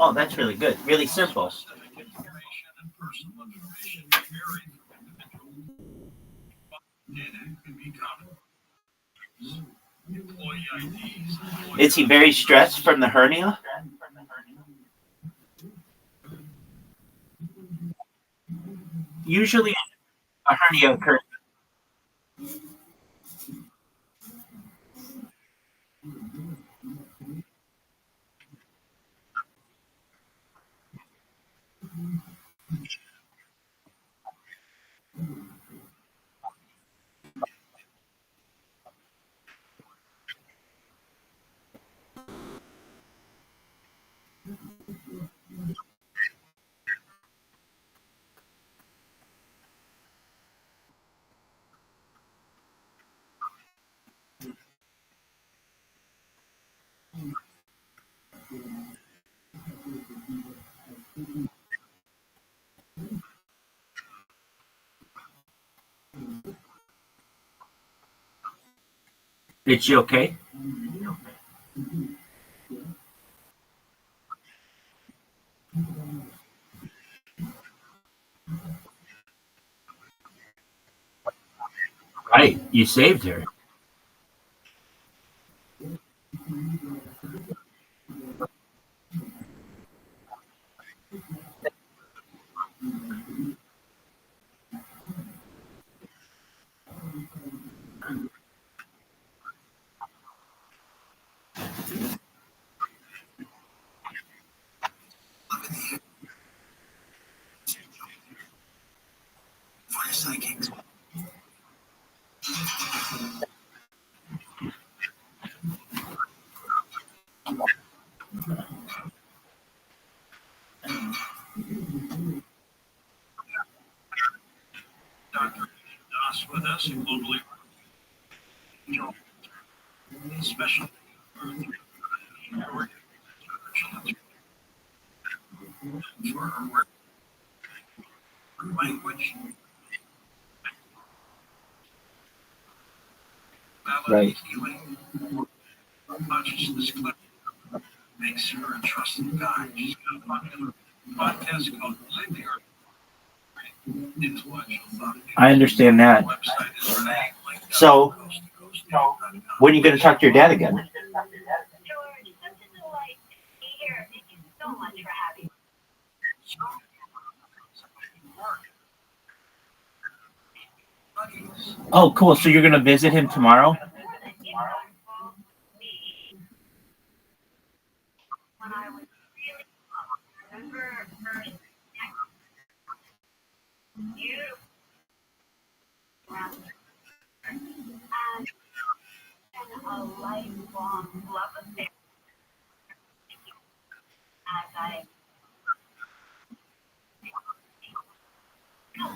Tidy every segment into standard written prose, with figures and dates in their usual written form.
Oh, that's really good. Really simple. Is he very stressed from the hernia? Usually, a hernia occurs. Is she okay? Right. You saved her. Right. I understand that. So, when are you going to talk to your dad again? Oh, cool. So you're going to visit him tomorrow?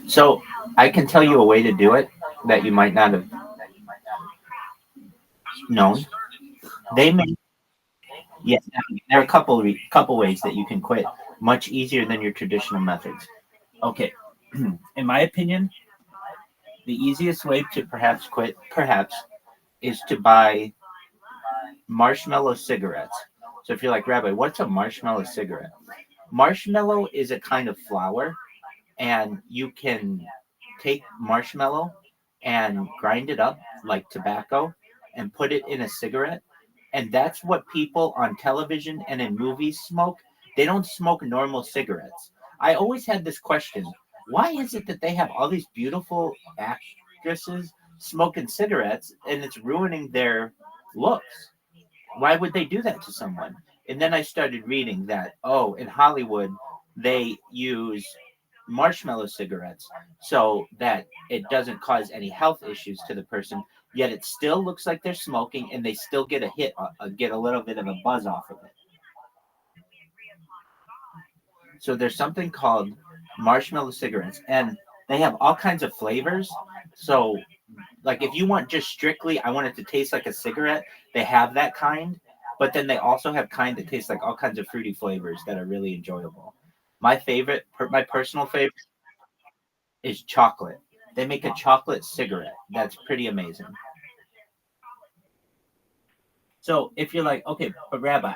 So I can tell you a way to do it that you might not have known. They may, yes, there are a couple ways that you can quit much easier than your traditional methods. Okay, in my opinion, the easiest way to perhaps quit, perhaps, is to buy marshmallow cigarettes. So if you're like, Rabbi, what's a marshmallow cigarette? Marshmallow is a kind of flour, and you can take marshmallow and grind it up like tobacco and put it in a cigarette. And that's what people on television and in movies smoke. They don't smoke normal cigarettes. I always had this question: why is it that they have all these beautiful actresses smoking cigarettes and it's ruining their looks? Why would they do that to someone? And then I started reading that, oh, in Hollywood, they use marshmallow cigarettes so that it doesn't cause any health issues to the person, yet it still looks like they're smoking and they still get a hit, get a little bit of a buzz off of it. So there's something called marshmallow cigarettes, and they have all kinds of flavors. So, like, if you want just strictly, I want it to taste like a cigarette, they have that kind. But then they also have kind that taste like all kinds of fruity flavors that are really enjoyable. My favorite, my personal favorite, is chocolate. They make a chocolate cigarette that's pretty amazing. So if you're like, okay, but Rabbi,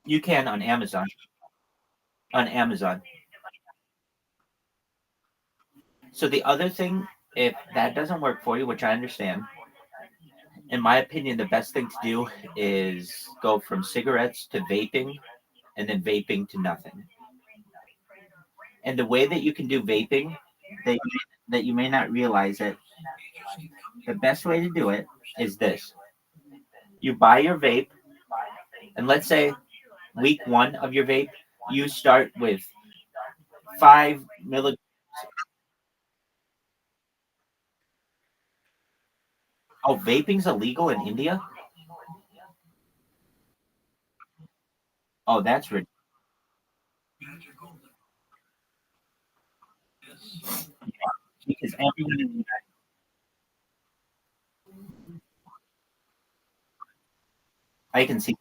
you can on Amazon. On Amazon. So the other thing, if that doesn't work for you, which I understand, in my opinion, the best thing to do is go from cigarettes to vaping, and then vaping to nothing. And the way that you can do vaping, that that you may not realize it, the best way to do it is this: you buy your vape, and let's say week one of your vape, you start with 5 milligrams. Oh, vaping's illegal in India? Oh, that's ridiculous. Because everyone in the I can see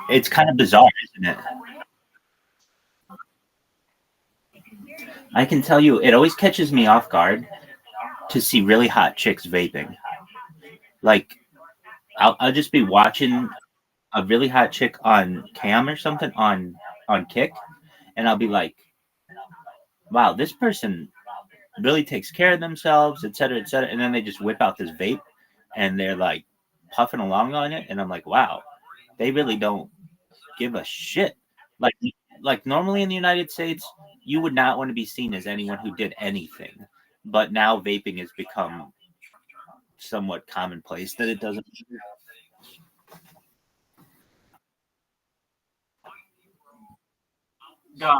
it's kind of bizarre, isn't it? I can tell you, it always catches me off guard to see really hot chicks vaping. Like, I'll just be watching a really hot chick on cam or something on Kick, and I'll be like, "Wow, this person really takes care of themselves, et cetera, et cetera." And then they just whip out this vape, and they're like puffing along on it, and I'm like, "Wow, they really don't give a shit." Like, like normally in the United States, you would not want to be seen as anyone who did anything, but now vaping has become somewhat commonplace that it doesn't. Yeah.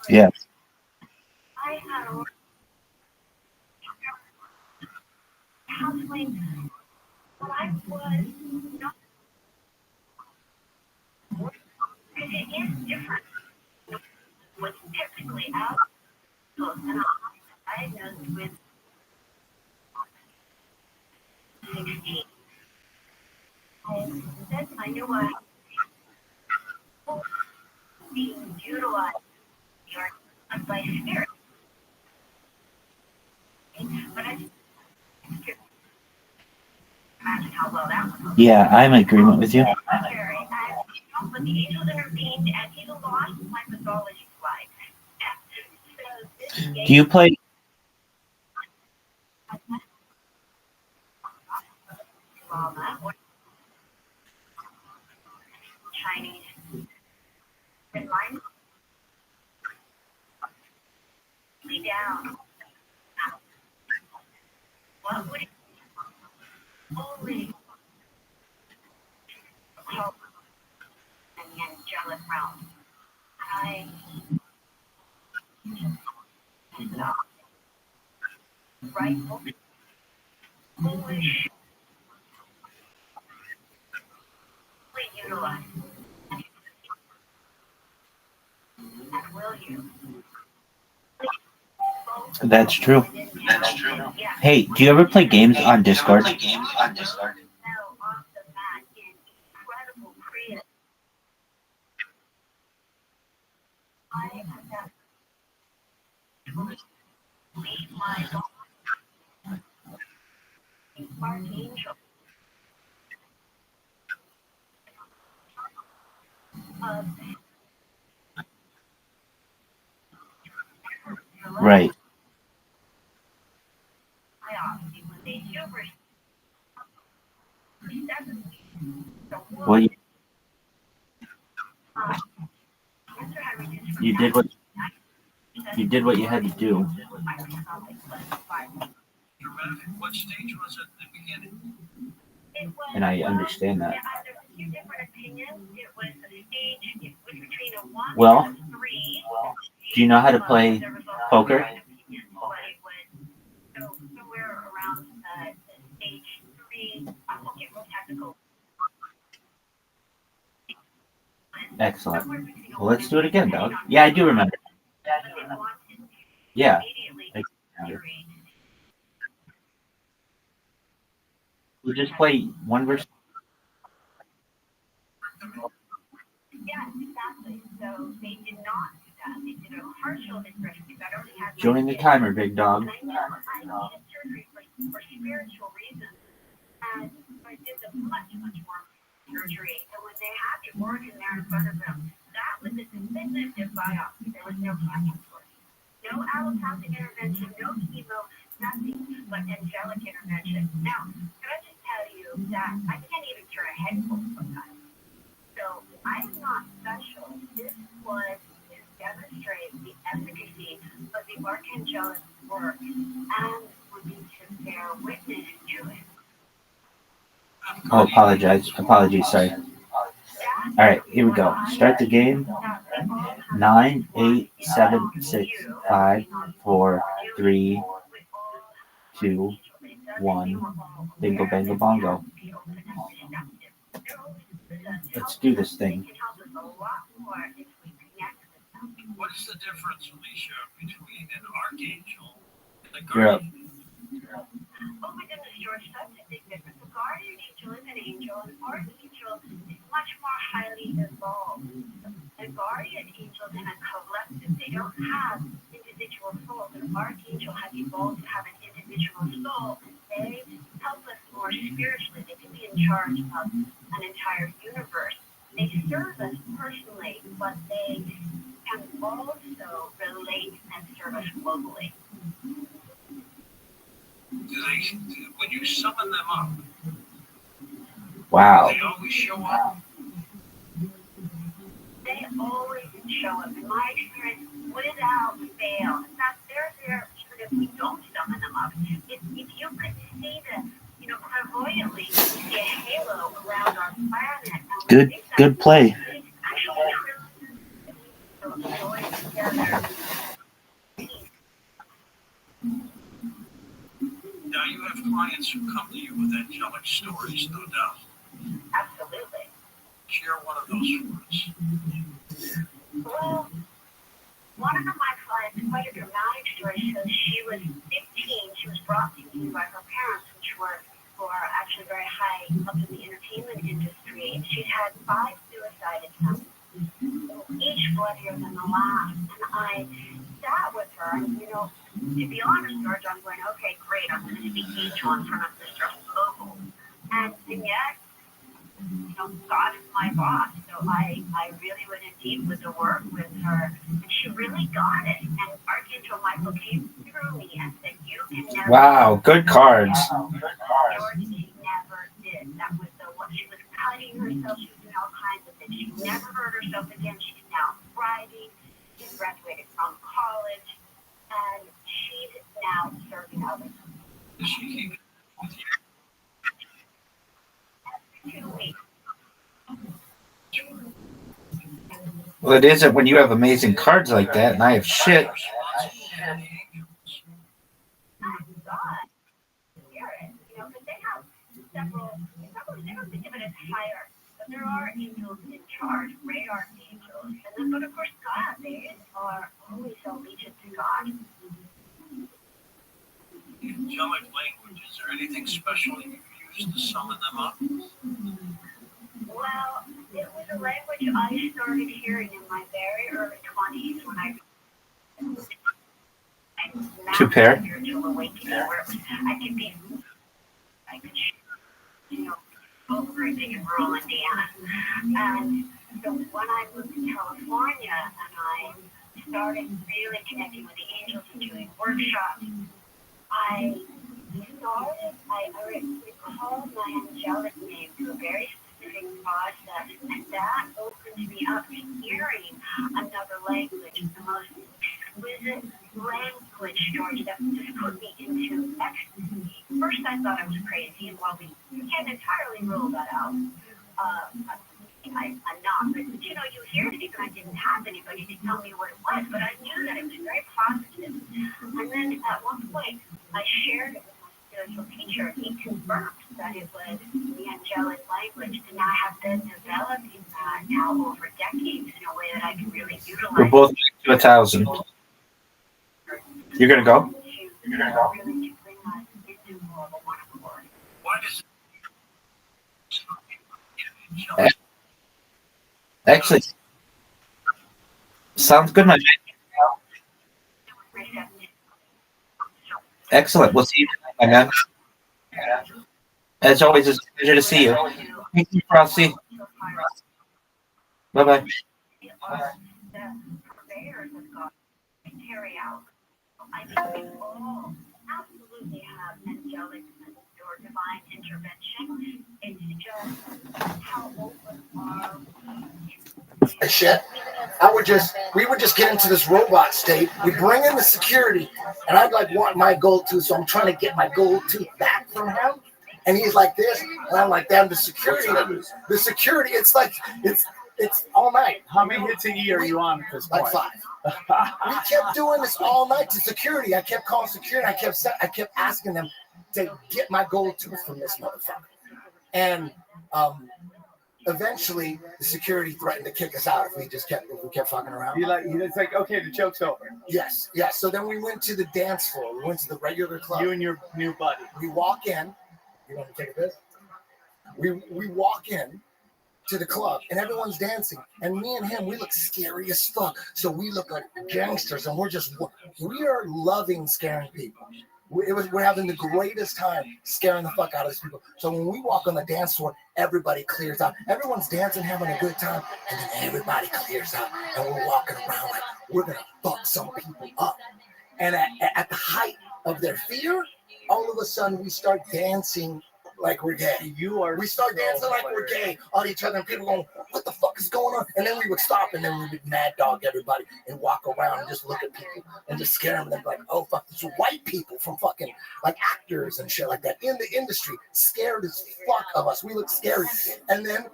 Yeah. Yeah, I'm in agreement with you. Do you play? That's true. Hey, do you ever play games on Discord? Right. Well, you did what you had to do, and I understand that. Well, do you know how to play poker? Excellent. Well, let's do it again, dog. Yeah, I do remember. Yeah. We'll just play one versus. Join the timer, big dog. Oh, apologies, sorry. All right, here we go. Start the game. 9, 8, 7, 6, 5, 4, 3, 2, 1. Bingo, bango, bongo. Let's do this thing. What's the difference, Alicia, between an archangel and a You're up. guardian? When you summon them up, Wow. they always show up. Good play. Now you have clients who come to you with angelic stories, no doubt. Share one of those for us. Wow, good cards. Does she keep it with you? Well, it isn't when you have amazing cards like that, and I have shit. But there are angels in charge, great archangels. And then, but of course, God, they are always allegiant to God. The angelic language, is there anything special you use to summon them up? Well, it was a language I started hearing in my very early 20s when I Two pair. spiritual awakening where it was, I could, over in rural Indiana. And so when I moved to California and I started really connecting with the angels and doing workshops, I recalled my angelic name to a very specific process, and that opened me up to hearing another language, the most exquisite language, George, that just put me into ecstasy. First, I thought I was crazy, and while we can't entirely rule that out, I'm not. But you hear things, and I didn't have anybody to tell me what it was, but I knew that it was very positive. And then at one point, I shared it with my spiritual teacher. He confirmed that it was the angelic language, and I have been developing that now over decades in a way that I can really utilize. We're both to 1,000. You're gonna go? You're gonna go. Really to bring us into more of a one accord. Why does Excellent. Sounds good, my man. Excellent. We'll see you tonight, my man. As always, it's a pleasure to see you. Thank you, Frosty. Bye-bye. Carry out. I think we all absolutely have angelic or divine intervention. It's just how open are we? Shit. We would just get into this robot state. We bring in the security, and I'd like want my gold tooth, so I'm trying to get my gold tooth back from him. And he's like this, and I'm like that. The security, it's like it's all night. How many hits a year are you on at this point? Like 5. We kept doing this all night to security. I kept calling security. I kept asking them to get my gold tooth from this motherfucker. And eventually, the security threatened to kick us out if we kept fucking around. It's like, okay, the joke's over. Yes. So then we went to the dance floor. We went to the regular club. You and your new buddy. We walk in. You want to take a piss? We walk in to the club, and everyone's dancing. And me and him, we look scary as fuck. So we look like gangsters, and we are loving scaring people. We're having the greatest time scaring the fuck out of these people. So when we walk on the dance floor, everybody clears out. Everyone's dancing, having a good time, and then everybody clears out. And we're walking around like we're gonna fuck some people up. And at the height of their fear, all of a sudden we start dancing like we're gay. We start dancing like we're gay on each other, and people going, what the fuck is going on? And then we would stop, and then we would mad dog everybody and walk around and just look at people and just scare them. And they'd be like, oh, fuck, these are white people from fucking like actors and shit like that in the industry, scared as fuck of us. We look scary. And then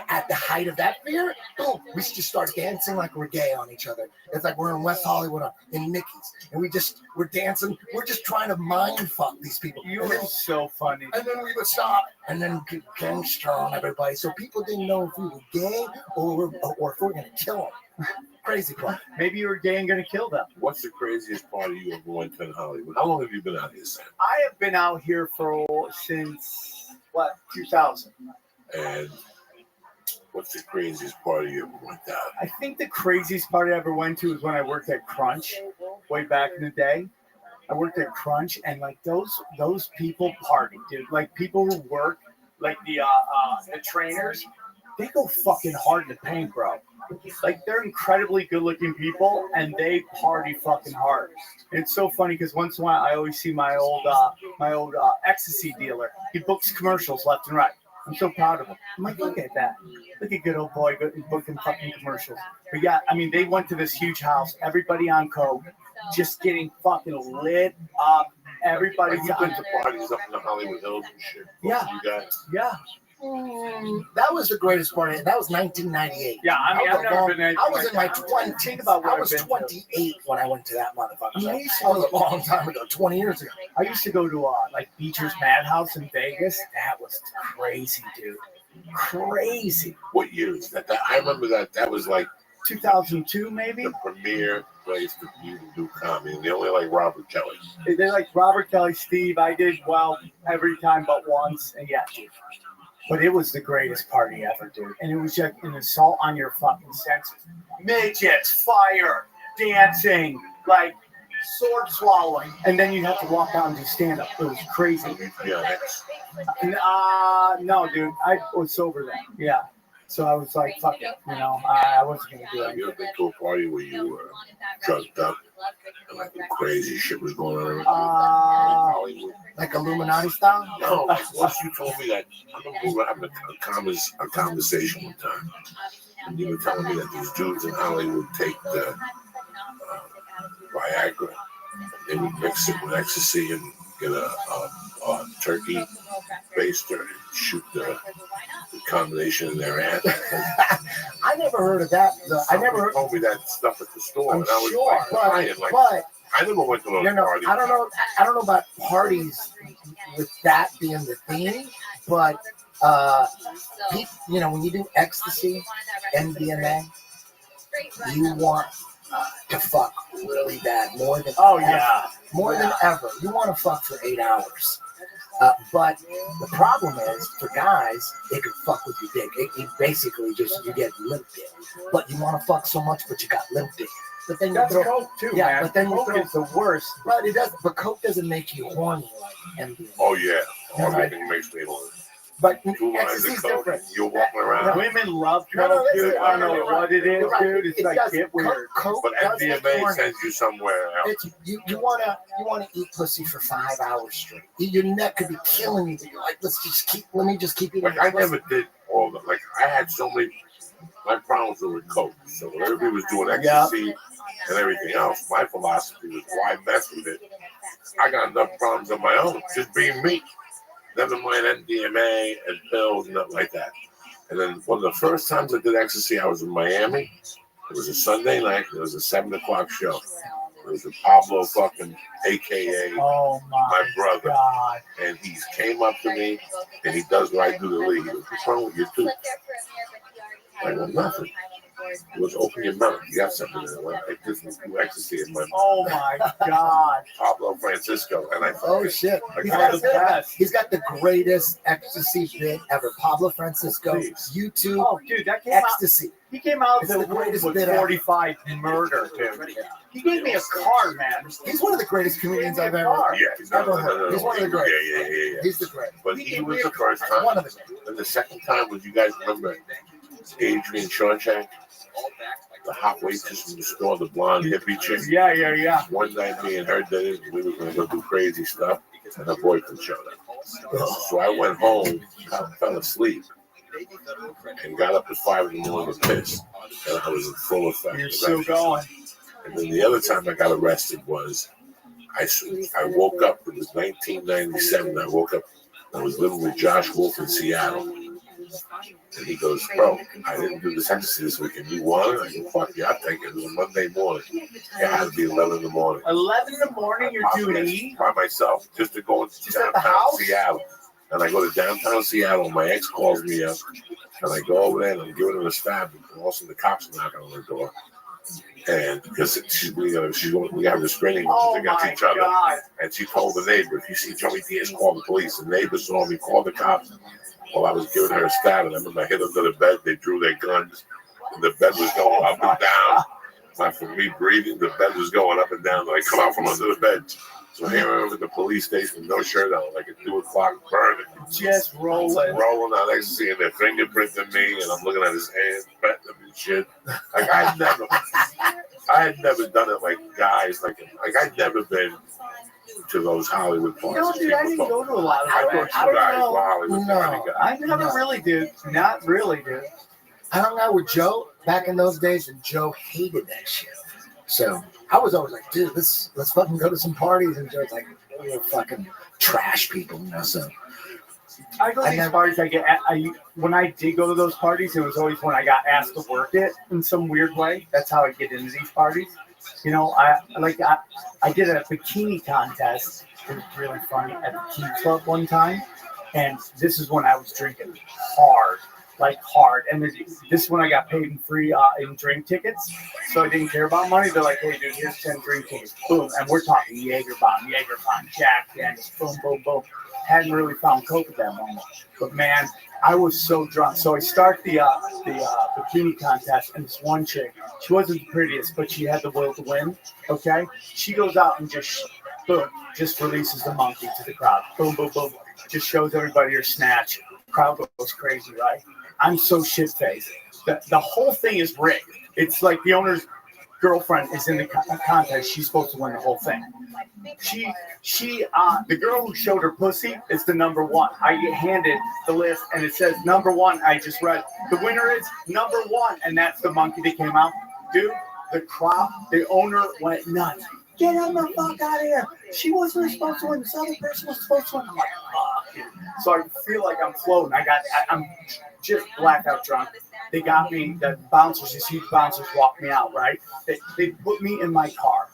at the height of that fear, boom, we just start dancing like we're gay on each other. It's like we're in West Hollywood in Mickey's, and we're dancing. We're just trying to mind fuck these people. You were so funny. And then we would stop and then get gangster on everybody, so people didn't know if we were gay or if we were gonna kill them. Crazy part. Maybe you were gay and gonna kill them. What's the craziest party you ever went to in Hollywood? How long have you been out here, Sam? I have been out here since 2000. And what's the craziest party you ever went down? I think the craziest party I ever went to was when I worked at Crunch way back in the day. I worked at Crunch, and like those people party, dude. Like people who work, like the trainers, they go fucking hard in the paint, bro. Like they're incredibly good-looking people, and they party fucking hard. And it's so funny because once in a while I always see my old ecstasy dealer. He books commercials left and right. I'm so proud of him. I'm like, look at that. Look at good old boy booking fucking commercials. But yeah, I mean, they went to this huge house. Everybody on coke, just getting fucking lit up. Everybody. You've been to parties up in the Hollywood Hills and shit. Yeah. You guys. Yeah. That was the greatest party. That was 1998. Yeah, I mean, I've never been there. I was in my 20s. Think about what I was 28 when I went to that motherfucker. I mean, That was a long time ago, 20 years ago. I used to go to like Beecher's Madhouse in Vegas. That was crazy, dude. Crazy. What year is that? I remember that. That was like 2002 maybe. the premier place to you can do comedy. And they only like Robert Kelly. They like Robert Kelly, Steve. I did well every time but once, and yeah, but it was the greatest party ever, dude. And it was just an assault on your fucking senses. Midgets, fire, dancing, like sword swallowing, and then you have to walk out and do stand up. It was crazy. Yeah. No, dude, I was sober then. Yeah. So I was like, fuck it, I wasn't gonna do Have you it. ever been to a party where you were drugged up and like crazy shit was going on in Hollywood? Like Illuminati style? No, like once you told me that, I remember we were having a conversation one time, and you were telling me that these dudes in Hollywood take the Viagra, and they would mix it with ecstasy and get a turkey baster and shoot the combination in their ass. I never heard of that. I never heard. Told me that stuff at the store, I'm and I was sure, like crying. Like, but I never went to those parties. I don't know. I don't know about parties with that being the theme, but when you do ecstasy, MDMA, you want to fuck really bad, more than ever. You want to fuck for 8 hours. But the problem is, for guys, they can fuck with your dick. It basically just, you get limp dick. But you want to fuck so much, but you got limp dick. But then That's you throw, coke too, yeah, man. but then you Coke throw, is the worst. but it does. But coke doesn't make you horny like MDMA. Oh yeah, Yeah, right. everything makes me horny. But 2 lines ecstasy's of coke, different. you're walking around. Women love No, coke, listen, dude. I don't know you're right. what it is, You're right. dude. It's It like does. get weird. Coke But does make you MDMA horny. sends you somewhere else. It's, you wanna eat pussy for 5 hours straight. Your neck could be killing you, but you're like, let me just keep eating. Like I never did all the I had so many. My problems were with coke, so when everybody was doing ecstasy and everything else, my philosophy was why mess with it. I got enough problems of my own, just being me. Never mind MDMA and pills and nothing like that. And then one of the first times I did ecstasy, I was in Miami. It was a Sunday night. It was a 7:00 show. It was a Pablo fucking, AKA Oh my brother. God. And he came up to me and he does what I do to Lee. He goes, what's wrong with your tooth? I go, nothing. He goes, open your mouth. You got something in it. Well, I did some ecstasy in my mouth. Oh my God. Pablo Francisco. And I thought, Oh shit! He's got the greatest ecstasy bit ever. Pablo Francisco, Please. YouTube, Oh, dude, that came out. ecstasy. He came out of It's the the womb greatest with bit ever. 45 murder, dude. He gave me a card, man. He's one of the greatest comedians I've ever. yeah, Ever heard. He's one of the greatest. Yeah. He's the greatest. But he was the first time. One of the greatest. And the second time was, you guys remember Adrian Shawshank? The hot waitress from the store, the blonde hippie chick. Yeah. One night, me and her did it. We were going to go do crazy stuff, and her boyfriend showed up. So I went home, fell asleep, and got up at 5 in the morning to piss. And I was in full effect. You're still going. And then the other time I got arrested was, I woke up, it was 1997. I woke up, I was living with Josh Wolf in Seattle. And he goes, bro, I didn't do this ecstasy this weekend. You want it? I go, fuck yeah, I'll take it. It was a Monday morning. It had to be 11 in the morning. 11 in the morning, you're doing E? By myself, just to go into Just at the downtown house? Seattle. And I go to downtown Seattle, and my ex calls me up. And I go over there, and I'm giving her a stab. And all of a sudden, the cops are knocking on the door. And because we have restraining orders against each other. God. And she told the neighbor, if you see Joey Diaz, call the police. The neighbor saw me, called the cops. While I was giving her a stab, and I remember I hit under the bed. They drew their guns, and the bed was going up and down. For me breathing, the bed was going up and down. And I come out from under the bed. So here I am at the police station, no shirt on, like at 2 o'clock, burning. Just rolling. Rolling out ecstasy, and they're fingerprinting me, and I'm looking at his hands, petting them and shit. Like I had never done it like guys. Like I'd never been to those Hollywood parties. No, dude, I didn't go to a lot of I go Hollywood. to I don't guys, know. Hollywood No. party guys. I never really did. Not really, dude. I hung out with Joe back in those days, and Joe hated that shit. So I was always like, dude, let's fucking go to some parties. And Joe's like, we're fucking trash people, So I go to these parties. When I did go to those parties, it was always when I got asked to work it in some weird way. That's how I get into these parties. I did a bikini contest. It was really funny at the Key Club one time, And this is when I was drinking hard, like hard. And this is when I got paid in free in drink tickets. So I didn't care about money. They're like, hey, dude, here's 10 drink tickets. Boom. And we're talking Jaeger bomb, Jack Daniels, boom, boom, boom. Hadn't really found Coke at that moment. But man, I was so drunk. So I start the bikini contest, and this one chick, she wasn't the prettiest, but she had the will to win. Okay, she goes out and just boom, just releases the monkey to the crowd. Boom, boom, boom. Just shows everybody her snatch. Crowd goes crazy, right? I'm so shit faced. The whole thing is rigged. It's like the owner's girlfriend is in the contest. She's supposed to win the whole thing. The girl who showed her pussy is the number one. I get handed the list and it says number one. I just read the winner is number one, and that's the monkey that came out. Dude, the crowd, the owner went nuts. Get the fuck out of here. She wasn't supposed to win. This other person was supposed to win. I'm like, fuck, dude. So I feel like I'm floating. I'm just blackout drunk. They got me, the bouncers, these huge bouncers walked me out, right? They put me in my car.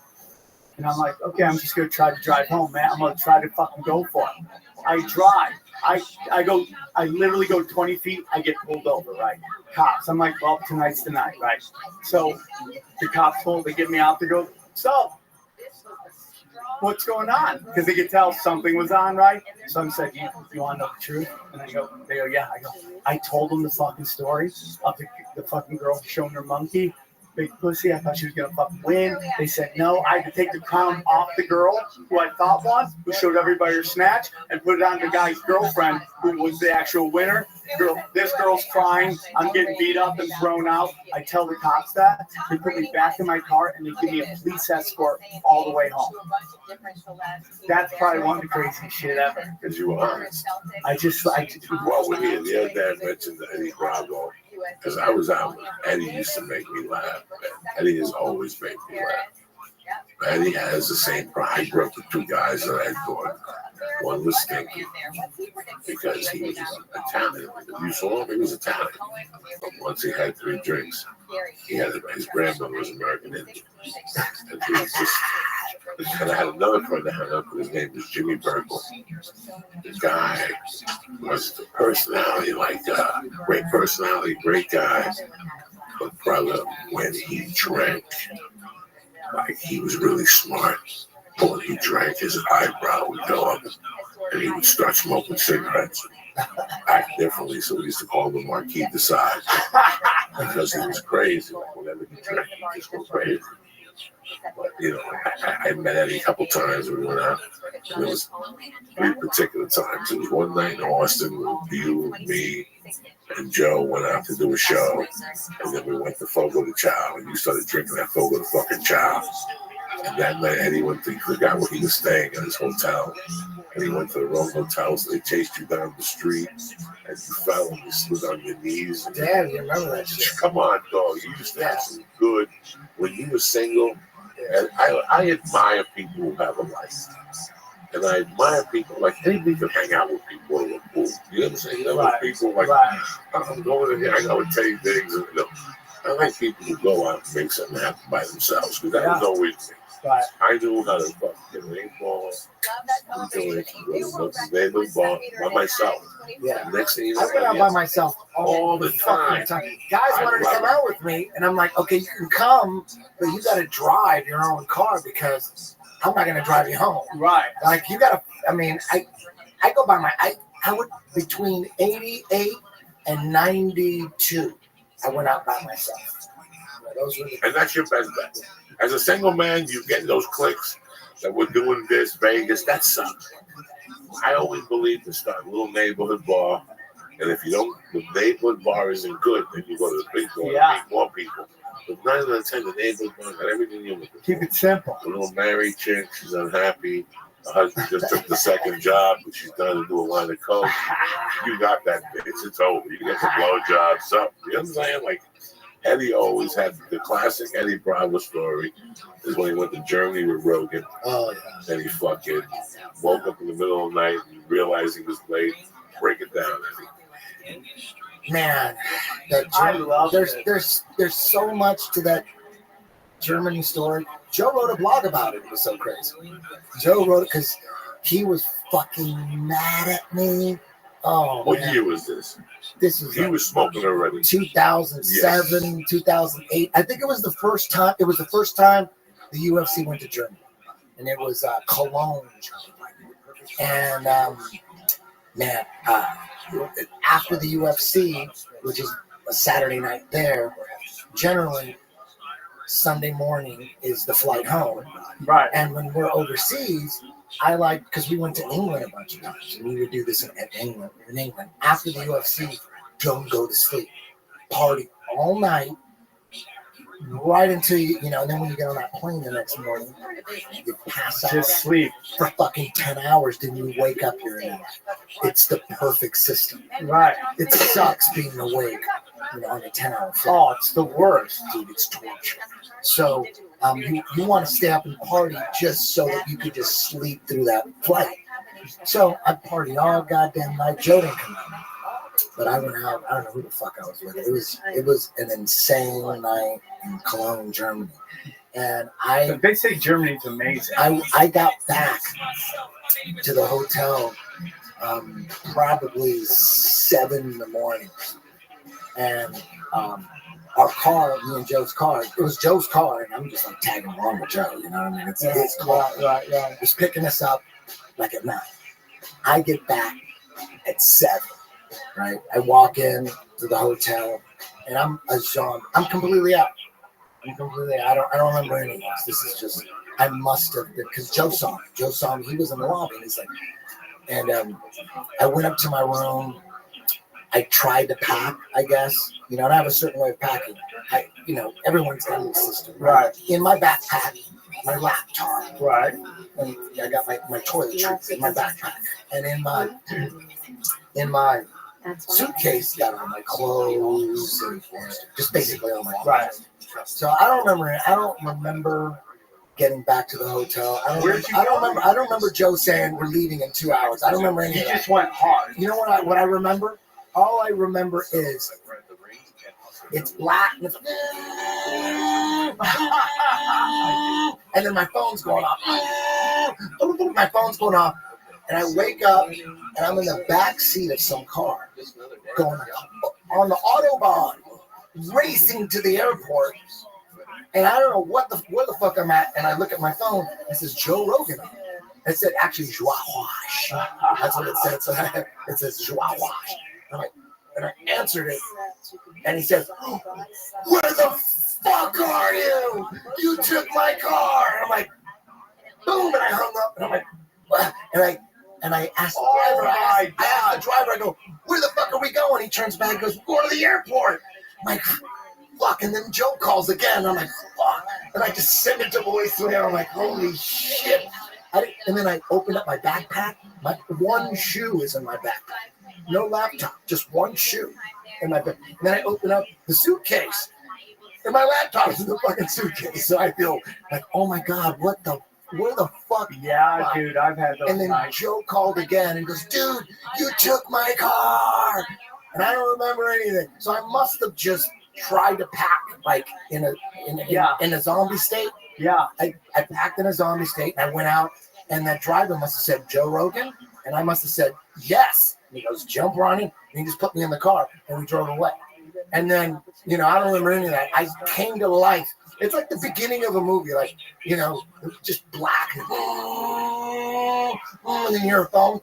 And I'm like, okay, I'm just going to try to drive home, man. I'm going to try to fucking go for it. I drive. I literally go 20 feet. I get pulled over, right? Cops. I'm like, well, tonight's the night, right? So the cops they get me out. They go, so what's going on? Because they could tell something was on, right? So I'm saying, you want to know the truth? And they go, yeah. I told them the fucking story of the fucking girl showing her monkey. Big pussy. I thought she was going to fucking win. They said no. I had to take the crown off the girl who I thought won, who showed everybody her snatch, and put it on the guy's girlfriend who was the actual winner. This girl's crying. I'm getting beat up and thrown out. I tell the cops that. They put me back in my car and they give me a police escort all the way home. That's probably one of the craziest shit ever. Because you were honest. Well, we're here. The other day I mentioned Eddie Bravo. Because I was out, Eddie used to make me laugh. Eddie has always made me laugh. Eddie has the same pride. I grew up with two guys that I thought. One was Stinky because he was Italian. You saw him, he was Italian. But once he had 3 drinks, his grandmother was American Indian. And he was just. And I had another friend that hung up with, his name was Jimmy Burkle. The guy was the personality, great personality, great guy. But brother, when he drank, he was really smart. But when he drank, his eyebrow would go up and he would start smoking cigarettes. Act differently, so we used to call him Marquis de Sade. Because he was crazy. Whenever he drank, he just went crazy. But, I met Eddie a couple times. We went out. There was 3 particular times. It was one night in Austin with you, me, and Joe went out to do a show. And then we went to Fogo de Chao. And you started drinking that Fogo de fucking Chao. And that night, Eddie forgot where he was staying at his hotel. And he went to the wrong hotel, so they chased you down the street. And you fell and you slid on your knees. Damn, you remember that shit. Come on, dog. You used to have some good. When you were single, and I admire people who have a life. And I admire people, anybody can hang out with people who are cool. You know what I'm saying? Right. People I'm going in here, I got to tell you things. I like people who go out and make something happen by themselves. Because that was always me. Right. I knew how to fucking get an 8-ball. Ball by myself. Yeah. Next thing you know, I went out by myself all the time. Guys wanted to come out with me, and I'm like, okay, you can come, but you got to drive your own car because I'm not going to drive you home. Right. You got to. I go by I would between 88 and 92. I went out by myself. And that's your best bet. As a single man, you get those clicks that we're doing this, Vegas, that sucks. I always believe to start a little neighborhood bar, and if the neighborhood bar isn't good, then you go to the big bar and meet more people. But 9 out of 10, the neighborhood bar got everything you want. Keep it simple. A little married chick, she's unhappy. Her husband just took the second job, but she's done to do a line of coke. You got that bitch, it's over. You get the blowjob, something. You know what I'm saying? Eddie always had the classic Eddie Bravo story is when he went to Germany with Rogan. Oh, yeah. And he fucking woke up in the middle of the night and realized he was late. Break it down, Eddie. Man, there's so much to that Germany story. Joe wrote a blog about it. It was so crazy. Joe wrote it because he was fucking mad at me Oh, What man. year was this? This was He was smoking already. 2007, 2008. I think it was the first time. It was the first time the UFC went to Germany, and it was Cologne, Germany. And man, after the UFC, which is a Saturday night there, generally Sunday morning is the flight home. Right. And when we're overseas, I like, because we went to England a bunch of times, and we would do this in England. After the UFC, don't go to sleep, party all night, right until you know. And then when you get on that plane the next morning, you pass out Just sleep. for fucking 10 hours. Then you wake up, you're in it. It's the perfect system. Right. It sucks being awake, on a 10-hour flight. Oh, it's the worst. Dude, it's torture. So you want to stay up and party just so that you could just sleep through that flight. So I partied all goddamn night. Joe didn't come out, but I went out. I don't know who the fuck I was with. It was an insane night in Cologne, Germany, and They say Germany's amazing. I got back to the hotel probably 7 in the morning, and our car, me and Joe's car, it was Joe's car, and I'm just like tagging along with Joe, you know what I mean? It's his car. Right. He's picking us up like at 9. I get back at 7, right? I walk in to the hotel, and I'm a zombie. I'm completely out. I don't remember any of this. This is just, I must have been, because Joe saw me. He was in the lobby, and he's like, and I went up to my room. I tried to pack, I guess, and I have a certain way of packing. Everyone's got a little system. Right. In my backpack, my laptop. Right. And I got my toiletries in my backpack. And in my suitcase, got all my clothes and just basically all my clothes. Right. So I don't remember getting back to the hotel. I don't remember Joe saying we're leaving in 2 hours. I don't remember any of that. He just went hard. You know what I remember? All I remember is it's black and, and then my phone's going off. My phone's going off, and I wake up and I'm in the back seat of some car going on the Autobahn, racing to the airport. And I don't know where the fuck I'm at. And I look at my phone. It says Joe Rogan on it. It said actually Joie Wash. That's what it said. So it says Joie Wash. And I answered it, and he says, "Where the fuck are you? You took my car." And I'm like, boom, and I hung up, and I'm like, what? And I asked the driver, I asked the driver, I go, "Where the fuck are we going?" He turns back and goes, "We're going to the airport." I'm like, fuck, and then Joe calls again, I'm like, fuck, and I just send it to voicemail. I'm like, holy shit. And then I opened up my backpack. My one shoe is in my backpack. No laptop, just one shoe in my backpack. And then I open up the suitcase, and my laptop is in the fucking suitcase. So I feel like, oh my God, where the fuck? Yeah, dude, I've had those. And then nights. Joe called again and goes, "Dude, you took my car." And I don't remember anything. So I must have just tried to pack like in a zombie state. Yeah. I packed in a zombie state, and I went out, and that driver must have said, "Joe Rogan?" And I must have said, "Yes." And he goes, "Jump, Ronnie." And he just put me in the car, and we drove away. And then, I don't remember any of that. I came to life. It's like the beginning of a movie, like, just black. And then you hear a phone,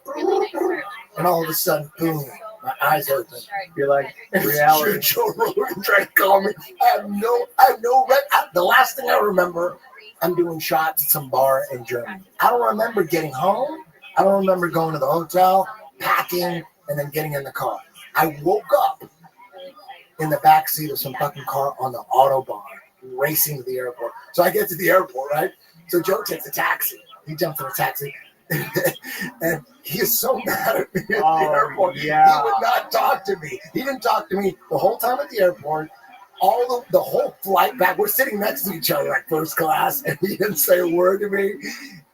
and all of a sudden, boom, my eyes open. You're like, reality. Joe Rogan tried to call me. I have no the last thing I remember, I'm doing shots at some bar in Germany. I don't remember getting home. I don't remember going to the hotel, packing, and then getting in the car. I woke up in the backseat of some fucking car on the Autobahn, racing to the airport. So I get to the airport, right? So Joe takes a taxi. He jumps in a taxi. And he is so mad at me at the airport. Yeah. He would not talk to me. He didn't talk to me the whole time at the airport. All the whole flight back, we're sitting next to each other like first class, and he didn't say a word to me.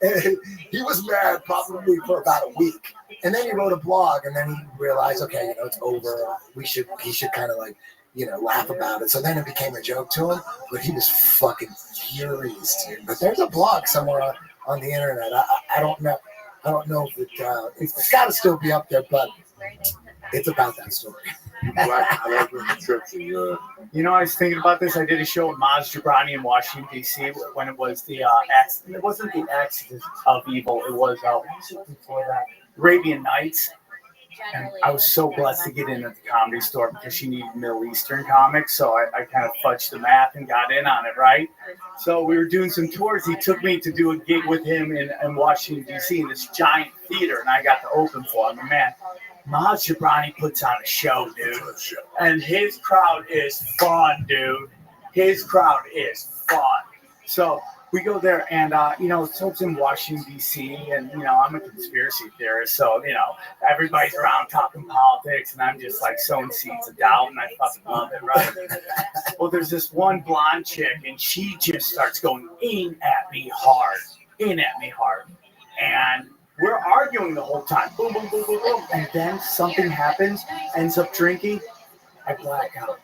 And he was mad probably for about a week. And then he wrote a blog, and then he realized, okay, it's over. He should kind of like, laugh about it. So then it became a joke to him, but he was fucking furious, dude. But there's a blog somewhere on the internet. I don't know if it's got to still be up there, but It's about that story. I like the trips and You know, I was thinking about this. I did a show with Maz Jobrani in Washington, D.C. when it was the accident. It wasn't the accident of evil. It was, what was it before that? Arabian Nights. And I was so blessed to get in at the Comedy Store because she needed Middle Eastern comics. So I kind of fudged the math and got in on it, right? So we were doing some tours. He took me to do a gig with him in Washington, D.C. in this giant theater, and I got to open for him. And man, Maz Jobrani puts on a show, dude. And his crowd is fun, dude. His crowd is fun. So we go there, and, so it's in Washington, D.C., and, I'm a conspiracy theorist, so, everybody's around talking politics, and I'm just, like, sowing seeds of doubt, and I fucking love it, right? Well, there's this one blonde chick, and she just starts going in at me hard, and we're arguing the whole time, boom, boom, boom, boom, boom, and then something happens, ends up drinking, I black out.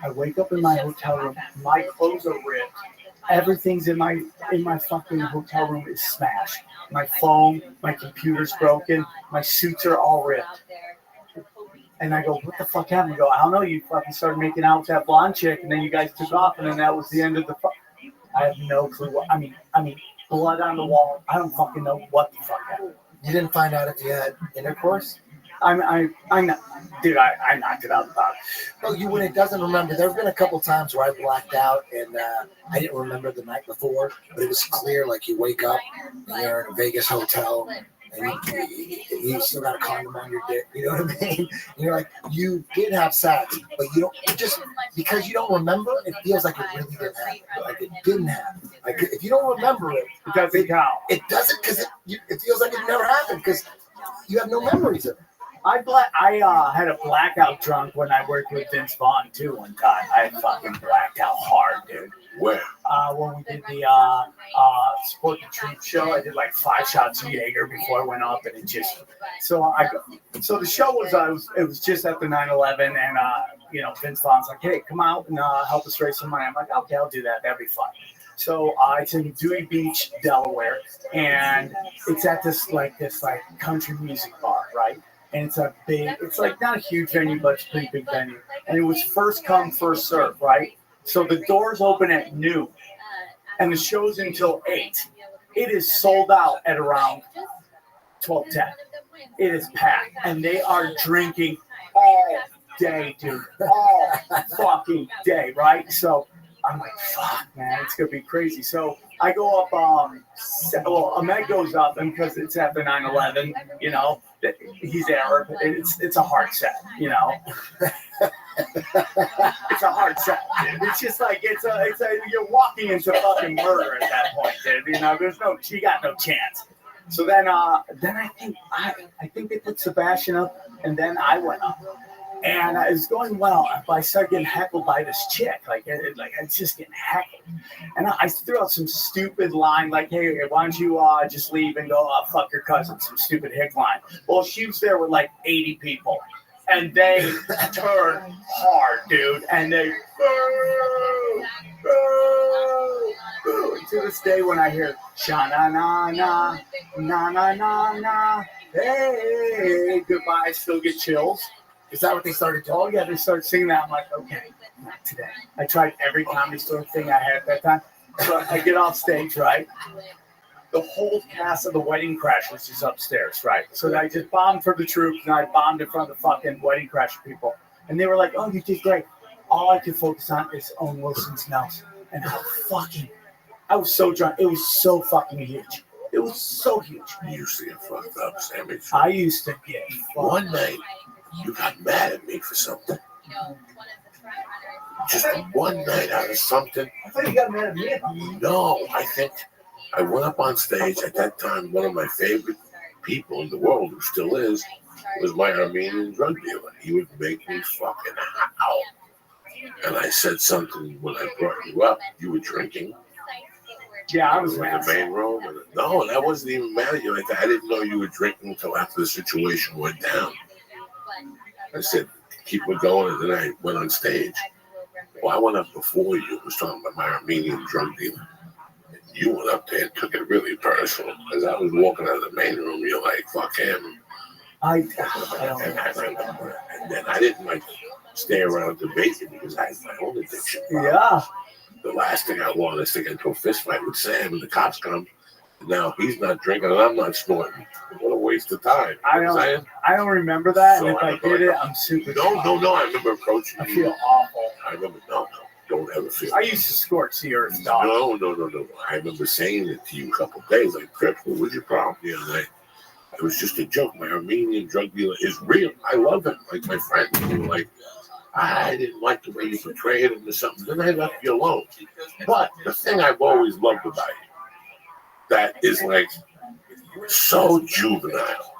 I wake up in my hotel room, my clothes are ripped. Everything's in my fucking hotel room is smashed. My phone, my computer's broken, my suits are all ripped. And I go, what the fuck happened? I go, I don't know. You fucking started making out with that blonde chick, and then you guys took off, and then that was the end of the. I have no clue. I mean, blood on the wall. I don't fucking know what the fuck happened. You didn't find out if you had intercourse? I'm not, dude. I knocked it out of the park. No, you wouldn't. Doesn't remember. There have been a couple times where I blacked out and I didn't remember the night before, but it was clear. Like you wake up and you're in a Vegas hotel and you still got a condom on your dick. You know what I mean? And you're like, you did have sex, but you don't. It just because you don't remember, it feels like it really didn't happen. Like it didn't happen. Like if you don't remember it, it doesn't count. It doesn't because it feels like it never happened because you have no memories of it. I had a blackout drunk when I worked with Vince Vaughn too one time. I fucking blacked out hard, dude. Where? When we did the Sport the Truth show, I did like 5 shots of Jaeger before I went up, and it just so the show was it was just after 9/11, and Vince Vaughn's like, hey, come out and help us raise some money. I'm like, okay, I'll do that. That'd be fun. So it's in Dewey Beach, Delaware, and it's at this country music bar, right? And it's like not a huge venue, but it's a pretty big venue. And it was first come, first serve, right? So the doors open at noon, and the show's until 8. It is sold out at around 12:10. It is packed, and they are drinking all day, dude, all fucking day, right? So I'm like, fuck, man, it's gonna be crazy. So I go up. Ahmed goes up, and because it's after 9/11, he's Arab. It's a hard set, It's a hard set, dude. It's just like you're walking into fucking murder at that point, dude. You got no chance. So then I think they put Sebastian up, and then I went up. And it was going well, but I started getting heckled by this chick. Like I was just getting heckled. And I threw out some stupid line like, hey, why don't you just leave and go fuck your cousin? Some stupid hick line. Well, she was there with like 80 people. And they turned hard, dude. And they, boo, boo, boo. And to this day, when I hear, sha-na-na-na, na-na-na-na, hey, goodbye, I still get chills. Is that what they started doing? Oh, yeah, they started singing that. I'm like, okay, not today. I tried every Comedy Store thing I had at that time. So I get off stage, right? The whole cast of The Wedding Crashers is upstairs, right? So I just bombed for the troops, and I bombed in front of the fucking Wedding Crasher people. And they were like, oh, you did great. All I could focus on is Owen Wilson's nose. And how fucking, I was so drunk. It was so fucking huge. It was so huge. You used to get fucked up, Sammy. I used to get fucked One night, you got mad at me for something. Just one night out of something. I thought you got mad at me. No, I think I went up on stage. At that time, one of my favorite people in the world, who still is, was my Armenian drug dealer. He would make me fucking howl. And I said something when I brought you up. You were drinking. Yeah, I was in mad. The main room. No, that wasn't even mad at you. I didn't know you were drinking until after the situation went down. I said, keep it going, and then I went on stage. Well, I went up before you. I was talking about my Armenian drug dealer. And you went up there and took it really personal. As I was walking out of the main room, you're like, fuck him. I And I remember, and then I didn't like stay around debating because I had my own addiction. yeah. The last thing I want is to get into a fist fight with Sam, and the cops come. And now he's not drinking, and I'm not snorting. What a waste of time. I don't remember that, and if I did it, I'm super. No. I remember approaching I you. feel awful. I remember don't ever feel. I used to scorch the earth, dog. No. I remember saying it to you a couple of days, like, Crip, what was your problem the other night? It was just a joke. My Armenian drug dealer is real. I love him, like my friend. You were like, I didn't like the way you portrayed him or something. Then I left you alone. But the thing I've always loved about you, that is like so juvenile,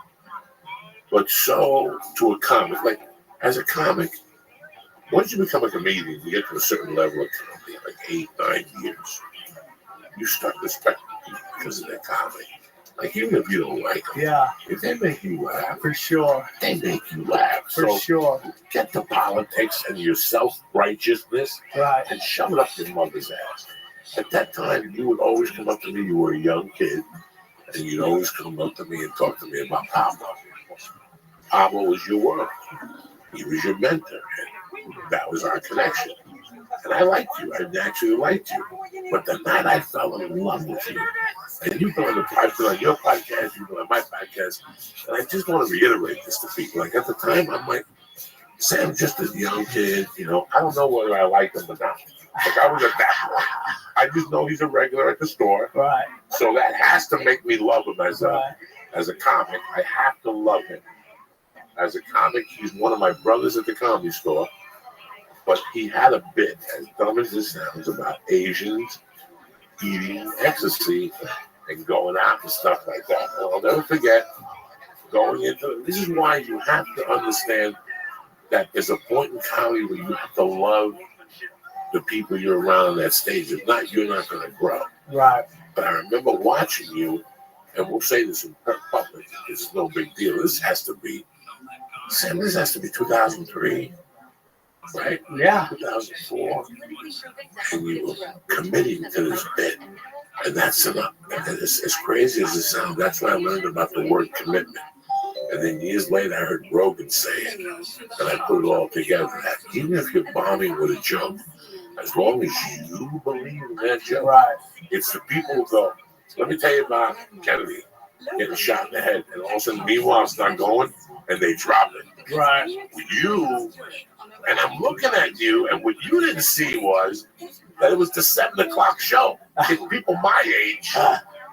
but so to a comic. Like, as a comic, once you become a comedian, you get to a certain level of comedy, like 8-9 years, you start respecting people because of their comedy. Like, even if you don't like them, Yeah, if they make you laugh, for sure. they make you laugh. For So sure. get the politics and your self-righteousness Right. and shove it up your mother's ass. At that time, you would always come up to me. You were a young kid, and you'd always come up to me and talk to me about Pablo. Pablo was your world. He was your mentor. And that was our connection. And I liked you. I naturally liked you. But the night I fell in love with you, and you've been on your podcast, you've been on my podcast, and I just want to reiterate this to people. Like, at the time, I'm like, Sam's just a young kid. You know, I don't know whether I like him or not. Like, I was at that point. I just know he's a regular at the store. Right. So that has to make me love him as a comic. I have to love him. As a comic, he's one of my brothers at the comedy store. But he had a bit, as dumb as it sounds, about Asians eating ecstasy and going out and stuff like that. And I'll never forget going into this is why you have to understand that there's a point in comedy where you have to love the people you're around on that stage. If not, you're not going to grow. Right. But I remember watching you, and we'll say this in public, it's no big deal. This has to be 2003, right? Yeah. 2004. And you were committing to this bit. And that's enough. And as crazy as it sounds, that's when I learned about the word commitment. And then years later, I heard Rogan say it, and I put it all together. That even if you're bombing with a joke, as long as you believe in that joke, Right. it's the people who go, let me tell you about Kennedy getting shot in the head, and all of a sudden, meanwhile, it's not going, and they drop it. Right. You, and I'm looking at you, and what you didn't see was that it was the 7 o'clock show. It's people my age.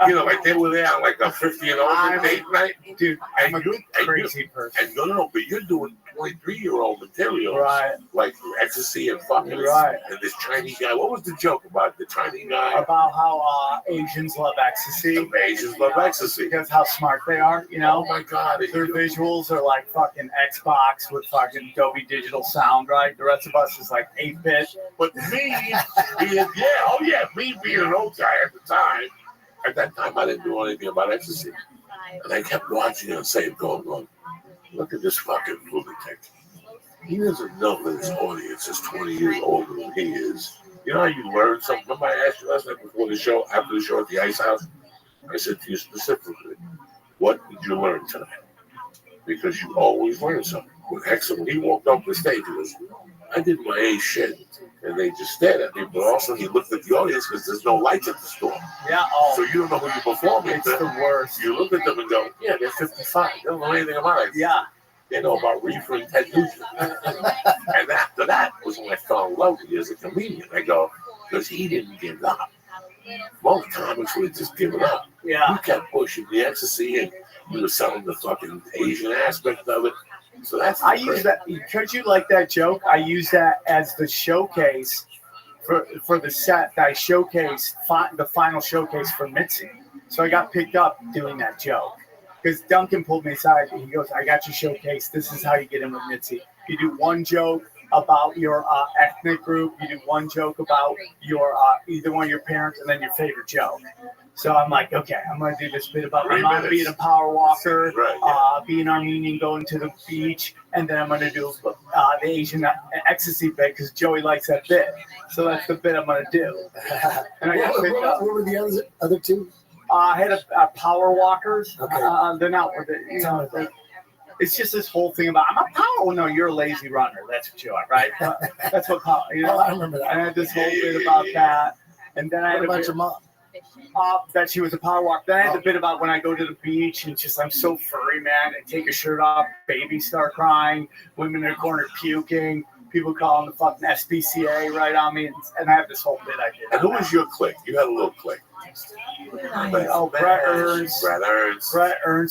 You know, like they were there on like a 50 and over date night. Dude, I'm a you, crazy person. And no, but you're doing 23-year-old material. Right. Like ecstasy and fucking. Right. And this Chinese guy, what was the joke about the Chinese guy? About how Asians love ecstasy. The Asians love ecstasy. Because how smart they are, you know? Oh my God. Their visuals are like fucking Xbox with fucking Dolby Digital sound, right? The rest of us is like 8-bit. But me being an old guy at the time, at that time, I didn't know anything about ecstasy. And I kept watching and saying, going, look at this fucking lunatic. He doesn't know that his audience is 20 years older than he is. You know how you learn something? Remember I asked you last night before the show, after the show at the Ice House? I said to you specifically, what did you learn tonight? Because you always learn something. When he walked up the stage, he goes, I did my A shit. And they just stared at me, but also he looked at the audience because there's no lights at the store. Yeah. So you don't know who you're performing It's the worst. You look at them and go, yeah, they're 55. They don't know anything about it. Yeah. They know about Reefer and Ted Nugent. And after that was when I fell in love with you as a comedian. I go, because he didn't give up. Most comics would have just given up. Yeah. You kept pushing the ecstasy and you were selling the fucking Asian aspect of it. So I use that because you like that joke. I use that as the showcase for the set that I showcased the final showcase for Mitzi. So I got picked up doing that joke because Duncan pulled me aside and he goes, "I got your showcase. This is how you get in with Mitzi. You do one joke about your ethnic group. You do one joke about your either one of your parents, and then your favorite joke." So I'm like, okay, I'm going to do this bit about my mom being a power walker, being Armenian, going to the beach, and then I'm going to do the Asian ecstasy bit because Joey likes that bit. So that's the bit I'm going to do. And I got picked up. What were the other two? I had a power walkers. Okay. They're not with it. You know, it's just this whole thing about I'm a power. Oh no, you're a lazy runner. That's what you are, right? That's what power. You know, I remember that. I had this whole bit about that, and then I had What a about bit, your mom? that she was a power walk. Then I had the bit about when I go to the beach and just I'm so furry, man. I take a shirt off, babies start crying, women in the corner puking, people calling the fucking SPCA right on me, and I have this whole bit I did. And who was your clique? You had a little clique. Oh, Brett Ernst,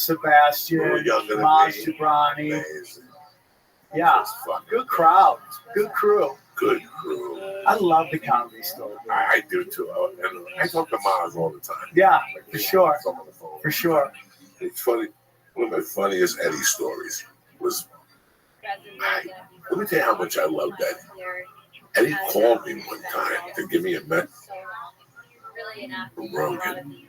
Sebastian, Maz Jabrani. Amazing. Yeah, good crowd, good crew. Good crew. I love the Comedy Store. I do too. And I talk to Maz all the time. Yeah, Like, for sure. I talk on the phone. For sure. It's funny. One of my funniest Eddie stories was, let me tell you how much I loved Eddie. Eddie called me one time to give me a message from Rogan.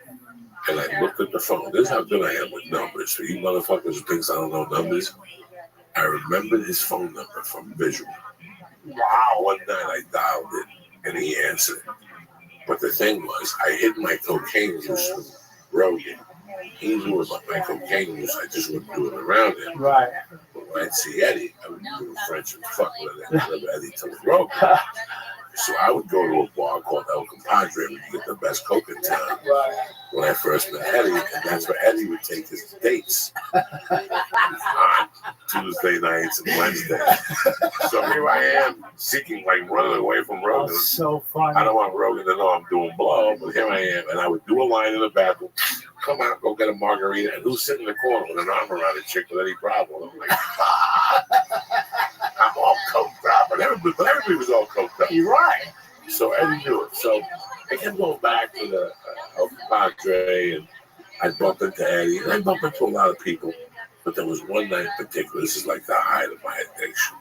And I looked at the phone. This is how good I am with numbers. For you motherfuckers who thinks I don't know numbers, I remembered his phone number from visual. Wow. One night I dialed it and he answered. But the thing was, I hid my cocaine use from Rogan. He knew about my cocaine use. I just wouldn't do it around him. Right. But when I'd see Eddie, I would do French and fuck with Eddie till the Rogan. So I would go to a bar called El Compadre where you get the best coke in town. Right. When I first met Eddie, and that's where Eddie would take his dates on Tuesday nights and Wednesdays. So here I am, seeking, like running away from Rogan. Oh, so funny. I don't want Rogan to know I'm doing blow, but here I am, and I would do a line in the bathroom, come out, go get a margarita, and who's sitting in the corner with an arm around a chick with any problem? I'm like, I'm all coked up, but everybody was all coked up. You're right. So Eddie knew it. So I kept going back to the El Padre, and I bumped into Eddie, and I bumped into a lot of people. But there was one night in particular, this is like the height of my addiction.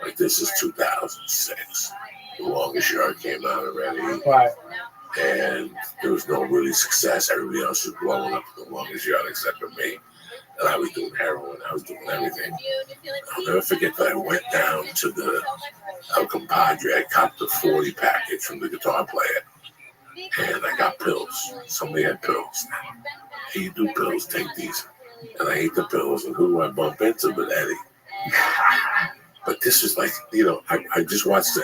Like this is 2006. The Longest Yard came out already. Right. And there was no really success. Everybody else was blowing up The Longest Yard except for me. And I was doing heroin. I was doing everything. I'll never forget that I went down to the El Compadre. I copped the 40 package from the guitar player. And I got pills. Somebody had pills. Hey, you do pills, take these. And I ate the pills. And who do I bump into but Eddie? But this is like, I just watched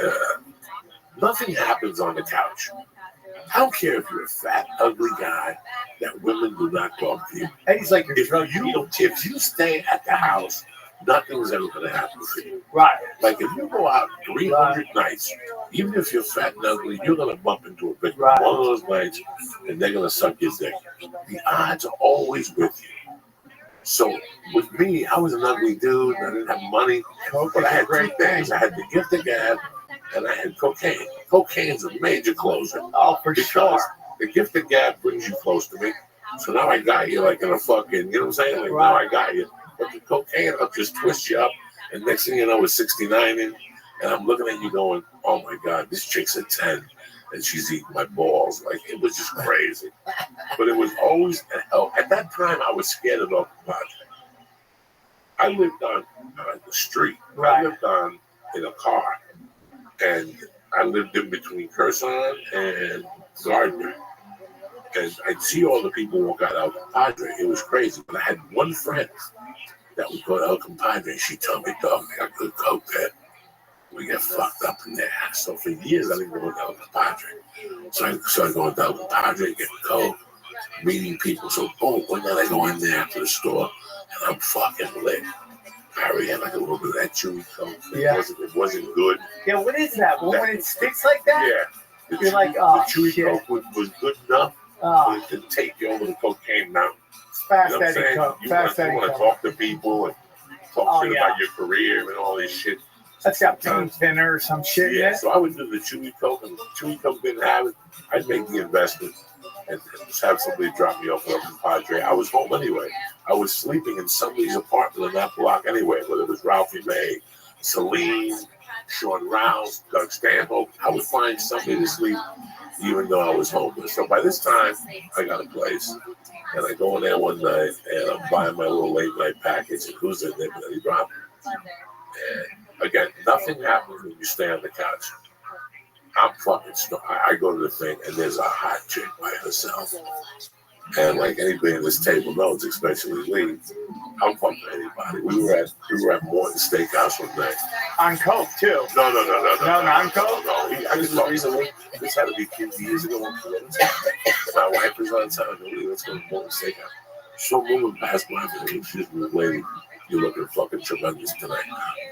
nothing happens on the couch. I don't care if you're a fat, ugly guy that women do not talk to you. Eddie's like your drug If you stay at the house, nothing's ever going to happen for you. Right. Like if you go out 300 nights, even if you're fat and ugly, you're going to bump into a big one of those nights, and they're going to suck your dick. The odds are always with you. So with me, I was an ugly dude. I didn't have money, but I had great things. I had the gift of gab, and I had cocaine. Cocaine's a major closer. Oh, for sure. The gift of gab brings you close to me. So now I got you like in a fucking, you know what I'm saying? Like now I got you. But the cocaine, I'll just twist you up. And next thing you know, it's 69 in. And I'm looking at you going, oh my God, this chick's a 10. And she's eating my balls. Like, it was just crazy. But it was always, at that time, I was scared of El Compadre. I lived on the street. I lived in a car. And I lived in between Curson and Gardner. And I'd see all the people walk out El Compadre. It was crazy. But I had one friend that would go to El Compadre, and she'd tell me, dog, I got good coke there. We get fucked up in there. So for years, I didn't go to El Compadre. So I started going to El Compadre, getting coke, meeting people. So boom, one night I go in there to the store, and I'm fucking lit. Harry had like a little bit of that chewy coke. It wasn't good. Yeah, what is that? When it sticks like that? Yeah. You're like, oh, the chewy shit. coke was good enough, but it didn't take you over the cocaine mountain. Fast You know what I'm Eddie saying? coke. You Fast want Eddie to coke. talk to people and talk shit about your career and all this shit. That's got pain thinner or some shit. Yeah, so I would do the chewy coke, and chewy coke didn't have it. I'd make the investment and just have somebody drop me off at El Compadre. I was home anyway. I was sleeping in somebody's apartment in that block anyway, whether it was Ralphie May, Celine, Sean Rouse, Doug Stanhope. I would find somebody to sleep even though I was homeless. So by this time, I got a place. And I go in there one night, and I'm buying my little late night package, and who's in there? But he dropped me. And again, nothing happens when you stay on the couch. I'm fucking I go to the thing, and there's a hot chick by herself. And like anybody at this table knows, especially Lee, I'm fucking anybody. We were at Morton's Steakhouse one night. On coke too. No, on coke. No, this is recently. This had to be 50 years ago. My wife was on time. Let's go to Morton's Steakhouse. So moving past my room, she's like, lady, you're looking fucking tremendous tonight.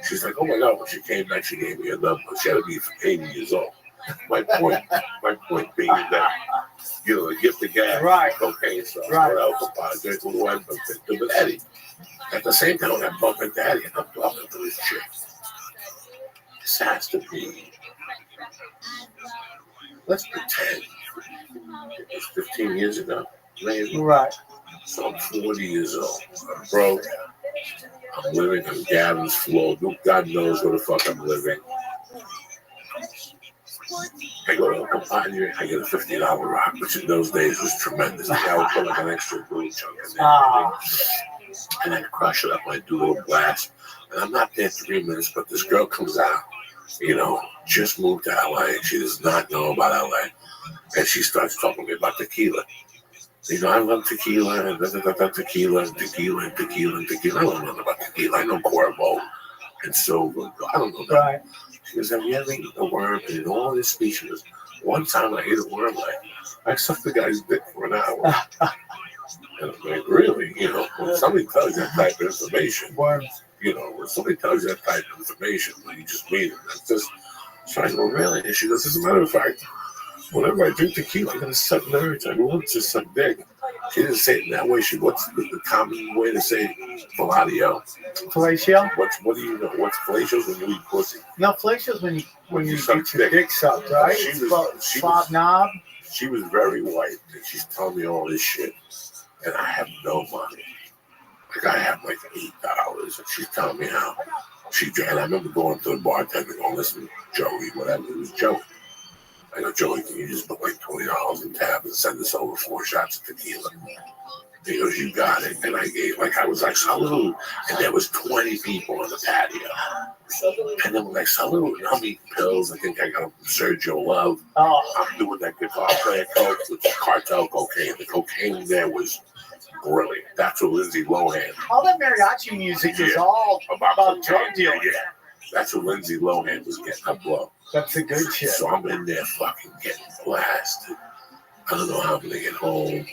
She's like, oh my God, when she came back, she gave me a number. She had to be 80 years old. My point being that, you know, the gift of gas, right, cocaine stuff, right, alcohol, drinking wine, but with Eddie. At the same time, I'm bumping Daddy and I'm talking to this chick. This has to be, let's pretend, it was 15 years ago, maybe. Right. So I'm 40 years old. I'm broke. I'm living on Gavin's floor. God knows where the fuck I'm living. I go to a compadre, I get a $50 rock, which in those days was tremendous. I would put like an extra blue chunk in there. And I crush it up, I do a little blast. And I'm not there 3 minutes, but this girl comes out, you know, just moved to LA. She does not know about LA. And she starts talking to me about tequila. You know, I love tequila and tequila. I don't know about tequila. I know Cuervo and Silva. I don't know that. Right. She goes, have you ever eaten a worm? And in all this species, one time I ate a worm, I sucked the guy's dick for an hour. And I'm like, really? You know, when somebody tells you that type of information, you know, when somebody tells you that type of information, when you just mean it, that's just, so I go, really? And she goes, as a matter of fact, whenever I drink tequila, I'm going to suck nerves. I want to suck dick. She didn't say it in that way. What's the common way to say fellatio? Fellatio? What do you know? What's fellatio when you eat pussy? No, fellatio is when you get your dick sucked, right? She was very white, and she's telling me all this shit, and I have no money. Like I have like $8, and she's telling me how she drank. And I remember going to the bartender going, listen, Joey, whatever, it was Joey. I go, Joey, can you just put like $20 in tab and send us over 4 shots of tequila? He goes, you got it. And I gave, like, I was like, salute. And there was 20 people on the patio. And then when I salute, I'm eating pills. I think I got Sergio Love. I'm doing that guitar player coke with cartel cocaine. The cocaine there was brilliant. That's what Lindsay Lohan. All that mariachi music is all about drug dealing. Yeah. That's what Lindsay Lohan was getting up low. That's a good shit. So I'm in there fucking getting blasted. I don't know how I'm going to get home. And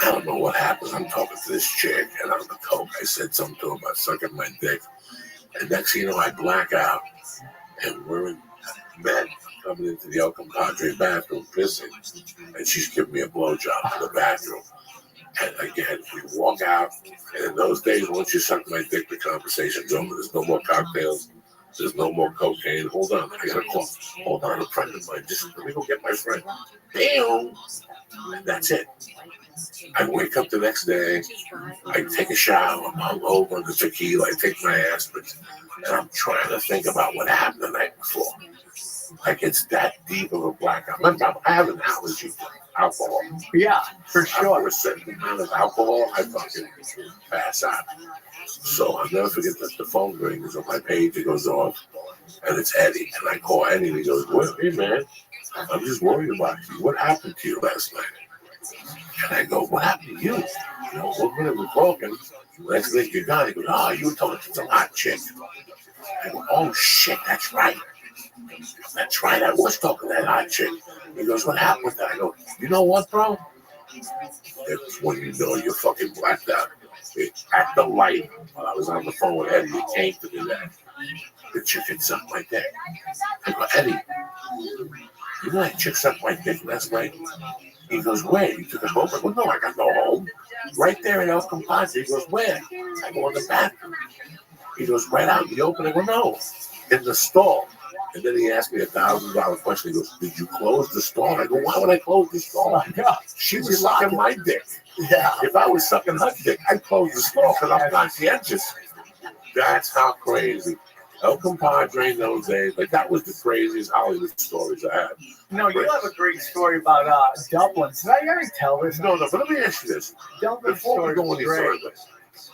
I don't know what happens. I'm talking to this chick and on the coke. I said something to her about sucking my dick. And next thing you know, I black out. And we're in bed coming into the El Compadre bathroom pissing. And she's giving me a blowjob in the bathroom. And again, we walk out. And in those days, once you suck my dick, the conversation's over. There's no more cocktails. There's no more cocaine. Hold on, I got a call. Hold on, a friend of mine. Just let me go get my friend. Damn. And that's it. I wake up the next day. I take a shower. I'm hungover on the tequila. I take my aspirin. And I'm trying to think about what happened the night before. Like it's that deep of a blackout. I have an allergy to alcohol. Yeah, for sure. After a certain amount of alcohol, I fucking pass out. So I'll never forget that the phone rings on my page. It goes off, and it's Eddie. And I call Eddie, and he goes, well, hey, man, I'm just worried about you. What happened to you last night? And I go, what happened to you? You know, one minute we're talking. Next thing you're gone. He goes, oh, you were talking to some hot chick. I go, oh, shit, that's right. That's right, I was talking to that hot chick. He goes, what happened with that? I go, you know what, bro? It's when you know you're fucking blacked out. At the light, while I was on the phone with Eddie, it came to me that the chick had sucked my dick. I go, Eddie, you know that chick sucked my dick last night? He goes, where? You took it home? I go, no, I got no home. Right there in El Compadre. He goes, where? I go, in the bathroom. He goes, right out in the open. I go, no, in the stall. And then he asked me $1,000 question. He goes, did you close the stall? I go, why would I close the stall? Oh my God. She was sucking my dick. Yeah. If I was sucking her dick, I'd close the stall because I'm conscientious. That's how crazy. El Compadre in those days, like that was the craziest Hollywood stories I had. No, you have a great story about Dublin. Did I already tell this? No, but let me ask you this. Dublin before we go any further,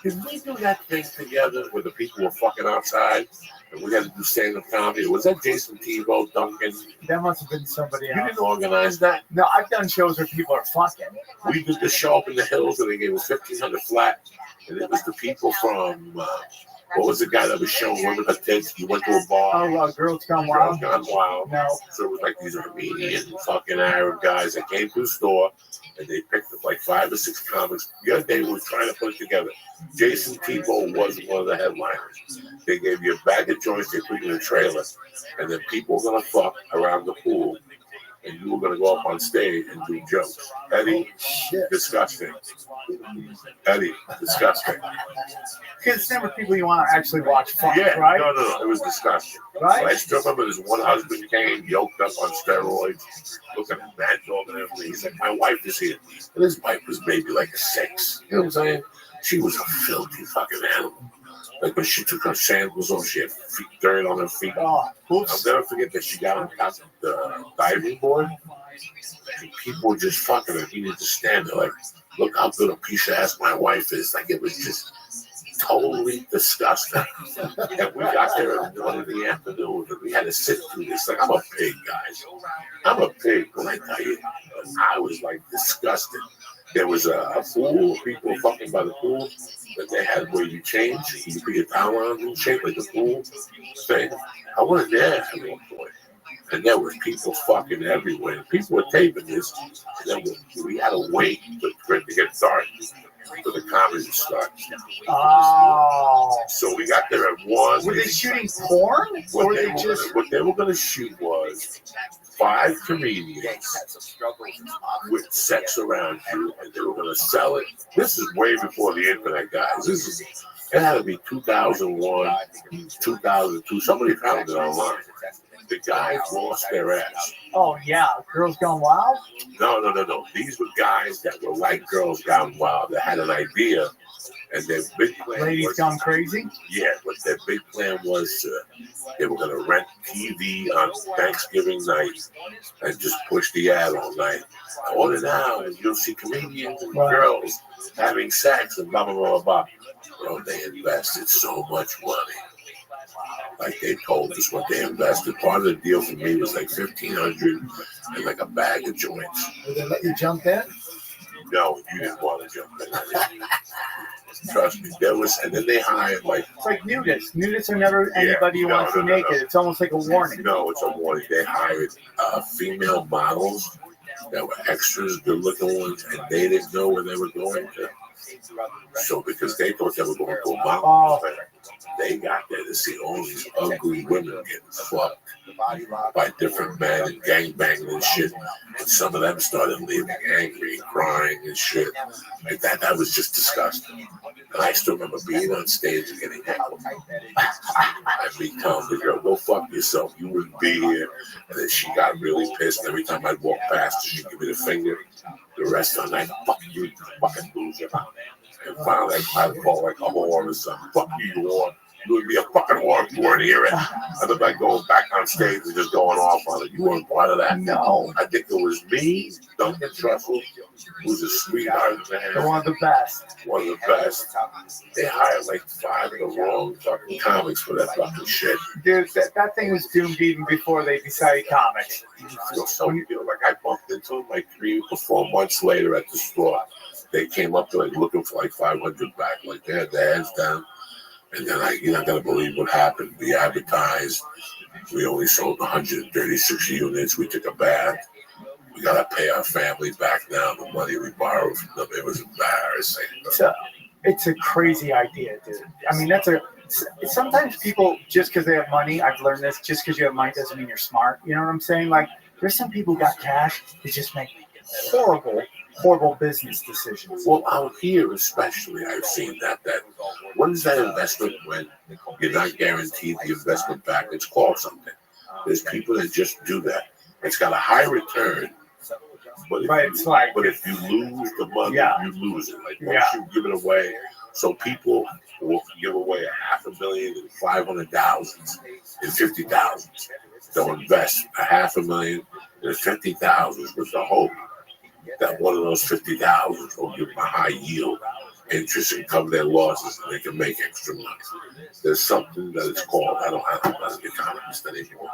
did we do that thing together where the people were fucking outside and we had to do stand-up comedy. Was that Jason Tebow, Duncan? That must have been somebody You else. didn't organize that? No, I've done shows where people are fucking. We did the show up in the hills, and they gave us $1,500 flat, and it was the people from what was the guy that was showing women her tits? You went to a bar. Oh, Girls Gone Girls Wild? Gone Wild. No. So it was like these Armenian fucking Arab guys that came to the store and they picked up like 5 or 6 comics. The other day we were trying to put it together. Jason Tebow was one of the headliners. They gave you a bag of joints, they put you in a trailer, and then people were gonna fuck around the pool, and you were gonna go up on stage and do jokes. Eddie, disgusting. Eddie, disgusting. It's never people you want to actually watch fuck, Yeah, right? no, it was disgusting. Right? I still remember this one husband came, yoked up on steroids, looking at mad dog and everything. He's like, my wife is here. And his wife was maybe like a 6. You know what I'm saying? She was a filthy fucking animal. Like when she took her sandals off, she had feet, dirt on her feet. Oh, I'll oops. never forget that she got on top of the diving board. And people were just fucking her. He needed to stand there like, look how good a piece of ass my wife is. Like it was just totally disgusting. And we got there at 1 in the afternoon and we had to sit through this. Like I'm a pig, guys. I'm a pig. When I tell you, I was like disgusted. There was a pool, people were fucking by the pool that they had where you change. You put your towel on and change like the pool thing. I wasn't there at one point. And there was people fucking everywhere. People were taping this. And then we had to wait for it to get dark for the comedy to start. Oh. So we got there at 1. Were they shooting porn? Or were they just... What they were going to shoot was 5 comedians with sex around you, and they were going to sell it. This is way before the internet, guys. It had to be 2001, 2002. Somebody found it online. The guys lost their ass. Oh, yeah. Girls Gone Wild? No. These were guys that were like Girls Gone Wild that had an idea, and their big plan Ladies was, Gone Crazy? Yeah, but their big plan was they were going to rent TV on Thanksgiving night and just push the ad all night. Order now, and you'll see comedians and girls having sex and blah, blah, blah, blah. Bro, they invested so much money. Like they told us what they invested. Part of the deal for me was like $1,500 and like a bag of joints. Did they let you jump in? No, you didn't want to jump in. Trust me, there was, and then they hired like. It's like nudists. Nudists are never anybody you want to see naked. It's almost like a warning. No, it's a warning. They hired female models that were extras, good looking ones, and they didn't know where they were going to. So because they thought they were going to a model, they got there to see all these ugly women getting fucked by different men and gangbanging and shit. And some of them started leaving angry and crying and shit. Like that was just disgusting. And I still remember being on stage and getting heckled. I'd be telling the girl, go fuck yourself. You wouldn't be here. And then she got really pissed. Every time I'd walk past her, she'd give me the finger. The rest of the night, fuck you fucking loser. And finally, I'd call like a whore or something. Fuck you whore. You would be a fucking whore if you weren't here. I look like going back on stage and just going off on it. You weren't part of that. No. I think it was me, Duncan Trussell, who's a sweetheart man. One of the best. One of the best. They hired like 5 of the wrong fucking comics for that fucking shit. Dude, that thing was doomed even before they decided comics. Like I bumped into them like 3 or 4 months later at the store. They came up to like looking for like 500 back. Like they had their heads down. And then you're not going to believe what happened. We advertised. We only sold 136 units. We took a bath. We got to pay our family back now the money we borrowed from them. It was embarrassing. It's a crazy idea, dude. I mean, sometimes people, just because they have money, I've learned this, just because you have money doesn't mean you're smart. You know what I'm saying? Like, there's some people who got cash who just make horrible business decisions. Well, out here especially, I've seen that what is that investment when you're not guaranteed the investment back? It's called something. There's people that just do that. It's got a high return, but if you lose the money, you lose it. Like once you give it away, so people will give away $500,000 and $500,000 and $50,000. They'll invest $500,000 and $50,000 with the hope that one of those $50,000 will give them a high yield. interest and cover their losses, and they can make extra money. There's something that it's called. I'm not an economist anymore.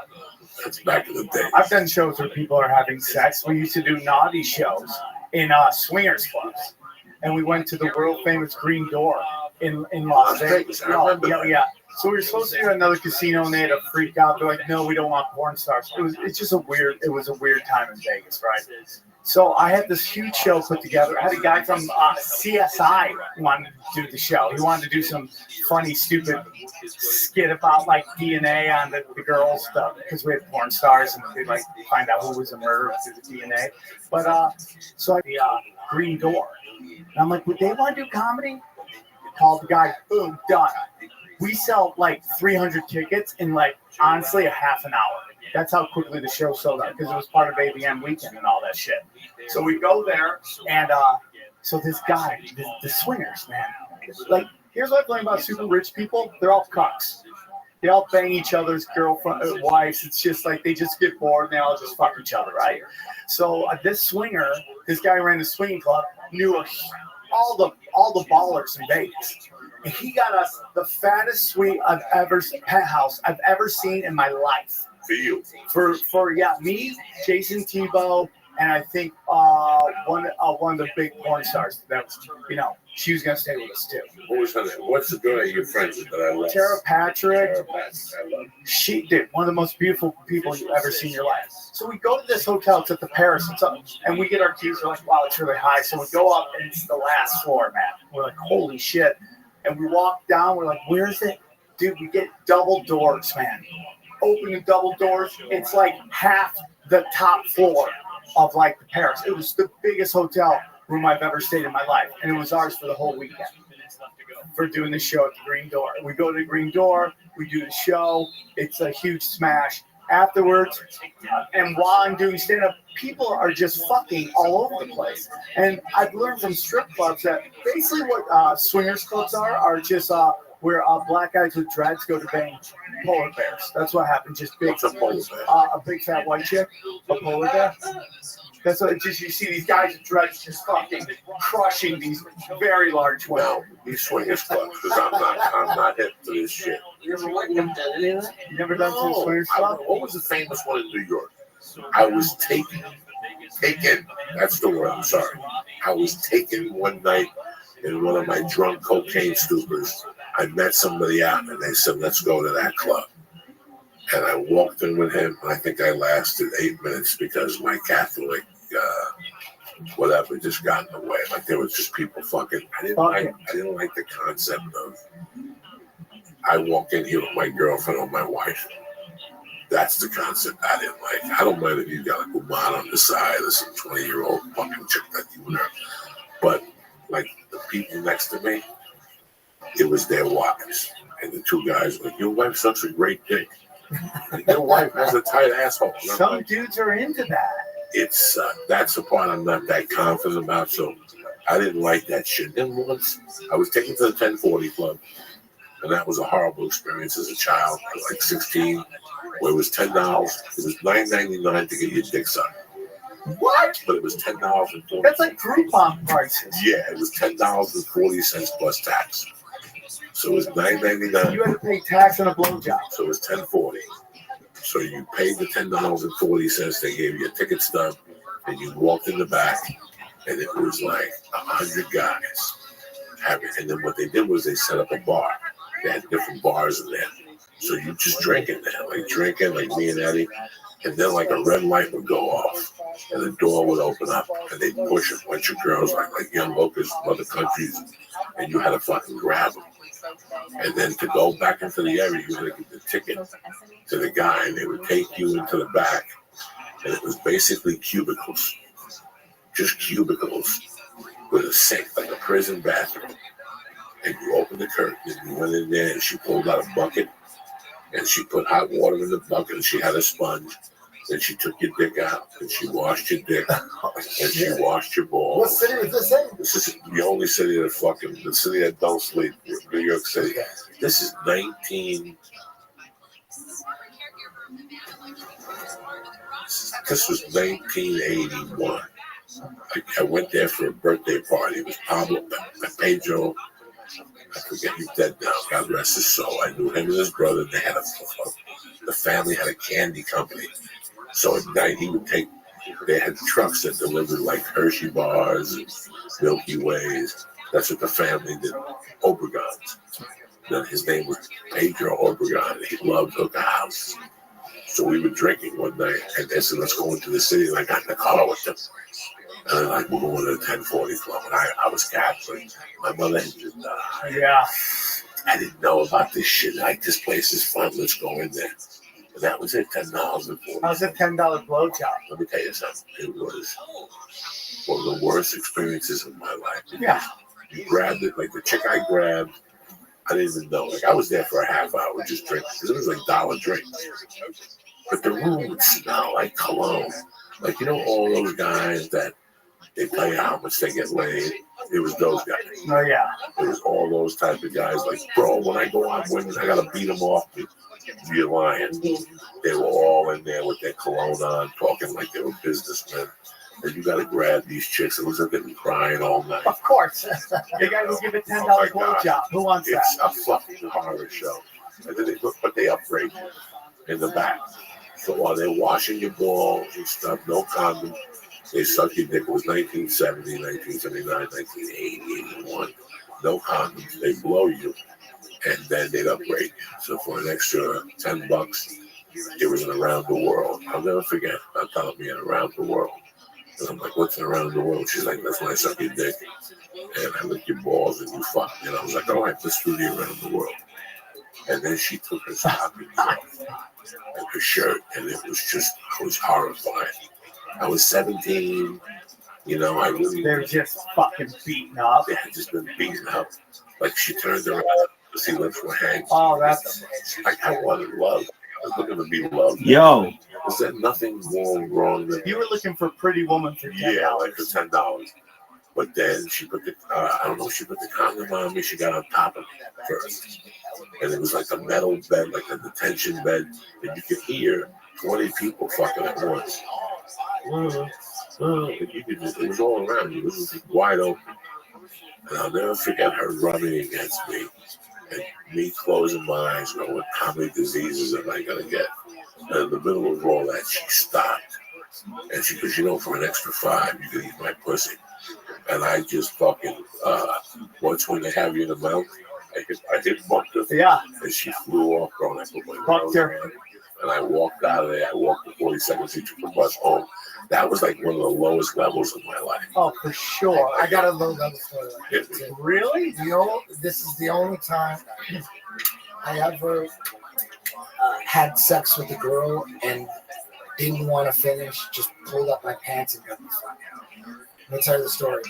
That's back in the day. I've done shows where people are having sex. We used to do naughty shows in swingers clubs, and we went to the world famous Green Door in Las Vegas. Yeah. So we were supposed to do another casino, and they had a freak out. They're like, "No, we don't want porn stars." It was a weird time in Vegas, right? So I had this huge show put together. I had a guy from CSI wanted to do the show. He wanted to do some funny, stupid skit about like DNA on the girls stuff because we had porn stars and they'd like find out who was a murderer through the DNA. But so I had the Green Door, and I'm like, would they want to do comedy? Called the guy, boom, done. We sell like 300 tickets in like honestly a half an hour. That's how quickly the show sold out because it was part of ABM weekend and all that shit. So we go there, and so this guy, the swingers, man. Like, here's what I learned about super rich people: they're all cucks. They all bang each other's wives. It's just like they just get bored and they all just fuck each other, right? So this guy ran the swinging club, knew all the ballers in Vegas. And he got us the fattest suite penthouse I've ever seen in my life. For you. For me, Jason Tebow, and I think one of the big porn stars that was, she was gonna stay with us too. What was her name? What's the girl you're friends with that I love? Tara Patrick. I love her. She did one of the most beautiful people you've ever seen in your life. So we go to this hotel, it's at the Paris, and we get our keys. We're like, wow, it's really high. So we go up, and it's the last floor, man. We're like, holy shit. And we walk down, we're like, where is it? Dude, we get double doors, man. Open the double doors, it's like half the top floor of like the Paris. It was the biggest hotel room I've ever stayed in my life. And it was ours for the whole weekend for doing the show at the Green Door. We go to the Green Door, we do the show, it's a huge smash. Afterwards, and while I'm doing stand-up, people are just fucking all over the place. And I've learned from strip clubs that basically what swingers clubs are just where black guys with dreads go to bang polar bears. That's what happened. Just big, a big fat white chick, a polar bear. That's what you see these guys with dreads just fucking crushing these very large women. No, these swingers clubs, because I'm not hip to this shit. You never done to a swingers club? What was the famous one in New York? I was taken. That's the word. I'm sorry. I was taken one night in one of my drunk cocaine stupors. I met somebody out, and they said, "Let's go to that club." And I walked in with him. I think I lasted 8 minutes because my Catholic, whatever, just got in the way. Like there was just people fucking. I didn't like the concept of. I walk in here with my girlfriend or my wife. That's the concept I didn't like. I don't mind if you got a Guman on the side or some 20-year-old fucking chick that you and her. But like the people next to me, it was their wives. And the two guys were like, "Your wife sucks a great dick. Your wife has a tight asshole." Some dudes are into that. It's that's the part I'm not that confident about. So I didn't like that shit. Then once I was taken to the 1040 club, and that was a horrible experience as a child. I was like 16, where it was $10. It was $9.99 to get your dick sucked. What? But it was $10.40. That's like Groupon prices. Yeah, it was $10.40 plus tax. So it was $9.99. You had to pay tax on a blowjob. So it was $10.40. So you paid the $10.40. They gave you a ticket stub, and you walked in the back, and it was like 100 guys. And then what they did was they set up a bar. They had different bars in there. So you just drink in there, like drinking, like me and Eddie. And then like a red light would go off, and the door would open up, and they'd push a bunch of girls, like young locusts from other countries, and you had to fucking grab them. And then to go back into the area, you had to give the ticket to the guy, and they would take you into the back, and it was basically cubicles, just cubicles with a sink, like a prison bathroom. And you opened the curtain, and you went in there, and she pulled out a bucket, and she put hot water in the bucket, and she had a sponge. Then she took your dick out, and she washed your dick, and she washed your balls. What city is this in? This is the only city that the city that don't sleep, New York City. This is 19. This was 1981. I went there for a birthday party. It was Pablo Pedro. I forget, he's dead now. God rest his soul. I knew him and his brother. They had the family had a candy company. So at night he would take. They had trucks that delivered like Hershey bars and Milky Ways. That's what the family did. Obregons. Then his name was Pedro Obregon. He loved Hookah House. So we were drinking one night, and they said, let's go into the city. And I got in the car with them. And they're like, we're going to the 1040 Club. And I was Catholic. My mother had just died. Yeah. I didn't know about this shit. Like, this place is fun. Let's go in there. And that was it, $10 and $40. That was a $10 blowjob. Let me tell you something. It was one of the worst experiences of my life. Yeah. You grabbed it, like the chick I grabbed, I didn't even know. Like, I was there for a half hour just drinking. Because it was like dollar drinks. But the room would smell like cologne. Like, you know, all those guys that they tell you how much they get laid. It was those guys. Oh, yeah. It was all those type of guys. Like, bro, when I go out women, I gotta beat them off. You're lying. They were all in there with their cologne on, talking like they were businessmen. And you gotta grab these chicks. It looks like they've been crying all night. Of course. They got to give a $10 blowjob. Who wants that? It's a fucking horror show. And then they upgrade you in the back. So while they're washing your balls and stuff, no condom, they suck your dick. It was 1970, 1979, 1980, 81. No condoms. They blow you, and then they'd upgrade you. So for an extra $10, it was an around the world. I'll never forget. I'm telling me an around the world. And I'm like, what's an around the world? She's like, that's when I suck your dick, and I lick your balls, and you fuck. And I was like, all right, let's do the around the world. And then she took her stockings off and her shirt, and it was just, I was horrified. I was 17, you know, I really... They're just fucking beaten up. They had just been beaten up. Like, she turned around, to see lips were hanging. Oh, that's... Like, I wanted love. I was looking to be loved. Yo. Is there nothing wrong than... You were looking for a pretty woman for $10. Yeah, like for $10. But then she put the, I don't know, she put the condom on me. She got on top of me first. And it was like a metal bed, like a detention bed. And you could hear 20 people fucking at once. You could just, it was all around you. It was just wide open. And I'll never forget her rubbing against me and me closing my eyes, going, how many diseases am I going to get? And in the middle of all that, she stopped. And she goes, you know, for an extra $5, you can eat my pussy. And I just fucking, once when they have you in the mouth, I hit bumped her. Yeah. And she flew off, bro. And I put my Bumped her. and I walked out of there. I walked the 42nd Street to the bus home. That was like one of the lowest levels of my life. Oh, for sure. I got a low level story like that too. Really? This is the only time I ever had sex with a girl and didn't want to finish, just pulled up my pants and got the fuck out. Let me tell you the story.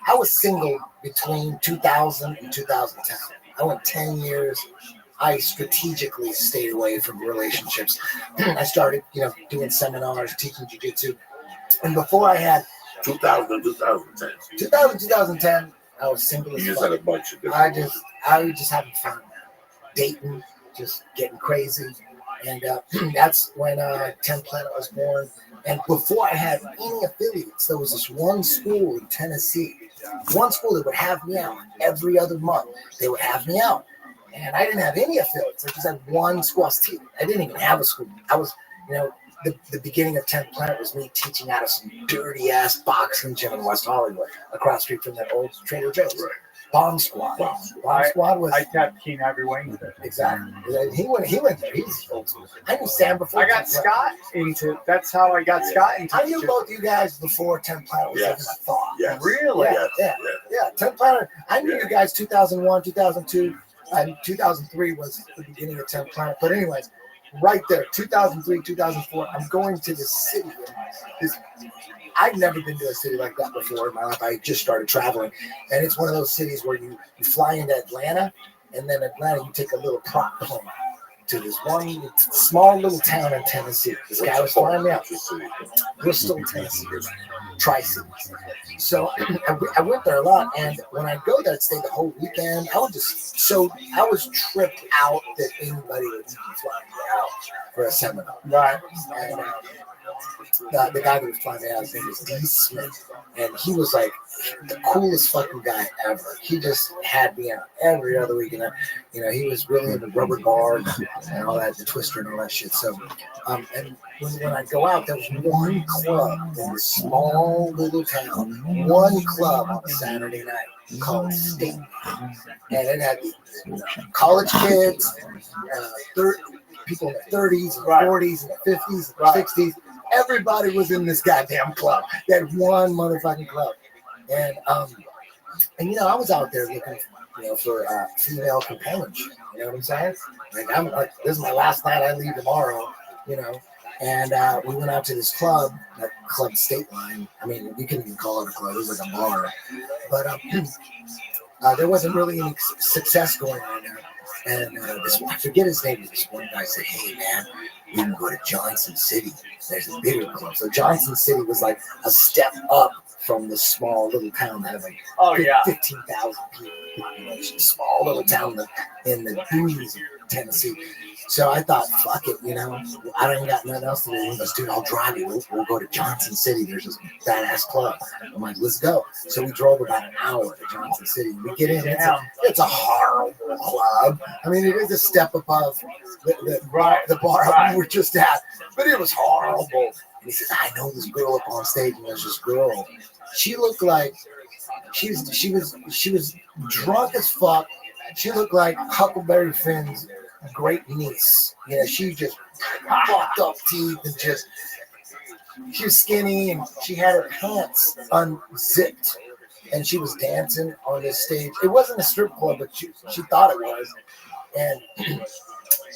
I was single between 2000 and 2010. I went 10 years. I strategically stayed away from relationships. I started, doing seminars, teaching jiu-jitsu. And before I had 2000 to 2010. 2010, I was single You as just fuck. had a bunch of different I was just having fun, dating, just getting crazy. And that's when 10 Planet was born. And before I had any affiliates, there was this one school in Tennessee. One school that would have me out every other month. They would have me out. And I didn't have any affiliates. I just had one school. I didn't even have a school. I was, the beginning of 10th Planet was me teaching out of some dirty-ass boxing gym in West Hollywood, across the street from that old Trader Joe's. Right. Bomb Squad. Bomb Squad was... I tapped Keen every Wednesday. Exactly. He went there. He's old school. I knew Sam before. I got Scott into... That's how I got Scott into... I knew both you guys before 10 Planet was even a thought. Yes. Really? Yeah. 10 Planet. I knew you guys 2001, 2002, and 2003 was the beginning of 10 Planet. But anyways, right there, 2003, 2004, I'm going to this city. I've never been to a city like that before in my life. I just started traveling. And it's one of those cities where you fly into Atlanta, and then Atlanta, you take a little prop plane to this one small little town in Tennessee. This guy was flying me out. Bristol, Tennessee. Tri-Cities. So I went there a lot, and when I go there, I'd stay the whole weekend. I was tripped out that anybody would be flying me out for a seminar. Right. And the guy that was flying me out, his name was D. Smith, and he was like the coolest fucking guy ever. He just had me out every other week, and he was really into rubber guard and all that, the twister and all that shit. So, and when I go out, there was one club in this small little town, one club on a Saturday night called State, and it had college kids, people in their 30s, and 40s, and 50s, and 60s. Everybody was in this goddamn club. That one motherfucking club, and I was out there looking, for female companionship. You know what I'm saying? Like this is my last night. I leave tomorrow. And we went out to this club, that Club State Line. I mean, you couldn't even call it a club. It was like a bar, but there wasn't really any success going on there. And I forget his name. This one guy said, "Hey man, we can go to Johnson City. There's a bigger club." So Johnson City was like a step up from the small little town that had like 15,000 people population. Small little town in the boonies of Tennessee. So I thought, fuck it, I don't even got nothing else to do. He goes, dude, I'll drive you. We'll go to Johnson City. There's this badass club. I'm like, let's go. So we drove about an hour to Johnson City. We get in. It's a horrible club. I mean, it is a step above the bar we were just at, but it was horrible. And he says, I know this girl up on stage, and there's this girl. She looked like she was drunk as fuck. She looked like Huckleberry Finn's great niece. She just fucked up teeth and she was skinny, and she had her pants unzipped, and she was dancing on this stage. It wasn't a strip club, but she thought it was, and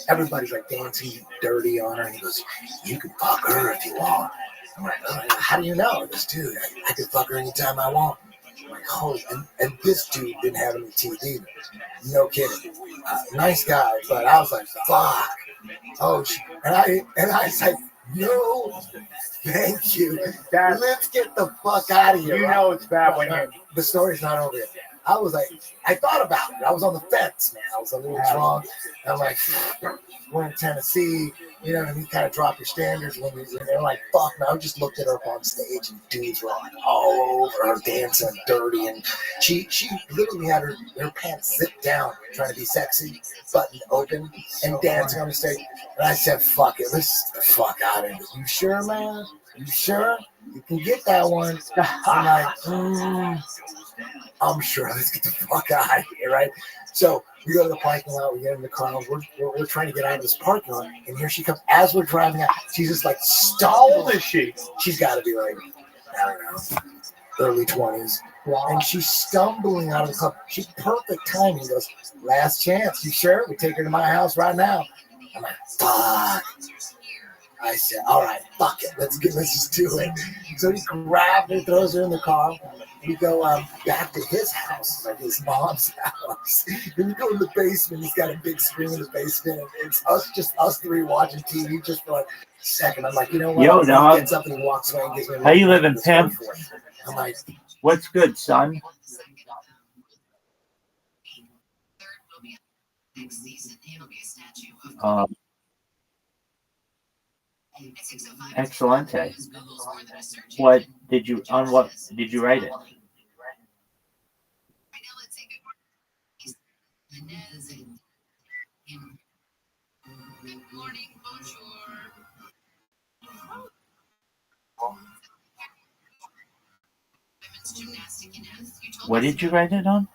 everybody's like dancing dirty on her, and he goes, you can fuck her if you want. I'm like, oh, how do you know? He goes, dude, I can fuck her anytime I want. I'm like, holy, and this dude didn't have any teeth either. No kidding. Nice guy, but I was like, fuck. Oh, and I was like, no, thank you. Let's get the fuck out of here. It's bad when you're... The story's not over yet. I was like, I thought about it. I was on the fence, man. I was a little drunk. I'm like, we're in Tennessee. You kind of drop your standards when they're like, fuck, man. I just looked at her up on stage, and dudes were like all over her, dancing dirty. And she literally had her pants zipped down, trying to be sexy, button open, and dancing on the stage. And I said, fuck it, let's get the fuck out of here. You sure, man? You sure? You can get that one. I'm like, I'm sure. Let's get the fuck out of here, right? So we go to the parking lot. We get in the car. We're trying to get out of this parking lot, and here she comes. As we're driving out, she's just like, how old is she? She's got to be like, I don't know, early 20s. Wow. And she's stumbling out of the club. She's perfect timing. He goes, last chance. You sure? We take her to my house right now. I'm like, fuck. I said, all right, fuck it. Let's just do it. So he grabs her, throws her in the car. We go back to his house, like his mom's house. And we go in the basement. He's got a big screen in the basement. And it's just us three watching TV just for like a second. I'm like, you know what? Yo, dog. He gets up and he walks away and gives me a How you living, Pimp? I'm like, what's good, son? Excelente. What did you write it? What did you write it on?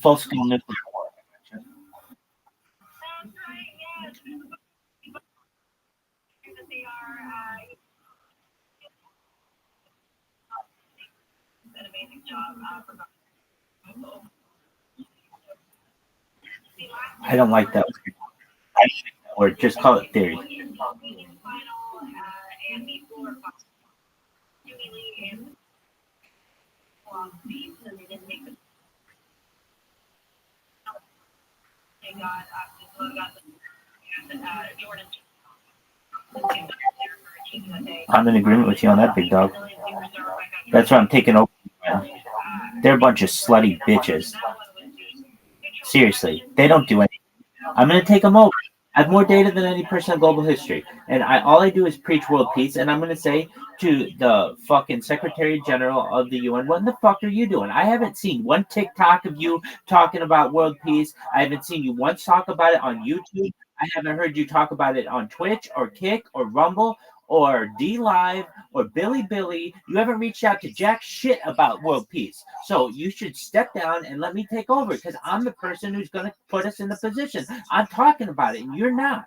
Full scale nuclear war. I don't like that word. Or just call it theory. I'm in agreement with you on that, big dog. That's why I'm taking over. Man. They're a bunch of slutty bitches. Seriously, they don't do anything. I'm gonna take them over. I have more data than any person in global history. And all I do is preach world peace. And I'm going to say to the fucking Secretary General of the UN, what the fuck are you doing? I haven't seen one TikTok of you talking about world peace. I haven't seen you once talk about it on YouTube. I haven't heard you talk about it on Twitch or Kick or Rumble or D Live or Billy. You haven't reached out to jack shit about world peace. So you should step down and let me take over, because I'm the person who's going to put us in the position. I'm talking about it and you're not.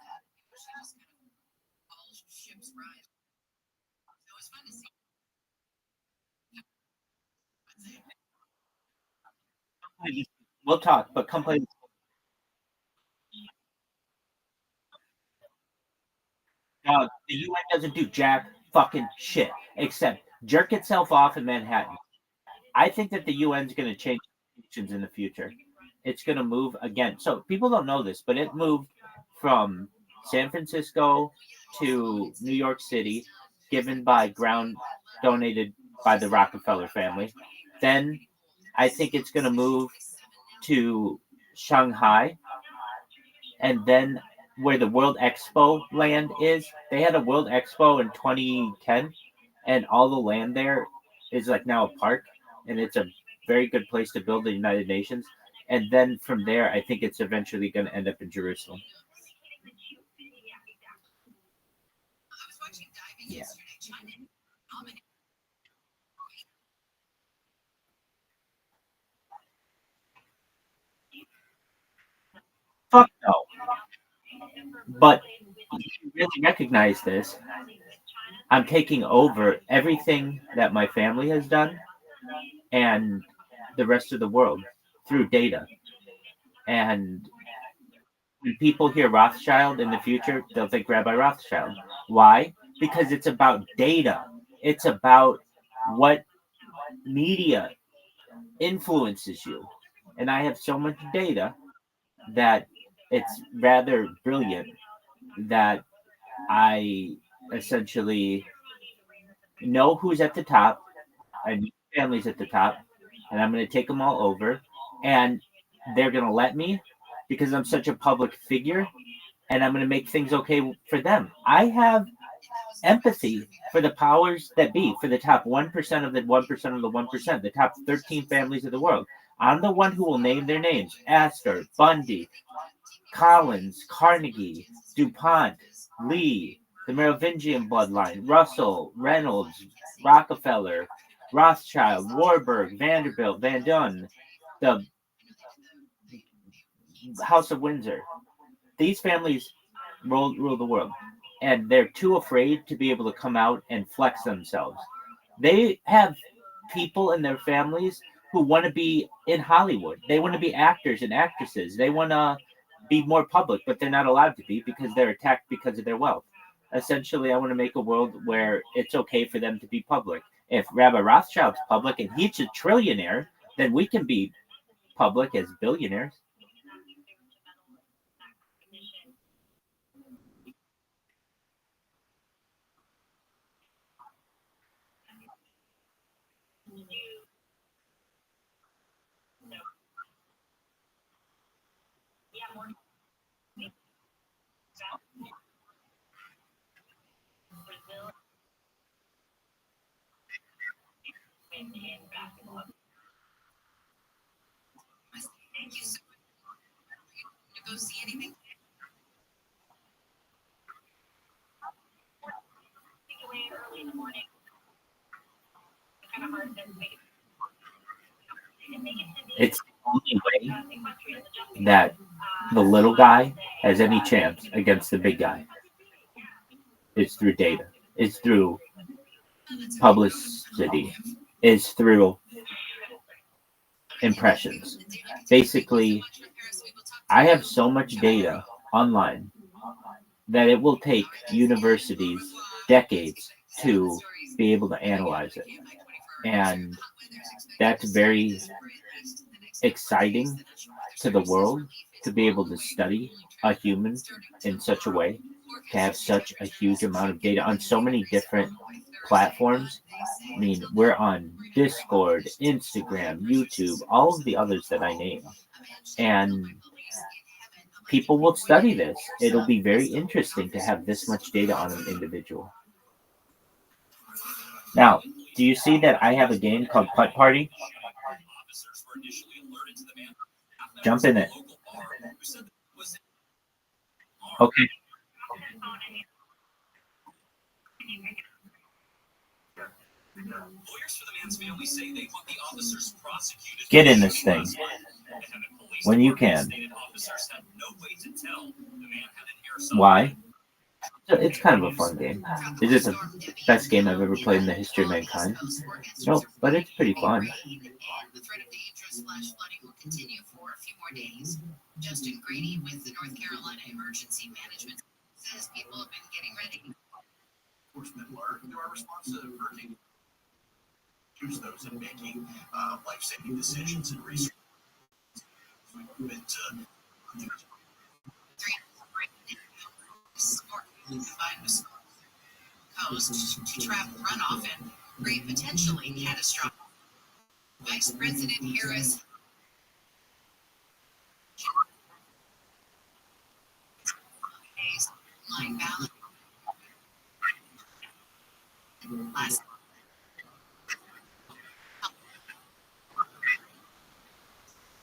We'll talk, but come play. The UN doesn't do jack fucking shit except jerk itself off in Manhattan. I think that the UN's going to change institutions in the future. It's going to move again. So people don't know this, but it moved from San Francisco to New York City, given by ground donated by the Rockefeller family. Then I think it's going to move to Shanghai, and then where the World Expo land is. They had a World Expo in 2010, and all the land there is like now a park, and it's a very good place to build the United Nations. And then from there, I think it's eventually going to end up in Jerusalem. Yeah. Fuck no. But if you really recognize this, I'm taking over everything that my family has done and the rest of the world through data. And when people hear Rothschild in the future, they'll think Rabbi Rothschild. Why? Because it's about data. It's about what media influences you. And I have so much data that it's rather brilliant that I essentially know who's at the top. I know families at the top, and I'm going to take them all over. And they're going to let me, because I'm such a public figure, and I'm going to make things okay for them. I have empathy for the powers that be, for the top 1% of the 1% of the 1%, the top 13 families of the world. I'm the one who will name their names: Astor, Bundy, Collins, Carnegie, DuPont, Lee, the Merovingian bloodline, Russell, Reynolds, Rockefeller, Rothschild, Warburg, Vanderbilt, Van Dunn, the House of Windsor. These families rule the world, and they're too afraid to be able to come out and flex themselves. They have people in their families who want to be in Hollywood. They want to be actors and actresses. They want to be more public, but they're not allowed to be because they're attacked because of their wealth. Essentially, I want to make a world where it's okay for them to be public. If Rabbi Rothschild's public and he's a trillionaire, then we can be public as billionaires. It's the only way that the little guy has any chance against the big guy. It's through data. It's through publicity. It's through impressions. Basically, I have so much data online that it will take universities decades to be able to analyze it. And that's very exciting to the world, to be able to study a human in such a way, to have such a huge amount of data on so many different platforms. I mean, we're on Discord, Instagram, YouTube, all of the others that I named. And people will study this. It'll be very interesting to have this much data on an individual. Now, do you see that I have a game called Putt Party? Jump in it. Okay. Get in this thing when you can. Why? It's kind of a fun game. Is it the best game I've ever played in the history of mankind? No, but it's pretty fun. The threat of dangerous flash flooding will continue for a few more days. Justin Grady with the North Carolina Emergency Management says people have been getting ready. Enforcement alert to our response to hurricane. Use those in making life-saving decisions and research. Combined with coast to trap runoff and create potentially catastrophic. Vice President Harris line ballot last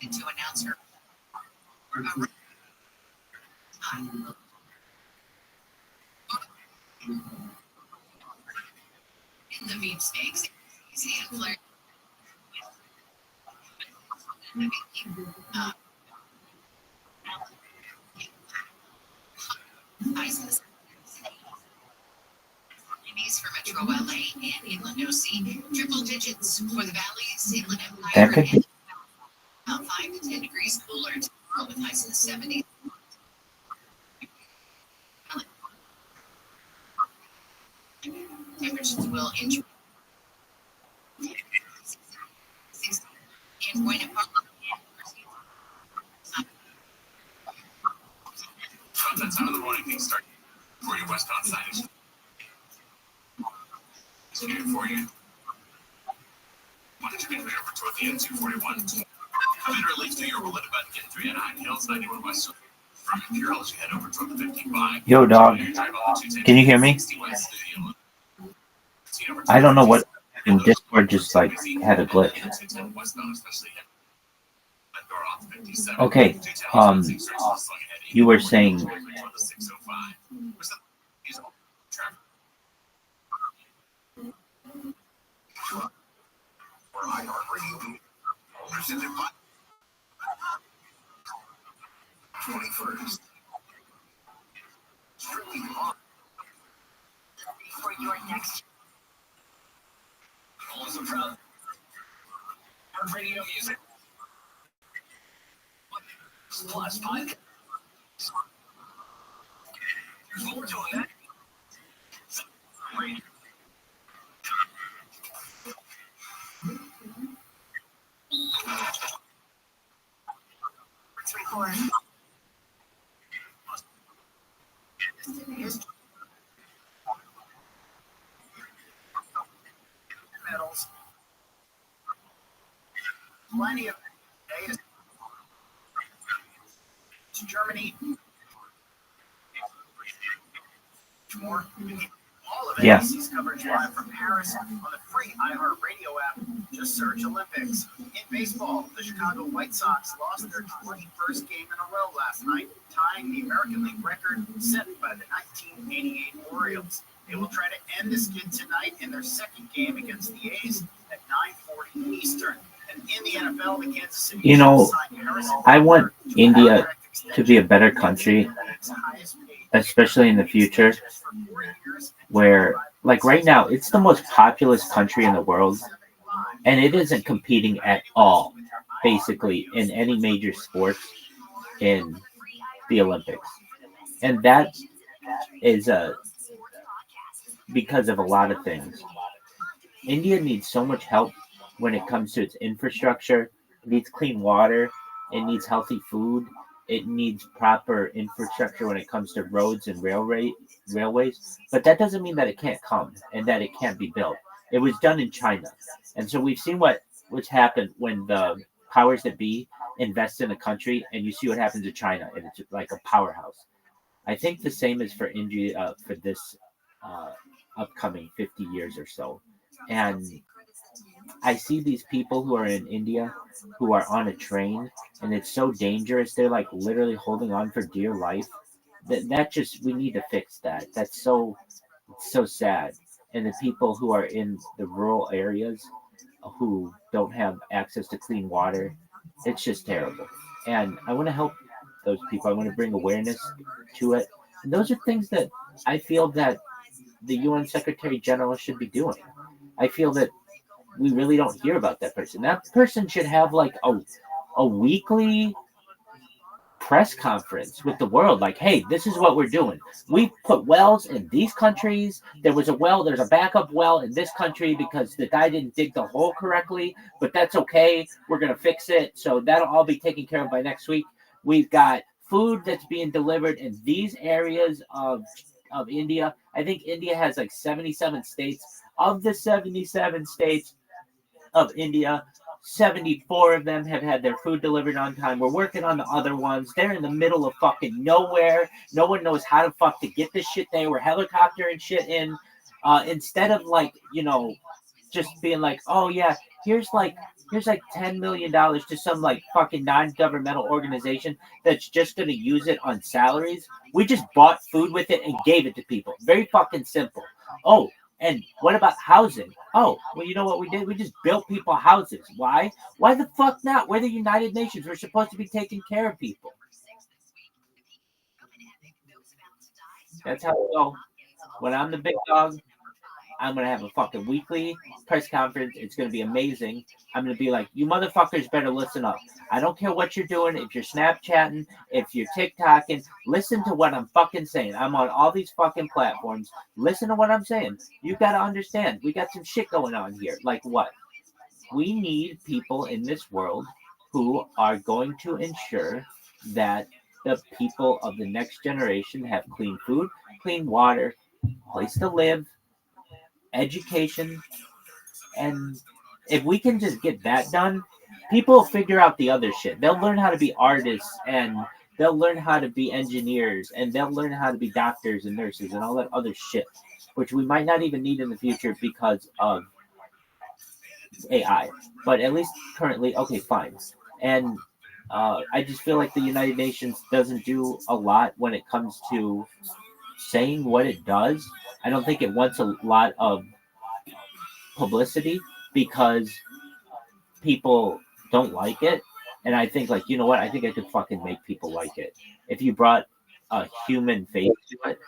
to announce her in the beef steaks, hand flare. ISIS for Metro LA and Inland OC, triple digits for the valleys, Inland Empire. That could be. About 5 to 10 degrees cooler tomorrow with highs in the 70s. Temperatures will increase. In Buena Park. From that time of the morning, things start for you westbound side. It's here for you. Wanted to get right over toward the N241. Coming release to your will at about get 3 and 9 hills, 91 west. From Imperial as you head over toward the 55. Yo, dog. Can you hear me? I don't know what in Discord just like had a glitch. Okay. You were saying. For your next radio music. Plus 5. Here's what we're doing that. Metals. Plenty of data. To Germany. More. All of NBC's coverage live from Paris on the free iHeartRadio app. Just search Olympics. In baseball, the Chicago White Sox lost their 21st game in a row last night, tying the American League record set by the 1988 Orioles. They will try to end the skid tonight in their second game against the A's at 9:40 Eastern. And in the NFL, the Kansas City Chiefs signed Harrison I want Butker India to be a better country, especially in the future, where, like right now, it's the most populous country in the world, and it isn't competing at all, basically, in any major sports in the Olympics. And that is because of a lot of things. India needs so much help when it comes to its infrastructure. It needs clean water. It needs healthy food. It needs proper infrastructure when it comes to roads and railways. But that doesn't mean that it can't come and that it can't be built. It was done in China. And so we've seen what's happened when the powers that be invest in a country, and you see what happens to China, and it's like a powerhouse. I think the same is for India for this upcoming 50 years or so. And I see these people who are in India who are on a train, and it's so dangerous. They're like literally holding on for dear life. That just we need to fix that. That's so sad. And the people who are in the rural areas who don't have access to clean water, it's just terrible. And I want to help those people. I want to bring awareness to it. And those are things that I feel that the UN Secretary General should be doing. I feel that we really don't hear about that person. That person should have like a weekly press conference with the world, like, hey, this is what we're doing. We put wells in these countries. There's a backup well in this country because the guy didn't dig the hole correctly, but that's okay. We're going to fix it. So that'll all be taken care of by next week. We've got food that's being delivered in these areas of India. I think India has like 77 states. Of the 77 states of India, 74 of them have had their food delivered on time. We're working on the other ones. They're in the middle of fucking nowhere. No one knows how to fuck to get this shit there. We're helicoptering shit in. Instead of like, just being like, oh yeah, here's like $10 million to some like fucking non-governmental organization that's just gonna use it on salaries. We just bought food with it and gave it to people. Very fucking simple. Oh, and what about housing? Oh, well, you know what we did? We just built people houses. Why? Why the fuck not? We're the United Nations. We're supposed to be taking care of people. That's how we go. When I'm the big dog, I'm going to have a fucking weekly press conference. It's going to be amazing. I'm going to be like, you motherfuckers better listen up. I don't care what you're doing. If you're Snapchatting, if you're TikToking, listen to what I'm fucking saying. I'm on all these fucking platforms. Listen to what I'm saying. You got to understand. We got some shit going on here. Like what? We need people in this world who are going to ensure that the people of the next generation have clean food, clean water, place to live, education, and if we can just get that done, people will figure out the other shit. They'll learn how to be artists, and they'll learn how to be engineers, and they'll learn how to be doctors and nurses and all that other shit, which we might not even need in the future because of AI. But at least currently, okay, fine. And I just feel like the United Nations doesn't do a lot when it comes to saying what it does. I don't think it wants a lot of publicity because people don't like it. And I think, like, you know what? I think I could fucking make people like it. If you brought a human face to it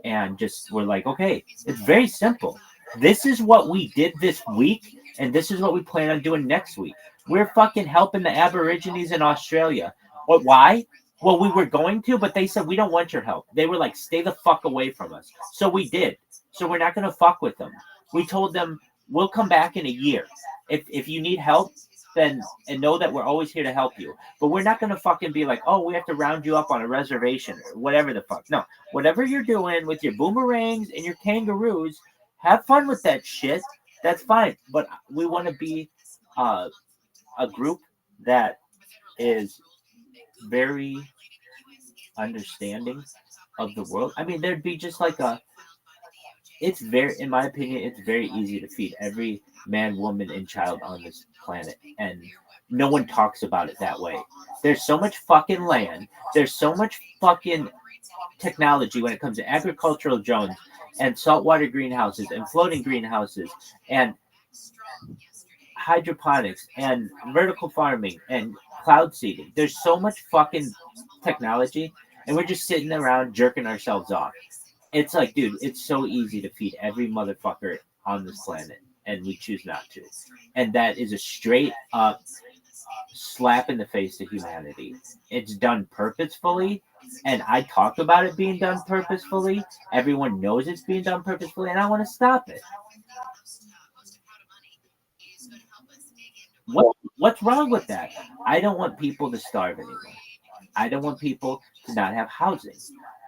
and just were like, okay, it's very simple. This is what we did this week, and this is what we plan on doing next week. We're fucking helping the Aborigines in Australia. What? Why? Well, we were going to, but they said, we don't want your help. They were like, stay the fuck away from us. So we did. So we're not going to fuck with them. We told them, we'll come back in a year. If you need help, then and know that we're always here to help you. But we're not going to fucking be like, oh, we have to round you up on a reservation or whatever the fuck. No, whatever you're doing with your boomerangs and your kangaroos, have fun with that shit. That's fine. But we want to be a group that is very understanding of the world. I mean, there'd be just like it's very, in my opinion, it's very easy to feed every man, woman, and child on this planet. And no one talks about it that way. There's so much fucking land. There's so much fucking technology when it comes to agricultural drones and saltwater greenhouses and floating greenhouses and hydroponics and vertical farming and cloud seeding. There's so much fucking technology, and we're just sitting around jerking ourselves off. It's like, dude, it's so easy to feed every motherfucker on this planet, and we choose not to. And that is a straight up slap in the face to humanity. It's done purposefully, and I talk about it being done purposefully. Everyone knows it's being done purposefully, and I want to stop it. What's wrong with that? I don't want people to starve anymore. I don't want people to not have housing.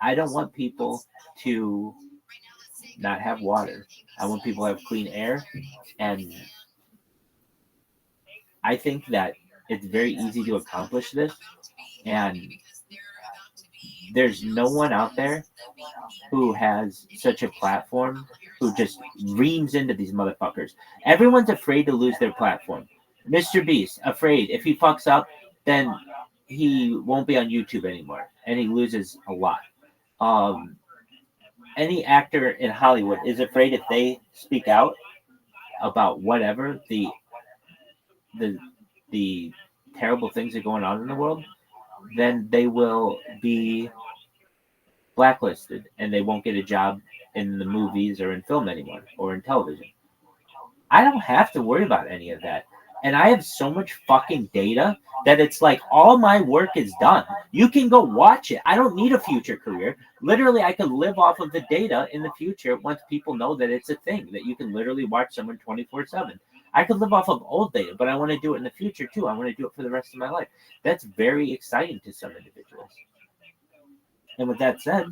I don't want people to not have water. I want people to have clean air. And I think that it's very easy to accomplish this, and there's no one out there who has such a platform who just reams into these motherfuckers. Everyone's afraid to lose their platform. Mr. Beast, afraid if he fucks up, then he won't be on YouTube anymore, and he loses a lot. Any actor in Hollywood is afraid if they speak out about whatever the the terrible things that are going on in the world, then they will be blacklisted and they won't get a job in the movies or in film anymore or in television. I don't have to worry about any of that. And I have so much fucking data that it's like all my work is done. You can go watch it. I don't need a future career. Literally, I could live off of the data in the future once people know that it's a thing, that you can literally watch someone 24/7. I could live off of old data, but I want to do it in the future too. I want to do it for the rest of my life. That's very exciting to some individuals. And with that said,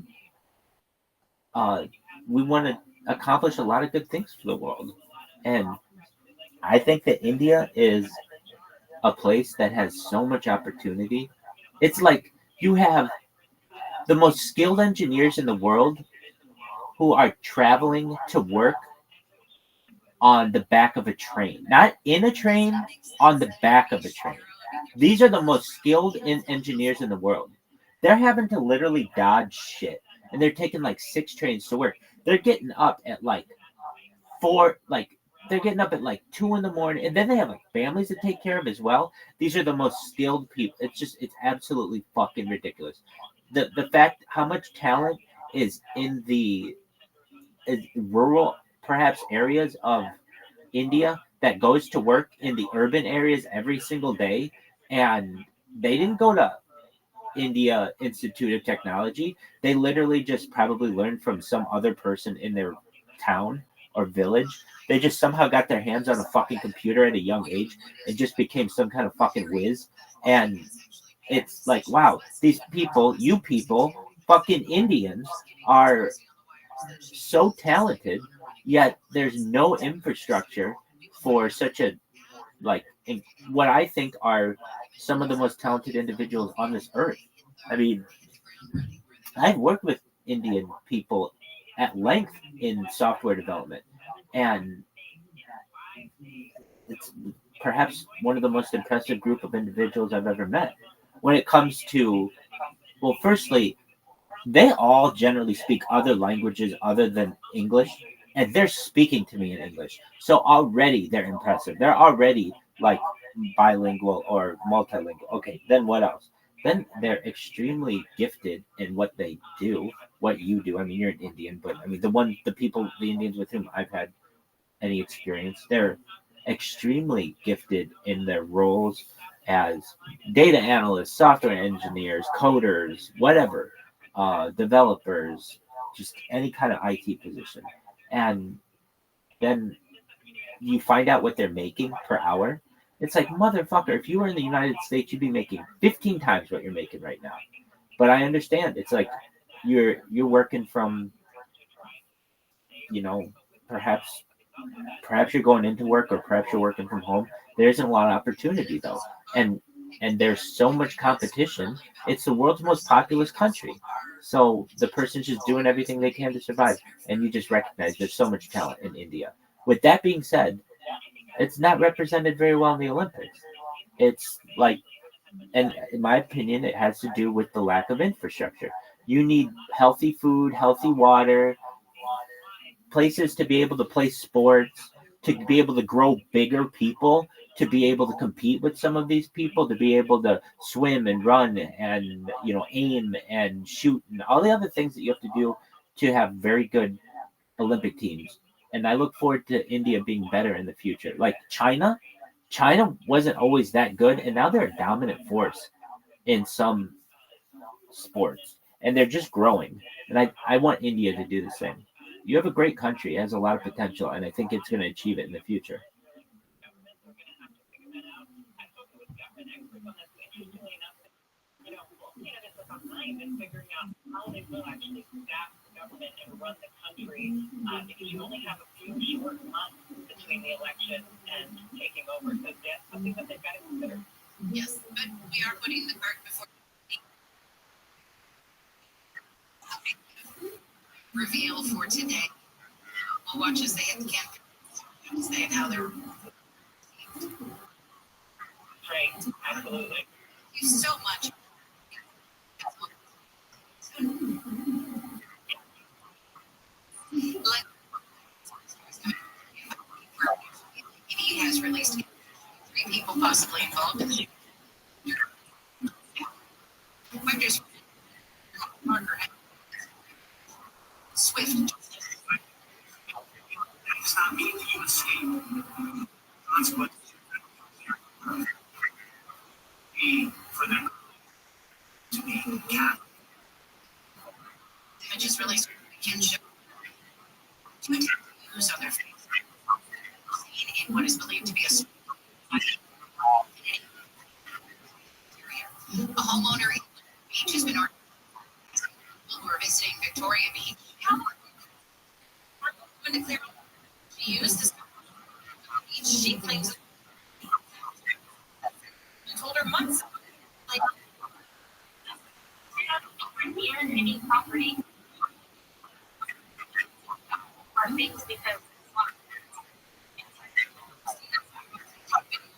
we want to accomplish a lot of good things for the world. And I think that India is a place that has so much opportunity. It's like you have the most skilled engineers in the world who are traveling to work on the back of a train. Not in a train, on the back of a train. These are the most skilled engineers in the world. They're having to literally dodge shit. And they're taking like 6 trains to work. They're getting up at like 4, like they're getting up at like 2 in the morning, and then they have like families to take care of as well. These are the most skilled people. It's absolutely fucking ridiculous. The fact how much talent is in the rural perhaps areas of India that goes to work in the urban areas every single day, and they didn't go to India Institute of Technology. They literally just probably learned from some other person in their town or village. They just somehow got their hands on a fucking computer at a young age and just became some kind of fucking whiz. And it's like, wow, these people, you people, fucking Indians, are so talented, yet there's no infrastructure for such a, like, what I think are some of the most talented individuals on this earth. I mean, I've worked with Indian people at length in software development, and it's perhaps one of the most impressive group of individuals I've ever met. When it comes to, well, firstly, they all generally speak other languages other than English, and they're speaking to me in English. So already they're impressive. They're already like bilingual or multilingual. Okay, then what else? Then they're extremely gifted in what they do, what you do. I mean, you're an Indian, but I mean, the Indians with whom I've had any experience, they're extremely gifted in their roles as data analysts, software engineers, coders, whatever, developers, just any kind of IT position. And then you find out what they're making per hour. It's like, motherfucker, if you were in the United States, you'd be making 15 times what you're making right now. But I understand. It's like you're working from, perhaps you're going into work or perhaps you're working from home. There isn't a lot of opportunity though. And there's so much competition. It's the world's most populous country. So the person's just doing everything they can to survive. And you just recognize there's so much talent in India. With that being said, it's not represented very well in the Olympics. It's like, and in my opinion, it has to do with the lack of infrastructure. You need healthy food, healthy water, places to be able to play sports, to be able to grow bigger people, to be able to compete with some of these people, to be able to swim and run and aim and shoot and all the other things that you have to do to have very good Olympic teams. And I look forward to India being better in the future. Like China wasn't always that good, and now they're a dominant force in some sports, and they're just growing. And I want India to do the same. You have a great country. It has a lot of potential, and I think it's going to achieve it in the future. And figuring out how they will actually staff the government and run the country, because you only have a few short months between the election and taking over. So that's something that they've got to consider. Yes, but we are putting the cart before the reveal for today. We'll watch as they hit the campus and how they're. Right, absolutely. Thank you so much. Like, he has released 3 people possibly involved in the Wonders Parker Swift. It's not mean you escape. Consequences for them to be capped. Images released can show 2 tattoos on their face, seen in what is believed to be a homeowner in Beach has been ordered who are visiting Victoria Beach. When to clear she used this beach, she claims I told her months like near any property are things because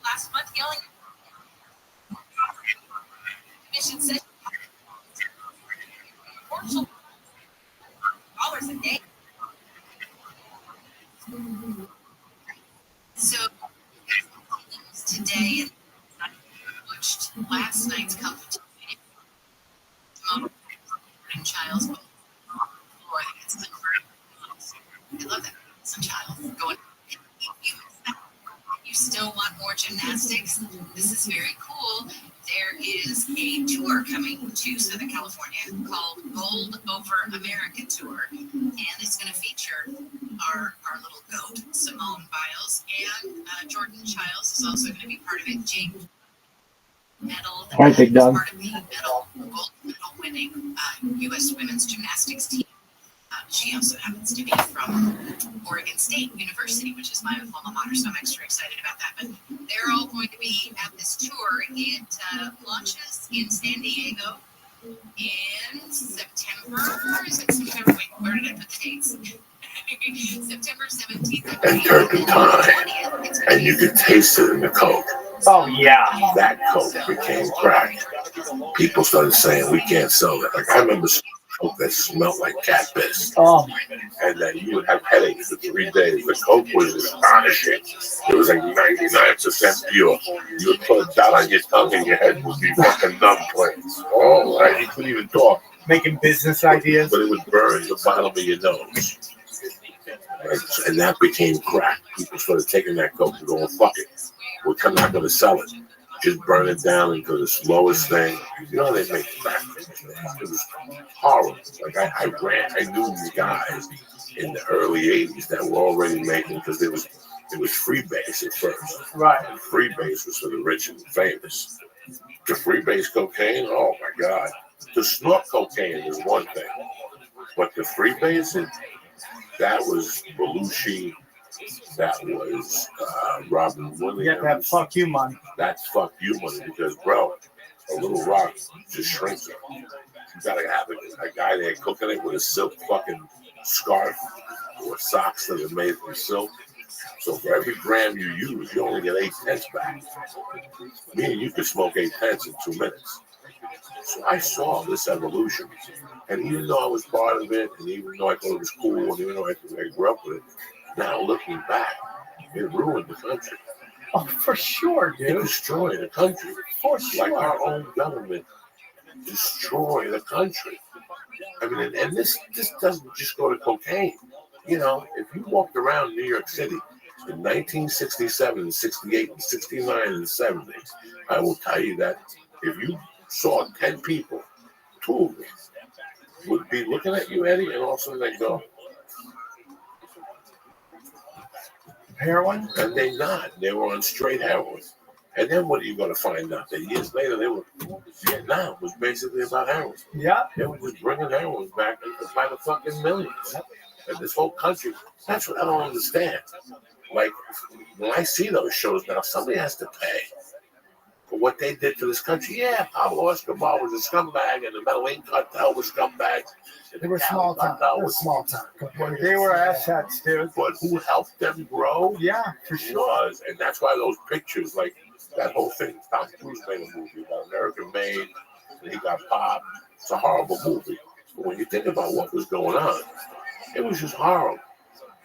last month yelling commission said $4 a day. So today watched last night's competition and Child's both. I love that. Some child going. You still want more gymnastics? This is very cool. There is a tour coming to Southern California called Gold Over America Tour, and it's going to feature our little goat, Simone Biles, and Jordan Childs is also going to be part of it. James Medal, All right, Big Dog. part of the gold medal winning U.S. women's gymnastics team. She also happens to be from Oregon State University, which is my alma mater, so I'm extra excited about that. But they're all going to be at this tour. It launches in San Diego in September. Is it September? Wait, where did I put the dates? September 17th. And turpentine, and you could taste it in the Coke. Oh yeah. That Coke became crack. People started saying we can't sell that. Like I remember Coke that smelled like cat piss. Oh. And then you would have headaches for 3 days. The Coke was astonishing. It was like 99% pure. You would put a dot on your tongue and your head would be fucking numb plates. Oh, right. You couldn't even talk. Making business ideas. But it would burn the bottom of your nose. Right? And that became crack. People started taking that Coke and going, fuck it. We're not going to sell it. Just burn it down into the slowest thing. You know, they make crack. It was horrible. Like I knew these guys in the early 80s that were already making, because it was freebase at first. Right. And freebase was for the rich and famous. The freebase cocaine, oh my God. To snort cocaine is one thing. But the freebase, that was Belushi. That was Robin Williams. Yeah, that fuck you money. That's fuck you money, because, bro, a little rock just shrinks it. You gotta have a guy there cooking it with a silk fucking scarf or socks that are made from silk. So for every gram you use, you only get 8 tenths back. Meaning you could smoke 8 tenths in 2 minutes. So I saw this evolution. And even though I was part of it, and even though I thought it was cool, and even though I grew up with it, now looking back, it ruined the country. Oh, for sure, dude. It destroyed the country. For sure. Like our own government destroy the country. I mean, and this doesn't just go to cocaine. You know, if you walked around New York City in 1967, 68, and 69, and 70, I will tell you that if you saw 10 people, 2 of them would be looking at you, Eddie, and all of a sudden they go, heroin? And they not. They were on straight heroin. And then what are you going to find out? That years later, Vietnam was basically about heroin. Yeah. They were just bringing heroin back by the fucking millions. And this whole country, that's what I don't understand. Like, when I see those shows now, somebody has to pay. for what they did to this country. Yeah, Pablo Escobar was a scumbag, and the Medellin cartel was scumbags. They were small time. They were small time. They were assets, dude. But who helped them grow? Yeah, for sure. Was, and that's why those pictures, like that whole thing, Tom Cruise made a movie about American Made, and he got popped. It's a horrible movie. But when you think about what was going on, it was just horrible.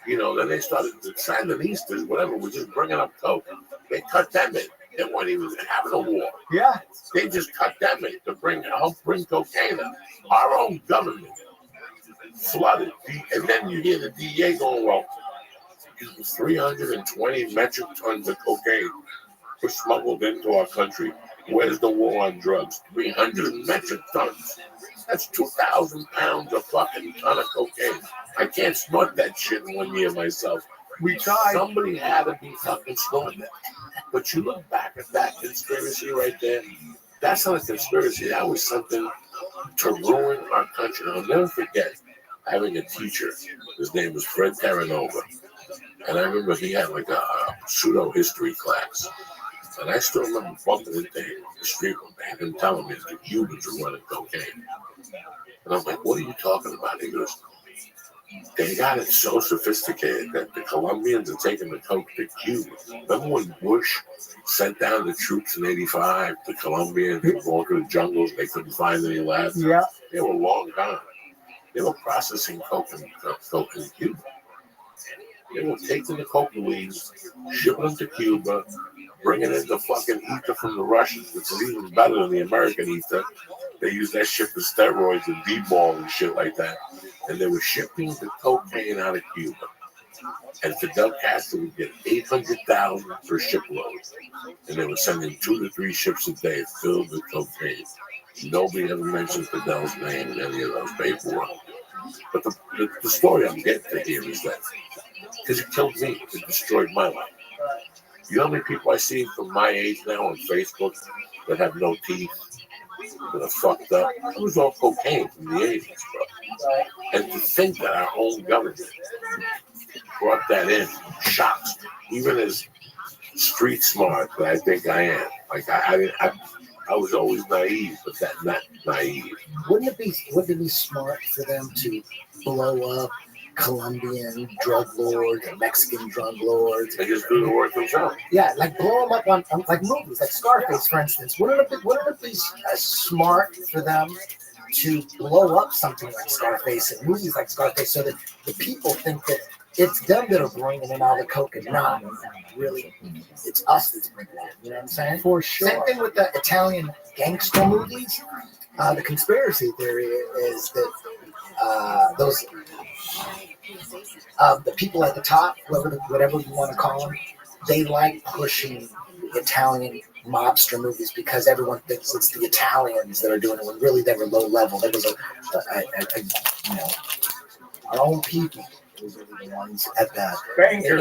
You know, then they started, the Sandinistas, whatever, were just bringing up coke. They cut them in. They weren't even having a war. Yeah. They just cut them in to help bring cocaine up. Our own government flooded. And then you hear the DEA going, well, 320 metric tons of cocaine were smuggled into our country. Where's the war on drugs? 300 metric tons. That's 2,000 pounds of fucking ton of cocaine. I can't snort that shit in 1 year myself. We tried. Somebody had to be fucking snorting it. But you look back at that conspiracy right there. That's not a conspiracy. That was something to ruin our country. I'll never forget having a teacher. His name was Fred Terranova. And I remember he had like a pseudo history class. And I still remember bumping into him on the street one day and him telling me that the Cubans were running cocaine. And I'm like, what are you talking about? He goes, they got it so sophisticated that the Colombians are taking the coke to Cuba. Remember when Bush sent down the troops in '85 to Colombia and they were going through the jungles, they couldn't find any left? Yeah. They were long gone. They were processing coke in Cuba. They were taking the coca leaves, shipping them to Cuba, bringing in the fucking ether from the Russians, which is even better than the American ether. They use that shit for steroids and D-ball and shit like that. And they were shipping the cocaine out of Cuba. And Fidel Castro would get 800,000 per shipload. And they were sending 2 to 3 ships a day filled with cocaine. Nobody ever mentioned Fidel's name in any of those paperwork. But the story I'm getting to here is that because it killed me, it destroyed my life. You know how many people I see from my age now on Facebook that have no teeth, that are fucked up? It was all cocaine from the 80s, bro. And to think that our own government brought that in shocks me. Even as street smart that I think I am. Like I was always naive, but not naive. Wouldn't it be smart for them to blow up Colombian drug lords and Mexican drug lords? They just do the work themselves. Yeah, like blow them up on like movies, like Scarface, for instance. Wouldn't it be smart for them to blow up something like Scarface and movies like Scarface so that the people think that it's them that are bringing in all the coke and not really it's us that's bringing it in. You know what I'm saying? For sure. Same thing with the Italian gangster movies. The conspiracy theory is that those the people at the top, whatever you want to call them, they like pushing Italian mobster movies because everyone thinks it's the Italians that are doing it when really they were low level. There was our own people. Those are the ones at the bankers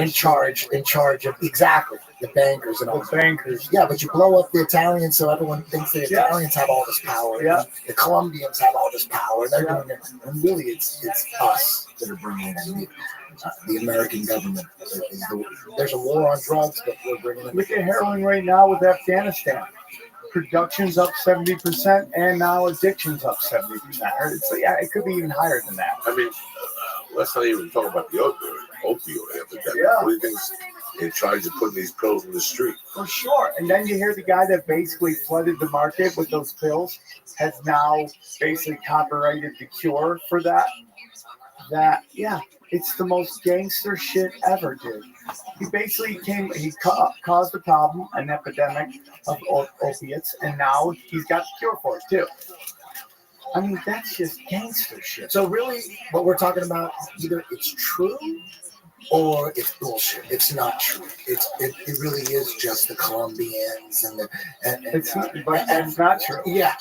in charge of exactly the bankers and all the bankers. Yeah, but you blow up the Italians so everyone thinks the Italians have all this power. Yeah, the Colombians have all this power. They're doing it, and really it's us that are bringing it in. The American government. There's a war on drugs, but we're bringing it. Look at heroin right now with Afghanistan. Production's up 70%, and now addiction's up 70%. So yeah, it could be even higher than that. I mean, let's not even talk about the opioid epidemic. Yeah. What do you think's in charge of putting these pills in the street? For sure. And then you hear the guy that basically flooded the market with those pills has now basically copyrighted the cure for that. It's the most gangster shit ever, dude. He basically caused a problem, an epidemic of opiates, and now he's got the cure for it too. I mean, that's just gangster shit. So really, what we're talking about, either it's true or it's bullshit. It's not true. It really is just the Colombians it's not true. Yeah,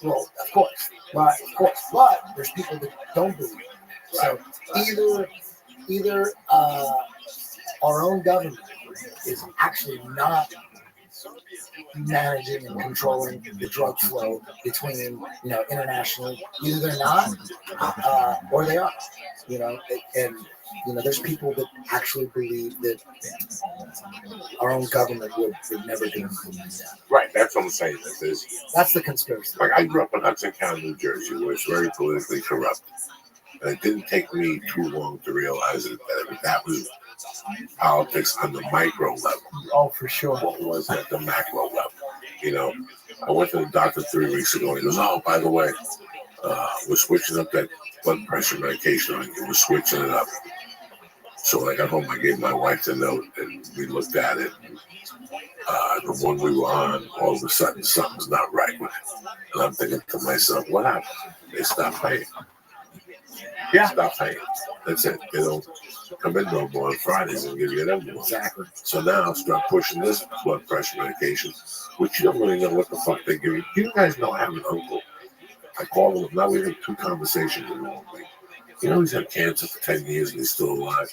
well, of course, but there's people that don't believe it. So either our own government is actually not managing and controlling the drug flow between, internationally. Either they're not, or they are, and You know, there's people that actually believe that our own government would never do anything like that. Right, that's what I'm saying. That's the conspiracy. Like, I grew up in Hudson County, New Jersey, where it's very politically corrupt. And it didn't take me too long to realize that was politics on the micro level. Oh, for sure. What was at the macro level? You know, I went to the doctor 3 weeks ago, and he goes, "Oh, by the way, we're switching up that blood pressure medication on you. We're switching it up." So when I got home, I gave my wife the note, and we looked at it. The one we were on, all of a sudden, something's not right with it. And I'm thinking to myself, what happened? They stopped paying. Yeah. Stop paying. That's it. They don't come in no more on Fridays and give you them more. Exactly. So now I'll start pushing this blood pressure medication, which you don't really know what the fuck they give you. You guys know I have an uncle. I call him. Now we have 2 conversations with him. You know, he's had cancer for 10 years and he's still alive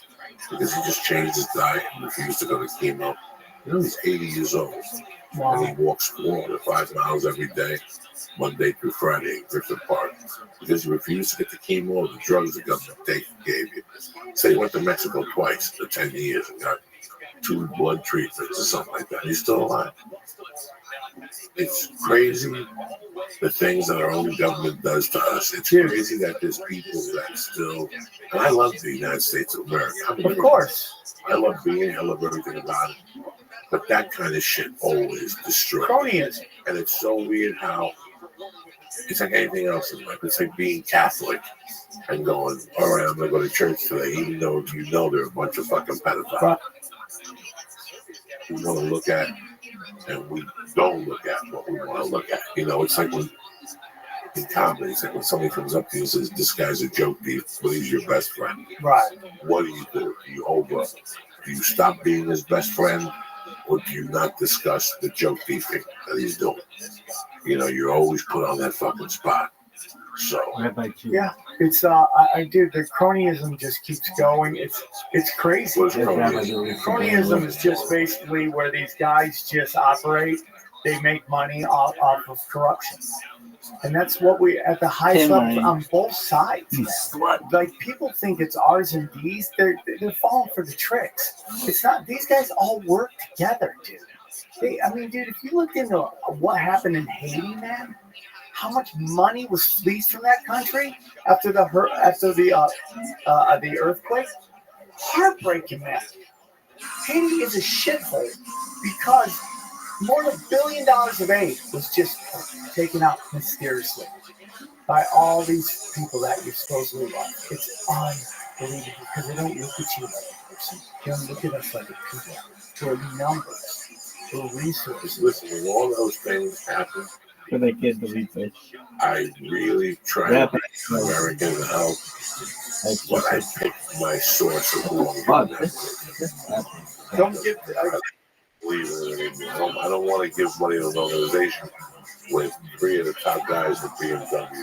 because he just changed his diet and refused to go to chemo. You know, he's 80 years old. And he walks 4 to 5 miles every day, Monday through Friday in Griffith Park, because he refused to get the chemo or the drugs the government gave you. So he went to Mexico twice in 10 years and got 2 blood treatments or something like that. He's still alive. It's crazy the things that our own government does to us. It's crazy that there's people that still, and I love the United States of America. Of course. I love being here. I love everything about it. But that kind of shit always destroys. Cronyism. And it's so weird how it's like anything else in life. It's like being Catholic and going, all right, I'm going to go to church today, even though you know they're a bunch of fucking pedophiles. We want to look at, and we don't look at what we want to look at. You know, it's like when in comedy, it's like when somebody comes up to you and says, this guy's a joke thief, but he's your best friend. Right. What do? Do you stop being his best friend? Or do you not discuss the joke thiefing that he's doing? You know, you're always put on that fucking spot. So yeah, it's I do. The cronyism just keeps going. It's crazy. What's cronyism? Cronyism is just basically where these guys just operate. They make money off of corruption. And that's what we, at the highest level on both sides. Like, people think it's R's and D's. They're falling for the tricks. It's not. These guys all work together, dude. Dude, if you looked into what happened in Haiti, man, how much money was fleeced from that country after the earthquake? Heartbreaking, man. Haiti is a shithole because more than $1 billion of aid was just taken out mysteriously by all these people that you supposedly love. It's unbelievable because they don't look at you like a person. They don't look at us like a people. We're numbers. We're resources. Listen, when all those things happen, I really try to be American and help, but I pick my source of who I'm going to. Don't give. I don't want to give money to an organization with 3 of the top guys at BMW.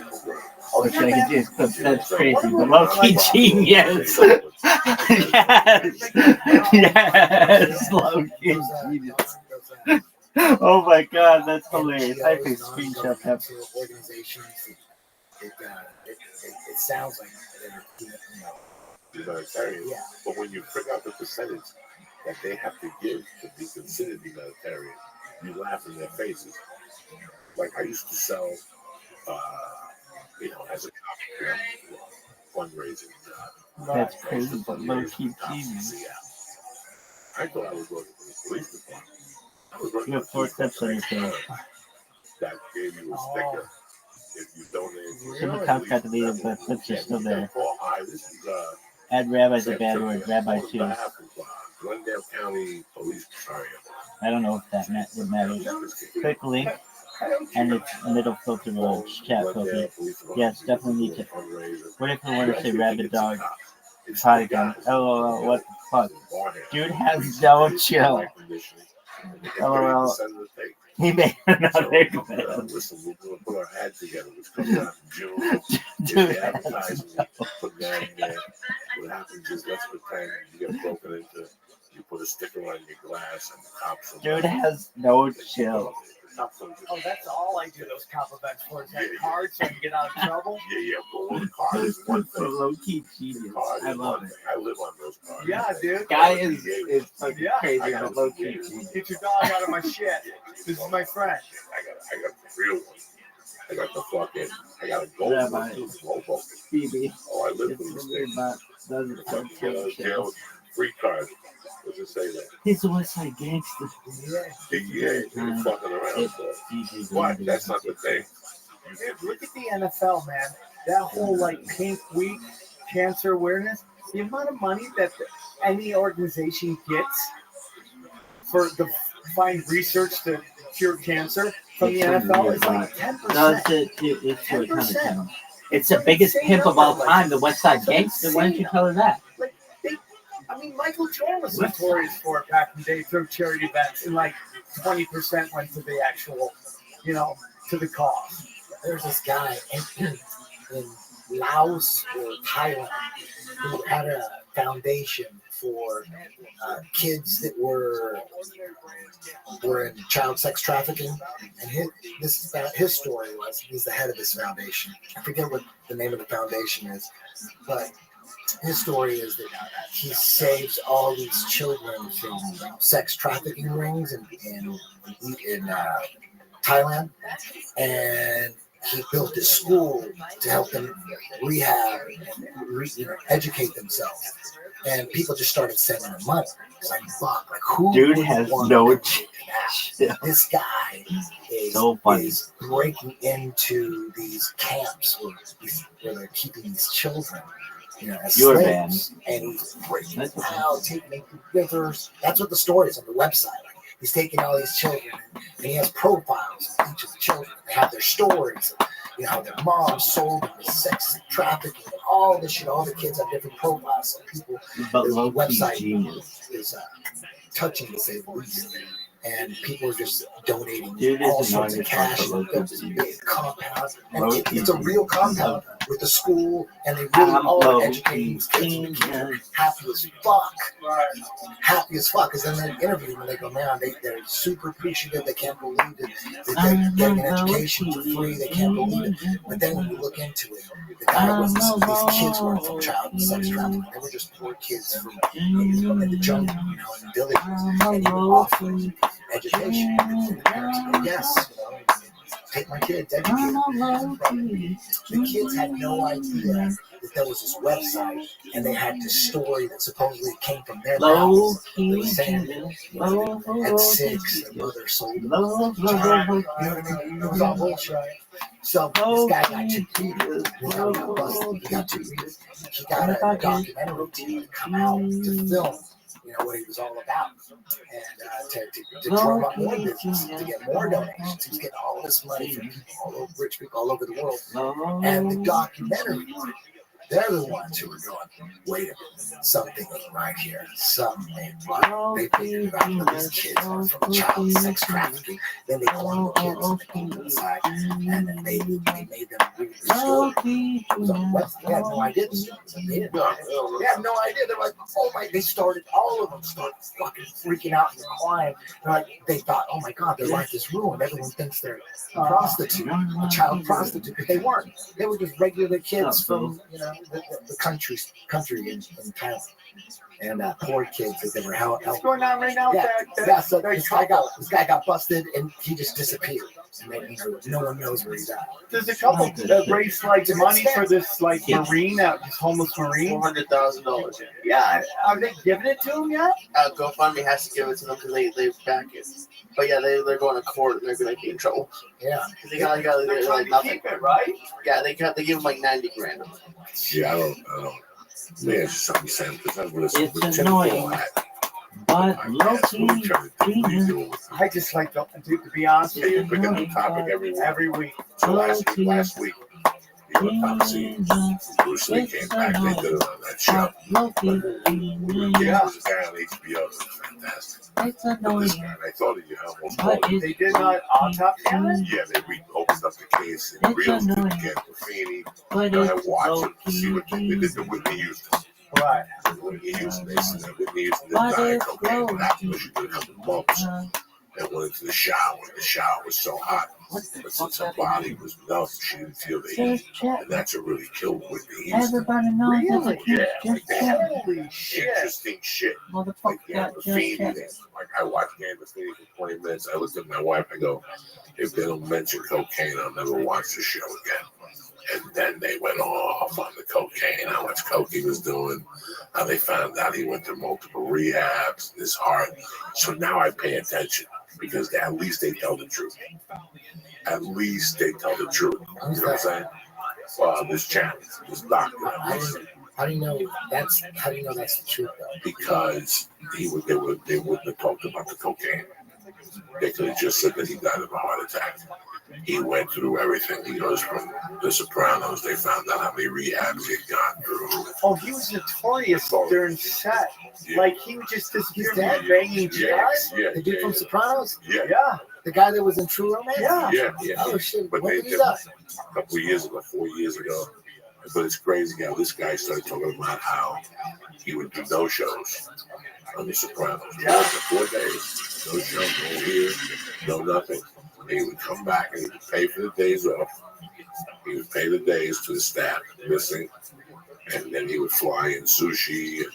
That's crazy. But low-key genius. Yes. Yes. Low-key genius. Oh my god, that's hilarious. I can screenshot that. Organizations, it sounds like humanitarian. Yeah. But when you figure out the percentage that they have to give to be considered humanitarian, you laugh in their faces. Like, I used to sell, as a fundraising job. That's crazy, but low-key genius. I thought I was working for the police department. You have 4 steps on your phone. That gave you a sticker if you donated. Some accounts got deleted, but clips are still there. Hi, this is Add rabbi's a bad word. Rabbi too. Glendale County Police. Sorry. I don't know if that would matter. Click link, and it's middle filter or chat filter. Yes, definitely need to. What if I want to say rabid dog? Potty gun. LOL. What the fuck? Dude has no chill. LOL. He made another email. Listen, we're going to put our ad together, which comes out in June. Dude, put that in there. What happens is, let's pretend you get broken into, you put a sticker on your glass and the cops. Dude has no chill. Oh, that's all I do those cop events for. Is that card so I can get out of trouble? Yeah, but one card is one thing. Low key genius. Card I is love one it. thing. I live on those cards. Yeah, dude. Guy is fucking Yeah. crazy, but low key genius. Get your dog out of my shit. This is my friend. I got the real one. I got the fucking. I got a gold Rabbi one. Gold. Phoebe. Oh, I live It's for these really things. not doesn't I got kill jail free card. Does it say that? He's a West Side gangster. Yeah, you're fucking around. But that's not the thing. Dude, look at the NFL, man. That whole like Pink Week, cancer awareness. The amount of money that any organization gets for the find research to cure cancer from the NFL is like 10%. It's really kind of dumb. It's the biggest pimp of all time, the West Side Gangster. Why don't you tell her that? Like Michael Jordan was notorious for it back in the day through charity events, and like 20% went to the actual, to the cause. There's this guy in Laos or Thailand who had a foundation for kids that were in child sex trafficking, and his story was he's the head of this foundation. I forget what the name of the foundation is, but his story is that he saves all these children from sex trafficking rings in Thailand, and he built a school to help them rehab and educate themselves. And people just started sending him money. It's like, fuck, like who? Dude has no cash. This guy is breaking into these camps where they're keeping these children, as slaves. And he's breaking them out, taking them to rivers. That's what the story is on the website. He's taking all these children, and he has profiles of each of the children. They have their stories. How their mom sold them to sex trafficking and all this shit. All the kids have different profiles. So people, the website is touching to say the least. And people are just donating all sorts of cash. It's a big compound. And it's a real compound with a school, and they really are educating these kids. And the kids are happy as fuck. Happy as fuck. Because then they interview them and they go, man, they're super appreciative. They can't believe it. They're getting an education for free. They can't believe it. But then when you look into it, the guy was these kids weren't from child sex trafficking. They were just poor kids from in the jungle, in villages. And he would offer education. And the parents go, yes, take my kids, educate them. The kids had no idea that there was this website, and they had this story that supposedly came from their mouth. They were saying at 6, their mother sold them. You know what I mean? It was all bullshit. So this guy got 2 years. He got 2 years. He got a documentary team to come out to film what he was all about, and to drum up more business, to get more donations. He's getting all this money from people, rich people all over the world. And the documentary, they're the ones who are going, wait a minute, something ain't right here. Something ain't right. They figured out that these kids are from child sex trafficking. Then they cornered the kids and they put them inside, and then they made them read the story. It was on the website. They had no idea the story. They had no idea. They're like, oh my, all of them started fucking freaking out and crying. They thought, oh my God, their life is ruined. Everyone thinks they're a prostitute, a child prostitute. But they weren't. They were just regular kids from, the country in Thailand, and poor kids that they were helping. What's going on right now? So this guy got busted, and he just disappeared. And no one knows where he's at. There's a couple raise money for this Marine, this homeless Marine. $400,000. Yeah, are they giving it to him yet? GoFundMe has to give it to them because they back it. But yeah, they're going to court and they're going to be in trouble. Yeah, they got nothing. Keep it, right? Yeah, they give him like $90,000. Yeah, I don't. Man, it's something Sam, because I'm going to it's annoying. But I just like to be honest with you. Pick up the topic every week. So last week, top scene. Bruce Lee came back. They did it on that show. Yeah. There's a guy on HBO. It was fantastic. This guy, I thought he almost called it. They did not autopsy on it? Yeah, they opened up the case and reels didn't get Buffini. I watched it to see what they did to Whitney Houston. Whitney Houston, they said that Whitney Houston didn't die of cocaine. What happened was she did a couple of bumps. and went into the shower. The shower was so hot, but since her body was numb, she didn't feel the heat, and that's what really killed Whitney Houston. Everybody knows Really? Yeah, like just they check. had Holy shit. interesting shit. Like Motherfucker the got just Feeny check. thing. Like I watched Game of Feeny for 20 minutes. I looked at my wife. I go, if they don't mention cocaine, I'll never watch the show again. And then they went off on the cocaine, how much coke he was doing, how they found out he went to multiple rehabs, his heart. So now I pay attention because at least they tell the truth. At least they tell the truth. You know what I'm saying? This channel, this doctor. How do you know that's the truth though? Because they wouldn't have talked about the cocaine. They could have just said that he died of a heart attack. He went through everything. He goes from The Sopranos. They found out how many rehabs he had gone through. Oh, he was notorious during set. Yeah. Like, he would just disappear from banging chicks. The dude from Sopranos? Yeah. The guy that was in True Romance? Yeah. Oh shit, But when they did he did die? a couple of years ago, 4 years ago. But it's crazy how this guy started talking about how he would do no shows on The Sopranos. Yeah, for 4 days, no show, no here, no nothing. And he would come back and he would pay for the days off. He would pay the days to the staff missing, and then he would fly in sushi and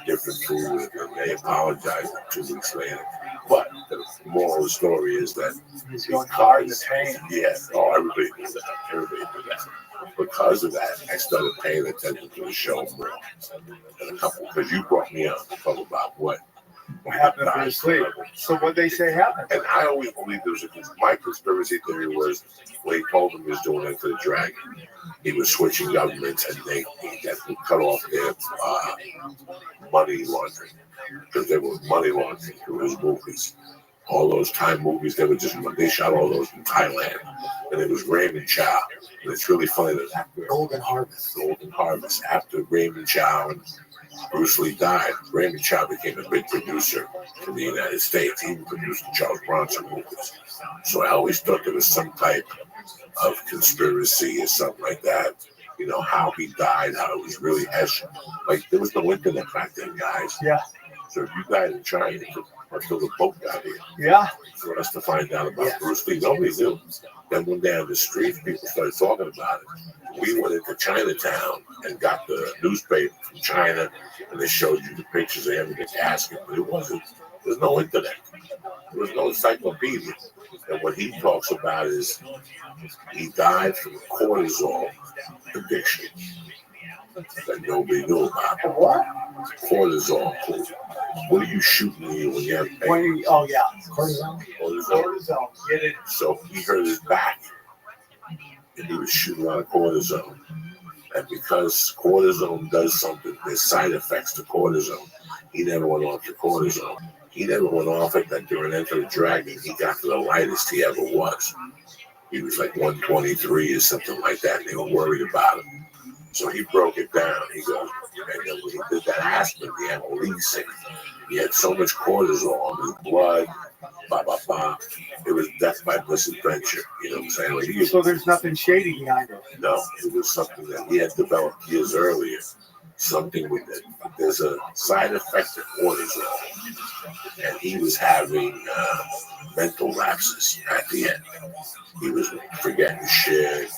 different food, and they apologized 2 weeks later. But the moral of the story is that He's going hard in the pain. yeah, everybody knew that. Everybody knew that. Because of that, I started paying attention to the show more. And a couple, because you brought me up to talk about what happened to his sleep. So what they say happened? And I always believed there was my conspiracy theory was when he told him he was doing Enter the Dragon, he was switching governments and they cut off their money laundering because they were money laundering through his movies. All those Thai movies, they shot all those in Thailand, and it was Raymond Chow. And it's really funny that after Golden Harvest, after Raymond Chow and Bruce Lee died, Raymond Chow became a big producer in the United States. He even produced the Charles Bronson movies. So I always thought there was some type of conspiracy or something like that. You know, how he died, how it was really like there was no internet back then, guys. Yeah. So if you died in China until the boat got here. Yeah. For us to find out about Bruce Lee, nobody knew. Then one day on the street, people started talking about it. We went into Chinatown and got the newspaper from China, and they showed you the pictures of him in the casket, but it wasn't. There's no internet. There was no encyclopedia. And what he talks about is he died from cortisol addiction that nobody knew about. What? Cortisol. What are you shooting when you have pain? cortisone. Cortisone. Get it. So he hurt his back, and he was shooting out of cortisone. And because cortisone does something, there's side effects to cortisone. He never went off the cortisone. He never went off it. That during Enter the Dragon, he got to the lightest he ever was. He was like 123 or something like that, and they were worried about him. So he broke it down. He goes, and then when he did that aspirin, the amylase, he had so much cortisol in his blood, It was death by misadventure. You know what I'm saying? Like So there's nothing shady behind it. No, it was something that he had developed years earlier. Something with it. There's a side effect of cortisol, and he was having mental lapses at the end. He was forgetting shit.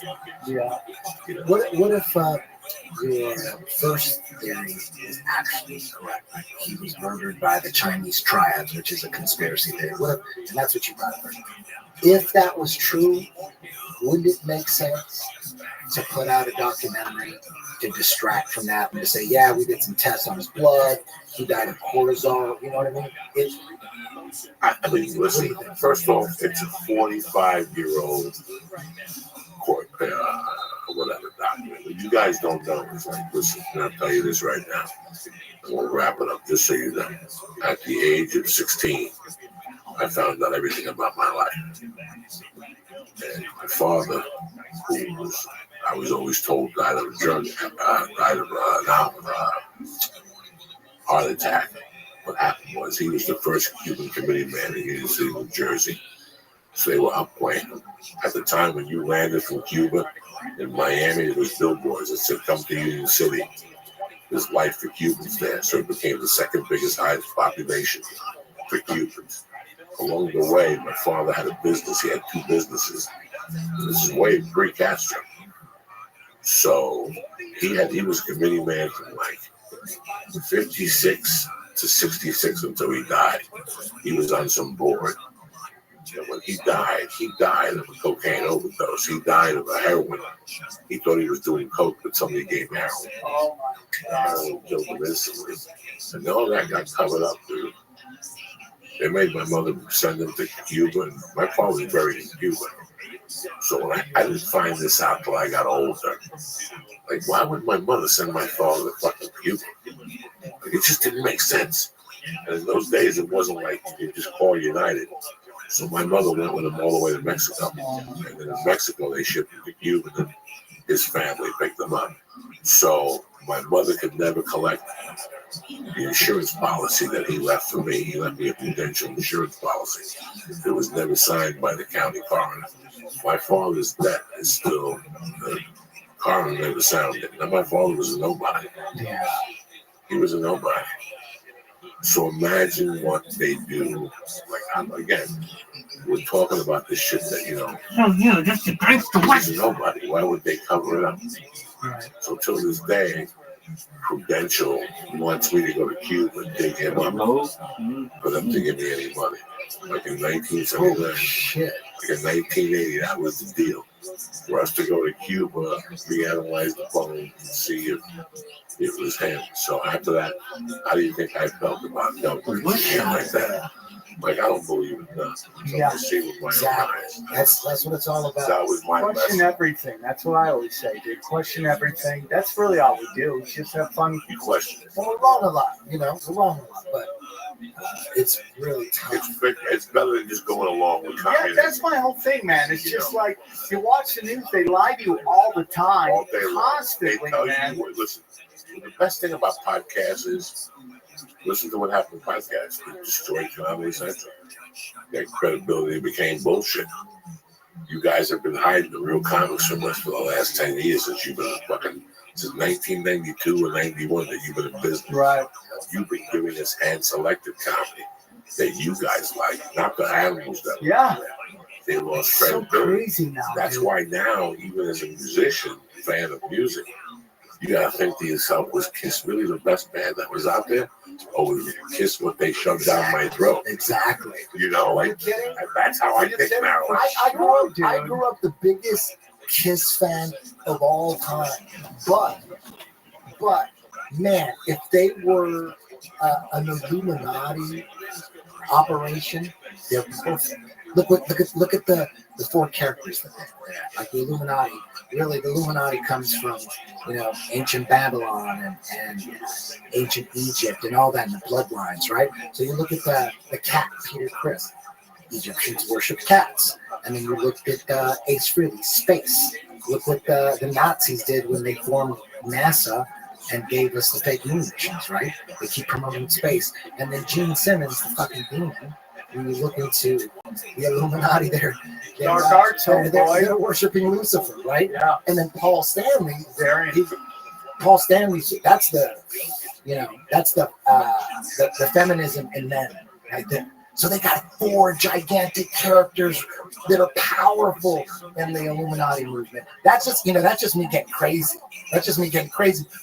Yeah. You know. What if your first theory is actually correct? Like he was murdered by the Chinese triads, which is a conspiracy theory. What if, and that's what you brought up. If that was true, wouldn't it make sense to put out a documentary to distract from that and to say, yeah, we did some tests on his blood, he died of cortisol, you know what I mean? I mean, listen, first off, it's a 45-year-old court, whatever document. What you guys don't know is like, listen, I'll tell you this right now. We'll wrap it up just so you know. At the age of 16, I found out everything about my life. And my father, who I was always told died of a heart attack. What happened was he was the first Cuban committee man in Union City, New Jersey. So they were up playing. At the time when you landed from Cuba in Miami, there was billboards that said, "Come to Union City. There's life for Cubans there." So it became the second biggest highest population for Cubans. along the way, my father had a business. He had 2 businesses. This is way pre-Castro. So he was a committee man from like 56 to 66 until he died. He was on some board. And when he died of a cocaine overdose. He died of a heroin. He thought he was doing coke, but somebody gave him heroin. Heroin killed him instantly. And all that got covered up, dude. They made my mother send him to Cuba, and my father was buried in Cuba. So when I didn't find this out till I got older. Like, why would my mother send my father to fucking Cuba? Like, it just didn't make sense. And in those days, it wasn't like you just call United. So my mother went with him all the way to Mexico. And then in Mexico, they shipped him to Cuba, and his family picked him up. So my mother could never collect the insurance policy that he left for me. He left me a prudential insurance policy. It was never signed by the county coroner. My father's debt is still, the coroner never signed it. Now, my father was a nobody. Yeah. He was a nobody. So imagine what they do. Like, again, we're talking about this shit that, Oh, yeah, that's the gangster he's a nobody. Why would they cover it up? Right. So till this day, Prudential wants me to go to Cuba and dig him up for them to give me any money. Like in 1979, Shit. like in 1980, that was the deal. For us to go to Cuba, reanalyze the phone, and see if it was him. So after that, how do you think I felt about dumping shit like that? Like, I don't believe in that. Yeah. To see with my own eyes. That's what it's all about. That was my Question lesson. everything. That's what I always say, dude. Question everything. That's really all we do. We just have fun. You question it. Well, we're wrong a lot, we're wrong a lot, but it's really tough. It's better than just going along with Yeah, communism. that's my whole thing, man. It's just like you watch the news, they lie to you all the time, All day long. constantly, They tell man. you, listen, the best thing about podcasts is listen to what happened with podcasts. It destroyed Comedy Central. Their credibility became bullshit. You guys have been hiding the real comics from us for the last 10 years since you've been since 1992 or 91 that you've been in business. Right. You've been giving us hand-selected comedy that you guys like, not the animals that Yeah. they lost So credibility. crazy now. That's dude. why now, even as a musician, fan of music, you gotta think to yourself, was Kiss really the best band that was out there? Or was Kiss what they shoved down my throat? Exactly. Like, that's how I think now. I grew up the biggest Kiss fan of all time. But man, if they were an Illuminati operation, they're perfect. Look at the 4 characters that they were at. Like the Illuminati. Really, the Illuminati comes from ancient Babylon and ancient Egypt and all that in the bloodlines, right? So you look at the cat, Peter Chris. Egyptians worship cats. And then you look at Ace Frehley, space. Look what the Nazis did when they formed NASA and gave us the fake moon missions, right? They keep promoting space. And then Gene Simmons, the fucking demon, when you look into the Illuminati, they're worshiping Lucifer, right? Yeah. And then Paul Stanley, Paul Stanley, that's the feminism in men right there. So they got 4 gigantic characters that are powerful in the Illuminati movement. That's just me getting crazy.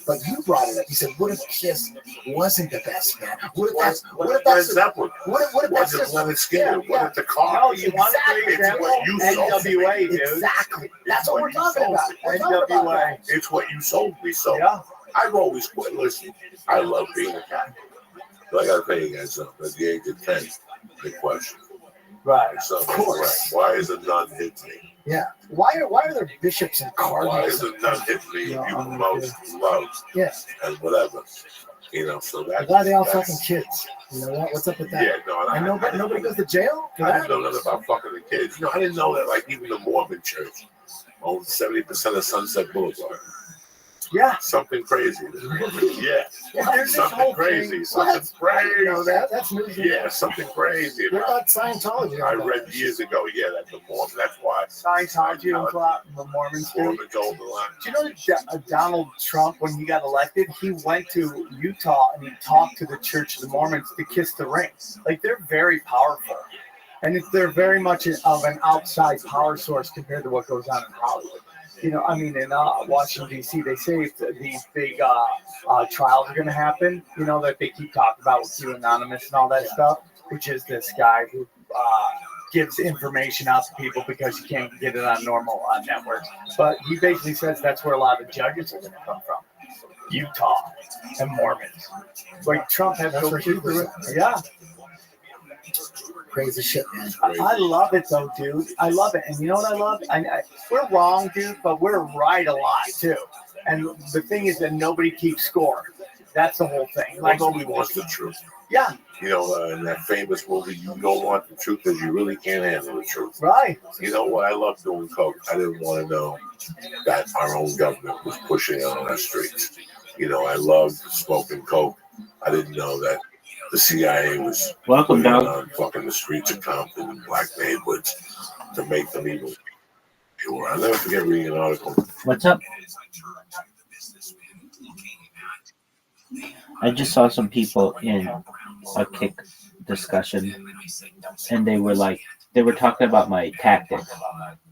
But you brought it up. You said, what if Kiss wasn't the best man? What if that's Zeppelin? What if Leonard Skinner? What if the car? No, you want Exactly. It's what you sold me. NWA, dude. Exactly. That's what we're talking about. NWA. It's what you sold me. So Yeah. I've always quit. Listen, I love being a cat. But I gotta tell you guys something. At the age of 10, big question. Right. So, Of course. why is a nun hit me? Yeah. Why are there bishops and Why cardinals? is a nun hit me? You most love Yes. and whatever. So that's Why are they all fucking kids? You know what? What's up with that? Yeah, no, And nobody goes to jail for I that? didn't know nothing about fucking the kids. I didn't know that, like, even the Mormon church owns 70% of Sunset Boulevard. Yeah. Something crazy. Yeah. There's this Something whole crazy. thing. Something I didn't know crazy. that. That's news. Yeah, something crazy. They're not Scientology. I are they? read years ago, that the Mormon, that's why. Scientology and the Mormons do. Mormons own the line. Do you know that Donald Trump, when he got elected, he went to Utah and he talked to the Church of the Mormons to kiss the ring. Like, they're very powerful. And they're very much of an outside power source compared to what goes on in Hollywood. You know, I mean, in Washington, D.C., they say if these big trials are going to happen, you know, that they keep talking about with Q Anonymous and all that stuff, which is this guy who gives information out to people because you can't get it on normal networks. But he basically says that's where a lot of judges are going to come from. Utah and Mormons. Like Trump has to go through it. Yeah. Crazy shit, man. I love it though, dude. I love it. And you know what I love? We're wrong, dude, but we're right a lot too. And the thing is that nobody keeps score. That's the whole thing. Like nobody wants the truth. Yeah. You know, in that famous movie, you don't want the truth because you really can't handle the truth. Right. You know what? I love doing coke. I didn't want to know that our own government was pushing it on our streets. You know, I loved smoking coke. I didn't know that the CIA was putting it on fucking the streets of Compton and black neighborhoods to make them even pure. I'll never forget reading an article. What's up? I just saw some people in a kick discussion, and they were talking about my tactic.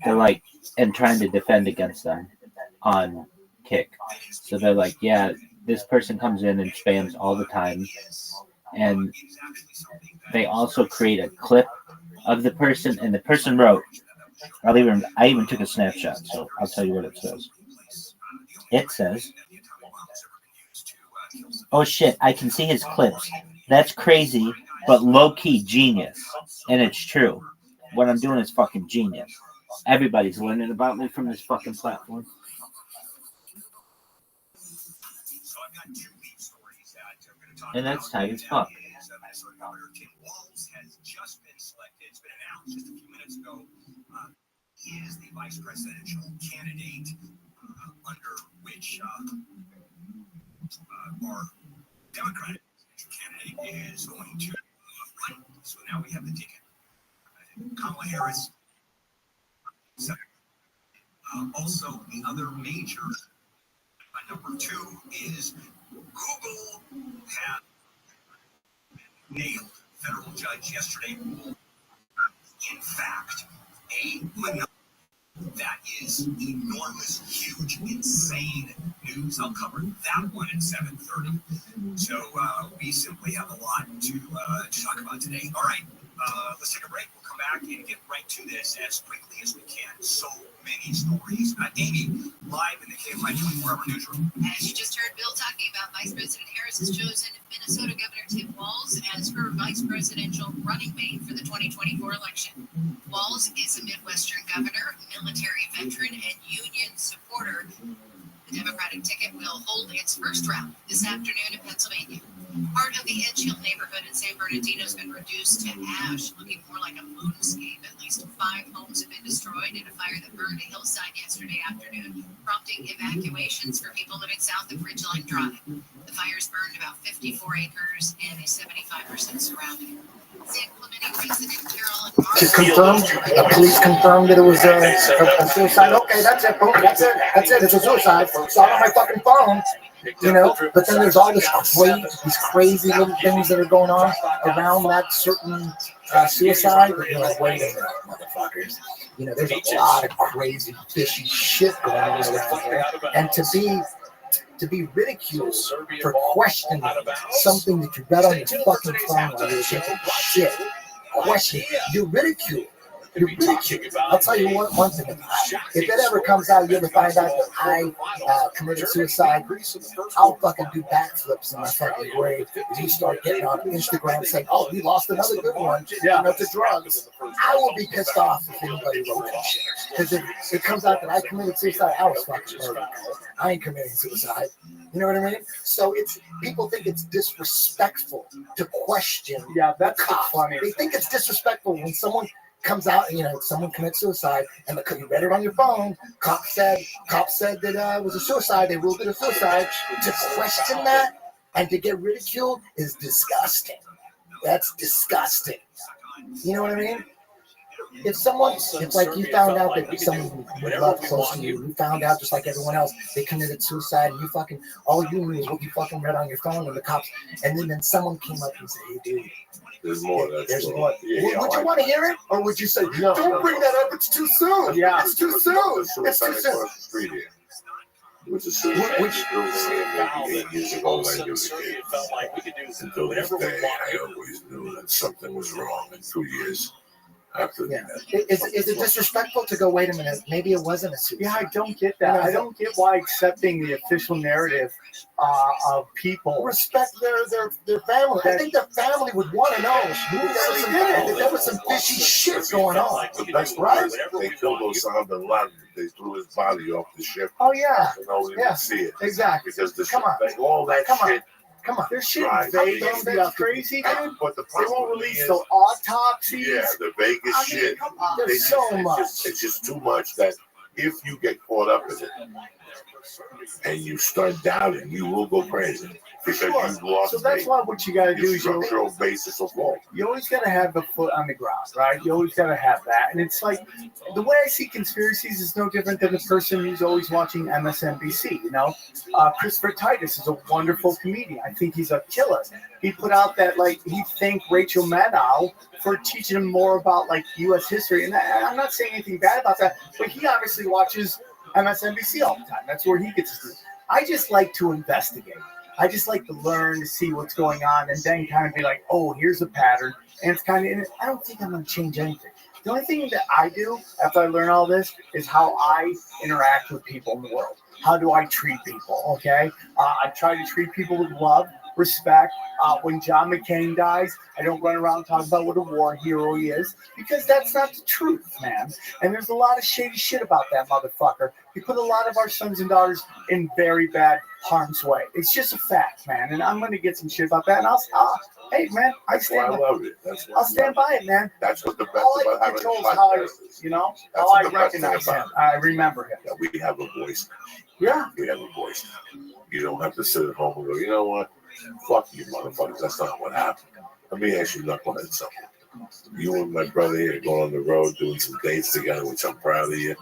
They're like, and trying to defend against them on kick. So they're like, yeah, this person comes in and spams all the time. And they also create a clip of the person, and the person wrote, I even took a snapshot, so I'll tell you what it says. It says, oh shit, I can see his clips. That's crazy, but low-key genius. And it's true. What I'm doing is fucking genius. Everybody's learning about me from this fucking platform. And that's tight as fuck. He is the vice presidential candidate under which our Democratic candidate is going to run. So now we have the ticket. Kamala Harris. Also, the other major number two is Google had nailed federal judge yesterday. In fact, a monopoly. That is enormous, huge, insane news. I'll cover that one at 7:30. So we simply have a lot to talk about today. All right, let's take a break. We'll come back and get right to this as quickly as we can. So many stories. Amy, live in the KFI 24-hour newsroom. As you just heard Bill talking about, Vice President Harris has chosen Minnesota Governor Tim Walz as her vice presidential running mate for the 2024 election. Walz is a Midwestern governor, military veteran, and union supporter. The Democratic ticket will hold its first round this afternoon in Pennsylvania. Part of the Edge Hill neighborhood in San Bernardino has been reduced to ash, looking more like a moonscape. At least 5 homes have been destroyed in a fire that burned a hillside yesterday afternoon, prompting evacuations for people living south of Ridgeline Drive. The fires burned about 54 acres and a 75% surrounding. To confirm, the police confirmed that it was a suicide. Okay, that's it, boom, that's it, it's a suicide. It's all on my fucking phone, you know. But then there's all these crazy little things that are going on around that certain suicide. You're like, wait a minute, motherfuckers. You know, there's a lot of crazy, fishy shit going on around here. And to be ridiculed for questioning something that you got on your fucking phone while you're taking shit. Question. You're ridiculed. You're ridiculed. I'll tell you one thing. If it ever comes out, you ever find out that I committed suicide, I'll fucking do backflips in my fucking grave. If you start getting on Instagram saying, oh, we lost another good one, you know, to drugs, I will be pissed off if anybody wrote that shit. Because if it comes out that I committed suicide, I was fucking murdered. I ain't committing suicide. You know what I mean? So people think it's disrespectful to question. Yeah, that's funny. They think it's disrespectful when someone comes out, you know, someone commits suicide, and because you read it on your phone, cop said that it was a suicide. They ruled it a suicide. To question that and to get ridiculed is disgusting. That's disgusting. You know what I mean? if someone, if like you found out that someone you love close to you, you found out just like everyone else, they committed suicide, and you fucking, all you knew is what you fucking read on your phone and the cops, and then someone came up and said, hey, dude, there's more. there's more. Yeah, would you want to hear it, or would you say, don't bring that up, it's too soon? Yeah. It's too soon. It's too soon. It was a suicide maybe 8 years ago when I was a kid. Until this day, I always knew that something was wrong in 2 years after Yeah. Is it disrespectful to go, wait a minute, maybe it wasn't a suicide? Yeah, I don't get that. I don't get why accepting the official narrative of people. Respect their family. I think their family would want to know who really did it. There was some fishy shit going on. The best Right? they killed Osama bin Laden. They threw his body off the ship. Oh, yeah. So nobody Yeah. could see it. Exactly. Because the Come on. shit, all that Come on. shit. Come on. There's shit Right. in Vegas that's crazy, dude. But the They problem won't release is, the autopsies. yeah, the Vegas I mean, shit. come on. they There's just- so it's much. just- It's just too much that if you get caught up in it and you start doubting, you will go crazy because Sure. you've lost So that's why what you got to do your is structural basis of law. you always got to have the foot on the ground, right? You always got to have that. And it's like the way I see conspiracies is no different than the person who's always watching MSNBC. You know, Christopher Titus is a wonderful comedian. I think he's a killer. He put out that like he thanked Rachel Maddow for teaching him more about like U.S. history. And I'm not saying anything bad about that, but he obviously watches MSNBC all the time. That's where he gets his. I just like to investigate. I just like to learn to see what's going on and then kind of be like, oh, here's a pattern. And it's kind of, I don't think I'm going to change anything. The only thing that I do after I learn all this is how I interact with people in the world. How do I treat people? Okay. I try to treat people with love, respect. When John McCain dies, I don't run around talking about what a war hero he is because that's not the truth, man. And there's a lot of shady shit about that motherfucker. He put a lot of our sons and daughters in very bad harm's way. It's just a fact, man. And I'm going to get some shit about that. And hey, man, I stand. I love it. I'll stand by it, man. That's what the best All I about can having control a is how I, podcast is. you know, That's how I what the best thing recognize him. about it. I remember him. That we have a voice. Yeah. We have a voice. You don't have to sit at home and go, you know what? Fuck you, motherfuckers. That's not what happened. Let me ask you knucklehead something. You and my brother here going on the road doing some dates together, which I'm proud of you.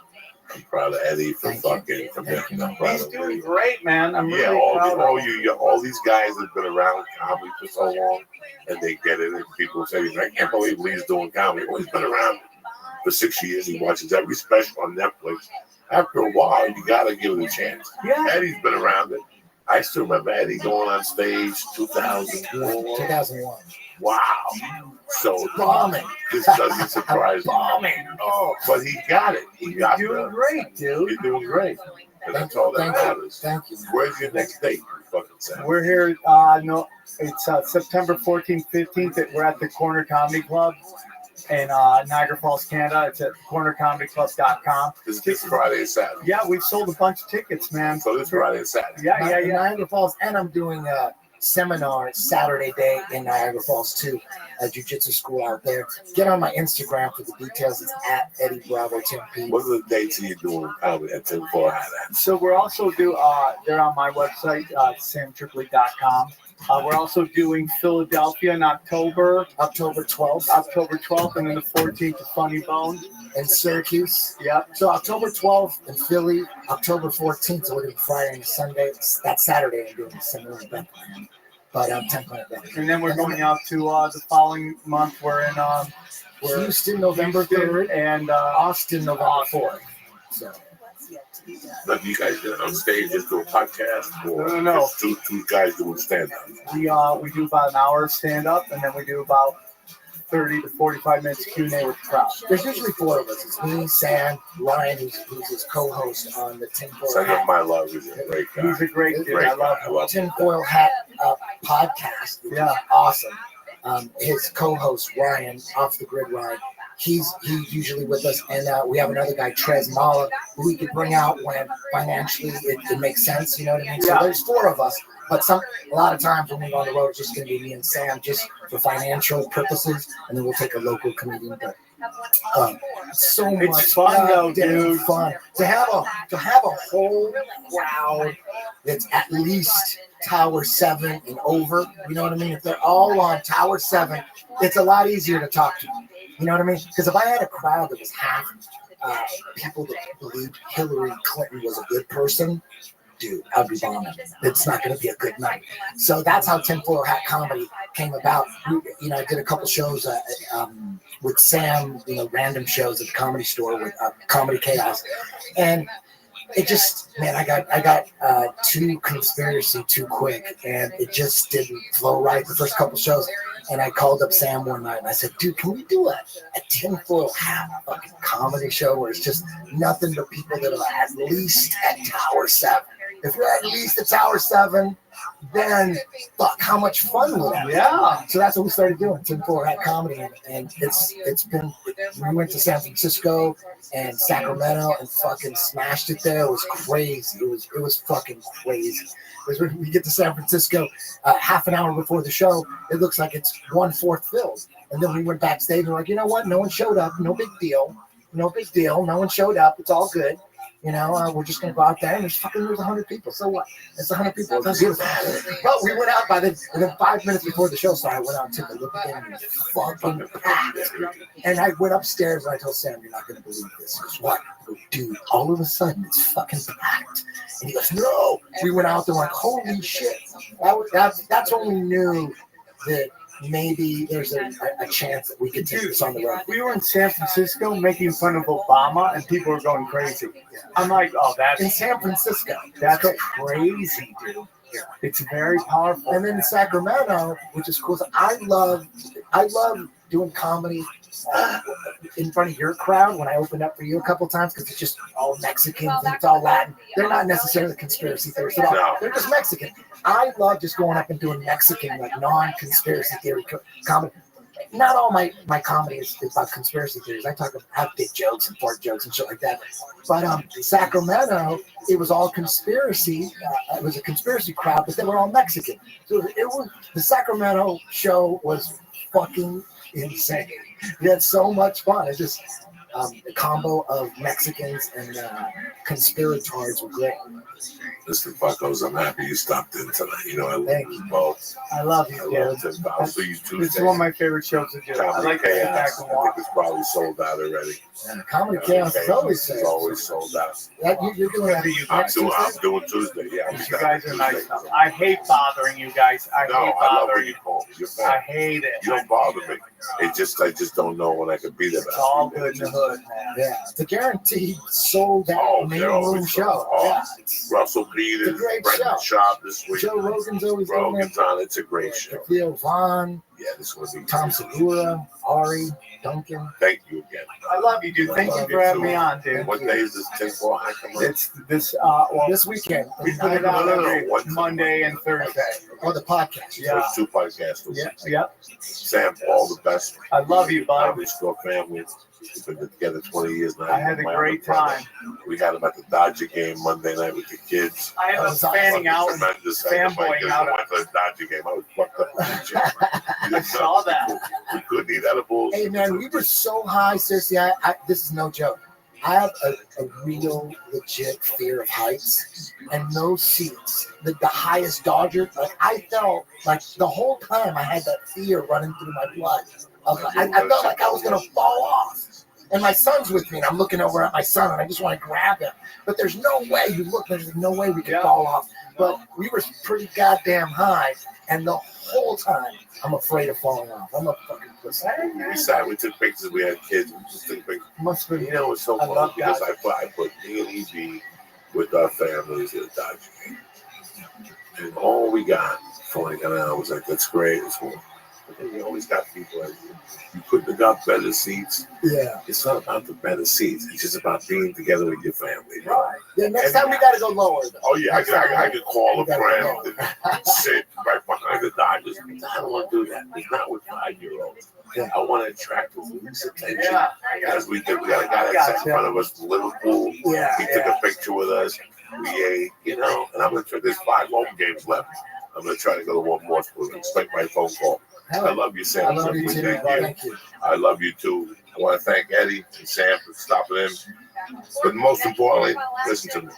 I'm proud of Eddie for fucking committing. I'm proud He's of doing you. great, man. I'm Yeah, really proud of him. all these guys have been around comedy for so long, and they get it. And people say, I can't believe Lee's doing comedy. Well, he's been around for 6 years. He watches every special on Netflix. After a while, you got to give it a chance. Yeah. Eddie's been around it. I still remember Eddie going on stage 2004. 2001. Wow. So Bombing. this doesn't surprise me. Bombing. Oh, but he got it. He You're got doing it. great, dude. You're doing great. And that's all that Thank you. matters. Thank you. Where's your next date? You fucking Sam? We're here. No, it's September 14th, 15th. We're at the Corner Comedy Club in Niagara Falls, Canada. It's at cornercomedyclub.com. This is Friday and Saturday. Yeah, we've sold a bunch of tickets, man. So this Friday and Saturday. Yeah. Niagara Falls, and I'm doing a seminar Saturday day in Niagara Falls too, a jiu-jitsu school out there. Get on my Instagram for the details. It's at Eddie Bravo 10P. What are the dates are you doing comedy at 10-4 at? So we're also they're on my website, samtripoli.com. We're also doing Philadelphia in October 12th, and then the 14th to Funny Bone. In Syracuse. Yep. So October 12th in Philly, October 14th, so we're doing Friday and Sunday. That Saturday I'm doing a similar event. But 10-point event. And then we're going out to the following month. We're in Houston, November 3rd, and Austin, November 4th. So. But you guys get on stage, just do a podcast, or No. just two guys doing stand-up? We do about an hour of stand-up, and then we do about 30 to 45 minutes Q&A with the crowd. There's usually 4 of us. It's me, Sam, Ryan, who's his co-host on the Tinfoil Send him Hat. my love. He's a great guy. He's a great dude. Great I love guy. I him. love him. Tinfoil Hat podcast. Which Yeah. is awesome. His co-host Ryan, Off the Grid Ryan, he's usually with us, and we have another guy, Trez Mala, who we could bring out when financially it makes sense. You know what I mean? Yeah. So there's 4 of us. But a lot of times when we go on the road, it's just going to be me and Sam, just for financial purposes, and then we'll take a local comedian. But so It's much fun, though, goddamn dude. fun to have a whole crowd that's at least Tower 7 and over. You know what I mean? If they're all on Tower 7, it's a lot easier to talk to them. You know what I mean? Because if I had a crowd that was half people that believed Hillary Clinton was a good person, dude, I'd be bombing. It's not going to be a good night. So that's how Tinfoil Hat Comedy came about. I did a couple shows with Sam, random shows at the Comedy Store with Comedy Chaos, and it just, man, I got too conspiracy too quick, and it just didn't flow right the first couple shows. And I called up Sam one night and I said, dude, can we do a tinfoil hat fucking comedy show where it's just nothing but people that are at least at Tower 7? If you're at least at Tower 7, then fuck, how much fun would that be? Yeah. So that's what we started doing, Tinfoil Hat Comedy, and it's been. We went to San Francisco and Sacramento and fucking smashed it there. It was crazy. It was fucking crazy. Because when we get to San Francisco, half an hour before the show, it looks like it's 1/4 filled, and then we went backstage and we're like, you know what? No one showed up. No big deal. No big deal. No one showed up. It's all good. We're just going to go out there and there's 100 people. So what? It's 100 people. That's beautiful. But we went out and then 5 minutes before the show started, I went out and took a look at it and it was fucking packed. And I went upstairs and I told Sam, you're not going to believe this. He goes, what? I go, dude, all of a sudden it's fucking packed. And he goes, no. We went out there and like, holy shit. That's when we knew that maybe there's a chance that we could take this on the road. We were in San Francisco making fun of Obama, and people were going crazy. I'm like, oh, that's in San Francisco. That's crazy, dude. Yeah. It's very powerful. And then in Sacramento, which is cool. I love doing comedy in front of your crowd when I opened up for you a couple times because it's just all Mexicans and it's all Latin. They're not necessarily conspiracy theorists at all. No. They're just Mexican. I love just going up and doing Mexican, like non-conspiracy theory comedy. Not all my comedy is about conspiracy theories. I have big jokes and fart jokes and shit like that. But Sacramento, it was all conspiracy. It was a conspiracy crowd, but they were all Mexican. So the Sacramento show was fucking insane. We had so much fun. It's just the combo of Mexicans and conspirators were great. Listen, fuckos, I'm happy you stopped in tonight. I love you both. I love you. I'll see you Tuesday. It's one of my favorite shows to do. I like to get back and I watch. think it's probably sold out already. Comedy Chaos is always sold out. You're doing that. I'm doing Tuesday. Yeah, You guys are nice. I hate bothering you guys. I hate bothering you. I hate it. You don't bother me. I just don't know when I could be there. It's all good in the hood, man. Yeah, it's a guaranteed sold out main room show. Yeah, Russell Peters, Brendan Schaub this week. Joe Rogan's always Rogan's on. It's a great show. Theo Vaughn. Yeah, this was Tom Segura, Ari, Duncan. Thank you again. I love you, dude. Thank you for having me on, dude. What day is this 10-4? It's this this weekend. We put it out every Monday and Thursday. Oh, the podcast. Yeah. First 2 podcasts. Yep. Sam, all the best. I love you, bud. Comedy Store family. We've been together 20 years now. I had a great time. We had him at the Dodger game Monday night with the kids. I ended up fanning out, fanboying out. I went to the Dodger game. I was fucked up with the gym. I saw that. We couldn't eat edibles. Hey, man, we were so high. Seriously, this is no joke. I have a real legit fear of heights and no seats. The highest Dodger, like I felt like the whole time I had that fear running through my blood. I felt like I was going to fall off. And my son's with me, and I'm looking over at my son, and I just want to grab him. But there's no way, there's no way we could fall off. But we were pretty goddamn high, and the whole time, I'm afraid of falling off. I'm a fucking pussy. We took pictures. We had kids. We just took pictures. Must have been. It was so fun because I put me and EB with our families at the Dodger game. And all we got for like an hour was like, that's great. It's cool. You always got people like you couldn't have got better seats. Yeah. It's not about the better seats. It's just about being together with your family. Right. Yeah, next time we got to go lower. Though. Oh, yeah. I could call a friend and sit right behind the Dodgers. I don't want to do that. It's not with 5-year-olds. Yeah. I want to attract the least attention. Yeah. As we did. We got a guy that sat in front of us from Liverpool. Yeah. He took a picture with us. We ate, and I'm going to try. There's 5 home games left. I'm going to try to go to one more school. Expect my phone call. I love you, Sam. I love you too. Thank you. I love you too. I want to thank Eddie and Sam for stopping in. But most importantly, listen to me.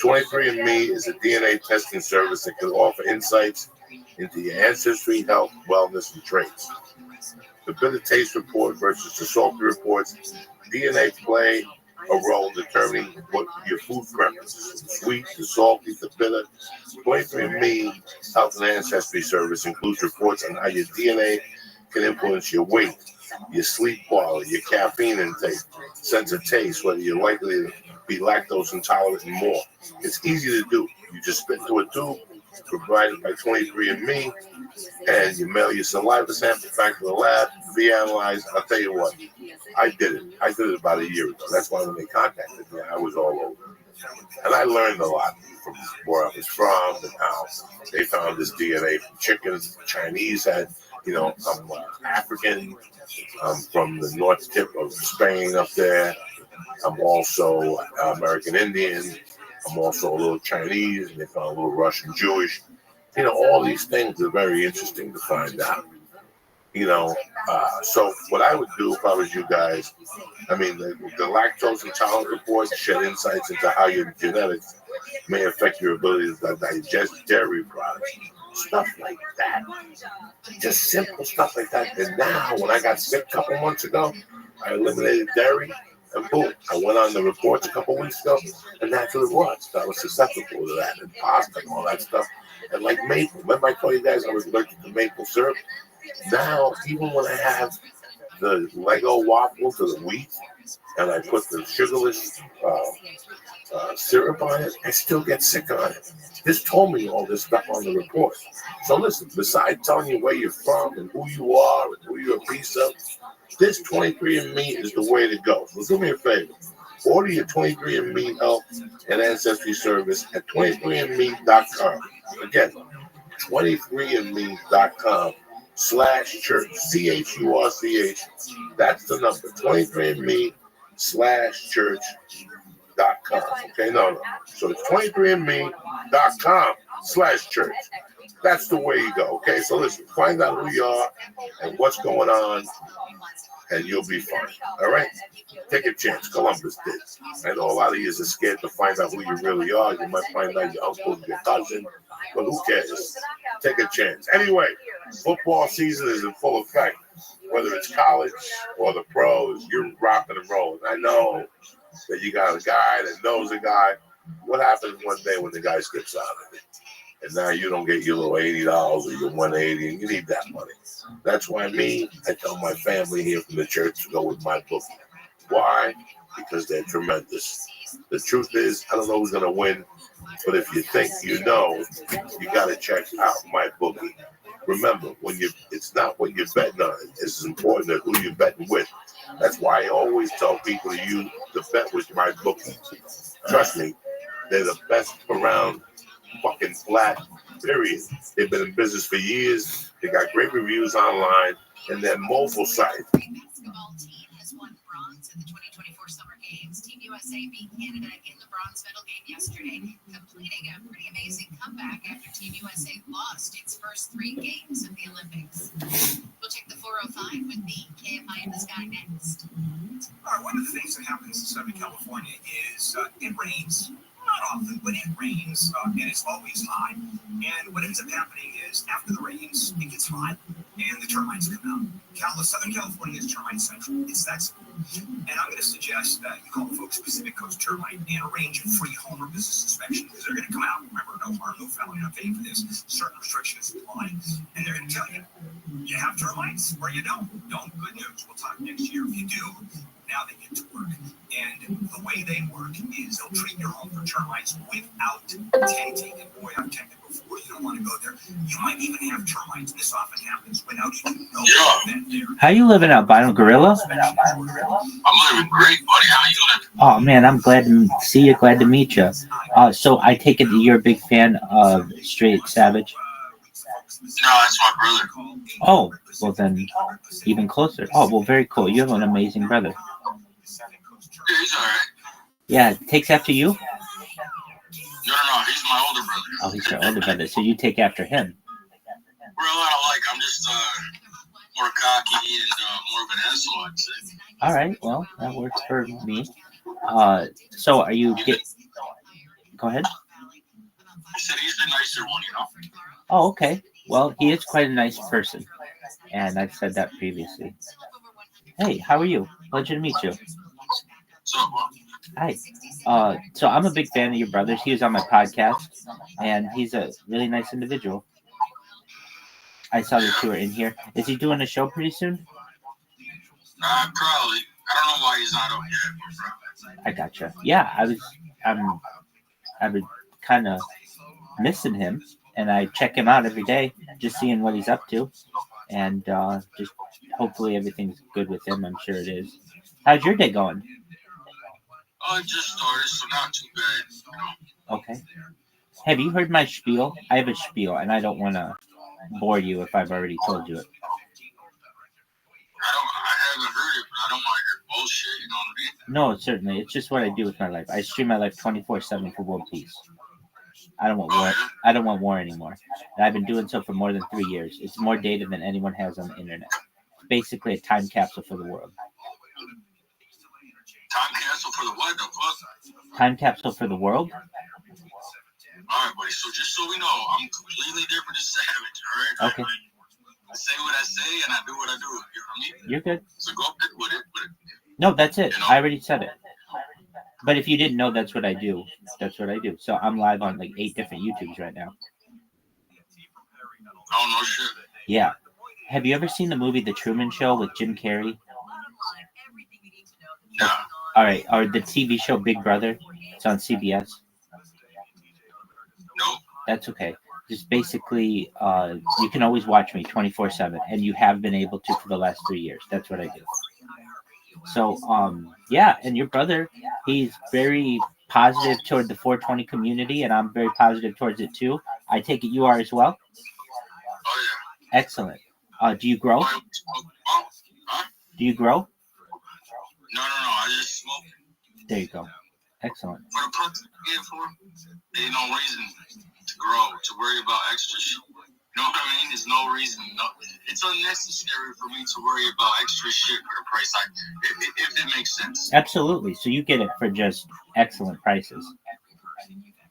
23andMe is a DNA testing service that can offer insights into your ancestry, health, wellness, and traits. the bitter taste report versus the salty reports. DNA play a role in determining what your food preferences: the sweet, the salty, the bitter. 23andMe Health and Ancestry Service includes reports on how your DNA can influence your weight, your sleep quality, your caffeine intake, sense of taste, whether you're likely to be lactose intolerant, and more. It's easy to do. You just spit into a tube provided by 23andMe, and you mail your saliva sample back to the lab to be analyzed. I'll tell you what, I did it. I did it about a year ago. That's why when they contacted me, I was all over. And I learned a lot from where I was from and how they found this DNA from chickens. The Chinese had, I'm African. I'm from the north tip of Spain up there. I'm also American Indian. I'm also a little Chinese, and they found a little Russian Jewish. All these things are very interesting to find out. So what I would do if I was you guys, the lactose intolerant report shed insights into how your genetics may affect your ability to digest dairy products. Stuff like that. Just simple stuff like that. And now, when I got sick a couple months ago, I eliminated dairy, and boom, I went on the reports a couple weeks ago, and that's what it was. I was susceptible to that, and pasta and all that stuff. And like maple, remember I told you guys I was allergic to maple syrup? Now, even when I have the Lego waffle to the wheat, and I put the sugarless syrup on it, I still get sick on it. This told me all this stuff on the report. So listen, besides telling you where you're from and who you are and who you're a piece of, this 23andMe is the way to go. So do me a favor. Order your 23andMe Health and Ancestry Service at 23andme.com. Again, 23andme.com/church. CHURCH. That's the number. 23andme/church.com. Okay, no. So it's 23andme.com/church. That's the way you go. Okay, so listen, find out who you are and what's going on, and you'll be fine. All right? Take a chance. Columbus did. I know a lot of you are scared to find out who you really are. You might find out your uncle, your cousin, but who cares? Take a chance. Anyway, football season is in full effect. Whether it's college or the pros, you're rocking and rolling. I know that you got a guy that knows a guy. What happens one day when the guy skips out of it? And now you don't get your little $80 or your $180, and you need that money. That's why I tell my family here from the church to go with my bookie. Why? Because they're tremendous. The truth is, I don't know who's going to win, but if you think you know, you got to check out my bookie. Remember, it's not what you're betting on. It's important that who you're betting with. That's why I always tell people to bet with my bookie. Trust me, they're the best around. Fucking flat, period. They've been in business for years. They got great reviews online, and their mobile site. Basketball team has won bronze at the 2024 Summer Games. Team USA beat Canada in the bronze medal game yesterday, completing a pretty amazing comeback after Team USA lost its first 3 games of the Olympics. We'll check the 405 with the KFI in the Sky next. All right, one of the things that happens in Southern California is it rains. Not often, but it rains, and it's always hot. And what ends up happening is, after the rains, it gets hot, and the termites come out. Southern California is termite central. It's that simple. And I'm going to suggest that you call the folks Pacific Coast Termite and arrange a free home or business inspection, because they're going to come out. Remember, no harm, no foul. You're not paying for this. Certain restrictions apply. And they're going to tell you, you have termites or you don't. Good news. We'll talk next year. If you do, now they get to work. And the way they work is they'll treat your home for termites without tenting. And boy, I've tented before. You don't want to go there. You might even have termites. This often happens without even knowing that they're. How you living out, Vinyl Gorilla? I'm living great, buddy. How you living? Oh man, I'm glad to see you. Glad to meet you. So I take it that you're a big fan of Straight Savage. No, that's my brother. Oh, well then, even closer. Oh, well, very cool. You have an amazing brother. Yeah, he's all right. Yeah, takes after you? No, he's my older brother. Oh, he's your older brother. So you take after him. We're a lot alike. I'm just more cocky and more of an asshole, I'd say. All right, well, that works for me. So are you Go ahead. I said he's the nicer one, Oh, okay. Well, he is quite a nice person. and I've said that previously. Hey, how are you? Pleasure to meet you. Hi. So I'm a big fan of your brother's. He was on my podcast, and he's a really nice individual. I saw that you were in here. Is he doing a show pretty soon? Probably. I don't know why he's not over here. I gotcha. Yeah, I've been kind of missing him, and I check him out every day, just seeing what he's up to, and just hopefully everything's good with him. I'm sure it is. How's your day going? Oh, it just started, so not too bad. Okay. Have you heard my spiel? I have a spiel, and I don't want to bore you if I've already told you it. I haven't heard it, but I don't want to hear bullshit, you know what I mean? No, certainly. It's just what I do with my life. I stream my life 24/7 for world peace. I don't want war. I don't want war anymore. And I've been doing so for more than 3 years. It's more data than anyone has on the internet. Basically a time capsule for the world. Time capsule for the what? The fuck? Time capsule for the world? Alright, buddy. So just so we know, I'm completely different than Savage, alright? Okay. I say what I say and I do what I do. You know what I mean? You're good. So go ahead with it. No, that's it. You know? I already said it. But if you didn't know, that's what I do. That's what I do. So I'm live on like 8 different YouTubes right now. Oh, no shit. Yeah. Have you ever seen the movie The Truman Show with Jim Carrey? Yeah. All right. Or the TV show Big Brother? It's on CBS. No. That's okay. Just basically, you can always watch me 24/7, and you have been able to for the last 3 years. That's what I do. So, yeah, and your brother, he's very positive toward the 420 community, and I'm very positive towards it too. I take it you are as well? Oh, yeah. Excellent. Do you grow? Huh? Do you grow? No, I just smoke. There you go. Excellent. For the purpose of for, there's no reason to grow, to worry about extra shit. You know what I mean? There's no reason. No, it's unnecessary for me to worry about extra shit for the price if it makes sense. Absolutely. So you get it for just excellent prices.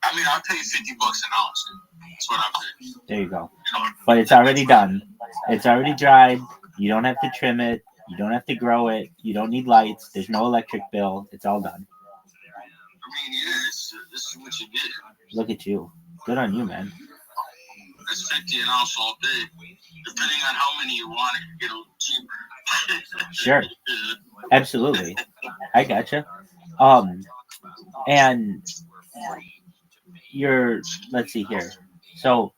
I mean, I pay $50 an ounce. That's what I pay. There you go. You know, But it's already done. It's already dried. You don't have to trim it. You don't have to grow it. You don't need lights. There's no electric bill. It's all done. I mean, yeah, this is what you get. Look at you. Good on you, man. It's 50 an ounce all day. Depending on how many you want, it can get a little cheaper. Sure. Absolutely. I gotcha. And let's see here. So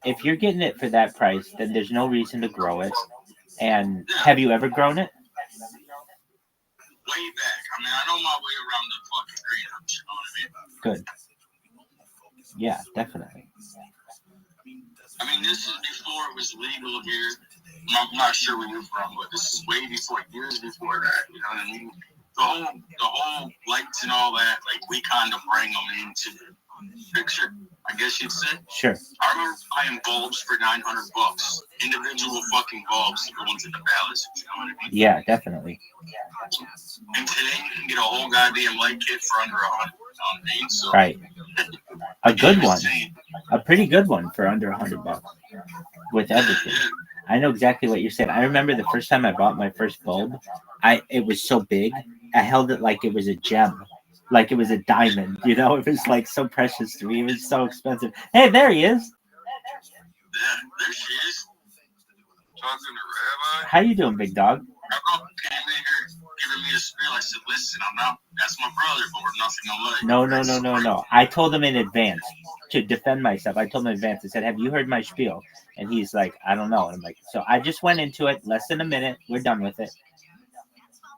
if you're getting it for that price, then there's no reason to grow it. And have you ever grown it? Way back. I mean, I know my way around the fucking greenhouse. You know what I mean? Good. Yeah, definitely. I mean, this is before it was legal here. I'm not sure where you're from, but this is way before, years before that. You know what I mean? The whole lights and all that, like, we kind of bring them into the picture, I guess you'd say. Sure. I remember buying bulbs for $900. Individual fucking bulbs to go into the palace. You know what I mean? Yeah, definitely. And today you can get a whole goddamn light kit for under $100. So Right. A good one. A pretty good one for under $100 with everything. I know exactly what you're saying. I remember the first time I bought my first bulb, it was so big. I held it like it was a gem, like it was a diamond. You know, it was like so precious to me. It was so expensive. Hey, there he is. Yeah, there she is. Talking to Rabbi. How you doing, big dog? I came in here giving me a spiel. I said, listen, that's my brother, but we're nothing alike. No. I told him in advance to defend myself. I told him in advance. I said, have you heard my spiel? And he's like, I don't know. And I'm like, so I just went into it. Less than a minute. We're done with it.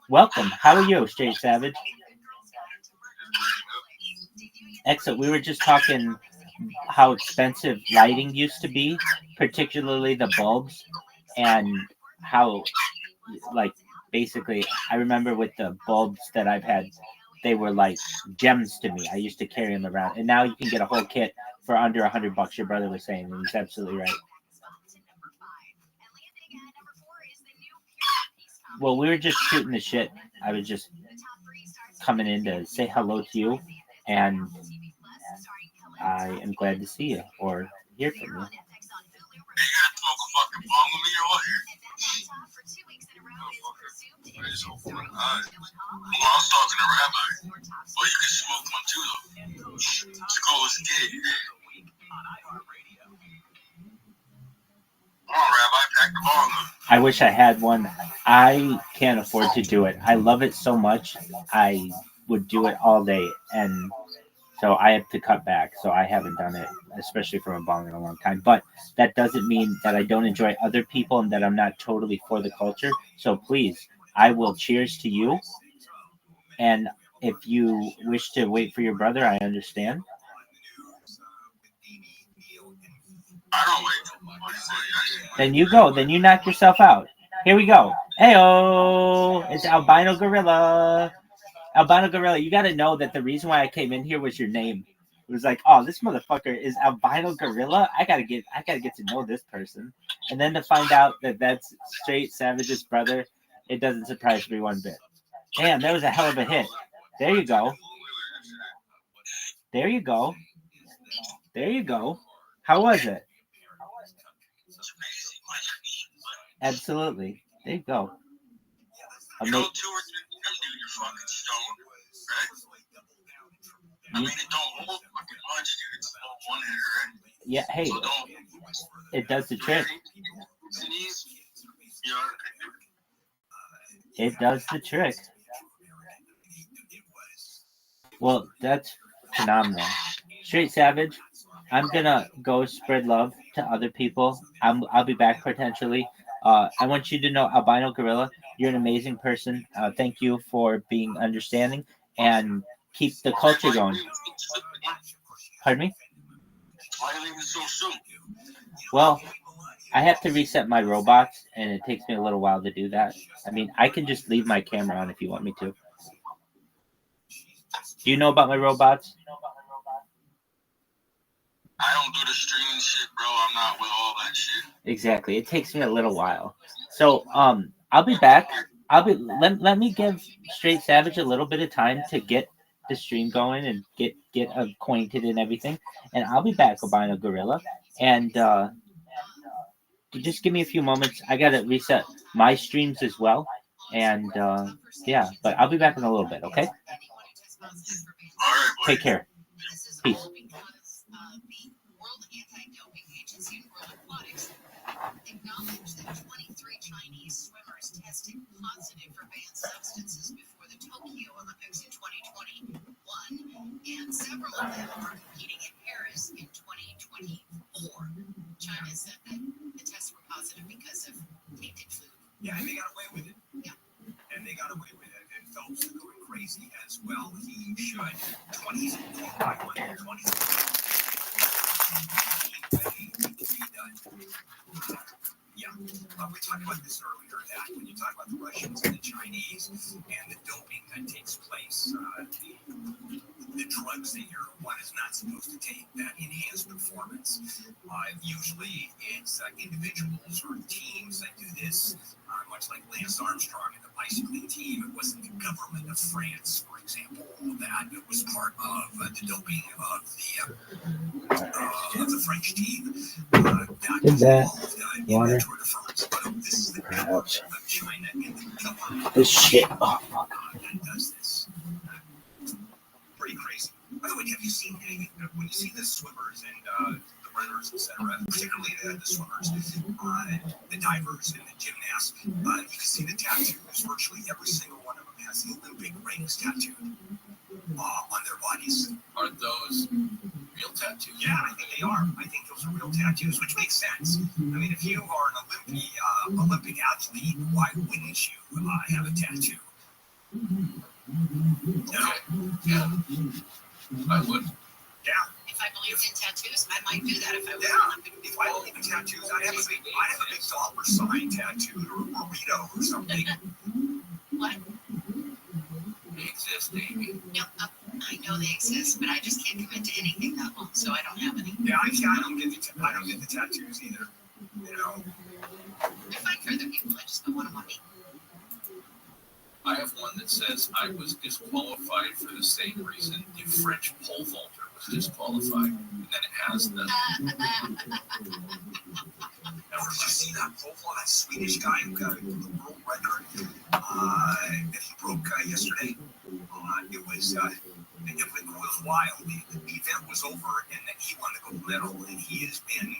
Welcome. How are you, Straight Savage? Excellent. We were just talking how expensive lighting used to be, particularly the bulbs, and how, like, basically, I remember with the bulbs that I've had, they were like gems to me. I used to carry them around, and now you can get a whole kit for under $100. Your brother was saying, and he's absolutely right. Well, we were just shooting the shit. I was just coming in to say hello to you, and I am glad to see you or hear from you. You gonna smoke a fucking bong with me or what? I wish I had one. I can't afford to do it. I love it so much. I would do it all day, and so I have to cut back. So I haven't done it, especially from a bong in a long time. But that doesn't mean that I don't enjoy other people and that I'm not totally for the culture. So please, I will cheers to you. And if you wish to wait for your brother, I understand. I don't wait. Then you go. Then you knock yourself out. Here we go. Heyo! It's Albino Gorilla. Albino Gorilla, you got to know that the reason why I came in here was your name. It was like, oh, this motherfucker is Albino Gorilla. I gotta get to know this person, and then to find out that that's Straight Savage's brother, it doesn't surprise me one bit. Damn, that was a hell of a hit. There you go. There you go. There you go. How was it? Absolutely. There you go. You know, 2 or 3 times, dude, you're fucking stoned, right? I mean, it don't hold fucking much, dude. It's all one hitter, right? Yeah, hey, So it does the trick. It does the trick. Well, that's phenomenal. Straight Savage, I'm gonna go spread love to other people. I'll be back potentially. I want you to know, Albino Gorilla, you're an amazing person. Thank you for being understanding and keep the culture going. Pardon me? Why are you leaving so soon? Well, I have to reset my robots, and it takes me a little while to do that. I mean, I can just leave my camera on if you want me to. Do you know about my robots? I don't do the streaming shit, bro. I'm not with all that shit. Exactly. It takes me a little while. So, I'll be back. Let me give Straight Savage a little bit of time to get the stream going and get acquainted and everything. And I'll be back, Albino Gorilla. And just give me a few moments. I gotta reset my streams as well. And yeah, but I'll be back in a little bit, okay? Take care. Peace. Acknowledged that 23 Chinese swimmers tested positive for banned substances before the Tokyo Olympics in 2021, and several of them are competing in Paris in 2024. China said that the tests were positive because of tainted food. Yeah, and they got away with it. Yeah. And they got away with it. And Phelps is going crazy as well. He should. 20. Yeah, we talked about this earlier, that when you talk about the Russians and the Chinese and the doping that takes place, the drugs that one is not supposed to take that enhance performance, usually it's individuals or teams that do this, much like Lance Armstrong and the bicycling team. It wasn't the government of France, for example, that was part of the doping of the French team. Did that water? This shit. Oh, fuck. Does this. Pretty crazy. By the way, have you seen when you see the swimmers and the runners, etc., particularly the swimmers, the divers and the gymnasts, you can see the tattoos. Virtually every single one of them has the Olympic rings tattooed on their bodies. Are those real tattoos? Yeah, I think they are. I think those are real tattoos, which makes sense. I mean, if you are an Olympic athlete, why wouldn't you have a tattoo? Yeah, I would. Yeah. If I believed in tattoos, I might do that if I was Olympic. If I believe in tattoos, I have a big dollar sign tattooed or a burrito or something. What? They exist, Amy. No, I know they exist, but I just can't commit to anything that long, so I don't have any. Yeah, I don't get the tattoos either. You know. I find for other people, I just don't want them on me. I have one that says I was disqualified for the same reason the French pole vaulter was disqualified. And then it has the. Now, did you see that pole vault, that Swedish guy who got the world record that he broke yesterday? It was wild. The event was over, and then he won the gold medal, and he has been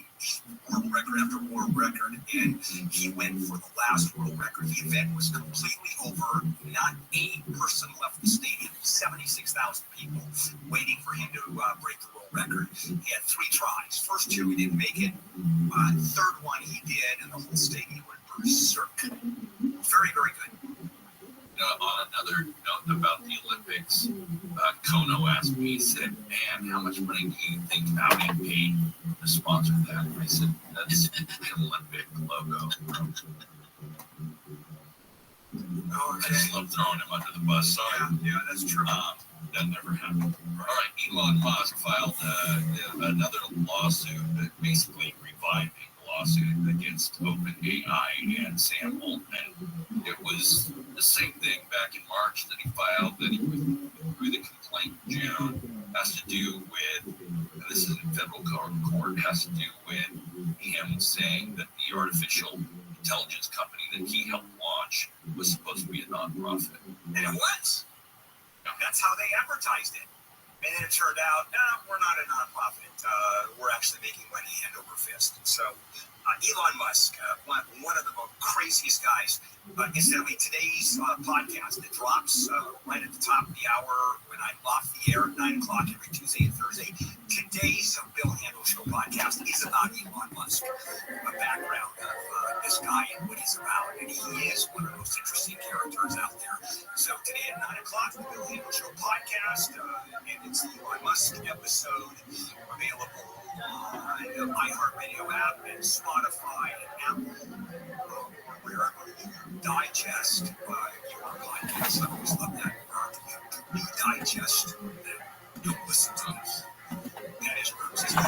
world record after world world record, and he went for the last world record. The event was completely over. Not a person left the stadium. 76,000 people waiting for him to break the world record. He had 3 tries. First 2 he didn't make it. Third one he did, and the whole stadium went berserk. Very, very good. On another note about the Olympics, Kono asked me, he said, man, how much money do you think Audi paid to sponsor that? I said, that's the Olympic logo. I just love throwing him under the bus. Sorry. Yeah, that's true. That never happened. All right, Elon Musk filed another lawsuit, basically reviving the lawsuit against OpenAI and Sam Altman. It was the same thing back in March that he filed, that he withdrew the complaint in June. Has to do with, this is in federal court, has to do with him saying that the artificial intelligence company that he helped launch was supposed to be a nonprofit. And it was. That's how they advertised it. And then it turned out, no, we're not a nonprofit. We're actually making money hand over fist. And so Elon Musk, one of the most craziest guys. Incidentally, today's podcast, it drops right at the top of the hour when I'm off the air at 9 o'clock every Tuesday and Thursday. Today's Bill Handel Show podcast is about Elon Musk, a background of this guy and what he's about. And he is one of the most interesting characters out there. So today at 9 o'clock, the Bill Handel Show podcast, and it's the Elon Musk episode available on the iHeartRadio app and Spotify and Apple, wherever you digest your podcast. I always love that word. You digest that. Don't listen to us. That is roses. Yeah.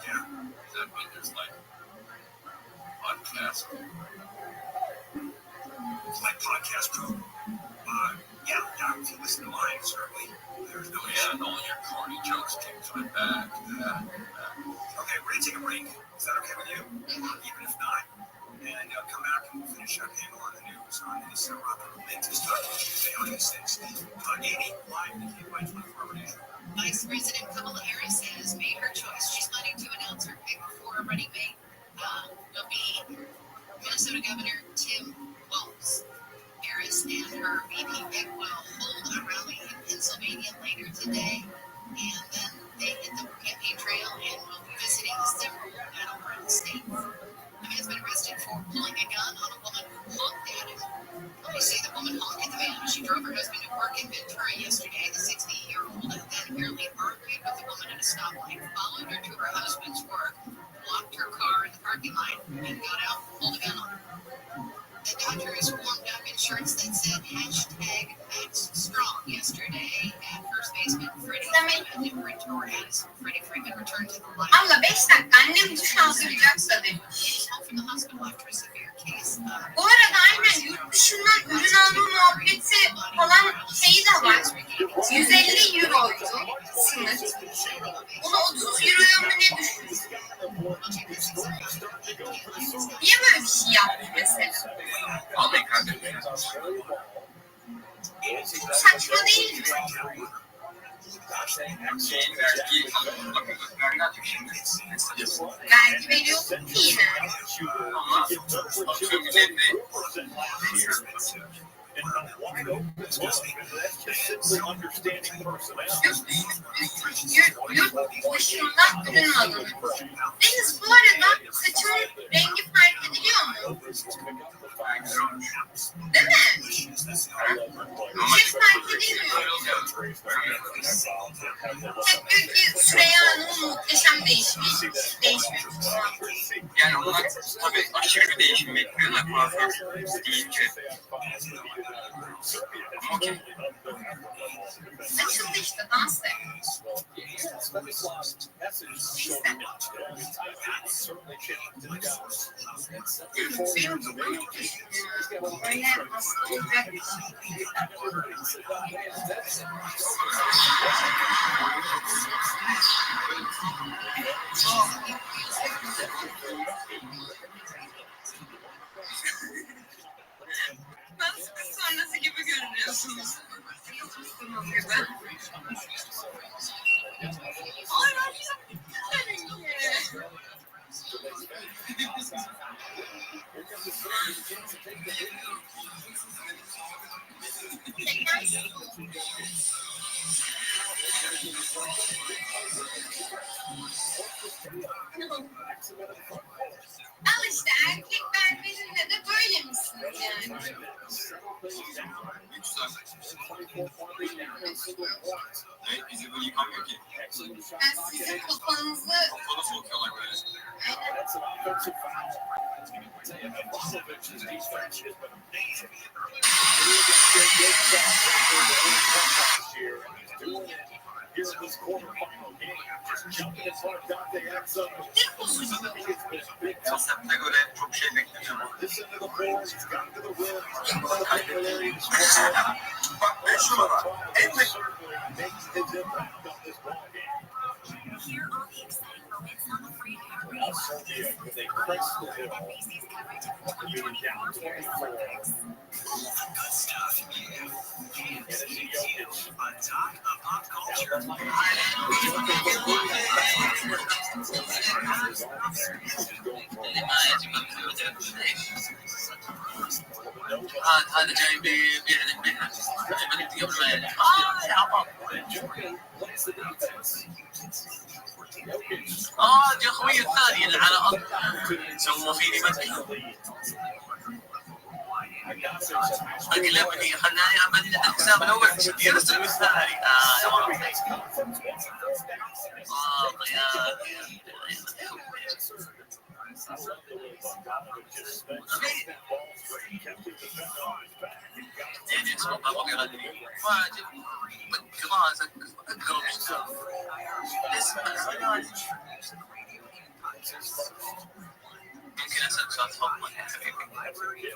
Does that mean there's like podcast? Like podcast pro. Yeah, if you listen to mine, certainly. There's no issue. And all your corny jokes keep coming back. Okay, we're going to take a break. Is that okay with you? Even if not. And come back and we'll finish up Handle on the News on this latest Tuesday on E6. 80 live in the KY24 Nation. Vice President Kamala Harris has made her choice. She's planning to announce her pick for a running mate. Will be Minnesota Governor Tim Walz. Harris and her VP pick will hold a rally in Pennsylvania later today, and then they hit the campaign trail and will be visiting several battleground states. A man's been arrested for pulling a gun on a woman who honked at him. Police say the woman honked at the man as she drove her husband to work in Ventura yesterday. The 60-year-old then apparently argued with the woman at a stoplight, followed her to her husband's work, blocked her car in the parking lot, and got out and pulled a gun on her. The Dodgers warmed up in shirts that said #MaxStrong yesterday at first baseman Freddie Freeman as Freddie Freeman returned to the lineup. Abla 5 dakika annem duş aldıracaksa demiş. He's home from the hospital after a severe case. Bu arada aynen yurt dışından ürün alma muhabbeti falan şeyi de var. 150 euroydu sınır. Onu 30 euroya mı ne düşmüş? Niye böyle bir şey yapmış mesela? Saçma değil mi? Vergi veriyorsun ki yine. Yurt dışından ürün alınır. Deniz bu arada saçımın rengi fark ediliyor mu? Değil mi? Hiç fark edilmiyor. Tek diyor ki Süreyya Hanım'ın muhteşem değişmiş. Yani onlar tabii aşırı bir değişim bekliyor da kuaför deyince. Açıldı işte dans et. Benim gibi öyle aslında bir şey. Nasıl sonrası gibi görünüyorsunuz? Bunun gibi. Ay ben çok Al işte erkek berberinde de böyle misiniz yani? Bizi böyle yıkamıyor ki. Ben sizin kafanızı... Kafanı sokuyorlar böyle. Konsepte göre çok şey beklemiyorum. Bak 5 numara. En de Hear all the exciting moments on the free iHeartRadio app. NBC's coverage of the 2024 Olympics. Good stuff. Games, on top of pop culture. هذا جاي بيعلن منها جاي قبل ما يعلن يا عمر يا اخوي الثاني اللي على ارض سووا فيني مدري اقلبني خلاني ابدل الحساب الاول يرسل الثاني يعني اسمه ابغى يغني واجب راسك اقرب اسمع ممكن اسال سؤال تفضل يا حبيبي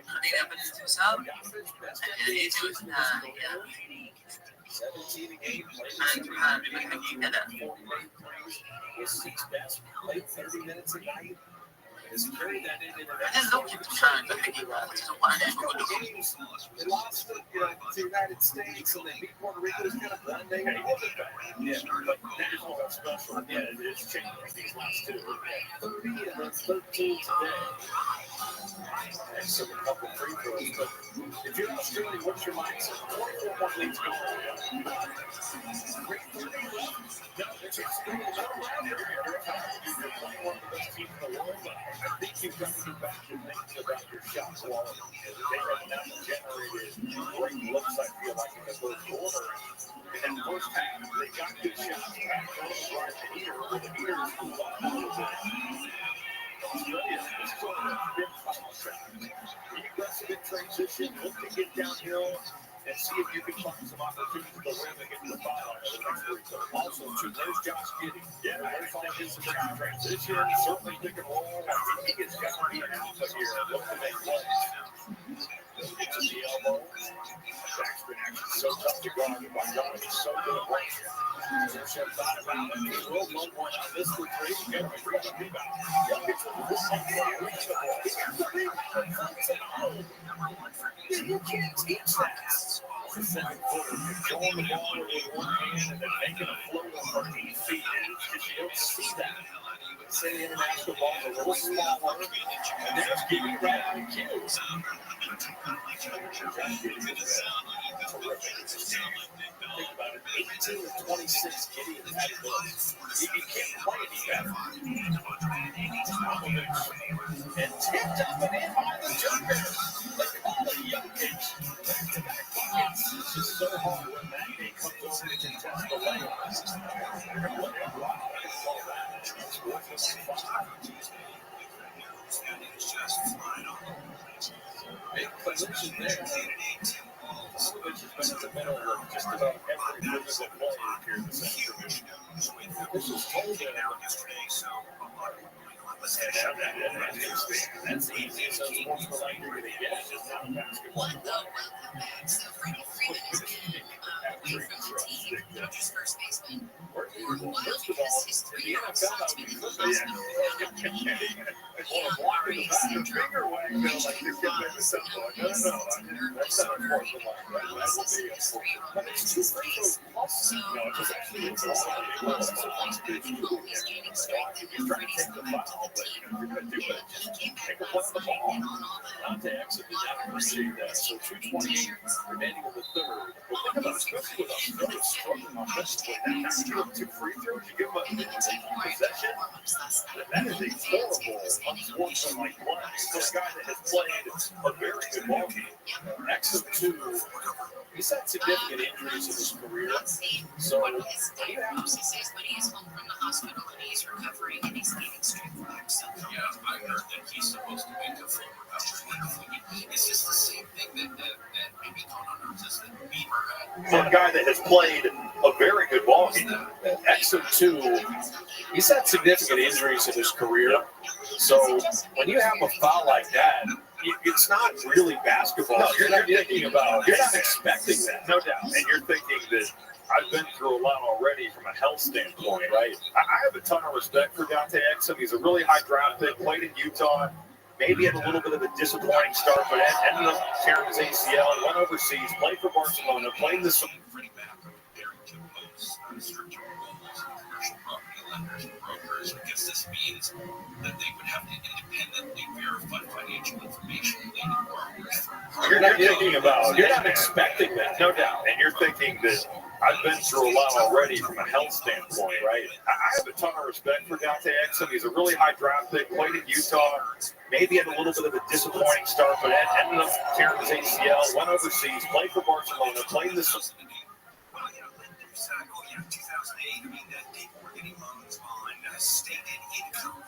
خليني ابدل الحساب يعني يجي أنت حابب الحقيقة لا بعدين لو كنت حابب الحقيقة أتوقع أن أقول لكم If you're Australia, what's your mindset? 24 leagues going. Great 30 left. No, it's extremely you're playing one of the best teams in the world. I think you've got to get back to thinking about your shot quality. They have now generated great looks, I feel like, in the first quarter. And in the first half, they got good shots back on the right here, where the Beaters move on. Australia is sort of a big foul shot. Be aggressive in transition, look to get downhill, and see if you can find some opportunities to rim and get to the foul line. Also, too, there's Josh Giddey. Yeah, there's all his transition, certainly pick and roll. I think it's got to be an alpha here. Look to make plays. Into the elbow. Back's been actually so tough to guard. My God, he's so good at playing. Should have thought about it. He will one point on this for three. Get a free rebound. You can't teach that. The second quarter, controlling the ball with one hand and then making a float on 13 feet. You don't see that. Say the international ball is a little smaller, and there's Giddey right on cue. Think about it, 18 of 26 Giddey has had those. He can't play any better. And tipped up and in by the Joker. They call it Jokic. Back-to-back buckets. It's just so hard when that game comes over to contest the layups. Big position there. Popovich has been in the middle of just about every physical player here this afternoon. This was told him yesterday, so that's the easiest sports related you're going to get. It's just not basketball. Welcome back. So Freddie Freeman has been away from the team, Dodgers first baseman, for a while because his 3-year-old son's been in the hospital with Guillain-Barré syndrome. Nerve disorder. He was his 3-year-old grandson. So Because actually it's all gaining strength and now Freddie's come back to the team. He came back last night and on all the appreciate that. So 2:20 remaining in the third. Well, think about it, especially with Australia struggling offensively. Now you give up 2 free throws, you give them a possession. That is a horrible, unsportsmanlike play. For a guy that has played a very good ball game. X of 2. He's had significant injuries in his career. So what his diagnosis is, but he's home from the hospital and he's recovering and he's getting strength back. So yeah, I heard that he's supposed to make a full recovery. Is this the same thing that maybe Conan knows that Beamer had? For a guy that has played a very good ball game, X of 2, he's had significant injuries in his career. So when you have a foul like that, it's not really basketball. No, you're not thinking about. You're not expecting that, no doubt. And you're thinking that I've been through a lot already from a health standpoint, right? I have a ton of respect for Dante Exum. He's a really high draft pick. Played in Utah. Maybe had a little bit of a disappointing start, but ended up tearing his ACL. Went overseas. Played for Barcelona. Played this. Lenders and brokers. I guess this means that they would have to independently verify financial information related to borrowers. You're not thinking about. You're not expecting that, no doubt. And you're thinking that I've been through a lot already from a health standpoint, right? I have a ton of respect for Dante Exum. He's a really high draft pick. Played in Utah. Maybe had a little bit of a disappointing start, but ended up tearing his ACL. Went overseas. Played for Barcelona. Played this. 2008. I mean, people were getting loans on stated income,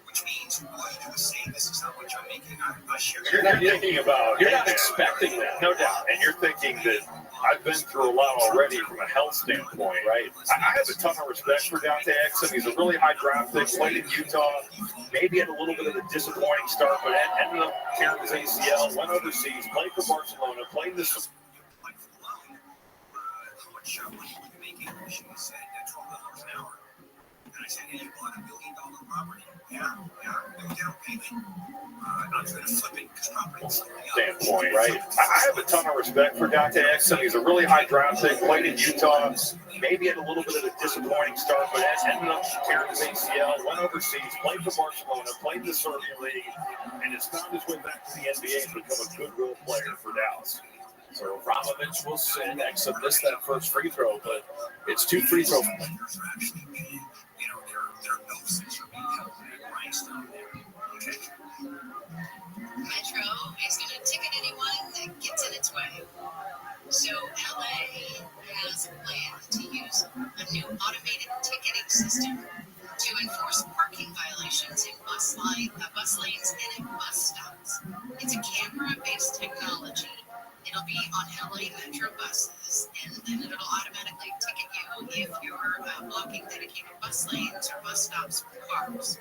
which means all you do is say, this is how much I'm making. I share. You're not thinking about. You're not expecting that, no doubt. And you're thinking that I've been through a lot already from a health standpoint, right? I have a ton of respect for Dante Exum. He's a really high draft pick. Played in Utah. Maybe had a little bit of a disappointing start, but ended up tearing his ACL. Went overseas. Played for Barcelona. Played this. What are you making? She said $12 an hour. And I said, hey, you bought $1 million property. Yeah, no down payment. I'm going to flip it because property's standpoint, right? I have a ton of respect for Dante Exum. He's a really high draft pick. Played in Utah. Maybe had a little bit of a disappointing start, but ended up tearing his ACL. Went overseas. Played for Barcelona. Played in the Serbian League. And has found his way back to the NBA and become a good role player for Dallas. So Ramovich will send. Exum missed that first free throw, but it's 2 free throws. Metro is going to ticket anyone that gets in its way. So LA has a plan to use a new automated ticketing system to enforce parking violations in bus lanes and in bus stops. It's a camera-based technology. It'll be on LA Metro buses, and then it'll automatically ticket you if you're blocking dedicated bus lanes or bus stops for cars.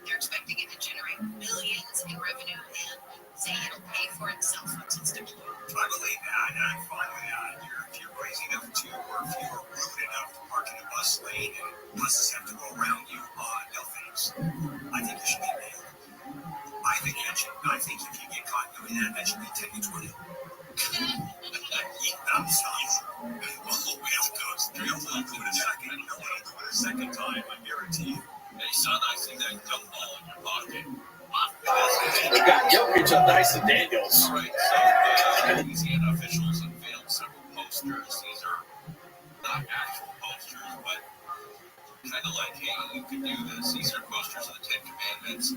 They're expecting it to generate millions in revenue and say it'll pay for itself once it's deployed. I believe that, and I'm fine with that. If you're crazy enough to, or if you're rude enough to park in a bus lane and buses have to go around you, no thanks. I think you should be nailed. I think if you get caught doing that, that should be 10 to 20. I'm sorry. Well, Wales goes 3 will do it a second. No one will do it a second time, I guarantee you. Hey, son, I see that dumb ball in your pocket. We got Jokic on Dyson Daniels. All right, so Louisiana officials unveiled several posters. These are not actual posters, but kind of like, hey, you can do this. These are posters of the 10 Commandments.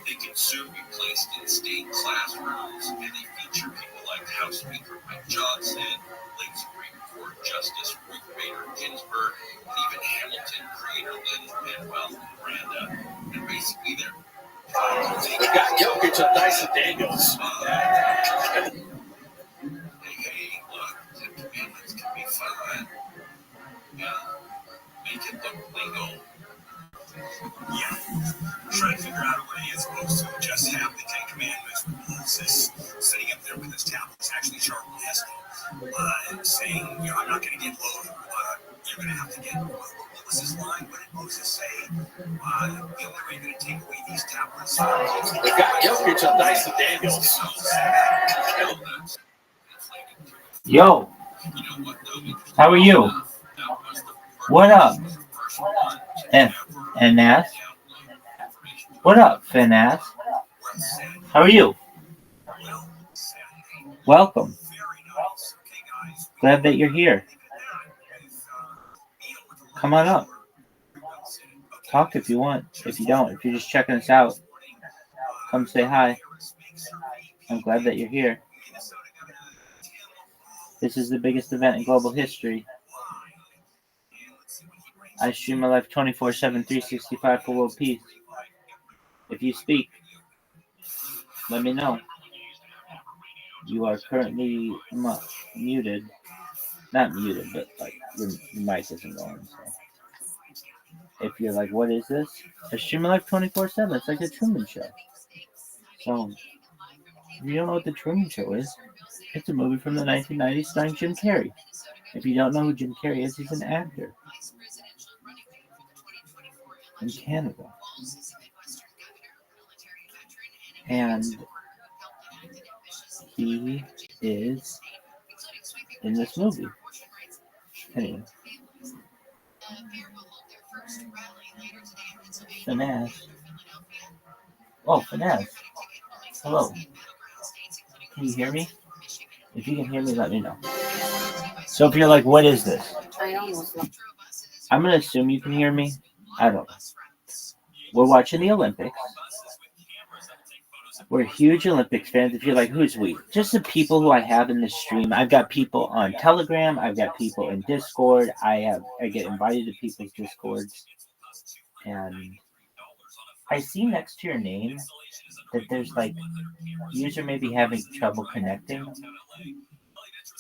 They can soon be placed in state classrooms, and they feature people like House Speaker Mike Johnson, late Supreme Court Justice Ruth Bader Ginsburg, and even Hamilton creator Lin-Manuel Miranda. And basically, we got Jokic on Dyson Daniels. Hey, look, 10 Commandments can be fun. Yeah, make it look legal. Yeah, trying to figure out a way as opposed to just have the 10 Commandments with Moses sitting up there with his tablets, actually sharpening his saying, I'm not going to get low, you're going to have to get, what was his line? What did Moses say? The only way you're going to take away these tablets. We got Jokic on Dyson Daniels. Yo, How are you? What up? Anas? What up, Finas? How are you? Welcome. Glad that you're here. Come on up. Talk if you want. If you don't, if you're just checking us out, come say hi. I'm glad that you're here. This is the biggest event in global history. I stream my life 24/7, 365 for world peace. If you speak, let me know. You are currently muted. Not muted, but like your mic isn't going. So. If you're like, what is this? I stream my life 24/7. It's like the Truman Show. So, if you don't know what the Truman Show is, it's a movie from the 1990s starring Jim Carrey. If you don't know who Jim Carrey is, he's an actor in Canada. And he is in this movie. Anyway. Finesse. Oh, Finesse. Hello. Can you hear me? If you can hear me, let me know. So if you're like, what is this? I'm going to assume you can hear me. I don't know. We're watching the Olympics. We're huge Olympics fans. If you're like, who's we? Just the people who I have in this stream. I've got people on Telegram. I've got people in Discord. I get invited to people's Discords. And I see next to your name that there's like, user may be having trouble connecting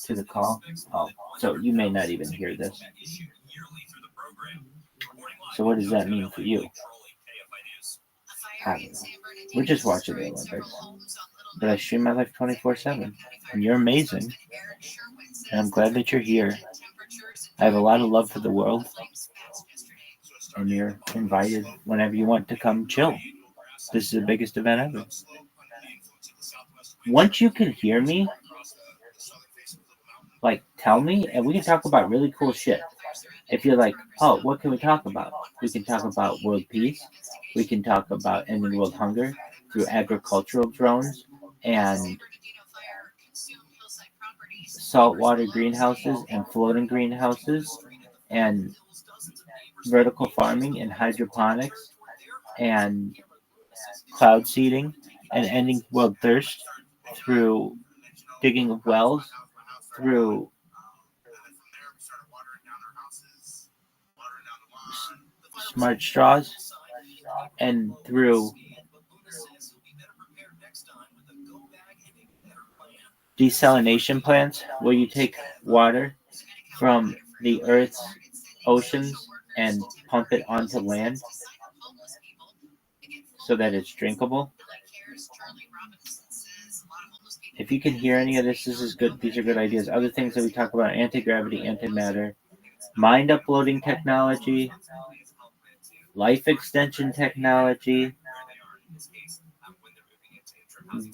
to the call. Oh, so you may not even hear this. So what does that mean for you? I don't know. We're just watching the Olympics. But I stream my life 24/7. And you're amazing. And I'm glad that you're here. I have a lot of love for the world. And you're invited whenever you want to come chill. This is the biggest event ever. Once you can hear me, like, tell me, and we can talk about really cool shit. If you're like, oh, what can we talk about? We can talk about world peace. We can talk about ending world hunger through agricultural drones and saltwater greenhouses and floating greenhouses and vertical farming and hydroponics and cloud seeding and ending world thirst through digging of wells, through smart straws, and through desalination plants where you take water from the Earth's oceans and pump it onto land so that it's drinkable. If you can hear any of this is good. These are good ideas. Other things that we talk about: anti-gravity, antimatter, mind uploading technology, life extension technology,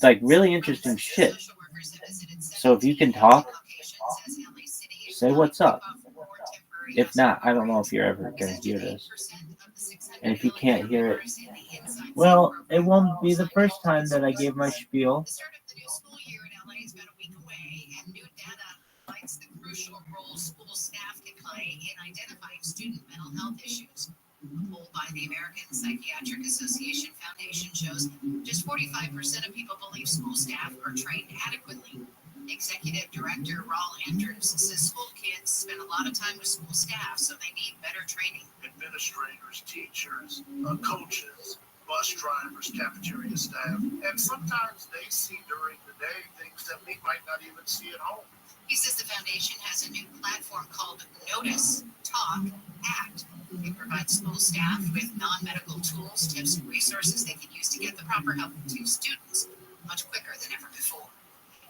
like really interesting shit. So if you can talk, say what's up. If not, I don't know if you're ever going to hear this. And if you can't hear it, well, it won't be the first time that I gave my spiel. The crucial role school staff can play in identifying student mental health issues. A poll by the American Psychiatric Association Foundation shows just 45% of people believe school staff are trained adequately. Executive Director Raul Andrews says school kids spend a lot of time with school staff, so they need better training. Administrators, teachers, coaches, bus drivers, cafeteria staff, and sometimes they see during the day things that we might not even see at home. He says the foundation has a new platform called Notice, Talk, Act. It provides school staff with non-medical tools, tips, and resources they can use to get the proper help to students much quicker than ever before.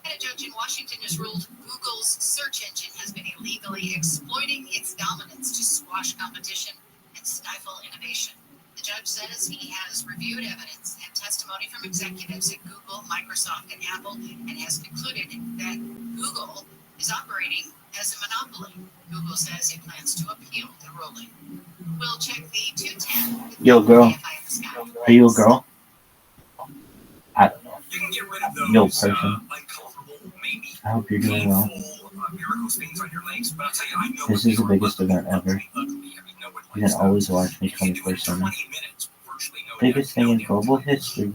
And a judge in Washington has ruled Google's search engine has been illegally exploiting its dominance to squash competition and stifle innovation. The judge says he has reviewed evidence and testimony from executives at Google, Microsoft, and Apple, and has concluded that Google is operating as a monopoly. Google says it plans to appeal the ruling. We'll check the 210. Yo, girl. Are you a girl? You can get rid of those, Yo, person. uncomfortable, maybe I hope you're doing well. painful, varicose veins on your legs, but I'll tell you, I know This what is the they are. biggest event ever. You can always watch me 24/7. Biggest thing in global history.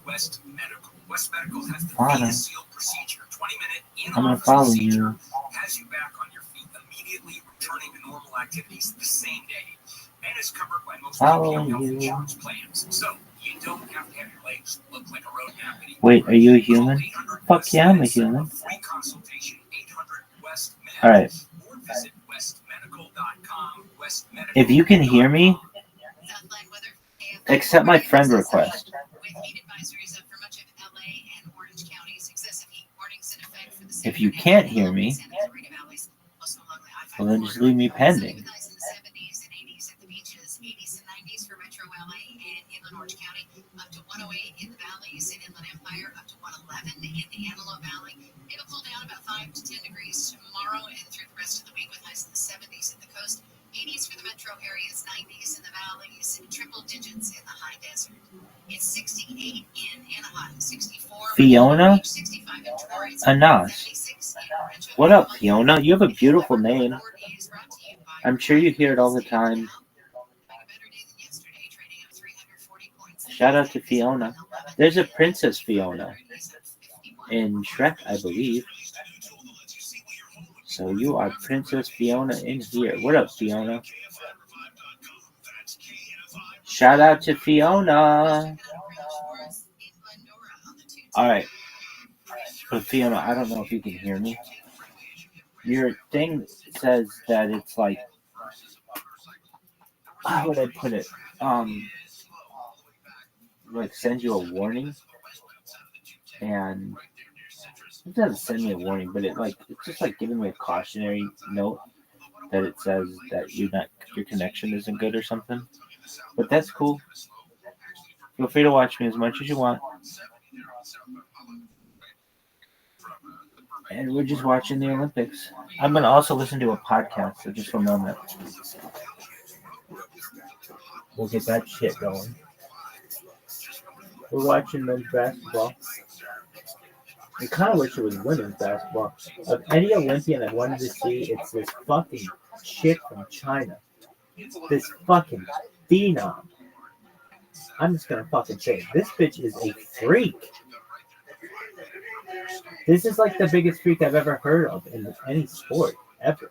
West Medical. West Medical has the Father, sealed procedure. 20-minute I'm gonna follow you. has you back on your feet, immediately returning to normal activities the same day. And is covered by most Following health you. insurance plans. So you don't have to have your legs look like a road map anymore. Wait, are you a human? Fuck yeah, I'm a human. Free consultation, 800 West Med. All right. Or visit westmedical.com. If you can hear me, accept my friend request. If you can't hear me, well then just leave me pending. Up to 108 in the valleys in Inland Empire, up to 111 in the Antelope Valley. It'll cool down about 5 to 10 degrees tomorrow and through the rest of the week with highs in the 70s at the coast, 80s for the metro areas, 90s in the valleys, and triple digits in the high desert. It's 68 in Anaheim, 64 Fiona? 65 in Torrance, Anas. 76 in Rancho. What up, Fiona? You have a beautiful name. I'm sure you hear it all the time. Shout out to Fiona. There's a Princess Fiona in Shrek, I believe. So you are Princess Fiona in here. What up, Fiona? Shout out to Fiona. Alright. But Fiona, I don't know if you can hear me. Your thing says that it's like, how would I put it? Like sends you a warning, and it doesn't send me a warning, but it's just like giving me a cautionary note that it says that your connection isn't good or something. But that's cool. Feel free to watch me as much as you want. And we're just watching the Olympics. I'm gonna also listen to a podcast, so just for a moment. We'll get that shit going. We're watching men's basketball. I kind of wish it was women's basketball. Of any Olympian I wanted to see, it's this fucking chick from China. This fucking phenom. I'm just gonna fucking say it. This bitch is a freak. This is like the biggest freak I've ever heard of in any sport, ever.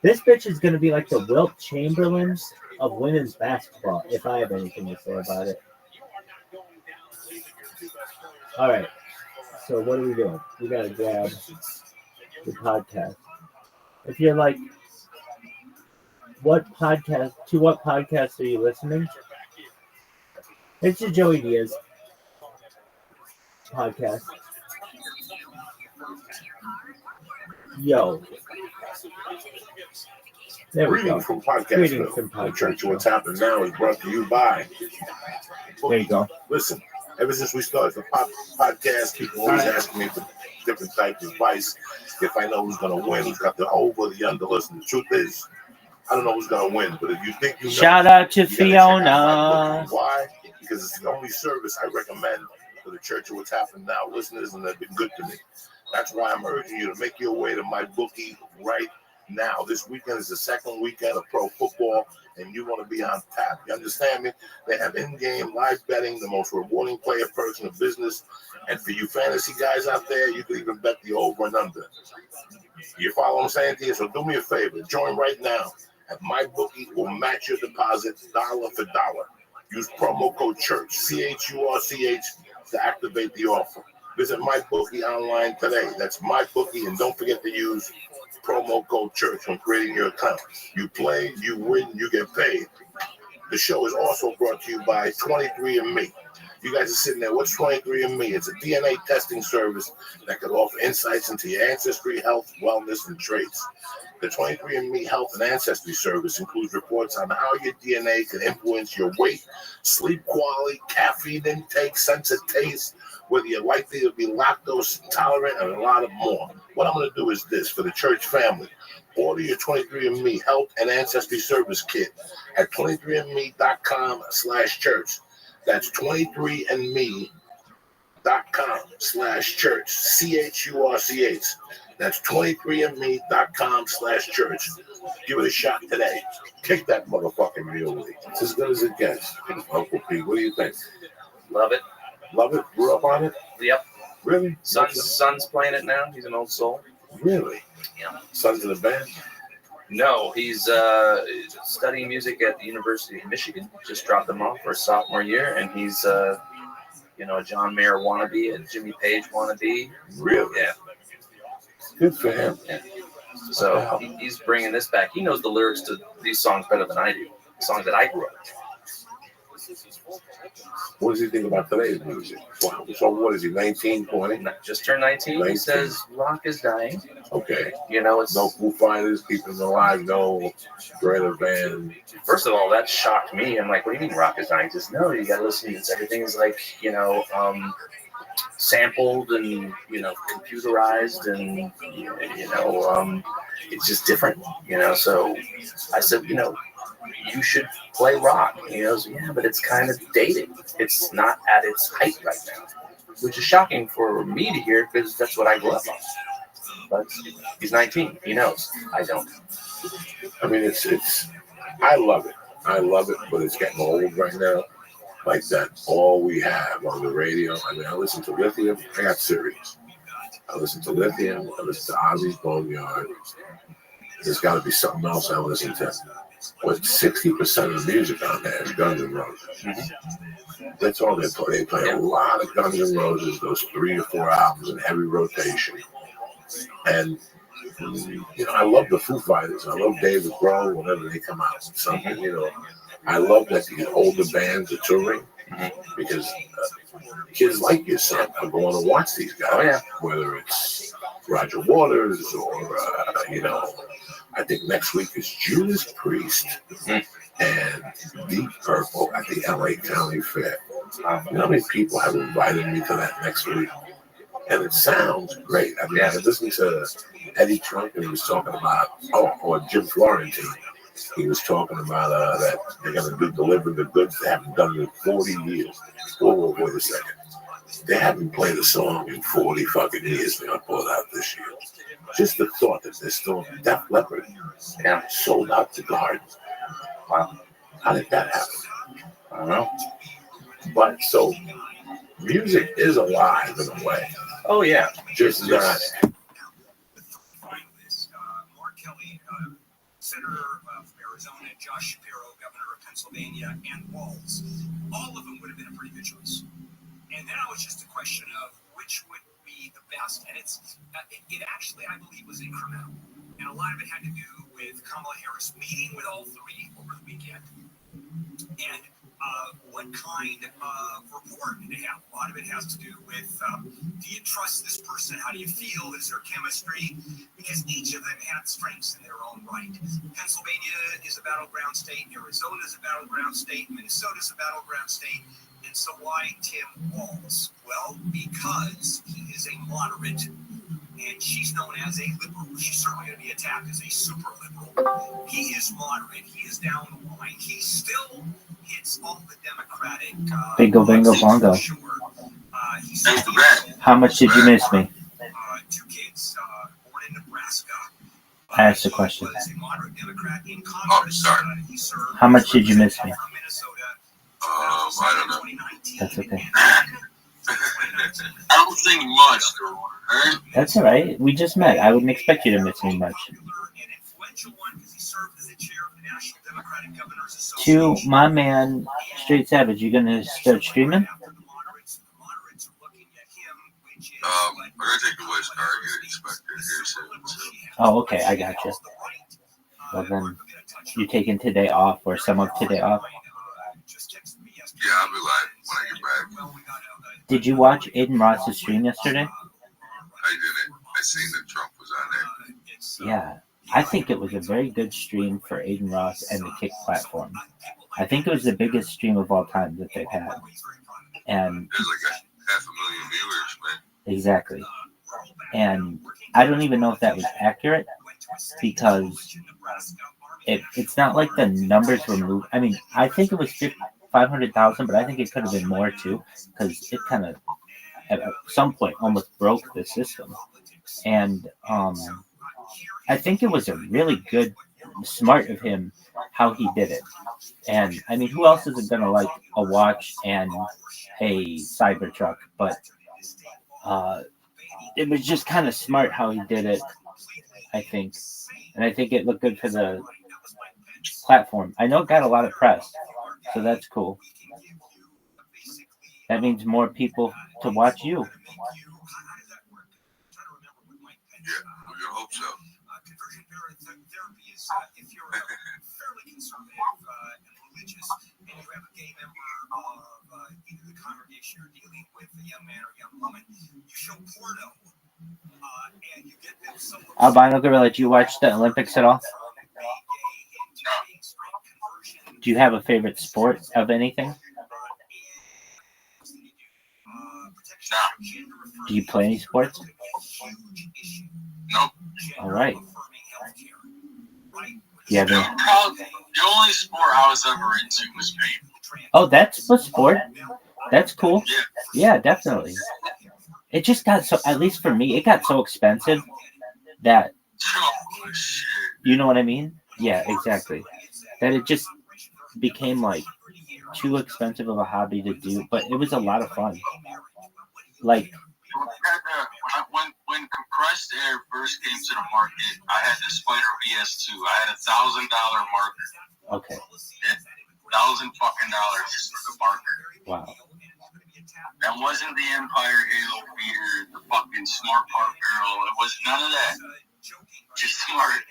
This bitch is gonna be like the Wilt Chamberlain of women's basketball, if I have anything to say about it. All right, so what are we doing? We gotta grab the podcast. If you're like, what podcast are you listening? It's the Joey Diaz podcast. Yo. There we go. Greetings from Podcast. The Church of What's Happening Now is brought to you by. There you go. Listen, ever since we started the podcast, people always asking me for different types of advice. If I know who's going to win, who's got the over, the under. Listen, the truth is, I don't know who's going to win, but if you think you know, shout out to Fiona. Why? Because it's the only service I recommend for the Church of What's Happening Now listeners, and they've been good to me. That's why I'm urging you to make your way to my bookie right now. This weekend is the second weekend of pro football, and you want to be on tap. You understand me? They have in-game live betting, the most rewarding player perks in the business. And for you fantasy guys out there, you can even bet the over and under. You follow what I'm saying to you? So do me a favor. Join right now. At MyBookie will match your deposit dollar for dollar. Use promo code CHURCH, CHURCH, to activate the offer. Visit MyBookie online today. That's MyBookie, and don't forget to use promo code CHURCH when creating your account. You play, you win, you get paid. The show is also brought to you by 23andMe. You guys are sitting there, what's 23andMe? It's a DNA testing service that could offer insights into your ancestry, health, wellness, and traits. The 23andMe Health and Ancestry Service includes reports on how your DNA can influence your weight, sleep quality, caffeine intake, sense of taste, whether you're likely to be lactose intolerant, and a lot of more. What I'm going to do is this for the church family. Order your 23andMe Health and Ancestry Service Kit at 23andme.com/church. That's 23andme.com/church. CHURCH. That's 23andme.com/church. Give it a shot today. Kick that motherfucking muley. It's as good as it gets. Uncle Pete, what do you think? Love it. Love it? Grew up on it? Yep. Really? Son's playing it now. He's an old soul. Really? Yeah. Son's in the band? No, he's studying music at the University of Michigan. Just dropped him off for his sophomore year, and he's a John Mayer wannabe, a Jimmy Page wannabe. Really? Yeah. Good for him. Yeah. So he's bringing this back. He knows the lyrics to these songs better than I do. Songs that I grew up with. What does he think about today's music? Wow. So what is he, 19, 20? Just turned 19. 19. He says rock is dying. Okay. It's no Foo Fighters, keeping them alive, no Greta Van. First of all, that shocked me. I'm like, what do you mean rock is dying? He says, no, you got to listen to this. Everything is like, sampled and, computerized and, it's just different, So I said, you should play rock. He goes, yeah, but it's kind of dated. It's not at its height right now, which is shocking for me to hear because that's what I grew up on. But he's 19. He knows. I don't. I mean, it's. I love it. I love it, but it's getting old right now. Like that, all we have on the radio. I mean, I listen to Lithium. I got Sirius. I listen to Lithium. I listen to Ozzy's Boneyard. There's got to be something else I listen to. But 60% of the music on there is Guns N' Roses. Mm-hmm. That's all they play. They play a lot of Guns N' Roses, those 3 or 4 albums in heavy rotation. And, I love the Foo Fighters. I love David Grohl whenever they come out with something, I love that these older bands are touring because kids like your son are going to watch these guys. Oh, yeah. Whether it's Roger Waters or, I think next week is Judas Priest and Deep Purple at the LA County Fair. You know how many people have invited me to that next week? And it sounds great. I mean, I listened to Eddie Trunk and he was talking about, or Jim Florentine. He was talking about that they're going to be delivering the goods they haven't done in 40 years. Whoa, wait a second. They haven't played a song in 40 fucking years. They're going to pull it out this year. Just the thought that they're still Def Leppard sold out the Garden. Wow. How did that happen? I don't know. But so music is alive in a way. Oh, yeah. Just not. Mark Kelly, Senator of Arizona, Josh Shapiro, Governor of Pennsylvania, and Walz. All of them would have been a pretty good choice. And then it was just a question of which would be the best. And it actually, I believe, was incremental. And a lot of it had to do with Kamala Harris meeting with all 3 over the weekend. And what kind of rapport do they have? A lot of it has to do with, do you trust this person? How do you feel? Is there chemistry? Because each of them had strengths in their own right. Pennsylvania is a battleground state. Arizona is a battleground state. Minnesota is a battleground state. And so why Tim Walz? Well, because he is a moderate, and she's known as a liberal. She's certainly going to be attacked as a super liberal. He is moderate. He is down the line. He still hits all the Democratic. Bingo, bingo, bongo. Sure. Thanks for that. How much did you miss me? 2 kids born in Nebraska. I asked the question. Was a moderate Democrat in Congress. Oh, sorry. He served How much did you miss me? from Minnesota. I don't know. That's okay. I don't think much, though. Right? That's all right. We just met. I wouldn't expect you to miss me much. To my man, Straight Savage, you gonna start streaming? I gotta take the West card here, inspector here. Oh, okay. I got you. Well, then you taking today off or some of today off? Yeah, I'll be live when I get back. Did you watch Aiden Ross's stream yesterday? I didn't. I seen that Trump was on there. Yeah. I think it was a very good stream for Aiden Ross and the Kick platform. I think it was the biggest stream of all time that they've had. And there's like 500,000 viewers, man. Exactly. And I don't even know if that was accurate because it's not like the numbers were moved. I mean, I think it was 500,000, but I think it could have been more too because it kind of at some point almost broke the system. And I think it was a really good, smart of him how he did it. And I mean, who else isn't gonna like a watch and a Cybertruck? But it was just kind of smart how he did it, I think. And I think it looked good for the platform. I know it got a lot of press, so that's cool. That means more people to watch you. Yeah, I hope so. If you're fairly conservative and religious, and you have a gay member of either the congregation you're dealing with, a young man or a young woman, you show porno, and you get them so. Albino Gorilla, do you watch the Olympics at all? Do you have a favorite sport of anything? Do you play any sports? No. All right. Yeah. The only sport I was ever into was paintball. Oh, that's a sport. That's cool. Yeah. Yeah, definitely. It just got so, at least for me, it got so expensive that, you know what I mean? Yeah, exactly. That it just became like too expensive of a hobby to do, but it was a lot of fun. Like, when compressed air first came to the market, I had the Spider VS2. I had $1,000 marker. Okay. $1,000 fucking dollars for the marker. Wow. That wasn't the Empire Halo beater, the fucking Smart Part Girl. It was none of that. Just smart.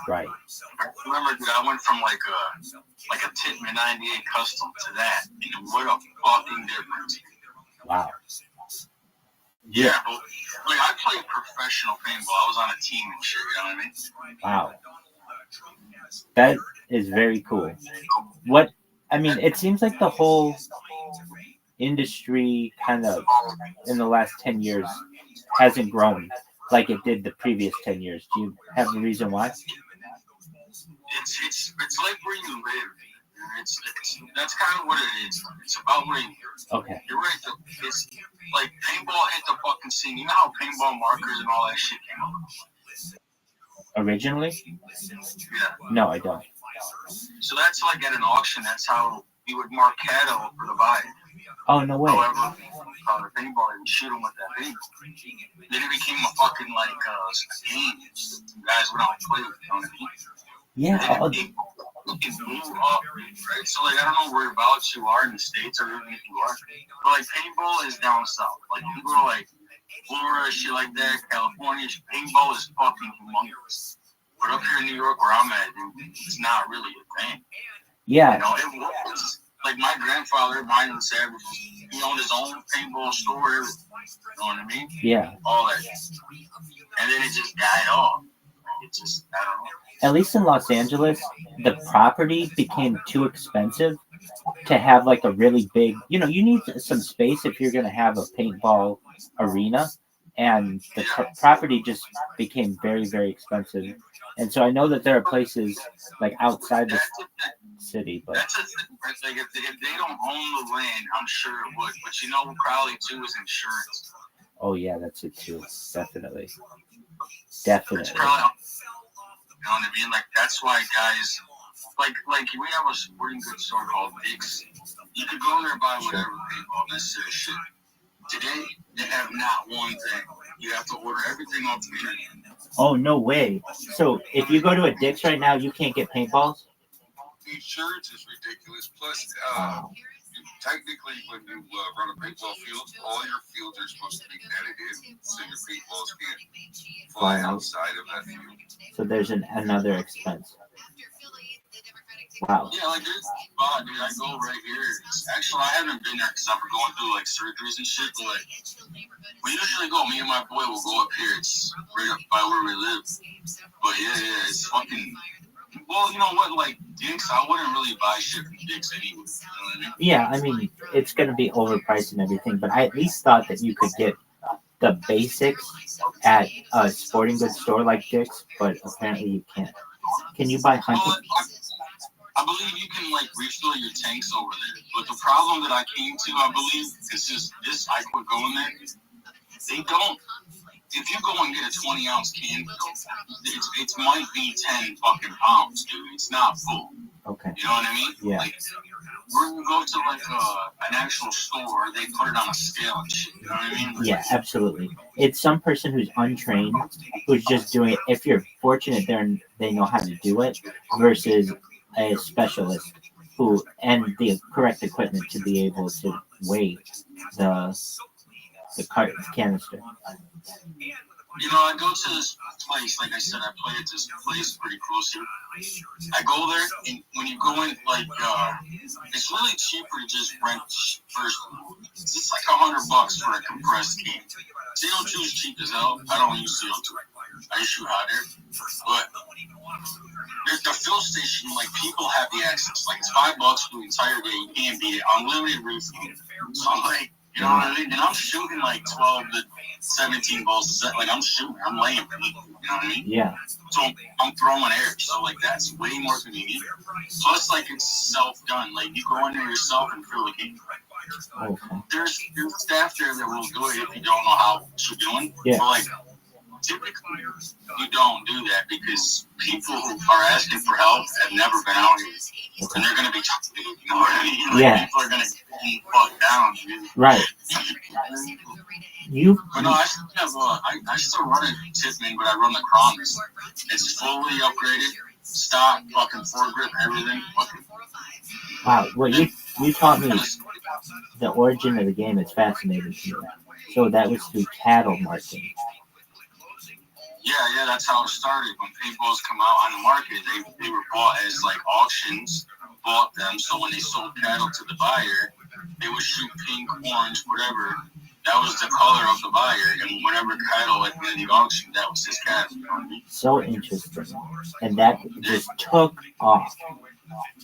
Right. I remember that I went from like a Titman 98 custom to that. And what a fucking difference. Wow. Yeah, but like, I played professional paintball. I was on a team and shit, you know what I mean? Wow. That is very cool. What, I mean, it seems like the whole industry kind of in the last 10 years hasn't grown like it did the previous 10 years. Do you have a reason why? It's like where you live. That's kind of what it is. It's about where you live. Okay. You're right. It's like paintball hit the fucking scene. You know how paintball markers and all that shit came up? Originally? Yeah. No, I don't. So that's like at an auction. That's how you would mark cattle for the buy. Oh, no way. However, the paintball and shoot them with that thing. Then it became a fucking like game. You guys would all play. You know what I mean? Yeah. It blew up, right? So like I don't know whereabouts you are in the States or even if you are, but like paintball is down south. Like you go to like Florida, shit like that, California, paintball is fucking humongous. But up here in New York where I'm at, dude, it's not really a thing. Yeah. You know, it was like my grandfather, mine and Savage, he owned his own paintball store, everything. You know what I mean? Yeah. All that. And then it just died off. It just, I don't know. At least in Los Angeles, the property became too expensive to have like a really big, you know, you need some space if you're going to have a paintball arena. And the property just became very, very expensive. And so I know that there are places like outside the city, but that's a thing. Like if they don't own the land, I'm sure it would. But you know, probably too is insurance. Oh yeah, that's it too. Definitely. Definitely. It's probably, you know what I mean? Like that's why guys like we have a sporting goods store called Dick's. You could go there and buy whatever paintball necessary shit. Today they have not one thing. You have to order everything off the internet. Oh no way! So if you go to a Dick's right now, you can't get paintballs? The insurance is ridiculous. Plus, technically, when you run a paintball field, all your fields are supposed to be netted in, so your paintballs can't fly outside of that field. So there's another expense. Wow. Yeah, like this spot, dude. I go right here. Actually, I haven't been there because I've been going through like surgeries and shit. But like, we usually go. Me and my boy will go up here. It's right up by where we live. But yeah, it's fucking. Well, you know what? Like Dick's, I wouldn't really buy shit from Dick's anyway. You know what I mean? Yeah, I mean it's gonna be overpriced and everything, but I at least thought that you could get the basics at a sporting goods store like Dick's, but apparently you can't. Can you buy hunting? I believe you can like refill your tanks over there, but the problem that I came to, I believe, is just this. I quit going there. They don't. If you go and get a 20-ounce can, it might be 10 fucking pounds, dude. It's not full. Okay. You know what I mean? Yeah. Like, when you go to like an actual store, they put it on a scale and shit. You know what I mean? Yeah, absolutely. It's some person who's untrained who's just doing it. If you're fortunate, they know how to do it, versus a specialist who and the correct equipment to be able to weigh the canister. You know, I go to this place, like I said, I play at this place pretty close here. I go there, and when you go in, like, it's really cheaper to just rent first. It's like $100 for a compressed can. CO2 is cheap as hell. I don't use CO2. I issue hot air. But the fill station, like, people have the access. Like, it's $5 for the entire day. You can't beat it. Unlimited refill. So I'm like, you know what I mean? And I'm shooting like 12 to 17 balls a set. Like, I'm shooting. I'm laying people. You know what I mean? Yeah. So I'm throwing air. So, like, that's way more convenient. Plus, like, it's self-done. Like, you go in there yourself and fill the game. Okay. There's staff there that will do it if you don't know how you're doing. Yeah. But, like, typically, you don't do that because people who are asking for help have never been out here. Okay. And they're going to be, you know what I mean? Like, yeah. People are going to be fucked down. Dude. Right. But no, I still run a Tiffany, but I run the Chronos. It's fully upgraded, stock, fucking foregrip, everything. Wow, well, you taught me the origin of the game. It's fascinating to me. So that was through cattle marking. Yeah, that's how it started. When paintballs come out on the market, they were bought as like auctions, bought them. So when they sold cattle to the buyer, they would shoot pink, orange, whatever. That was the color of the buyer, and whatever cattle at the end of the auction, that was his cattle. So interesting, and that just took off.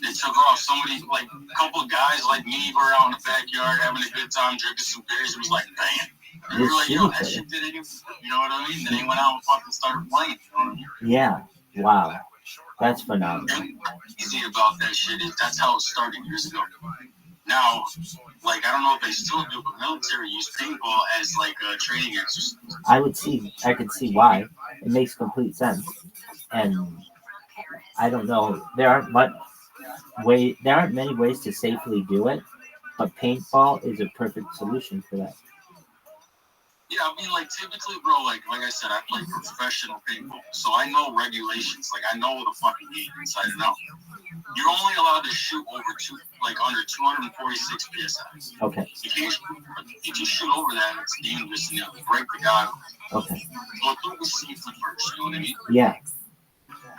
It took off. Somebody, like a couple of guys like me, were out in the backyard having a good time, drinking some beers. It was like, man. And we were like, yo, that shit did it. You know what I mean? And they went out and fucking started playing. You know what I mean? Yeah. Wow. That's phenomenal. And easy about that shit is that's how it started years ago. Now, like, I don't know if they still do, but military use paintball as like a training exercise. I could see why. It makes complete sense. And I don't know. There aren't many ways to safely do it, but paintball is a perfect solution for that. Yeah, I mean, like, typically, bro, like I said, I play professional paintball, so I know regulations. Like, I know the fucking game inside and out. You're only allowed to shoot under 246 PSI. Okay. If you shoot over that, it's dangerous and it'll break the goggle. Okay. So do the safety first, you know what I mean? Yeah.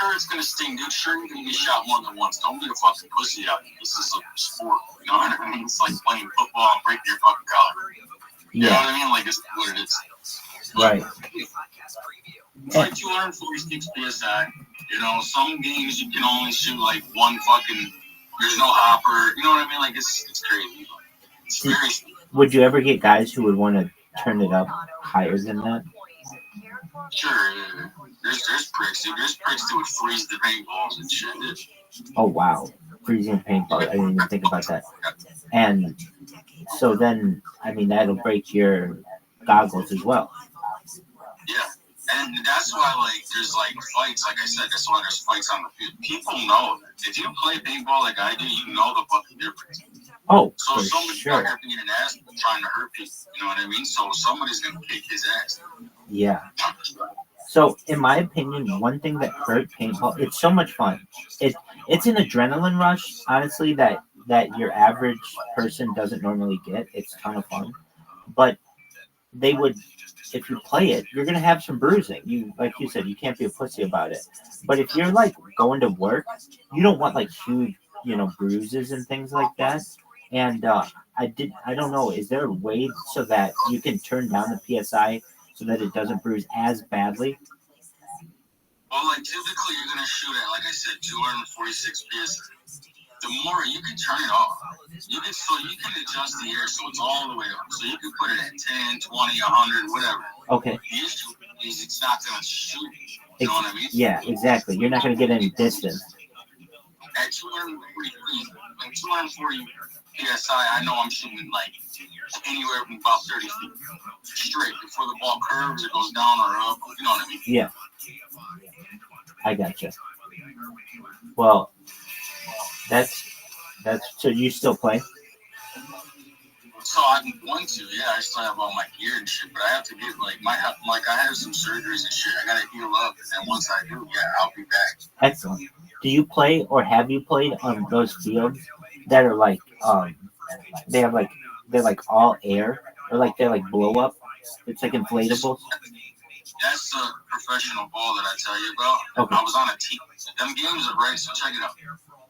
Sure, it's gonna sting, dude. Sure, you're gonna get shot more than once. Don't be a fucking pussy out here. This is a sport, you know what I mean? It's like playing football and breaking your fucking collar. You know what I mean? Like, it's what it is. Right. It's like 246 PSI. You know, some games you can only shoot like one fucking. There's no hopper. You know what I mean? Like, it's crazy. It's very. Would you ever get guys who would want to turn it up higher than that? Sure. Yeah. There's pricks. Dude. There's pricks that would freeze the paintballs and shit. Dude. Oh wow, freezing paintball. I didn't even think about that. And so then, I mean, that'll break your goggles as well. Yeah. And that's why, like, there's, like, fights. Like I said, that's why there's fights on the field. People know that. If you play paintball like I do, you know the fucking difference. Oh, so for somebody's sure. not being an ass trying to hurt people. You know what I mean? So somebody's going to kick his ass. Yeah. So, in my opinion, one thing that hurt paintball, it's so much fun. It's an adrenaline rush, honestly, that your average person doesn't normally get. It's a ton of fun. But they would, if you play it, you're going to have some bruising. You, like you said, you can't be a pussy about it. But if you're, like, going to work, you don't want, like, huge, bruises and things like that. And I don't know, is there a way so that you can turn down the PSI so that it doesn't bruise as badly? Well, like, typically you're going to shoot at, like I said, 246 PSI. the more you can turn it off. You can adjust the air so it's all the way up. So you can put it at 10, 20, 100, whatever. Okay. The issue is it's not going to shoot. You know what I mean? Yeah, exactly. You're not going to get any distance. At 240 PSI, I know I'm shooting like anywhere from about 30 feet straight before the ball curves or goes down or up. You know what I mean? Yeah. I gotcha. Well, that's so you still play? So I want to, yeah. I still have all my gear and shit, but I have to get like I have some surgeries and shit. I gotta heal up, and then once I do, yeah, I'll be back. Excellent. Do you play or have you played on those fields that are like they're like all air or like they're like blow up? It's like inflatables. That's the professional ball that I tell you about. Okay. I was on a team. Them games are right, so check it out.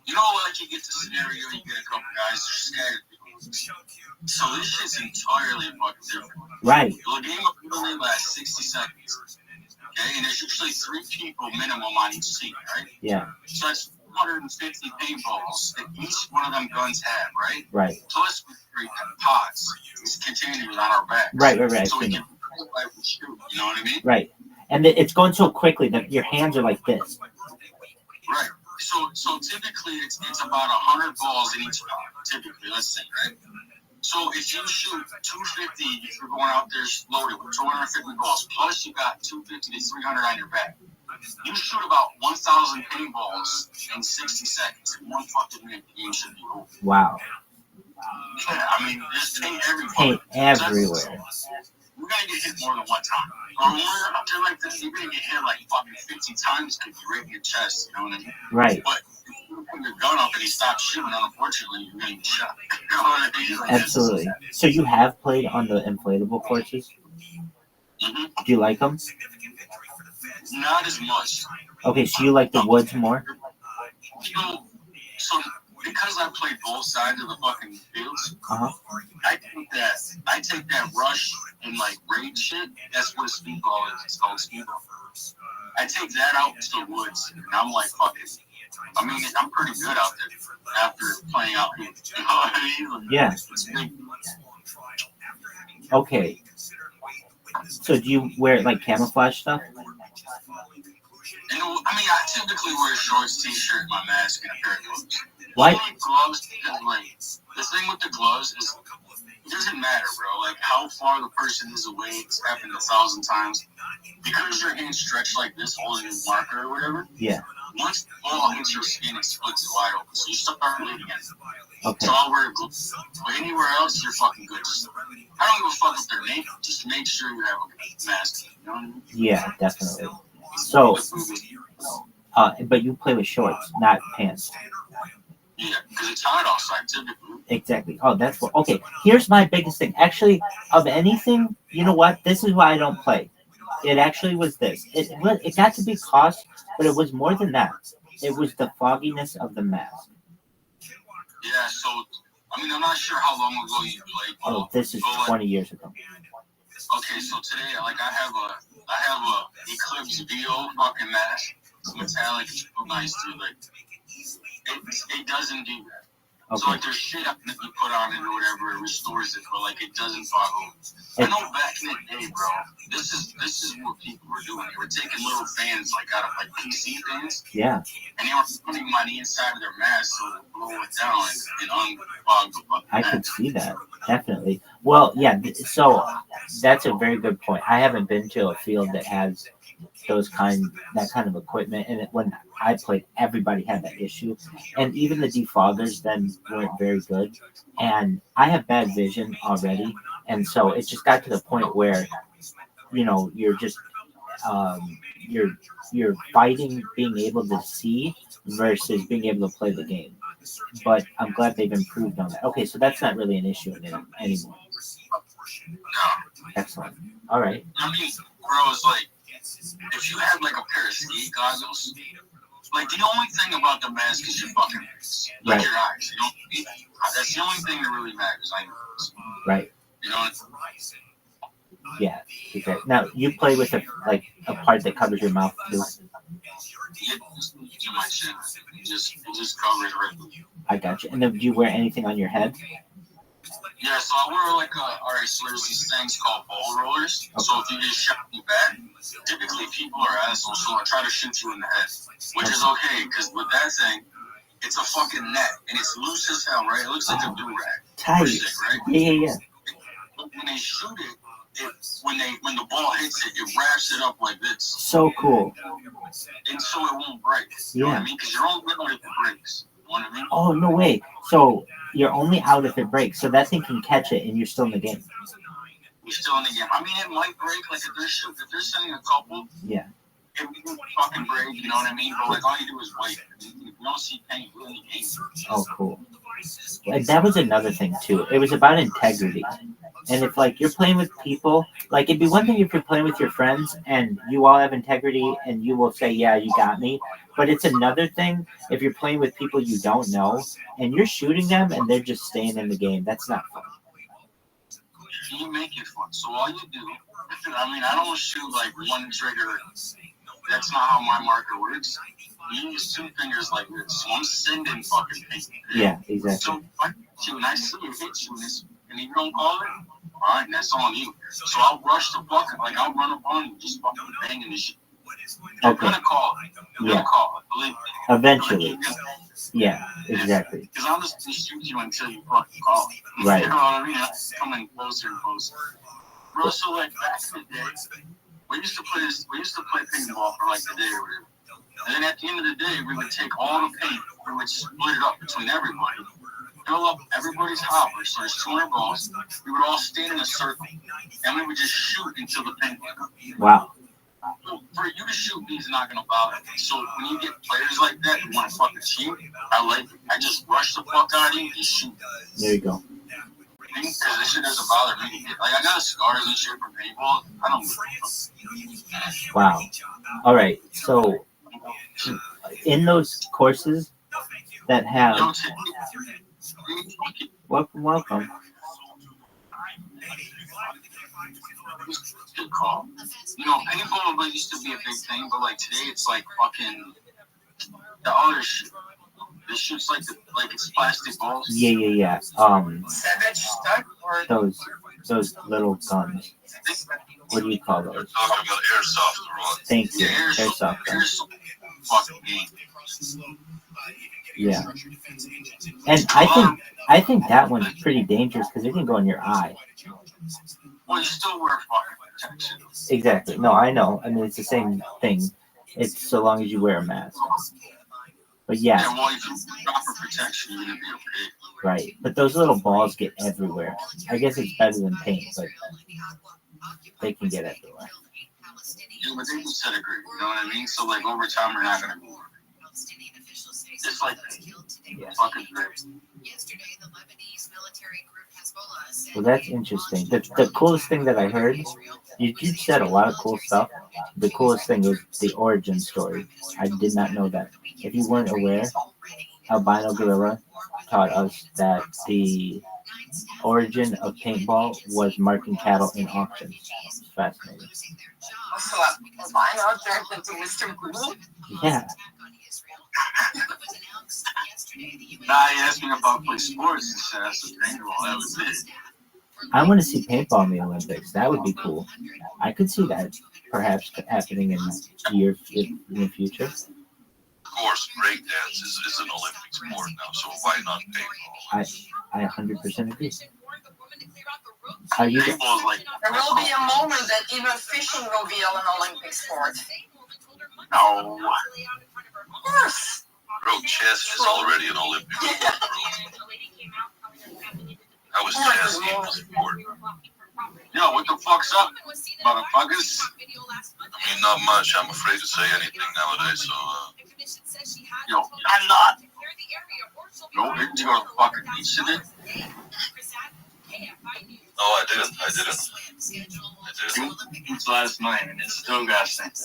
You know, like you get the scenario, you get a couple guys scattered. So this shit's entirely fucking different. Right. The game will only last 60 seconds. Okay, and there's usually 3 people minimum on each team, right? Yeah. So that's 150 paintballs that each one of them guns have, right? Right. So let's create pods, these containers on our backs. Right. So we can shoot, you know what I mean? Right. And it's going so quickly that your hands are like this. Right. So typically it's about 100 balls in each pod. Typically, let's say, right? So if you shoot 250, if you're going out there loaded with 250 balls, plus you got 250 to 300 on your back, you shoot about 1,000 paintballs in 60 seconds. In one fucking minute, the game should be over. Wow. Yeah, I mean, there's paint everywhere. Paint everywhere. We're gonna get hit more than one time. Or when we're up there like this, you're gonna get hit like fucking 50 times because you're right in your chest, you know what I mean? Right. But if you put your gun up and he stops shooting, unfortunately, you're gonna get shot. You know what I mean? Like, Absolutely. So you have played on the inflatable courses? Mm-hmm. Do you like them? Not as much. Okay, so you like the woods more? So because I played both sides of the fucking fields, Uh-huh. I take that rush and like raid shit. That's what a speedball is. It's called speedball. I take that out to the woods, and I'm like, fuck it. I mean, I'm pretty good out there after playing out here. You know what I mean? Yeah. Okay. So do you wear like camouflage stuff? And, I mean, I typically wear shorts, t-shirt, my mask, and a pair of gloves. Why? Gloves, like, the thing with the gloves is it doesn't matter, bro. Like how far the person is away, it's happened 1,000 times. Because your hand stretched like this, holding a marker or whatever. Yeah. Once the ball hits your skin, it splits it wide open. So you start bleeding it. Okay. So I'll wear gloves. But anywhere else, you're fucking good. I don't give a fuck if they're naked. Just make sure you have a mask. You know what I mean? Yeah, definitely. So, but you play with shorts, not pants. Yeah, because it's hot outside typically. Exactly. Oh, that's what. Okay, here's my biggest thing. Actually, of anything, you know what? This is why I don't play. It actually was this. It got to be cost, but it was more than that. It was the fogginess of the mask. Yeah, so, I mean, I'm not sure how long ago you played. Oh, this is 20 years ago. Okay, so today, like, I have a Eclipse VO fucking mask. It's metallic, it's real nice, dude. Like, it doesn't do that. Okay. So, like, there's shit that you put on it or whatever, it restores it, but, like, it doesn't follow. I know back in the day, bro, this is what people were doing. They were taking little fans, like, out of, like, PC fans. Yeah. And they were putting them on the inside of their mask so it would blow it down and unfog the fucking I mask. could see that. Definitely. Well, yeah, so that's a very good point. I haven't been to a field that has that kind of equipment, and when I played, everybody had that issue, and even the defoggers then weren't very good. And I have bad vision already, and so it just got to the point where, you know, you're just you're fighting being able to see versus being able to play the game. But I'm glad they've improved on that. Okay, so that's not really an issue anymore. Excellent. All right. I mean, bro, it's like, if you had like a pair of ski goggles, like the only thing about the mask is your fucking eyes. Like your eyes. You know, that's the only thing that really matters. I know. Right. You know. Yeah. Okay. Now you play with a part that covers your mouth too. Yeah, just my chin. It just covers right. I got you. And then do you wear anything on your head? Yeah, so I wear like alright, so there's these things called ball rollers. Okay. So if you get shot in the back, typically people are assholes, so I try to shoot you in the head. Which is okay, because with that thing, it's a fucking net, and it's loose as hell, right? It looks like a do-rag. Tight. Shit, right? Yeah. But when they shoot it, when the ball hits it, it wraps it up like this. So cool. And so it won't break. You know what I mean? Because you're only out if it breaks. You know what I mean? Oh, no way. So you're only out if it breaks. So that thing can catch it, and you're still in the game. You're still in the game. I mean, it might break. Like if they're sending a couple. Yeah. It would fucking break. You know what I mean? But like all you do is wait. You don't see paint in the game. Oh, cool. Like that was another thing too. It was about integrity. And if like you're playing with people, like it'd be one thing if you're playing with your friends and you all have integrity and you will say, yeah, you got me. But it's another thing if you're playing with people you don't know and you're shooting them and they're just staying in the game. That's not fun. You make it fun. So all you do, I mean, I don't shoot like one trigger. That's not how my marker works. You use two fingers like this. So I'm sending fucking paint. Yeah, exactly. So I shoot and I see you hit you and you don't call it, all right, that's on you. So I'll rush the fucking, like I'll run up on you, just fucking banging this shit. You're gonna call it. You're gonna call it. Believe me. Eventually. Yeah, exactly. Because I'm just gonna shoot you until you fucking call it. Right. You know what I mean? I'm coming closer and closer. Bro, so like back in the day, we used to play paintball for like the day or whatever. And then at the end of the day, we would take all the paint, we would split it up between everybody, fill up everybody's hoppers, so there's 200 balls. We would all stand in a circle, and we would just shoot until the paint went up. Wow. So for you to shoot me is not going to bother me. So when you get players like that who want to fucking cheat, I just rush the fuck out of you and just shoot. There you go. Because this shit doesn't bother me. Like, I got scars and shit from paintball. I don't give a fuck. Wow. All right. So, in those courses that have. Welcome. Good call. You know, paintball used to be a big thing, but like today it's like fucking the other shit. This shit's like it's plastic balls. Yeah. Those little guns. What do you call those? We're talking about airsoft. Thank you. Airsoft guns. Yeah. And I think that one's pretty dangerous because it can go in your eye. Well, you still wear fucking protection. Exactly. No, I know. I mean, it's the same thing. It's so long as you wear a mask. But yeah. Yeah, well, if you proper protection, you're gonna be okay. Right. But those little balls get everywhere. I guess it's better than paint, but they can get everywhere. Yeah, but they just set a grip, you know what I mean? So like over time, we're not gonna go. It's like fucking great. Well, that's interesting. The coolest thing that I heard, you said a lot of cool stuff. The coolest thing is the origin story. I did not know that. If you weren't aware, Albino Gorilla taught us that the origin of paintball was marking cattle in auctions. Fascinating. Yeah. Nah, he asked me about play sports and shit. I said paintball. That was it. I want to see paintball in the Olympics. That would be cool. I could see that perhaps happening in the future. Of course, breakdance is an Olympic sport now, so why not paintball? I 100% agree. There will be a moment that even fishing will be an Olympic sport. No. Of course. Bro, chess is already an Olympic sport, bro. How was chess even a sport? Yo, what the fuck's up, motherfuckers? I mean, not much. I'm afraid to say anything nowadays, so, Yo, I'm not. No, didn't you go to the fucking beach today? No, I didn't. It's last night, and it still got sent.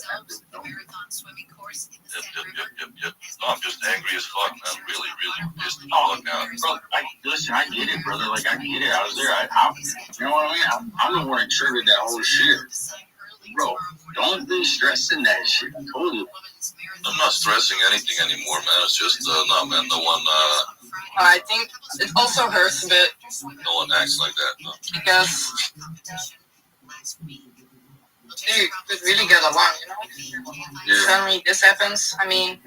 Yep. No, I'm just angry as fuck, man. Really pissed the fuck out. Bro, listen, I get it, brother. Like, I get it. I was there. You know what I mean? I'm the one that triggered that whole shit. Bro, don't be stressing that shit. I told you. I'm not stressing endorsing anything anymore, man. It's just no, man. No one. I think it also hurts a bit. No one acts like that. No. Because you could really get along, you know? Yeah. Suddenly this happens. I mean,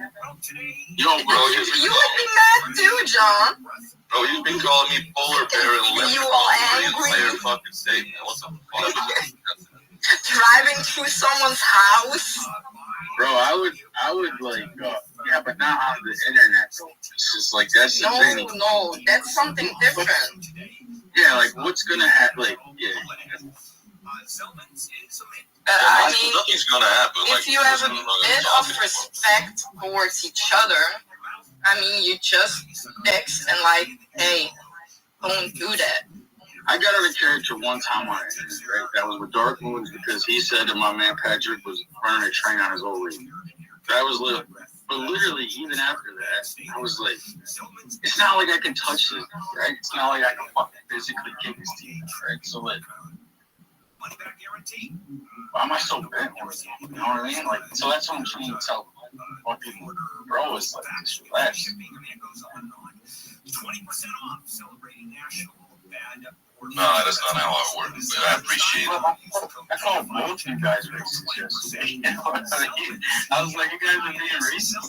Yo, bro, you would be mad too, John. Bro, you've been calling me polar bear and You all angry. entire fucking day, man. What the fuck? Driving through someone's house. Bro, I would like, yeah, but not on the internet. It's just like that's the thing. No, that's something different. Yeah, like what's gonna happen? Like, yeah. I mean, nothing's gonna happen. If like, you have a bit of respect towards each other, I mean, you just text and like, hey, don't do that. I got out of character one time on it, right? That was with Dark Moons because he said that my man Patrick was running a train on his old lady. That was little. But literally, even after that, I was like, it's not like I can touch this, right? It's not like I can fucking physically kick his teeth, right? So, like, why am I so bent? You know what I mean? Like, so that's what I'm trying to tell fucking bro. It's like, just relax. 20% off celebrating National Bad. No, that's not how I work. But I appreciate it. I called both you guys racist yesterday. I was like, you guys are being racist.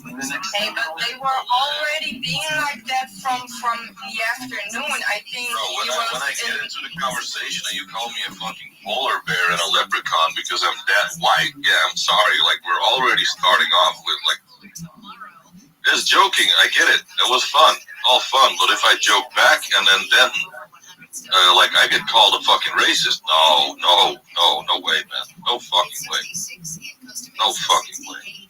Hey, but they were already being like that from the afternoon. I think Bro, when I get into the conversation and you call me a fucking polar bear and a leprechaun because I'm that white, yeah, I'm sorry. Like, we're already starting off with, like, just joking. I get it. It was fun. All fun. But if I joke back and then like I get called a fucking racist, no way, man. No fucking way. No fucking way.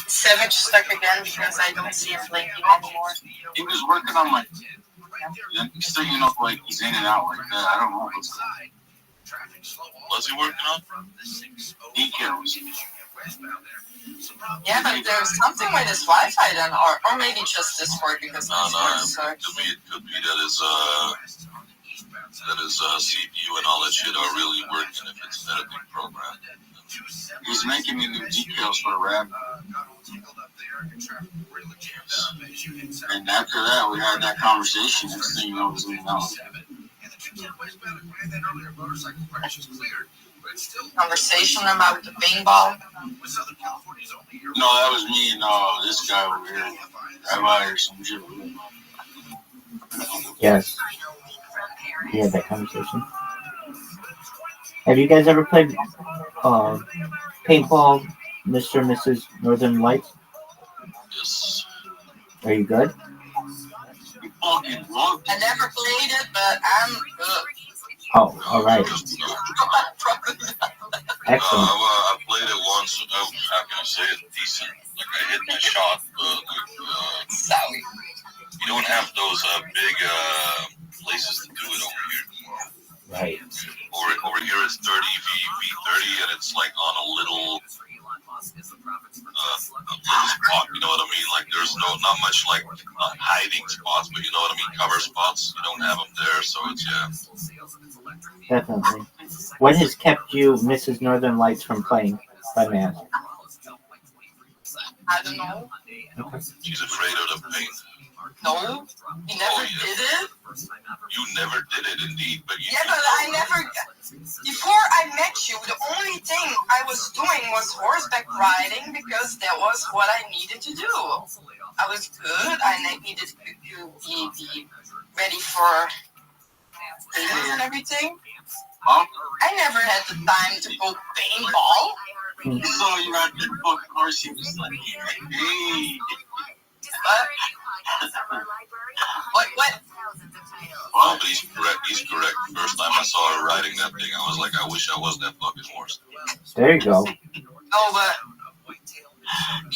Savage stuck again because I don't see him playing anymore. He was working on my still, you know, like he's in and out like that. I don't know what's What's he working on? Decals. Yeah, but there's something with his Wi-Fi then, or maybe just Discord because no, it could be that his CPU and all that shit are really working if it's an editing program. He's making me new decals for rap. And after that, we had that conversation. Next thing you know, it was in and out. Conversation about the paintball. No, that was me and this guy over here, Rabbi or some shit. Yes. We had that conversation. Have you guys ever played paintball, Mr. and Mrs. Northern Lights? Yes. Are you good? I never played it, but I'm good. Oh, all right. Excellent. I played it once. How can I say it? Decent. Like I hit my shot. Sorry. You don't have those big places to do it over here. Right. Over here it's 30 v30, and it's like on a little spot. You know what I mean? Like there's not much like hiding spots, but you know what I mean? Cover spots. You don't have them there, so it's Definitely. What has kept you, Mrs. Northern Lights, from playing by man? I don't know. Okay. She's afraid of the pain. No, he never did it. You never did it, indeed. But but I never. Before I met you, the only thing I was doing was horseback riding because that was what I needed to do. I was good. I needed to be ready for things and everything. I never had the time to go paintball. So you had your fucking horse. He was like, hey. What? Oh, but he's correct. First time I saw her riding that thing, I was like, I wish I was that fucking horse. There you go. Oh, but we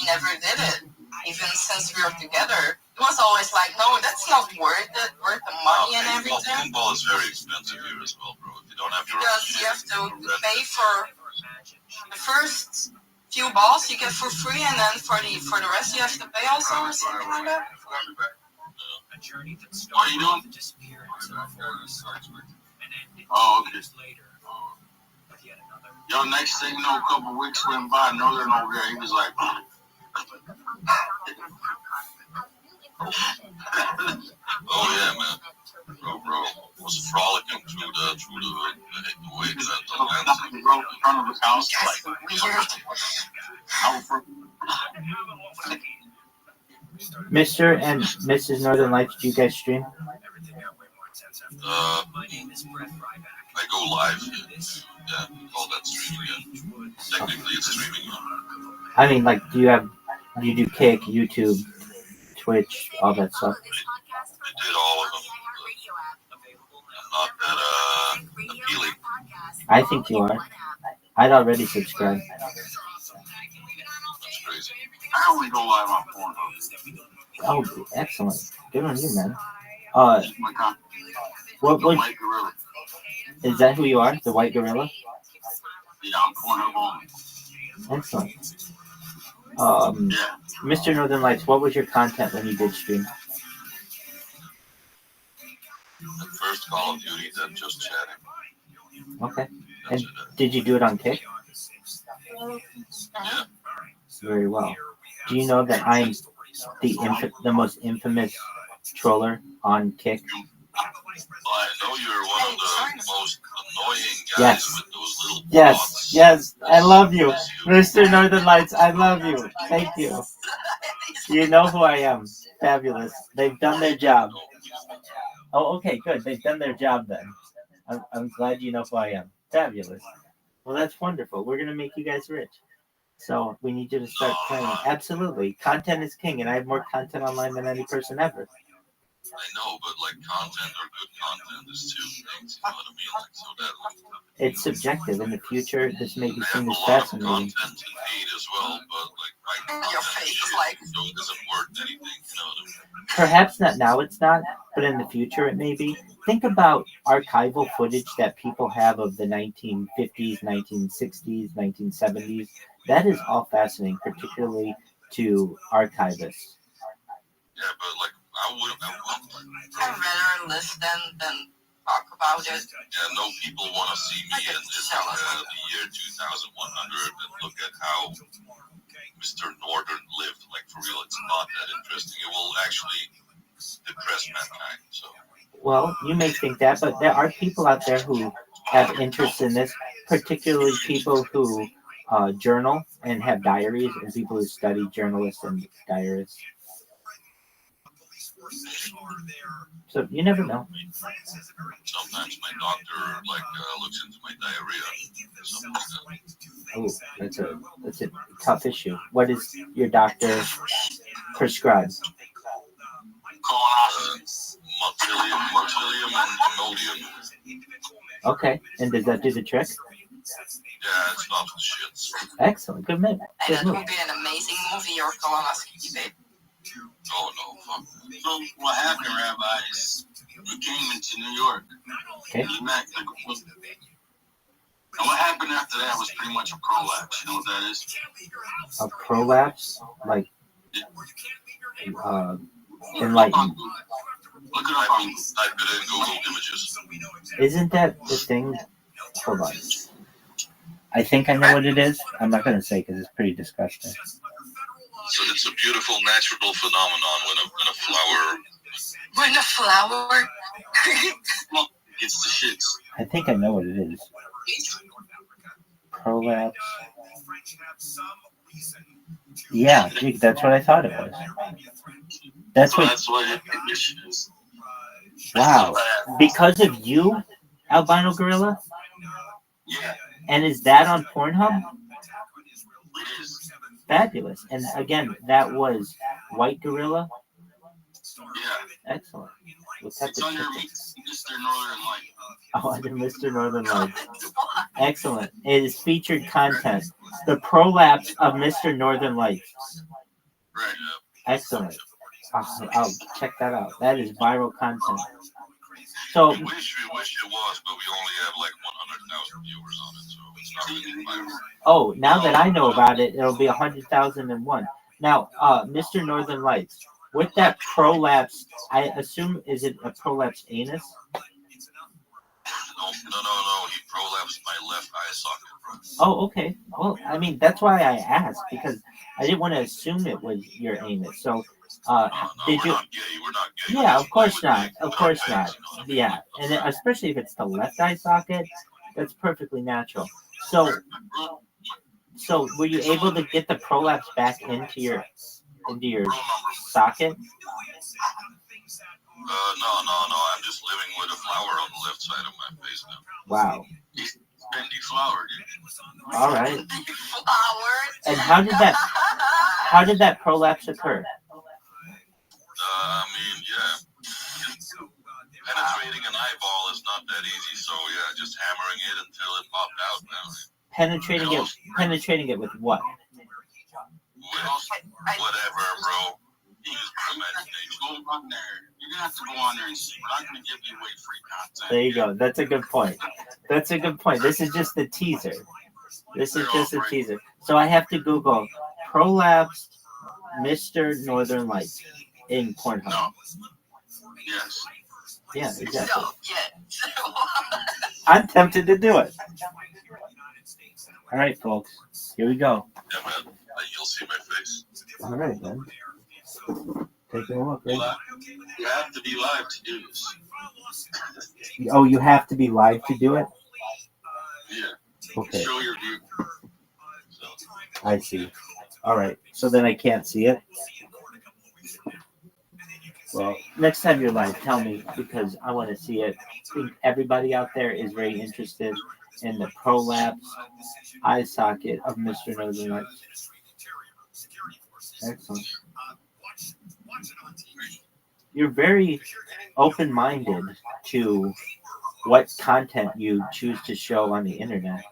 never did it. Even since we were together, it was always like, no, that's not worth it, worth the money and everything. Paintball is very expensive here as well, bro. If you don't have your own because you have to pay for the first few balls you get for free, and then for the rest you have to pay also or something like that. What are you doing? Oh, okay. Yo, next thing you know, a couple weeks went by, Northern over there, he was like, oh yeah, man. Bro was frolicking through the way that the lands in front of his house. Like, weird. Mr. and Mrs. Northern Lights, do you guys stream? I go live. Yeah, all that streaming. Yeah. Technically, it's streaming. I mean, like, do you do Kick, YouTube, Twitch, all that stuff? I did all of them. Not that appealing. I think you are. I'd already subscribed. That's crazy. I only go live on Pornhub. Oh, excellent. Good on you, man. What was? Is that who you are? The White Gorilla? Yeah, I'm Pornhub only. Excellent. Mr. Northern Lights, what was your content when you did stream? The first Call of Duty, then just chatting. Okay. And did you do it on Kick? Yeah. Very well. Do you know that I'm the most infamous troller on Kick? Well, I know you're one of the most annoying guys Yes. with those little Yes. I love you. Mr. Northern Lights, I love you. Thank you. You know who I am. Fabulous. They've done their job. Oh, okay, good. They've done their job then. I'm glad you know who I am. Fabulous. Well, that's wonderful. We're going to make you guys rich. So we need you to start playing. Absolutely. Content is king, and I have more content online than any person ever. I know, but like content or good content is two things. You know what I mean? Like, so that It's subjective. In the future, this may be I have seen a as lot of fascinating. content to feed as well, but like my content so it doesn't work anything. You know what I mean? Perhaps not now, it's not, but in the future it may be. Think about archival footage that people have of the 1950s, 1960s, 1970s. That is all fascinating, particularly to archivists. Yeah, but like I'd rather listen than talk about it. Yeah, no people want to see me in the year 2100 and look at how Mr. Northern lived. Like, for real, it's not that interesting. It will actually depress mankind. So. Well, you may think that, but there are people out there who have interest in this, particularly people who journal and have diaries, and people who study journalists and diarists. So you never know. Sometimes my doctor looks into my diarrhea. Oh, that's a tough issue. What does your doctor prescribe? Motilium and Imodium. Okay, and does that do the trick? Yeah, it stops the shits. Excellent, good man. And that would be an amazing movie, your colonoscopy, babe. Oh no, fuck. So what happened, Rabbi, is he came into New York. Okay. He met and what happened after that was pretty much a prolapse. You know what that is? A prolapse? Like enlightened. Look it up on type it in Google Images. Isn't that the thing? Hold on. I think I know what it is. I'm not going to say because it's pretty disgusting. So it's a beautiful natural phenomenon when a flower. When a flower gets the shits. I think I know what it is. Prolapse. Yeah, that's what I thought it was. That's what it is. Wow. Because of you, Albino Gorilla? Yeah. And is that on Pornhub? It is. Fabulous. And again, that was White Gorilla? Yeah. Excellent. It's under Mr. Northern Light. Oh, under Mr. Northern Light. Excellent. It is featured content. The prolapse of Mr. Northern Lights. Right. Excellent. I'll check that out. That is viral content. So we wish it was, but we only have like 100,000 viewers on it, so it's not really viral. Oh, now that I know about it, it'll be 100,001. Now, Mr. Northern Lights, with that prolapse, I assume, is it a prolapse anus? No, No. He prolapsed my left eye socket, bro. Oh, okay. Well, I mean, that's why I asked, because I didn't want to assume it was your anus. So, did we're you? not gay. We're not gay. Yeah, of course not. Of course not. Yeah, and then, especially if it's the left eye socket, that's perfectly natural. So were you able to get the prolapse back into your socket? No. I'm just living with a flower on the left side of my face now. Wow. He's been deflowered. All right. Flowers. And how did that prolapse occur? I mean, yeah. Penetrating an eyeball is not that easy, so yeah, just hammering it until it popped out now. Penetrating it with what? With whatever, bro. Use your imagination. Go on there. You're gonna have to go on there and see. We're not gonna give you away free content. There you go. That's a good point. That's a good point. This is just the teaser. This is just a teaser. So I have to Google prolapsed Mr. Northern Lights in Pornhub. No. Yes. Yeah, exactly. No, yeah. I'm tempted to do it. All right, folks. Here we go. Yeah, man. You'll see my face. All right, then. Taking a look, right? You have to be live to do this. Oh, you have to be live to do it? Yeah. Okay. Show your view. I see. All right. So then I can't see it? Well, next time you're live, tell me, because I want to see it. I think everybody out there is very interested in the prolapse eye socket of Mr. Northern Lights. Excellent. You're very open-minded to what content you choose to show on the internet,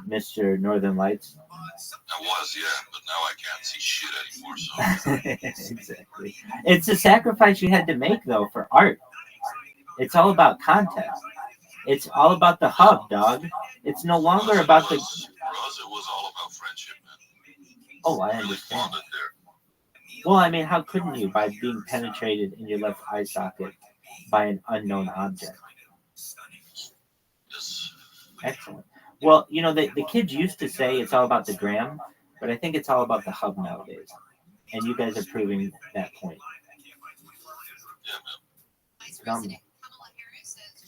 Mr. Northern Lights. I was, yeah, but now I can't see shit anymore. So Exactly. It's a sacrifice you had to make, though, for art. It's all about content. It's all about the hub, dog. It's no longer about the. For us, it was all about friendship, man. Oh, I understand. Well, I mean, how couldn't you by being penetrated in your left eye socket by an unknown object? Excellent. Well, you know, the kids used to say it's all about the gram, but I think it's all about the hub nowadays. And you guys are proving that point. Phenomenal.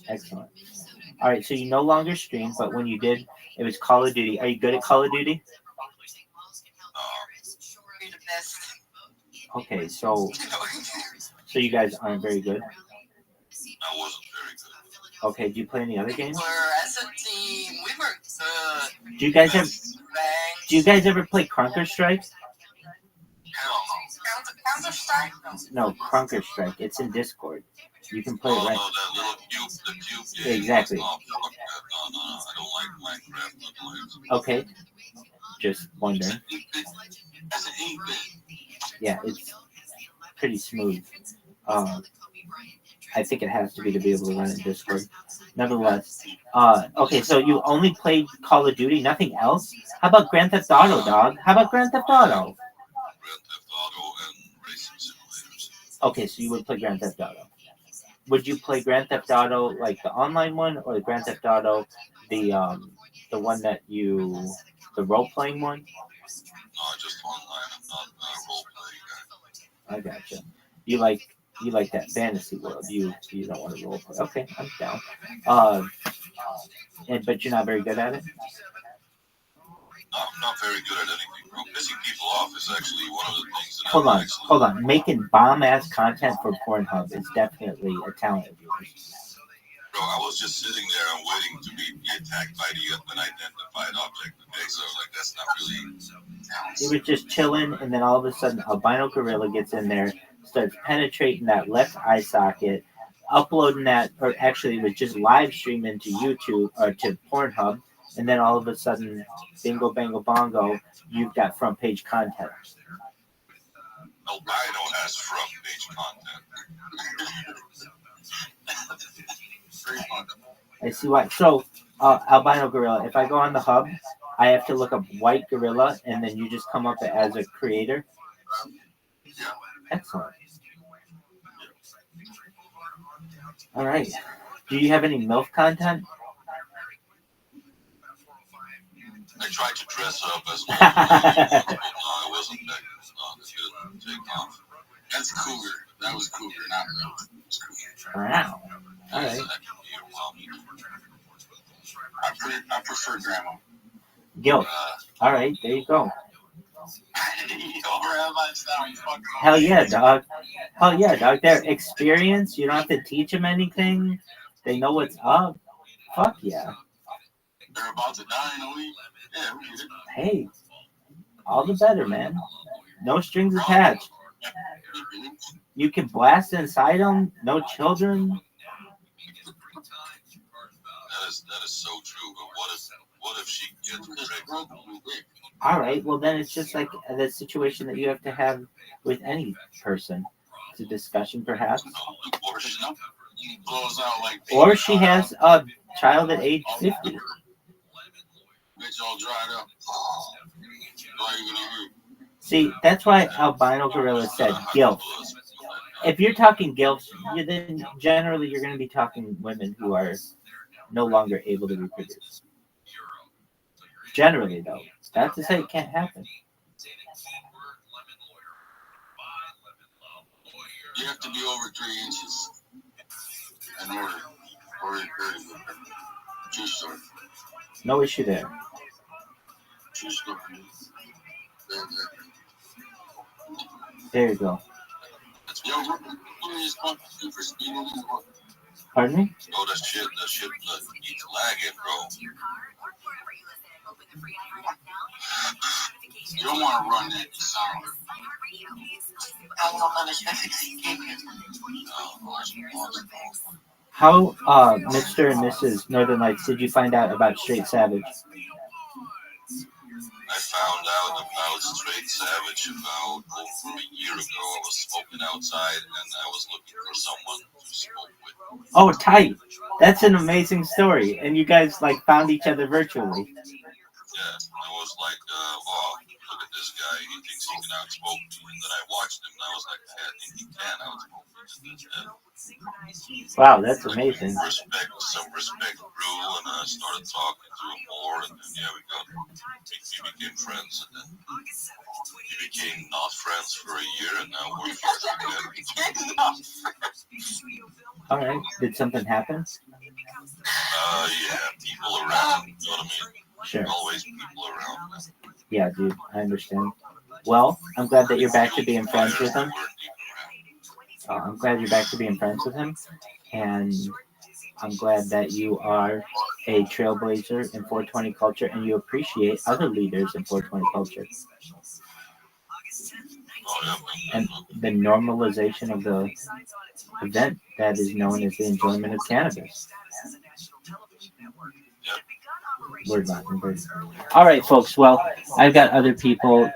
Excellent. All right, so you no longer stream, but when you did, it was Call of Duty. Are you good at Call of Duty? You're the best. Okay, so you guys aren't very good? I wasn't very good. Okay, do you play any other games? As a team, we were good. Do you guys ever play Crunker Strike? Counter Strike? No. No. No, Crunker Strike. It's in Discord. You can play it right. No, that little cube, the cube game. Exactly. No, I don't like Minecraft. Okay. Just wondering. As an 8-bit. Yeah, it's pretty smooth. I think it has to be able to run in Discord. Nevertheless, okay, so you only played Call of Duty, nothing else? How about Grand Theft Auto, dog? How about Grand Theft Auto? Grand Theft Auto and racing simulators. Okay, so you would play Grand Theft Auto. Would you play Grand Theft Auto like the online one, or the Grand Theft Auto the one that the role playing one? No, just online. I'm not a role playing guy. I gotcha. You like that fantasy world. You don't want to role play. Okay, I'm down. But you're not very good at it? No, I'm not very good at anything, bro. Pissing people off is actually one of the things that Hold on. Making bomb-ass content for Pornhub is definitely a talent of yours. Bro, I was just sitting there and waiting to be attacked by the unidentified object today, so like that's not really talent. It was just chilling, and then all of a sudden, albino gorilla gets in there, starts penetrating that left eye socket, uploading that, or actually it was just live streaming to YouTube or to Pornhub, and then all of a sudden, bingo, bango, bongo, you've got front page content. Albino has front page content. I see why. So, albino gorilla, if I go on the hub, I have to look up white gorilla, and then you just come up as a creator? Yeah. Excellent. All right. Do you have any MILF content? I tried to dress up as old lady, but I wasn't that good to take off. That's Cougar. That was Cougar, not me. It was Cougar. Wow. All right. I prefer Grandma. Guilt. All right, there you go. Hell yeah, dog. Hell yeah, dog. Their experience, you don't have to teach them anything. They know what's up. Fuck yeah. They're about to die in a week. Yeah, we get it. Hey, all the better, man. No strings attached. You can blast inside them. No children. That is so true. But what if she gets pregnant? All right, well then it's just like the situation that you have to have with any person. It's a discussion, perhaps. Or she has a child at age 50. See, that's why Albino Gorilla said guilt. If you're talking guilt, then generally you're going to be talking women who are no longer able to reproduce. Generally, though. Not to say it can't happen. You have to be over 3 inches in order to true story. No issue there. True story. There you go. Yo, what is pumpkin for speeding? Pardon me? Oh, that shit keeps lagging, bro. You don't want to run that sound. How, Mr. and Mrs. Northern Lights, did you find out about Straight Savage? I found out about Straight Savage about over a year ago. I was smoking outside and I was looking for someone to smoke with. Oh, tight. That's an amazing story. And you guys, like, found each other virtually. Yeah, I was like, oh, look at this guy. He thinks he can outsmoke me. And then I watched him and I was like, I think he can outsmoke me. Wow, that's amazing. Some respect grew, and I started talking to him more, and then, yeah, we became friends, and then we became not friends for a year, and now we're friends again. All right. Did something happen? Yeah, people around, you know what I mean? Sure. Always people around. Yeah, dude, I understand. Well, I'm glad that you're back to being friends with him. I'm glad you're back to being friends with him, and I'm glad that you are a trailblazer in 420 culture and you appreciate other leaders in 420 culture. And the normalization of the event that is known as the enjoyment of cannabis. Word not converted. All right, folks. Well, I've got other people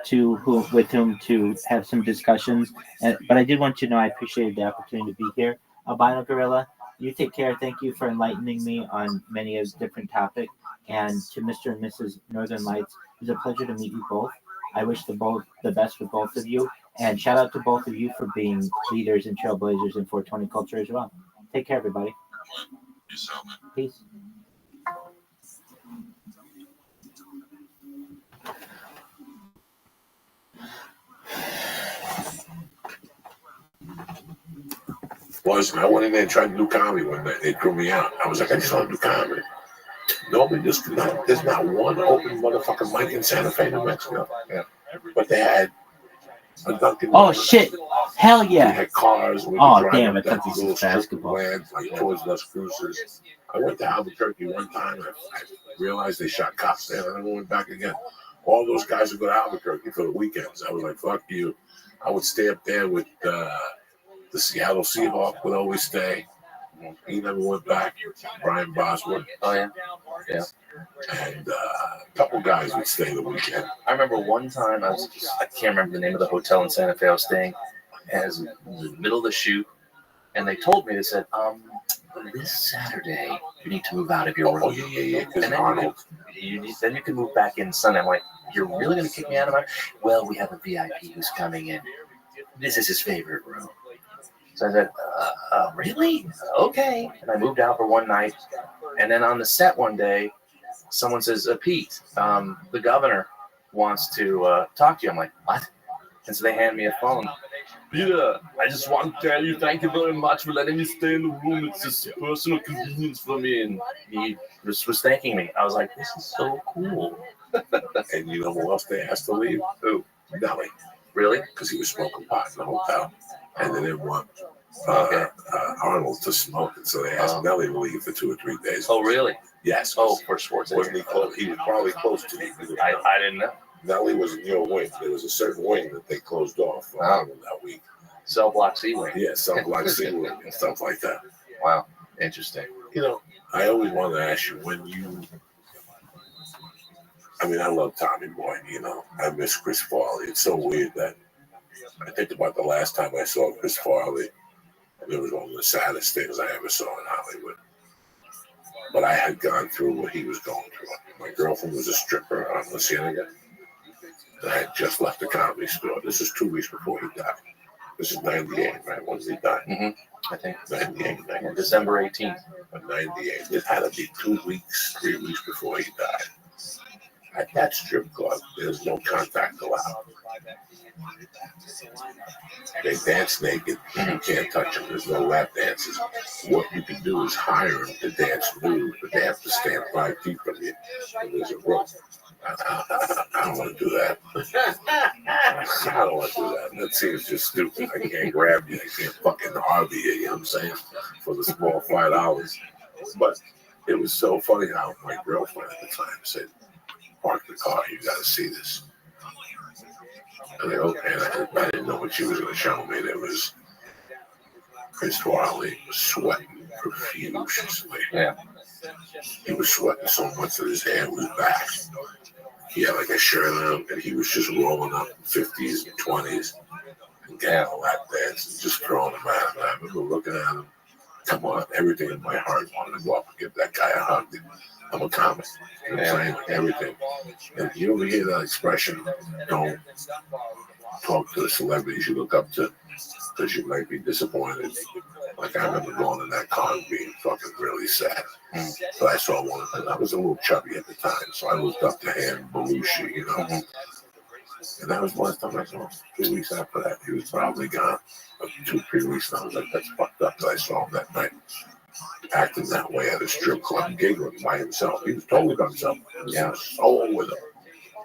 with whom to have some discussions, but I did want you to know I appreciated the opportunity to be here. Albino Gorilla, you take care. Thank you for enlightening me on many of different topics. And to Mr. and Mrs. Northern Lights, it was a pleasure to meet you both. I wish the best for both of you, and shout out to both of you for being leaders and trailblazers in 420 culture as well. Take care, everybody. Peace out, man. Peace. Listen, I went in there and tried to do comedy one night. They threw me out. I was like, I just want to do comedy. Nobody, there's not one open motherfucking mic in Santa Fe, New Mexico. Yeah. But they had a Dunkin' Oh, shit. Hell yeah. We had cars. Oh, damn, I thought this was basketball. Lands, like towards Las Cruces. I went to Albuquerque one time. I realized they shot cops there. I never went back again. All those guys would go to Albuquerque for the weekends. I was like, fuck you. I would stay up there with the Seattle Seahawk would always stay. He never went back. Brian Bosworth. Oh, yeah. Yeah. And a couple guys would stay the weekend. I remember one time I can't remember the name of the hotel in Santa Fe I was staying, and it was in the middle of the shoot, and they told me, they said, this Saturday, you need to move out of your room. Oh, yeah. And then Arnold. Then you can move back in Sunday. I'm like, you're really going to kick me out of my... Well, we have a VIP who's coming in. This is his favorite room. So I said, really? Okay. And I moved out for one night. And then on the set one day, someone says, Pete, the governor wants to talk to you. I'm like, what? And so they hand me a phone. Peter, I just want to tell you, thank you very much for letting me stay in the room. It's just a personal convenience for me. And he just was thanking me. I was like, this is so cool. And you know who else they asked to leave? Who? Nelly. Really? Because he was smoking pot in the hotel. And they didn't want Arnold to smoke it. So they asked Nelly to leave for 2 or 3 days. Oh, really? Yes. Oh, for Schwarzenegger. Wasn't he close? He was probably close to me. I didn't know. Nelly was in your wing. There was a certain wing that they closed off that week. Cell Block C wing. Yeah, Cell Block C wing and stuff like that. Wow. Interesting. You know, I always wanted to ask you I love Tommy Boy, you know. I miss Chris Farley. It's so weird that I think about the last time I saw Chris Farley, and it was one of the saddest things I ever saw in Hollywood. But I had gone through what he was going through. My girlfriend was a stripper on La Cienega. And I had just left the comedy store. This is 2 weeks before he died. This is 98, right? When did he die? I think 98. Yeah, December 18th. 98. It had to be 2 weeks, 3 weeks before he died. At that strip club, there's no contact allowed. They dance naked. You can't touch them. There's no lap dances. What you can do is hire them to dance nude, but they have to stand 5 feet from you. And there's a rope. I don't want to do that. I don't want to do that. That seems just stupid. I can't grab you. I can't fucking Harvey you, you know what I'm saying? For the small $5. But it was so funny how my girlfriend at the time said, park the car, you got to see this. And I didn't know what she was going to show me. There was Chris Farley was sweating profusely. Yeah. He was sweating so much that his hair was back. He had like a shirt on, and he was just rolling up in 50s and 20s and getting a lap dance and just throwing them out. And I remember looking at him. Come on, everything in my heart wanted to go up and give that guy a hug. I'm a comic. You know what I'm saying? Like everything. And you ever hear that expression, don't talk to the celebrities you look up to because you might be disappointed. Like I remember going in that car and being fucking really sad. But I saw one, and I was a little chubby at the time, so I looked up to him, Belushi, you know. And that was one time I saw him. 2 weeks after that, he was probably gone. 2 or 3 weeks, and I was like, that's fucked up that I saw him that night. Acting that way at a strip club, giggling by himself. He was totally by himself. Yeah, soul with him.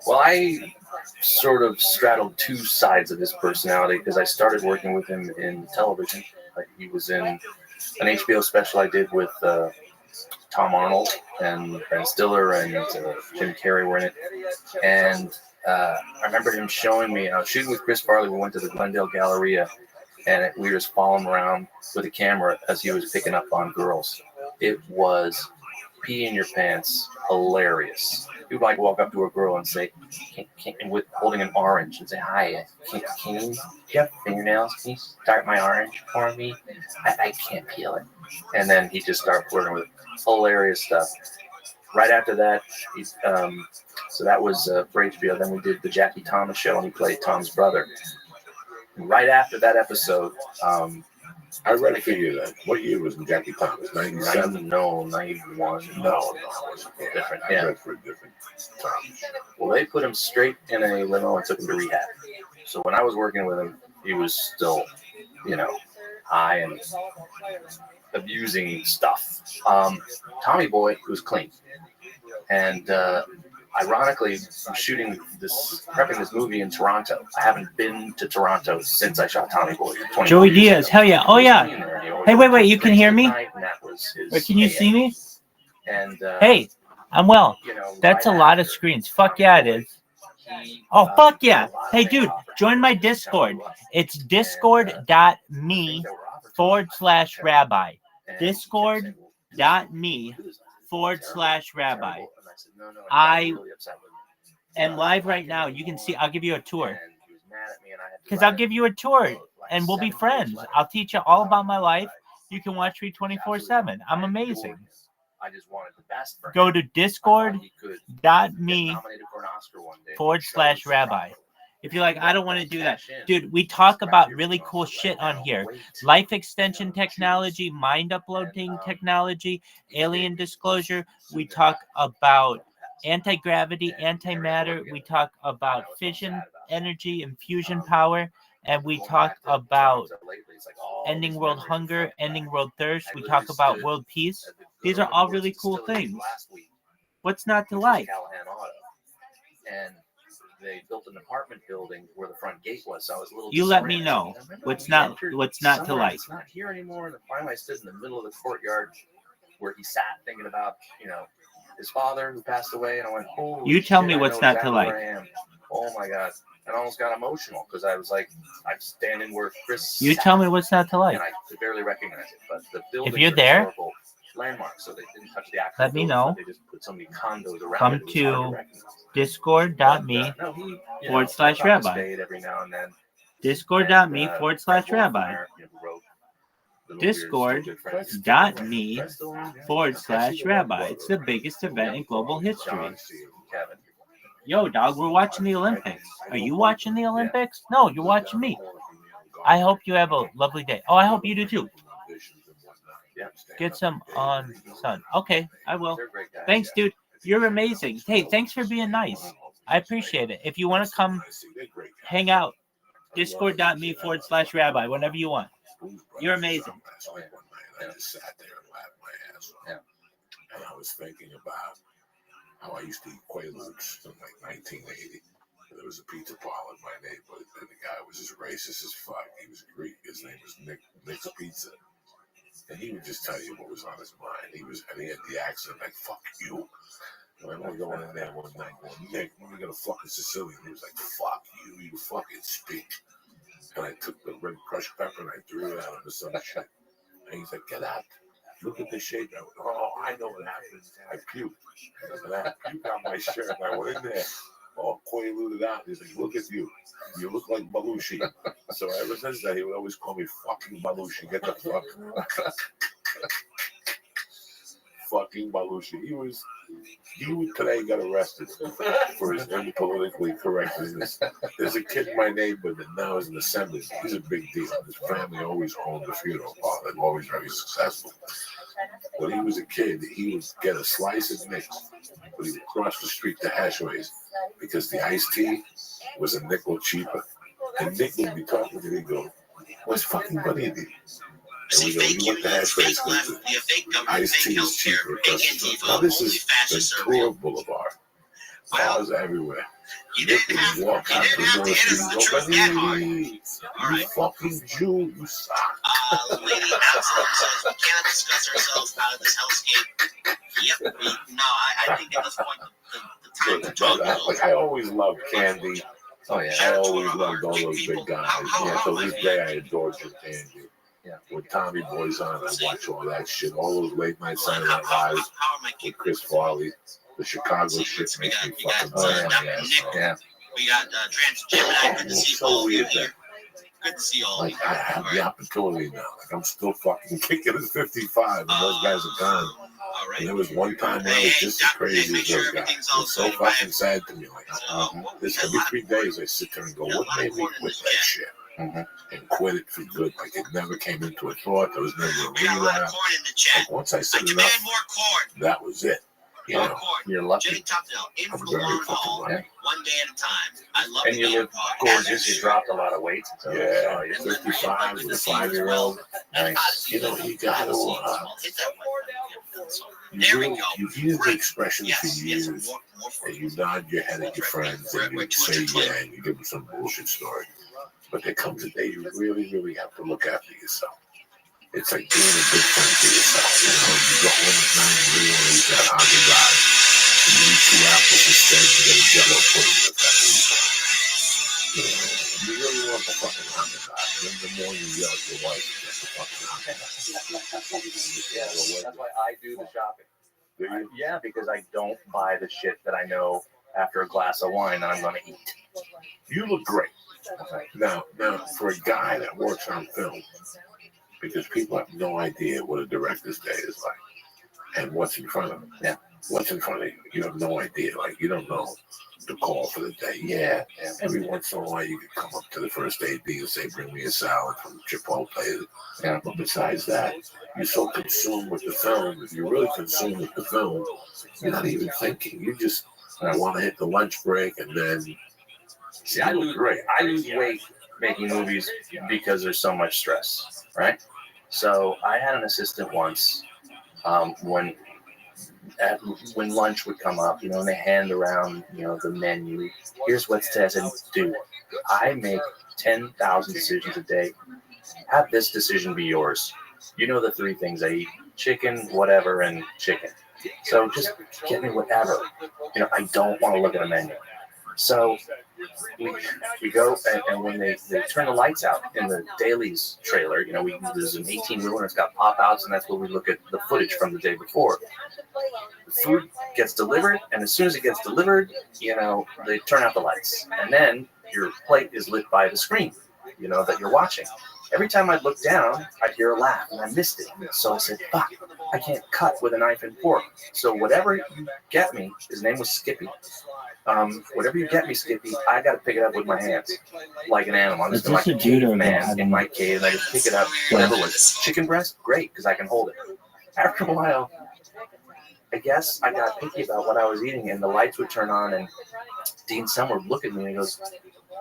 Well, I sort of straddled 2 sides of his personality because I started working with him in television. Like he was in an HBO special I did with Tom Arnold and Ben Stiller and Jim Carrey were in it. And I remember him showing me, I was shooting with Chris Farley. We went to the Glendale Galleria, and we were just following him around with a camera as he was picking up on girls. It was pee in your pants, hilarious. He would like walk up to a girl and say, with holding an orange, and say, "Hi, can you have fingernails? Can you start my orange for me? I can't peel it." And then he just started flirting with hilarious stuff. Right after that, so that was for HBO. Then we did the Jackie Thomas show, and he played Tom's brother. And right after that episode, I read it for you then. What year was Jackie Thomas? 97? No, 91. No, it wasn't different. I read for a different time. Well, they put him straight in a limo and took him to rehab. So when I was working with him, he was still, high and abusing stuff. Tommy Boy was clean. And ironically, I'm prepping this movie in Toronto. I haven't been to Toronto since I shot Tommy Boy. Joey Diaz, hell yeah. Oh yeah. Hey, wait, you can hear me? Wait, can you see me? And hey, I'm well. That's a lot of screens. Fuck yeah, it is. Oh, fuck yeah. Hey, dude, join my Discord. It's discord.me/rabbi. Discord.me/rabbi. I am live right now. You can see, I'll give you a tour. Because I'll give you a tour and we'll be friends. I'll teach you all about my life. You can watch me 24/7. I'm amazing. I just wanted the best for him. Go to discord.me/rabbi. If you're like, I don't want to do that. Dude, we talk about really cool shit on here. Life extension technology, mind uploading technology, alien disclosure. We talk about anti-gravity, antimatter. We talk about fission, energy, and fusion power. And we talk about ending world hunger, ending world thirst. We talk about world peace. These are all really cool things. What's not to like? And they built an apartment building where the front gate was. So I was a little. You let me know what's not to like. It's not here anymore. And finally, I stood in the middle of the courtyard where he sat, thinking about his father who passed away, and I went, "Holy You tell shit, me I what's know not to exactly like." where I am. Oh my god. And I almost got emotional because I was like, I'm standing where Chris. You tell me what's not to like. And I could barely recognize it, but the buildings If you're are there, historical landmarks, so they didn't touch the actual let me building, know. but they just put so many condos around Come it. It was hard to recognize. discord.me/rabbi. Every now and then. Discord.me/rabbi. Discord.me/rabbi. It's the biggest event in global history. Yo, dog, we're watching the Olympics. Are you watching the Olympics? No, you're watching me. I hope you have a lovely day. Oh, I hope you do too. Get some on sun. Okay, I will. Thanks, dude. You're amazing. Hey, thanks for being nice. I appreciate it. If you want to come hang out, discord.me/rabbi whenever you want. You're amazing. I just sat there and laughed my ass off. And I was thinking about how I used to eat Quaaludes in like 1980. There was a pizza parlor in my neighborhood, and the guy was just racist as fuck. He was Greek. His name was Nick's Pizza. And he would just tell you what was on his mind. And he had the accent like, fuck you. And I remember going in there one night going, Nick, when are we gonna fucking Sicilian? He was like, fuck you, you fucking speak. And I took the red crushed pepper and I threw it out of the sunshine. And he's like, get out. Look at the shape. I went, oh, I know what happened. I puked. And I puked on my shirt. And I went in there, all Quaaluded out. He's like, look at you. You look like Belushi. So ever since that, he would always call me fucking Belushi. Get the fuck. Fucking Belushi. He today got arrested for his impolitically correctness. There's a kid in my neighborhood that now is an assembly. He's a big deal. His family always owned a funeral parlor and always very successful. When he was a kid, he would get a slice of mix, but he would cross the street to Hashways because the iced tea was a nickel cheaper. And Nick would be talking to me, he'd go, what's fucking money in it? And we go, you went to Hashways because the iced tea is cheaper across the street. Now this is Ventura Boulevard. Cars everywhere. Nick would walk out the North Street and go, Benny, you fucking Jew, you suck. The lady absolutely says we cannot discuss ourselves out of this hellscape. Yep. I think at this point the time to talk. Like I always loved Candy. Oh yeah, I always loved all those big guys. Yeah, to this day I adore Jim Candy. Yeah, with Tommy Boy's on, I watch all that shit. All those late night Saturday Night Lives with Chris Farley. The Chicago shit makes me fucking yeah. We got Gemini. Good to see all of you here. Good to see all of you. Like I have the opportunity now. Like I'm still fucking kicking at 55, and those guys are gone. And there was one time when I was just as crazy as those guys. It's so fucking sad to me. Like this every 3 days I sit there and go, what made me quit that shit? And quit it for good. Like it never came into a thought. There was never a relapse. Like once I said enough, that was it. You know, you're lucky. I'm very fucking lucky. One day at a time. I love and you look gorgeous. You dropped a lot of weight. So yeah, 55 with a 5-year-old. Nice. You know, you gotta. You hear the expressions for years, and you nod your head at your friends, and you say yeah, and you give them some bullshit story. But there comes a day you really, really have to look after yourself. It's like being a good friend to yourself. You know, you go home at night and you want to eat that Haagen-Dazs. And you eat 2 apples instead and you get a Jello pudding with that weekend. You know, you really want the fucking Haagen-Dazs. Then the morning you yell at your wife to get the fucking Haagen-Dazs. Yeah, that's why I do the shopping. Yeah, because I don't buy the shit that I know after a glass of wine that I'm going to eat. You look great. Now, for a guy that works on film, because people have no idea what a director's day is like and what's in front of them. Yeah. What's in front of you. You have no idea. Like, you don't know the call for the day. Yeah. Every once in a while, you can come up to the first AD and say, bring me a salad from Chipotle. Yeah. But besides that, you're so consumed with the film. If you're really consumed with the film, you're not even thinking. You just and I want to hit the lunch break, and then See, I lose weight making movies because there's so much stress, right? So I had an assistant once when lunch would come up, and they hand around, the menu. Here's what's to, I said, dude, I make 10,000 decisions a day. Have this decision be yours. You know the 3 things I eat: chicken, whatever, and chicken. So just get me whatever. I don't want to look at a menu. So we go, and when they turn the lights out in the dailies trailer, there's an 18-wheeler and it's got pop-outs, and that's where we look at the footage from the day before. The food gets delivered, and as soon as it gets delivered, they turn out the lights, and then your plate is lit by the screen, that you're watching. Every time I'd look down, I'd hear a laugh, and I missed it. So I said, fuck, I can't cut with a knife and fork. So whatever you get me, his name was Skippy. Whatever you get me, Skippy, I got to pick it up with my hands, like an animal. I'm just like a caveman in my cave, and I just pick it up. Whatever it was. Chicken breast, great, because I can hold it. After a while, I guess I got picky about what I was eating, and the lights would turn on, and Dean Sun would look at me and he goes,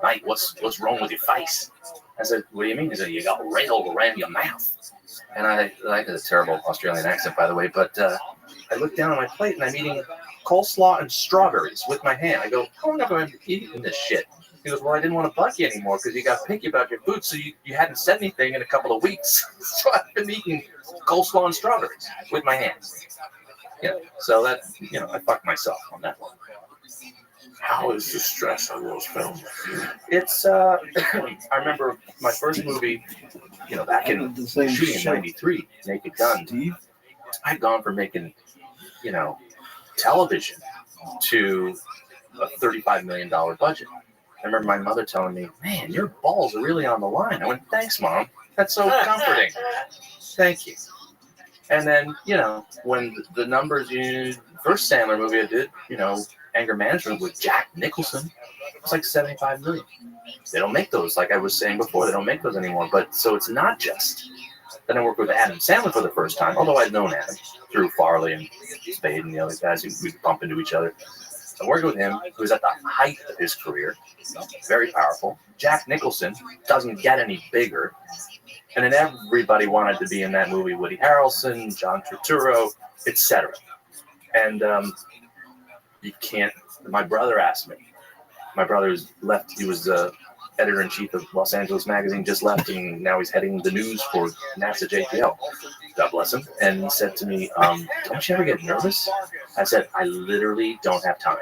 Mike, what's wrong with your face? I said, what do you mean? He said, you got rail around your mouth. And I had a terrible Australian accent, by the way, but I looked down on my plate, and I'm eating coleslaw and strawberries with my hand. I go, how long have I been eating this shit? He goes, well, I didn't want to bug you anymore because you got picky about your food, so you hadn't said anything in a couple of weeks. So I've been eating coleslaw and strawberries with my hands. So that, I fucked myself on that one. How is the stress on those films? It's, I remember my first movie, back in shooting in 93, Naked Gun. I'd gone from making, television to a $35 million budget. I remember my mother telling me, man, your balls are really on the line. I went, thanks, Mom. That's so comforting. Thank you. And then, when the numbers, first Sandler movie I did, Anger Management with Jack Nicholson, it was like $75 million. They don't make those, like I was saying before, they don't make those anymore. But so it's not just. Then I worked with Adam Sandler for the first time, although I'd known Adam through Farley and Spade and the other guys who we'd bump into each other. So I worked with him, who was at the height of his career, very powerful. Jack Nicholson doesn't get any bigger. And then everybody wanted to be in that movie. Woody Harrelson, John Turturro, etc. And you can't. My brother asked me. My brother's left. He was the editor-in-chief of Los Angeles Magazine, just left, and now he's heading the news for NASA JPL. God bless him. And he said to me, don't you ever get nervous? I said, I literally don't have time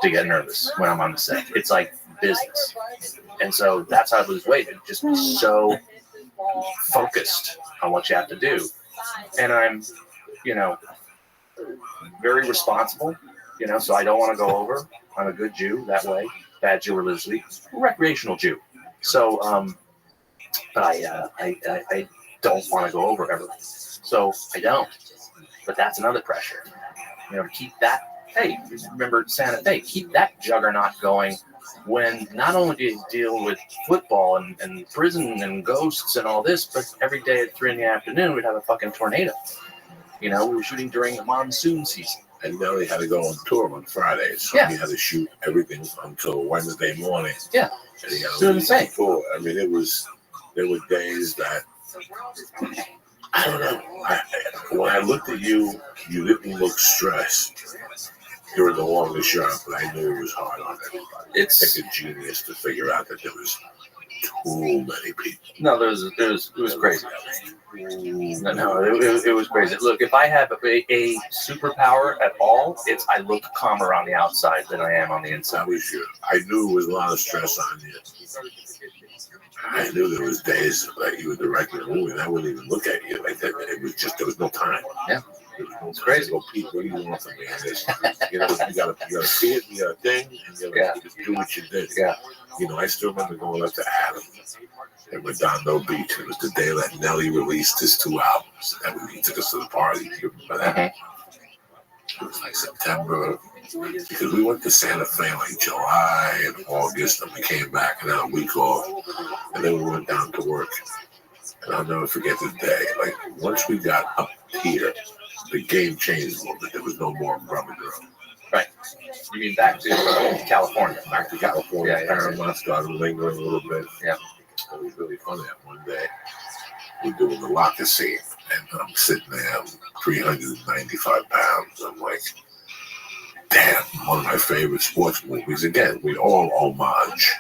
to get nervous when I'm on the set. It's like business. And so that's how I lose weight. Just be so focused on what you have to do. And I'm, very responsible, so I don't want to go over. I'm a good Jew that way. Bad Jew religiously. Recreational Jew. So, but I don't want to go over ever. So I don't. But that's another pressure. Keep that, hey, remember Santa Fe, keep that juggernaut going when not only do you deal with football and prison and ghosts and all this, but every day at 3 p.m, we'd have a fucking tornado. We were shooting during the monsoon season. And now they had to go on tour on Fridays, so he had to shoot everything until Wednesday morning. Yeah, and he had doing the same. I mean, there were days that I don't know. When I looked at you, you didn't look stressed during the longest shot, but I knew it was hard on everybody. It's like a genius to figure out that there was too many people. No, it was crazy. No, it was crazy. Look, if I have a superpower at all, it's I look calmer on the outside than I am on the inside. I knew it was a lot of stress on you. I knew there was days like you were directing a movie and I wouldn't even look at you like that. It was just, there was no time. Yeah. It's crazy. Well, Pete, what do you want from me? You gotta see it, you gotta think, and you gotta just do what you did. Yeah. I still remember going up to Adam at Redondo Beach. It was the day that Nelly released his 2 albums. And he took us to the party. You remember that? It was like September. Because we went to Santa Fe like July and August, and we came back and had a week off. And then we went down to work. And I'll never forget this day. Like, once we got up here, the game changed a little bit. There was no more Brother Girl. Right. You mean back to California? Back to California. Yeah, Paramount started lingering a little bit. Yeah. It was really funny that one day. We're doing the locker scene, and I'm sitting there, I'm 395 pounds. I'm like, damn, one of my favorite sports movies. Again, we all homage.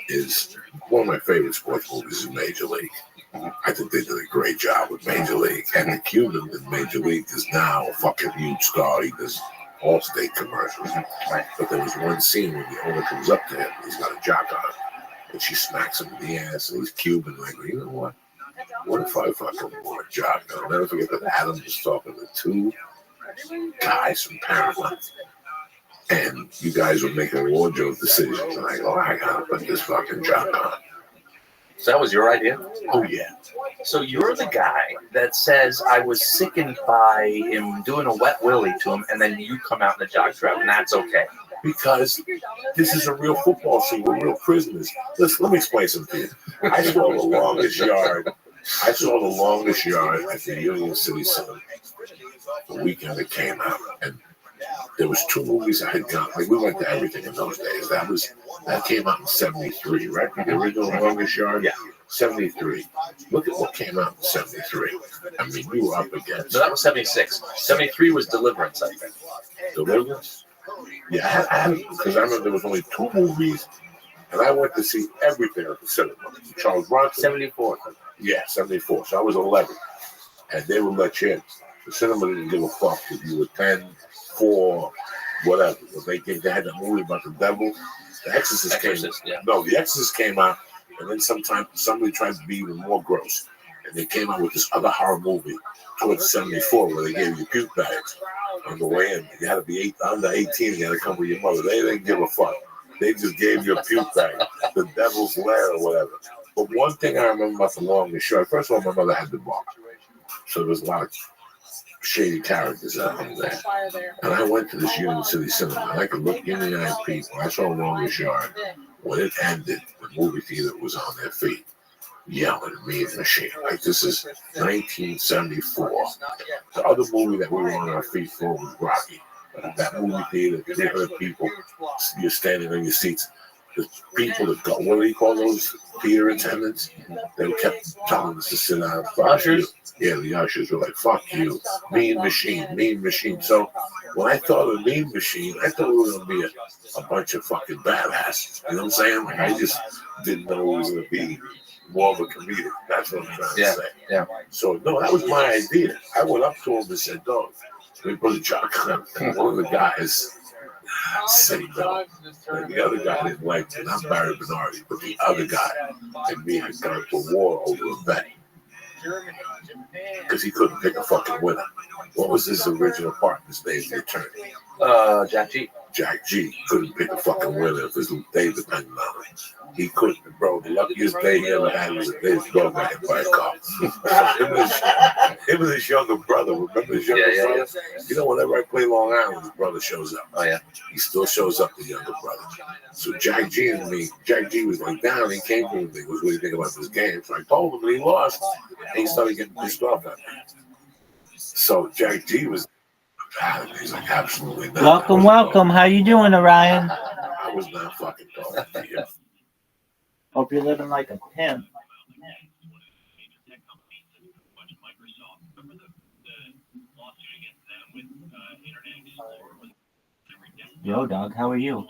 Is one of my favorite sports movies is Major League. I think they did a great job with Major League. And the Cuban in Major League is now a fucking huge star. He does All-State commercials. Right. But there was one scene when the owner comes up to him, he's got a jock on, and she smacks him in the ass, and he's Cuban. Like, you know what? What if I fucking wore a jock? I'll never forget that Adam was talking to two guys from Paramount. And you guys were making wardrobe decisions. And I go, I gotta put this fucking jock on. So that was your idea? Oh, yeah. So you're the guy that says I was sickened by him doing a wet willy to him, and then you come out in the jockstrap, and that's okay. Because this is a real football scene. We're real prisoners. Listen, let me explain something to you. I saw the longest yard. I saw the longest yard at the Union City Cinema the weekend it came out, and there was two movies I had got. Like, we went to everything in those days. That came out in '73, right? The original Longest Yard. Yeah. 73. Look at what came out in 73. I mean, you were up against. So that was 76. 73 was Deliverance, I think. Deliverance? Yeah, because I remember there was only two movies, and I went to see everything at the cinema. Charles Bronson. 74. Yeah, 74. So I was 11. And they would let you in. The cinema didn't give a fuck if you were 10, 4, whatever. But they had that movie about the devil. The Exorcist came out. Yeah. No, The Exorcist came out, and then somebody tried to be even more gross. And they came out with this other horror movie towards 74 where they gave you puke bags on the way in. You had to be under 18, you had to come with your mother. They didn't give a fuck. They just gave you a puke bag, the devil's lair or whatever. But one thing I remember about The Longest Yard, first of all, my mother had the bar. So there was a lot of shady characters out there. And I went to this Union City Cinema, and I could look in the eye of people. I saw Longest Yard. When it ended, the movie theater was on their feet, yelling at me and Machine. Like, this is 1974. The other movie that we were on our feet for was Rocky. That movie theater, 300 people, you're standing on your seats. The people that go, what do you call those theater attendants? They kept telling us to sit down. Ushers? Yeah, the ushers were like, fuck you, mean machine. So when I thought of Mean Machine, I thought we were going to be a bunch of fucking badasses. You know what I'm saying? Like, I just didn't know it was going to be more of a comedic. That's what I'm trying to say. Yeah. So, no, that was my idea. I went up to him and said, dog, we put a jock on. And one of the guys said no. And the other guy didn't like it. Not Barry Bernardi, but the other guy and me had gone to war over a bet. Because he couldn't pick a fucking winner. What was his original partner's name, the attorney? Jack G. Jack G couldn't pick a fucking winner if his day depended on it. He couldn't, bro. The luckiest day he ever had was the day his dog got hit by a car. Him and his younger brother. Remember his younger brother? Yeah. You know, whenever I play Long Island, his brother shows up. Oh, yeah. He still shows up, the younger brother. So Jack G and me, Jack G was like down. He came to me and he was, what do you think about this game? So I told him, and he lost. And he started getting pissed off at me. So Jack G was he's like, absolutely not. Welcome. How you doing, Orion? I was not fucking talking to you. Hope you're living like a pimp. Yo, dog, how are you?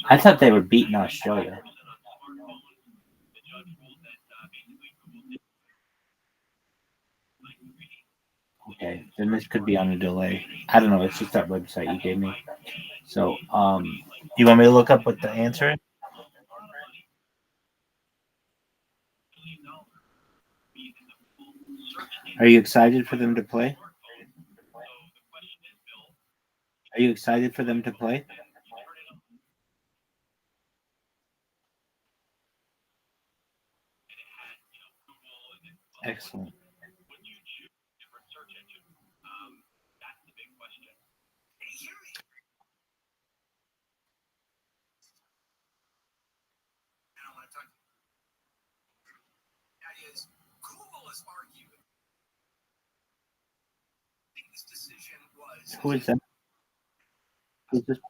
I thought they were beating Australia. Okay, then this could be on a delay. I don't know. It's just that website you gave me. So, you want me to look up what the answer is? Are you excited for them to play? Are you excited for them to play? Excellent. is Google has argued this decision was Who is that? Who's this? to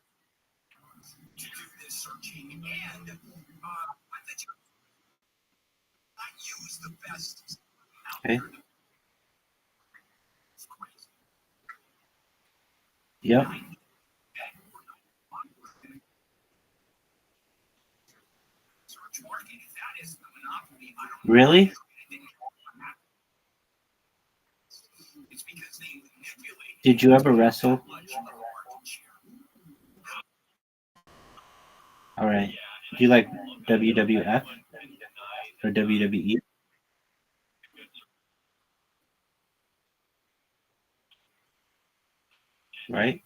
do this searching, and I bet you I use the best out Okay. there. Yep. Search market, if that is the monopoly, I don't Really? It's because they manipulate Did you ever wrestle? much of the market share. All right. Do you like WWF or WWE? Right?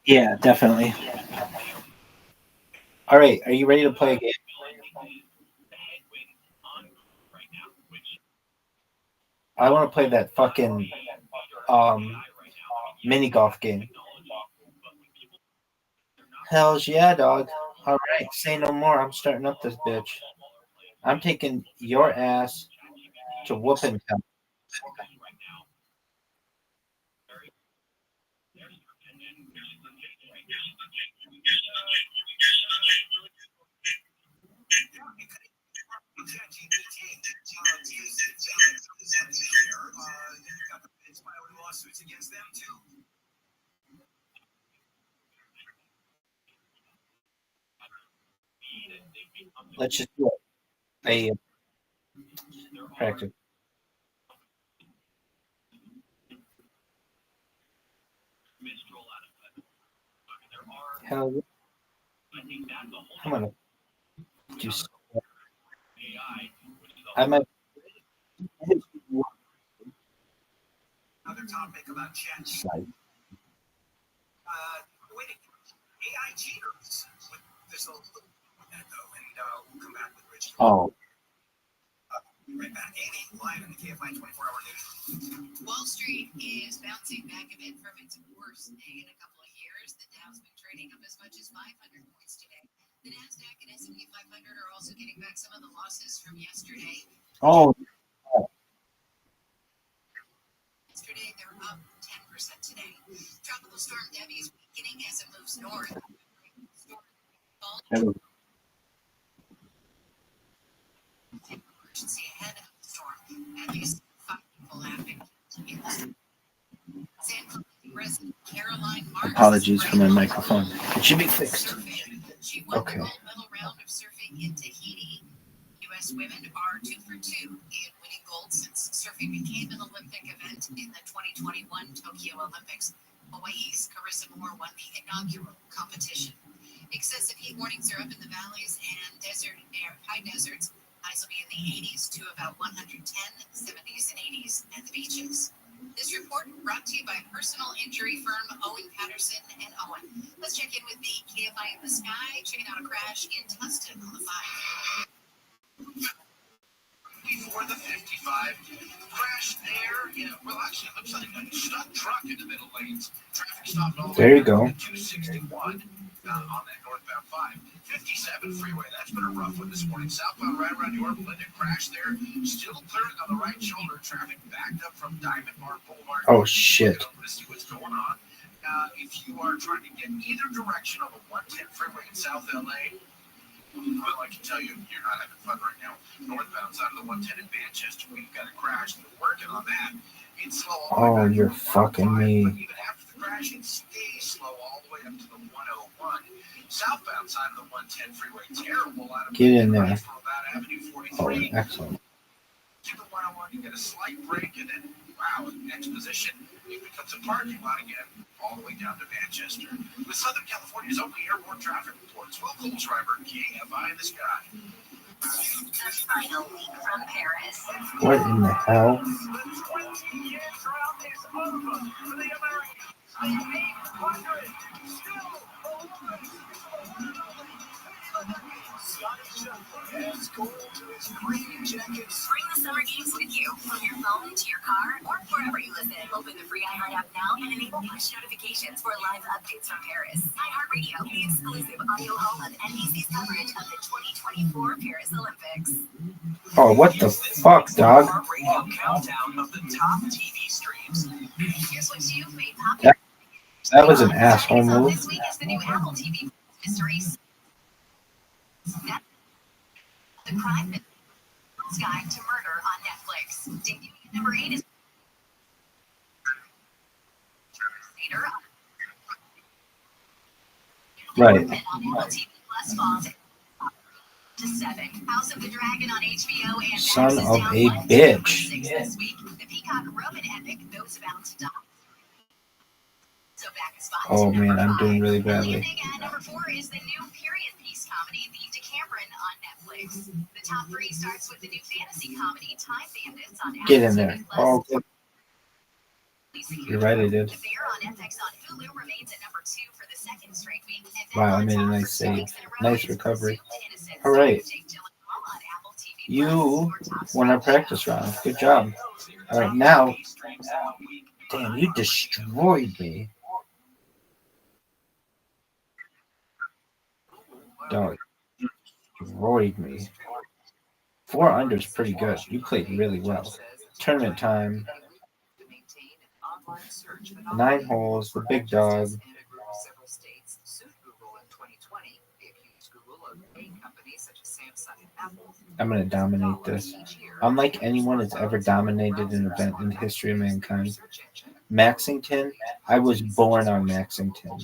Yeah, definitely. All right. Are you ready to play a game? I want to play that fucking mini golf game. Hells yeah, dog. All right, say no more. I'm starting up this bitch. I'm taking your ass to whooping town. Lawsuits against them too. Let's just do a practice. Hell yeah. I'm gonna do. I might. Another topic about chat. Wait, AI cheaters with this little that though, and we'll come back with Rich. Oh. Right back, Amy, live in the KFI 24-hour news. Wall Street is bouncing back a bit from its worst day in a couple of years. The Dow's been trading up as much as 500 points today. The Nasdaq and S&P 500 are also getting back some of the losses from yesterday. Oh. Yesterday, they're up 10% today. Tropical storm Debbie is weakening as it moves north. Emergency ahead of the storm. At least 5 people have been killed in the storm. San Clemente resident Caroline Marks. Apologies for my microphone. It should be fixed. She won Okay. the gold medal round of surfing in Tahiti. U.S. women are 2 for 2 in winning gold since surfing became an Olympic event in the 2021 Tokyo Olympics. Hawaii's Carissa Moore won the inaugural competition. Excessive heat warnings are up in the valleys and high deserts. Highs will be in the 80s to about 110, 70s and 80s at the beaches. This report brought to you by personal injury firm Owen Patterson and Owen. Let's check in with the KFI in the sky, checking out a crash in Tustin on the 5. Before the 55, crash there. Yeah, well, actually, it looks like a stuck truck in the middle lanes. Traffic stopped all the There way you go. to 261 on that northbound 5. 57 freeway, that's been a rough one this morning. Southbound right around York, Linda crash there. Still clearing on the right shoulder. Traffic backed up from Diamond Bar Boulevard. Oh, shit. To see what's going on. If you are trying to get either direction on the 110 freeway in South LA, well, I can tell you, you're not having fun right now. Northbound side of the 110 in Manchester, we've got a crash. We're working on that. It's slow. Oh, you're fucking me. Even after the crash, Traffic stays slow all the way up to the 101. Southbound side of the 110 freeway, terrible out of Get in there. from about Avenue Oh, 43 excellent. to the 101. You get a slight break, and then, wow, next position, it becomes a parking lot again, all the way down to Manchester. With Southern California's only airport traffic reports, Will Kohlschreiber, KFI in the sky. The final week from Paris. What in the hell? The 20-year drought is over for the Americans. The 800 still adds gold to his green jackets. Bring the summer games with you, from your phone to your car, or wherever you listen. Open the free iHeart app now and enable push notifications for live updates from Paris. iHeartRadio, the exclusive audio home of NBC's coverage of the 2024 Paris Olympics. Oh, what the fuck, dog? Radio countdown of the top TV streams. Here's what you've made popular. That was an asshole move. This week is the new Apple TV mysteries. The Crime Guide to Murder on Netflix. Debuting at number 8 is Right. on Apple TV Plus falls to 7. House of the Dragon on HBO and Son Max is of down a 1 to bitch. number 6 this week. The Peacock Roman epic Those About to Die. So back is spot Oh to man, number I'm 5. doing really Early badly. evening at number 4 is the new period piece comedy The Decameron on Netflix. The top 3 starts with the new fantasy comedy Time Bandits on Apple Get in TV there. Plus. Oh, good. You're right, I did. The Bear on FX on Hulu remains at number 2 for the second straight week. And then Wow, I on made a top nice for 2 save. weeks in a row Nice is recovery. Presumed Innocent, All right. starring Jake Gyllenhaal on Apple TV Plus. You Your top won our streaming practice show. round. Good job. All right, now. Damn, you destroyed me. Dog. You destroyed me. 4 under is pretty good. You played really well. Tournament time. 9 holes. The big dog. I'm going to dominate this. Unlike anyone that's ever dominated an event in the history of mankind. Maxington, I was born on Maxington.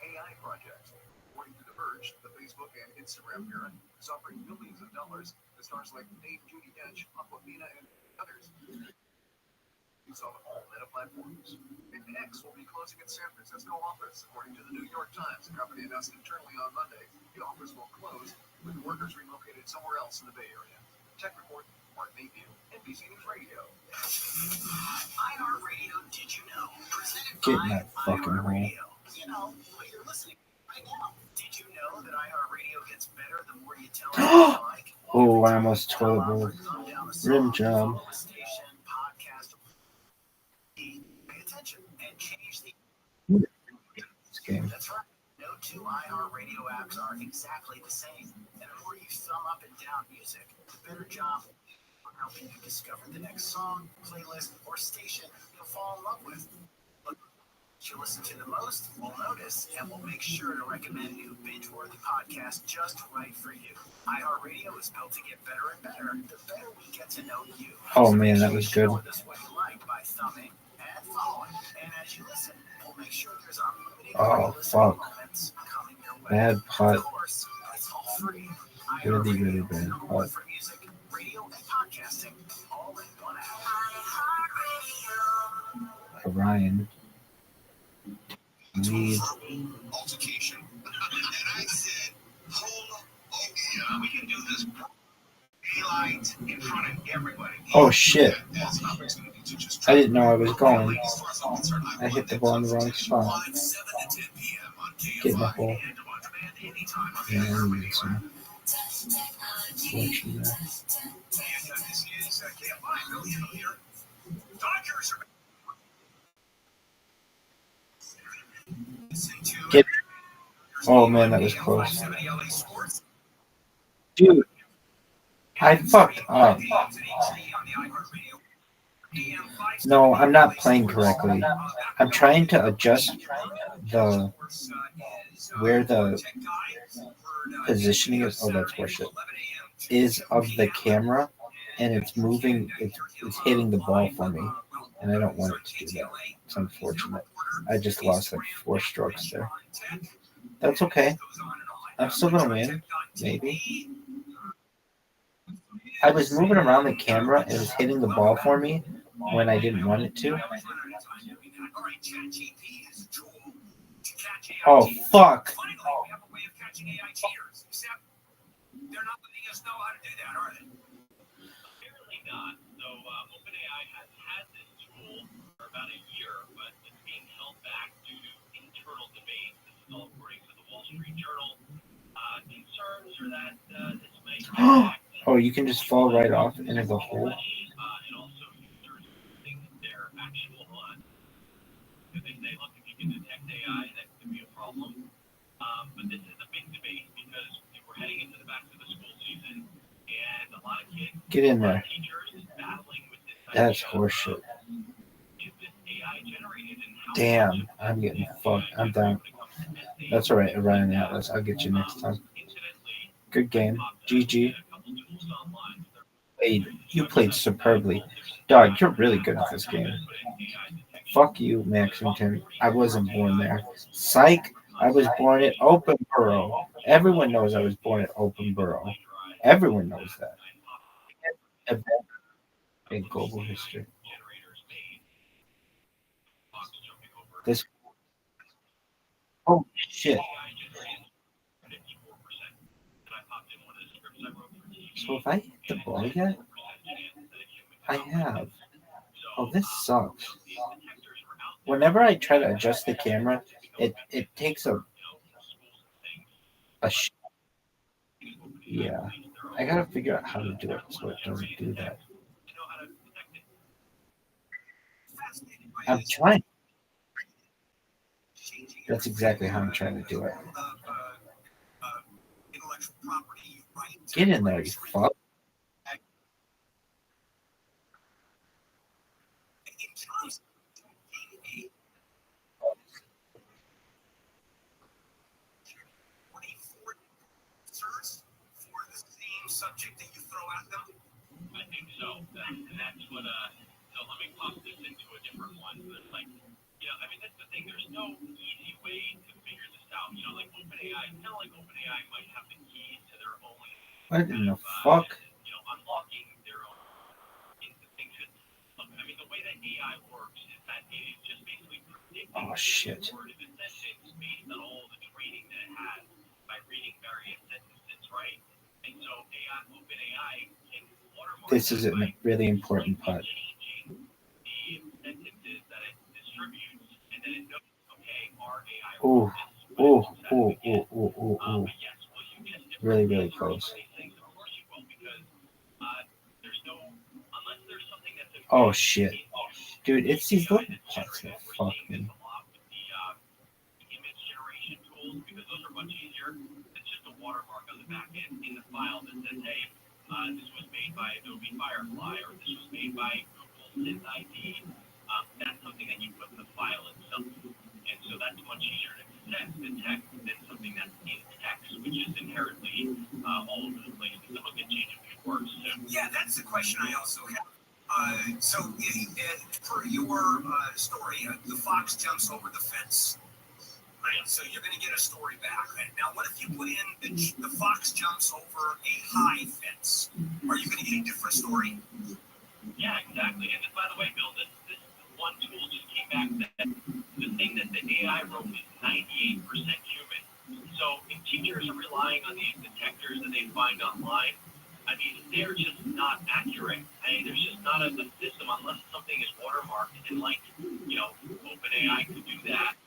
AI project. According to The Verge, the Facebook and Instagram parent is offering millions of dollars to stars like Dave Judi Dench, Aquafina, and others. It's on all meta platforms. And X will be closing its San Francisco office, according to the New York Times. The company announced internally on Monday the office will close, with workers relocated somewhere else in the Bay Area. Tech report, Mark Mayfield, NBC News Radio. iHeartRadio, did you know? Presented Get in by that fucking hole. iHeartRadio. You know, but you're listening right now. Did you know that iHeartRadio gets better the more you tell it what you like? Oh, I almost toilet bowl. Rim job. Station, podcast, pay attention and change the. This game. That's right. No two iHeartRadio apps are exactly the same. And the more you thumb up and down music, the better job for helping you discover the next song, playlist, or station you'll fall in love with. What you listen to the most, we'll notice, and we'll make sure to recommend new binge-worthy podcasts just right for you. iHeartRadio is built to get better and better. The better we get to know you. Oh man, that was good. Show us what you like by thumbing and following. And as you listen, we'll make sure there's unlimited Oh fuck. moments coming your way. Bad putt. Of course, it's all free. Really, really bad Number one putt. for music, radio, and podcasting, all in one app. Orion. Lead. Altercation. And I said, hold on. Yeah, we can do this. Daylight in front of everybody. Oh shit. That's an opportunity to just I didn't know I was going. as far as I'm concerned, I hit the ball in the wrong spot. 7 to 10 p.m. on Get in the hole. and on demand anytime on the Yeah, iHeartRadio I need some fortune there. This is KFI, Bill Hill here. Dodgers are Get. Oh man, that was close. Dude, I fucked up. No, I'm not playing correctly. I'm trying to adjust the where the positioning is. Oh, that's horseshit. Is of the camera and it's moving. It's hitting the ball for me, and I don't want it to do that. It's unfortunate. I just lost like 4 strokes there. That's okay. I'm still gonna win, maybe. I was moving around the camera. It was hitting the ball for me when I didn't want it to. Oh, fuck. They're not letting us know how to do that, are they? Apparently not. So OpenAI has had this tool for about a year, but it's being held back due to internal debate. This is all according to the Wall Street Journal. Concerns are that this may impact. Oh, you can just fall right off into the hole. And also users using their actual because they say, look, if you can detect AI, that could be a problem. But this is a big debate because we're heading into the back to the school season, and a lot of kids, Get in there. teachers battling with this. That's horseshit. Is this AI generated, and how Damn, I'm getting fucked. I'm down. That's all right, Orion Atlas. I'll get you next time. Good game. GG. You played superbly. Dog, you're really good at this game. Fuck you, Maxington. I wasn't born there. Psych. I was born at Openborough. Everyone knows I was born at Openborough. Everyone knows that. In global history. This. Oh shit. So have I hit the ball yet? I have. Oh, this sucks. Whenever I try to adjust the camera, it takes a yeah. I gotta figure out how to do it so it doesn't do that. I'm trying. That's exactly how I'm trying to do it. Get in there, you fuck. Subject that you throw at them? I think so. And that's what, so let me pop this into a different one. It's like, I mean, that's the thing. There's no easy way to figure this out. Like OpenAI, kind of like OpenAI might have the keys to their own. What in the fuck? Unlocking their own things. Look, I mean, the way that AI works is that it is just basically predicting shit. word of a sentence based on all the training that it has by reading various sentences, right? And so OpenAI can watermark. This is a really important part. The sentences that it distributes, and then it knows, okay, our AI. Ooh. Really, really close. Oh shit. Dude, it's these little parts that fuck me. Watermark on the back end in the file that says, hey, this was made by Adobe Firefly, or this was made by Google SysID. That's something that you put in the file itself. And so that's much easier to detect than something that's in text, which is inherently all over the place. Because it'll get changed a few words too. Yeah, that's the question I also have. So for your story, the fox jumps over the fence. Right, so you're going to get a story back. Now, what if you put in the fox jumps over a high fence? Are you going to get a different story? Yeah, exactly. And by the way, Bill, this one tool just came back that the thing that the AI wrote is 98% human. So if teachers are relying on these detectors that they find online, I mean, they're just not accurate. There's just not a system unless something is watermarked. And like, OpenAI could do that.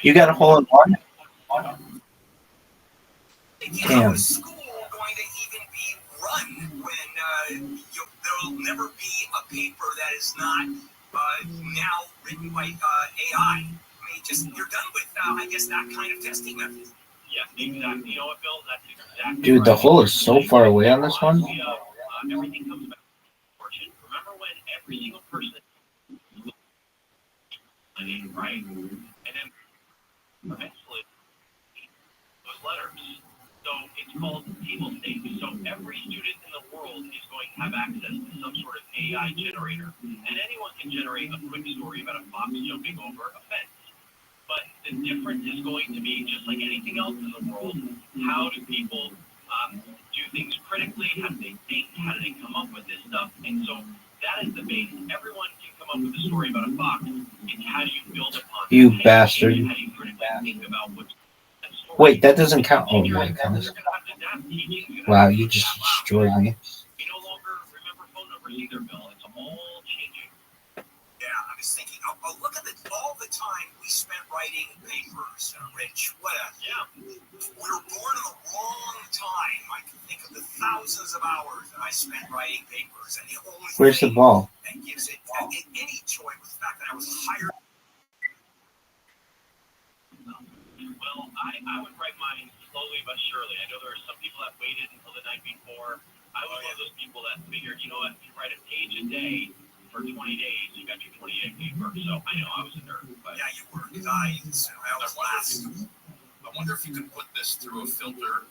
You got a hole in one? Damn. Is school going to even be run when there'll never be a paper that is not now written by AI? I mean, you're done with, I guess, that kind of testing method. Yeah, exactly. You know what, Bill? That's exactly. Dude, the hole is so far away on this one. Everything comes back to fortune. Remember when every single person right? And then eventually those letters. So it's called table stakes. So every student in the world is going to have access to some sort of AI generator, and anyone can generate a quick story about a fox jumping over a fence. But the difference is going to be, just like anything else in the world, how do people do things critically? How do they think? How do they come up with this stuff? And so that is the base. Everyone can come up with a story about a fox. It's how do you build upon You that? bastard. How do you critically think about what's Wait, that doesn't count. Oh, yeah, it counts. Wow, you just destroyed me. We no longer remember phone numbers either, Bill. It's all changing. Yeah, I was thinking, oh look at all the time we spent writing papers, Rich. What a we were born in the wrong time. I can think of the thousands of hours that I spent writing papers, and the only Where's the thing ball? that gives it any joy was the fact that I was hired. Well, I would write mine slowly but surely. I know there are some people that waited until the night before. I was one of those people that figured, you know what, if you write a page a day for 20 days, you got your 20-day paper. So I know I was a nerd. But Yeah, you were, because I was last. I wonder if you could put this through a filter,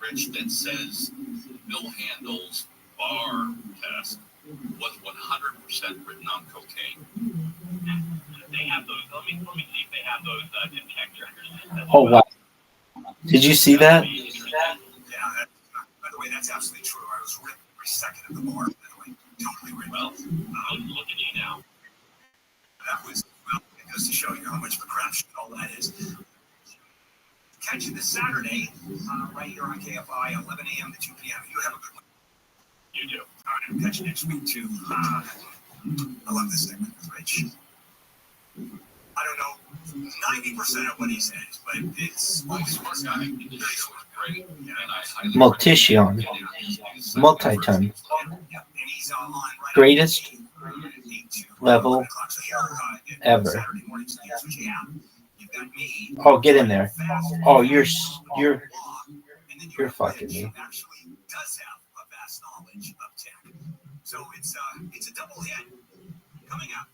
Rich, that says Bill Handel's bar test was 100% written on cocaine. they have those. Let me see if they have those detectors. Oh, wow. Did you see that? Yeah, by the way, that's absolutely true. I was ripped every second of the bar, by the way. Totally ripped. Well, look at you now. That was, well, it goes to show you how much of a crap shit all that is. Catch you this Saturday, right here on KFI, 11 a.m. to 2 p.m. You have a good one. You do. All right, I'll catch you next week, too. I love this segment with Rich. I don't know 90% of what he says, but it's always smart guy. Great. Multition. Multi-ton. Greatest level ever. Oh, get in there. Oh, you're fucking me. Actually does have a vast knowledge of tech. So it's a double hit. Coming up,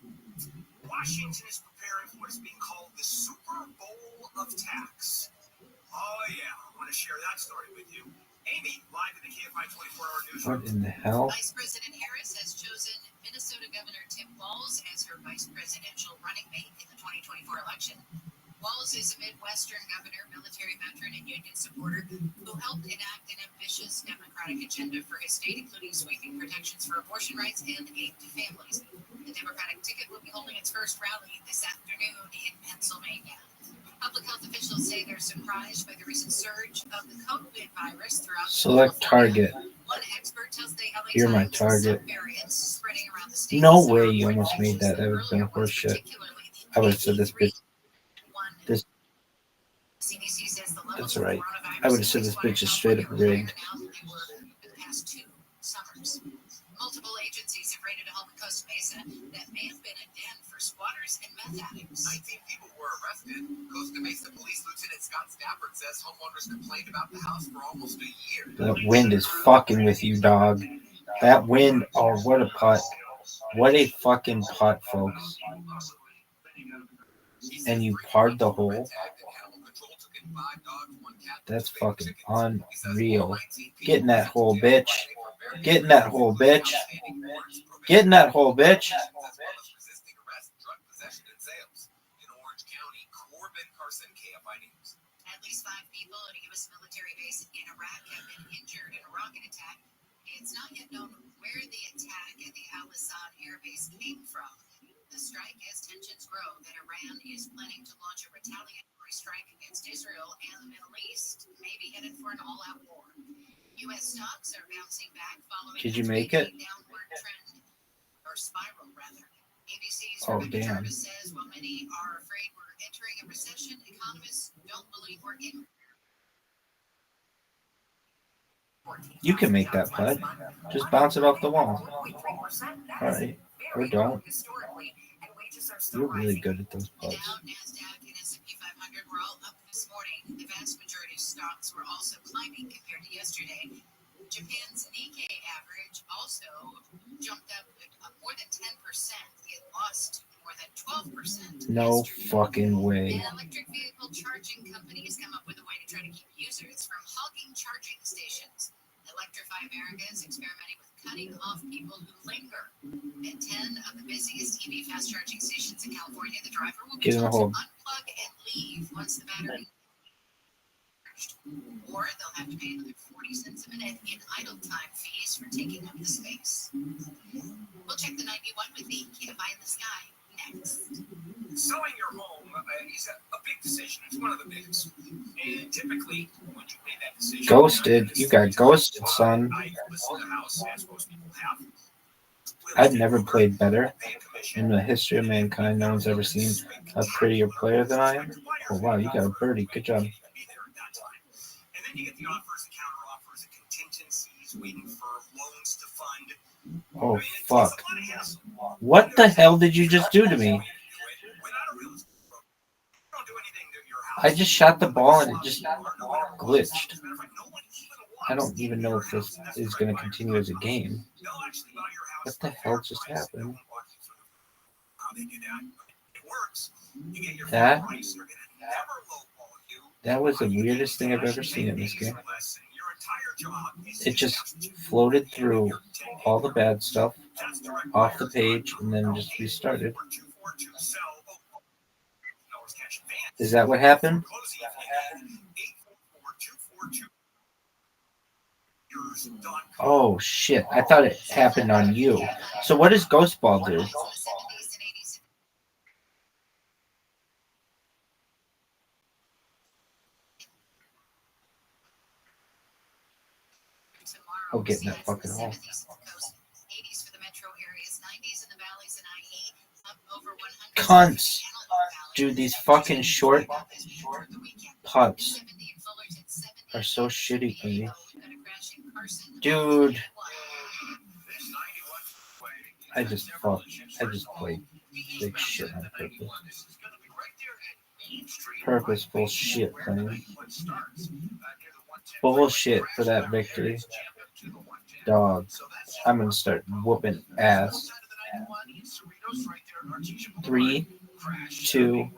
Washington is preparing for what is being called the Super Bowl of tax. Oh yeah, I want to share that story with you. Amy, live in the KFI 24-hour newsroom. What in the hell? Vice President Harris has chosen Minnesota Governor Tim Walz as her vice presidential running mate in the 2024 election. Walz is a Midwestern governor, military veteran, and union supporter who helped enact an ambitious Democratic agenda for his state, including sweeping protections for abortion rights and aid to families. The Democratic ticket will be holding its first rally this afternoon in Pennsylvania. Public health officials say they're surprised by the recent surge of the COVID virus throughout Select target. One expert tells the LA You're my Times target. subvariants spreading around the state. No way you almost made that. That would have been horse shit. I would have said this bitch. This. CDC says the That's right. I would have said this bitch is straight up rigged. Multiple agencies have raided a home in Costa Mesa that may have been a den for squatters and meth addicts. 19 people were arrested. Costa Mesa Police Lieutenant Scott Stafford says homeowners complained about the house for almost a year. That wind is fucking with you, dog. That wind. Oh, what a putt. What a fucking putt, folks. And you parred the hole. That's fucking unreal. Get in that hole, bitch. Get in that hole, bitch. Get in that hole, bitch. At least 5 people at a U.S. military base in Iraq have been injured in a rocket attack. It's not yet known where the attack at the Al-Assad air base came from. The strike as tensions grow that Iran is planning to launch a retaliatory strike against Israel and the Middle East, may be headed for an all-out war. U.S. stocks are bouncing back following Did you make it? downward trend, or spiral rather. ABC's Oh, Rebecca damn. Jarvis says while many are afraid we're entering a recession, economists don't believe we're in. You can make that putt. Just bounce it off the wall. All right. Or don't. You're really good at those putts. Dow, NASDAQ, and S&P 500 were all up this morning. The vast majority of stocks were also climbing compared to yesterday. Japan's Nikkei average also jumped up more than 10%. It lost more more than 12%. No fucking way. An electric vehicle charging company has come up with a way to try to keep users from hogging charging stations. Electrify America is experimenting with cutting off people who linger. At 10 of the busiest EV fast charging stations in California, the driver will be told to unplug and leave once the battery is charged. Or they'll have to pay another 40 cents a minute in idle time fees for taking up the space. We'll check the 91 with the KFI in the sky next. Selling your home is a big decision. It's one of the biggest. And typically, when you made that decision, Ghosted. You got ghosted, son. I list the house, as most people have. I've never played better. In the history of mankind, no one's ever seen a prettier player than I am. Oh, wow, you got a birdie. Good job. And then you get the offers, the counter offers, the contingencies, waiting for loans to fund. Oh, fuck. What the hell did you just do to me? I just shot the ball and it just glitched. I don't even know if this is going to continue as a game. What the hell just happened? That was the weirdest thing I've ever seen in this game. It just floated through all the bad stuff off the page and then just restarted. Is that what happened? Oh shit, I thought it happened on you. So what does Ghost Ball do? Oh, get in that fucking hole. Cunts. Dude, these fucking short putts are so shitty for me. Dude. I just played big shit on purpose. Purposeful shit, man. Bullshit for that victory. Dog. I'm gonna start whooping ass. 3, 2,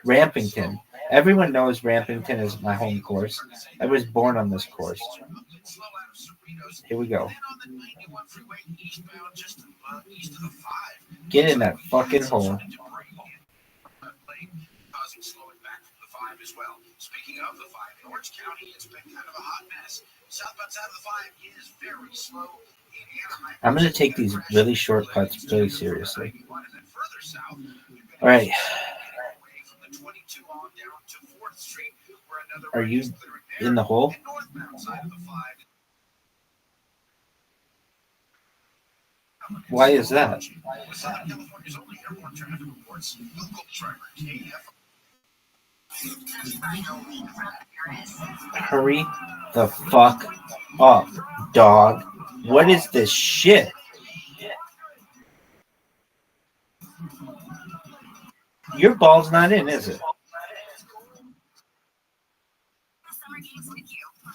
Rampington. Everyone knows Rampington is my home course. I was born on this course. Here we go. Get in that fucking hole. Speaking of the 5, in Orange County, it's been kind of a hot mess. Southbound side of the 5 is very slow. I'm going to take these really short putts really seriously. All right. Are you in the hole? Why is that? Hurry the fuck up, dog. What is this shit? Your ball's not in, is it?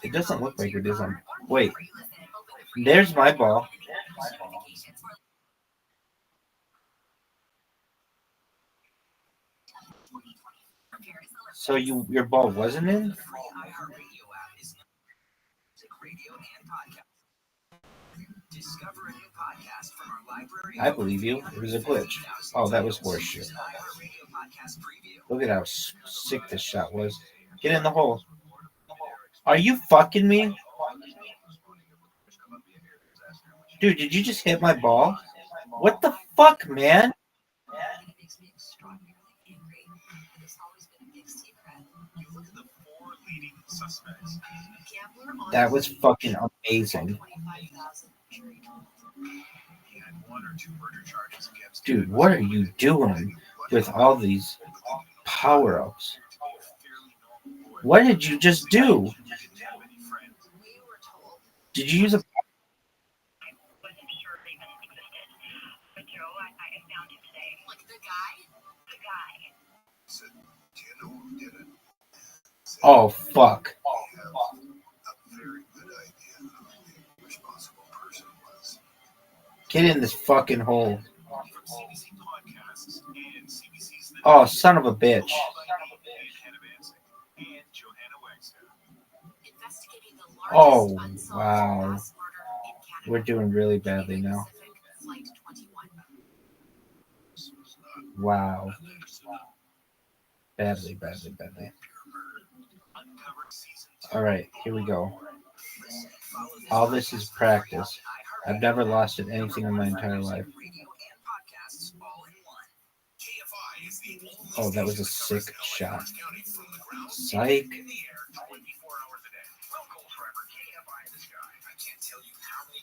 It doesn't look like it is on. Wait. There's my ball. So your ball wasn't in? I believe you. It was a glitch. Oh, that was horseshit. Look at how sick this shot was. Get in the hole. Are you fucking me? Dude, did you just hit my ball? What the fuck, man? That was fucking amazing. Dude, what are you doing with all these power-ups? What did you just do? Did you use a... Oh, fuck. Get in this fucking hole. Oh, son of a bitch. Oh, wow. We're doing really badly now. Wow. Badly. All right, here we go. All this is practice. I've never lost at anything in my entire life. Oh, that was a sick shot. Psych.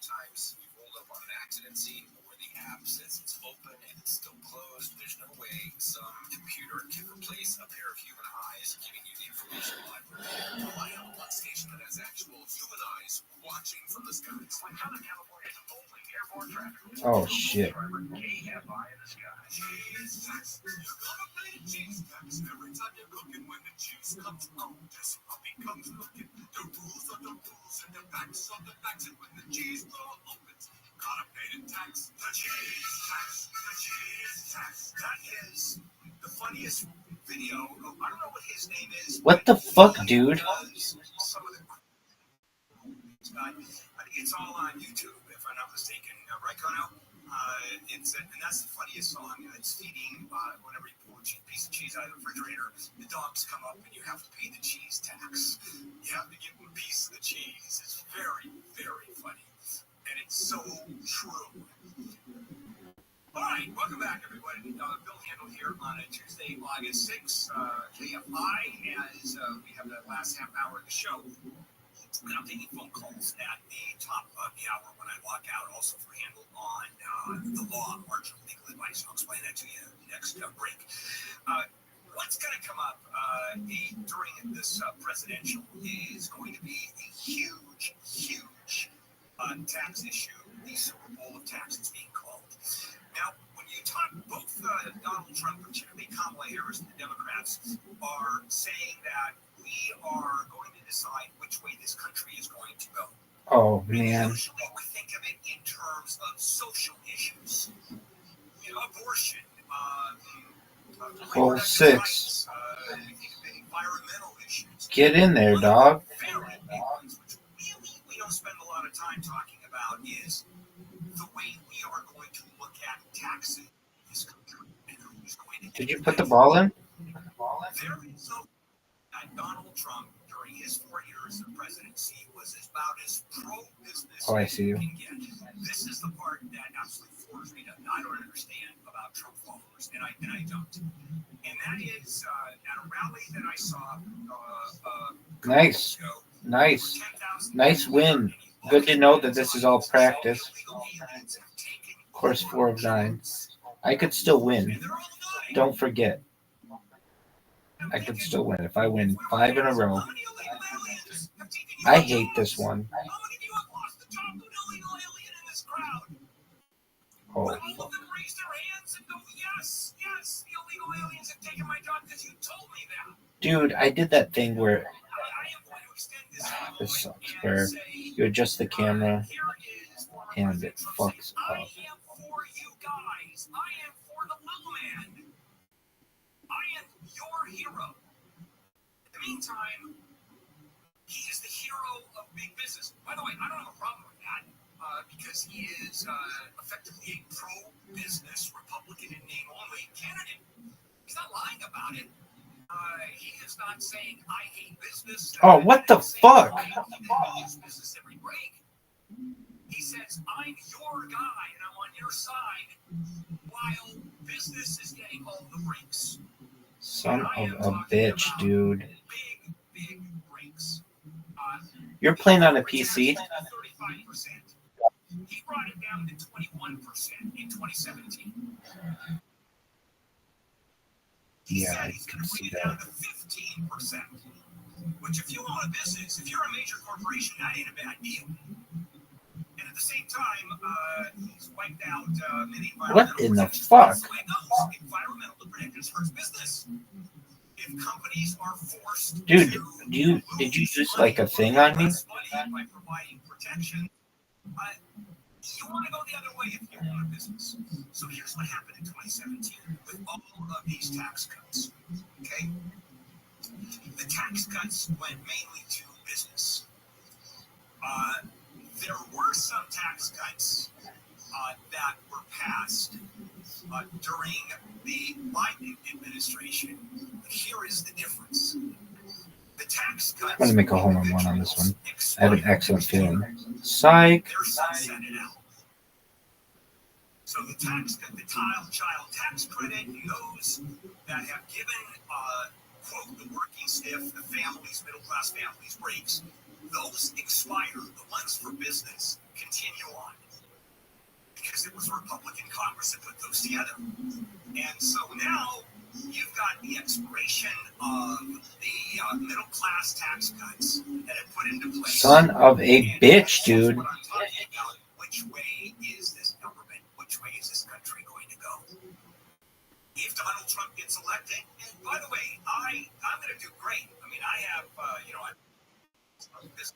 Times we rolled up on an accident scene where the app says it's open and it's still closed. There's no way some computer can replace a pair of human eyes giving you the information live. I have one station that has actual human eyes watching from the sky. It's like Southern California's only airborne traffic. Oh, shit. KFI in the sky. Cheese tax. You gotta pay the cheese tax every time you're cooking. When the cheese comes out, this puppy comes looking. The rules are the rules and the facts are the facts. And when the cheese door opens, gotta pay the tax. The cheese tax. The cheese tax. That is the funniest video. I don't know what his name is. What the fuck, dude? It's all on YouTube, if I'm not mistaken. Right, Kono? And that's the funniest song. It's feeding whenever you pull a piece of cheese out of the refrigerator, the dogs come up and you have to pay the cheese tax. You have to give them a piece of the cheese. It's very, very funny. And it's so true. All right, welcome back, everybody. Bill Handel here on a Tuesday, August 6th. KFI, as we have the last half hour of the show. And I'm taking phone calls at the top of the hour when I walk out, also for Handel on the law, marginal legal advice. I'll explain that to you next break. What's going to come up during this presidential is going to be a huge tax issue, the Super Bowl of taxes being called. Now, when you talk, both Donald Trump, particularly Kamala Harris, and the Democrats are saying that we are going to decide which way this country is going to go. Oh, man. Usually we think of it in terms of social issues. You know, abortion, Full six. Environmental issues. Get in there, dog. Very big ones, which really we don't spend a lot of time talking about, is the way we are going to look at taxing this country and who's going to. Did you put the ball in? There is so Donald Trump during his 4 years of presidency was about as pro-business Oh, I see you. as you can get. This is the part that absolutely floors me. I don't understand about Trump followers, and I don't. And that is at a rally that I saw. Nice. Nice win. Good to know that this is all practice. Course 4 of 9. I could still win. Don't forget. I could still win if I win 5 in a row. I hate this one. Oh, fuck. Dude, I did that thing where this sucks, where you adjust the camera and it fucks up. I am for the little man. I am your hero. In the meantime, he is the hero of big business. By the way, I don't have a problem with that because he is effectively a pro-business Republican in name only candidate. He's not lying about it. He is not saying, I hate business. Oh, what the fuck? Business every break. He says, I'm your guy and I'm on your side while business is getting all the breaks. Son of a bitch, dude. Big breaks. You're playing on a PC? 35%. He brought it down to 21% in 2017. He Yeah, said I he's can going to see bring it down that. to 15%. Which, if you own a business, if you're a major corporation, that ain't a bad deal. And at the same time, he's wiped out many environmental What in the protections. fuck? That's the way it goes. Environmental protections hurts business. If companies are forced Dude, to did you use like a thing on me? by providing protection, you want to go the other way if you want a business. So here's what happened in 2017 with all of these tax cuts. Okay? The tax cuts went mainly to business. There were some tax cuts that were passed during the Biden administration. Here is the difference. The tax cuts. I'm going to make a hole-in-one on this one. I have an excellent feeling. Psych. They're sunsetted out. So the tax cut, the child tax credit, those that have given, quote, the working stiff, the families, middle-class families breaks, those expire. The ones for business continue on. Because it was a Republican Congress that put those together. And so now you've got the expiration of the middle-class tax cuts that have put into place. Son of a bitch, dude. What I'm talking about, which way is this government, which way is this country going to go? If Donald Trump gets elected, and by the way, I'm going to do great. I mean, I have, this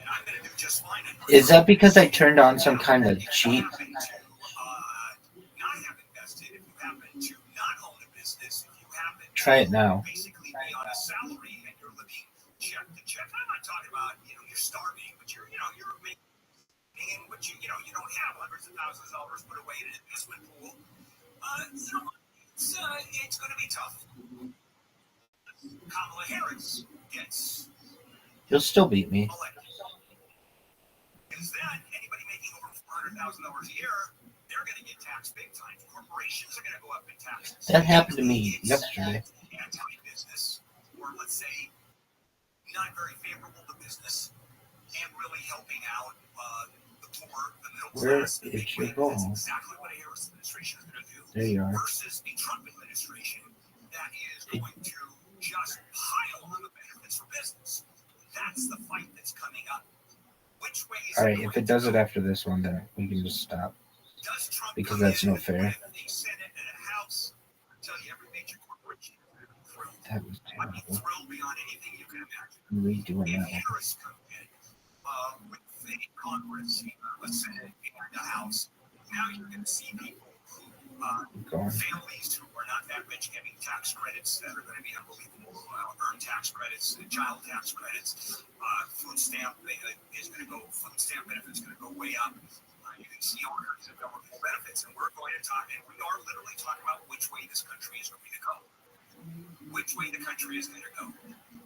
and I'm going to do just fine. Is that because I turned on some kind of cheat? Not have invested, if you happen to not own a business, if you happen to Try it now. basically be on a salary and you're living check to check. I'm not talking about, you're starving, but you're making what you don't have hundreds of thousands of dollars put away in an investment pool. It's going to be tough. Kamala Harris gets You'll still beat me. elected. Because then anybody making over $400,000 a year, they're going to get taxed big time. Corporations are going to go up in taxes. That happened to me yesterday. Anti-business, or let's say not very favorable to business, and really helping out the poor, the middle Where class. is your goal? That's exactly what a Harris administration is going to do. There you are. Versus the Trump administration that is going to just pile on the benefits for business. That's the fight that's coming up. Which way is All right, if it does it after this one, then we can just stop. Because that's no fair. That was terrible. I'm redoing that one. Harris come in with the Congress, the Senate, and the House. Now you're going to see people who, families who are not that rich getting tax credits that are going to be unbelievable. Earned tax credits, child tax credits, food stamp is going to go. Food stamp benefits going to go way up. You can see owners of government benefits, and we're going to talk, and we are literally talking about which way this country is going to go. Which way the country is going to go.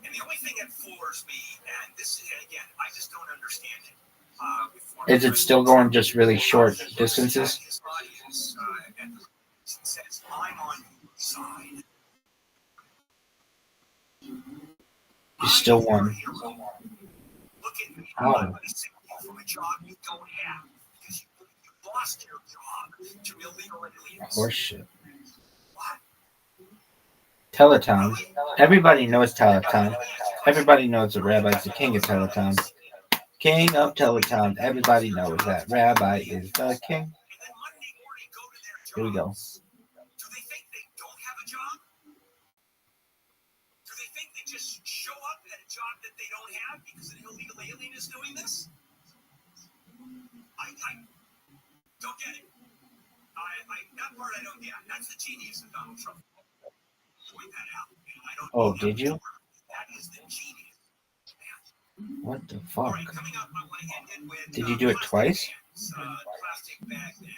And the only thing that floors me, and this is, again, I just don't understand it. Is it still going just really short distances? His audience says, I'm on your side. You still won. Look at me. Oh. I'm going to save you from a job you don't have because you lost your job to illegal aliens. Horseshit. Teletown. Everybody knows Teletown. Everybody knows the rabbi's the king of Teletown. King of Teletown. Everybody knows that. Rabbi is the king. Here we go. Do they think they don't have a job? Do they think they just show up at a job that they don't have because an illegal alien is doing this? I don't get it. That part I don't get. That's the genius of Donald Trump. Point that out. Oh, did you? That is the genius. What the fuck? Right, coming up, I want to end it with, Did you do it twice? Plastic bag ban.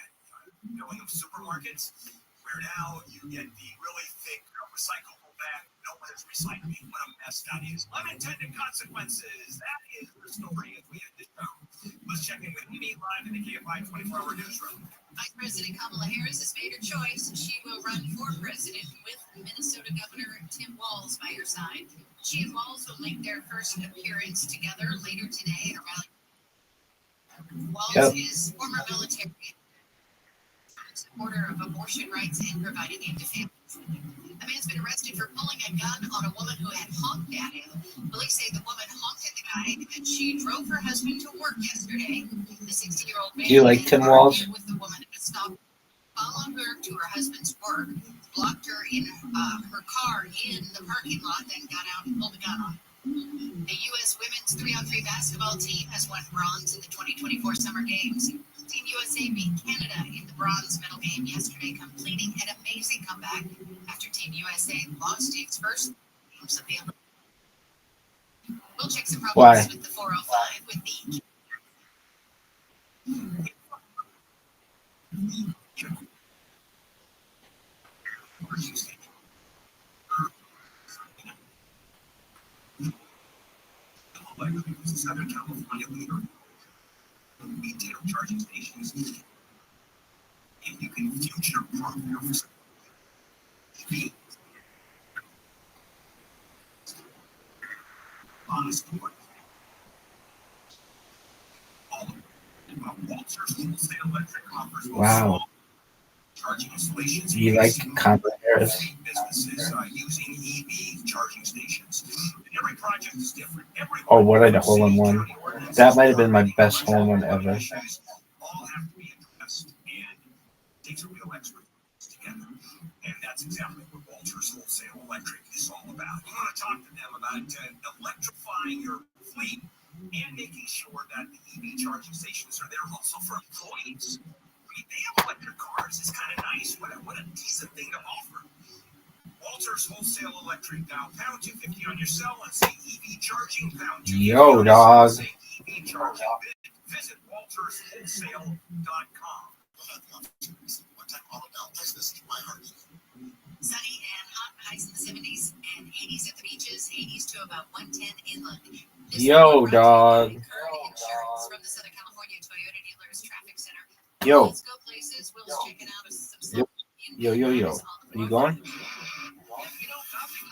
Knowing of supermarkets, where now you get the really thick recyclable bag. No one is recycling. What a mess that is. Unintended consequences. That is the story as we end the show. Let's check in with Amy live in the KFI 24-hour newsroom. Vice President Kamala Harris has made her choice. She will run for president with Minnesota Governor Tim Walz by her side. She and Walz will make their first appearance together later today at a rally. Walz is former military supporter of abortion rights and providing aid to families. A man's been arrested for pulling a gun on a woman who had honked at him. Police say the woman honked at the guy and she drove her husband to work yesterday. The 60-year-old man Do you like Tim Walz? With the woman that stopped, followed her to her husband's work, blocked her in her car in the parking lot, then got out and pulled the gun on. The U.S. women's 3-on-3 basketball team has won bronze in the 2024 Summer Games. Team USA beat Canada in the bronze medal game yesterday, completing an amazing comeback after Team USA lost its first games of the Olympics. We'll check some problems with the 405 with the Southern California leader retail charging stations, and you can future-proof your facility. Honest point. All of Walter's Wholesale Electric offers Wow. charging installations. You like Kamala Harris? Businesses using EV charging stations. And every project is different. Oh, what a hole-in-one. That might have been my best hole-in-one ever. All have to be addressed, and it takes a real expert together. And that's exactly what Walter's Wholesale Electric is all about. You want to talk to them about electrifying your fleet and making sure that the EV charging stations are there also for employees. They have electric cars. It's kind of nice. What a decent thing to offer. Walter's Wholesale Electric. Dial pound 250 on your cell and say EV charging. Pound 250 Yo, dog. say EV charging. Visit walterswholesale.com. sunny and hot, highs in the 70s and 80s at the beaches, 80s to about 110 inland. Yo, dog. Insurance from the Southern California Toyota Dealers Traffic Center. Yo. Let's go places. Will's checking out some Yo. Are you going? Nothing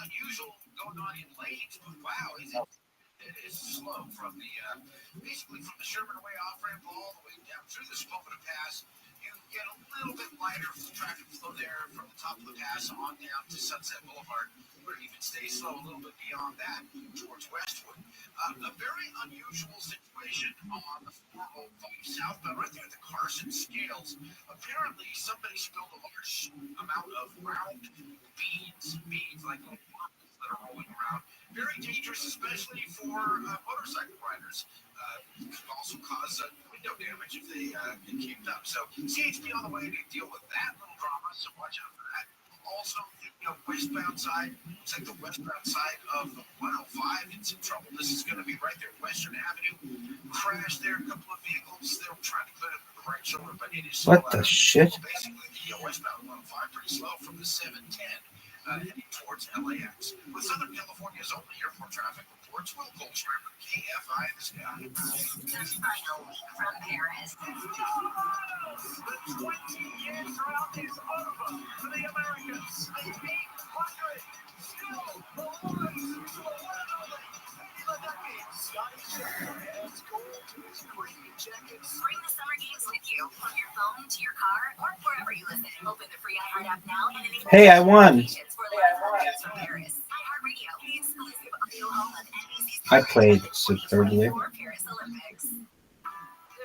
unusual going on in lanes, but wow, it is slow from the basically from the Sherman Way off ramp all the way down through the Spokane Pass. You get a little bit lighter traffic flow there from the top of the pass on down to Sunset Boulevard, where it even stays slow a little bit beyond that towards Westwood. A very unusual situation on the 405 southbound, right there at the Carson Scales. Apparently, somebody spilled a large amount of round beads like little marbles that are rolling around. Very dangerous, especially for motorcycle riders. Could also cause window damage if they get kicked up. So CHP on the way to deal with that little drama, so watch out for that. Also, westbound side, looks like the westbound side of the 105 in some trouble. This is going to be right there, Western Avenue. Crash there, a couple of vehicles. They were trying to clear it with the right shoulder, but it is What the shit? Basically, the westbound 105 pretty slow from the 710. Heading towards LAX. With Southern California's only airport traffic reports, Will Goldschreiber, KFI in the sky. The final week from Paris. The 20-year drought is over for the Americans. The 800 still belongs to one another. In the decades, Scotty gold is green jackets. Bring the Summer Games with you on your phone, to your car, or wherever you listen. Open the free iHeart app now and enable Hey, I won. I played superbly. The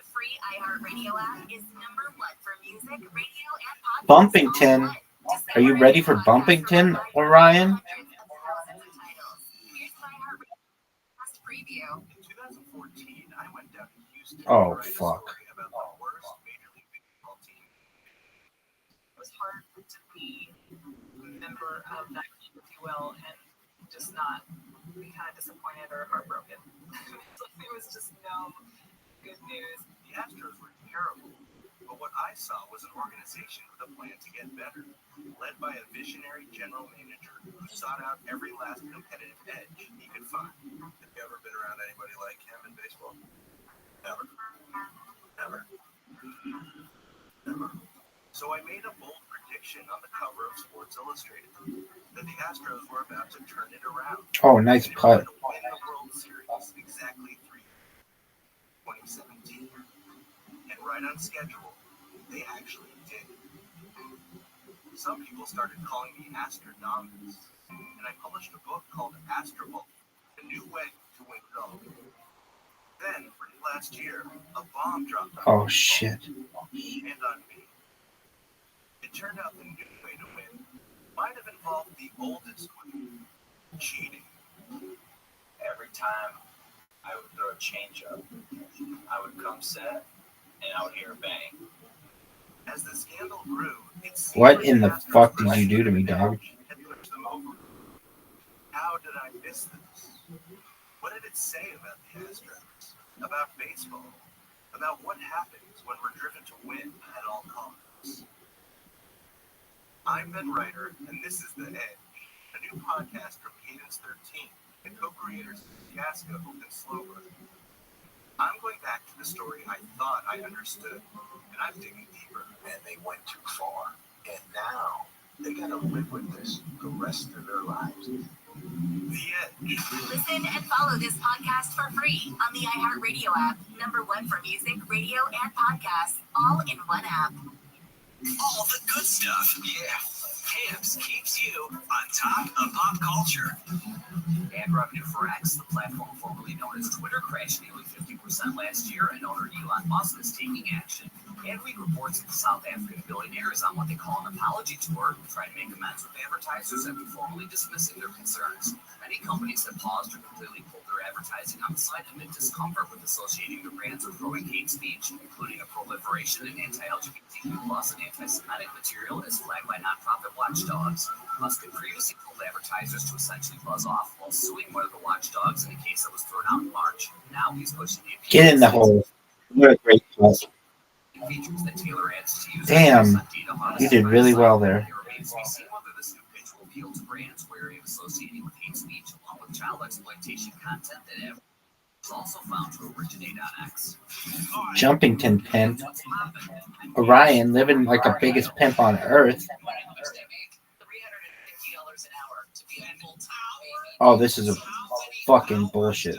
free iHeart Radio app is number 1 for music, radio, and podcasts. Bumpington. Are you ready for Bumpington, Orion? In 2014, I went down to Houston. Oh, fuck. About the worst Major League Baseball team. It was hard to be a member of that team, if you will, and just not be kind of disappointed or heartbroken. There was just no good news. The Astros were terrible, but what I saw was an organization with a plan to get better, led by a visionary general manager who sought out every last competitive edge he could find. Have you ever been around anybody like him in baseball? Never. So I made a bold prediction on the cover of Sports Illustrated that the Astros were about to turn it around. Oh, nice putt. Win the World Series exactly 2017. And right on schedule, they actually did. Some people started calling me Astronomist, and I published a book called Astroball, A New Way to Win It All. Then, last year, a bomb dropped on Oh, me shit. and on me. It turned out the new way to win might have involved the oldest way, cheating. every time I would throw a change up, I would come set and I would hear a bang. As the scandal grew, it seemed What like in the Astros fuck did you do to me, dog? had pushed them over. How did I miss this? What did it say about the Astros? About baseball? About what happens when we're driven to win at all costs? I'm Ben Ryder, and this is The Edge, a new podcast from Cadence 13, and co-creators Casco and Slower. I'm going back to the story I thought I understood, and I'm digging deeper. And they went too far, and now they gotta live with this the rest of their lives. The Edge. Listen and follow this podcast for free on the iHeartRadio app. #1 for music, radio, and podcasts, all in one app. All the good stuff, yeah. Camps keeps you on top of pop culture. Ad revenue for X, the platform formerly known as Twitter, crashed nearly 50% last year, and owner Elon Musk is taking action. Adweek reports that the South African billionaire is on what they call an apology tour, trying to make amends with advertisers and formally dismissing their concerns. Many companies have paused or completely pulled their advertising on the site amid discomfort with associating their brands with growing hate speech, including a proliferation in anti-LGBTQ+ and anti-Semitic material as flagged by nonprofit watchdogs. Musk had previously told advertisers to essentially buzz off while suing one of the watchdogs in a case that was thrown out in March. Now he's pushing the appeal. Get in the hole. What a great cut. Features that tailor ads to users. Damn, you did really well there. It remains to be seen whether this new pitch will appeal to brands wary of associating with hate speech, along with child exploitation content that is also found to originate on X. Jumpington pimp. Orion living like the biggest pimp on earth. Oh, this is a fucking bullshit.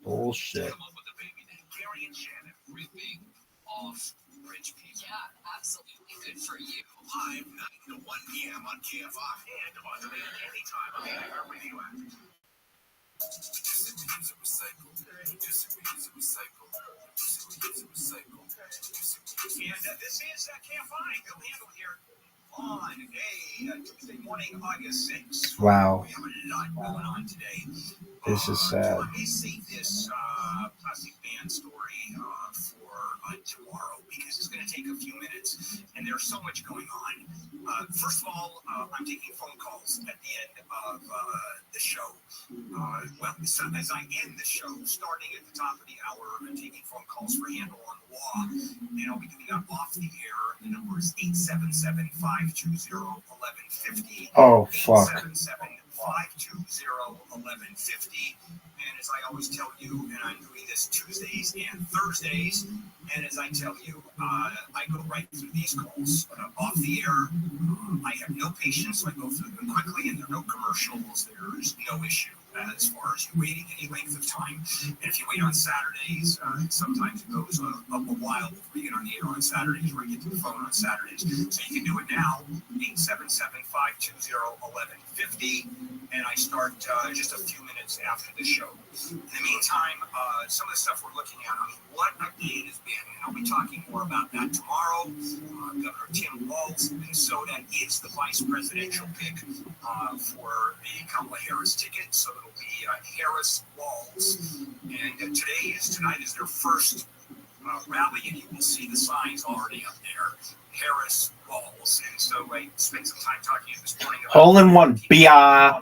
Bullshit. Yeah, absolutely good for you. Live 9 to 1 p.m. on KFR and on demand anytime on the iHeartRadio app. And this is KFI. Bill Handel here on a Tuesday morning, August 6th. Wow. We have a lot going on today. This is sad. Let me save this plastic band story for tomorrow because it's going to take a few minutes and there's so much going on. First of all, I'm taking phone calls at the end of the show. As I end the show, starting at the top of the hour, I'm taking phone calls for Handle on the Law, and I'll be doing that off the air. The number is 877-520-1150. Oh, fuck. 877-520-1150. And as I always tell you, and I'm doing this Tuesdays and Thursdays, and as I tell you, I go right through these calls. Off the air, I have no patience, so I go through them quickly, and there are no commercials. There's no issue as far as you waiting any length of time. And if you wait on Saturdays, sometimes it goes a while before you get on the air on Saturdays, or you get to the phone on Saturdays. So you can do it now, 877-520-1150, and I start just a few minutes after the show. In the meantime, some of the stuff we're looking at, I mean, what a day it has been, and I'll be talking more about that tomorrow. Governor Tim Walz of Minnesota is the vice presidential pick for the Kamala Harris ticket, so it'll be Harris Walz. And tonight is their first rally, and you will see the signs already up there. Harris Walz. And so I spent some time talking this morning about Hole in one. Bia.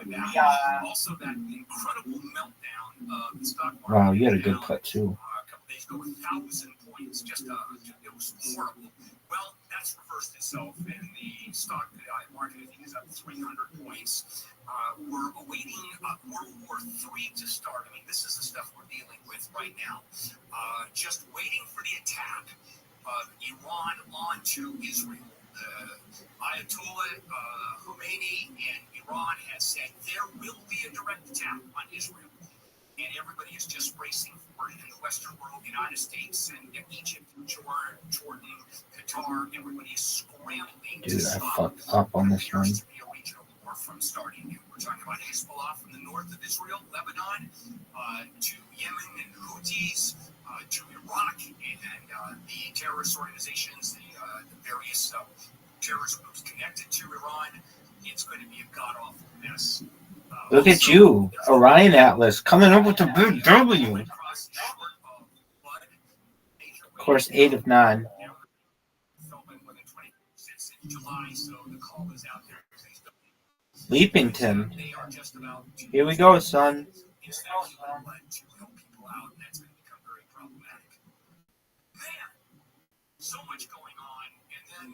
Also that incredible meltdown of the stock market. Wow, you had a good cut too. A couple days ago, 1,000 points. Just it was horrible. Well, that's reversed itself, and the stock market, I think, is up 300 points. We're awaiting World War III to start. I mean, this is the stuff we're dealing with right now. Just waiting for the attack of Iran onto Israel. Ayatollah Khomeini and Iran has said there will be a direct attack on Israel. And everybody is just racing for it in the Western world, United States and Egypt, Jordan, Qatar. Everybody is scrambling Dude, I fucked up on this one. to be a regional war from starting. We're talking about Hezbollah from the north of Israel, Lebanon, to Yemen and Houthis, to Iraq, and the terrorist organizations, the various terrorist groups connected to Iran. It's going to be a god-awful mess. Look at you, Orion Atlas, coming up with the big W. Of course, 8 of 9. Leapington. Here we go, son. So much going on, and then,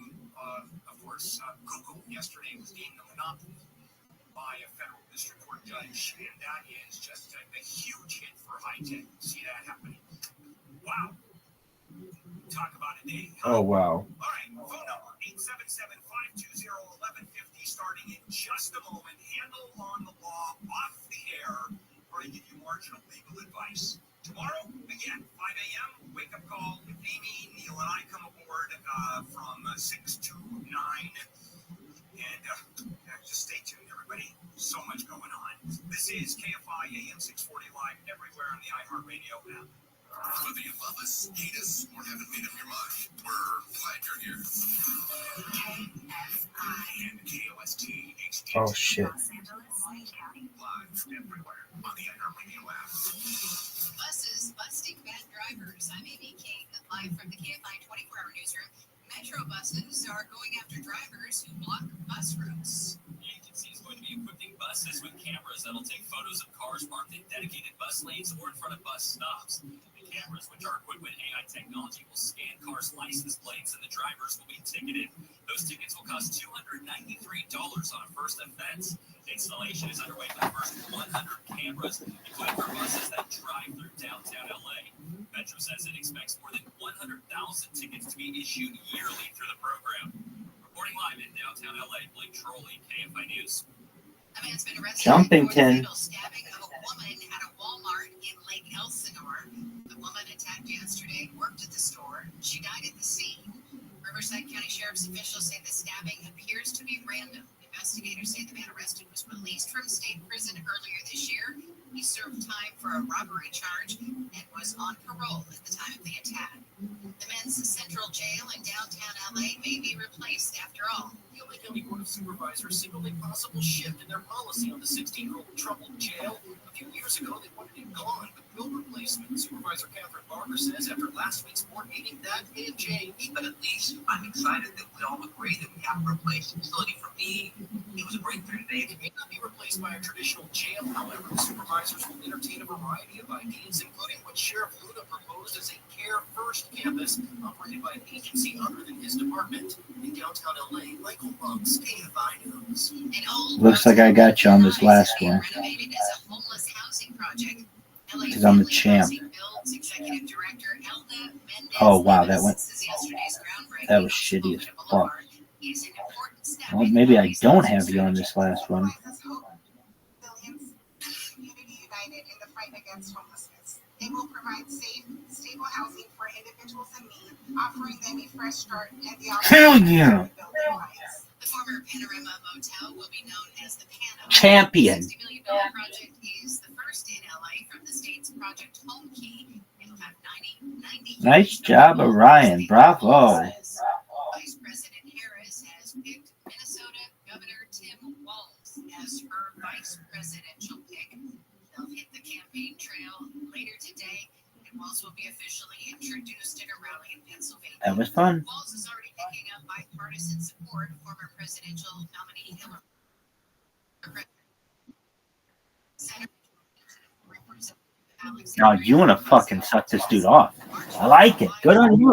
of course, Google yesterday was deemed a monopoly by a federal district court judge, and that is just a huge hit for high tech. See that happening? Wow. Talk about a day. Oh, wow. All right, phone number 877-520-1150, starting in just a moment. Handle on the law off the air, where I give you marginal legal advice. Tomorrow, again, 5 a.m., wake-up call with Amy, Neil, and I come aboard from 6 to 9. And just stay tuned, everybody. So much going on. This is KFI AM 640 live everywhere on the iHeartRadio app. Whether you love us, hate us, or haven't made up your mind, we're glad you're here. KFI and KOST HD. Oh, shit. Live everywhere on the iHeartRadio app. Buses busting bad drivers. I'm Amy King, live from the KFI 24-hour newsroom. Metro buses are going after drivers who block bus routes. The agency is going to be equipping buses with cameras that'll take photos of cars parked in dedicated bus lanes or in front of bus stops. The cameras, which are equipped with AI technology, will scan cars' license plates, and the drivers will be ticketed. Those tickets will cost $293 on a first offense. The installation is underway for the first 100 cameras equipped for buses that drive through downtown LA. Metro says it expects more than 100,000 tickets to be issued yearly through the program. Reporting live in downtown LA, Blake Trolley, KFI News. A man's been arrested Jumpington. for the fatal stabbing of a woman at a Walmart in Lake Elsinore. The woman attacked yesterday worked at the store. She died at the scene. Riverside County Sheriff's officials say the stabbing appears to be random. Investigators say the man arrested was released from state prison earlier this year. He served time for a robbery charge and was on parole at the time of the attack. The men's central jail in downtown LA may be replaced after all. The LA County Board of Supervisors signaled a possible shift in their policy on the 16-year-old troubled jail. A few years ago, they wanted it gone, but bill replacement. Supervisor Catherine Barber says after last week's board meeting, that may have changed. But at least I'm excited that we all agree that we have to replace the facility. For me, it was a breakthrough today. It may not be replaced by a traditional jail. However, the supervisors will entertain a variety of ideas, including what Sheriff Luna proposed as a Care First campus operated by an agency other than his department. In downtown LA, Michael Buggs, KFI News. Looks like I got you on this last one. Renovated as a homeless housing project. Because I'm the champ. Oh, wow, that was shitty as fuck. Well, maybe I don't have you on this last one. Community united in the fight against homelessness. They will provide safe, stable housing for individuals in need, offering them a fresh start and the Hell yeah! The former Panorama Motel will be known as the Pano. Champion. The $60 million project is the first in LA from the state's Project Home Key. It'll have 90 Nice job, Orion. Bravo. Vice President Harris has picked Minnesota Governor Tim Walz as her vice presidential pick. They'll hit the campaign trail later today, and Walz will be officially introduced at a rally in Pennsylvania. That was fun. Walz is already picking up bipartisan support. Former presidential nominee Hillary. No, you want to fucking suck this dude off. I like it. Good on you.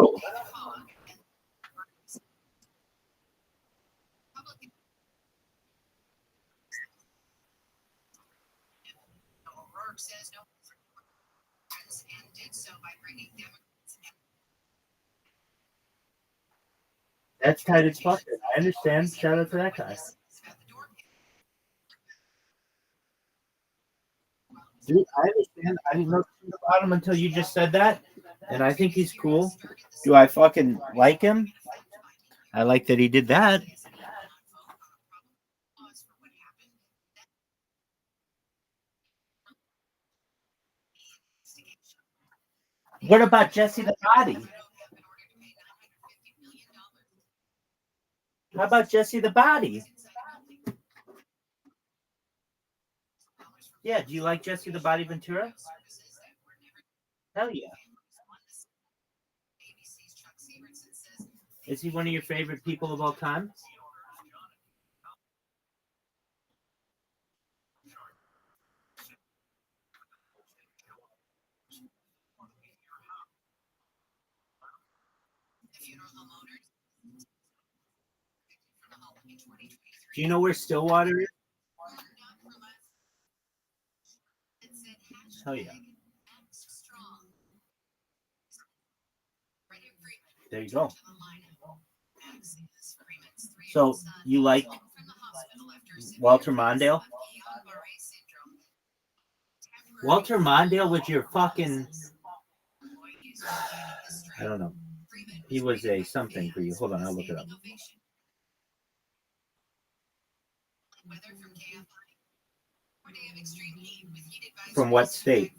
O'Rourke says no and did so by bringing Democrats. That's tight as fuck. I understand. Shout out to that guy. Dude, I understand. I didn't know about him until you just said that. And I think he's cool. Do I fucking like him? I like that he did that. What about Jesse the Body? How about Jesse the Body? Yeah, do you like Jesse the Body Ventura? Hell yeah. Is he one of your favorite people of all time? Do you know where Stillwater is? Hell yeah. There you go. So you like Walter Mondale? Walter Mondale was your fucking... I don't know. He was a something for you. Hold on, I'll look it up. From what state?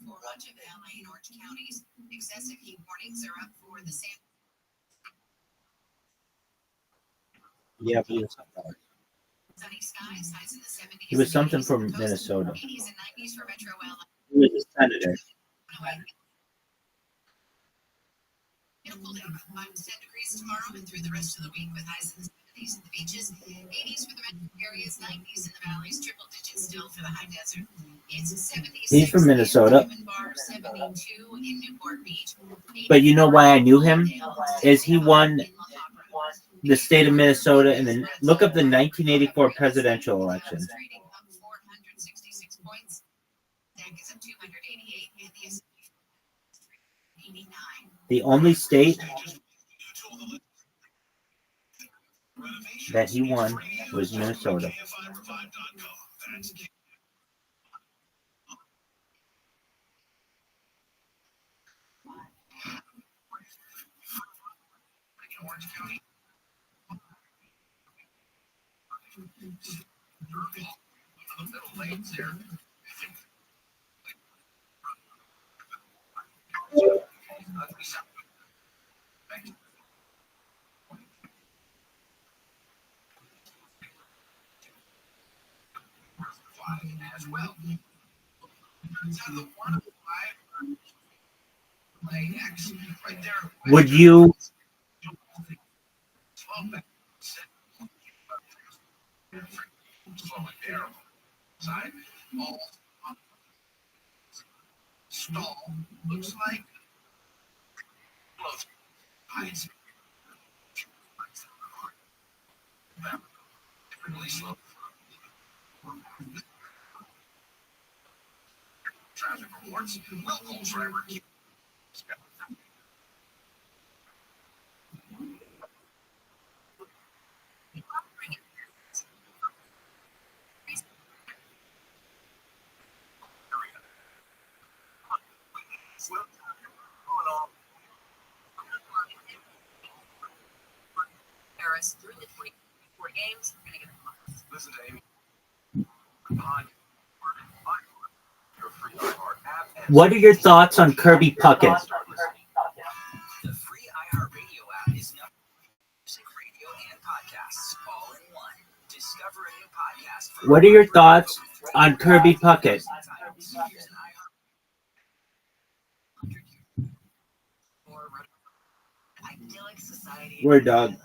Yeah, he was something from Minnesota. He was a senator. It'll cool down about 5 to 10 degrees tomorrow and through the rest of the week with highs in the 70s at the beaches, 80s for the metro areas, 90s in the valleys, triple digits still for the high desert. It's 76. He's from Minnesota. Bar, 72 in Newport Beach. But you know why I knew him? Is he won the state of Minnesota and then look up the 1984 presidential election. 466 points. DAC is at 288 and the S&P 89. The only state that he won was Minnesota. As well. Would you Stall looks like heights. Really slow. Traffic reports. Local driver. Paris through the 24 games. We're going to get the Listen to Amy. What are your thoughts on Kirby Puckett? The free iHeartRadio app is now music, radio, and podcasts all in one. Discover a new podcast. What are your thoughts on Kirby Puckett? Word dog.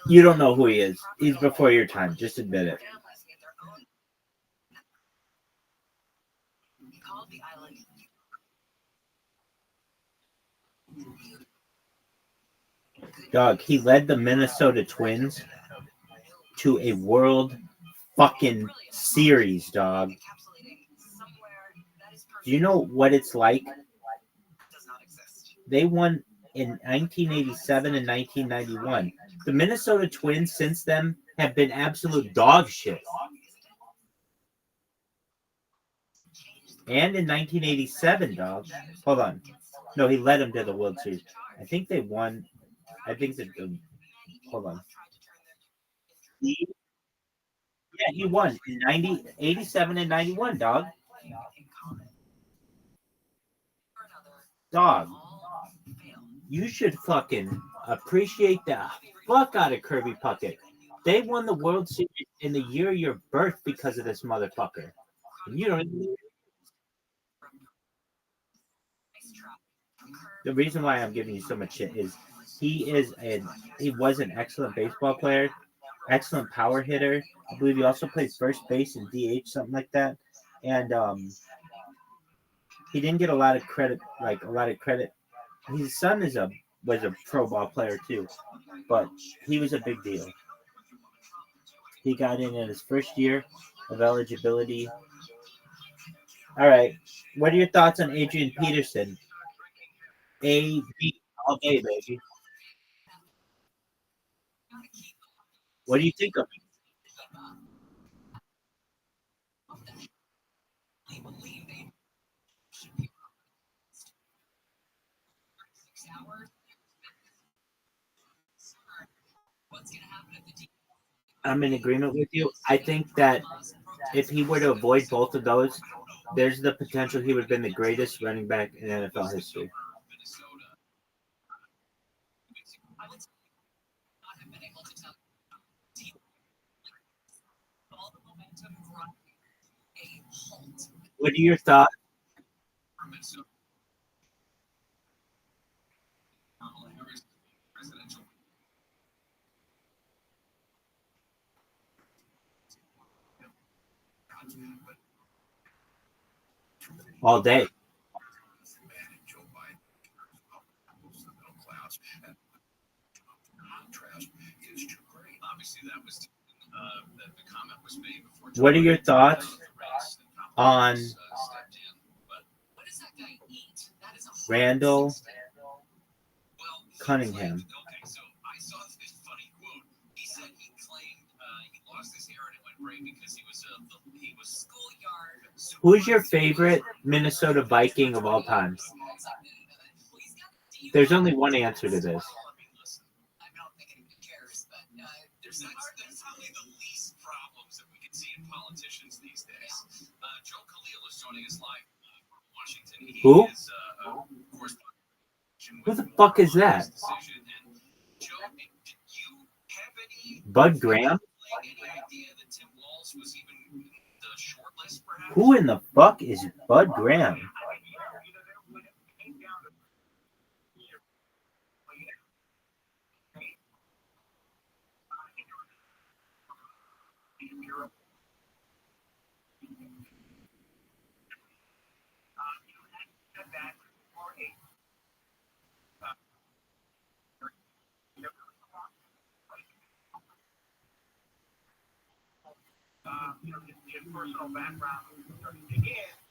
You don't know who he is. He's before your time. Just admit it. Dog, he led the Minnesota Twins to a World fucking Series, dog. Do you know what it's like? They won in 1987 and 1991. The Minnesota Twins since then have been absolute dog shit. And in 1987, dog. Hold on. No, he led them to the World Series. I think they won. I think that. Hold on. Yeah, he won in 87 and 91, dog. Dog. You should fucking appreciate the fuck out of Kirby Puckett. They won the World Series in the year of your birth because of this motherfucker. You know, the reason why I'm giving you so much shit is he was an excellent baseball player, excellent power hitter. I believe he also played first base and DH, something like that. And he didn't get a lot of credit, His son was a pro ball player too, but he was a big deal. He got in his first year of eligibility. All right, what are your thoughts on Adrian Peterson? A B all day, baby. What do you think of him? I'm in agreement with you. I think that if he were to avoid both of those, there's the potential he would have been the greatest running back in NFL history. What are your thoughts? All day. Obviously, that was the comment was made before. What are your thoughts on Randall Cunningham? Okay, so I saw this funny quote. He said he claimed he lost his hair and it went gray because he was schoolyard. Who's your favorite Minnesota Viking of all time? There's only one answer to this. There's probably the least problems that we can see in politicians these days. Joe Khalil is joining us live from Washington. He Who? is, of course, Who the fuck is that? Bud Graham? Who in the fuck is Bud Graham?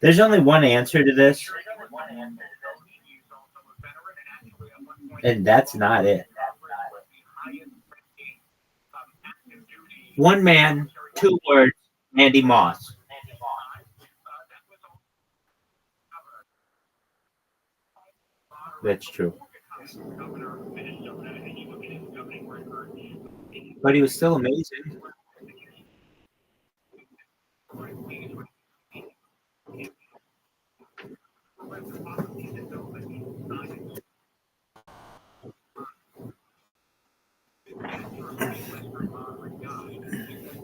There's only one answer to this, and that's not it. One man, two words, Randy Moss. That's true. But he was still amazing.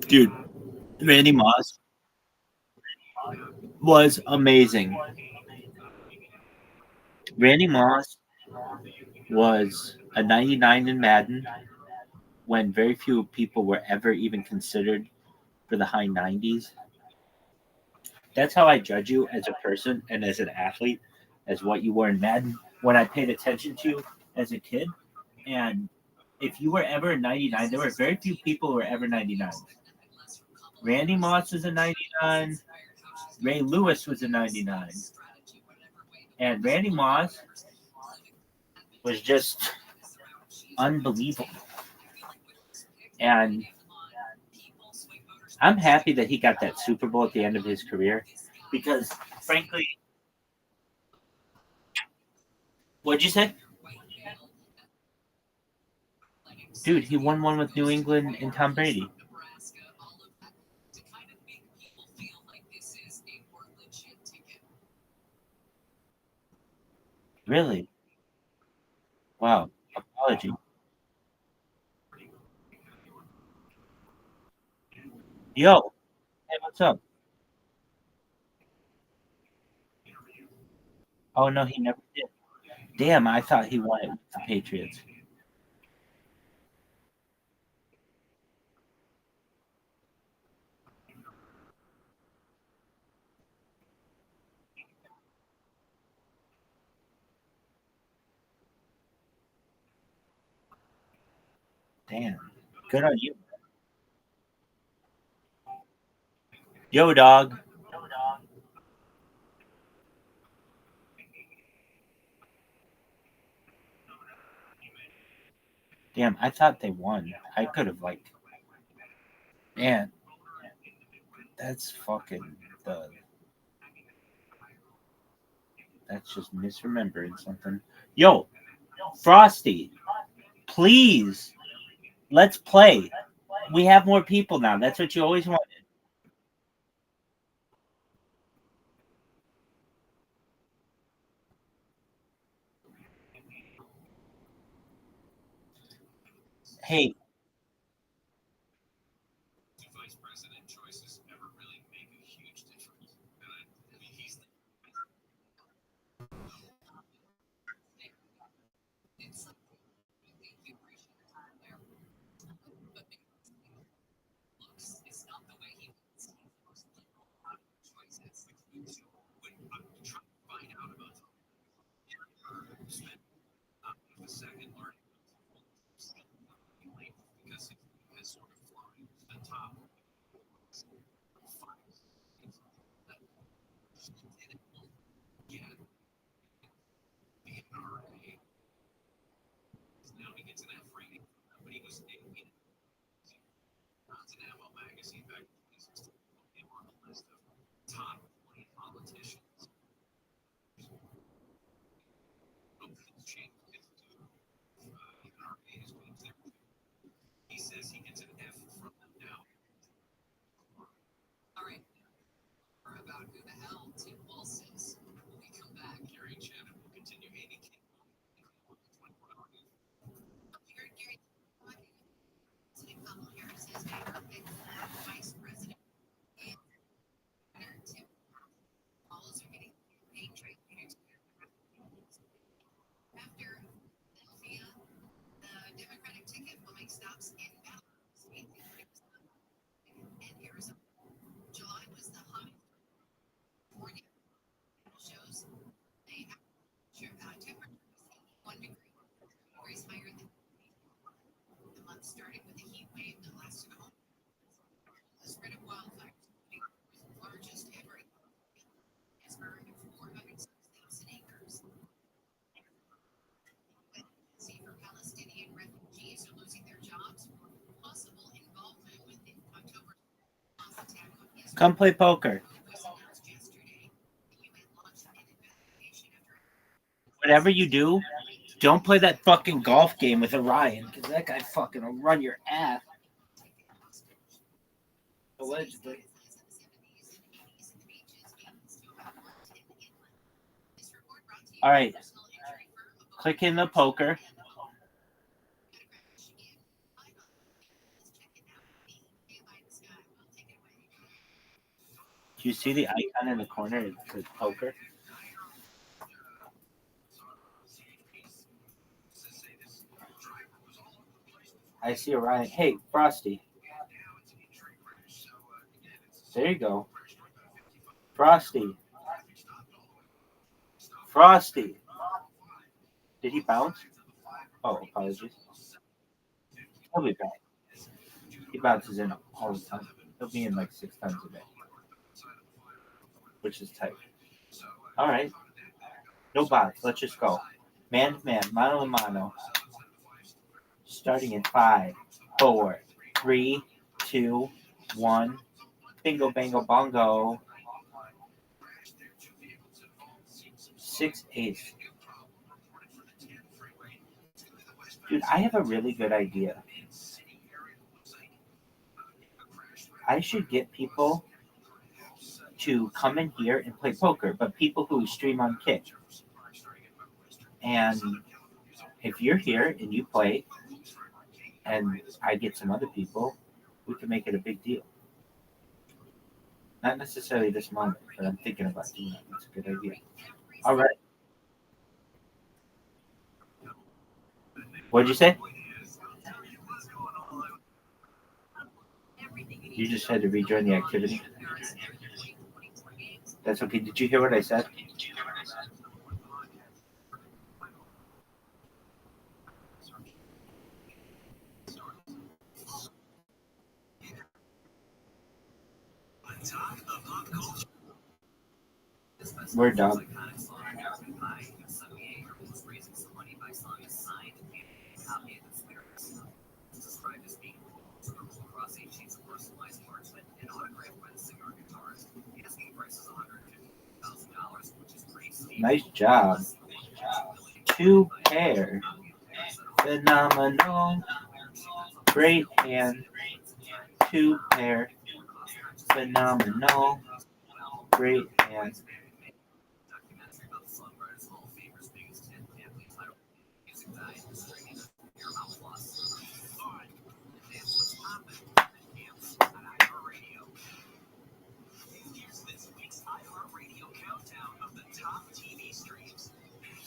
Dude, Randy Moss was amazing. Randy Moss was a 99 in Madden when very few people were ever even considered for the high 90s. That's how I judge you as a person and as an athlete, as what you were in Madden when I paid attention to you as a kid. And if you were ever a 99, there were very few people who were ever 99. Randy Moss was a 99. Ray Lewis was a 99. And Randy Moss was just unbelievable. And I'm happy that he got that Super Bowl at the end of his career because, frankly, what'd you say? Dude, he won one with New England and Tom Brady. Really? Wow. Apology. Yo, hey, what's up? Oh no, he never did. Damn, I thought he won it with the Patriots. Damn. Good on you. Yo, dog. Damn, I thought they won. I could have, like... Man. That's fucking... That's just misremembering something. Yo, Frosty. Please. Let's play. We have more people now. That's what you always wanted. Hey. Vice president choices ever really make a huge difference. And I mean, he's it's like you appreciate your time there. But looks, it's not the way he looks. He looks like choices. So when I'm trying to find out about him, spend a second learning because he has sort of flown to the top. Now he gets an F rating, but he was in Continental magazine back in 2016 on the list of top 20 politicians. He says he gets an F from them now. All right. About who the hell Tim Walz is. When we come back, Gary and Shannon will continue hating King. Kamala Harris has made her pick for vice president. Tim Walz are getting paid trade leaders. After Philadelphia, the Democratic ticket will make stops in and Arizona. July was the high. California shows they have temperature 1 degree degrees higher than the month started with a heat wave that lasted all. The spread of wildfires, the largest ever, has burned 406,000 acres. See for Palestinian refugees are losing their jobs, possible involvement with the October attack on Israel. Come play poker. Whatever you do, don't play that fucking golf game with Orion, because that guy fucking will run your ass. Allegedly. All right. Click in the poker. Do you see the icon in the corner? It says poker. I see Orion. Hey, Frosty. There you go. Frosty. Frosty. Did he bounce? Oh, apologies. He'll be back. He bounces in all the time. He'll be in like 6 times a day. Which is tight. All right. No bots. Let's just go. Man to man. Mano a mano. Starting in 5, 4, 3, 2, 1. Bingo, bango, bongo. 6 ace. Dude, I have a really good idea. I should get people to come in here and play poker, but people who stream on Kick. And if you're here and you play, and I get some other people, we can make it a big deal. Not necessarily this moment, but I'm thinking about doing it. It's a good idea. All right. What'd you say? You just had to rejoin the activity. That's okay. Did you hear what I said? We're done. Nice job. 2 pair. Phenomenal. Great hand. 2 pair. Phenomenal. Great hand.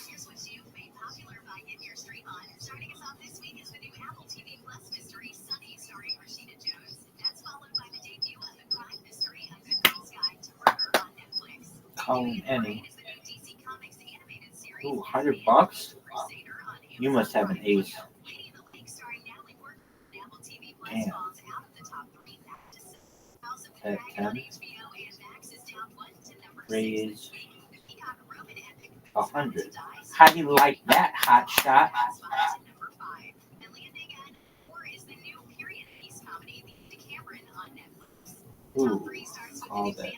Here's what you've made popular by getting your stream on. Starting us off this week is the new Apple TV Plus mystery, Sunny, starring Rashida Jones. That's followed by the debut of the crime mystery, A Good Girl's Guide to Murder on Netflix. Colin Annie. Is the new DC Comics animated series. Ooh, $100? You must have an ace. Lady in the Lake, starring Natalie Portman. Apple TV Plus Damn. falls out of the top 3 back to House of the At Dragon on 10. HBO and Max is down 1 to number 6 Raise this week. The Peacock Roman epic 100. How do you like that, hot shot? Ooh, all that.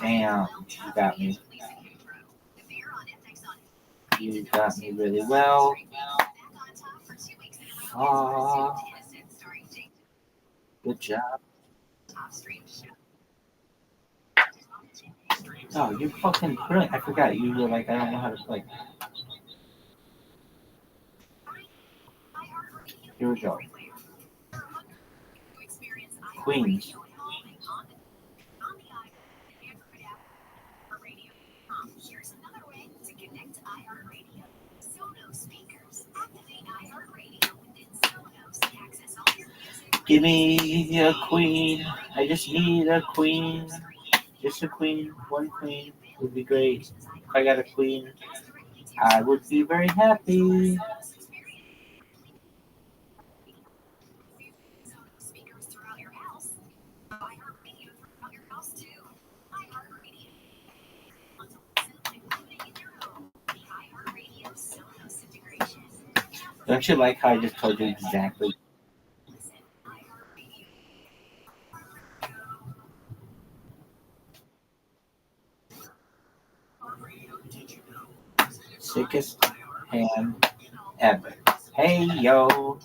Damn, you got me. You got me really well. Good job. Oh, you're fucking brilliant. I forgot you were like, I don't know how to play. Here we go. Queens. Here's another way to connect to iHeartRadio. Sonos speakers. Activate iHeartRadio within Sonos to access all your music. Give me a queen. I just need a queen. Just a queen. One queen would be great. If I got a queen, I would be very happy. Speakers throughout your house. iHeartRadio throughout your house too. iHeartRadio. iHeartRadio Sonos integration. Don't you like how I just told you exactly? Sickest hand ever. Hey, yo.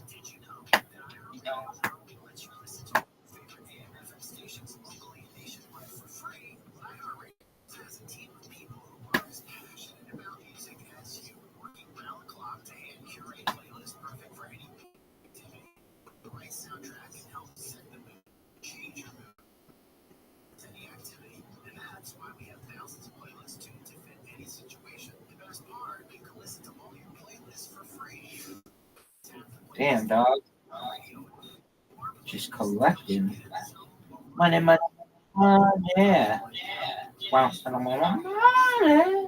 Damn, dog. Just collecting. Money, money, money. Wow, money.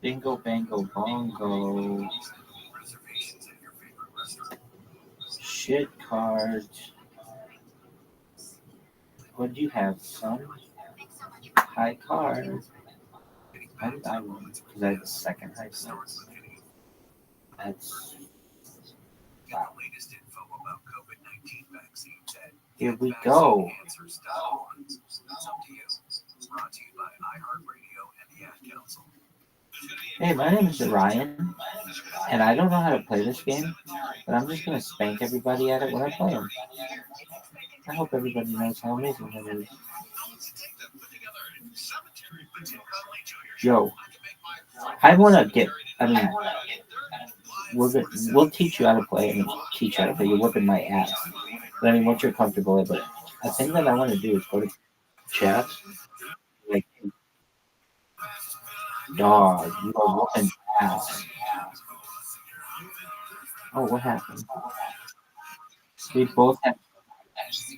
Bingo, bango, bongo. Shit cards. What do you have, son? High card. How did I win? Because I have the second high card. That's... Wow. Here we go. Hey, my name is Ryan, and I don't know how to play this game, but I'm just going to spank everybody at it when I play them. I hope everybody knows how amazing that is. Yo, I want to get. I mean, we'll teach you how to play. I mean, teach you how to play. You're whipping my ass. But I mean, once you're comfortable with it, a thing that I want to do is go to chat. Like, dog, you are whooping ass. Oh, what happened? We both have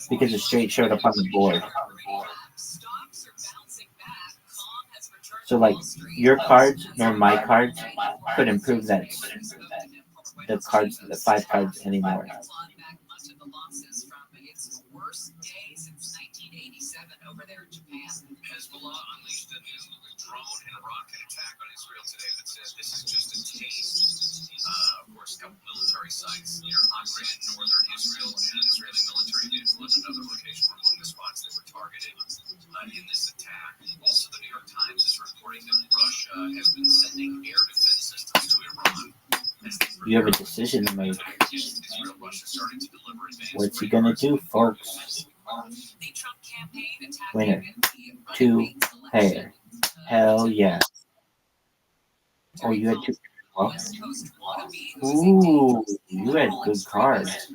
because the straight showed up on the board. So like your cards nor my cards could improve that the 5 cards anymore. Hezbollah unleashed a new drone and rocket attack on Israel today that says this is just a taste. Of course, a couple military sites near Akron in northern Israel, and Israeli military vehicle at another location were among the spots that were targeted in this attack. Also, the New York Times is reporting that Russia has been sending air defense systems to Iran. You have a decision to make. What's he gonna do, folks? Winner. 2 pair. Hell yeah. Oh, you had 2 bucks? Ooh, you had good cards.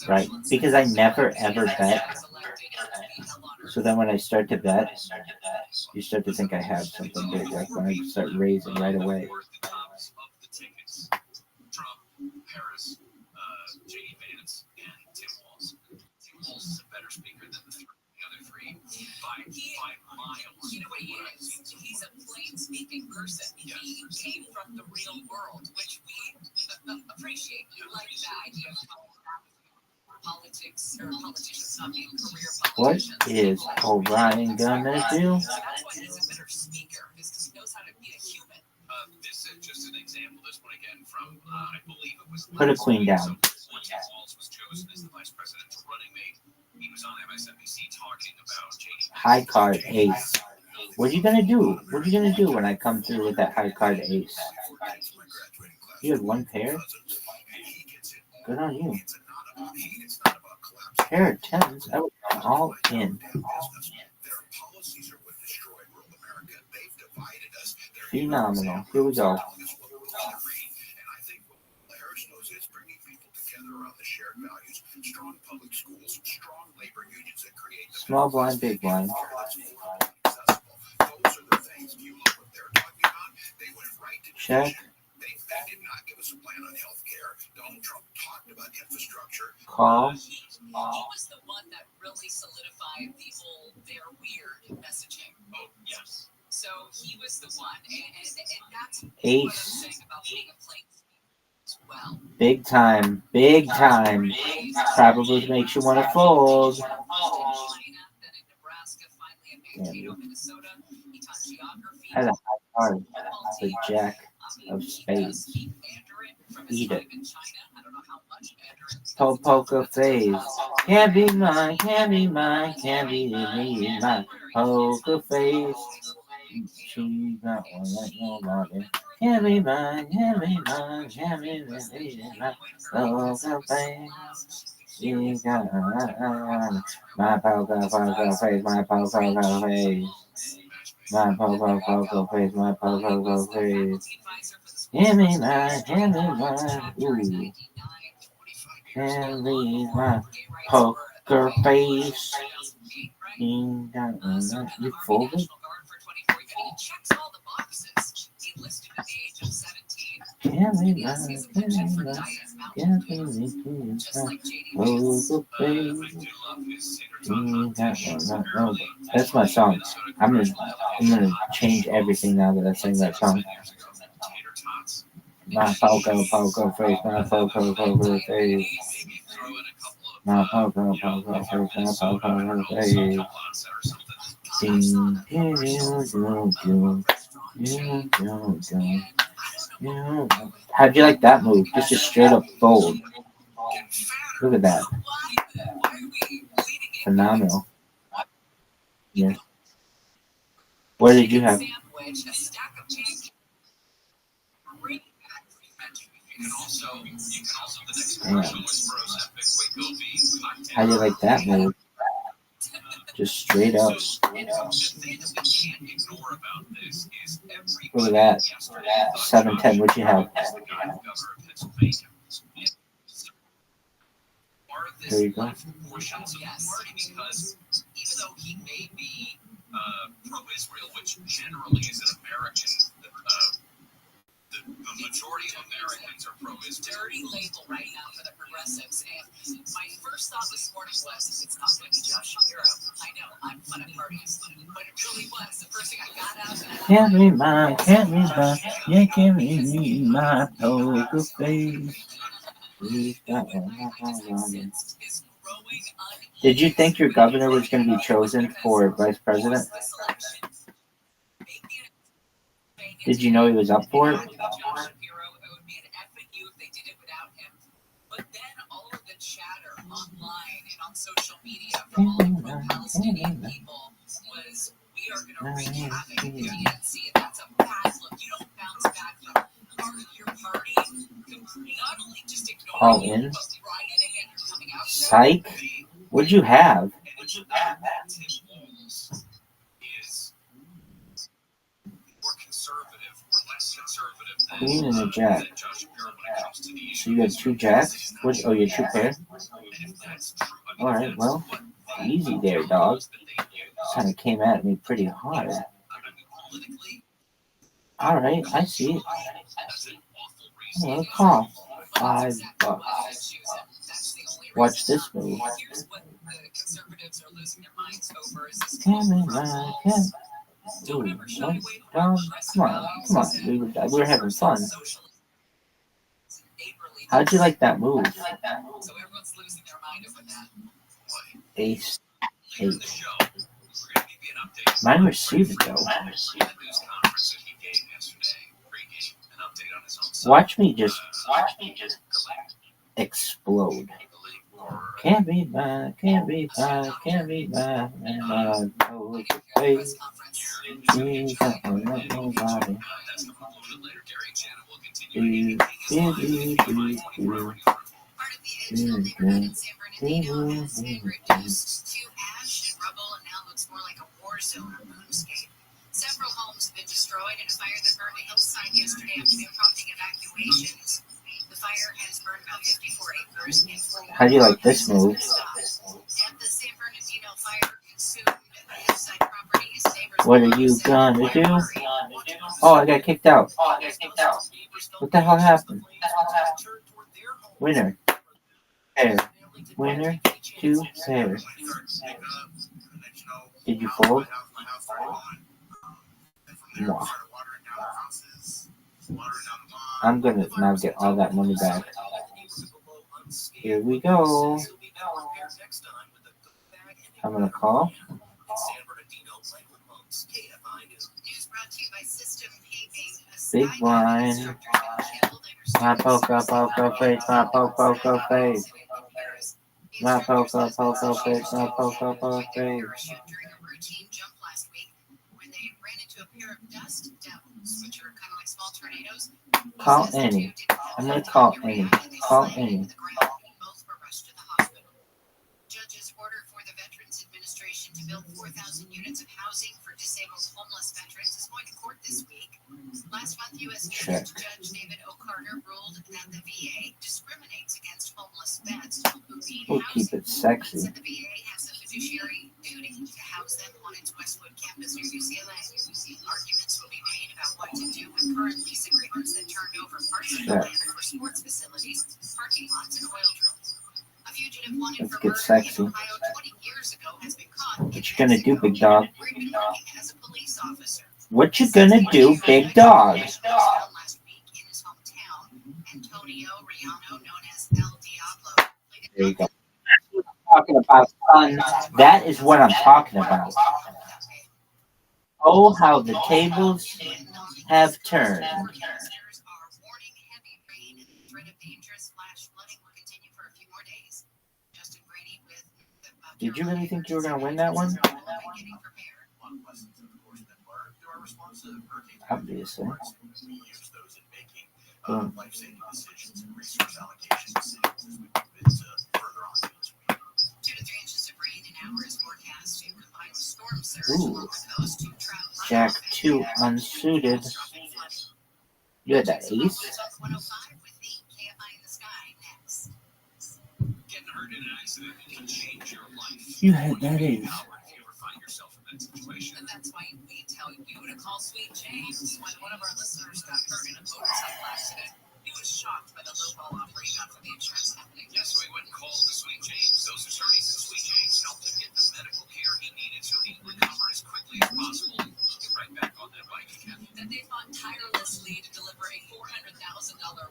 Right, because I never ever bet. So then when I start to bet, you start to think I have something big. Like when I start raising right away. Trump, Harris, J.D. Vance, and Tim Walz. Tim Walz is a better speaker than the other three by 5 miles. You know what he is? He's a plain-speaking person. Yes. He came from the real world, which we appreciate. We like that idea of politics or politicians not being career What politicians. is Orion gonna do? So that's why he's a better speaker, is because he knows how to be a human. This is just an example. This one again from, I believe it was. Put a queen down. Tim Walz was chosen as the vice presidential running mate. He was on MSNBC talking about J.D. High card ace. What are you gonna do? What are you gonna do when I come through with that high card ace? You had 1 pair? Good on you. Pair of 10s. I was all in. Phenomenal. Here we go. Small blind, big blind. Check. Call. He was the one that really solidified the whole "they're weird" messaging. Oh, yes. So he was the one, and that's Ace. what I'm saying about being a plain as well. Big time. Big time. Probably makes you want to fold. Damn. Had a high card. The Jack of Spades. Eat it. Poker face. Can't be mine, can't be mine, can't be mine. Poker face. She's not one like nobody. Can't be mine, can't be mine, can't be mine. Poker face. She got my poker face, my poker face. My poker face, my poker face. Give me mine, give me mine. Ooh. Can't leave my poker face. You folded? Can't leave my That's my song. I'm gonna change everything now that I sing that song. My poker face, my poker face. My poker face, my poker face. Ding, how'd you like that move? Just a straight up fold. Look at that. Phenomenal. Yeah. What did you have? How do you like that move? Just straight up. Look at that. 710. What'd you have? There you go. Because even though he may be pro-Israel, which generally is an American, the majority of Americans are pro-Israel. Dirty label right now for the progressives. And my first thought this morning was, it's not going to be Josh Shapiro. I know, I'm fun at parties, but it really was. The first thing I got out and Can't be mine, can't be mine. You can't be my poker face. Did you think your governor was going to be chosen for vice president? Did you know he was up for it? But then all of the chatter online and on social media from all the pro-Palestinian people was, we are going to wreak havoc in the DNC, and that's a bad look. You don't bounce back from part of your party, not only just All ignoring you, in? but rioting, and you're coming out. Psych? What'd you have? Queen and a jack. So you have two jacks? What? Oh, you have two pair? Alright, well, easy there, dog. Kind of came at me pretty hard. Alright, I see it. Well, call. $5. Watch this move. Come on. We were having fun. How'd you like that move? Ace 8. Mine received though. Watch me just explode. Can't be mine, can't be mine, can't be mine. And I know the face. She's not nobody. Several homes have been destroyed in a fire that burned a hillside yesterday afternoon, prompting evacuations. The fire has burned about 54 acres in How do you like this move? the San Bernardino fire consumed hillside properties. What are you gonna do? Oh, I got kicked out. What the hell happened? Winner. Pair. Winner. 2 pair. Did you fold? No. I'm gonna now get all that money back. Here we go. I'm gonna call. Big blind. My poker face, my poker face. My poker face, my poker face. Call any. I'm gonna call any. Call any. Judges order for the Veterans Administration to build 4,000 units of housing for disabled homeless veterans is going to court this week. Last month, U.S. District Judge David O'Connor ruled that the VA discriminates against homeless vets who need We'll keep it sexy. Said the VA has a fiduciary duty to house them on its Westwood campus near UCLA. Arguments will be made about what to do with current lease agreements that turned over parts of the land for sports facilities, parking lots, and oil drills. A fugitive wanted for murder in Ohio 20 years ago has been caught. What you gonna do, big dog? As a police officer. What you gonna do, big dog? Last week in his hometown, Antonio Riano, known as El Diablo. There you go. Talking about fun. That is what I'm talking about. Oh, how the tables have turned. Did you really think you were going to win that one? Obviously. resource allocation decisions as we move into further on this week. 2 to 3 inches of rain an hour is forecast to combine with storm surge along with those 2 droughts. Jack 2 unsuited. You had that ace? 105 with the KFI in the sky next. Getting hurt in an accident can change your life. You had that ace. If you ever find yourself in that situation. And that's why we tell you to call Sweet James. When one of our listeners got hurt in a motorcycle accident, he was shocked by the low-ball offer he got from the insurance company. Yeah, so he went and called the Sweet James. Those attorneys at Sweet James helped him get the medical care he needed so he could recover as quickly as possible and get right back on that bike again. And they fought tirelessly to deliver a $400,000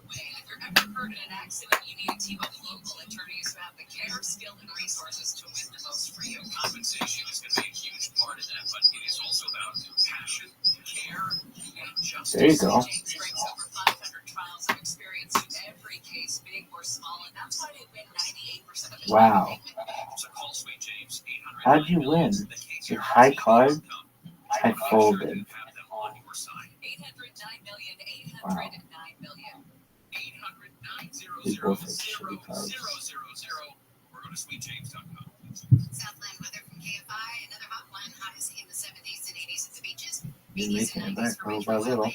win. If you're ever hurt in an accident, you need a team of local attorneys who have the care, skill, and resources to win the most for you. Compensation is going to be a huge part of that, but it is also about passion, care, and justice. There you go. James brings over 500 trials of experience to every case, big or small, and that's why they win 98% of the Wow. So call Sweet James 800. How'd you win? With high card? I folded. 800-9 million. We both had shitty cards. Or go to sweetjames.com. Southland weather from KFI, another hot one, highs in the 70s and 80s at the beaches. You're making it back little by little.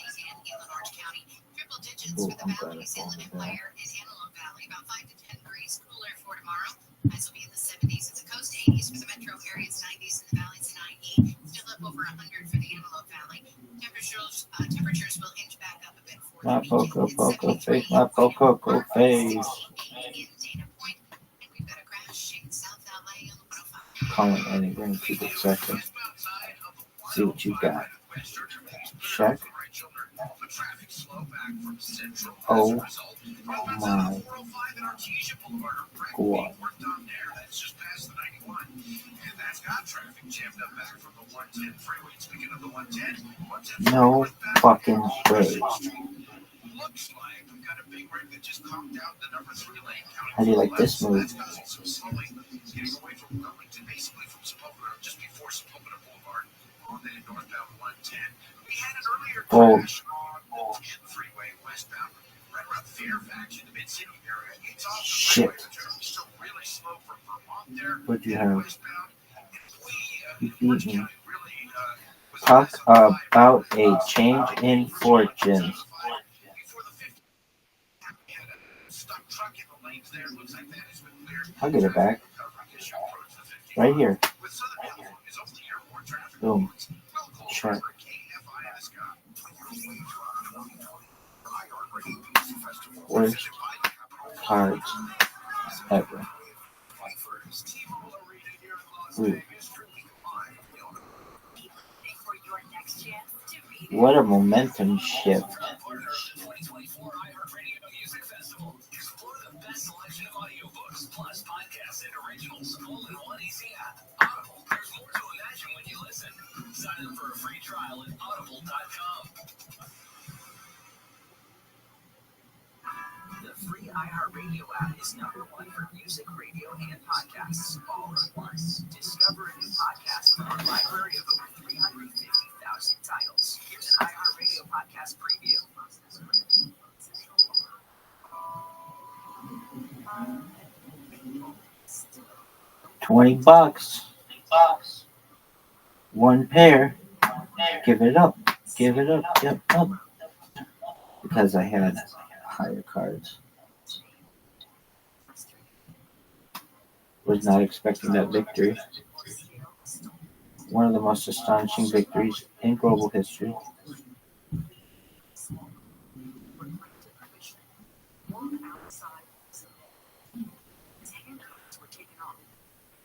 Triple digits Ooh, for the I'm glad I valleys, Inland folded that. Empire and Antelope Valley, about 5 to 10 degrees cooler for tomorrow. Highs will be in the 70s at the coast, 80s for the metro areas, 90s in the valleys and IE. Still up over 100 for the Antelope Valley. Temperatures will inch back up a bit for My the weekend. poco It's poco 73 face, my poco poco face. in Dana Point. And we've got a crash in South LA on the 105. Calling any ring keep it second. See what you got. Check. Oh my God. No fucking way. How do you like this move? Fold. Shit. What'd you have? You beat me. Talk about a change in fortunes. I'll get it back. Right here. Boom. Check. Worst cards ever. Ooh. What a momentum shift. Sign up for a free trial at audible.com. The free iHeartRadio app is #1 for music, radio, and podcasts all at once. Discover a new podcast from our library of over 350,000 titles. Here's an iHeartRadio podcast preview. $20. One pair. Give it up. Give it up. Yep, up. Because I had higher cards. Was not expecting that victory. One of the most astonishing victories in global history.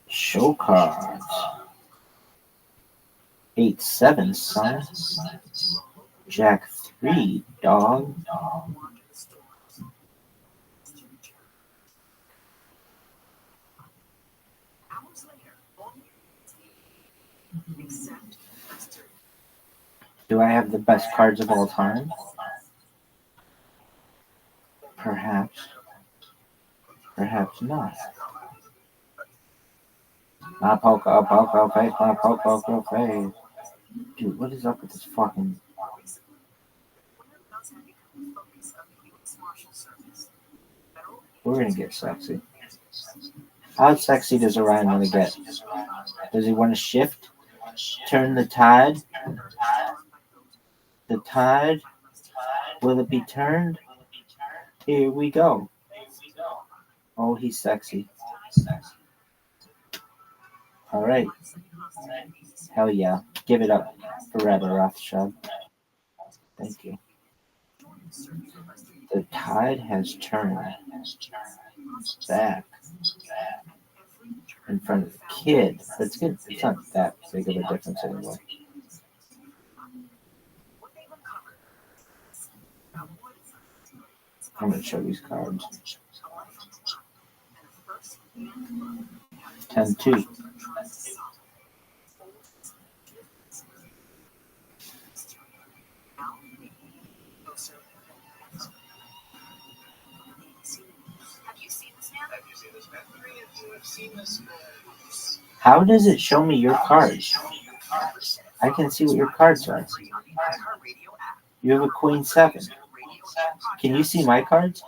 Show cards. 8-7, son. Jack 3, dog. Do I have the best cards of all time? Perhaps. Perhaps not. My poker face, my poker face. Dude, what is up with this fucking... We're gonna get sexy. How sexy does Orion want to get? Does he want to shift? Turn the tide? The tide? Will it be turned? Here we go. Oh, he's sexy. All right. Hell yeah. Give it up for Rabbi Rothschild. Thank you. The tide has turned back in front of the kid. It's good. It's not that big of a difference anymore. I'm going to show these cards. 10-2. How does it show me your cards? I can see what your cards are. You have a Queen 7. Can you see my cards?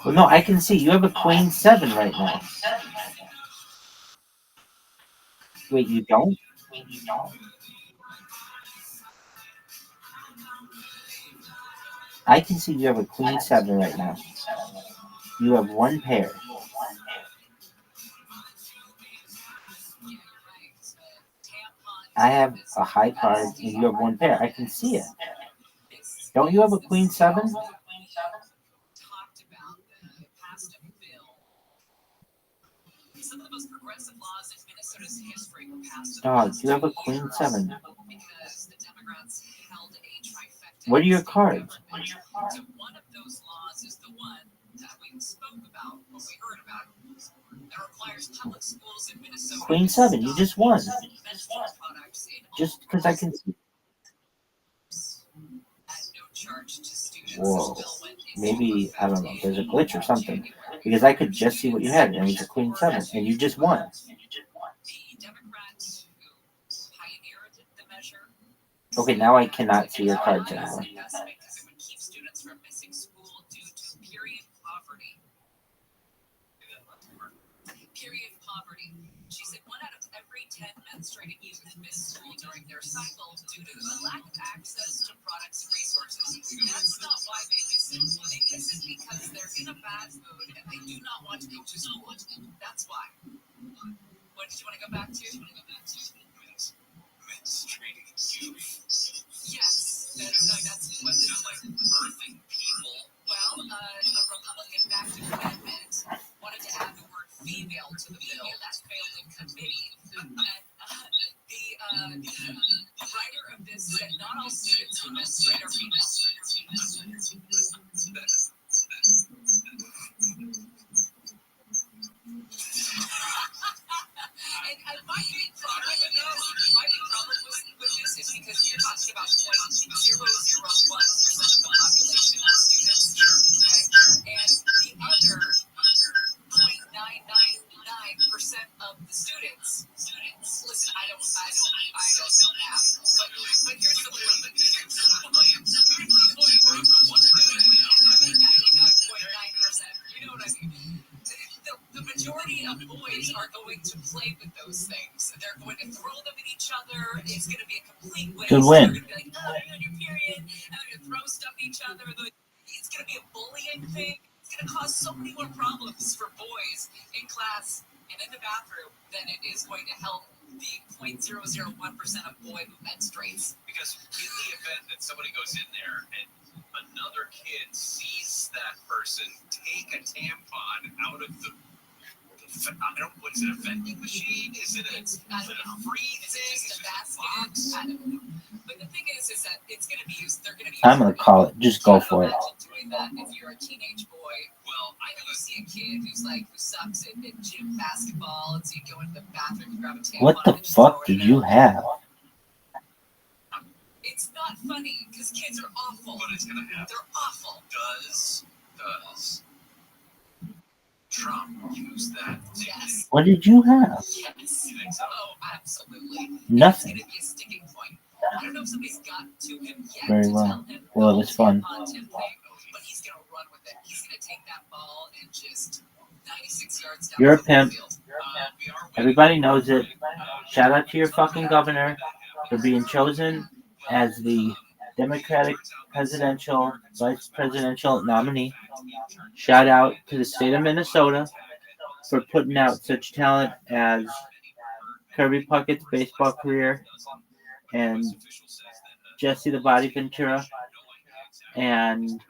Well, no, I can see. You have a Queen 7 right now. Wait, you don't? I can see you have a Queen 7 right now. You have one pair. I have a high card and you have one pair. I can see it. Don't you have a Queen 7? Dog, you have a Queen 7. What are your cards? Queen 7, you just won. Just because I can see. Whoa. Maybe, I don't know, there's a glitch or something. Because I could just see what you had, and it's a Queen 7, and you just won. Okay, now I cannot see your cards anymore. Menstruating youth miss school during their cycle due to a lack of access to products and resources. That's not why they miss it. They miss it because they're in a bad mood and they do not want to go to school. That's why. What did you want to go back to? Menstruating youth. Yes, that's what it is. Like birthing people. Well, a Republican-backed amendment wanted to add the word female to the bill. That failed in committee. The writer of this said not all students who menstruate are female. And my big problem with this is because you're talking about 0.001% of the population of students, okay? And the other 0.999% of the students. Listen, I don't know math, but here's the point. I mean 99.9%. You know what I mean? The majority of boys are going to play with those things. They're going to throw them at each other. It's going to be a complete waste. Good win. They're going to be like, oh, you're on your period, and they're going to throw stuff at each other. It's going to be a bullying thing. It's going to cause so many more problems for boys in class and in the bathroom than it is going to help the 0.001% of boy who menstruates. Because in the event that somebody goes in there and another kid sees that person take a tampon out of the what is it, a vending machine? Is it a free thing? Is it just a basket? I don't know. But the thing is that it's going to be used. They're going to be. I'm going to call it. Just go for it. Doing that if you're a teenage boy. Well, I know you see a kid who sucks at gym basketball, and so you go into the bathroom and grab a tampon. What the fuck did you have? It's not funny because kids are awful. But it's going to happen. They're awful. Does Trump use that? Yes. What did you have? Yes. You think so? Oh, absolutely. Nothing. It's going to be a sticking point. I don't know if somebody's got to him yet Very to well. tell him Well, it was fun. on Tim thing, but he's going to run with it. He's going to take that ball and just 96 yards down You're a the pimp. field. Everybody knows it. Shout out to your fucking governor for being chosen as the Democratic vice presidential nominee. Shout out to the state of Minnesota for putting out such talent as Kirby Puckett's baseball career and Jesse the Body Ventura and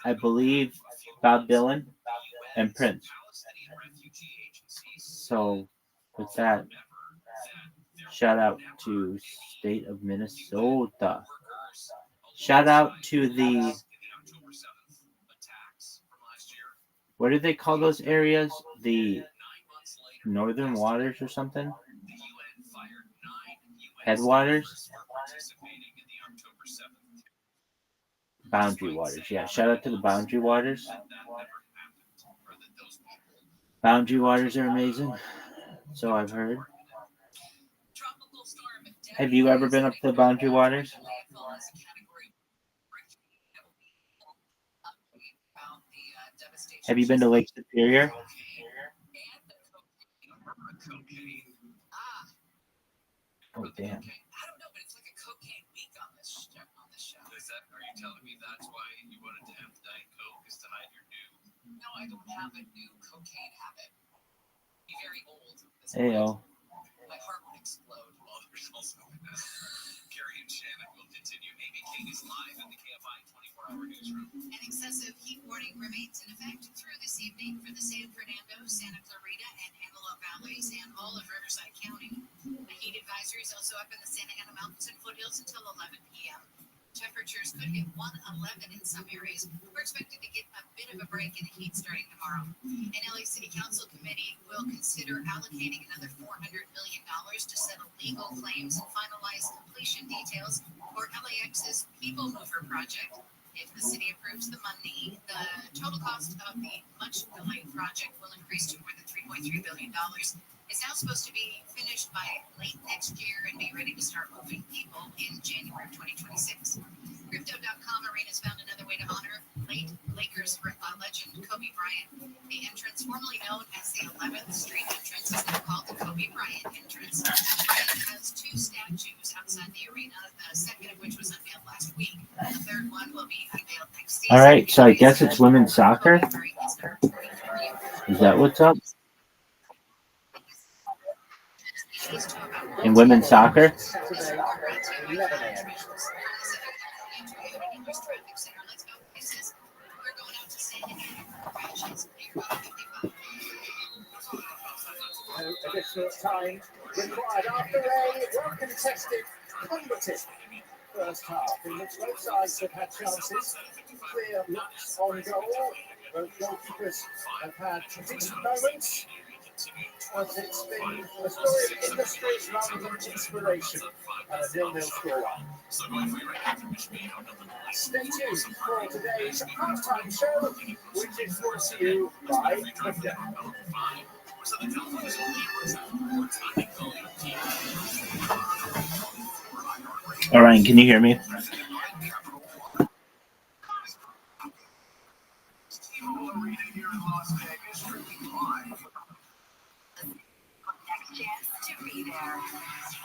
I believe Bob Dylan and Prince. So with that, shout out to state of Minnesota. Shout out to the, what do they call those areas? The Northern Waters or something? Headwaters? Boundary Waters. Yeah, shout out to the Boundary Waters. Boundary Waters are amazing. So I've heard. Have you ever been up to the Boundary Waters? Have you been to Lake Superior? Oh, damn. I don't know, but it's like a cocaine week on this show. Are you telling me that's why you wanted to have Diet Coke is to hide your new? No, I don't have a new cocaine habit. Be very old. Ayo. My heart would explode. Well, there's also Carrie and Shannon will continue. Amy King is live in the KFI 24-hour newsroom. An excessive heat warning remains in effect through this evening for the San Fernando, Santa Clarita, and Antelope Valleys and all of Riverside County. A heat advisory is also up in the Santa Ana Mountains and foothills until 11 p.m. Temperatures could hit 111 in some areas. We're expected to get a bit of a break in the heat starting tomorrow. An LA City Council committee will consider allocating another $400 million to settle legal claims and finalize completion details for LAX's People Mover project. If the city approves the money, the total cost of the much-delayed project will increase to more than $3.3 billion. It's now supposed to be finished by late next year and be ready to start moving people in January of 2026. Crypto.com Arenas found another way to honor late Lakers legend Kobe Bryant. The entrance, formerly known as the 11th Street entrance, is now called the Kobe Bryant entrance. Bryant has two statues outside the arena, the second of which was unveiled last week. The third one will be unveiled next season. All right, so I guess it's women's soccer. Is that what's up? In women's soccer? Additional time required after a well-contested, combative first half in which both sides have had chances, clear looks on goal. Both goalkeepers have had decent moments. As it's been a story of industry rather than inspiration, and a 0-0 scoreline. Stay tuned for today's halftime show, which is brought to you by Crypto. All right, can you hear me?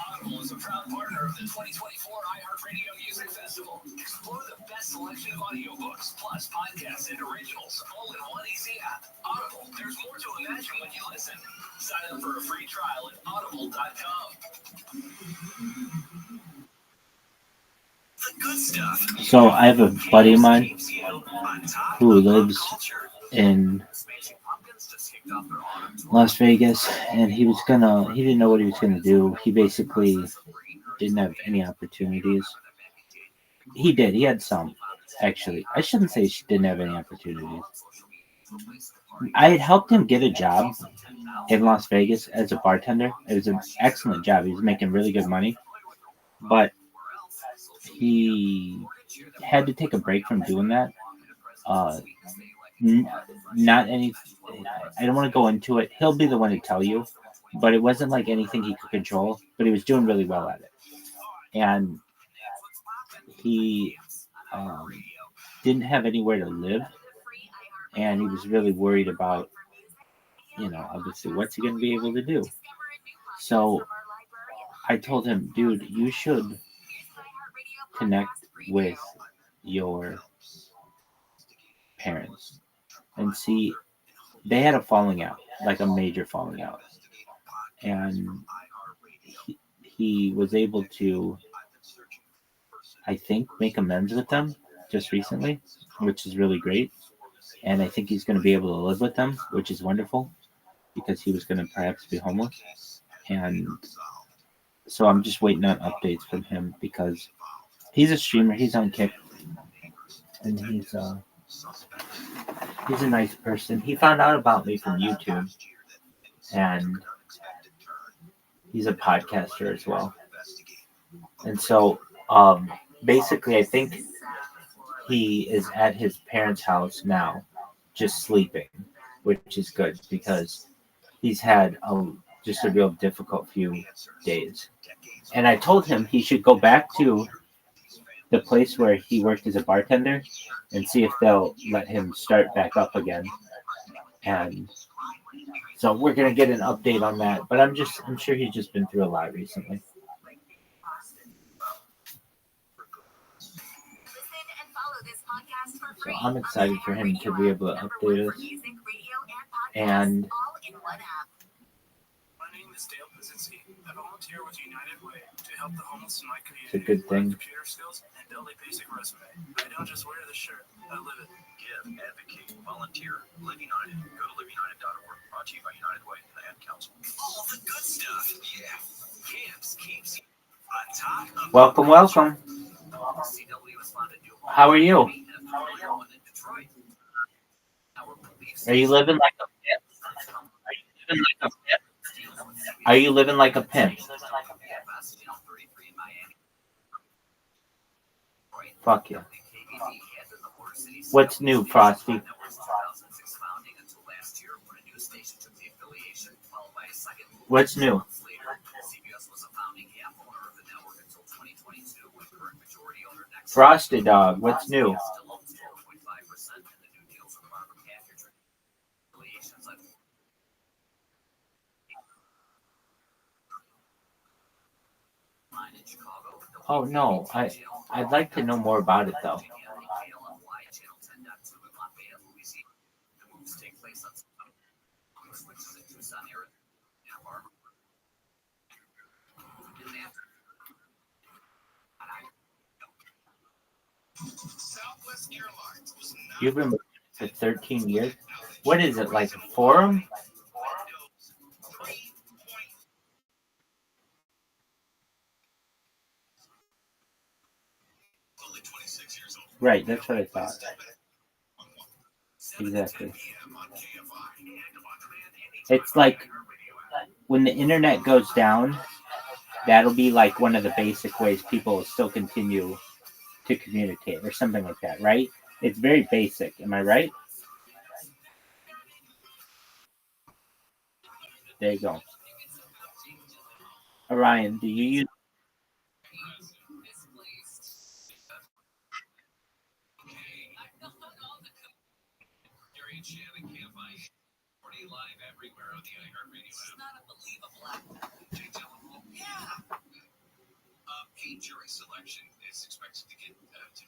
Audible is a proud partner of the 2024 iHeartRadio Music Festival. Explore the best selection of audiobooks, plus podcasts and originals, all in one easy app. Audible, there's more to imagine when you listen. Sign up for a free trial at audible.com. The good stuff. So I have a buddy of mine who lives in Las Vegas, and he didn't know what he was gonna do. He basically didn't have any opportunities. He had some, actually. I shouldn't say he didn't have any opportunities. I had helped him get a job in Las Vegas as a bartender. It was an excellent job. He was making really good money, but he had to take a break from doing that. Not any. I don't want to go into it. He'll be the one to tell you but it wasn't like anything he could control. But he was doing really well at it, and he didn't have anywhere to live, and he was really worried about, obviously, what's he going to be able to do. So I told him, dude, you should connect with your parents and see. They had a falling out, like a major falling out, and he was able to, I think, make amends with them just recently, which is really great. And I think he's going to be able to live with them, which is wonderful, because he was going to perhaps be homeless. And so I'm just waiting on updates from him, because he's a streamer. He's on Kick, and he's a nice person. He found out about me from YouTube, and he's a podcaster as well. And so basically, I think he is at his parents' house now, just sleeping, which is good, because he's had just a real difficult few days. And I told him he should go back to the place where he worked as a bartender and see if they'll let him start back up again. And so we're gonna get an update on that. But I'm sure he's just been through a lot recently. So I'm excited for him to be able to update us. And my name is Dale Pazinski. I volunteer with United Way to help the homeless in my community. It's a good thing. Computer skills and build a basic resume. I don't just wear the shirt, I live it. Give, advocate, volunteer, Live United. Go to liveunited.org. Brought to you by United Way and the Ad Council. All the good stuff. Yeah. Camps keeps you on top of welcome. How are you? Are you living like a pimp? Are you living like a pimp? Fuck you. What's new, Frosty? What's new? Frosty Dog, what's new? Oh no, I'd like to know more about it though. You've been for 13 years? What is it, like a forum? Right, that's what I thought. Exactly. It's like when the internet goes down, that'll be like one of the basic ways people will still continue to communicate or something like that, right? It's very basic. Am I right? There you go. Orion, do you use... Live everywhere on the iHeartRadio app. Paid jury selection is expected to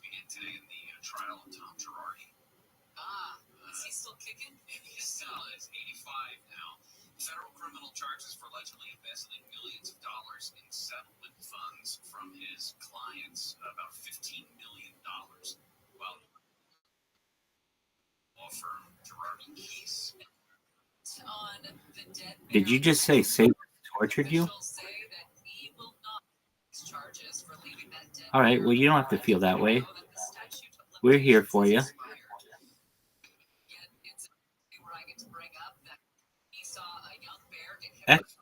begin today in the trial of Tom Girardi. Is he still kicking? He still is 85 now. Federal criminal charges for allegedly embezzling millions of dollars in settlement funds from his clients, about $15 million. Well, law firm Girardi case. Did you just say Satan tortured you? All right, well, you don't have to feel that way. We're here for you. Excellent.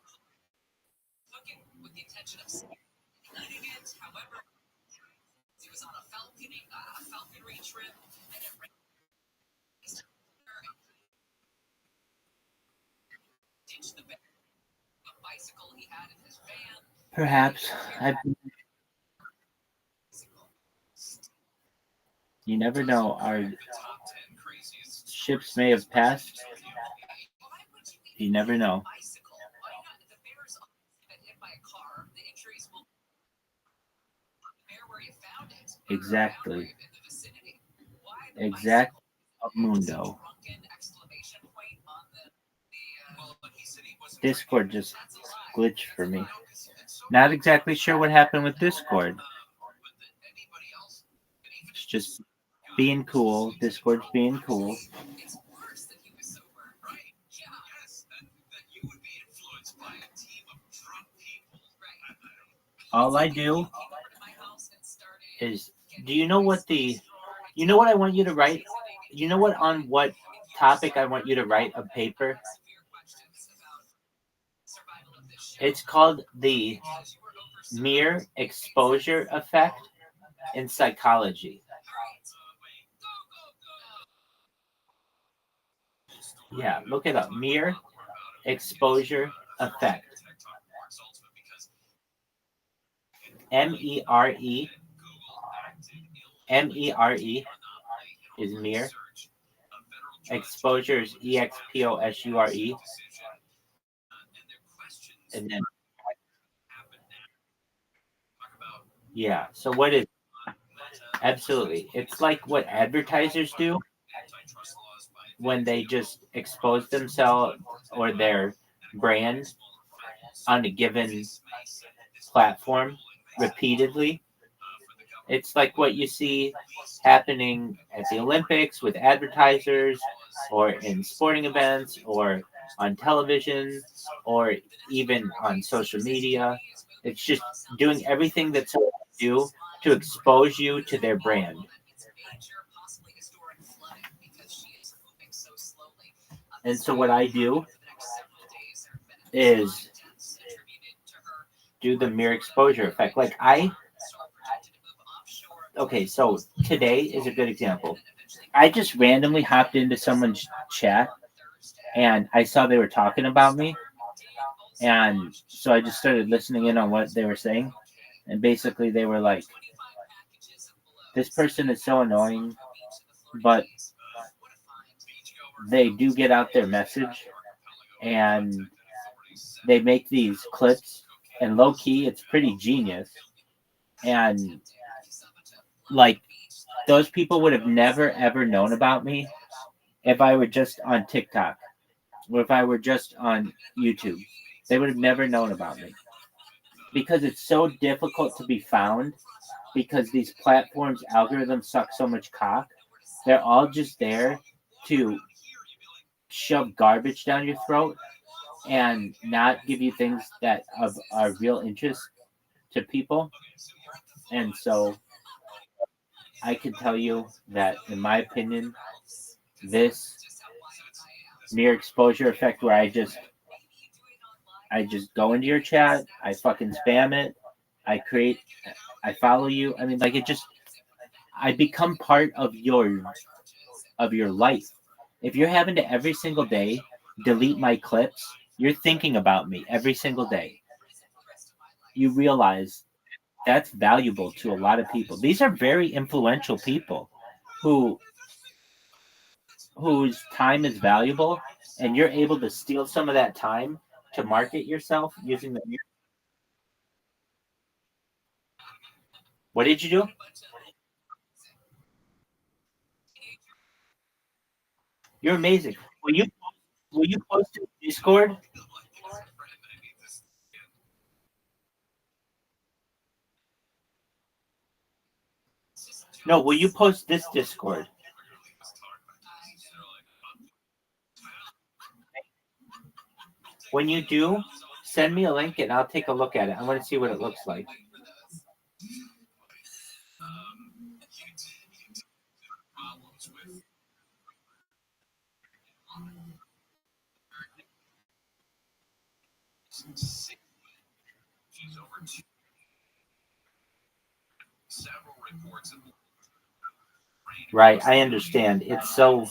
Perhaps. You never know. Our ships may have passed. You never know. Exactly. Exact mundo. Discord just glitched for me. Not exactly sure what happened with Discord. It's just being cool. Discord's being cool. All I do is, do you know what I want you to write? You know on what topic I want you to write a paper? It's called the mere exposure effect in psychology. Yeah, look it up. Mere exposure effect. MERE. MERE is mere. Exposure is EXPOSURE. And then, yeah. So what is? Absolutely. It's like what advertisers do when they just expose themselves or their brand on a given platform repeatedly. It's like what you see happening at the Olympics with advertisers or in sporting events or on television or even on social media. It's just doing everything that someone do to expose you to their brand. And so what I do is do the mere exposure effect. Okay, so today is a good example. I just randomly hopped into someone's chat and I saw they were talking about me. And so I just started listening in on what they were saying. And basically they were like, this person is so annoying, but they do get out their message and they make these clips, and low key, it's pretty genius. And like, those people would have never ever known about me if I were just on TikTok or if I were just on YouTube. They would have never known about me because it's so difficult to be found because these platforms' algorithms suck so much cock. They're all just there to shove garbage down your throat and not give you things that are real interest to people. And so I can tell you that, in my opinion, this mere exposure effect where I just go into your chat, I fucking spam it, I follow you. I mean, like, I become part of your life. If you're having to every single day delete my clips, you're thinking about me every single day. You realize that's valuable to a lot of people. These are very influential people whose time is valuable, and you're able to steal some of that time to market yourself using the. What did you do? You're amazing. Will you post in Discord? No, will you post this Discord? When you do, send me a link and I'll take a look at it. I want to see what it looks like. Right, I understand. It's so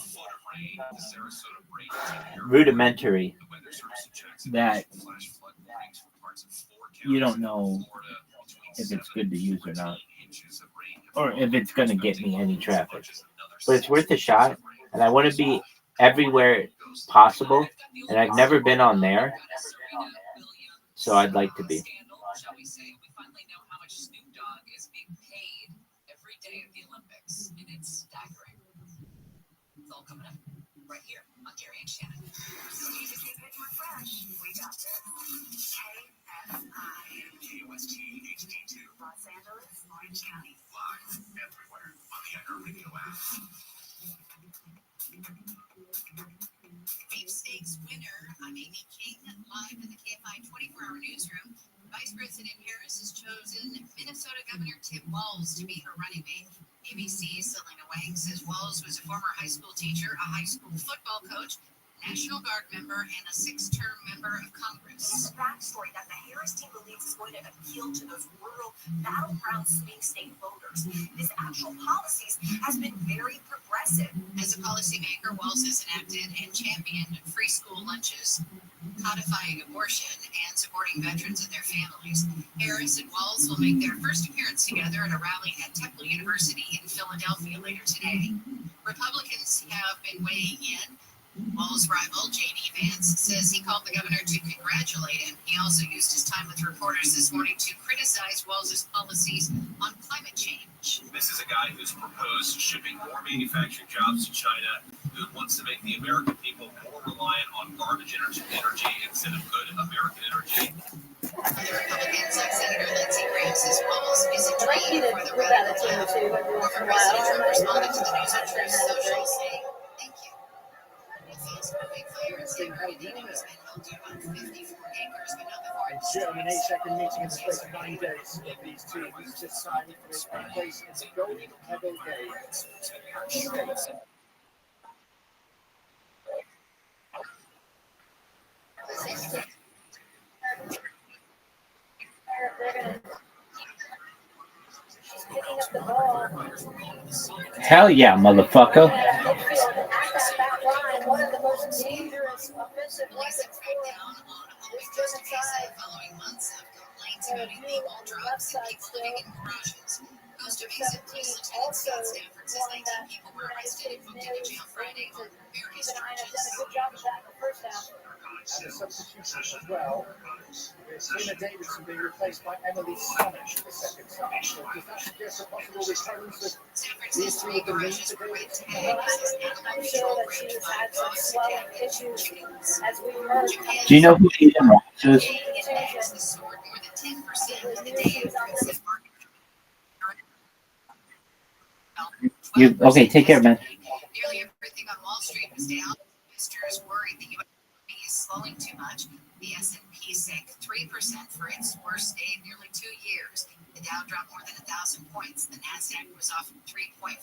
rudimentary that you don't know if it's good to use or not, or if it's going to get me any traffic. But it's worth a shot, and I want to be everywhere possible, and I've never been on there, so I'd like to be. Shall we say, we finally know how much Snoop Dogg is being paid every day of the Olympics, and it's staggering. It's all coming up right here on Gary and Shannon. Need to keep it fresh. We got this. KFI. KOST HD2. Los Angeles, Orange County. Live everywhere on the iHeartRadio app. Sweepstakes winner, I'm Amy King, live in the KFI 24-hour newsroom. Vice President Harris has chosen Minnesota Governor Tim Walz to be her running mate. ABC's Selena Wang says Walz was a former high school teacher, a high school football coach, National Guard member, and a 6-term member of Congress. Here's a backstory that the Harris team believes is going to appeal to those rural, battleground swing state voters. This actual policies has been very progressive. As a policymaker, Walz has enacted and championed free school lunches, codifying abortion, and supporting veterans and their families. Harris and Walz will make their first appearance together at a rally at Temple University in Philadelphia later today. Republicans have been weighing in. Walz's rival, J.D. Vance, says he called the governor to congratulate him. He also used his time with reporters this morning to criticize Walz's policies on climate change. This is a guy who's proposed shipping more manufacturing jobs to China, who wants to make the American people more reliant on garbage energy instead of good American energy. Other Republicans, like Senator Lindsey Graham, says Walz is a dream for the radical left. Former President Trump responded to the news on Truth Social, saying, "Thank you." Fast-moving fire in San Bernardino has been held to about 54 acres, but not before it Chairman, 8-second meeting in the space of 9 days. These teams decided to take place in the Golden Medal Games. Hell yeah, motherfucker. One of the most dangerous offensive weapons following months of complaints about illegal drugs and people living in garages. Costa Mesa Police Lieutenant Scott Stanford says 19 people were arrested and booked into jail Friday on various charges. And the substitution as well, with Tina Davidson being replaced by Emily Sonic in the second side. So does that suggest a possible recurrence of these two of the leads today? I'm sure that she has had some swelling issues as we heard. Do you know who Aiden Ross is? Okay, take care, man. Nearly everything on Wall Street was down. Investors worried the U.S. is slowing too much. The S&P sank 3% for its worst day in nearly 2 years. The Dow dropped more than 1,000 points. The Nasdaq was off 3.4%.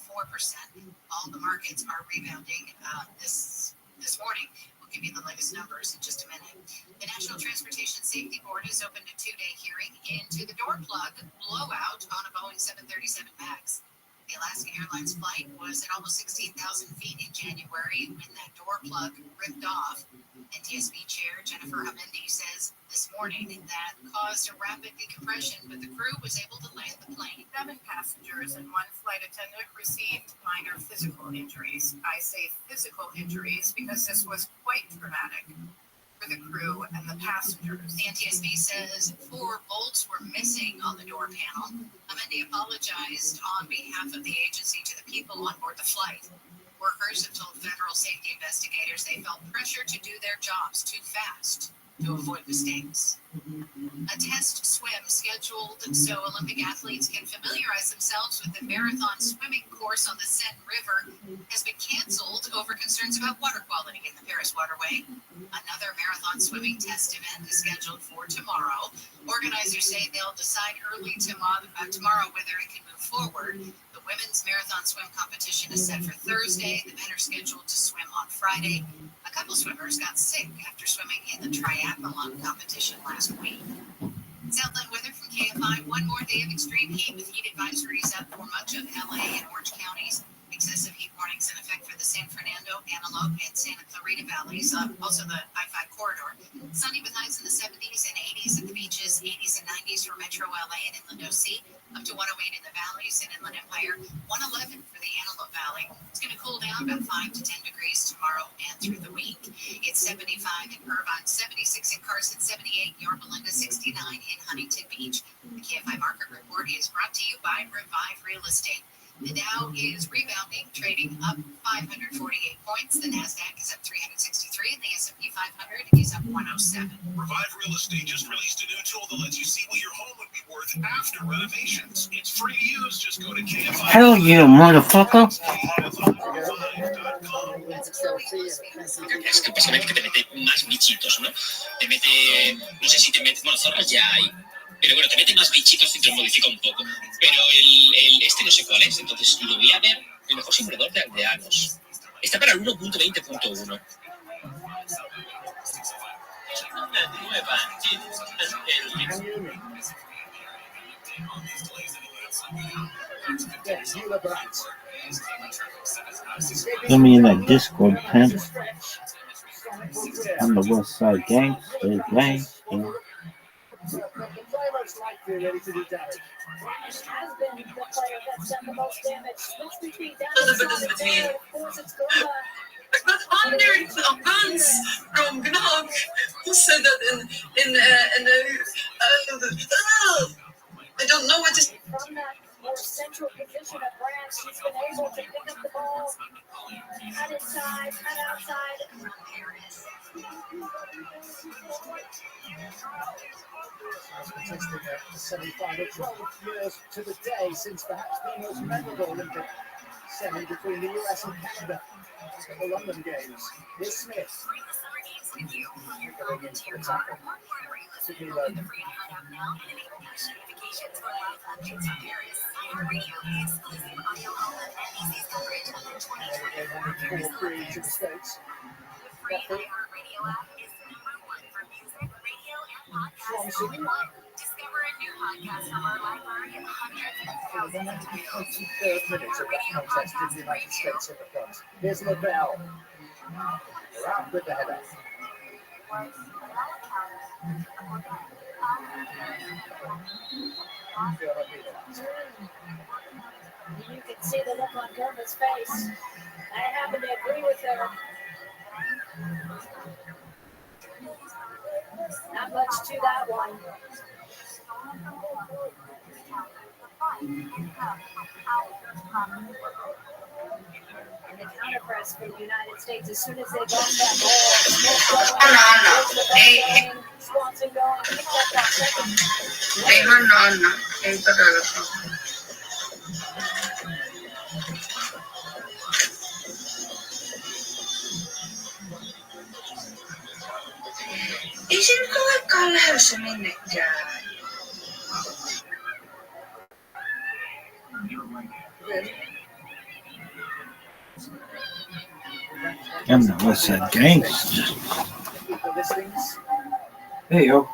All the markets are rebounding this morning. We'll give you the latest numbers in just a minute. The National Transportation Safety Board has opened a 2-day hearing into the door plug blowout on a Boeing 737 MAX. The Alaska Airlines flight was at almost 16,000 feet in January when that door plug ripped off. NTSB Chair Jennifer Amendi says this morning that caused a rapid decompression, but the crew was able to land the plane. 7 passengers and 1 flight attendant received minor physical injuries. I say physical injuries because this was quite traumatic for the crew and the passengers. The NTSB says 4 bolts were missing on the door panel. Amendi apologized on behalf of the agency to the people on board the flight. Workers have told federal safety investigators they felt pressure to do their jobs too fast to avoid mistakes. A test swim scheduled so Olympic athletes can familiarize themselves with the marathon swimming course on the Seine River has been canceled over concerns about water quality in the Paris waterway. Another marathon swimming test event is scheduled for tomorrow. Organizers say they'll decide early tomorrow whether it can move forward. The women's marathon swim competition is set for Thursday. The men are scheduled to swim on Friday. A couple swimmers got sick after swimming in the triathlon competition last week. Southland weather from KFI. One more day of extreme heat with heat advisories up for much of LA and Orange counties. Excessive heat warnings in effect for the San Fernando, Antelope, and Santa Clarita valleys, also the I-5 corridor. Sunny with highs in the 70s and 80s at the beaches, 80s and 90s for Metro LA and Inland OC, up to 108 in the valleys and Inland Empire, 111 for the Antelope Valley. It's going to cool down about 5 to 10 degrees tomorrow and through the week. It's 75 in Irvine, 76 in Carson, 78 in Yorba Linda, 69 in Huntington Beach. The KFI Market Report is brought to you by Revive Real Estate. The Dow is rebounding, trading up 548 points. The Nasdaq is up 363, and the S&P 500 is up 107. Revive Real Estate just released a new tool that lets you see what your home would be worth after renovations. It's free to use. Just go to KFI. Hell yeah, motherfucker. Es que básicamente que te mete más bichitos, ¿no? Te mete, no sé si te mete, bueno, zorras ya hay, pero bueno, te mete más bichitos y te lo modifica un poco. Pero este no sé cuál es, entonces lo voy a ver. El mejor simulador de aldeanos. Está para el 1.20.1. Let me in that Discord, pimp. I'm the West Side Gangster, gangster. The player most likely ready to do damage. Has been the player that's done the most damage. Must be down. Of course, it's Gola. But hundreds of guns from Gnog. Who said that I don't know what to say. From that more central position of France, she's been able to pick up the ball. Cut inside, cut outside. Contesting the semi-final, 12 years to the day since perhaps the most memorable Olympic semi between the US and Canada at the London Games. Here's Smith. Going in for the tackle. Sydney Lowe. Four to the States. Discover a new podcast from our library and hundreds of thousands of titles. 23rd minute of that contest in the United States at the front. Here's LaBelle. Around with the header. You can see the look on Germa's face. I happen to agree with her. Not much to that one. And the counter press for the United States as soon as they got that ball. Swanson going. Ei se nyt olekaan lähdössä minnekään. I'm the West Side Gangster. Hey, yo.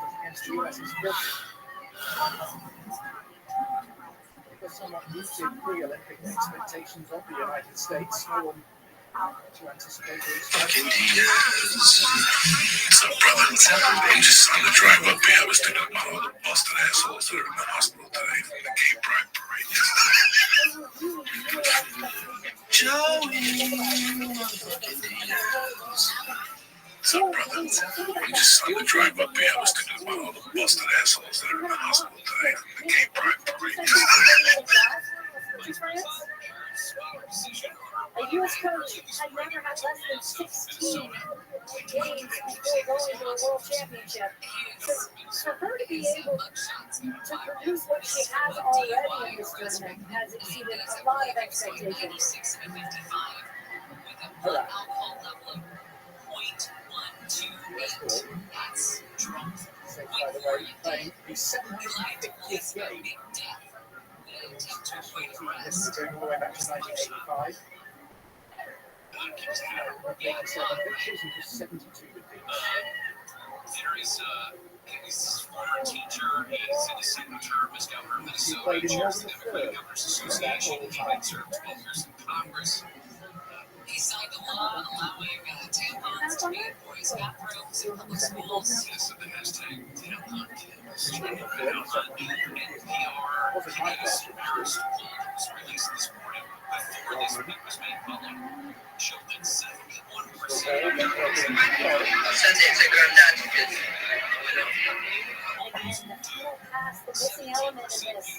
Somewhat muted pre-Olympic expectations of the United States. No one to anticipate What's up, brother? I'm just on the drive up here. I was thinking about all the busted assholes that are in the hospital today from the gay pride parade. What's up, brother? I'm just on the drive up here. I was thinking about all the busted assholes that are in the hospital today from the gay pride parade. A U.S. coach had never had less than 16 games before going to a world championship. So for her to be able to produce what she has already in this tournament has exceeded a lot of expectations. Hello. By the way, playing the 750th game. Going all the way back to 1985. 87 victories and just 72 defeats. There is his former teacher, he's in his second term as governor of Minnesota, Played in chairs the Melbourne Democratic third. Governors Association, he served 12 years in Congress. allowing tampons to be in boys' bathrooms in public schools. Yes, so the hashtag tampon kills. NPR Guinness Worst Polls released this morning before this week was made public showed that 71% of Past the missing element in this.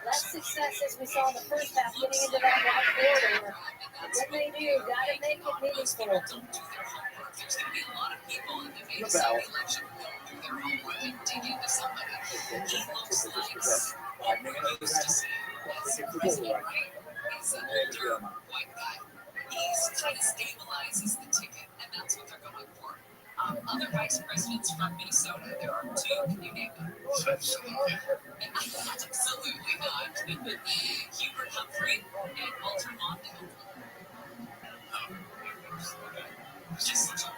Less successes we saw in the first half getting into that right corridor. When they do, gotta make it meaningful. There's going to be a lot of people in the Vegas election who don't do their homework and dig into somebody. He looks like what we're used to seeing as President, right? He's an older white guy. He's kind of stabilizes the ticket, and that's what they're going for. Other vice presidents from Minnesota, there are two. Can you name them? Absolutely not. Hubert Humphrey and Walter Mondale. Just a little.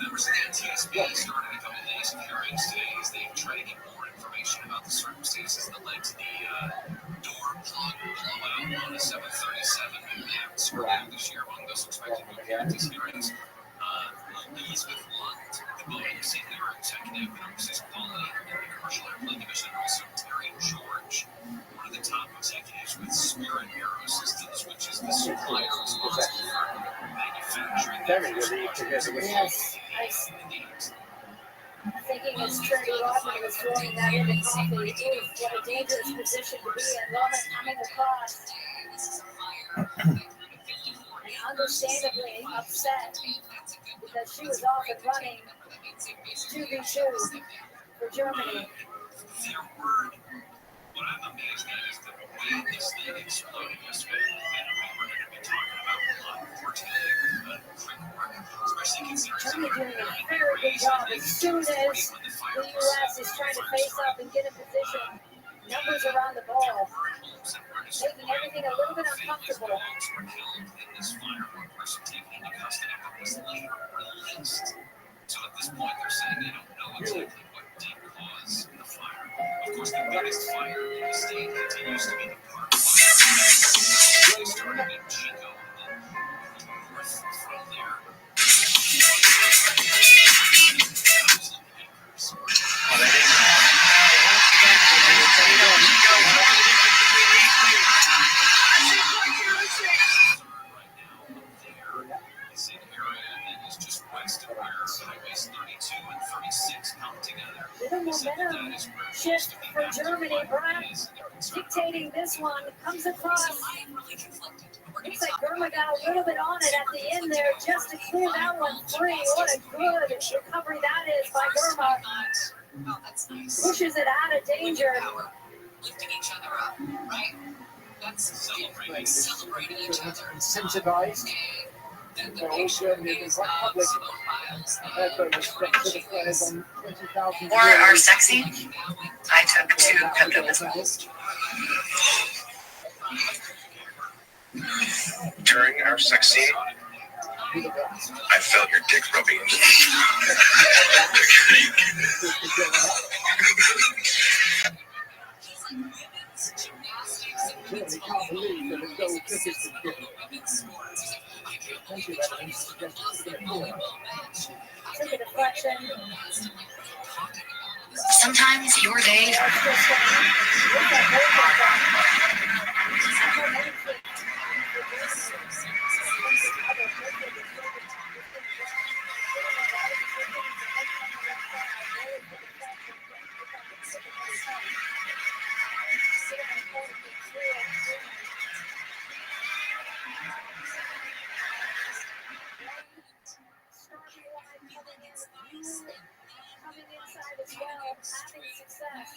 Members of the NTSB started a couple days of hearings today as they try to get more information about the circumstances that led to the door plug blowout on a 737 MAX earlier this year. Among those expected to appear at these hearings, Elizabeth Lund, the Boeing senior executive that oversees quality in the commercial airplane division, and also Terry George, one of the top executives with Spirit Aerosystems, which is the supplier responsible for manufacturing the Yes, thinking as Terry Rodman was throwing that in the coffee. Oof, what a dangerous position to be in. Woman coming across. Understandably upset because she was off and running 2v2 for Germany. What I'm amazed at is the way this thing exploded yesterday, and we're going to be talking about a lot more today, especially considering Germany doing a very good job. As soon as the U.S. is trying to face up and get in position, numbers around the ball, making everything a little bit uncomfortable. So at this point, they're saying they don't know exactly what did cause the fire. Of course, the biggest fire in the state continues to be the park fire. It started in Chico and then north from there. It's an area that is just west of where highways 32 and 36 come together. Little momentum shift for Germany. Brad dictating this one comes across. Looks like Burma got a little bit on it at the end there just to clear that one free. What a good recovery that is by Burma. Pushes it out of danger. Lifting each other up, right? That's celebrating each other. Incentivized. The picture is public. For our sexy, I took 2 Pepto-Bismol. During our sex scene, I felt your dick rubbing. Germany can't believe that a gold ticket is given. Plenty of evidence suggests it's going to clear. Took a deflection. Sometimes your day. Coming inside as well, having success.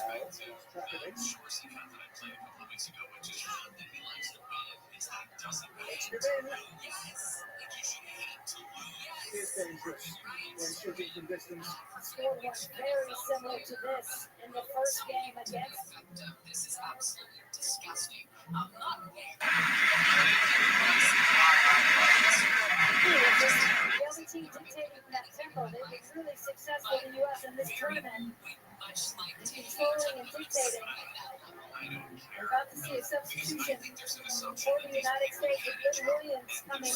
Short seat that I played a couple of weeks ago, which is that he likes to run is that he doesn't hate. Yes. Like you should hate to lose. He is dangerous when shooting from distance. The score was very similar to this in the first game against. This is absolutely disgusting. I'm not there. The other team dictating that tempo. They've been really successful in the U.S. in this tournament. Controlling and dictating. We're about to see a substitution for the United States with Liv Williams coming in.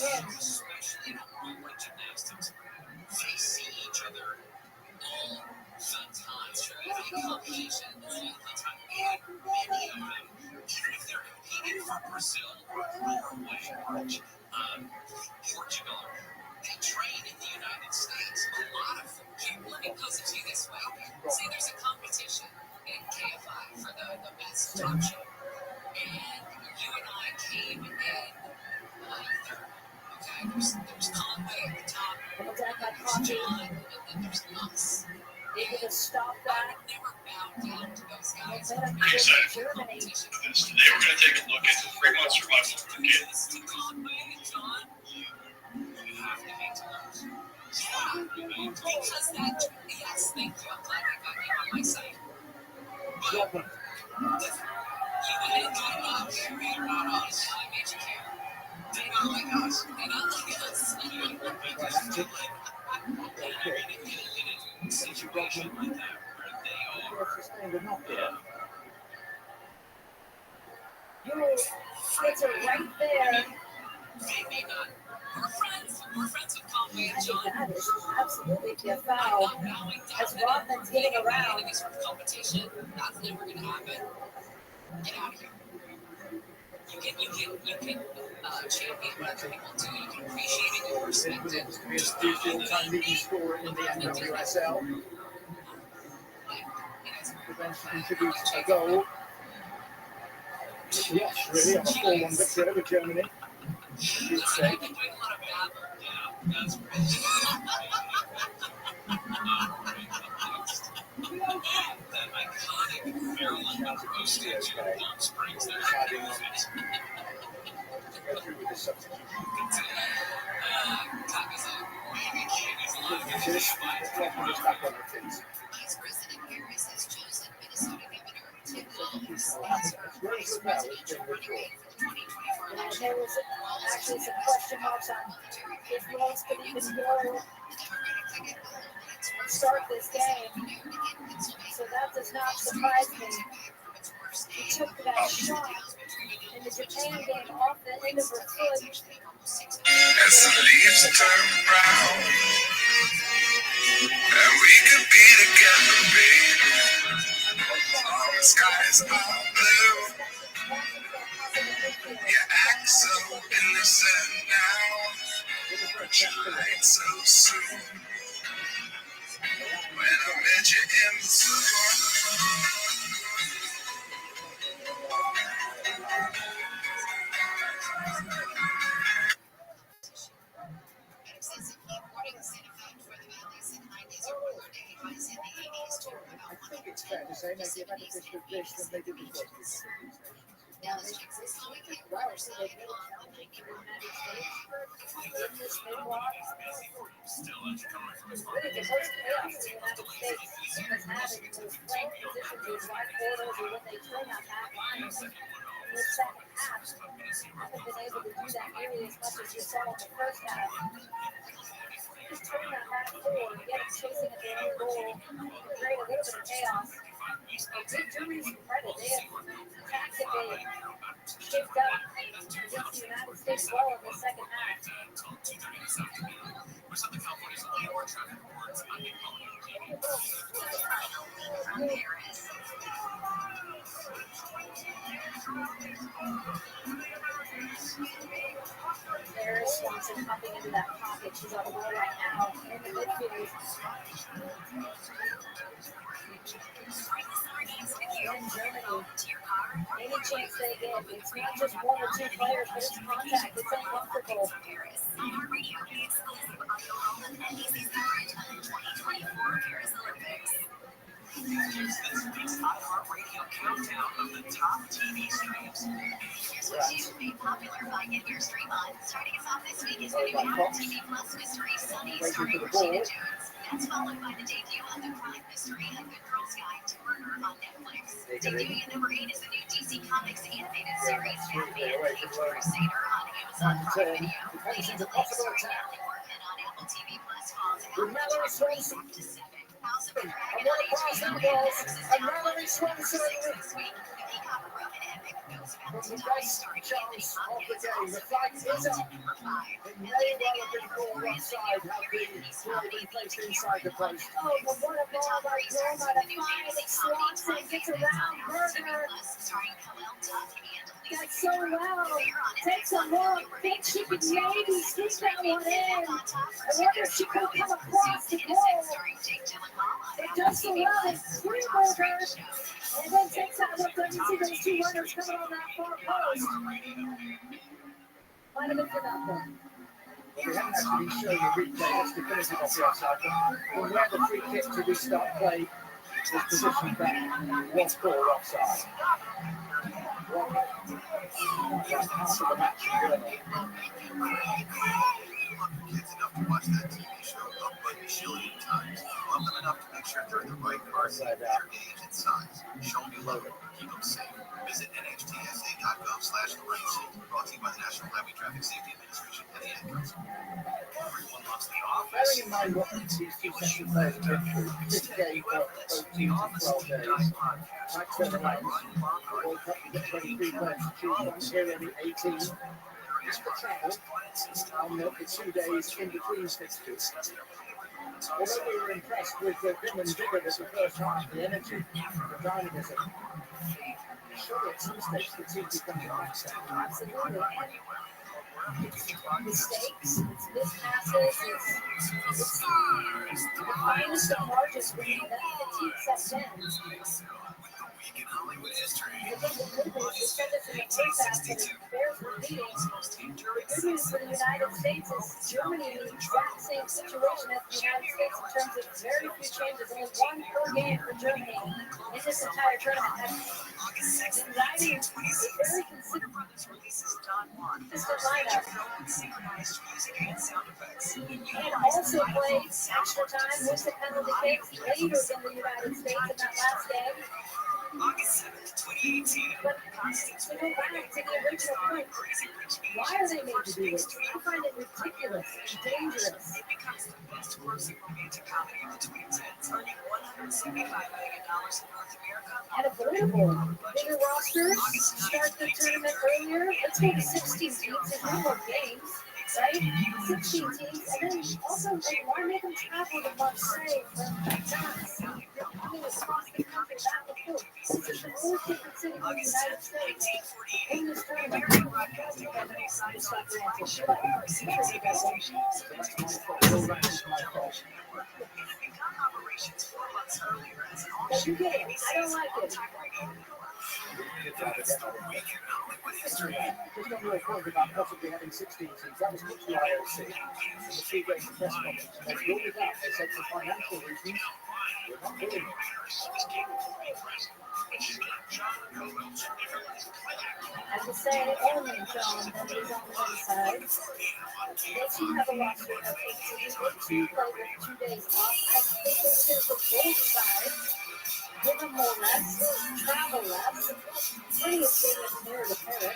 They see each other all the time. Every competition, all the time. And many of them, even if they're competing for Brazil or Norway or Portugal, they train in the United States. A lot of them. Let me pose it to you this way. Say there's a competition in KFI for the best talk show. And you and I came in third. Okay, there's Conway at the top, John, and then there's us. Able to stop that. Never bow down to those guys. Pretty excited for competition. Today we're going to take a look at the 3-month survival for kids. Conway and John, you have to hate to lose. Yeah, because that, yes, thank you. I'm glad I got you on my side. But you and I not care, you're not honest. I made you care. They not like us. They not like us. In a situation like that where they are. It's right there. Maybe not. We're friends with Conway and John. That is absolutely a foul. As Rothman's getting around. Any sort of competition, that's never going to happen. Get out of here. You can champion what other people do. You can appreciate it. You can respect it. Just the all-time leading scorer in the NWSL. Eventually contributes a goal. Yes, really, on a 4-1 victory over Germany. You'd say. I've been doing a lot of babble. Yeah, that's great. That iconic Maryland roasted Palm Springs there. Go through with the substitution. Vice President Harris has chosen Minnesota Governor Tim Walz as her vice presidential running mate for the 2024 election. There was actually some question marks on if Walz could even go and start this game. So that does not surprise me. He took that shot in the Japan game off the end of her foot. As the leaves turn brown, and we could be together, baby. All the skies are blue. You act so innocent now, but you lied so soon. When I met you in the store. Excessive heat warnings in effect for the valleys and high desert weather day. Highs in the 80s to about 170s. Dallas, Texas, low and waterside on the 91. Still, that's coming from his Really, the most chaos the United States has had in those playing positions is wide quarters or when they turn on that line in the second half. Haven't been able to do that nearly as much as you saw in the first half. Just turn that back forward, get them chasing at their own goal, create a little bit of chaos. Give Germany some credit. They have tactically shaped up against the United States well in the second half. Harris Swanson pumping into that pocket. She's on the ball right now in the midfield. And Germany, any chance they get, it's not just one or two players, but it's contact. It's uncomfortable. Radio, the exclusive audio home of NBC's coverage of the 2024 Paris Olympics. this week's iHeartRadio countdown of the top TV streams. Here's what you made popular by getting your stream on. Starting us off this week is the new Apple TV Plus mystery Sunny, starring Rashida Jones. That's followed by the debut of the crime mystery A Good Girl's Guide to Murder on Netflix. Debuting at number 8 is the new DC Comics animated series Batman: Caped Crusader on Amazon Prime Video. Leading to Lake starring Natalie Portman on Apple TV Plus falls out of the top 3 back to 7. House of the Dragon on HBO Max is down 1 to number 6 this week. The Peacock Roman epic Ghost Valentine starring Anthony Hopkins also moves up to number 5. And landing at number 4 is the new period piece comedy Meet the Camera on Netflix. The top 3 starts with the new fantasy comedy Time Bandits on Apple TV Plus starring Khalil Tuck and Lisa Kudrow. Fair on FX on Hulu remains number 2 with 7 streaming. And on top for Supernatural is Presumed Innocent starring Jake Gyllenhaal on Apple TV Plus. The top streamed show. And then takes out what doesn't see those two runners coming on that far post. Vitamin for nothing. We haven't actually shown the replay that's definitive of the offside. From where the free kick to restart play was positioned back was called offside. That's half of the match. Kids enough to watch that TV show a bajillion times. Love them enough to make sure they're in the right car seat for their age and size. Show them you love them. Keep them safe. Visit nhtsa.gov/the-right-seat. Brought to you by the National Highway Traffic Safety Administration and the Ad Council. Everyone loves The Office. Bearing in mind what these two central players have been through, this game for both teams in 12 days. Back to the right. World Cup with 23 players to choose from, here only 18. Just the travel on the 2 days in between fixtures. Although we were impressed with Finland's vigour as the first half, the energy, the dynamism, surely at some stage the team becomes a match. Absolutely. Mistakes, it's mispasses, it's the finest and largest way that the team sets ends. In Hollywood history. The good news, we said this in the first half, but it bears repeating. The good news for the United States is Germany in the exact same situation as the United States in terms of very few changes. Only one per game for Germany in this entire tournament. And United is very consistent lineup. And also played extra time with the penalty kicks later than the United States in that last game. August 7th, 2018. But to go back to the original point, why are they made to do this? I find it ridiculous and dangerous. It becomes the best grossing romantic comedy of the 2010s, earning $175 million in North America. And avoidable. Bigger rosters, start the tournament earlier. Let's go to 16 teams and no more games, right? 16 teams, and then also, why make them travel to Marseille from France? I mean, across the country, back and forth. This is the most different city in the United States. In this tournament, but you get it. I don't like it. Just on your point about possibly having 16 teams, that was put to the IOC in the 3 days of press conference. And they ruled it out. They said for financial reasons, we're not doing it. I would say only John that is on the other side. They should have a roster of 8 teams. They play with 2 days off. I think they should have put both sides. Give them more rest, travel rest. Plenty of stadiums near the Paris to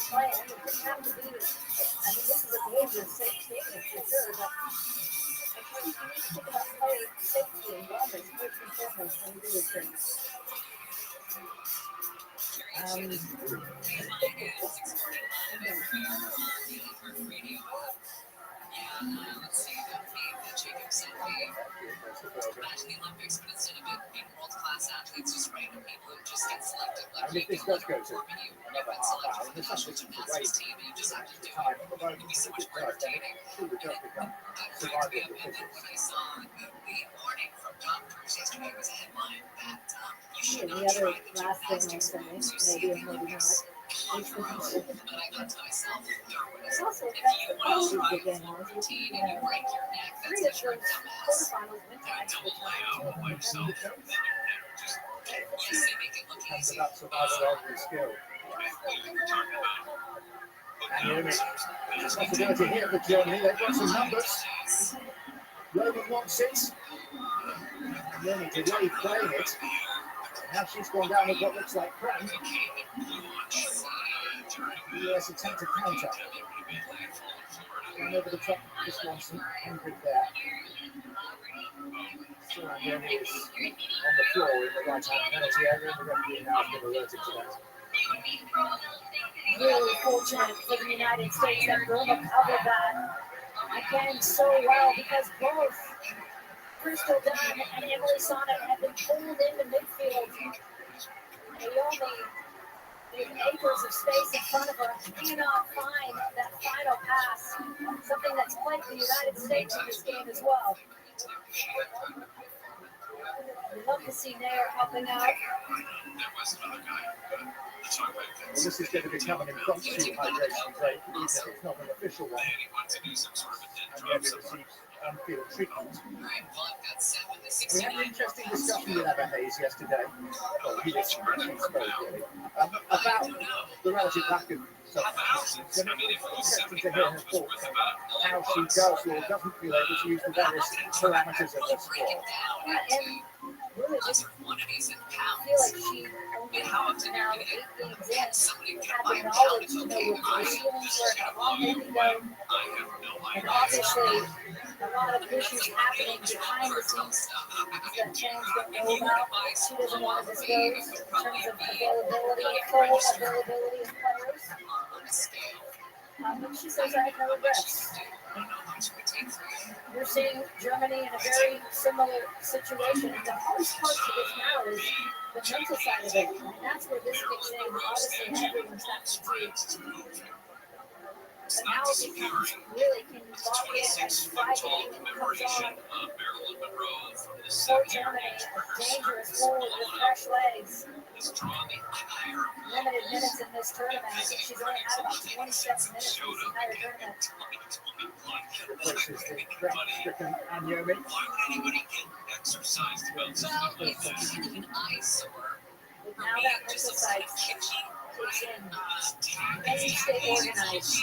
play in. It didn't have to be. I mean, this is a dangerous safe stadium for sure, but I think you need to think about player safety and wellness first and foremost when you do this thing. Let's see that meme that Jacob sent me. Imagine the Olympics, but instead of it being world-class athletes, just random people who just get selected. Like you get like you get selected for the national gymnastics team, and you just have to do it. It'd be so much more entertaining. And it cracked me up. And then when I saw the warning from doctors yesterday was a headline that you should not try the gymnastics forms you see in the Olympics. on your own. But I thought to myself, It's also if that's you the want to quality strive again. for a routine and you break your neck, Three that's of a those quarterfinals went to extra time. by yourself, then you're just what do you say, make it look That's easy? about survival and skill. you were talking about. And possibility here for Germany. They've got some numbers. Roman wants it. Learning to way playing it. Now she's gone down with what looks like cramp. The US attempt to counter. Going over the top, just wants some 100 there. So Germany is on the floor in the right-hand penalty area, and the referee now has been alerted to that. Really fortunate for the United States that Burma covered that again so well, because both Crystal Dunn and Emily Sonnet have been pulled into midfield. Naomi, with acres of space in front of her, cannot find that final pass, something that's plagued the United States in this game as well. We'd love to see Nair helping out. Well, this is going to become an impromptu hydration break, even if it's not an official one. And then we receive on-field treatment. We had an interesting discussion with Emma Hayes yesterday. Well, he listened, but she spoke really. About the relative lack of substitutions. And it was interesting to hear her talk how she does or doesn't feel able to use the various parameters of her sport. And really just feel like she only now 8 games in had the knowledge to know what the ceilings were, how long they could go. And obviously a lot of issues happening behind the scenes that fans don't know about. She doesn't want to disclose in terms of availability, full availability of players. But she says I have no regrets. We're seeing Germany in a very similar situation. And the hardest part to this now is the mental side of it. And that's where this kicks in. Obviously, everyone's got to. But now it becomes really, can lock in as Friday comes on. For Germany, a dangerous forward with fresh legs. Limited minutes in this tournament. I think she's only had about 27 minutes in this entire tournament. Replaces the cramp-stricken Anyomi. But now that mental side kicks in. And you stay organized.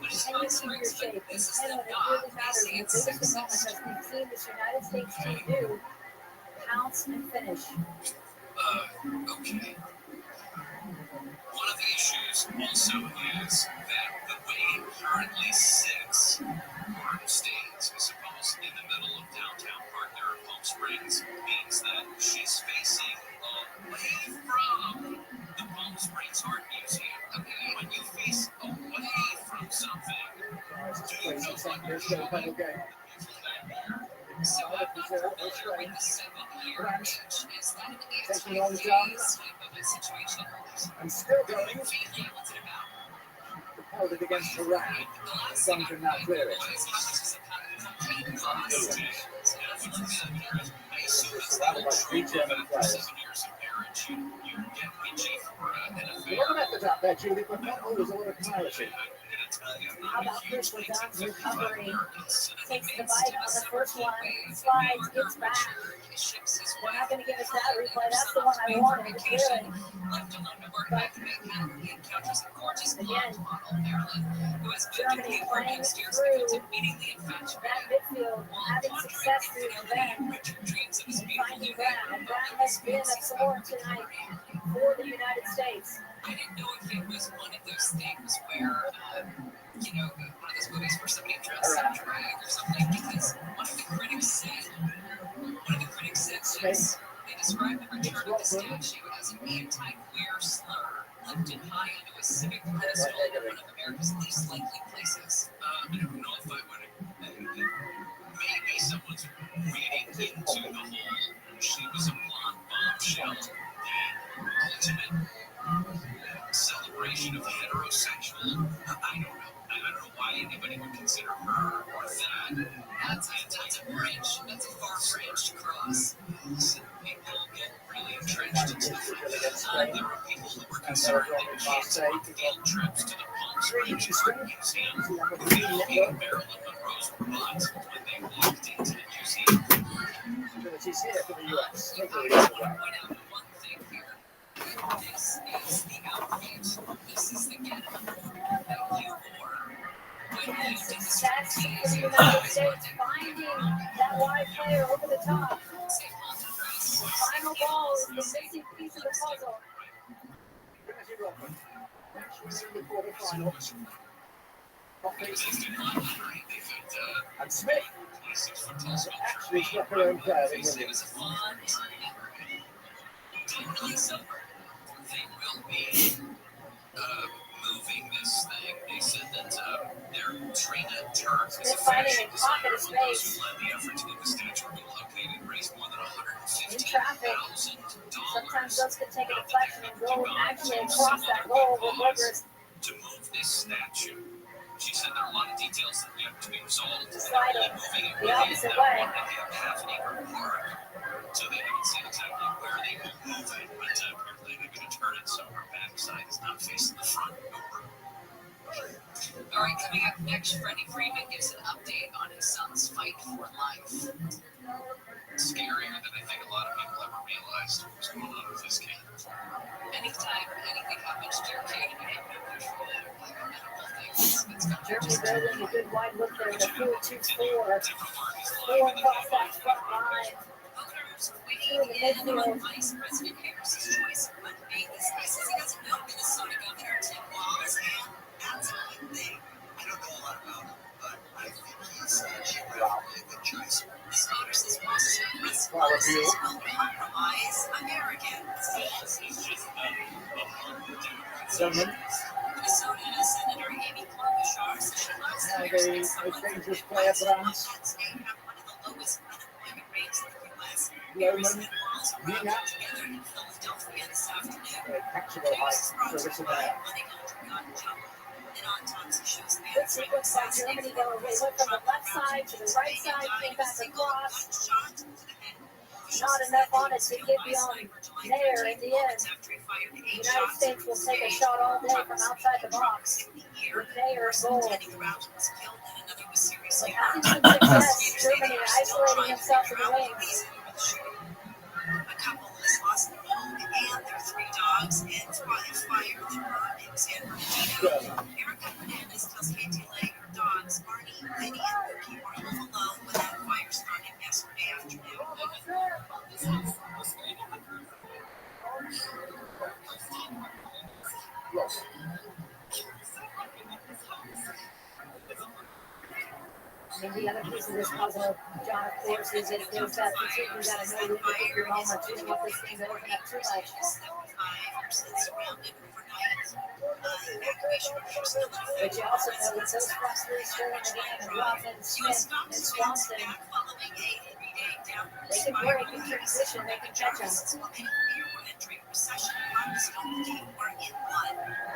And you keep your shape. And when it really matters, the biggest moment, as we've seen this United States team do, pounce and finish. Okay. One of the issues also is that the way it currently sits, Park States, I suppose, in the middle of downtown Park there at Palm Springs, means that she's facing away from the Palm Springs Art Museum. Okay, when you face away from something, do you know what you're showing? So during the 7 year range, is that taking on John and still going. Held it against Iran. John can now clear it. Surrounded by 3 German players. A lot of effort out there, Julie, but not always a lot of clarity. How about Crystal Dunn's recovery? Takes the bite on the first one, slides, gets back. They're not going to give us that replay. That's the one I wanted, clearly. But again, Germany playing through that midfield, having success through the bend, and finding ground. And that has been a thorn tonight for the United States. I didn't know if it was one of those things where, one of those movies where somebody dressed in drag or something, because one of the critics said this. They described the return of the statue as an anti-queer slur lifted high onto a civic pedestal in one of America's least likely places. I don't know if I would. Maybe someone's reading into the whole she was a blonde bombshell, the ultimate celebration of heterosexual. I don't know. I don't know why anybody would consider her or that. That's a bridge. That's a far bridge to cross. People get really entrenched and stuff like that. There were people who were concerned that kids on field trips to the Palm Springs Art Museum would be looking at Marilyn Monroe's robots when they walked into the museum. Abilities here for the US. I want to point out one thing here. This is the outfit. This is the getup that you wore when you did the That's for the United States finding that wide player over the top. Final ball is the missing piece of the puzzle. And Smith actually struck her own player in Williams. Totally sober. They will be moving this thing. They said that their Trina Turk is a fashion designer who led the effort to get the statue relocated and raised more than $115,000. Sometimes those can take a deflection and go actually across that goal with Woodward. To move this statue. She said there are a lot of details that have to be resolved. Slide it the opposite way. They have half an acre park, so they haven't seen exactly where they will move it, but apparently they're going to turn it so her backside is not facing the front door. All right, coming up next, Freddie Freeman gives an update on his son's fight for life. Scarier than I think a lot of people ever realized what was going on with this kid. Anytime anything happens to your kid, you have no control over like a medical thing. It's got to Germany just building a good wide look there in the 4-2-4. 4 across that front line. Through the midfield. Vice President Harris's choice of Monday. He says he doesn't know Minnesota Governor Tim Walz, and that's a good thing. I don't know a lot about him, but I think he's geographically a good choice. His daughter says Walz's progressive policies will compromise Americans. Minnesota Senator Amy Klobuchar says she loves the Americans. Most dangerous player for us. That state have one of the lowest unemployment rates in the U.S. Roman, Walz were Nina, together in Philadelphia this afternoon. catchable height, service of air. Good sequence by Germany. They went from the left side to the right side, came back across. Not enough on it to get beyond there in the end. The United States will take a shot all day from outside the box with Mayer at goal. But having some success, Germany isolating themselves in the wings. A couple has lost their home and their 3 dogs in fire that burned in San Bernardino. Erica Hernandez tells KTLA her dogs, Barney, Lenny, and Mookie, were home alone when that fire started yesterday afternoon. Ross. And the other piece of this puzzle, John, of course, is if there's that particular, you gotta know when to put your moment to what this thing's open up too much. But you also know with those front three still in the game, and Robin, Smith, and Swanson, they can break in transition, they can catch them.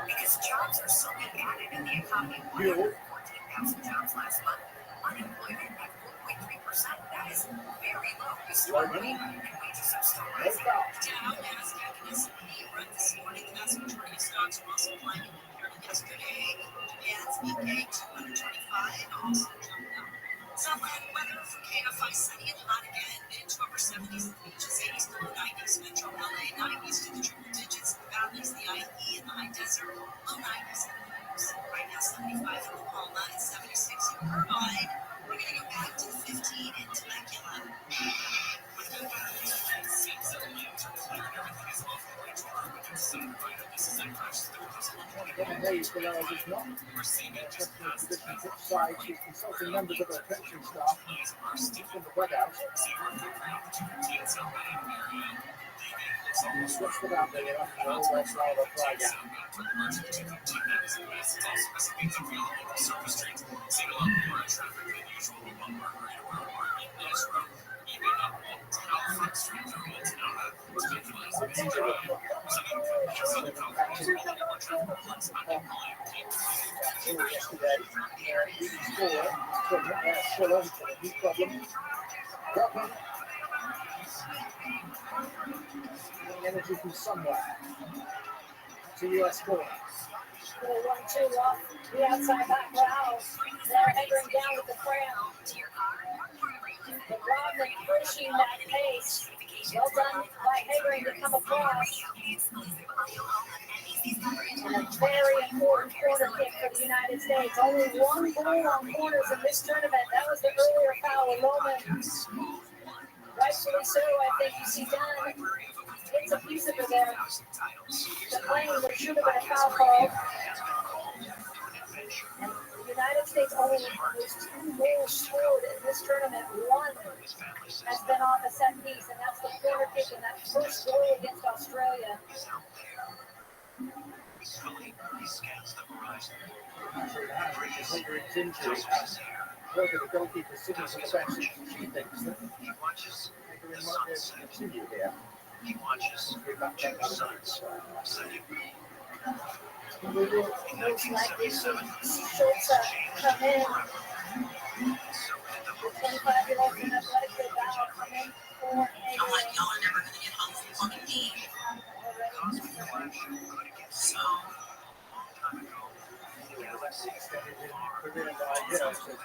Because jobs are so good at it in the economy. 14,000 jobs last month. Unemployment at 4.3%. That is very low historically, and wages are still rising. Dow, Nasdaq, and S&P were up this morning. The vast majority of stocks were also climbing compared to yesterday. Japan's Nikkei 225 also jumped up. Sunland weather for KFI, sunny and hot again. Mid to upper 70s, the beaches 80s to low 90s. Metro LA 90s to the triple digits. The valleys, the IE and the high desert, low 90s. Right now, 75 in La Palma and 76 in Irvine. We're going to go back to 15 in Temecula. Side, she's consulting members of her coaching staff from the dugout. What's the down there? After all, let's roll the flag out. Yesterday, he scored from Fulham, no problem. Energy from somewhere. To US corner. 1-2 off the outside back row. They're hammering down with the crown. But Rodman pushing that pace. Well done by Hammering to come across. And a very important corner kick for the United States. Only one goal on corners in this tournament. That was the earlier foul of Roman. Rightfully so, I think you see Dunn gets a piece of it there. The claim there should have been a foul call. And the United States only has 2 goals scored in this tournament. One has been off a set piece, and that's the corner kick in that first goal against Australia. Look at the goalkeeper sitting on the bench. She thinks that he watches Hammering might be able to continue here. He watches two sons. Looks like this Schultz come in. The 25-year-old and athletic Vidal come in for Hammering. Y'all are never going to get home from fucking game. So,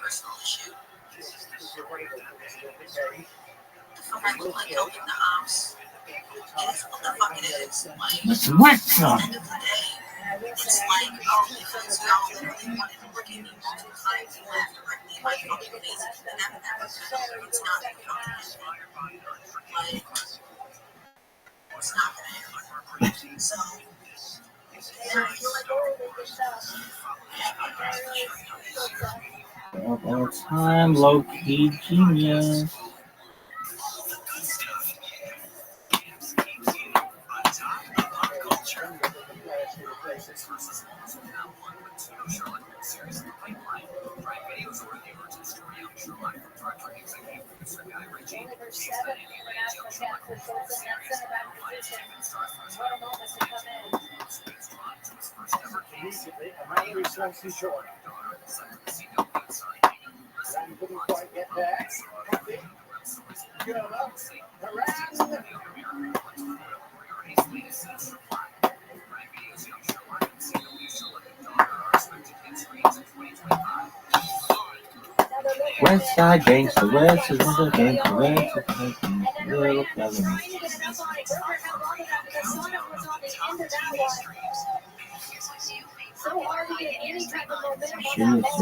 personal issue. I look like helping the ops. It's what the fuck it is. Like, It's wet at the end of the day, it's like, oh, because y'all literally wanted to look at me multiple times and laugh directly in my fucking face and that it's not gonna happen. Like, it's not gonna happen. So, yeah, I feel like All time low key genius. Number 7 international cap for Schultz in that center back position. What a moment to come in. Immediately, a man who slices his short. Ran couldn't quite get there. Girl up. Around. West side gangster, west is the gangster, west is the little government. So hard to get any type of momentum on that ball.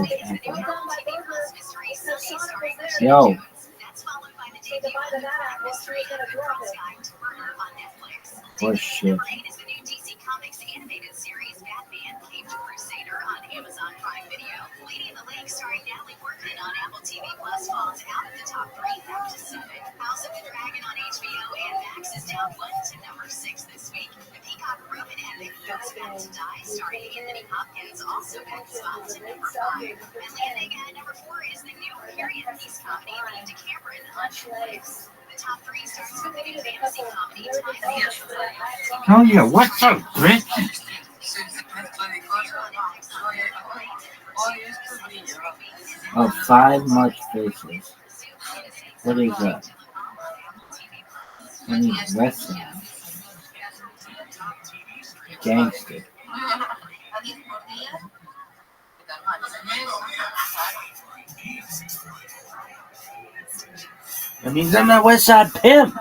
Well done by Berger. So Sonic was there. Yo. Take a bite of that. What's Trey going to drop it? For shit. Comics animated series Batman Caped Crusader on Amazon Prime Video. Lady in the Lake starring Natalie Portman on Apple TV Plus falls out of the top 3 in Pacific. House of the Dragon on HBO and Max is down 1 to number 6 this week. The Peacock Roman epic Who's About to Die starring Anthony Hopkins also got spot to number 5. And landing at number 4 is the new period piece comedy named Cameron on Netflix. The top 3 starts with the new fantasy comedy Oh yeah, what's up, Rich? Oh, 5 much faces. What is that? I mean, wrestling. Gangster. That means I'm that West Side Pimp.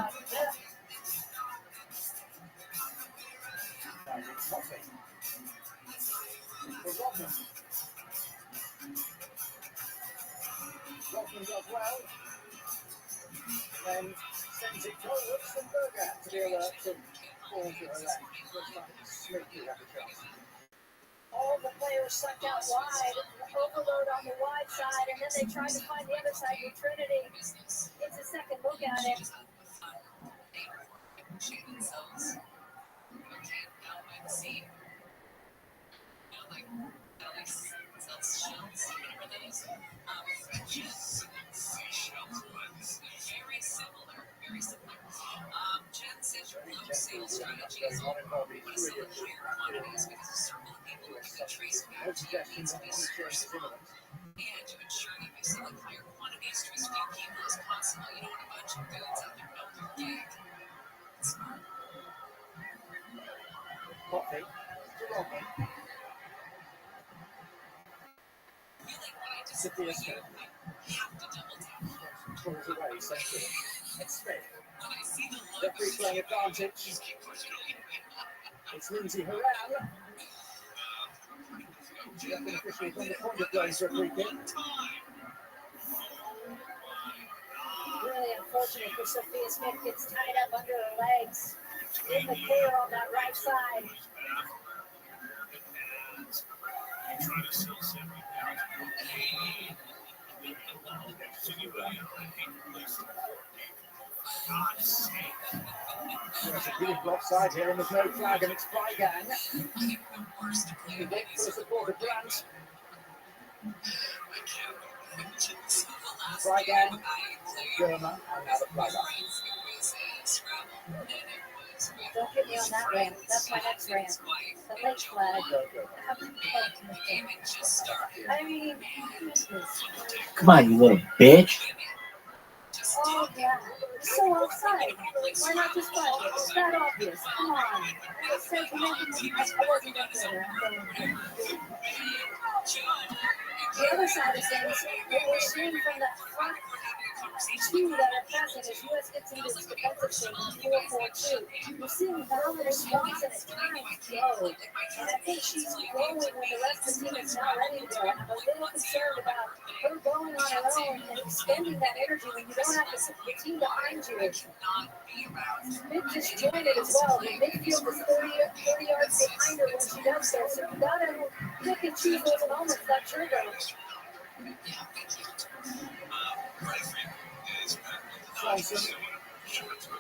Rodman does well. Then sends it towards the Berger to be alert to fall to her left. Looks like Smithy had a shot. All the players sucked out wide, overload on the wide side, and then they tried to find the other side with Trinity. It's a second look at it. Very similar. Jen says your low sales strategy is all about selling higher quantities because a circle of people who can trace back to your needs to be sourced and to ensure that you're selling higher quantities to as few people as possible. You don't want a bunch of goods out there. No, you're gig. It's smart. Poppy to Rodney. Sophia Smith. Pulls away, central. It's Smith. Referee playing advantage. It's Lindsay Horan. Referee officially from the point of play for a free kick. Really unfortunate for Sophia Smith. Gets tied up under her legs. In the clear on that right side. There's a beautiful offside here, and there's no flag, and it's Freigang. The big for the support of Grant. Freigang, German, and now the flag up. Don't get me on that rant. That's my next rant. The late flag. I mean, Come on, you little bitch. oh yeah, it's so outside. Why not just flag it? It's that obvious. Come on. It says nothing. I wasn't up there. The other side of things, what we're seeing from that front two that are passing as U.S. gets into its defensive shape, 4-4-2. We're seeing Valerie Swanson at times go, and I think she's going when the rest of the team is not ready to go. And I'm a little concerned about her going on her own and expending that energy when you don't have the team behind you. Mid disjointed as well. The midfield is 30 yards behind her when she does so. So you gotta pick and choose those moments that turbo. Swanson. She's looking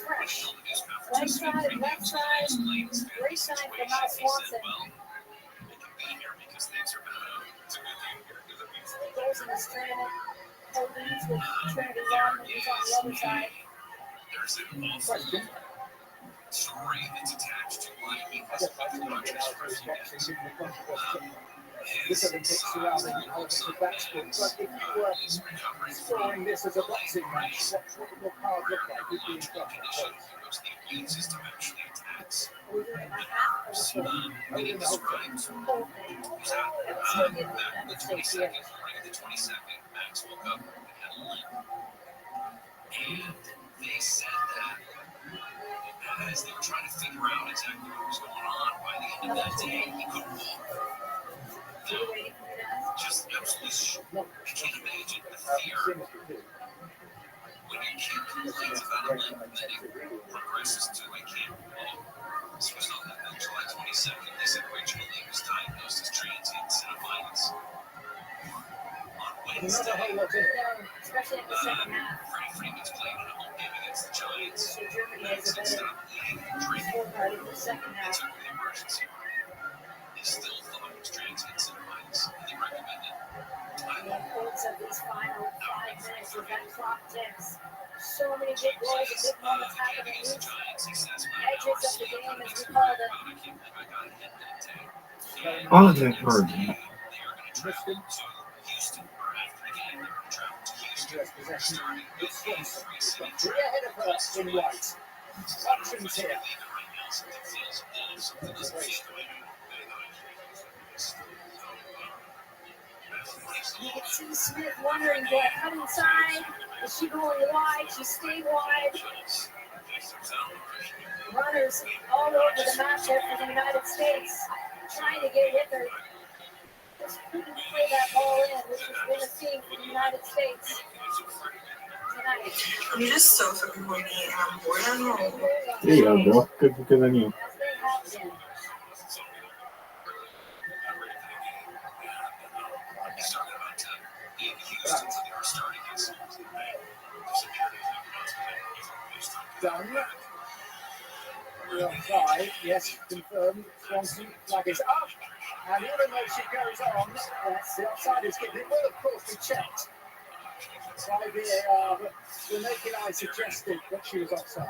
fresh. Right side, left side. Great sign for Miles Swanson. Goes in this tournament. Leads with Trinity Young, who's on the other side. There's an awful story that's attached to why we must This Olympics surrounding Olympic backspin. But if you were scoring this as a boxing match, what would your card look like? Would be in front of the immune system actually attacks. We're doing a half When he describes the whole thing. who's out back in the 22nd, morning of the 22nd, Max woke up and had a limp. And they said that as they were trying to figure out exactly what was going on, by the end of that day, he couldn't walk. Now, just absolutely I can't imagine the fear when your kid complains about a limp and then it progresses to I can't walk. This was on July 22nd. They said originally he was diagnosed as transient encephalitis. On Wednesday, especially in the second half. Freddie Freeman's playing in a home game against the Giants. Germany has a better Stopped eating and drinking. scorecard in the second They half. took the emergency room. They still thought it was transient encephalitis, and they recommended The importance of these final 5 minutes as that clock ticks. So many big goals and big moments happening. These edges of the game, as we call them. All of that hurt. They are going to travel to Houston, or after the game, they're going to travel to Houston. Starting with the three city ahead of her in white. Options here. right now, something feels off, something doesn't feel right. You can see Smith wondering, do I cut inside? Is she going wide? She stayed wide. Runners all over the map there for the United States, trying to get with her. Just couldn't play that ball in, which has been a theme for the United States tonight. I'm just so fucking horny and I'm bored at home. There you go, bro. Good on you. As they have been. He's talking about being Houston, so they were starting his Done. We're on 5. Yes, confirmed. Swanson flag is up. And even though she goes on, the offside is given. It will, of course, be checked by VAR, but the naked eye suggested that she was offside.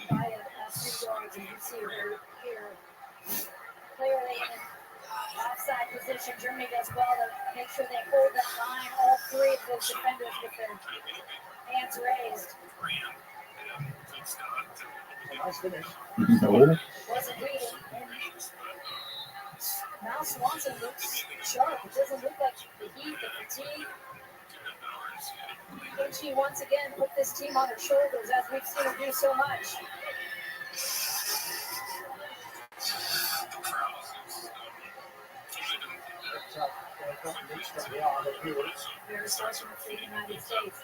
By a few yards, and you see her here clearly in an offside position. Germany does well to make sure they hold that line. All 3 of those defenders with their Hands raised. Nice finish. No. Wasn't reading. Now Swanson looks sharp. It doesn't look like the heat, the fatigue. Can she once again put this team on her shoulders as we've seen her do so much? Very starts from the United States.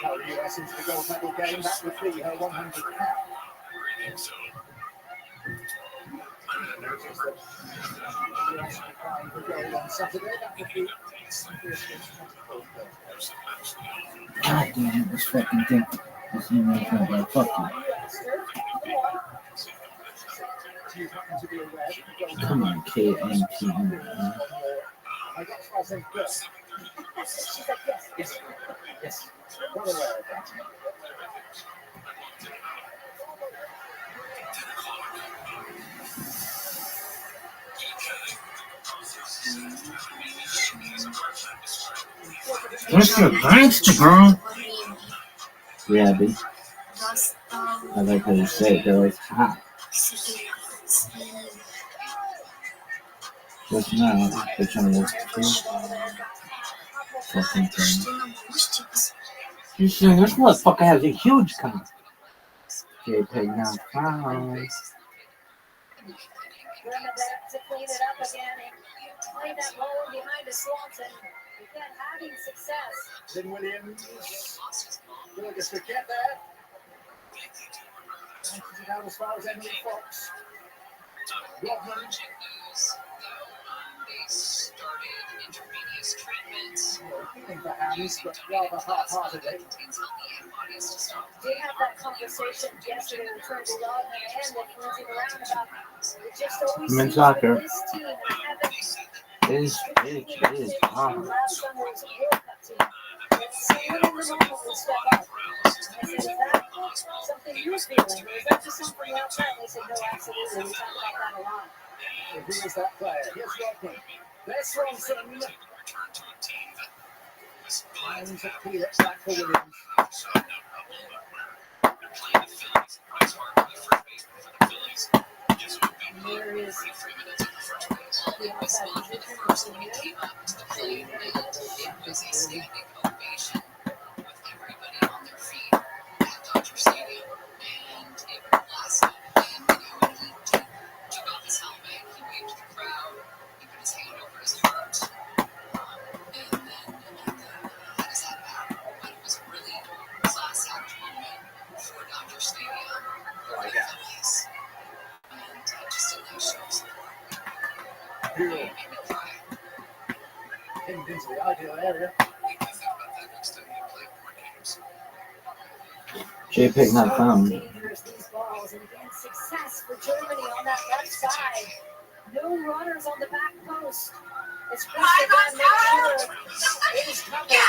The US into the gold medal game. That would be her 100 pound. On Saturday, that would be God damn, this fucking thing. This email's not gonna fuck you. Come on, KMT. I got to say good. She's like, yes. Well aware of that. Mr. Gangster, girl. Yeah, dude. I like how you say it, girl. It's hot. Just now, they're trying to work through fucking thing. You see, this motherfucker has a huge cock. JPEG now found. Bernadette to clean it up again and play that ball behind the Swanson. Again, having success. Lynn Williams. Burgess could get there. Pushes it down as far as Emily Fox. Rodman. They started intravenous treatment. Looking for hands, but rather half-heartedly. Did have that conversation yesterday with Tracy Rodman and with Lindsay Brown about it just always Men's seems soccer. that this team haven't It is hard. last summer's World Cup team. Someone in the moment will step up. I said, is that something you're feeling, or is that just something you're outside? They said, no, absolutely. We talk about that a lot. So who is that player? Here's Rodman. There's Swanson. And to clean it back for Williams. There is the outside position. Came up to the plate, and it was a standing ovation with everybody on their feet at Dodger Stadium, and it lasted. And he took off his helmet, he waved to the crowd, he put his hand over his heart, and then had his head back. But it was a really class-act moment for Dodger Stadium. And just a nice show of support. Made me cry. Into the ideal area. JPEG not found. These balls, and again, success for Germany on that left side. No runners on the back post. It's pressed again, make sure it is covered.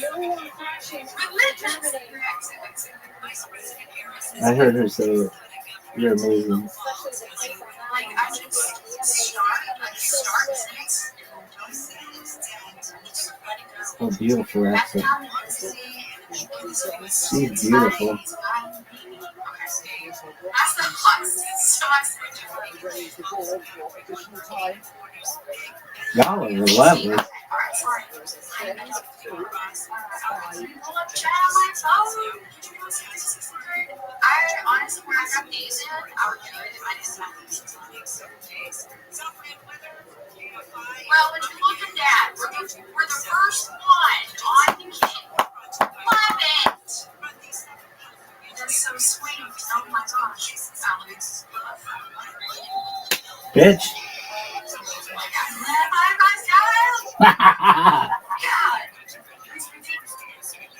No one crashing for Germany. I heard her say it. You're amazing. Oh, beautiful accent. She's beautiful. Y'all are lovely. I honestly, when I got these in, I was good. I just had these. Well, when you look at that, we're the first one on the kit. Love it. They're so sweet. Oh my gosh. Alex. Bitch.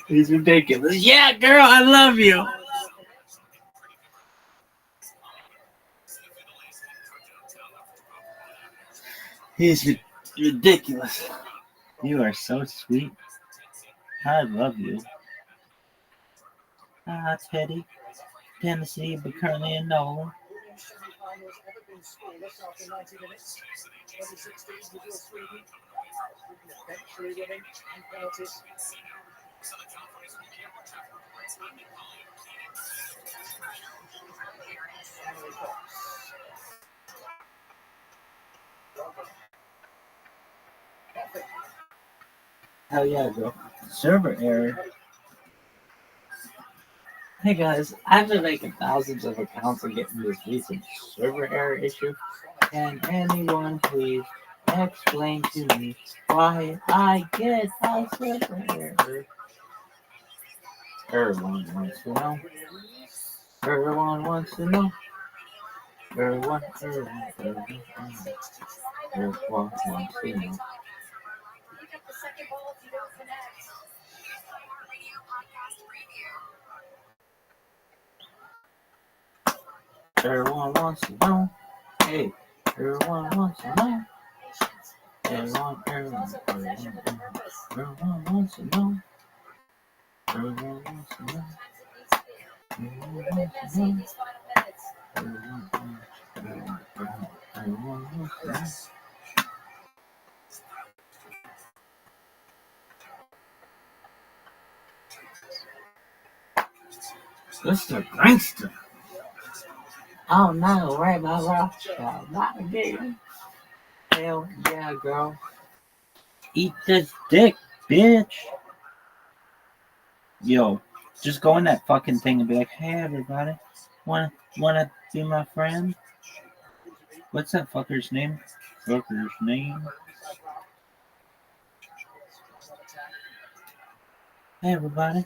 He's ridiculous. Yeah, girl, I love you. He's ridiculous. You are so sweet. I love you. Ah, Teddy. Tennessee, but currently in Nolan. Semi-finals ever been scoreless after 90 minutes. 2016 was your Sweden. eventually winning on penalties. Emily Fox. Hell yeah, bro. Server error. Hey guys, I've been making thousands of accounts and getting this recent server error issue. Can anyone please explain to me why I get a server error? Everyone wants to know. Everyone wants to know. Everyone wants to know. Everyone wants to know. Hey, everyone wants to know. Everyone wants to know. Everyone wants to know. Everyone wants to know. Mr. Gangster. Oh no, Rabbi Rothschild, not again. Hell yeah, girl. Eat this dick, bitch. Yo, just go in that fucking thing and be like, hey everybody, wanna be my friend? What's that fucker's name? Fucker's name? Hey everybody.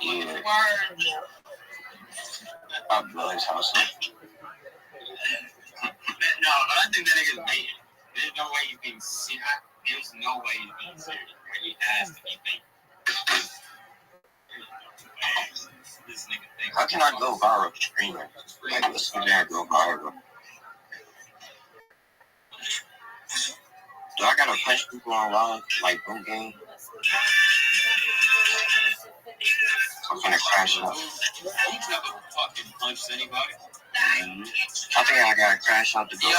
Yeah. I'm Billy's house. No, but I think that nigga's bait. There's no way he's being serious. There's no way he's being serious. He has to be bait. This nigga thinks. How can I go viral streaming? Like, let's go there and go viral. Do I gotta punch people online? Like, boom game? I'm gonna crash out. You never fucking punched anybody. Mm-hmm. I think I gotta crash out the door. Yo.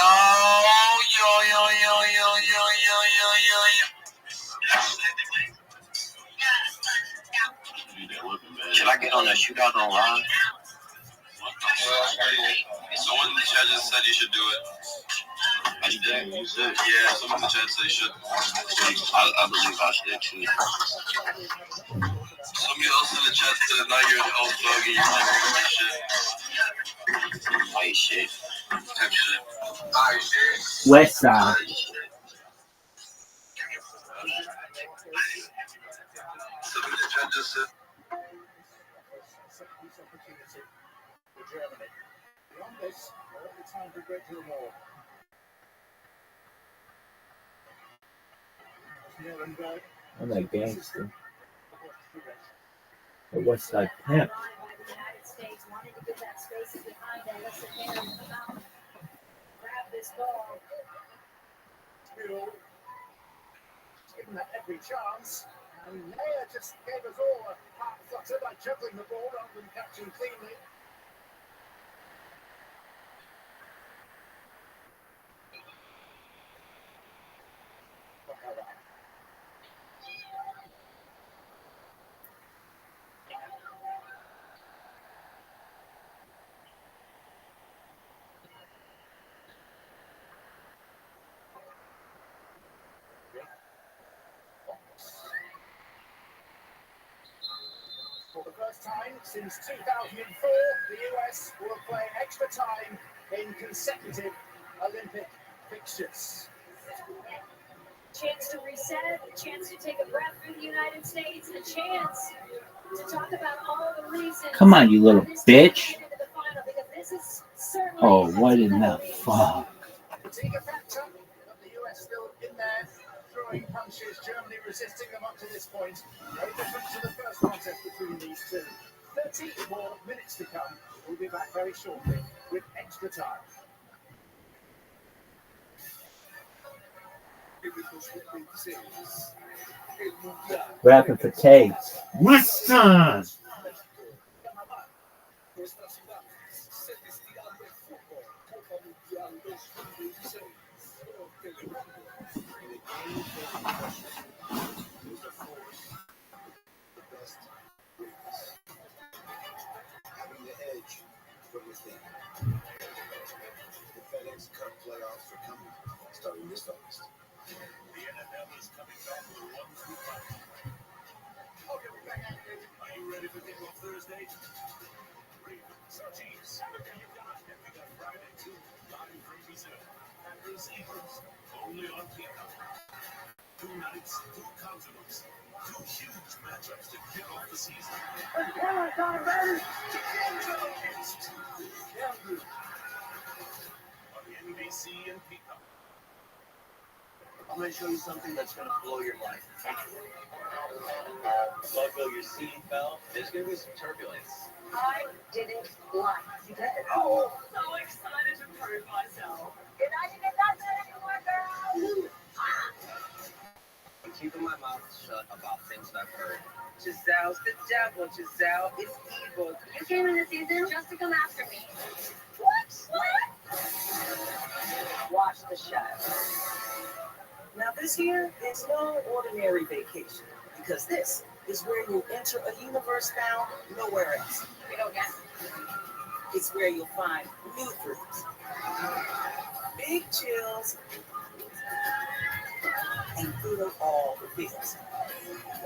Should I get on that shootout online? Someone in the chat just said you should do it. I did. You said? Yeah, someone in the chat said you should. I believe I should too. Somebody else in the chat said now you're an old bug and you're like shit. White shit. Type shit. Alright, shit. West Side. Somebody in the chat just said. Germany. Beyond this, all the time for great deal more. I'm that gangster. The West Side Pimp. Grab this ball. Given that every chance, and Leia just gave us all a heart flutter by juggling the ball rather than catching cleanly. For the first time since 2004, the US will play extra time in consecutive Olympic fixtures. Chance to reset, a chance to take a breath for the United States, a chance to talk about all the reasons. Come on, you little bitch. Oh, what in the fuck? Fatigue factor, but the US still in there, throwing punches, Germany resisting them up to this point. No different to the first contest between these two. 30 more minutes to come. We'll be back very shortly with extra time. Rapping for Tags. What's on? Having the edge from within. The FedEx Cup playoffs are coming, starting this August. The NFL is coming back for 1 through 5. Okay, we're back. Are you ready for kickoff Thursday? Ravens, Chiefs, and we got Friday too, live from Brazil. Packers, Eagles, only on Peacock. 2 nights, 2 continents, 2 huge matchups to kick off the season. Hey, time, baby! It's 2 Andrew on the NBC and Peacock. I'm going to show you something that's going to blow your mind. Buckle your seatbelt. There's going to be some turbulence. I didn't like today. Oh, so excited to prove myself. You're not even that good anymore, girl. I'm keeping my mouth shut about things that I've heard. Giselle's the devil. Giselle is evil. You came in this season just to come after me. What? Watch the show. Now this here is no ordinary vacation, because this is where you enter a universe found nowhere else. We don't get It's where you'll find new thrills, big chills, and through all the feels.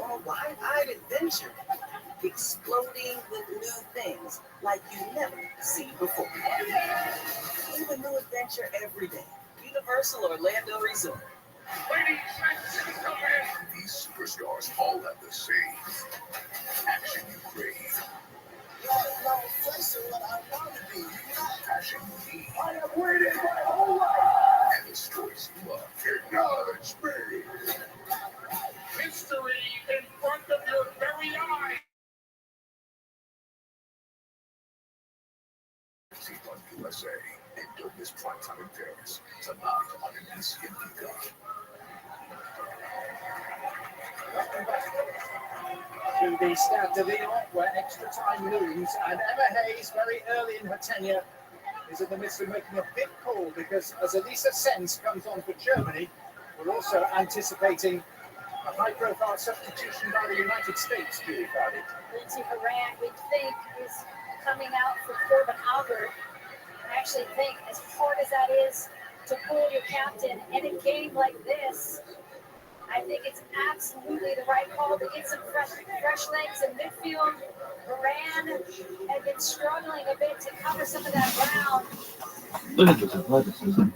On a wide-eyed adventure, exploding with new things like you never seen before. Live a new adventure every day. Universal Orlando Resort. These superstars all have the same passion you crave. Passion you need. I have waited my whole life. And the stories you love. Acknowledge me. History in front of your very eyes. See on USA and don't miss prime time in Paris. Tonight on NBC and Peacock. To the Stade de Lyon, where extra time looms, and Emma Hayes, very early in her tenure, is in the midst of making a big call, because as Elisa Sens comes on for Germany, we're also anticipating a high-profile substitution by the United States, Julie Crowley. Lindsey Horan, we think, is coming out for Corbin Albert. I actually think, as hard as that is to pull your captain in a game like this, I think it's absolutely the right call to get some fresh legs in midfield. Horan had been struggling a bit to cover some of that ground. Look at this athleticism.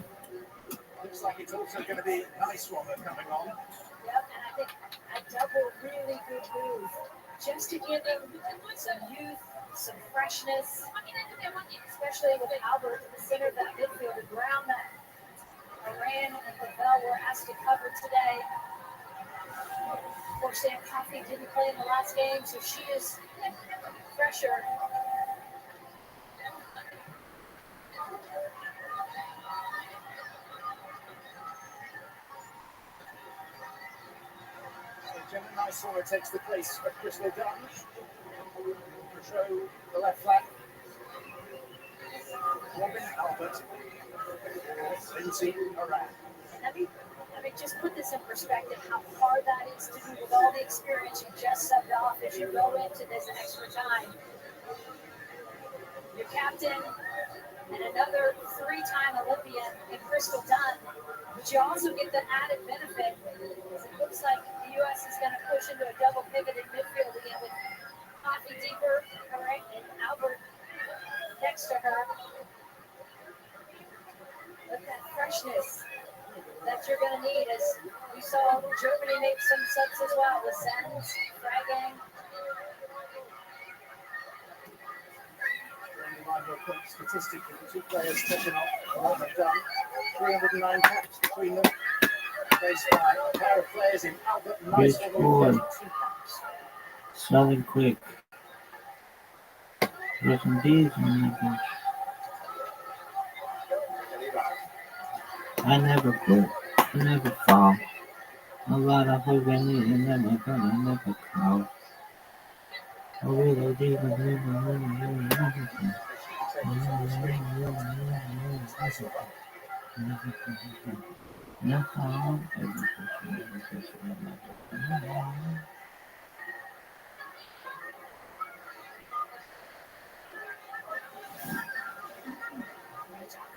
Looks like it's also going to be Nice One coming on. Yep, and I think a double really good move, just to give him some youth, some freshness, especially with Albert in the center of that midfield, the ground that Horan and Pavel were asked to cover today. Of course, Sam Coffey didn't play in the last game, so she is fresher. So Gemma Nice takes the place of Crystal Dunn. Control the left flank. Robin Albert. Lindsey Horan. Let me just put this in perspective, how hard that is to do with all the experience you just subbed off as you go into this extra time. Your captain and another 3-time Olympian in Crystal Dunn, but you also get the added benefit, as it looks like the U.S. is going to push into a double pivot in midfield again with Coffey deeper, Horan and Albert next to her. Look at that freshness that you're going to need, as we saw Germany make some subs as well with Sens, Fragang. Statistically, the 2 players taken off what they've done. 309 caps between them. Faced by a pair of players in Albert and Nice Great with 32 score. caps. Selling quick. There's some D's on the bench. I never quit. I never fall. A lot of hope in it and never gonna never call. A little deeper than Talk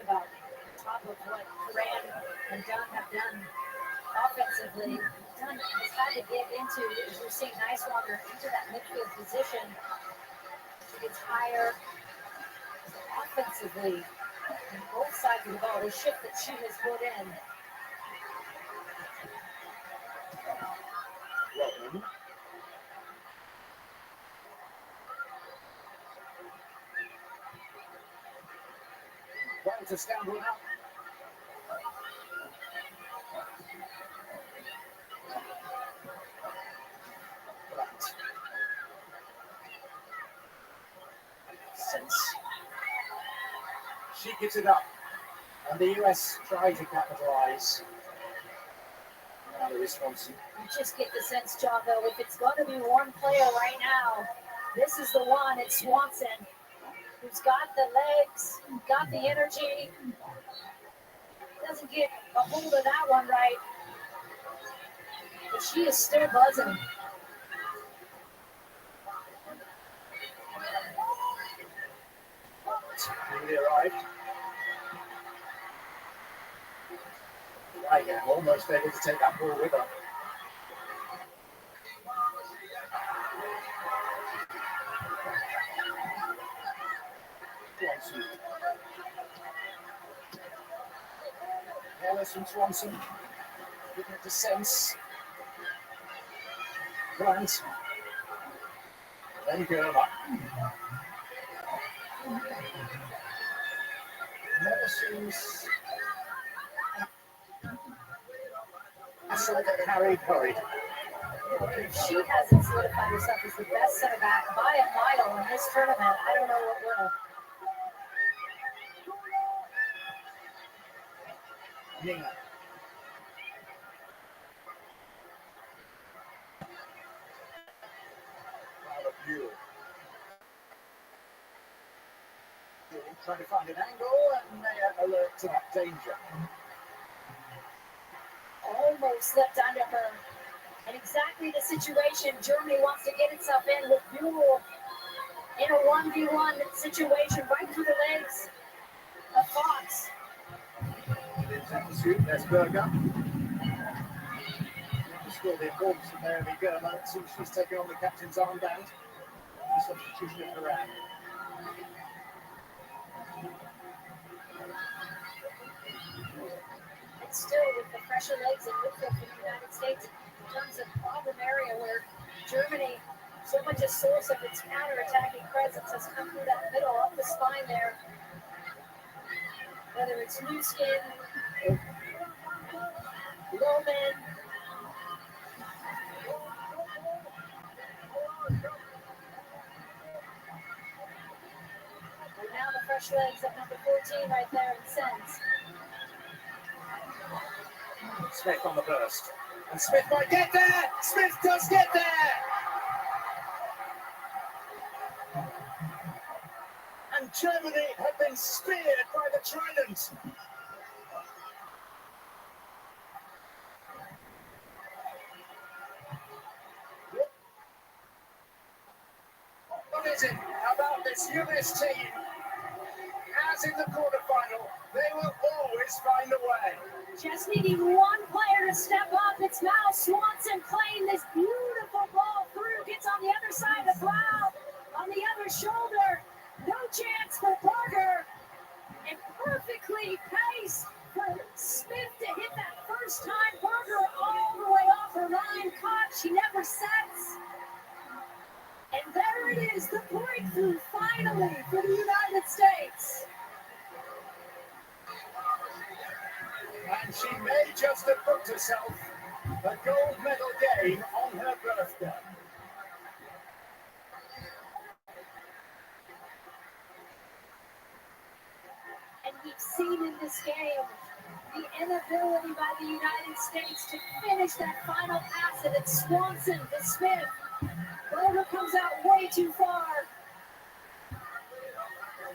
about top of what Duran and Dunn have done offensively. Dunn has had to get into, as you're seeing Nicewater, into that midfield position. She gets higher offensively on both sides of the ball. The shift that she has put in. Well, to stand one up. Sense. She gives it up. And the US try to capitalize. Now there is Swanson. You just get the sense, John, though, if it's going to be one player right now, this is the one. It's Swanson, who's got the legs, got the energy. Doesn't get a hold of that one right. But she is still buzzing. Newly arrived. Right, almost able to take that ball with her. Swanson. Wallace from Swanson. Giving it to Sense. Grant. Then Gerber. Never seems carried. She hasn't solidified herself as the best center back by a mile in this tournament. I don't know what will. Nina. Buell. Trying to find an angle and they alert to that danger. Almost slipped under her. And exactly the situation Germany wants to get itself in with Buell in a 1v1 situation right through the legs of Fox. There's Berger. Score the importance of Mary Gerber since she's taken on the captain's armband. The substitution of Duran. And still with the fresher legs in midfield for the United States in terms of problem area where Germany, so much a source of its counter-attacking presence has come through that middle, up the spine there. Whether it's New Skin, Loman, and now the fresh legs of number 14 right there in Sense. Smith on the burst. And Smith might get there! Smith does get there! And Germany have been speared by the Trident. What is it about this US team? As in the quarterfinal, they will always find a way. Just needing one player to step up. It's now Swanson playing this beautiful ball through. Gets on the other side of Blau. On the other shoulder. No chance for Parker. And perfectly paced for Smith to hit that first time. Parker all the way off her line. Caught. She never sets. And there it is. The breakthrough finally for the United States. And she may just have booked herself a gold medal game on her birthday. And we've seen in this game the inability by the United States to finish that final pass, and it's Swanson to Smith. Berger comes out way too far.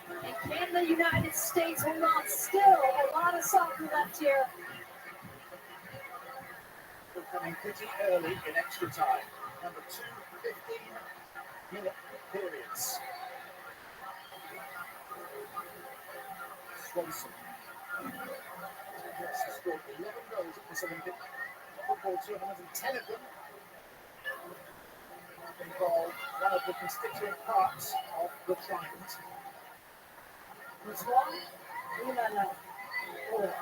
And can the United States hold on? Still a lot of soccer left here. We're coming pretty early in extra time. Number 2, 15-minute periods. Swanson. Yes, he scored 11 goals at this Olympic football tournament, and 10 of them involve one of the constituent parts of the trident. Which one? Oh.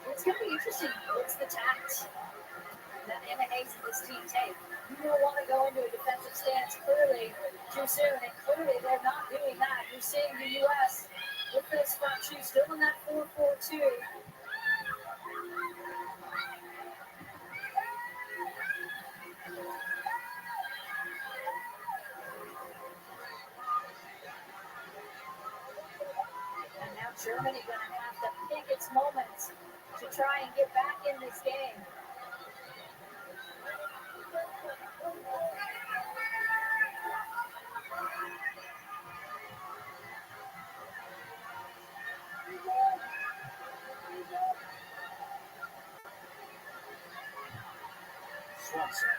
It's going to be interesting. What's the tact that Anna Hayes and this team take? You don't want to go into a defensive stance clearly too soon, and clearly they're not doing that. You're seeing the U.S. with this front two still in that 4-4-2. And now Germany going to have to pick its moments to try and get back in this game. Swanson.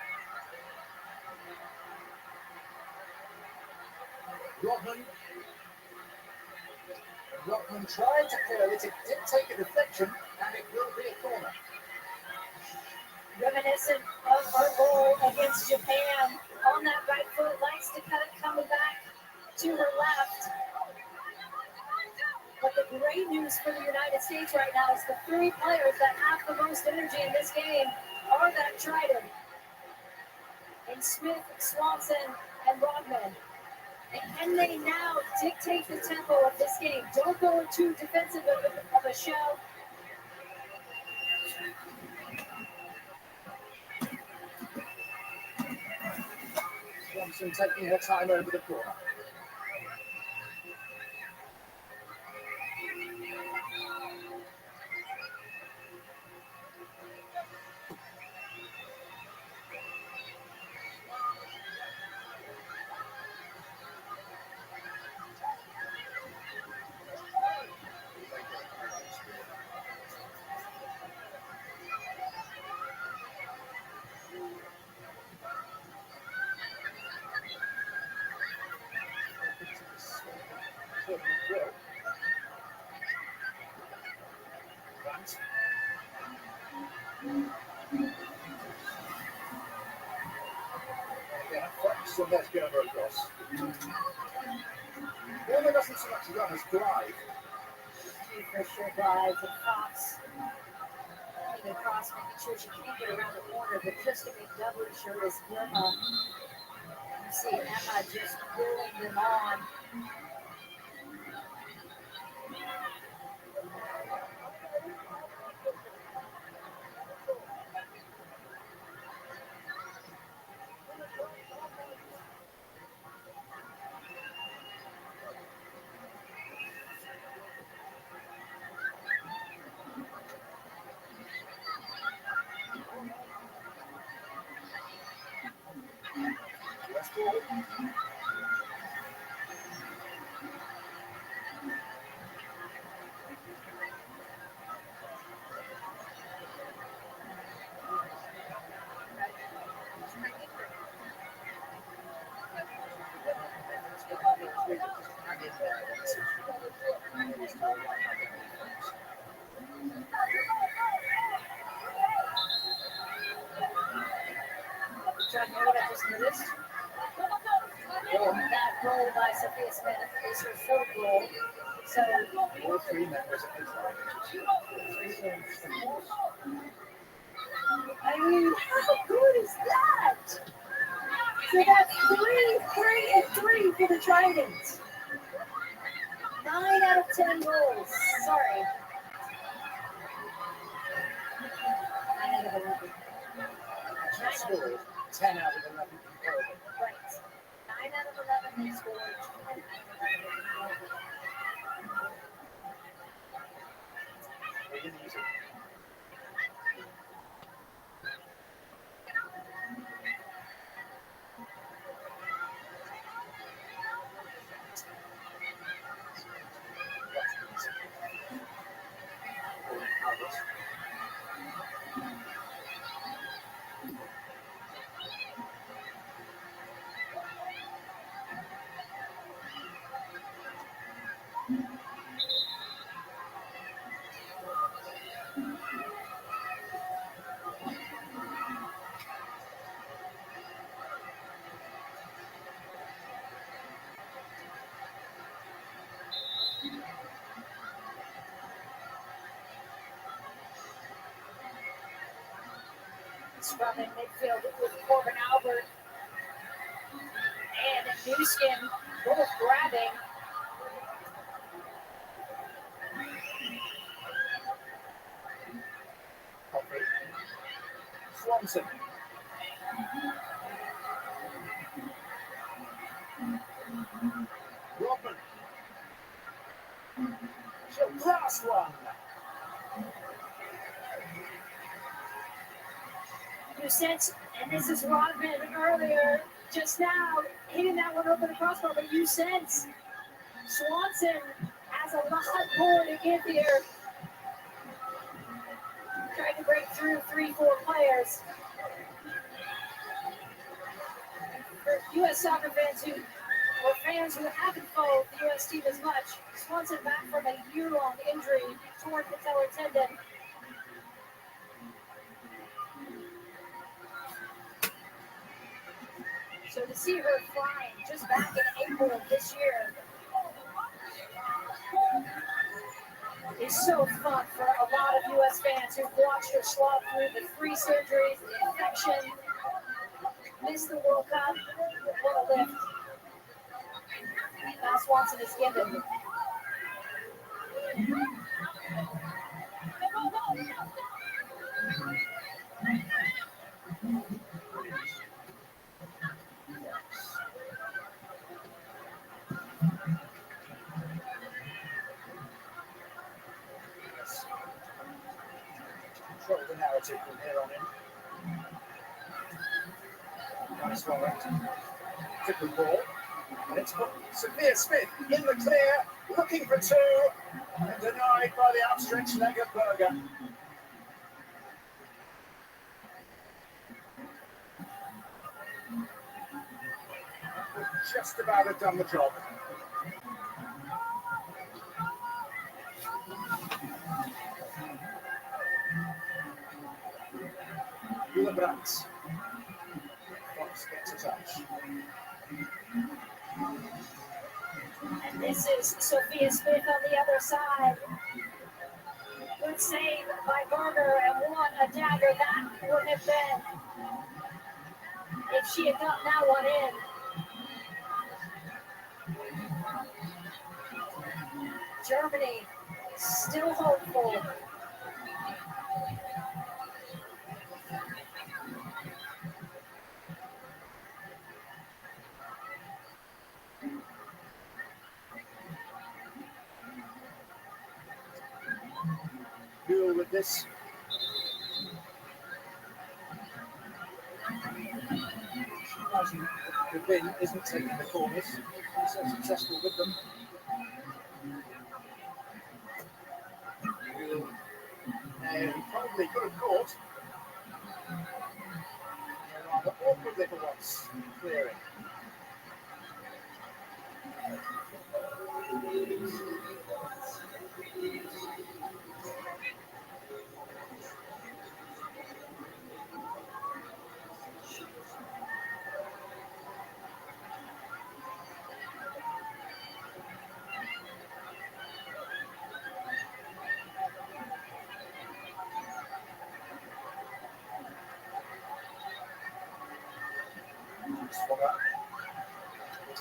Rodman tried to curl it. It did take a deflection, and it will be a corner. Reminiscent of our goal against Japan. On that right foot, likes to cut it, coming back to her left. But the great news for the United States right now is the three players that have the most energy in this game are that trident. And Smith, Swanson, and Rodman. And can they now dictate the tempo of this game? Don't go too defensive of a show. Swanson taking her time over the corner. So let's go across. Warner doesn't so much run as drive. She for sure drives and Fox coming across, making sure she can't get around the corner, but just to make doubly sure is Emma. You see Emma just pulling them on. John, you know what I just noticed? That goal by Sophia Smith is her third goal. So all three members of the tribe. I mean, how good is that? So that's 3 for the Trident. 9 out of 10 goals. Sorry. 9 out of 11. She scored 10 out of 11 from Colvin. Right. 9 out of 11 they scored. 10 out of 11 They didn't use it. Scrum in midfield with Corbin Albert and Newskin both grabbing. Swanson. Rodman. She'll blast one. You sense, and this is Rodman earlier, just now, hitting that one over the crossbar, but you sense Swanson has a lot more to give here. Trying to break through 3-4 players. For U.S. soccer fans or fans who haven't followed the U.S. team as much, Swanson back from a year-long injury, torn patellar tendon. So to see her flying just back in April of this year is so fun for a lot of U.S. fans who've watched her slog through the 3 surgeries, the infection, missed the World Cup. What a lift. Now Swanson is given. Control the narrative from here on in. Nice one. Triple ball. And it's Sophia Smith in the clear, looking for 2, and denied by the outstretched leg of Berger. Just about have done the job. Brandt. Fox gets a touch. And this is Sophia Smith on the other side. Good save by Berger, and what a dagger that would have been if she had gotten that one in. Germany still hopeful. Deal with this. Imagine the bin isn't taking the corners. He's so successful with them. He probably could have caught. Rather awkward little ones clearing.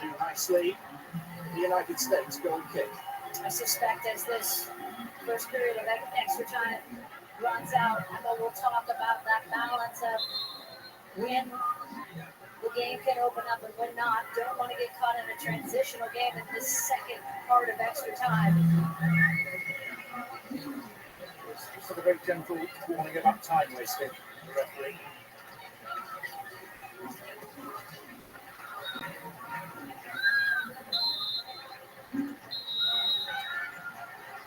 Do nicely. The United States goal kick. I suspect as this first period of extra time runs out, Emma will talk about that balance of when the game can open up and when not. Don't want to get caught in a transitional game in this second part of extra time. Just a very gentle warning about time wasting. The referee.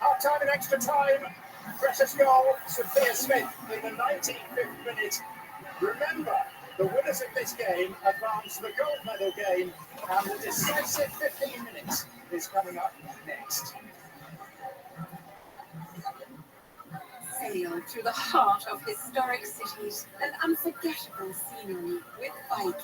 Half time and extra time. Precious goal, Sophia Smith in the 95th minute. Remember, the winners of this game advance to the gold medal game, and the decisive 15 minutes is coming up next. Sail through the heart of historic cities and unforgettable scenery with Viking.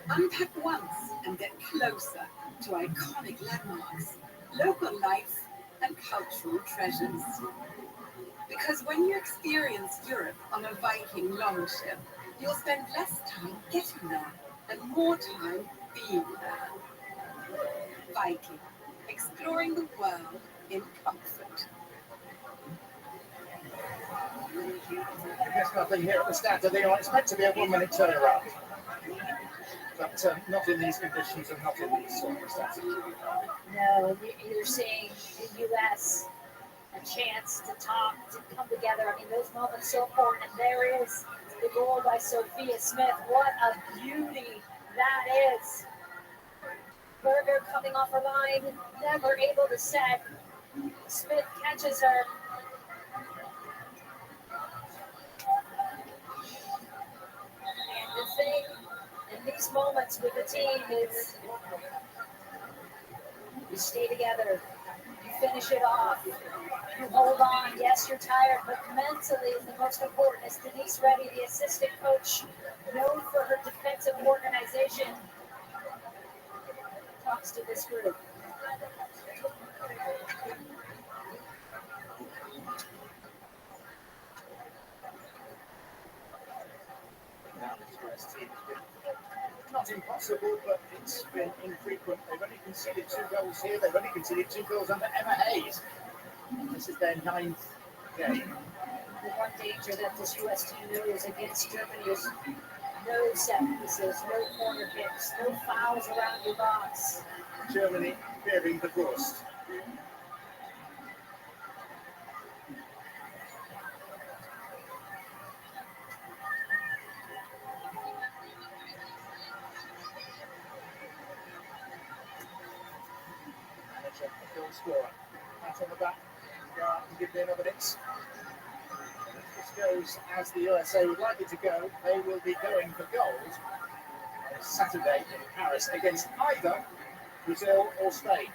Unpack once and get closer to iconic landmarks, local life, and cultural treasures. Because when you experience Europe on a Viking longship, You'll spend less time getting there and more time being there. Viking, exploring the world in comfort. There's nothing here at the start of the hour. It's meant to be a 1 minute turnaround. But not in these conditions and not in these circumstances. No, you're seeing the U.S. a chance to talk, to come together. I mean, those moments so important. And there is the goal by Sophia Smith. What a beauty that is. Berger coming off her line, never able to set. Smith catches her. And the thing in these moments with the team is you stay together, you finish it off, you hold on. Yes, you're tired, but mentally is the most important. As Denise Reddy, the assistant coach, known for her defensive organization, talks to this group. Not impossible, but it's been infrequent. They've only conceded 2 goals here. They've only conceded 2 goals under Emma Hayes. This is their 9th game. The one danger that this U.S. team knows against Germany is no set pieces, no corner kicks, no fouls around your box. Germany fearing the worst. Manager, the goal scorer. Pat on the back. Give me another minute. This goes as the USA would like it to go. They will be going for gold on Saturday in Paris against either Brazil or Spain.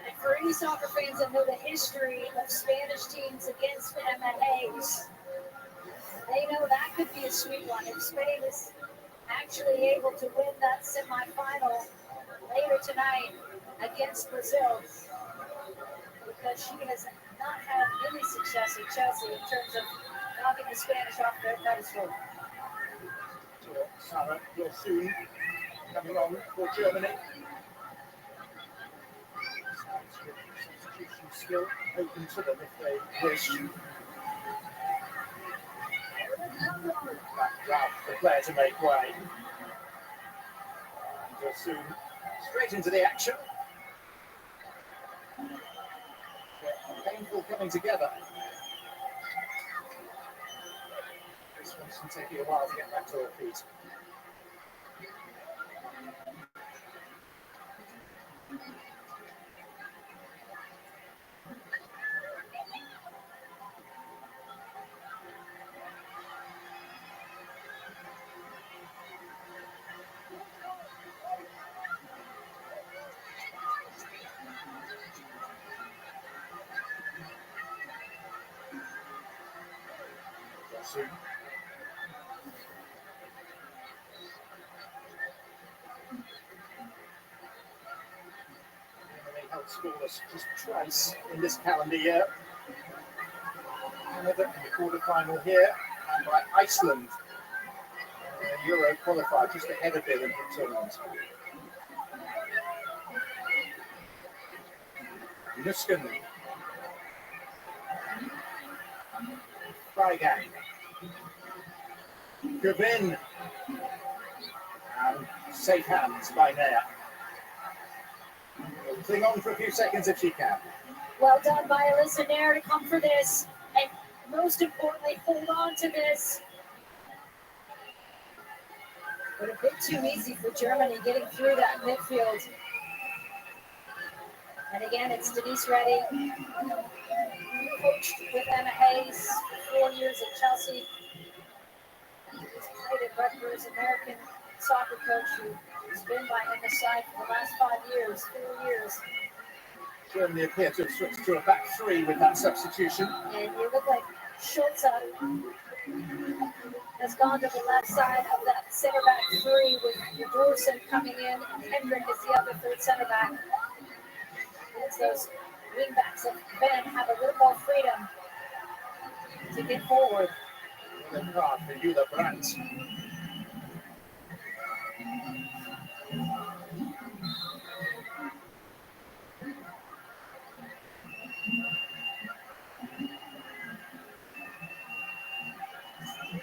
And for any soccer fans that know the history of Spanish teams against Emma Hayes, they know that could be a sweet one. If Spain is actually able to win that semifinal later tonight against Brazil, because she has not had any success at Chelsea in terms of knocking the Spanish off their pedestal. Sarah will soon coming on for Germany. Substitution skill open to them if they wish. Back Ralph, the player to make way. And will soon straight into the action. Painful coming together. This one's going to take you a while to get back to her feet. Soon. Germany held scoreless just twice in this calendar year. Canada in the quarterfinal here, and by Iceland in the Euro qualifier, just ahead of them in the tournament. Nusken. Freigang. Gavin. And safe hands by Naya. We'll cling on for a few seconds if she can. Well done by Alyssa Nair to come for this, and most importantly, hold on to this. But a bit too easy for Germany getting through that midfield. And again, it's Denise Reddy, coached with Emma Hayes for 4 years at Chelsea. He's played at Rutgers, American soccer coach who's been by Emma's side for the last 4 years. Germany appear to have switched to a back three with that substitution. And you look like Schultz has gone to the left side of that center back three with Dorsen coming in, and Hendrick is the other third center back. It's those wing backs that then have a little more freedom to get forward. The card for Eula Brandt.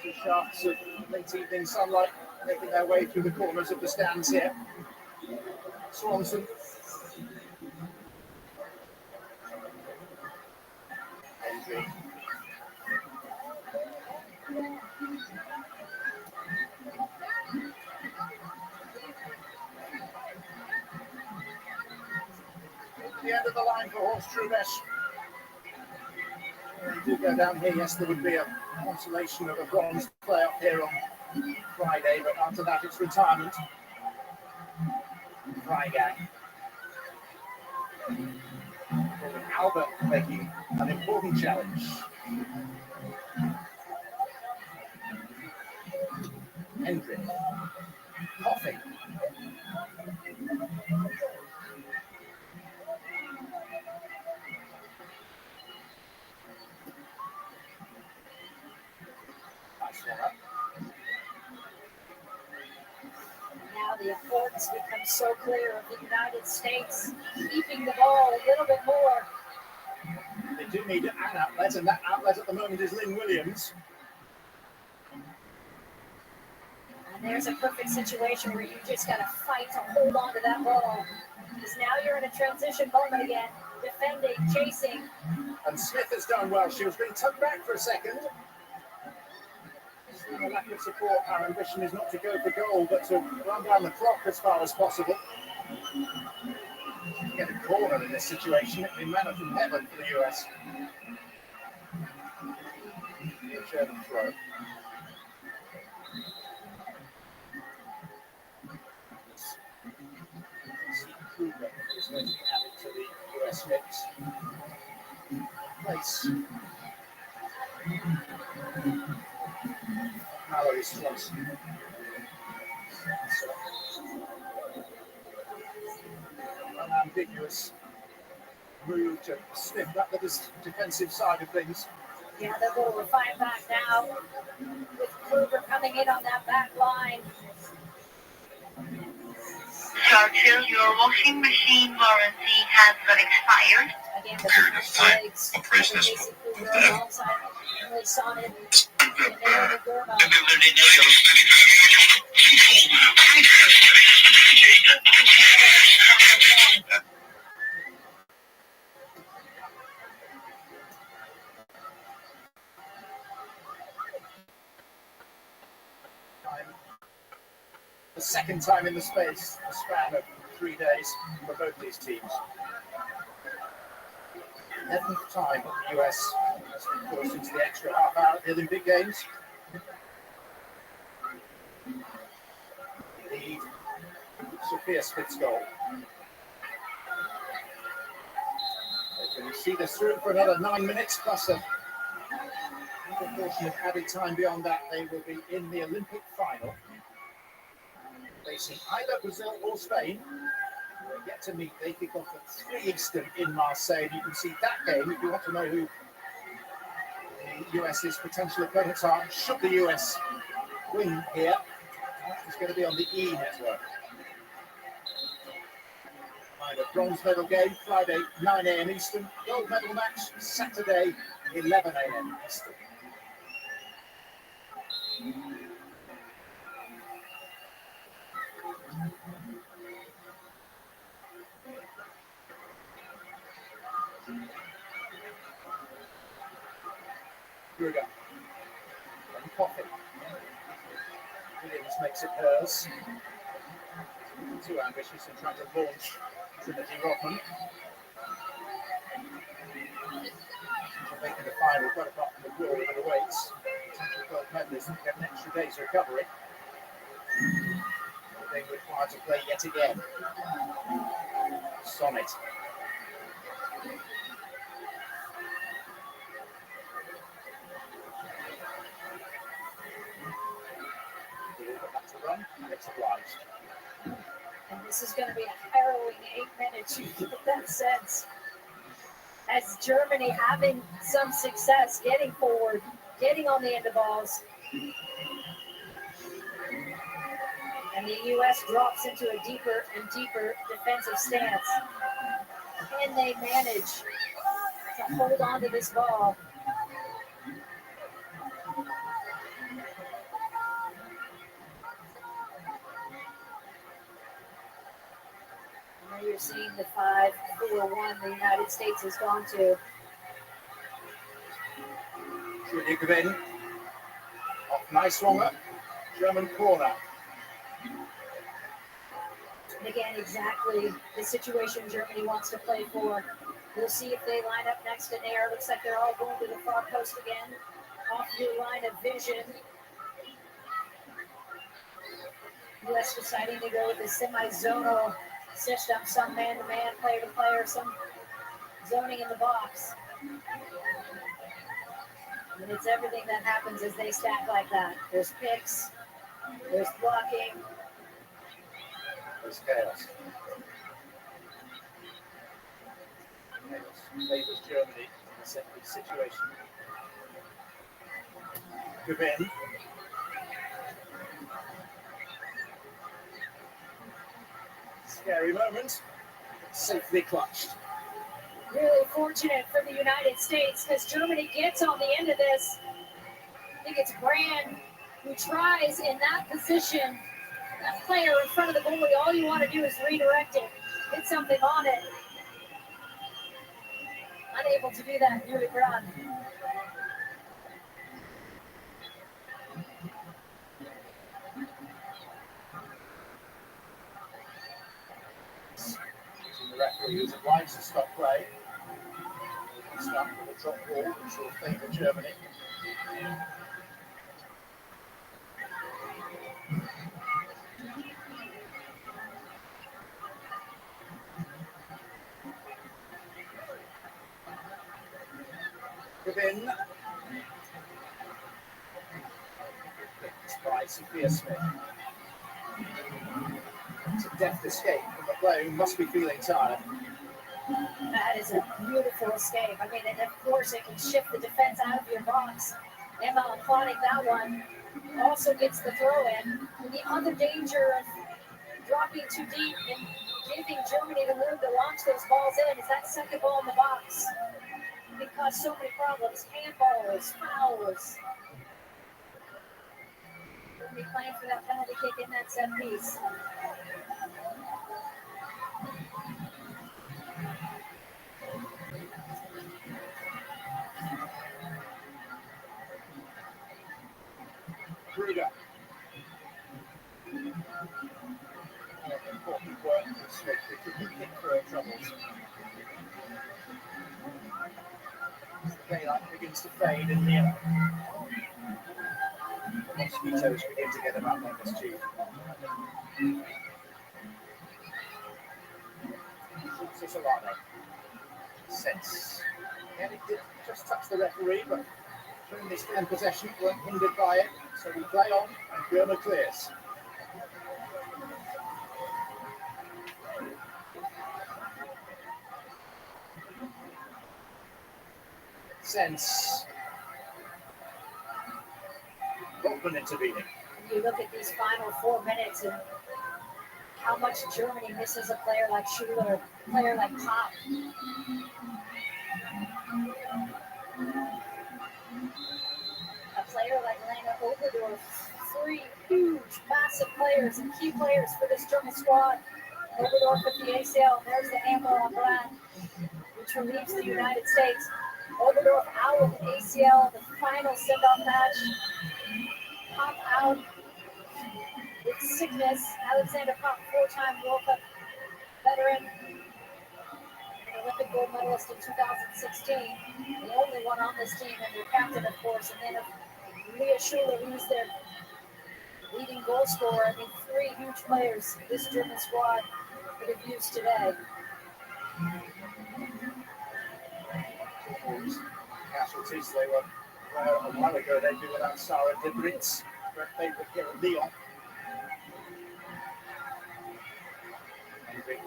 Two shafts of late evening sunlight making their way through the corners of the stands here. Swanson. Hendry. The end of the line for Horst Trubesch. They do go down here. Yes, there would be a consolation of a bronze playoff here on Friday, but after that it's retirement. Freigang. Albert making an important challenge. Hendry. Coffee. Now the importance becomes so clear of the United States keeping the ball a little bit more. They do need an outlet, and that outlet at the moment is Lynn Williams. And there's a perfect situation where you just got to fight to hold on to that ball. Because now you're in a transition moment again. Defending, chasing. And Smith has done well. She was being tugged back for a second. Seeing a lack of support, our ambition is not to go for goal, but to run down the clock as far as possible. To get a corner in this situation, it would be manna from heaven for the US. The German throw. Kruger is going to be added to the US mix. Place. Mallory Swanson. Unambiguous move to stiff up the defensive side of things. Yeah, they're going to refine back now with Kruger coming in on that back line. Churchill, your washing machine warranty has got expired. Again, the legs, basically Kruger alongside Emily Sonnet and Naomi Gurma. The second time in the span of 3 days for both these teams. 11th time the US has been forced into the extra half hour at the Olympic Games. Lead Sophia Smith's goal. They can see this through for another 9 minutes plus a portion of added time beyond that. They will be in the Olympic final, facing either Brazil or Spain. They get to meet. They kick off at 3 Eastern in Marseille. You can see that game if you want to know who the US's potential opponents are. Should the US win here, it's going to be on the E network. A bronze medal game Friday 9 a.m. Eastern. Gold medal match Saturday 11 a.m. Eastern. Kruger and Coffin. Williams makes it hers. Too ambitious in trying to launch Trinity Rodman. Making the final, quite apart from the glory of the weights. Potential gold medalists get an extra day's recovery. They required to play yet again. Sonnet. Back to run, and it's obliged. And this is going to be a harrowing 8 minutes. You get that sense. As Germany having some success getting forward, getting on the end of balls, And the U.S. drops into a deeper and deeper defensive stance. Can they manage to hold on to this ball? Now you're seeing the 5-4-1 the United States has gone to. Julia Gwynn. Off nice longer. German corner. And again, exactly the situation Germany wants to play for. We'll see if they line up next to Nair. Looks like they're all going to the far post again. Off your line of vision. U.S. deciding to go with the semi-zonal system. Some man-to-man, player-to-player, some zoning in the box. And it's everything that happens as they stack like that. There's picks. There's blocking. There's chaos. Favors Germany in a set-piece situation. Gwynn. Scary moment. Safely clutched. Really fortunate for the United States because Germany gets on the end of this. I think it's Brand who tries in that position. That player in front of the goalie, all you want to do is redirect it, hit something on it. Unable to do that, nearly Brand. The referee is obliged to stop play. Start with a drop ball, which will favour Germany. Within. By Sophia Smith. It's a deft escape from the player who must be feeling tired. That is a beautiful escape. I mean, and of course, it can shift the defense out of your box. Emma applauding that one. Also gets the throw in. And the other danger of dropping too deep and giving Germany the room to launch those balls in is that second ball in the box. It caused so many problems. Handballs, fouls. Germany playing for that penalty kick in that set piece. Kruger. Important work for Smith. They could kick for her troubles. As the daylight begins to fade in here. The mosquitoes begin to get about MSG. Solano. Sense. And it did just touch the referee, but during this hand possession, weren't hindered by it. So we play on, and Burma clears. Sense. Goldman intervening. You look at these final 4 minutes and how much Germany misses a player like Schuler, a player like Pop. A player like Lena Oberdorf. 3 huge, massive players and key players for this German squad. Oberdorf with the ACL. There's the handle on Brand, which relieves the United States. Oberdorf out with an ACL, the final send-off match. Pop out with sickness. Alexander Pop, 4-time World Cup veteran, an Olympic gold medalist in 2016. The only one on this team, and their captain, of course. And then Leah Schuler, who's their leading goal scorer. I mean, 3 huge players this German squad that have used today. Casualties, they were a while ago, they'd be without Sarah Dibritz, but they were here at Lyon. Maybe.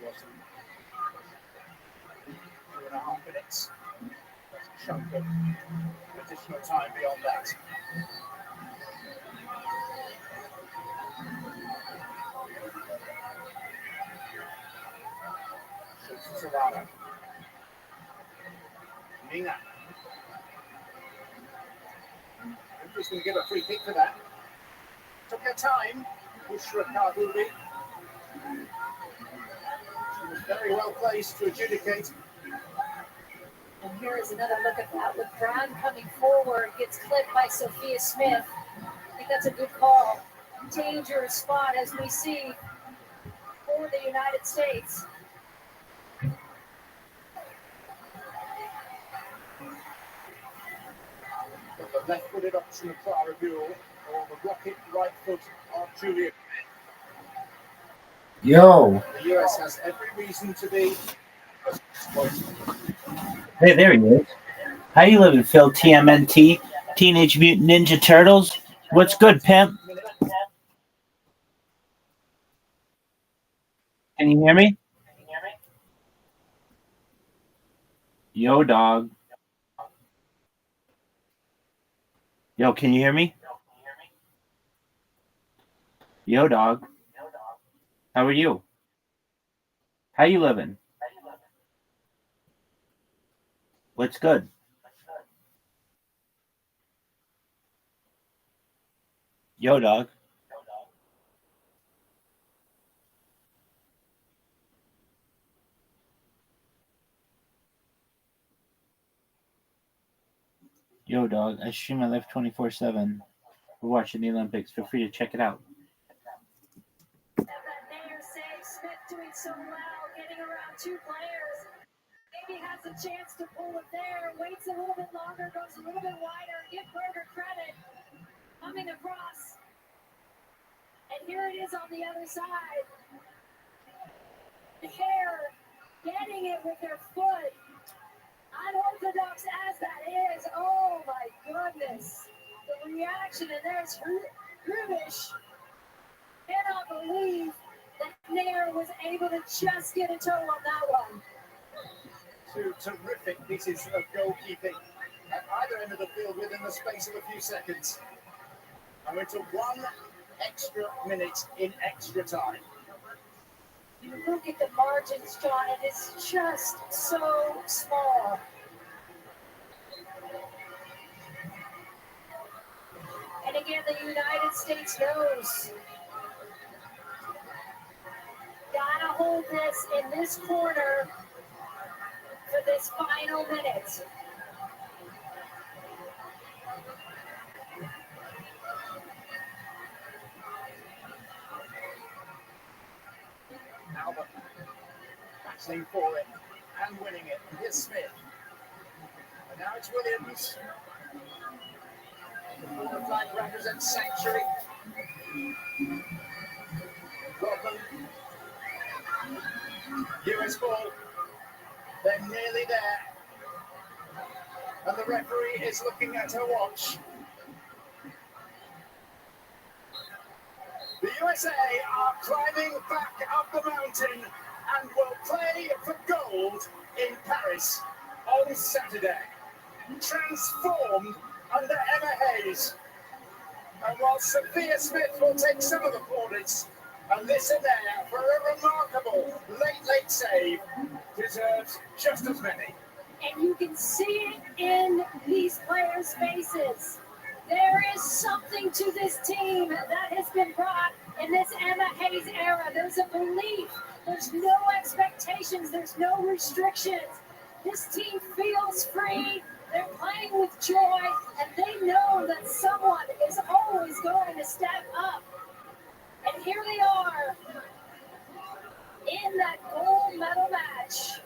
2.5 minutes. chunk of additional time beyond that. Savannah. Nina. Who's going to give a free kick for that? Took her time. Bushra Karbubi. She was very well placed to adjudicate. And here is another look at that with Brown coming forward, gets clipped by Sophia Smith. I think that's a good call. Dangerous spot as we see for the United States. The left-footed option of Clara Buell or the rocket right foot of Julia. Yo. The US has every reason to be. Hey, there he is. How you living, Phil? TMNT, Teenage Mutant Ninja Turtles. What's good, pimp? Can you hear me? Yo, dog. Yo, can you hear me? Yo, dog. How are you? How you living? What's good? Yo, dog. Yo, dog. I stream my live 24/7. We're watching the Olympics. Feel free to check it out. Smith doing so well, getting around two players. Maybe has a chance to pull it there. Waits a little bit longer, goes a little bit wider. Give Berger credit. Coming across. And here it is on the other side. Hare getting it with their foot. Unorthodox as that is. Oh my goodness. The reaction, and there's Rubish. Cannot believe that Nair was able to just get a toe on that one. Two terrific pieces of goalkeeping at either end of the field within the space of a few seconds. And we're to 1 extra minute in extra time. You look at the margins, John, and it's just so small. And again, the United States knows. Gotta hold this in this corner for this final minute. Albert battling for it and winning it. And here's Smith. And now it's Williams. The flag represents sanctuary. Rodman. US ball. They're nearly there. And the referee is looking at her watch. The USA are climbing back up the mountain and will play for gold in Paris on Saturday. Transformed under Emma Hayes. And while Sophia Smith will take some of the plaudits, Alyssa Nair, for a remarkable late save, deserves just as many. And you can see it in these players' faces. There is something to this team that has been brought in this Emma Hayes era. There's a belief. There's no expectations. There's no restrictions. This team feels free. They're playing with joy, and they know that someone is always going to step up. And here they are in that gold medal match.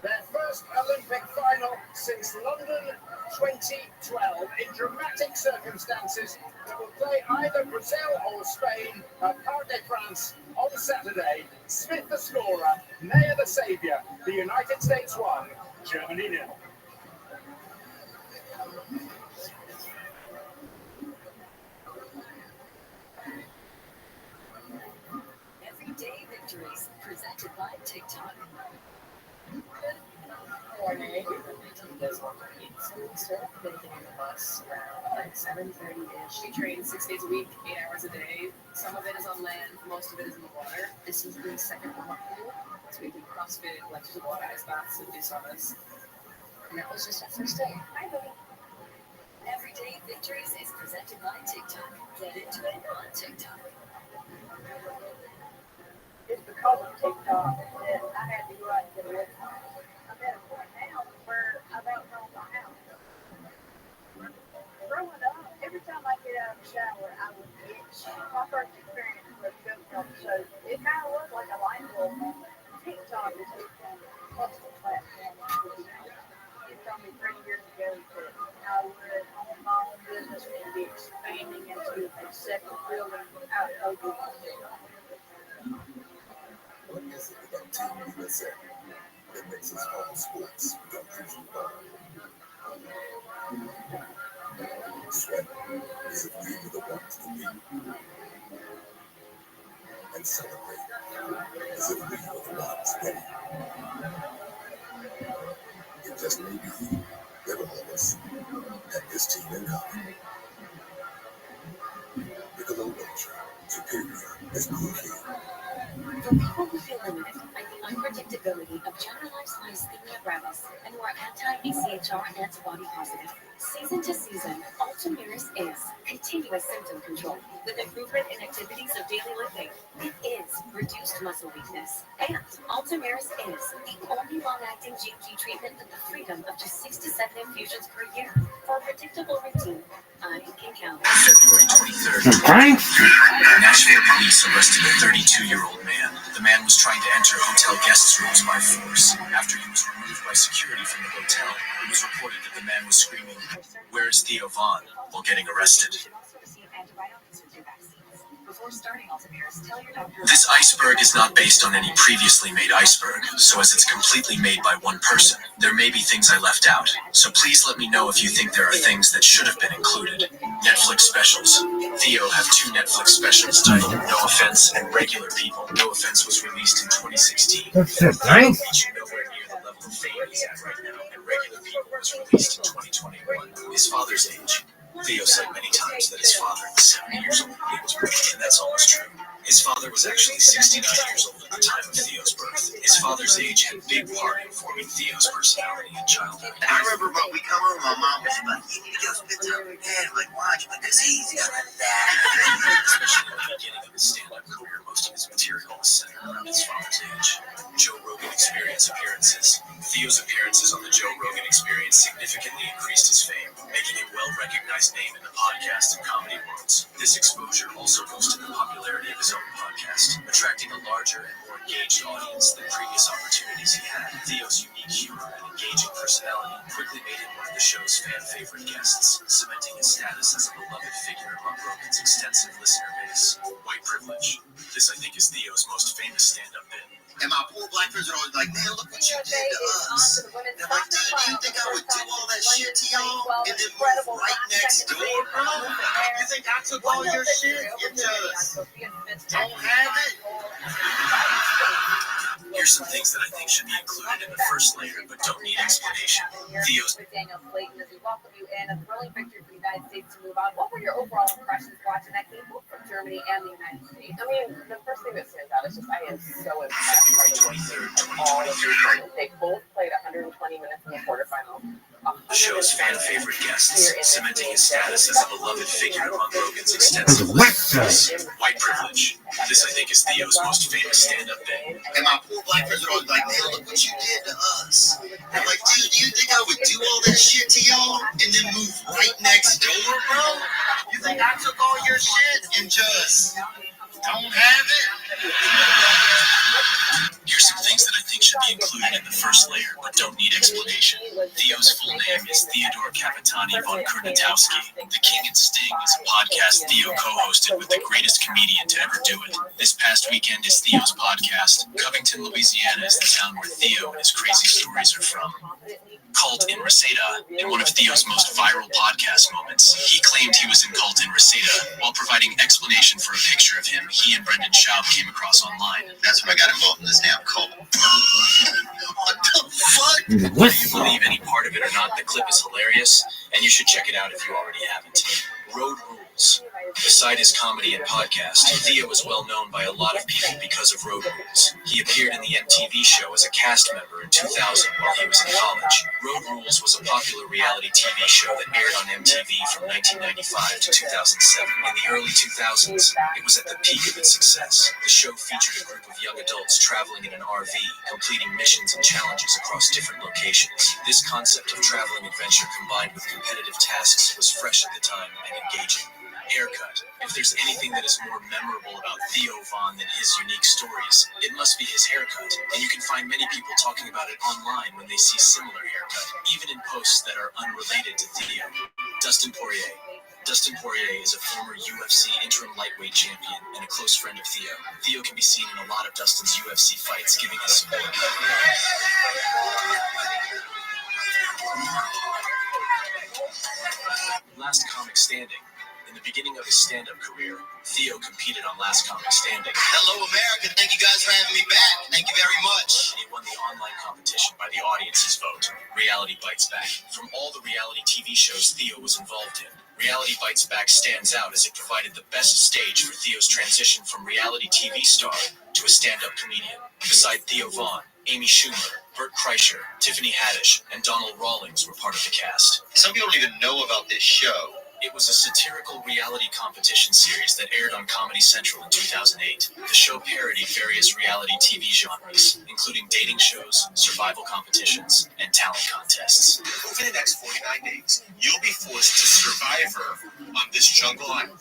Their first Olympic final since London 2012 in dramatic circumstances that will play either Brazil or Spain at Parc des France on Saturday. Smith the scorer, Nair the saviour. The United States 1, Germany 0. Everyday victories presented by TikTok. does want to eat. So we started making the bus around like 7:30-ish. We train 6 days a week, 8 hours a day. Some of it is on land, most of it is in the water. This is the second warm-up pool. So we do CrossFit, electric water, ice baths, and do saunas. And that was just our first day. Hi, buddy. Everyday Victories is presented by TikTok. Get into it on TikTok. It's because of TikTok that I had to go out and get a website. I'm at a point now where I've outgrown my house. Growing up, every time I get out of the shower, I would itch. My first experience was GoPro, so it kind of was like a light bulb moment. TikTok is just a hustle platform. It told me 3 years ago that I would own my own business and be expanding into a second building out of Oklahoma. What is it about Team USA that makes us follow sports without losing mind? Sweat as if we were the ones to beat. And celebrate as if we were the ones winning. It just may be that all of us have this team in common. Bigelow Ultra, superior as blue here. For people who feel limited by the unpredictability of generalized myasthenia gravis and who are anti-BCHR antibody positive, season to season, Ultomiris is continuous symptom control with improvement in activities of daily living. It is reduced muscle weakness. And Ultomiris is the only long-acting GP treatment with the freedom of just 6 to 7 infusions per year. For a predictable routine, I can count. February 23rd, Nashville police arrested a 32-year-old man. The man was trying to enter hotel guest rooms by force. After he was removed by security from the hotel, it was reported that the man was screaming, "Where is Theo Vaughn?" while getting arrested. This iceberg is not based on any previously made iceberg, so as it's completely made by one person, there may be things I left out. So please let me know if you think there are things that should have been included. Netflix specials. Theo have 2 Netflix specials titled No Offense and Regular People. No Offense was released in 2016. That's it, right? Reaching nowhere near the level of fame he's at right now, and Regular People was released in 2021. His father's age. Theo said many times that his father was 70 years old when he was born, and that's almost true. His father was actually 69 years old at the time of Theo's birth. His father's age had a big part in forming Theo's personality in childhood. I remember when we come home, my mom was like, "You need to go spend time with Dad." I'm like, "Why?" She's like, "Because he's gonna die." Especially at the beginning of his stand-up career, most of his material was centered around his father's age. Joe Rogan Experience appearances. Theo's appearances on the Joe Rogan Experience significantly increased his fame, making him a well-recognized name in the podcast and comedy worlds. This exposure also boosted the popularity of his own podcast, attracting a larger and more engaged audience than previous opportunities he had. Theo's unique humor and engaging personality quickly made him one of the show's fan-favorite guests, cementing his status as a beloved figure among Rogan's extensive listener base. White privilege. This, I think, is Theo's most famous stand-up bit. And my poor black friends are always like, "Man, look what you did to us." And I'm like, "Dude, do you think I would do all that shit to y'all and then move right next door, bro? You think I took all your shit and just don't have it?" Here's some things that I think should be included in the first layer, but don't need explanation. Theo's With Daniel Slayton, as we welcome you in a thrilling victory for the United States to move on. What were your overall impressions watching that game, both from Germany and the United States? I mean, the first thing that stands out is just I am so impressed February 23rd, 2023. They both played 120 minutes in the quarterfinal. The show's fan-favorite guests, cementing his status as a beloved figure among Rogan's extensive listener base. White privilege. This, I think, is Theo's most famous stand-up bit. And my poor black friends are always like, "Man, look what you did to us." And I'm like, "Dude, do you think I would do all that shit to y'all and then move right next door, bro? You think I took all your shit and just don't have it?" Here's some things that I think should be included in the first layer, but don't need explanation. Theo's full name is Theodore Capitani von Kurnatowski. The King and Sting is a podcast Theo co-hosted with the greatest comedian to ever do it. This past weekend is Theo's podcast. Covington, Louisiana is the town where Theo and his crazy stories are from. Call cult in Reseda in one of Theo's most viral podcast moments. He claimed he was in cult in Reseda while providing explanation for a picture of him he and Brendan Schaub came across online. That's when I got involved in this damn cult. What the fuck? Whether you believe any part of it or not, the clip is hilarious, and you should check it out if you already haven't. Road Rules. Beside his comedy and podcast, Theo was well known by a lot of people because of Road Rules. He appeared in the MTV show as a cast member in 2000 while he was in college. Road Rules was a popular reality TV show that aired on MTV from 1995 to 2007. In the early 2000s, it was at the peak of its success. The show featured a group of young adults traveling in an RV, completing missions and challenges across different locations. This concept of traveling adventure combined with competitive tasks was fresh at the time and engaging. Haircut. If there's anything that is more memorable about Theo Von than his unique stories, it must be his haircut. And you can find many people talking about it online when they see similar haircut, even in posts that are unrelated to Theo. Dustin Poirier. Dustin Poirier is a former UFC interim lightweight champion and a close friend of Theo. Theo can be seen in a lot of Dustin's UFC fights, giving his support. Last Comic Standing. In the beginning of his stand-up career, Theo competed on Last Comic Standing. Hello, America. Thank you guys for having me back. Thank you very much. And he won the online competition by the audience's vote. Reality Bites Back. From all the reality TV shows Theo was involved in, Reality Bites Back stands out as it provided the best stage for Theo's transition from reality TV star to a stand-up comedian. Beside Theo Von, Amy Schumer, Bert Kreischer, Tiffany Haddish, and Donald Rawlings were part of the cast. Some people don't even know about this show. It was a satirical reality competition series that aired on Comedy Central in 2008. The show parodied various reality TV genres, including dating shows, survival competitions, and talent contests. Over the next 49 days, you'll be forced to survivor on this jungle island,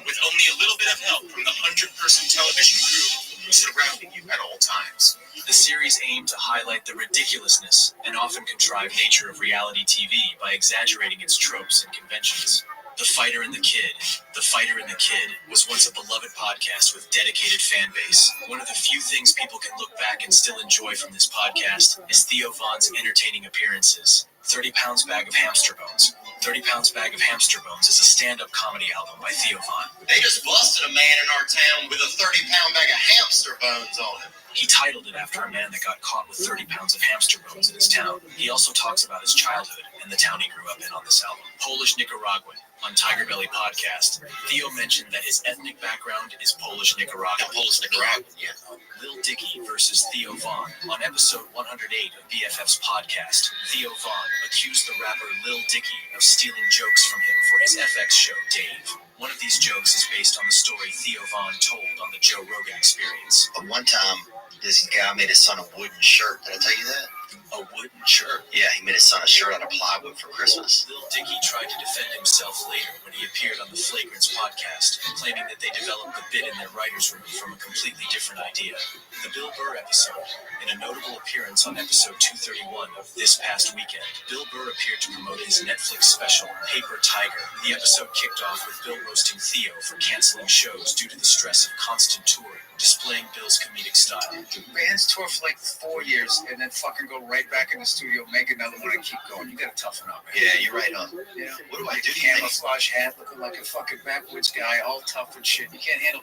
with only a little bit of help from the 100-person television crew surrounding you at all times. The series aimed to highlight the ridiculousness and often contrived nature of reality TV by exaggerating its tropes and conventions. The Fighter and the Kid. The Fighter and the Kid was once a beloved podcast with dedicated fan base. One of the few things people can look back and still enjoy from this podcast is Theo Von's entertaining appearances. 30 Pounds Bag of Hamster Bones. 30 Pounds Bag of Hamster Bones is a stand-up comedy album by Theo Von. They just busted a man in our town with a 30-pound bag of hamster bones on him. He titled it after a man that got caught with 30 pounds of hamster bones in his town. He also talks about his childhood and the town he grew up in on this album. Polish Nicaraguan. On Tiger Belly podcast, Theo mentioned that his ethnic background is Polish Nicaraguan. Polish Nicaraguan, yeah. Lil Dicky versus Theo Von. On episode 108 of BFF's podcast, Theo Von accused the rapper Lil Dicky of stealing jokes from him for his FX show, Dave. One of these jokes is based on the story Theo Von told on the Joe Rogan Experience. But one time, this guy made his son a wooden shirt. Did I tell you that? A wooden shirt? Yeah, he made his son a shirt out of plywood for Christmas. Lil Dicky tried to defend himself later when he appeared on the Flagrance podcast, claiming that they developed the bit in their writer's room from a completely different idea. The Bill Burr episode. In a notable appearance on episode 231 of This Past Weekend, Bill Burr appeared to promote his Netflix special, Paper Tiger. The episode kicked off with Bill roasting Theo for canceling shows due to the stress of constant touring, displaying Bill's comedic style. Bands tour for like 4 years and then fucking go right back in the studio, make another one, and keep going. You gotta toughen up, man. Yeah, you're right on. You know, what do I do? Camouflage hat, looking like a fucking backwoods guy, all tough and shit. You can't handle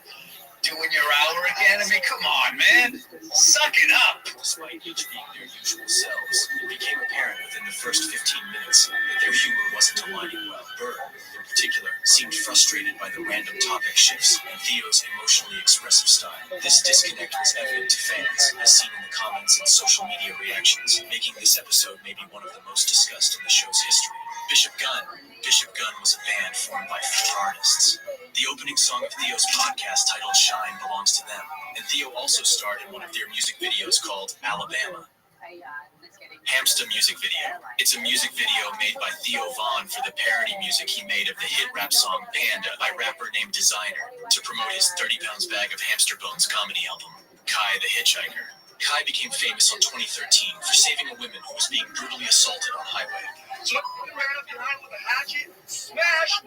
doing your hour again. I mean, come on, man. Suck it up. Despite each being their usual selves, it became apparent within the first 15 minutes that their humor wasn't aligning well. Burr, in particular, seemed frustrated by the random topic shifts and Theo's emotionally expressive style. This disconnect was evident to fans, as seen in the comments and social media reactions, making this episode maybe one of the most discussed in the show's history. Bishop Gunn. Bishop Gunn was a band formed by 4 artists. The opening song of Theo's podcast titled Shine belongs to them, and Theo also starred in one of their music videos called Alabama. Hamsta music video. It's a music video made by Theo Von for the parody music he made of the hit rap song Panda by rapper named Designer to promote his 30 Pounds Bag of Hamster Bones comedy album, Kai the Hitchhiker. Kai became famous in 2013 for saving a woman who was being brutally assaulted on the highway. So I ran up behind with a hatchet, smash.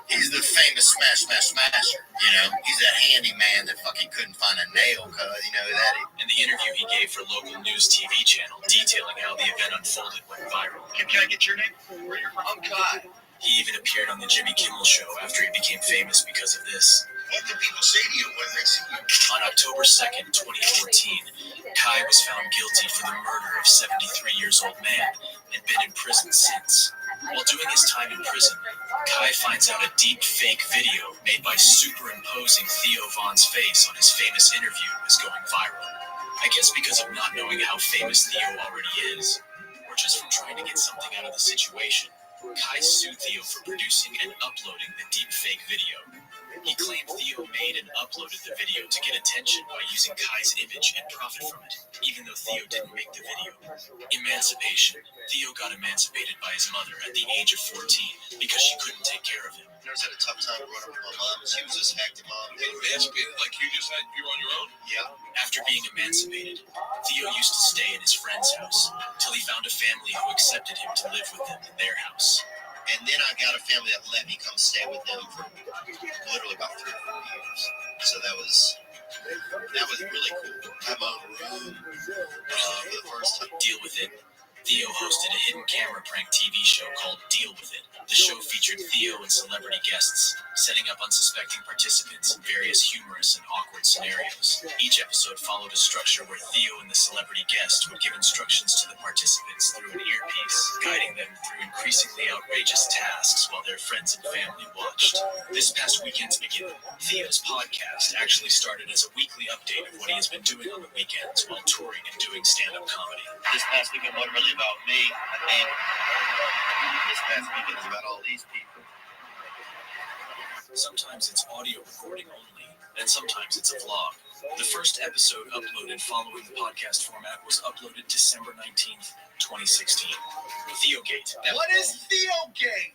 He's the famous smasher. You know, he's that handyman that fucking couldn't find a nail, cuz, you know that. In the interview he gave for local news TV channel detailing how the event unfolded went viral. Can I get your name? I'm Kai. He even appeared on the Jimmy Kimmel Show after he became famous because of this. What do people say to you when they see you? On October 2nd, 2014, Kai was found guilty for the murder of 73-year-old man and been in prison since. While doing his time in prison, Kai finds out a deep fake video made by superimposing Theo Von's face on his famous interview is going viral. I guess because of not knowing how famous Theo already is, or just from trying to get something out of the situation, Kai sued Theo for producing and uploading the deep fake video. He claimed Theo made and uploaded the video to get attention by using Kai's image and profit from it, even though Theo didn't make the video. Emancipation. Theo got emancipated by his mother at the age of 14 because she couldn't take care of him. I was had a tough time growing up with my mom, and she was just hectic mom. Emancipated, like you just had, you're on your own? Yeah. After being emancipated, Theo used to stay in his friend's house till he found a family who accepted him to live with them in their house. And then I got a family that let me come stay with them for literally about 3 or 4 years. So that was really cool. I had my own room for the first time. Deal with it. Theo hosted a hidden camera prank TV show called Deal With It. The show featured Theo and celebrity guests, setting up unsuspecting participants in various humorous and awkward scenarios. Each episode followed a structure where Theo and the celebrity guest would give instructions to the participants through an earpiece, guiding them through increasingly outrageous tasks while their friends and family watched. This past weekend's beginning, Theo's podcast actually started as a weekly update of what he has been doing on the weekends while touring and doing stand-up comedy. This past weekend wasn't really about me. I think this past weekend is about all these people. Sometimes it's audio recording only, and sometimes it's a vlog. The first episode uploaded following the podcast format was uploaded December 19th, 2016. Theogate. What is Theogate?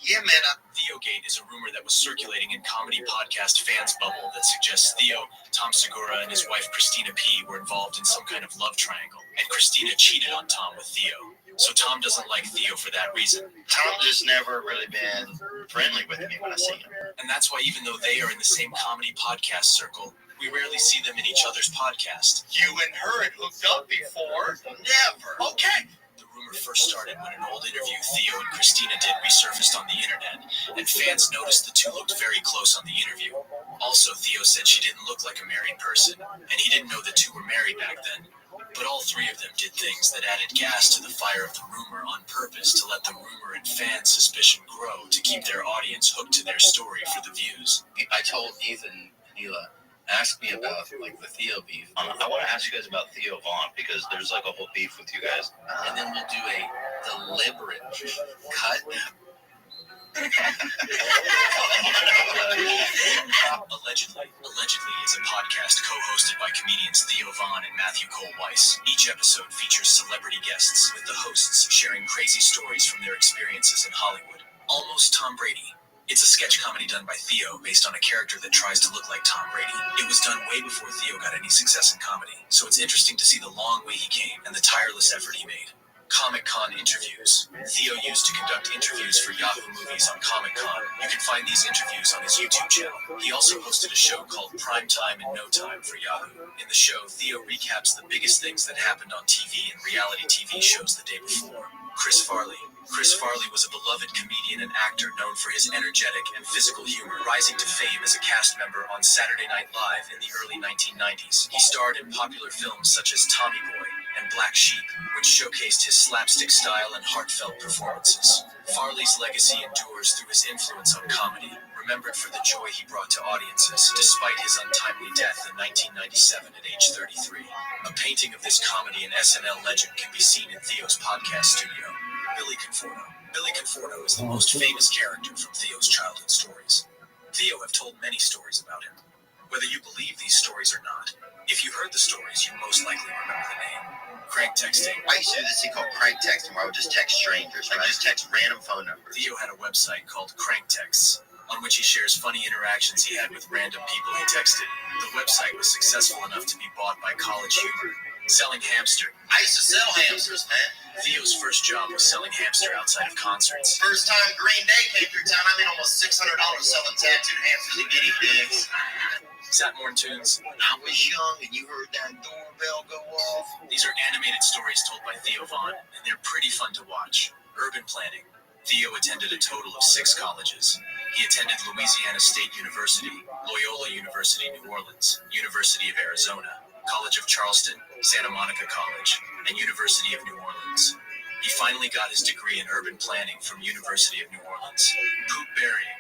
Yeah, man. Theogate is a rumor that was circulating in comedy podcast fans' bubble that suggests Theo, Tom Segura, and his wife Christina P. were involved in some kind of love triangle, and Christina cheated on Tom with Theo. So Tom doesn't like Theo for that reason. Tom just never really been friendly with me when I see him. And that's why even though they are in the same comedy podcast circle, we rarely see them in each other's podcast. You and her had hooked up before? Never. Okay. The rumor first started when an old interview Theo and Christina did resurfaced on the internet, and fans noticed the two looked very close on the interview. Also, Theo said she didn't look like a married person, and he didn't know the two were married back then. But all three of them did things that added gas to the fire of the rumor on purpose to let the rumor and fan suspicion grow to keep their audience hooked to their story for the views. I told Ethan, Hila, ask me about like the Theo beef. I want to ask you guys about Theo Von because there's like a whole beef with you guys. And then we'll do a deliberate cut. Allegedly is a podcast co-hosted by comedians Theo Von and Matthew Cole Weiss. Each episode features celebrity guests, with the hosts sharing crazy stories from their experiences in Hollywood. Almost Tom Brady. It's a sketch comedy done by Theo based on a character that tries to look like Tom Brady. It was done way before Theo got any success in comedy, so it's interesting to see the long way he came and the tireless effort he made. Comic-Con interviews. Theo used to conduct interviews for Yahoo Movies on Comic-Con. You can find these interviews on his YouTube channel. He also hosted a show called Prime Time in No Time for Yahoo. In the show, Theo recaps the biggest things that happened on TV and reality TV shows the day before. Chris Farley. Chris Farley was a beloved comedian and actor known for his energetic and physical humor, rising to fame as a cast member on Saturday Night Live in the early 1990s. He starred in popular films such as Tommy Boy and Black Sheep, which showcased his slapstick style and heartfelt performances. Farley's legacy endures through his influence on comedy, remembered for the joy he brought to audiences, despite his untimely death in 1997 at age 33. A painting of this comedy and SNL legend can be seen in Theo's podcast studio. Billy Conforto. Billy Conforto is the most famous character from Theo's childhood stories. Theo have told many stories about him. Whether you believe these stories or not, if you heard the stories, you most likely remember the name. Crank texting. I used to do this thing called crank texting where I would just text strangers. I just text random phone numbers. Theo had a website called Crank Texts, on which he shares funny interactions he had with random people he texted. The website was successful enough to be bought by College Humor, Selling hamster. I used to sell hamsters, man. Theo's first job was selling hamster outside of concerts. First time Green Day came through town, I made almost $600 selling tattooed hamsters and guinea pigs. Satmorn Tunes. I was young and you heard that doorbell go off. These are animated stories told by Theo Von, and they're pretty fun to watch. Urban planning. Theo attended a total of 6 colleges. He attended Louisiana State University, Loyola University New Orleans, University of Arizona, College of Charleston, Santa Monica College, and University of New Orleans. He finally got his degree in urban planning from University of New Orleans. Poop burying.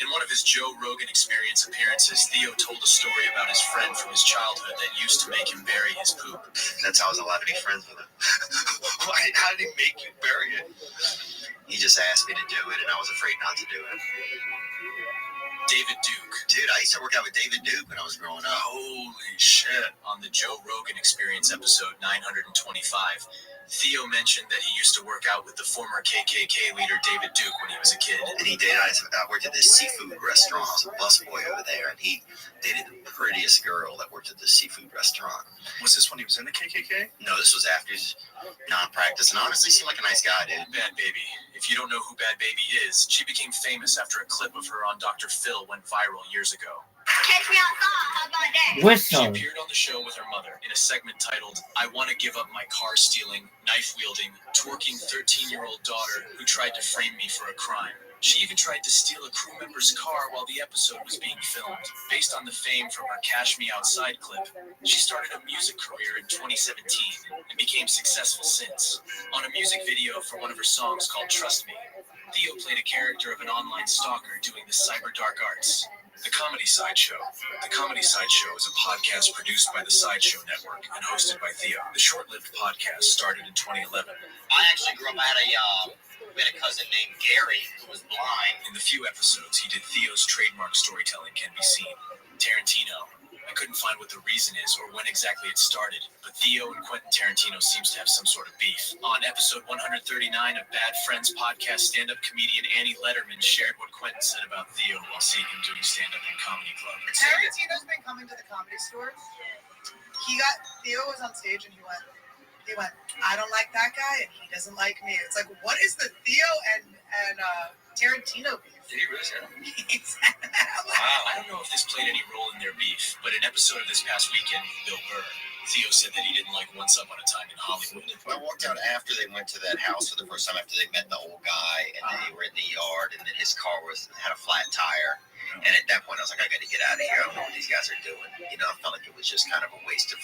In one of his Joe Rogan Experience appearances, Theo told a story about his friend from his childhood that used to make him bury his poop. That's how I was allowed to be friends with him. How did he make you bury it? He just asked me to do it, and I was afraid not to do it. David Duke. Dude, I used to work out with David Duke when I was growing up. Holy shit. On the Joe Rogan Experience episode 925, Theo mentioned that he used to work out with the former KKK leader David Duke when he was a kid. And he dated, I worked at this seafood restaurant. I was a busboy over there, and he dated the prettiest girl that worked at this seafood restaurant. Was this when he was in the KKK? No, this was after his non-practice, and honestly seemed like a nice guy, dude. Bad Baby. If you don't know who Bad Baby is, she became famous after a clip of her on Dr. Phil went viral years ago. Catch me outside, how about that? She Whistle. appeared on the show with her mother in a segment titled, I Want to Give Up My Car-Stealing, Knife-Wielding, Twerking 13-year-old daughter who tried to frame me for a crime. She even tried to steal a crew member's car while the episode was being filmed. Based on the fame from her Cash Me Outside clip, she started a music career in 2017 and became successful since. On a music video for one of her songs called Trust Me, Theo played a character of an online stalker doing the cyber dark arts. The Comedy Sideshow. The Comedy Sideshow is a podcast produced by the Sideshow Network and hosted by Theo. The short-lived podcast started in 2011. I actually grew up, I had a cousin named Gary who was blind. In the few episodes he did, Theo's trademark storytelling can be seen. Tarantino. I couldn't find what the reason is or when exactly it started, but Theo and Quentin Tarantino seems to have some sort of beef. On episode 139 of Bad Friends podcast, stand-up comedian Annie Letterman shared what Quentin said about Theo while seeing him doing stand-up in Comedy Club. Tarantino's been coming to the Comedy Store. Theo was on stage and he went, I don't like that guy and he doesn't like me. It's like, what is the Theo and Tarantino beef? Did he really say that? Wow. I don't know if this played any role in their beef, but in an episode of this past weekend with Bill Burr, Theo said that he didn't like Once Upon a Time in Hollywood. I walked out after they went to that house for the first time, after they met the old guy, and they were in the yard, and then his car had a flat tire. And at that point, I was like, I got to get out of here. I don't know what these guys are doing. You know, I felt like it was just kind of a waste of,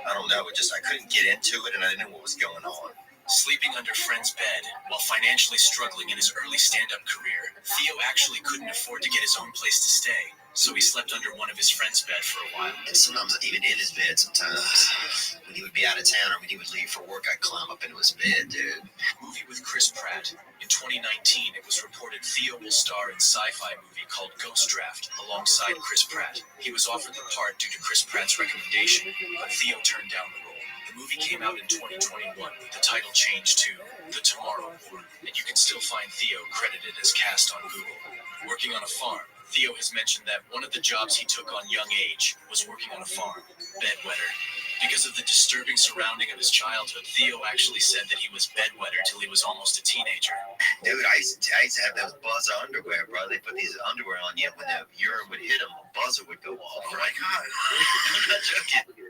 I don't know, I couldn't get into it, and I didn't know what was going on. Sleeping under friend's bed while financially struggling in his early stand-up career, Theo actually couldn't afford to get his own place to stay, so he slept under one of his friend's bed for a while. And sometimes even in his bed, when he would be out of town or when he would leave for work, I'd climb up into his bed, dude. Movie with Chris Pratt. In 2019, it was reported Theo will star in sci-fi movie called Ghost Draft alongside Chris Pratt. He was offered the part due to Chris Pratt's recommendation, but Theo turned down the role. The movie came out in 2021 with the title changed to The Tomorrow War, and you can still find Theo credited as cast on Google. Working on a farm, Theo has mentioned that one of the jobs he took on young age was working on a farm, bedwetter. Because of the disturbing surrounding of his childhood, Theo actually said that he was bedwetter till he was almost a teenager. Dude, I used to have those buzzer underwear, bro. They put these underwear on you, when the urine would hit them, a buzzer would go off. Oh my God. I'm not joking.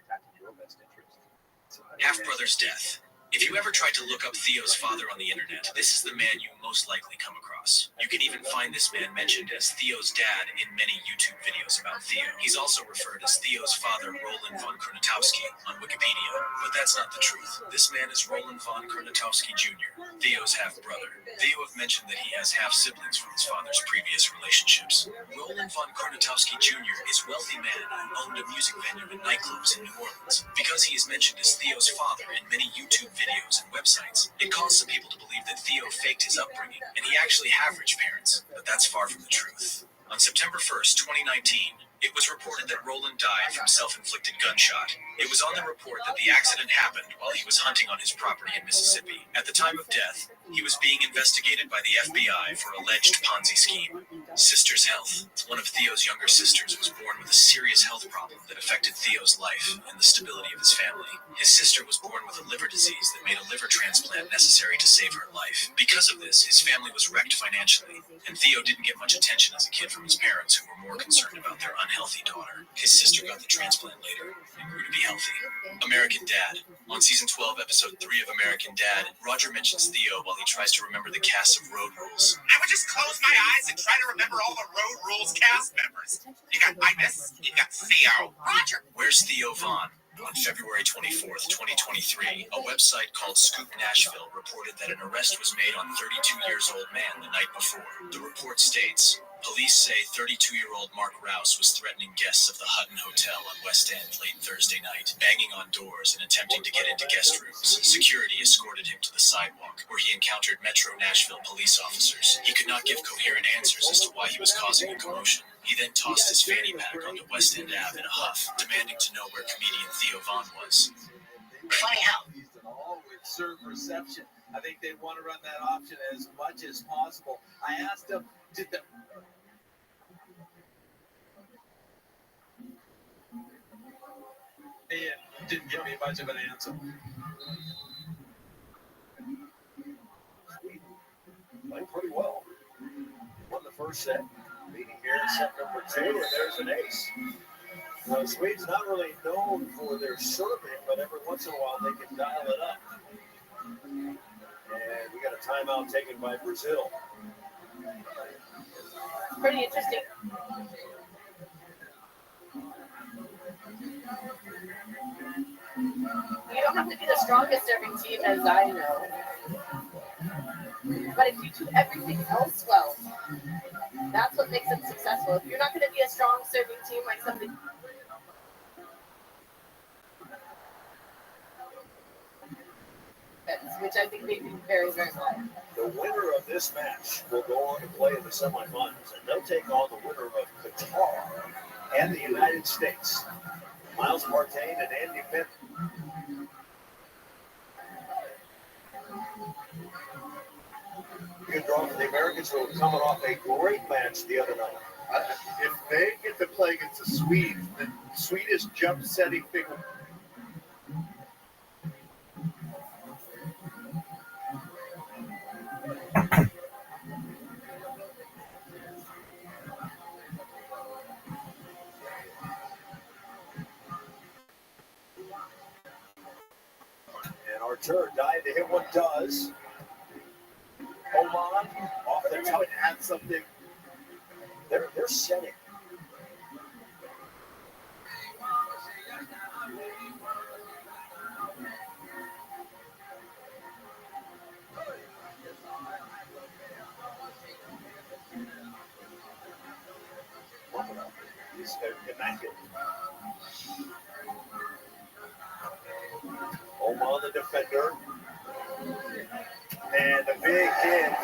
Half-brother's death. If you ever tried to look up Theo's father on the internet, this is the man you most likely come across. You can even find this man mentioned as Theo's dad in many YouTube videos about Theo. He's also referred as Theo's father, Roland von Kronatowski, on Wikipedia, but that's not the truth. This man is Roland von Kronatowski Jr., Theo's half-brother. Theo have mentioned that he has half-siblings from his father's previous relationships. Roland von Kronatowski Jr. is a wealthy man who owned a music venue and nightclubs in New Orleans. Because he is mentioned as Theo's father in many YouTube videos and websites, it caused some people to believe that Theo faked his upbringing, and he actually have rich parents, but that's far from the truth. On September 1st, 2019, It was reported that Roland died from self-inflicted gunshot. It was on the report that the accident happened while he was hunting on his property in Mississippi. At the time of death, he was being investigated by the FBI for alleged Ponzi scheme. Sister's health. One of Theo's younger sisters was born with a serious health problem that affected Theo's life and the stability of his family. His sister was born with a liver disease that made a liver transplant necessary to save her life. Because of this, his family was wrecked financially, and Theo didn't get much attention as a kid from his parents, who were more concerned about their unhealthy daughter. His sister got the transplant later and grew to be healthy. American Dad. On season 12, episode 3 of American Dad, Roger mentions Theo while he tries to remember the cast of Road Rules. I would just close my eyes and try to remember all the Road Rules cast members. You got Ibis, you got Theo. Roger. Where's Theo Vaughn? On February 24th, 2023, a website called Scoop Nashville reported that an arrest was made on 32-year-old man the night before. The report states, police say 32-year-old Mark Rouse was threatening guests of the Hutton Hotel on West End late Thursday night, banging on doors and attempting to get into guest rooms. Security escorted him to the sidewalk, where he encountered Metro Nashville police officers. He could not give coherent answers as to why he was causing a commotion. He then tossed his fanny pack onto West End Ave in a huff, demanding to know where comedian Theo Vaughn was. Funny how. With serve reception. I think they want to run that option as much as possible. I asked him, did the... He didn't give me much of an answer. Playing pretty well. Won the first set. Leading here in set number 2, and there's an ace. Sweden's not really known for their serving, but every once in a while they can dial it up. And we got a timeout taken by Brazil. Pretty interesting. You don't have to be the strongest serving team, as I know. But if you do everything else well, that's what makes them successful. If you're not going to be a strong serving team like somebody... which I think they do very, very well. The winner of this match will go on to play in the semifinals, and they'll take on the winner of Qatar and the United States. Miles Partain and Andy Fenton. Good draw for the Americans, who were coming off a great match the other night. If they get to play against the Swedes, the Swedish jump setting thing. And Artur died to hit what does. Oman off the top. Add something. They're setting. He's immaculate. Oman, the defender. And a big hit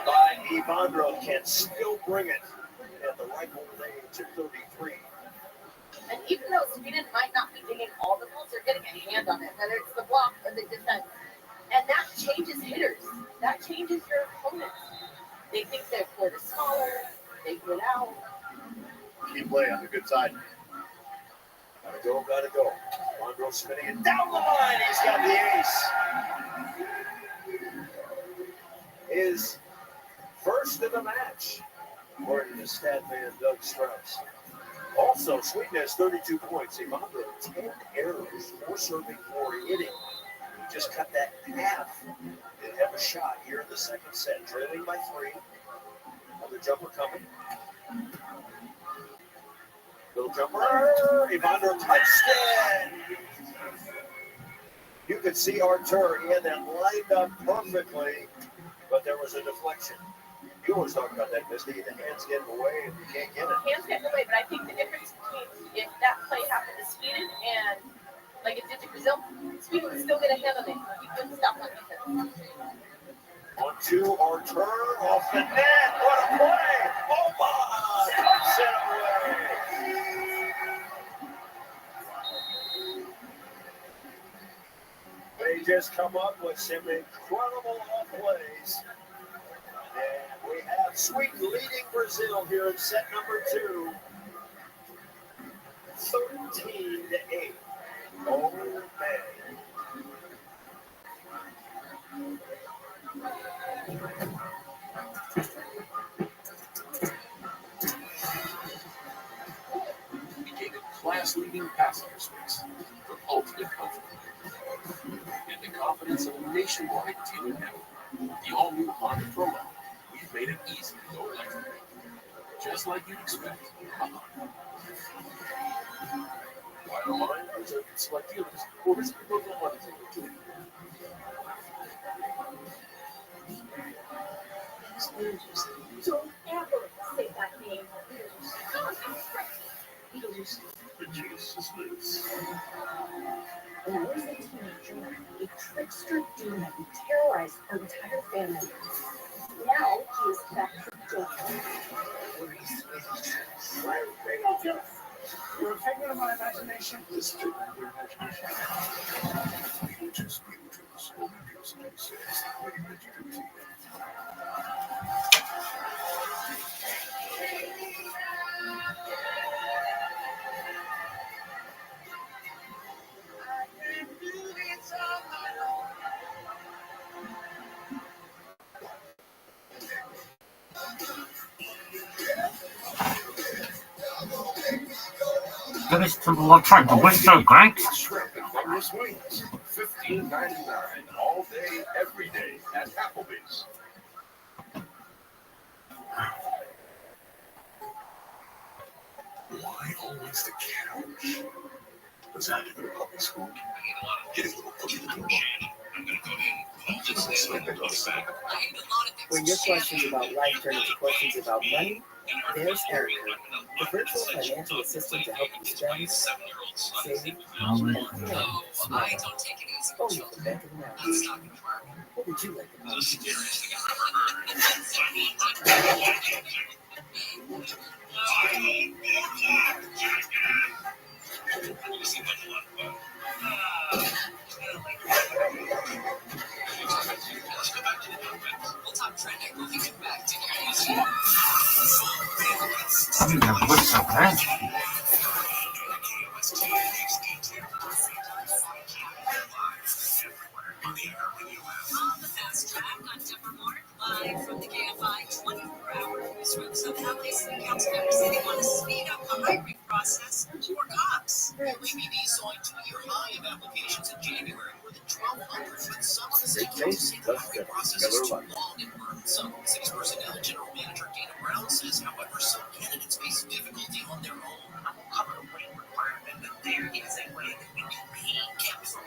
by Ivandro can still bring it at the ripe old age of 33. And even though Sweden might not be digging all the balls, they're getting a hand on it, whether it's the block or the defense. And that changes hitters. That changes your opponents. They think their court is smaller. They get out. Keep playing on the good side. Gotta go. Ivandro spinning it down the line. He's got the ace. His first of the match, according to stat man Doug Strauss. Also, Sweden has 32 points. Ivandro, 10 errors, 4 serving, 4 hitting. He just cut that in half. They have a shot here in the second set, trailing by 3. Another jumper coming. Little jumper. Ivandro touched it. You could see Artur. He had that lined up perfectly, but there was a deflection. You always talk about that, Misty. The hands getting away and you can't get it. Hands getting away, but I think the difference between if that play happened to Sweden and like it did to Brazil, Sweden would still get a hand on it. He couldn't stop on defense. 1-2, Artur off the net. What a play! Oh my! Set away. just come up with some incredible off plays. And we have Sweden leading Brazil here in set number 2. 13-8. Oh, man. Became a class-leading passenger space for ultimate comfort. And the confidence of a nationwide dealer network. The all-new Honda Promo. We've made it easy to go electric. Just like you'd expect. Buy online, reserve at select dealers, or visit your local Honda dealer today. Don't ever say that name. The juice is loose. When I was a teenager, a trickster demon terrorized our entire family. Now he is back to joking. You're a figment of my imagination. This figment of your imagination. Beetlejuice, Beetlejuice, only Beetlejuice says, what you meant to do. Guinness to the Lord tried to whistle, Greg. Shrimp and boneless wings. $15.99 all day, every day at Applebee's. Why always the couch? Was that to go to public school? Getting a little puppy to go. I'm gonna go ahead and call back. When your questions about life turn into questions about money, there's Erica, the virtual financial assistant to help you spend, save, and plan smarter. Only from Bank of America. What would you like to know? The scariest thing I've ever heard. You seem like a lot of fun. Let's go back to the comments. We'll talk trending when we get back to you. I mean, what's up, man? On the fast track on Denver Morning, live from the KFI 24-hour newsroom. So how many city council members say they want to speed up the hiring process for cops? LAPD saw a 2-year high of applications in January, more than 1,200, but some of the city council say the hiring process is too long and burdensome. City's personnel general manager Dana Brown says, however, some candidates face difficulty on their own. I will cover the weight requirement, but there is a way that we can pay caps.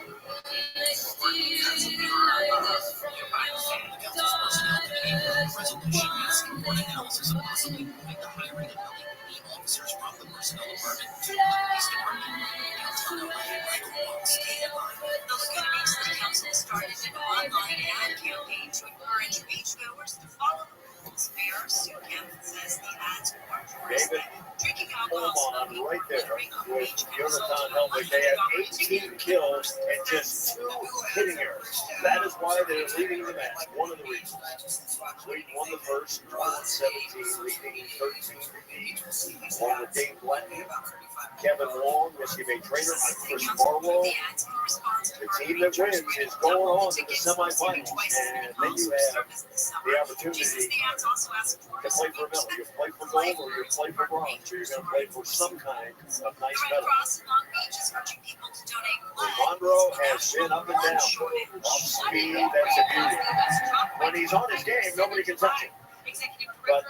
Resolution asking for an analysis of possibly moving the hiring of LAPD officers from the personnel department to the police department. The Laconia City Council started an online ad campaign to encourage beachgoers to follow the rules. Mayor Sue Kemp says the ads warn tourists that drinking alcohol, smoking, right or there littering on the with beach can result Jonathan in Helmsley. They $100 have ticket. 18 kills and just 2 hitting errors. That is why they're leading the match. One of the reasons. Sweden won the first, 21-17, leading 13-8. Along with Dave Blanton, Kevin Long, Michigan Trainer, and Chris Marlowe. The team that wins is going on to the semifinals. And then you have the opportunity to play for a medal. You play for gold or you play for bronze. You're going to play for some kind of nice medal. Monroe has been up and down. Off speed, that's a beauty. When he's on his game, nobody can touch him. But,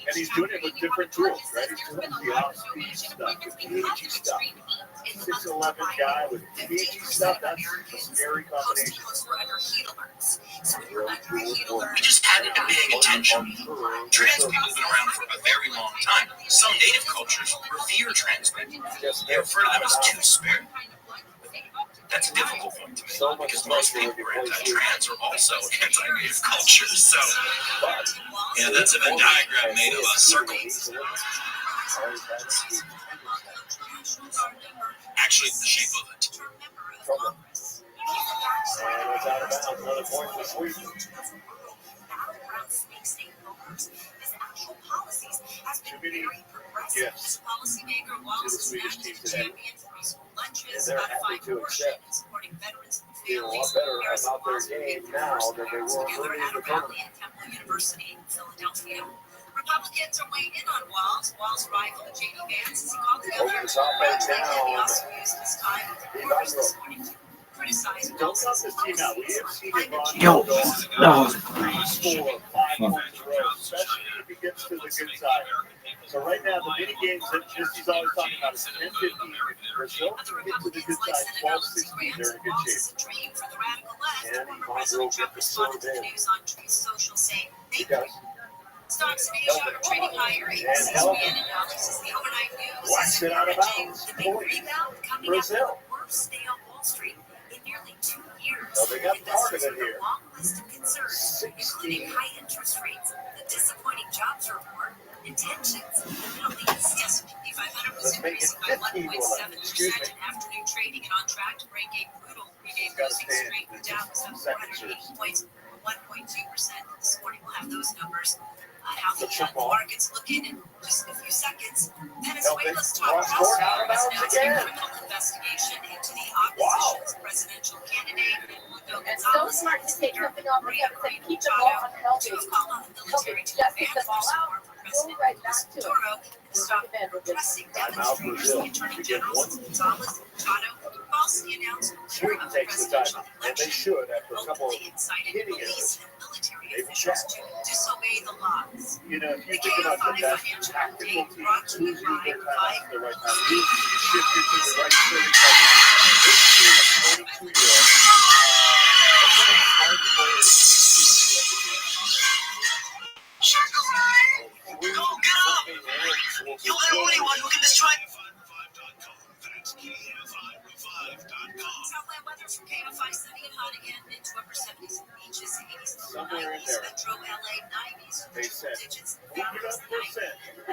and he's doing it with different tools, right? He's doing the off-speed stuff, the PhD stuff. 6'11" guy with PhD stuff, that's a scary combination. We just added to paying attention. Trans people have been around for a very long time. Some native cultures revere trans men. They refer to them as two-spirit. That's a difficult point to make because most people who are anti-trans are also anti-native cultures. So, yeah, that's a Venn diagram made of a circle. Actually, the shape of it. And it's out of bounds. Another point for Sweden. Too many gifts to the Swedish team today. And they're happy to accept. Feel a lot better about their game now than they were early in the tournament. Republicans are weighing in on Walz. Walz rival J.D. Vance as he called the Over governor. the top right He now. also used his time in reporters this morning to criticize Don't count this team out. We have seen Ivan Yo, go that was 3, 4, 5 points in a row, especially if he gets to the good side. So right now, the mini games that he's always talking about is 10, 15. If Brazil can get to the good side, 12, 16, they're in good shape. And Ivan will get the serve in. He does. Stocks in Asia are trading higher. CSPN analysis the overnight news. Whacks it out of bounds. Rebound coming Brazil. up the worst day on Wall Street in nearly 2 years. So they got targeted here. A long list of concerns, including high interest rates, the disappointing jobs report, and tensions in the Middle East. S&P 500 was increasing by 1.7% in afternoon trading and on track to break a brutal three-day losing streak. The Dow was up 480 points, 1.2% this morning. We'll have those numbers. How the markets look in just a few seconds. Venezuela's top prosecutor has announced a criminal investigation into the opposition's presidential candidate. And so smart to take something off the cup and keep the ball unhealthy. Okay, just get the ball out, go right back to it. Stop pressing demonstrators. The Attorney General Gonzalez Machado falsely announced Sweden takes the time, and they should after a couple of hitting police it. and military officials to disobey the laws. You know, if you think about the best tactical team, who's using their time at the right time, who's shifted to the right field. This team is 22-year-old. Go, get up! You little anyone who can destroy. Southland weather's from KFI, sunny and hot again, mid to upper 70s and beaches, 80s, low 90s, Metro LA 90s, triple digits, Valley's 90s,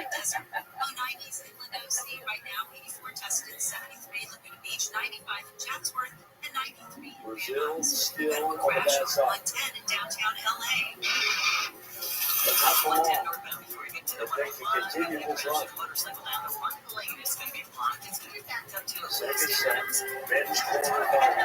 desert, low 90s, Inland OC right now, 84 tested, 73 Laguna Beach, 95 in Chatsworth, and 93 in Brazil still Redwood on the crash bad on side. 110 in downtown LA. But not for long. 110 northbound before you get to the If they can continue this run. motorcycle down the front lane, it's going to be blocked. It's going to be backed up to a Second set, bench corner ball.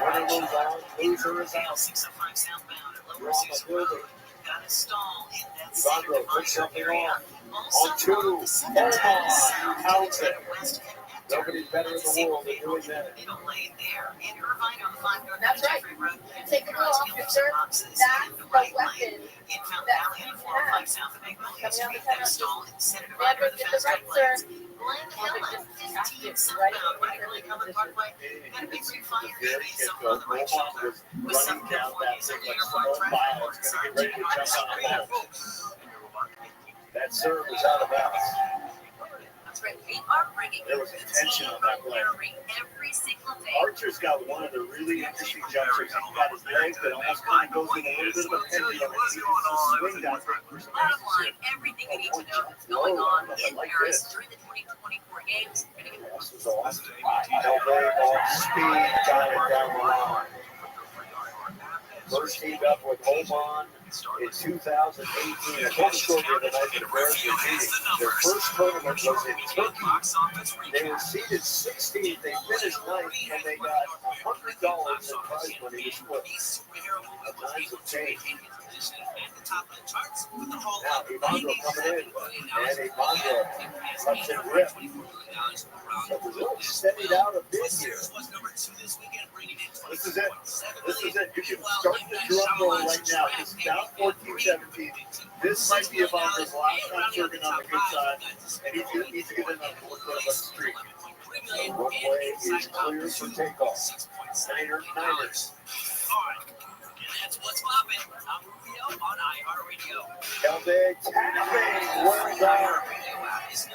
Winner moves on, loser is out. 605 southbound at Lower Drop a Sioux building. Road. Got a stall in that center Ivandro puts divider something area. on. Also On two, along the center Omaha, counts it. west and Nobody's better in the world than doing that. middle lane there. In Irvine on the 5 North That's right. Jeffrey Road. Take a look off your shirt. That's the weapon In Fountain that Valley you on 405 have. south of Magnolia Coming Street. out the Got a center. stall in the center Never divider of the get the fast right track lanes. turn. Glen Or Helen, just 15 active southbound, right right in early the Covered position. Parkway. Got a big ring fire Very heading get someone go. on the right Omaha shoulder. was With some running down that Californians thing in the like airport Simone traffic Biles, laws going to are get ready to jump on the ball. That serve is out of bounds. That's right. We are bringing There was intention on that play. every single day. Archer's got one of the really interesting jumpers. He's got his leg that almost kind of goes in a little bit of a pendulum. And he needs to swing that thing for some Bottom emphasis. line, everything you need to know that's going on in Paris during the 2024 games. We're going to get This was awesome. Elbow off speed, got it down the line. First teamed up with Oman in 2018. I told the story the other night that the Bears were meeting. Their first tournament was in Turkey. They were seeded 16th. They finished 9th, and they got $100 in prize money to split. A nice of change. Now, Ivandro coming in, and Ivandro touch and rip. So Brazil steadied out a bit here. This is it. This is it. You can start the drum roll right now. It's down 14-17. This might be Ivandro's last time serving on the good side, and he needs to get in on a little bit of a streak. The runway is clear for takeoff. Niners. That's what's poppin'. I'm Rubio on iHeartRadio. Kelvin tapping. Well done. Radio app is #1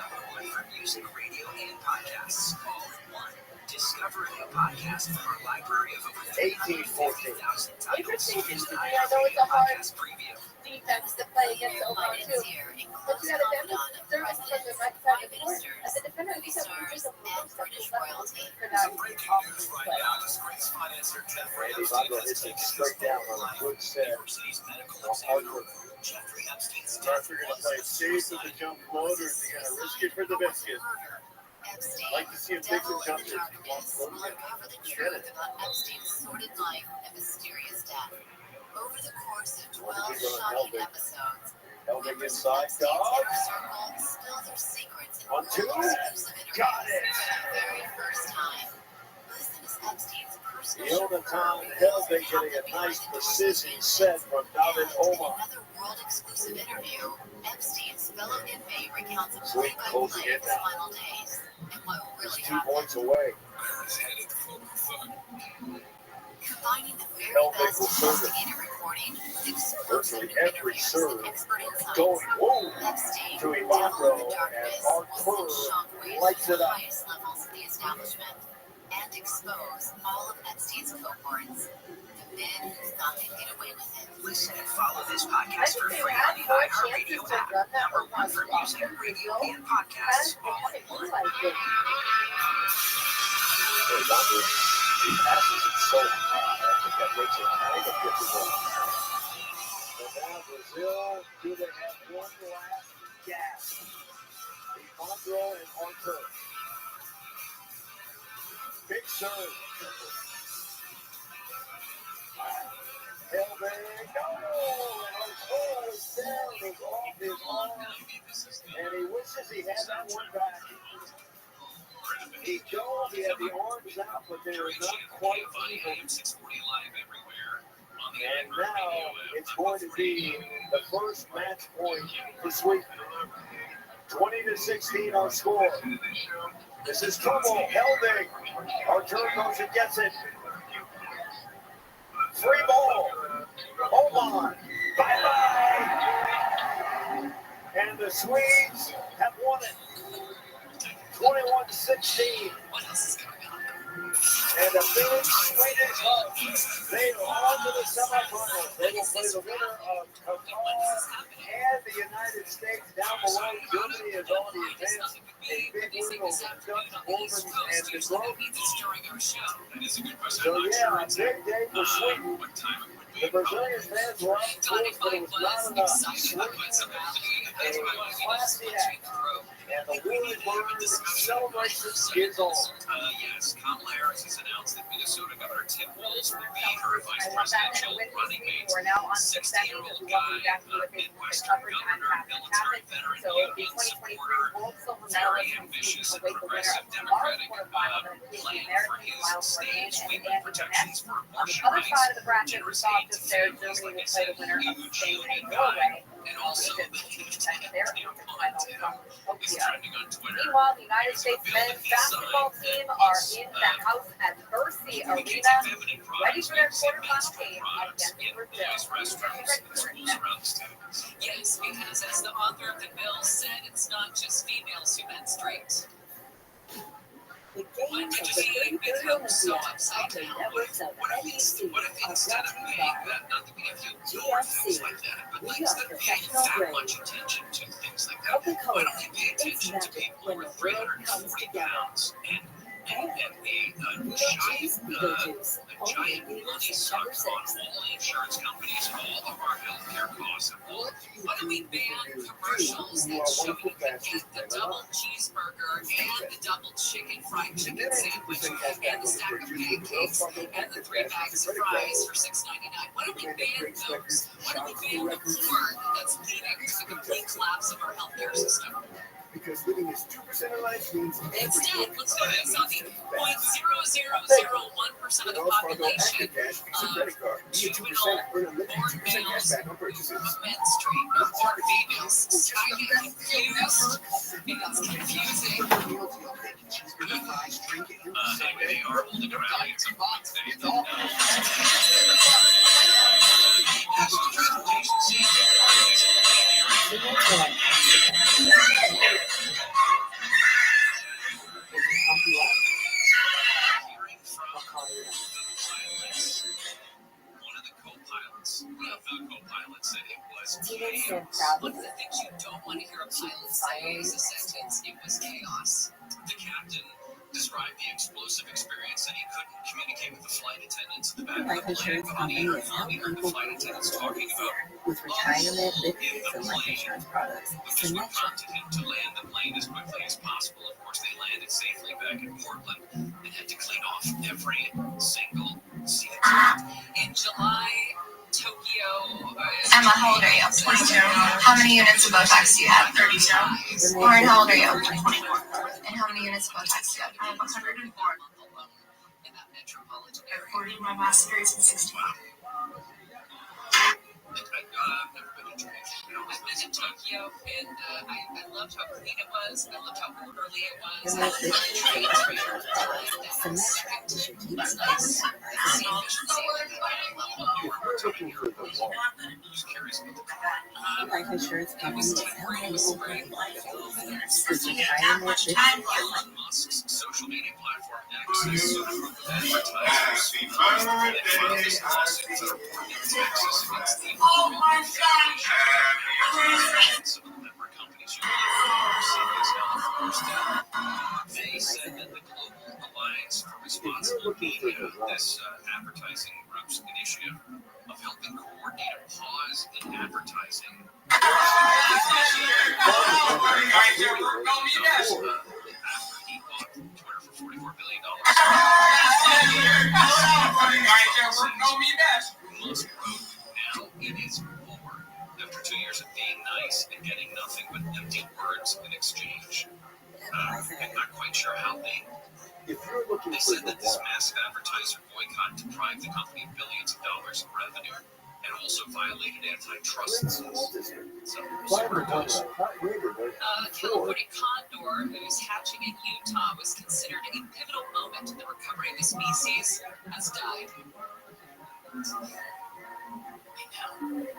for music, radio, and podcasts. All in one. Discover a new podcast from our library of over 18-14. Interesting to me. I know it's a hard defense to play against Oman too, but you got a defensive service from the right side of the court as a defense. stars, and British royalty. Some breaking news right now. Disgraced financier Jeffrey Epstein has taken his own life. New York City's medical examiner Jeffrey Epstein's death was a suicide. The jump float, or is he going to risk it for the biscuit? Epstein, Like to see him take Devil some in the jump Darkness will uncover the truth about Epstein's sordid life and mysterious death. Over the course of 12 shocking episodes, members of Epstein's inner circle spill their secrets in On two. exclusive Got interviews it. for the very first time. Listen as Epstein's personal Yoda chauffeur Tom reveals Helbig how getting the a nice behind-the-doors precision agreement. set from David And in Omar. another world-exclusive interview, Epstein's fellow inmate recounts a Sweet closing play-by-play it of his now. final days and what really 2 happened. points away. Combining the very Helbig best will serve it. investigative reporting with explosive Virtually every interviews serve and expert insights. going whoa Epstein, to Devil in Ibaka, the and Darkness, our will crew send shockwaves lights to it the up. highest levels of the establishment and expose all of Epstein's cohorts, the men who thought they'd get away with it. Listen and follow this podcast for free had on the more iHeartRadio chances to app. run that Number one for music, radio, and podcasts. They haven't utilized it. He passes it so high. I think that makes it kind of difficult. But now Brazil, do they have one last gasp? Alejandro and Arthur. Big serve. Helbig, no! And Arthur is down, was off his arm. And he wishes he had that one back. He dove, he had the arms out, but they were not quite even. And now it's going to be the first match point for Sweden. 20-16 our score. This is trouble. Helbig. Artur goes and gets it. Free ball. Oman. Bye-bye. And the Swedes have won it. 21-16. And a big Swedish hug. They are on to the semifinals. They will play the winner of Qatar and the United States. Down below, Germany is already advanced. A big win over Dutch, Wolverines, and the So yeah, a big day for Sweden. The Brazilian fans were up for it, but it was not enough. Sweden, a classy act. And the Willie Bird celebration is on. Yes, Kamala Harris has announced that Minnesota Governor Tim Walz will be her vice presidential running mate. 60-year-old guy, Midwestern governor, military veteran, union supporter, very ambitious and progressive Democratic plan for his state's women protections for abortion rights, generous aid to families, like I said, huge union guy, and also the tampon is trending on Twitter. Meanwhile, the United States men's basketball team are in the house at Mercy Arena, ready for their quarterfinal game against Brazil. Yes, because as the author of the bill said, it's not just females who menstruate. The games of the 33rd Olympiad on the networks of NBC What if are instead of brought to you paying by that, not that we have to ignore things like that, but like instead of paying that much attention to things like that, why don't we pay attention to people who are 340 pounds and a giant money suck on all the insurance companies, all of our healthcare costs, and all. Why don't we ban commercials that show you can get the double cheeseburger and the double chicken fried chicken sandwich and the stack of pancakes and the 3 bags of fries for $6.99? Why don't we ban those? Why don't we ban the porn that's leading to the complete collapse of our healthcare system? Because living is 2% of life means Instead, let's focus on the 0.0001% of the population of juvenile born males who menstruate, or born females. I get confused. It's confusing. They are holding a rally at some point today. One of the co-pilots said it was chaos. One of the things you don't want to hear a pilot say is a sentence, it was chaos. captain described the explosive experience and he couldn't communicate with the flight attendants at the back of the plane. But on the intercom, he heard the flight attendants talking about with retirement benefits and life insurance products. just what prompted him to land the plane as quickly as possible. Of course, they landed safely back in Portland and had to clean off every single seat. In July, Tokyo. Emma, how old are you? 22. How many units of Botox do you have? 32. Lauren, how old are you? 24. And how many units of Botox do you have? I have 104. In that metropolitan I have 40. My last period's in 16. I've never been to Japan. I've been in Tokyo, and I loved how clean it was. I loved how orderly it was. And like life insurance company is helping with retirement benefits. Musk's social media platform Access advertisers and filed this lawsuit for Texas against the Oh my gosh! some of the member companies who CVS Health first they said that the Global Alliance for Responsible Media, this advertising group's initiative of helping coordinate a pause in advertising. After he bought Twitter for $44 billion. Musk wrote, now it is over. After 2 years of being nice and getting nothing but empty words in exchange. I'm not quite sure how they said that this massive advertiser boycott deprived the company of billions of dollars in revenue and also violated antitrust laws. So, California condor, who is hatching in Utah, was considered a pivotal moment in the recovery of the species, has died.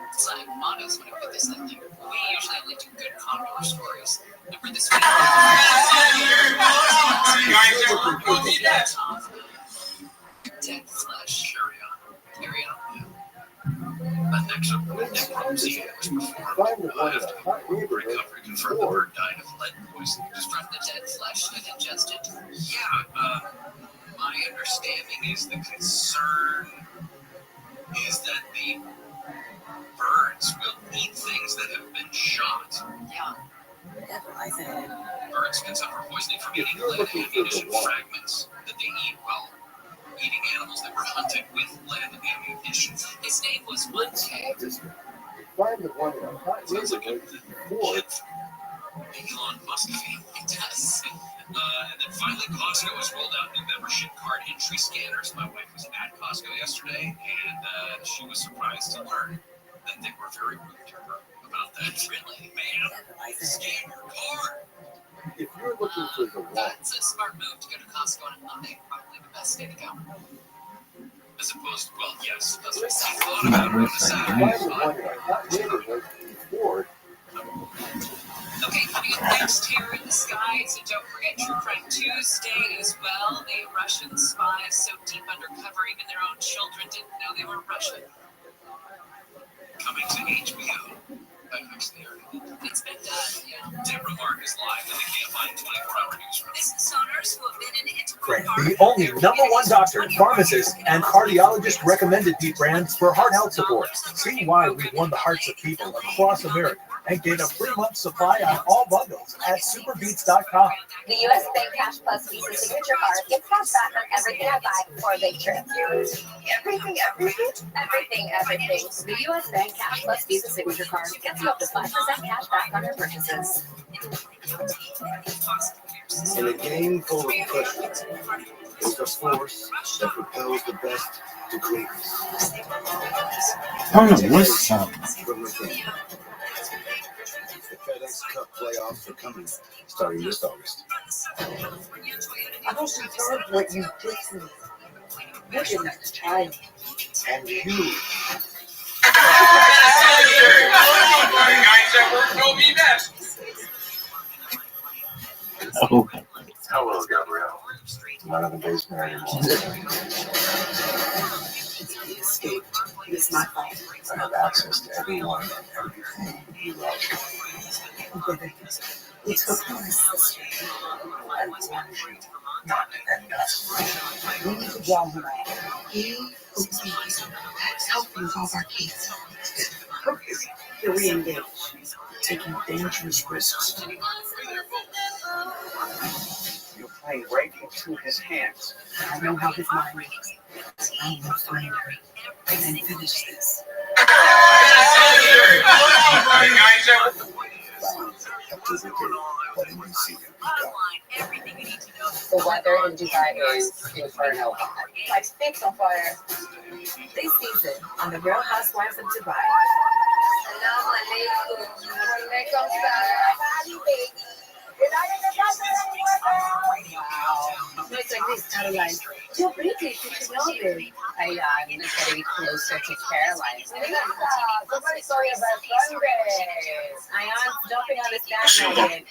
It's like mottos when I put this in there. We usually only do good condor stories. Remember this week? Dead flesh. Carry on. But next up, necropsy was performed after recovery confirmed the bird died of lead poisoning. Just from the dead flesh that ingested. Yeah, my understanding is the concern is that the birds will eat things that have been shot. Yeah. Birds can suffer poisoning from eating lead ammunition fragments that they eat while eating animals that were hunted with lead ammunition. His name was 1K. Sounds like a kid Elon Musk fan. It does. And then finally, Costco has rolled out new membership card entry scanners. My wife was at Costco yesterday, and she was surprised to learn that they were very rude to her about that. Really? Man, scan your card. If you're looking for the one, That's a smart move to go to Costco on a Monday. Probably the best day to go. As opposed to, well, yes, that's what I thought about it on a Saturday. Okay, coming up next here in the sky, so don't forget True Crime Tuesday as well. The Russian spies so deep undercover, even their own children didn't know they were Russian. Coming to HBO. Actually, it's been done, yeah. Deborah Mark is live in the Campaign 24-hour newsroom. Business owners who have been an integral part The only #1 doctor, pharmacist, and cardiologist recommended Deep Brands for heart health support. See why we won the hearts of people across America and gained a free month supply on all bundles at superbeats.com. The U.S. Bank Cash Plus Visa Signature Card gets cash back on everything I buy before a big trip. Everything? Everything. The U.S. Bank Cash Plus Visa Signature Card gets you up to 5% cash back on your purchases. in a game full of pressure, there's a force that propels the best to greatness. Oh no, what's up? From within. The FedEx Cup playoffs are coming, starting this August. I don't deserve what you did to me. You're the next child. And you. Oh. Hello, Gabrielle. Not in the basement anymore. You escaped. It's my fault. I have access to everyone and everything you love. It took my sister and us. We need to draw him out. He owes me. Help me with all of our kids. You're re-engaged. Taking dangerous risks. You're playing right into his hands. I know how his mind works. I will find her and finish this. The weather in Dubai is inferno. My face on fire. This season on The Real Housewives of Dubai. Wow. No, it's like this, Caroline. You're British, you should know this. I'm getting closer to Caroline. Somebody saw your best friend. I am jumping on this bandwagon.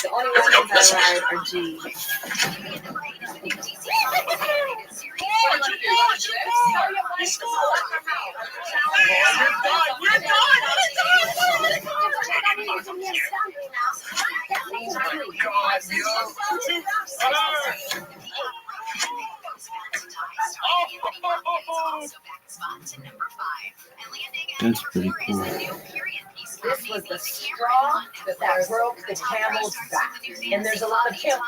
The only ones that ride are G. That's pretty cool. This was the straw that broke the camel's back. And there's a lot of camels.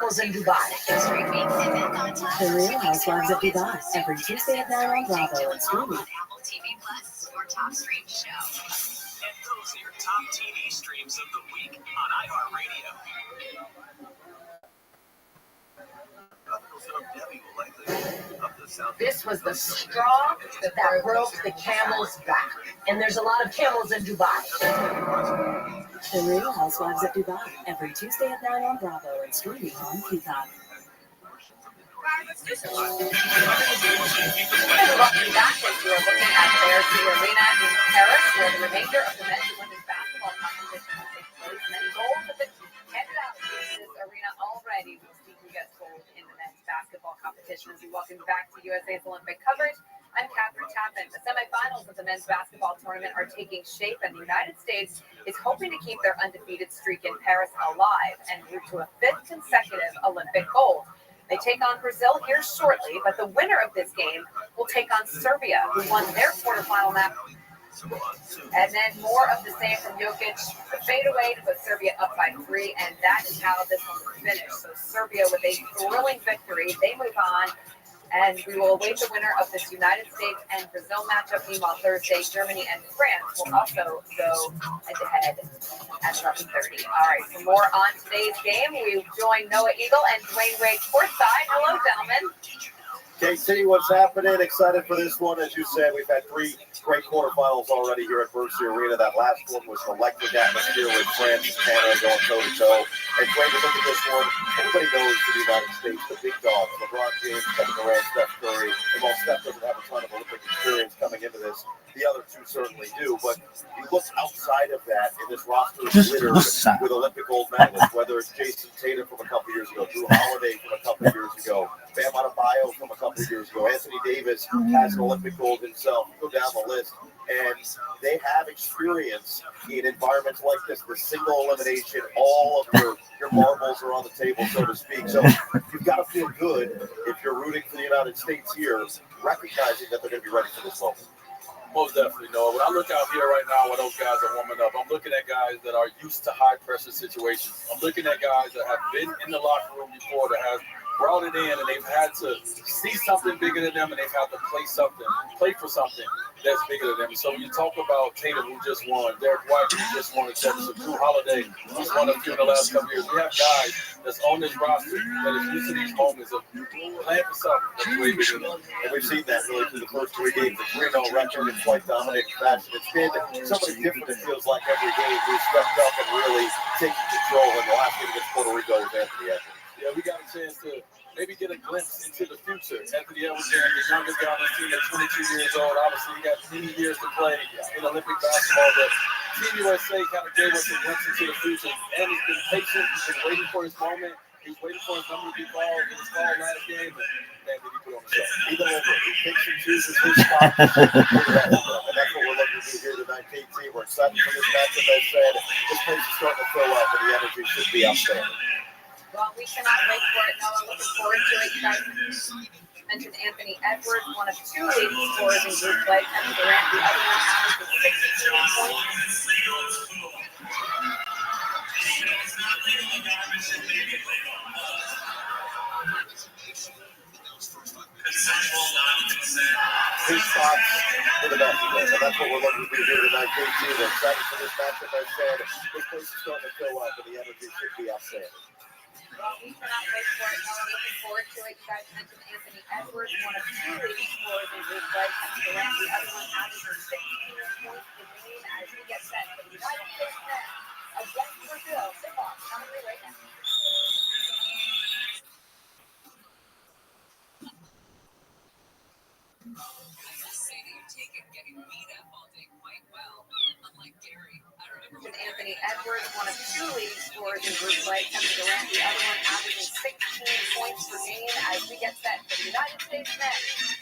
Was in Dubai. The Real Housewives of Dubai. Every Tuesday at 9 on Bravo and streaming. Top stream show. And those are your top TV streams of the week on iHeartRadio. This was the straw that broke the camel's back. And there's a lot of camels in Dubai. The Real Housewives of Dubai. Every Tuesday at 9 on Bravo and streaming on Peacock. Welcome back as we are looking at Bears Arena in Paris, where the remainder of the men's and women's basketball competition will take place. Many goals have been handed out to this arena already. We'll see who gets gold in the men's basketball competition as we welcome back to USA's Olympic coverage. I'm Catherine Tappan. The semifinals of the men's basketball tournament are taking shape, and the United States is hoping to keep their undefeated streak in Paris alive and route to a fifth consecutive Olympic gold. They take on Brazil here shortly, but the winner of this game will take on Serbia, who won their quarterfinal match. And then more of the same from Jokic, the fadeaway to put Serbia up by 3, and that is how this one will finish. So Serbia with a thrilling victory, they move on, and we will await the winner of this United States and Brazil matchup. Meanwhile, Thursday, Germany and France will also go head-to-head at 11:30. All right, for more on today's game, we join Noah Eagle and Dwayne Wade courtside. Hello, gentlemen. KT, what's happening? Excited for this one. As you said, we've had 3 great quarterfinals already here at Bercy Arena. That last one was an electric atmosphere with France and Canada going toe-to-toe. And Dwayne, look at this one. Everybody knows the United States, the big dogs, LeBron James, Kevin Durant, Steph Curry. And while Steph doesn't have a ton of Olympic experience coming into this, the other 2 certainly do. But you look outside of that, and this roster is littered with Olympic gold medalists, whether it's Jason Tatum from a couple years ago, Drew Holiday from a couple years ago, Bam Adebayo from a couple years ago, Anthony Davis has an Olympic gold himself. Go down the list, and they have experience in environments like this, the single elimination. All of your marbles are on the table, so to speak. So you've got to feel good if you're rooting for the United States here, recognizing that they're going to be ready for this moment. Most definitely, Noah. When I look out here right now where those guys are warming up, I'm looking at guys that are used to high-pressure situations. I'm looking at guys that have been in the locker room before, that have brought it in, and they've had to see something bigger than them, and they've had to play for something that's bigger than them. So when you talk about Tatum, who just won, Derek White, who just won, Drew Holiday, who's won a few in the last couple years, we have guys that's on this roster that is used to these moments of playing for something that's way bigger than them. And we've seen that really through the first 3 games. The 3-0 record in quite dominant fashion. It's been something different, it feels like, every game. We've stepped up and really taken control. In the last game against Puerto Rico with Anthony Edwards. Yeah, we got a chance to maybe get a glimpse into the future. Anthony Edwards, the youngest guy on the team at 22 years old. Obviously, he got many years to play in Olympic basketball, but Team USA kind of gave us a glimpse into the future. And he's been patient. He's been waiting for his moment. He's waiting for his number to be called in his call last game, and then he put on the show. He picks and chooses his spot. And that's what we're looking to do here tonight, KT. We're excited for this matchup. As said, this place is starting to fill up, and the energy should be outstanding. Well, we cannot wait for it. Noah, looking forward to it. You guys mentioned Anthony Edwards, one of two leading scorers in group play. Kevin Durant, the other one, averaging 16 points. His spots for the basketball. And that's what we're looking to do here tonight, KT. We're excited for this matchup. As said, this place is starting to fill up, and the energy should be outstanding. Well, we cannot wait for it. Noah, looking forward to it. You guys mentioned Anthony Edwards, one of two leading scorers in group play. Kevin Durant, the other one, averaging 16 points per game as we get set for the United States net against Brazil. Tip-off coming your way now. Anthony Edwards, one of two leading scorers in group play. Kevin Durant, the other one, averaging 16 points per game as we get set for the United States net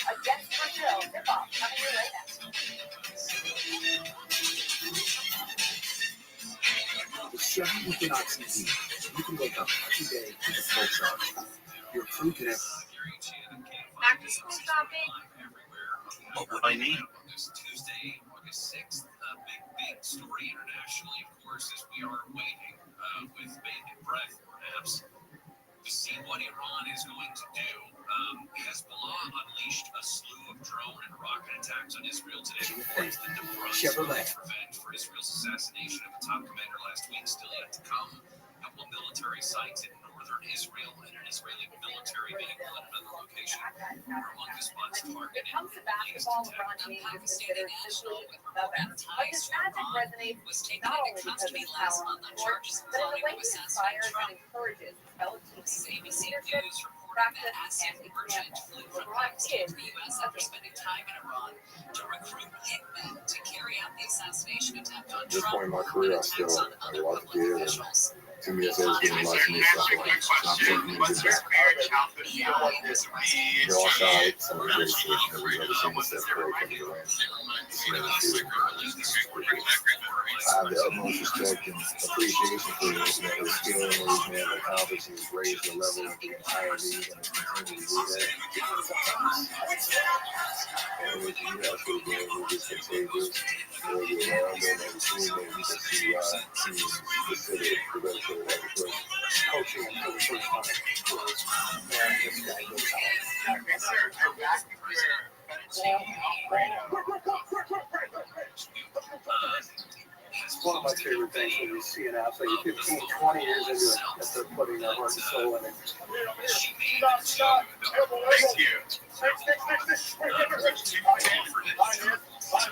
against Brazil. Tip-off coming your way now. With 7 Weekend Oxy TV, you can wake up every day with a full charge. Your crew can have Back to school shopping. What would I need? This Tuesday, August 6th, a big story internationally, of course, as we are waiting with bated breath, perhaps, to see what Iran is going to do. Hezbollah unleashed a slew of drone and rocket attacks on Israel today. Of course, the revenge for Israel's assassination of a top commander last week still yet to come. A couple of military sites in northern Israel and an Israeli military vehicle in another location were among the spots targeted. When it comes to basketball, LeBron James is considered simply the best. But his magic resonates not only because of his power on the court, but in the way he inspires and encourages his fellow teammates. Leadership, practice, and example. LeBron is after spending time in Iran to recruit hitmen to carry out the assassination attempt on At this Trump. point in my career, I still have a lot to give, and to me, it's always getting lots of new stuff. I'm taking it to get They're all side, some of the greatest shit that we've ever seen. Steph Curry, Kevin Durant, I have the utmost respect and appreciation for his skill and what he's been able to accomplish. He's raised the level of the entire league and has continued to do that. And with you guys for the game, we'll get contagious. We'll get around them every single day. We can see why teams consider the better player of the play. Coaching him for the first time. Man, this guy goes one of my favorite things when you see an athlete 15, 20 years into it, that they're putting their heart and soul in it. Stop. Thank you.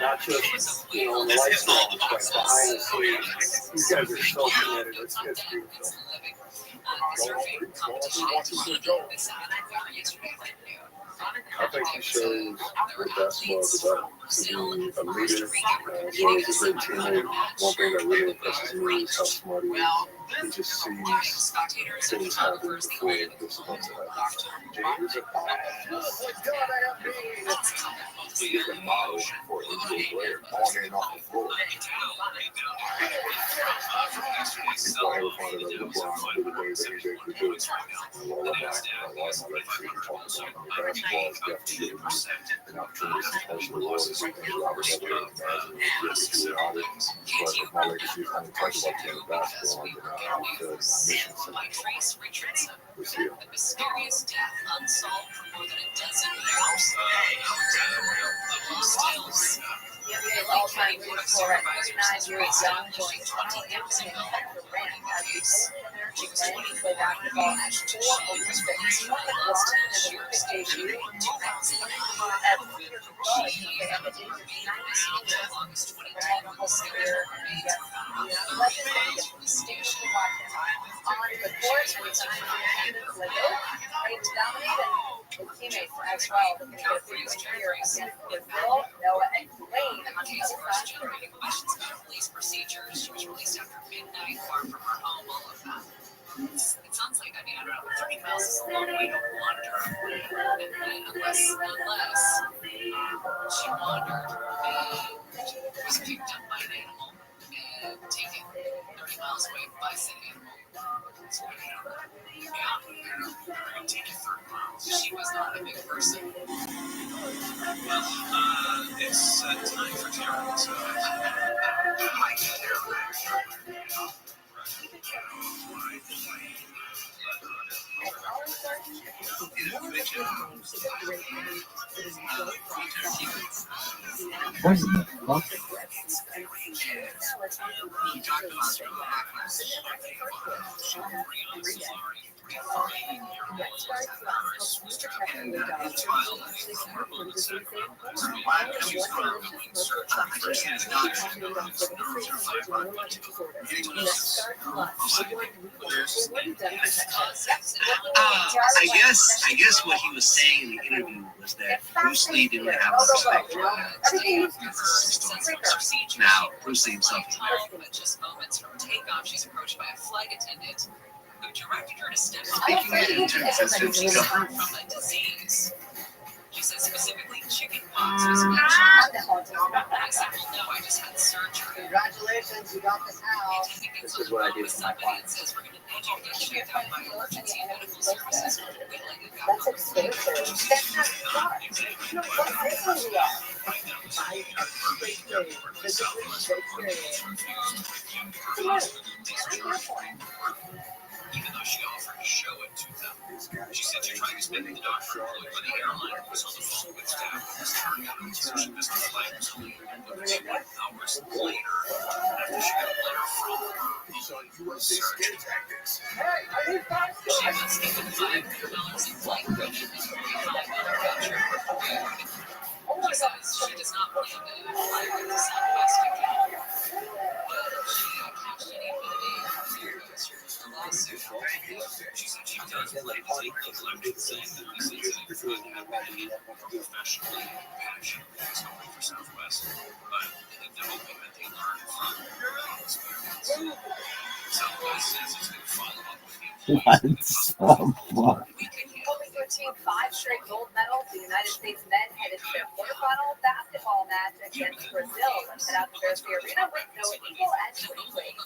Not just, on the lights out, but behind the scenes. These guys are so committed. It's beautiful. I think he shows what basketball is about. To be a leader, as well as a great teammate. One thing that really impresses me is how smart he is. He just sees things happen before they're supposed to happen. He is a model for an NBA player on and off the floor. He's not ever found another LeBron to do the things that he's able to do. And while I'm not legacy we talk about, basketball is definitely giving me an opportunity to touch the world and do things that I would never imagine would be able to do without it. But if my legacy is only touch about playing basketball, then I'll feel my mission simple. We'll see you. The mysterious death unsolved for more than a dozen years. Stills. The NBA's all-time leading scorer at 39 years young joined Toronto Anthony and Kevin Durant as the only American man to play basketball at 4 Olympics. He won the bronze in his Olympic debut in 2008 at 3 years of age. He ended the age of 19 years. Durant whole career and the legend of the stage to watch him on the court and his played dominated his teammates as well. We're going to get a 3-point here against Brazil. Noah and Wayne on the other side. Questions about police procedures. She was released after midnight, far from her home, all of that. It sounds like, I mean, I don't know, 30 miles is a long way to wander. And unless she wandered, was picked up by an animal and taken 30 miles away by said animal. So, yeah, they're going to take you 30 miles. She was not a big person. Well, it's time for Taryn. So, I get there. What the fuck? I guess what he was saying in the interview was that Bruce Lee didn't have respect for now, Bruce Lee himself is American. But just moments from takeoff, she's approached by a flight attendant who directed her to step Speaking off in terms she of suffered from a disease. She said specifically chicken pox was mentioned. I said, well, no, I just had surgery. Congratulations, you got this house. This is what I do for my clients. Says we're going to need you to get checked out by emergency medical services. That's expensive. That's not smart. No, what's this one we are? Even though she offered to show it to them. She said she tried to spend the doctor employed by the airline was on the phone with staff. This turned out she missed the flight was only 2 hours later after she got a letter from the surgeon. She must give them $500 in flight credit and $45 voucher. She says she does not plan to fly with the Southwest again. But she cashed any money the lawsuit. She said she does plan to take the collective saying that this incident could have been professionally passionate only for Southwest, but they're hoping that they learn from their experience. Southwest says it's going to follow up with the What the fuck? Hoping to achieve 5 straight gold medals, the United States men headed to their quarterfinal basketball match against Brazil and head out to the arena with no equal at 23.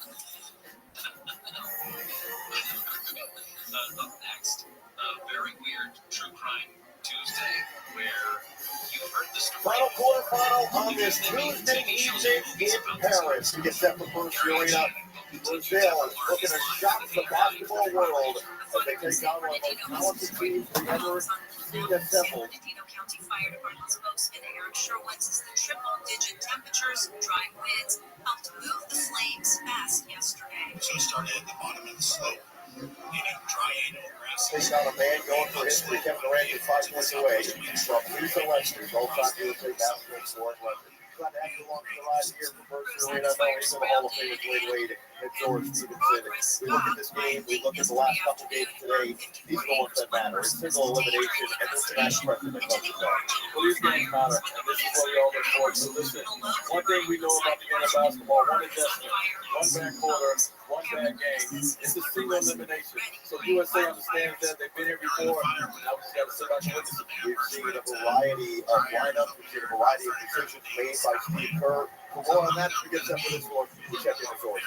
Up next, a very weird true crime Tuesday where you heard the story. Final quarterfinal on this Tuesday evening in Paris. We get set for First Arena. Brazil looking to shock the basketball world as they take on one of the most talented teams we've ever seen assembled. Mendocino County Fire Department spokesman Eric Sherwood says the triple-digit temperatures, dry winds helped move the flames fast yesterday. So it started at the bottom of the slope. Dry annual grass. Taking on a man going for history. Kevin Durant is 5 points away from Lisa Western. Both sides of the basketball scoring Western. Glad to have you along for the ride here for First Arena. Knowing the Hall of Fame Wade Wade and George Stevenson. We look at this game. We look at the last couple games today. These are the ones that matter. It's single elimination and this match precedent that comes with that. Well, these games matter, and this is what we all look for. So listen, one thing we know about the game of basketball, one adjustment, one bad quarter, one bad game. It's a single elimination. So USA understands that. They've been here before. Now we just got to sit back and witness it. We've seen a variety of lineups. We've seen a variety of decisions made by Steve Kerr. For more on that, we get set for this one. We check in with George.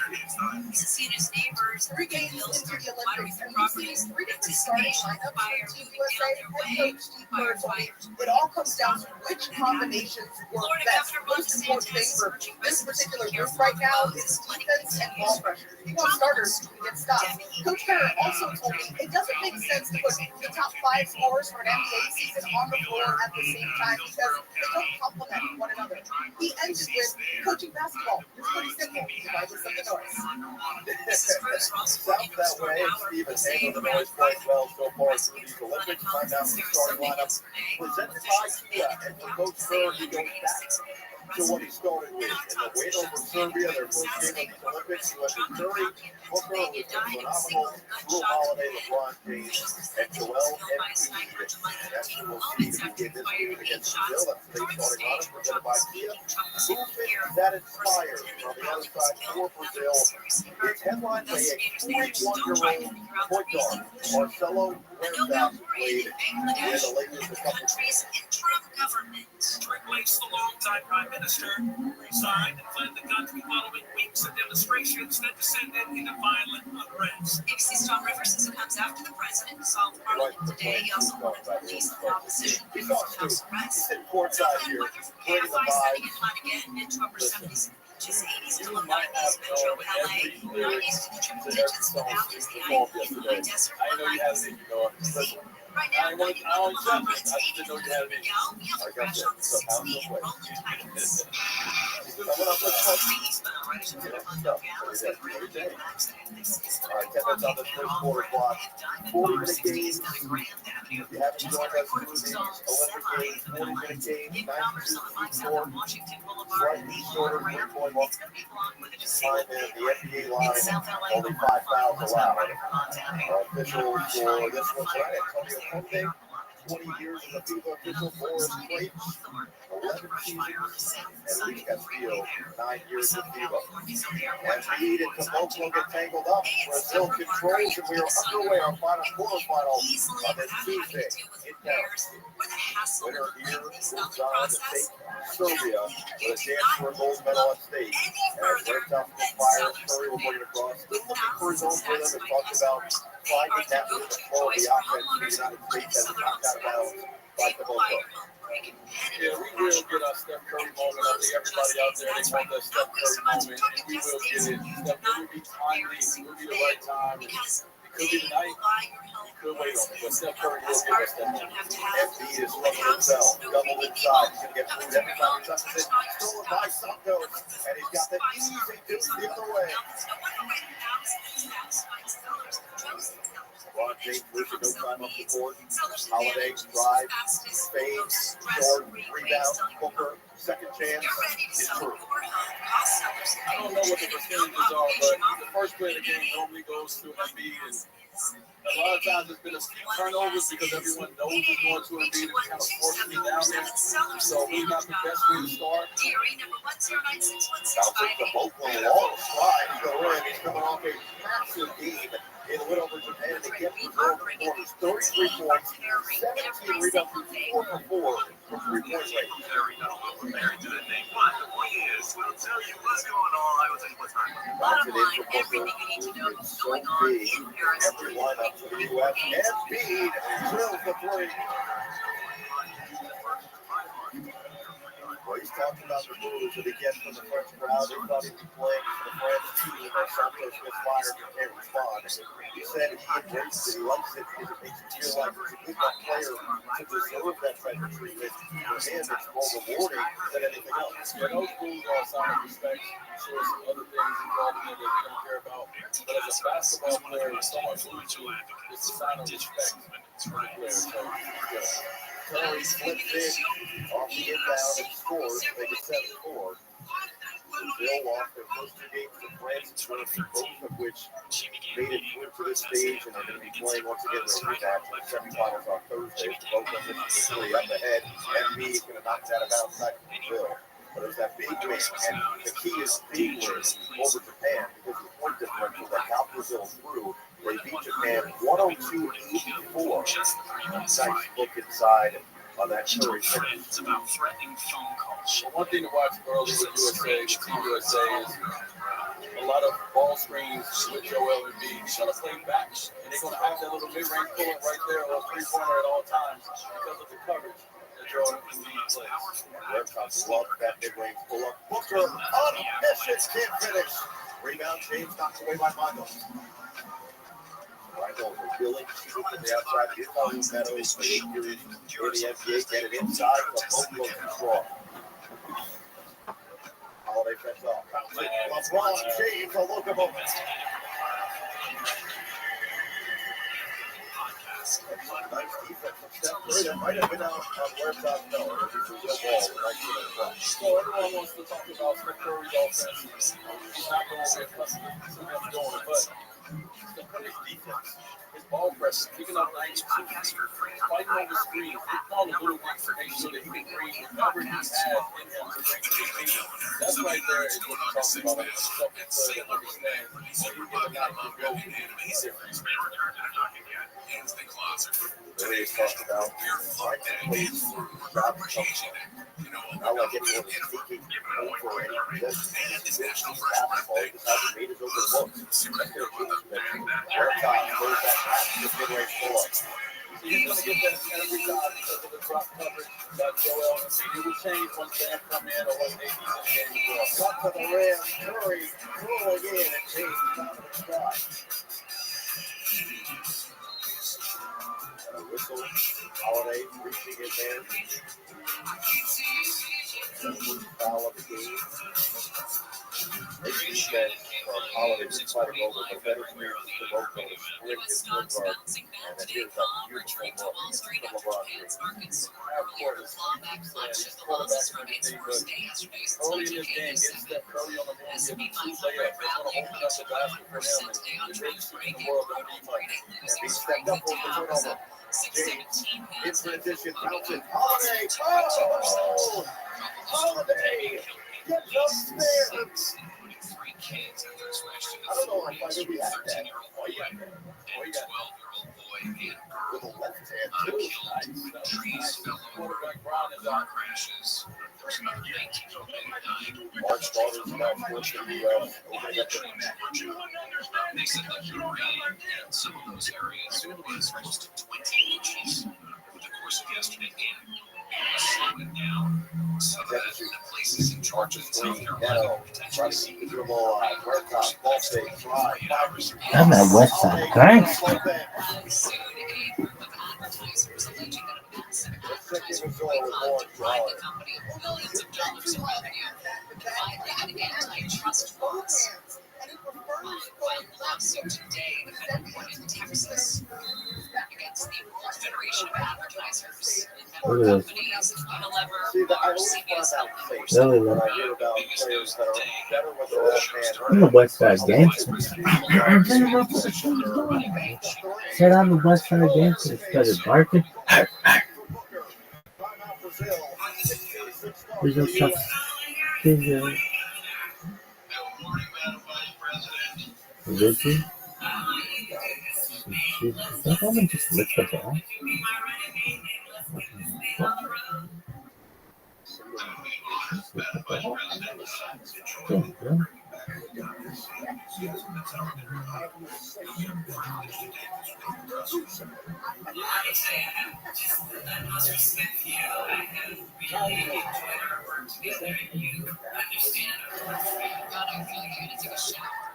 Mississina's neighbors 3 games into the Olympics, and we've seen 3 different starting lineups for Team USA and coach Steve Kerr. It all comes down to which combinations work best. Most important thing for this particular group right now is defense and ball pressure. If you want starters, you get stops. Coach Kerr also told me it doesn't make sense to put the top 5 scorers for an NBA season on the floor at the same time because they don't complement one another. He ended with coaching basketball. It's pretty simple, regardless of the noise. Sounds that way. Steve has handled the noise quite well so far through these Olympics. Find out the starting lineup presented by Kia. And for Coach Kerr, he goes back to what he started with. In the win over Serbia, their first game of the Olympics, he led with Curry, Booker, with phenomenal Drew Holiday, LeBron James, and Joel Embiid. And that's who we'll see to begin this game against Brazil. That's the starting lineup presented by Kia. Movement that inspires. On the other side for Brazil, it's headlined by a 41-year-old point guard, Marcelo Huerta, who played with the Lakers a couple of years. Rick Lace, the longtime prime minister, resigned and fled the country following weeks of demonstrations that descended into violent unrest. ABC Strong references it comes after the president dissolved parliament today. He also wanted to release the opposition. He's house sitting courtside here, playing the Sunny and vibes. hot again, mid to upper 70s. Just 80s to low 90s, metro LA, 90s to the triple digits, the mountains, the high desert, I know you have it, you know. right now, 91 rates, I didn't know you had it. I got that. So pounds away. All right, 10 minutes on the first quarter clock. 40-minute games. If you haven't joined us through these Olympic Games, 40-minute games, 92 short, slightly shorter, 3 point off. Time in the NBA line, only 5 fouls allowed. Officials for this one tonight, Antonio Conte, 20 years as a FIFA official, Boris Craich, 11 seasons, and Lee Castillo, 9 years with FIFA. And Embiid and Caboclo get tangled up. Brazil controls, and we are underway our final quarterfinal on this Tuesday in Paris. Winner here moves on to take Serbia with a chance for a gold medal at stake. As Red Top fire, Curry will bring it across. Still looking for his own rhythm and talks about finding that with the flow of the offense in the United States as knocked out of bounds by Caboclo. Yeah, we will get our Steph Curry moment. I think everybody out there, they want that Steph Curry moment, and we will get it. Steph, it will be timely. It will be the right time. It could be tonight. You could wait on it, but Steph Curry will give us that moment. Embiid is running himself, doubled inside. He's going to get food every time he touches it. Stolen by Santos, and he's got the easy deuce the other way. LeBron James losing no time up the court. Holiday drives, fades, short, rebound, Booker, second chance. It's true. I don't know what the percentages are, but the first play of the game normally goes to Embiid, and a lot of times there's been a few turnovers because everyone knows it's going to Embiid and kind of forcing me down there. So maybe not the best way to start. Bouncing the Oakland long slide to the rim. He's coming off a massive game in win over Japan to get Brazil to quarters. 33 points, 17 rebounds, 4 for 4 from 3-point range. Very prepared to the thing, but the point is, we'll tell you what's going on. I will tell you what's happening. Bouncing in for Booker, who's been so big in every lineup for the U.S. Embiid drills the three. Well, he's talking about the moves that he gets from the French crowd. They thought he'd be playing for the France team as Santos gets fired and can't respond. He said he embraces it, he likes it because it makes him feel like he's a good enough player to deserve that type of treatment. For him, it's more rewarding than anything else. Yeah, those moves are a sign of respect. I'm sure some other things involved in there that you don't care about. But as a basketball player, someone who it's a sign of respect for the player. So, yeah. Curry flips in off the inbound and scores to make it 7-4. Brazil lost their first 2 games to France and Turkey, both of which made it through to this stage, and they're going to be playing once again in a rematch in the semifinals on Thursday. Both of them are up ahead. Embiid is going to knock that out of bounds back to Brazil. But it was that big win, and the key is big win over Japan because of the point differential that got Brazil through. They beat Japan 102-84. Nice look inside on that Curry finish. Well, one thing to watch early with USA, Team USA, is a lot of ball screens with Joel Embiid. He's going to play back, and they're going to have that little mid-range pull-up right there or three-pointer at all times because of the coverage that Joel Embiid plays. Red Sox love that mid-range pull-up. Booker on mission, can't finish. Rebound, James knocked away by Michael. Michael for Billy, shooting from the outside. Here's how he Meadows for 8 years in the NBA. Get it inside, but both goes too strong. Holiday sets off. LeBron James, a look of moment. Nice defense from That might have been out on Huertas. No, it was a ball right to the front. So everyone wants to talk about Steph Curry's offense. He's not going to get something going, but Steph Curry's defense, his ball pressing, picking up 92, fighting over screens, hitting all the little things to make sure that he can bring whatever he has in him to bring to the team. That's right there is what we're talking about. Like, something to understand. When you get a guy who goes in They talked about I like anyone who's thinking over any national basketball. He just hasn't made his own look. That's their team. Huertas goes back to the mid-range pull-up. He's going to get that every time because of the drop coverage that Joel. It will change once Bam come in or when AD's in the game as well. Cut to the rim. Curry going in and James down to the shot. Whistle. Holiday reaching in there. Foul of the game. They use that Holiday to fight him over, but better for both of them. Split his point guard. And it is a beautiful look from LeBron James. Of course, he's quarterback and everything, but early in this game, getting Steph Curry on the move, getting 2 layups, that's going to open up the basket for him. And the greatest team in the world going to be like, and he stepped up over the turnover. James in transition, Johnson. Holiday. Oh! Holiday gets upstairs. I don't know if I really had that. Oh, yeah. With a left hand, too. Nice. Quarterback Brown is out. Mark starters about first in the opening up They said that the rain in some of those areas was close to 20 inches over the course of yesterday, and slowing down some of the places in Georgia and South Carolina potentially see the I'm at West Side Gangster. soon a group of advertisers alleging that a massive advertiser boycott deprived the company of millions of dollars in revenue. Find that antitrust laws. Filed a lawsuit today in a federal court in Texas against the World Federation of Advertisers. Look at this. Companies Unilever, See, I Mars, always CVS find Health, that and thing Really, when I hear about players that are better with their left hand. I'm the West Side Gangster. Said I'm the West Side Gangster. Started barking. There's no such thing. Is he? That woman just looks like that.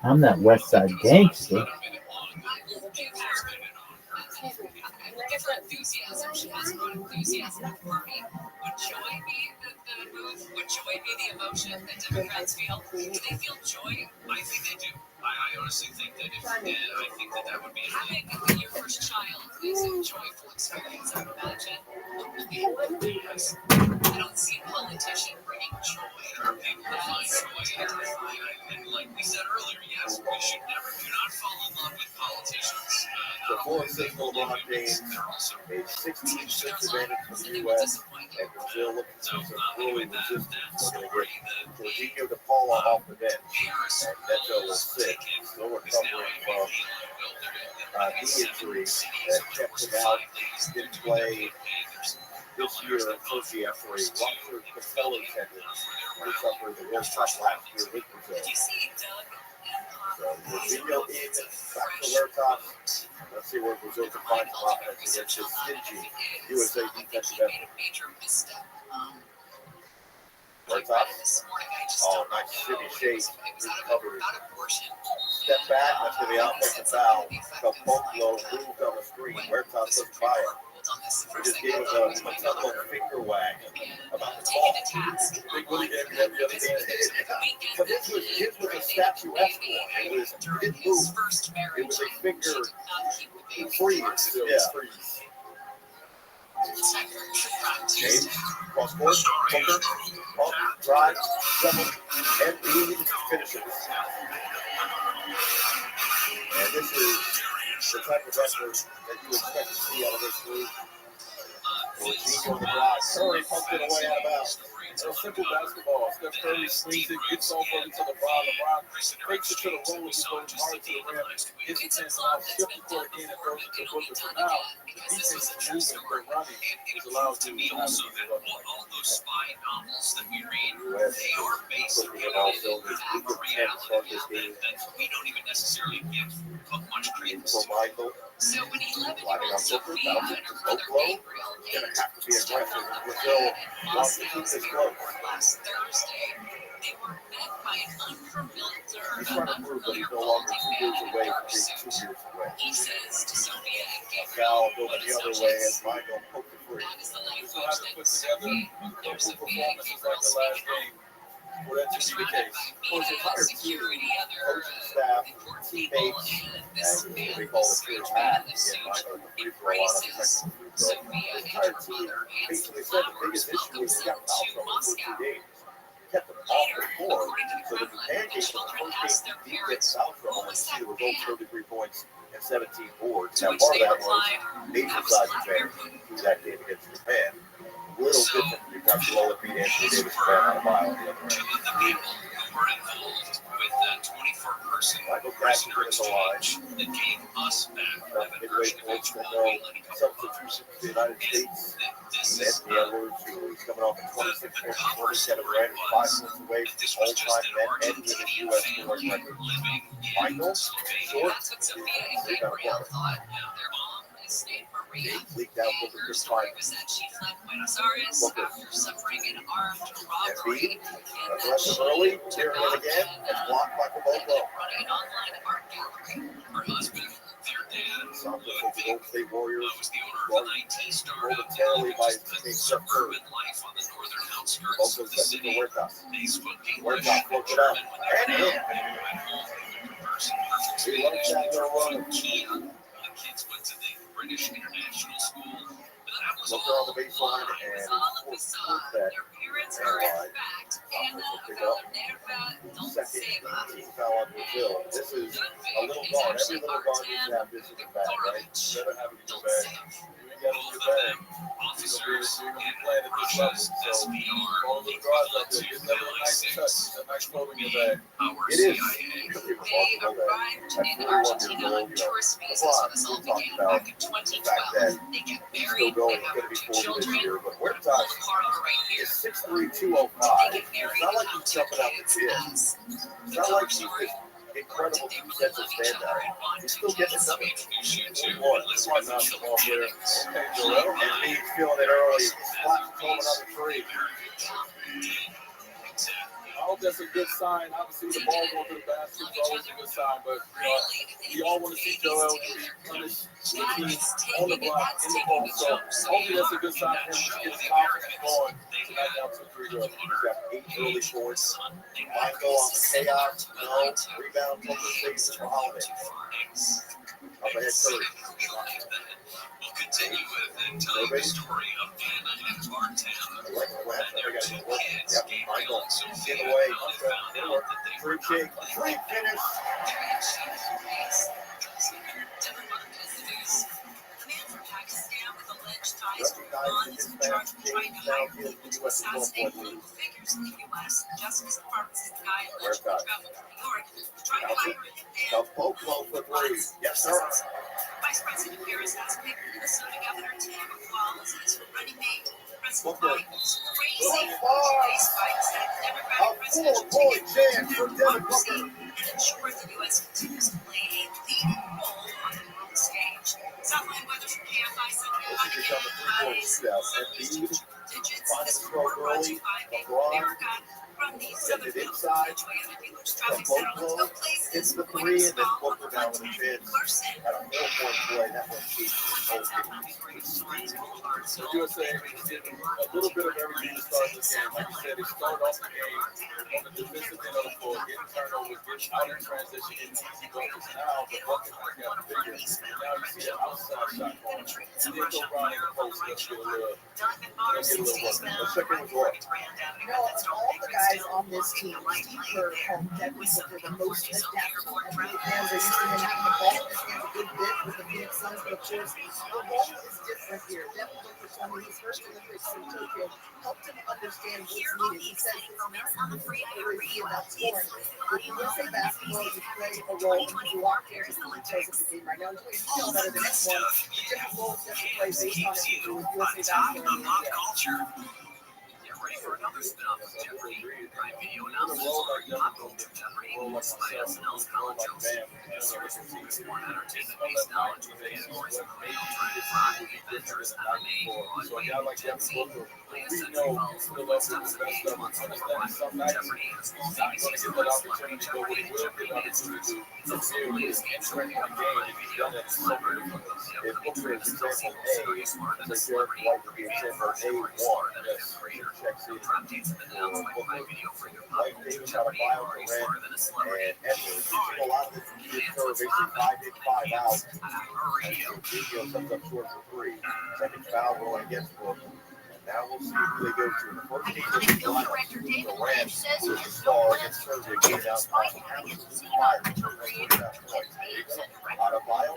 I'm that West Side Gangster. If her enthusiasm, she has no enthusiasm for me. Would joy be the move? Would joy be the emotion that Democrats feel? Do they feel joy? I think they do. I honestly think that if they did, I think that would be having your first child is a joyful experience, I would imagine. Because I don't see a politician bringing joy. There are people that find joy and like we said earlier, yes, we should never do not fall in love with politicians. The fourth single LeBron James made 16-6 advantage for the U.S. and Brazil looking for some really resistance. Jorginho to fall off the bench, and Neto was sick, still recovering from knee injury that kept him out. Didn't play this year, unfortunately, after a ruptured patella tendon. He suffered the World Cup last year with Brazil. So Jorginho in, back to Huertas. Let's see where Brazil can find some offense against this stingy USA defensive effort. Huertas. Oh, nice shimmy shake. Recovery. Step back, that's going to be an offensive foul. Caboclo moved on the screen. Huertas doesn't buy it. He just gave us a Mattello finger wag about the ball. Big Willie gave me that the other day. But his was a statuesque one. It was didn't move. It was a finger freeze. Yeah. cross court. Booker, up, drive, double, and Embiid finishes. And this is the type of effort that you expect to see out of this group. Jorginho the block. Curry pumped it away out of bounds. It's a simple basketball. Steph Curry swings it, gets off of it to LeBron. LeBron fakes it to the hole, he goes hard to the rim, hits it 10 out, shifts the court again, and throws it to Booker. So now, the defense is moving, they're running. It allows to you me to have also that all those spy novels that we read, they are based on also a reality that we don't even necessarily give much credence for to. Michael. So when Lining 11-year-old on Booker, Sophia and her brother Gabriel going to have to be stepped aggressive. on the Brazil court wants to at keep this Moscow's close. airport last Thursday, they were met by an He's trying to prove that he's no longer 2 years away from being 2 years away. He says to Sophia and Foul Gabriel, going the other way as Michael poked the free. that is the Still language haven't that put together Sophia, local performances like the last game for that to be the case. Well, his entire team, coaching staff, teammates, and we call it pure pack. Again, Michael, the free throw on the second free throw. The entire team basically said the biggest issue was he got foul trouble for 2 games. Kept them off the floor, so that the pancake was the first game he did get foul trouble when he was over 33 points and 17 boards. Now, part of that was major size advantage through that game against Japan. A little different when you've got Lola beat Anthony Davis Japan on a mile on the other end. two of the people who were involved with that 24-person Michael Jackson prisoner is the line. exchange that gave us back that Midway version of points for H1 no substitution for the United States. This And is Anthony Edwards, who is coming off a 26 point performance, Kevin Durant is 5 points away from this was just all-time an men and Argentinian U.S. family scoring record. living Michael, in Slovenia. short, That's what Sophia and they got a Gabriel bucket. thought. Their mom is named Maria. Leaked out And Booker her just story fine. was that she fled Buenos Aires Booker. after suffering an armed robbery. Embiid, And that aggressive she early, took tearing it off again, and and blocked by ended Caboclo. up running an online art gallery. Her husband, their dad, Santos of the Golden State Warriors, was the owner of an IT startup momentarily by that King was Steph Curry. suburban life on the northern outskirts Also of the set to city. the Huertas. They spoke English Huertas and broke it up. German when they And were in. at home. Person, perfect He Spanish. likes that They little drove run. from Kia. The kids went to the British International School. But that was Booker all on the baseline lie. and All of a fourth sudden, that. their parents And are in wide. fact Santos will pick Ana up. Second team foul on Brazil. This is a little guard. Every little guard needs to have this in the bag, right? Better have it in your bag. You ain't got it in your bag. officers You're going to and be playing at this level. Russia's So, SVR all the guards out there, get that little nice touch, that nice clothing in your bag. our It is CIA. pretty They remarkable that arrived at in 41 years Argentina old, on tourist visas LeBron, when this all we'll talk began about back in the fact 2012. that They get he's still married, going. they He's going to have be 40 two this children. year. But Huertas Carla right here. is 6'3", 205. They get married It's not like and he's have two jumping out the kids. gym. That's It's not like he's this incredible defensive standout. He's still getting it done. One, Let's run out the ball there. Okay, Joel. And he's feeling it early. Splats home another three. I hope that's a good sign. Obviously, the ball going to the basket is always a good sign, but we all want to see Joel punish the team on the block, in the ball. So hopefully that's a good sign for him to get his confidence going tonight down 2-3 early. He's got 8 early points. Michael on the chaos. No. Rebound, compensation for Holiday. Up ahead, Curry. We'll continue with and tell you the story of Anna and Martin and their two kids, Yep, Gabriel Michael. and Sophia, Get away. how they found out that they Free were kick. Free finish. Recognizing his match, James downfield to the U.S. 12-point lead. Huertas. The Boclo for three. Yes, sir. Vice President Harris has picked Minnesota Governor Tim Walz as her running mate. President Booker. Biden's crazy Booker. race fights that Democratic A presidential 4-point ticket chance to for win Devin democracy Booker. and ensure the U.S. continues to play a leading role on the world stage. Southland weather from KFI Sunday This has become a 3-point shootout. Embiid finding the throw early. LeBron Send it inside. From low blow, hits the three, and then Booker down with the bids. At a 4-point play, that one keeps The USA is getting a little bit of everything to start this game. Like you said, they started off the game on the defensive end of the floor, getting turnovers, getting out in transition, getting easy buckets. Now the bucket has gotten bigger. And now you see an outside shot going. And then go around in the post, let's get a little work. The second was what? All the guys on this team, for home Devin Booker, the most adaptable. Fans are used to him having the ball. This game's a good bit with the Phoenix Suns, but just the ball is different here. Devin Booker told me his first Olympics in Tokyo helped him understand what's needed. He says it's not really about scoring. With USA basketball, you play a role and you walk there as the details of the game right now. You know better than anyone. The different roles that you play based on it with USA basketball in the NBA. Ready for another spin-off of Jeopardy! Prime Video announcers pop culture Jeopardy by SNL's Colin Jost. New series includes more entertainment-based knowledge with categories of real crime, adventures, MMA, Broadway, Gen Z. Play a century follows the footsteps of 8 months of Jeopardy and small baby stories, celebrity Jeopardy and Jeopardy answers. It's also released and streaming on Prime Video. Celebrity photos Jeopardy trips tell secrets. Are you smarter than a celebrity? Review version where you're smarter than a creator. Other updates have been announced by Prime Video for your pop culture Jeopardy. Are you smarter than a celebrity? A lot of the kids are basically 5 in, 5 out. Radio comes up short for 3. Second foul going against Brooklyn. Now we'll see who they go to. The first team is the Rams, who is the star against Serbia, getting out out of bio,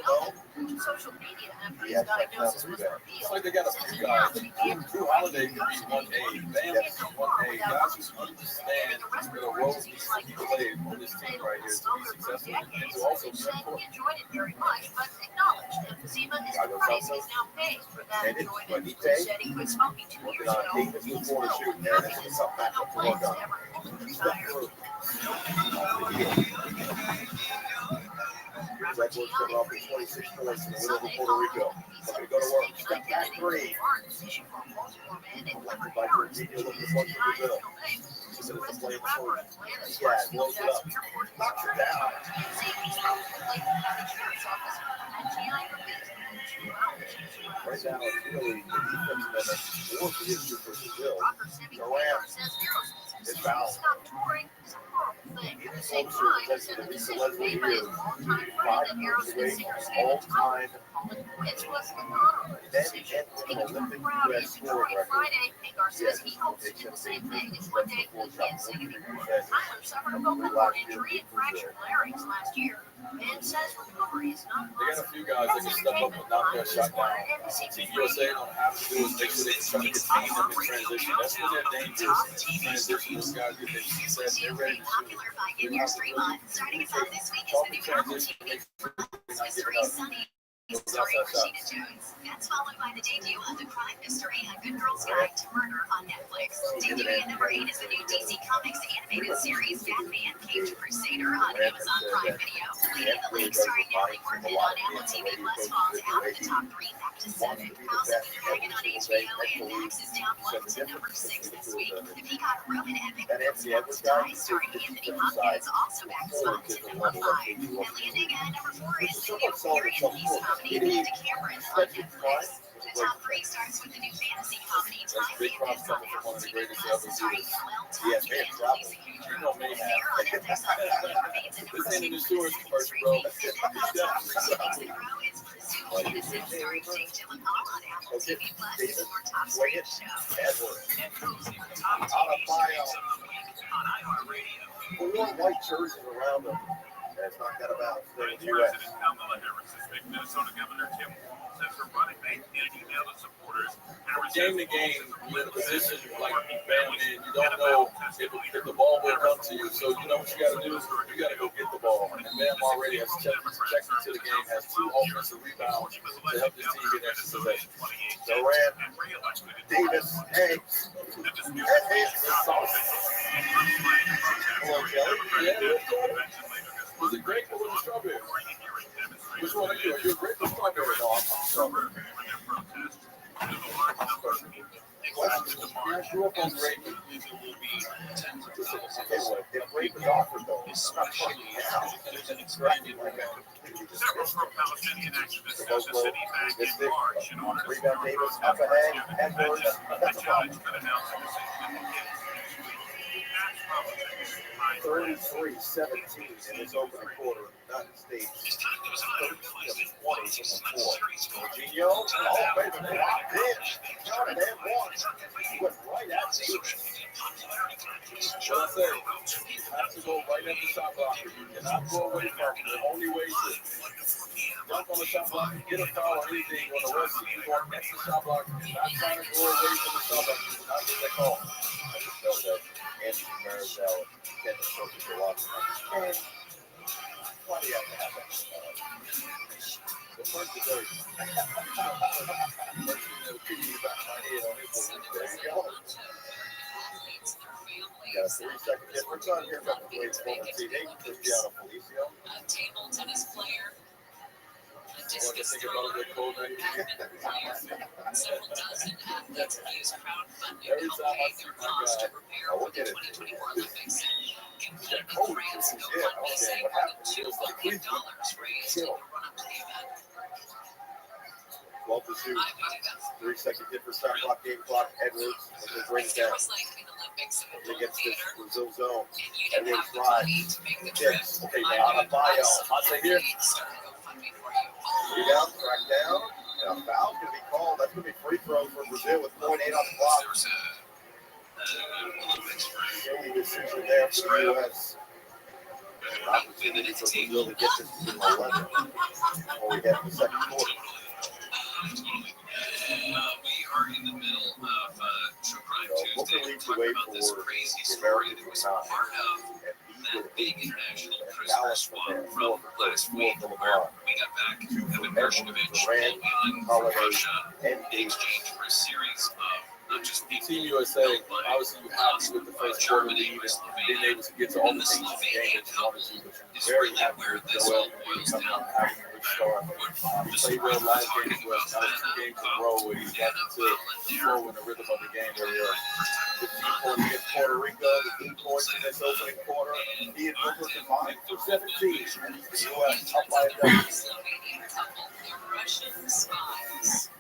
he has diagnosis with It's like they got a few guys. Drew Holiday could be 1A. Bam is 1A. Guys who understand the roles he played on this team right here to be successful and to also be important. Enjoyed it very much, but acknowledged emphysema is the price he's now paying for that enjoyment. He said he quit smoking 2 years ago. Davis before the shoot, and then it's something back up to work on. Red Wolves coming off with 26 points in the middle of Puerto Rico. Looking to go to work. Step back 3. Elected by Virginia, looking to punch for Brazil. This is the play before. Yeah, blows it up. Knocks it down. Right now, it's really the defense that forced the issue for Brazil. Durant is fouled. Getting closer, potentially to Lisa Leslie here. 5 minutes away, all-time then and Olympic U.S. score record. Yes, he hopes to do the same thing. It's one day he can't sing anymore. Tyler suffered a vocal cord injury and fractured larynx last year, and says recovery is not They got a few guys that can step up and knock that shot down. Team USA don't have to do is make sure they can try to contain them in transition. That's when they're dangerous. Transition, those guys get their success. They're ready to shoot. You have to really talk in transition to make sure they're not giving up. Story Rashida Jones. That's followed by the debut of the crime mystery A Good Girl's Guide to Murder on Netflix. Debuting at number 8 is the new DC Comics animated series Batman Caped Crusader on Amazon Prime Video. Lady of the Lake starring Natalie Portman on Apple TV Plus falls out of the top 3 back to 7. House of the Dragon on HBO and Max is down 1 to number 6 this week. The Peacock Roman epic Films Die starring Anthony Hopkins also back this month to number 5. And landing at number 4 is the new period piece comedy Amanda Cameron on Netflix. The top 3 starts with the new fantasy comedy Time Bandits on Apple TV Plus starring Noel Tati and Lisa Kudrow. Fair on FX remains at number 2 for the second straight week. And then the top 3 weeks in a row is Presumed Innocent starring Jake Gyllenhaal on Apple TV Plus. More top screen show. Out of bio. On iHeartRadio. 4 white jerseys around them. That's not got about the U.S. Kamala Harris has picked Minnesota Governor Tim Walz as her running mate in an email to supporters. Game to game, you're in a position like Bam in. You don't know if the ball will come to you. So you know what you got to do is you got to go get the ball. And Bam already has checked into the game, has 2 offensive rebounds to help his team get extra possession. Durant, Davis, Hanks, and Hanks. Hello, Kelly. Yeah, was it grape or was it strawberry? Which one are you? Are you a grape or strawberry? No, I'm strawberry. I grew up on grape. offered, though. It's not fucking now. Several pro-Palestinian activists says the city back in March in order to Rebound Davis, up ahead, Edwards. That's a problem. 33-17 in his opening quarter. United States 13 of 20 from the floor. Jorginho, oh, baby, blocked in. Counted and one. He went right at Davis. What I say, you have to go right at the shot blocker. You cannot go away from it. The only way to dunk on the shot blocker, get a foul or anything on the rest of you going next to the shot blocker. You're not trying to go away from the shot blocker. You not get that call. I just know that Anthony Marizal and Kevin Shorters are watching. Why do you have to have that? The first is very. First thing that was kicking me back in my head on this one. There you go. Got a 3-second difference on here. Got the Blades Bowman TV. Cristiano Felicio. A table tennis player. A What do you discus think about a good cold night? Several dozen athletes have used crowdfunding Every to help time I pay see their my costs to guy, prepare I for look the at it. 2024 Olympics. Competitive Oh, France shit. GoFundMe Okay, saying what more than happened? $2 million raised in the run-up to the event. 12 to 2. 3-second difference. Shot clock, game clock. Edwards. Let's bring it It down. was like an Olympics in a Against this theater, Brazil zone. and you didn't Edwards have the drive. money to make the trip. Kicks. Okay, now on a bio. Hot take here. Start a GoFundMe for you. Rebound, track down. And a foul's going to be called. That's going to be free throw for Brazil with 0.8 on the clock. There's Olympics for Early decision there for the U.S. Opportunity for Brazil to get this to 11 before we head to the second quarter. We are in the middle of True Crime What Tuesday. can lead the Talking way about this for crazy the story that Americans was or not? part of that big international prisoner swap from last week, where we got back Evan Gershkovich and Russia in exchange for a series of not just people, Team USA, obviously you happy with the first quarter lead and being able to get to all the things in the game that you want to do, but you're very happy with Joel coming out having a good start. He played well last game as well. Now 2 games in a row where he's gotten to flow in the rhythm of the game very well. 15 points against Puerto Rico, 8 points in this opening quarter. He and Booker combined for 17. The U.S. up by a dozen. the Russian spies.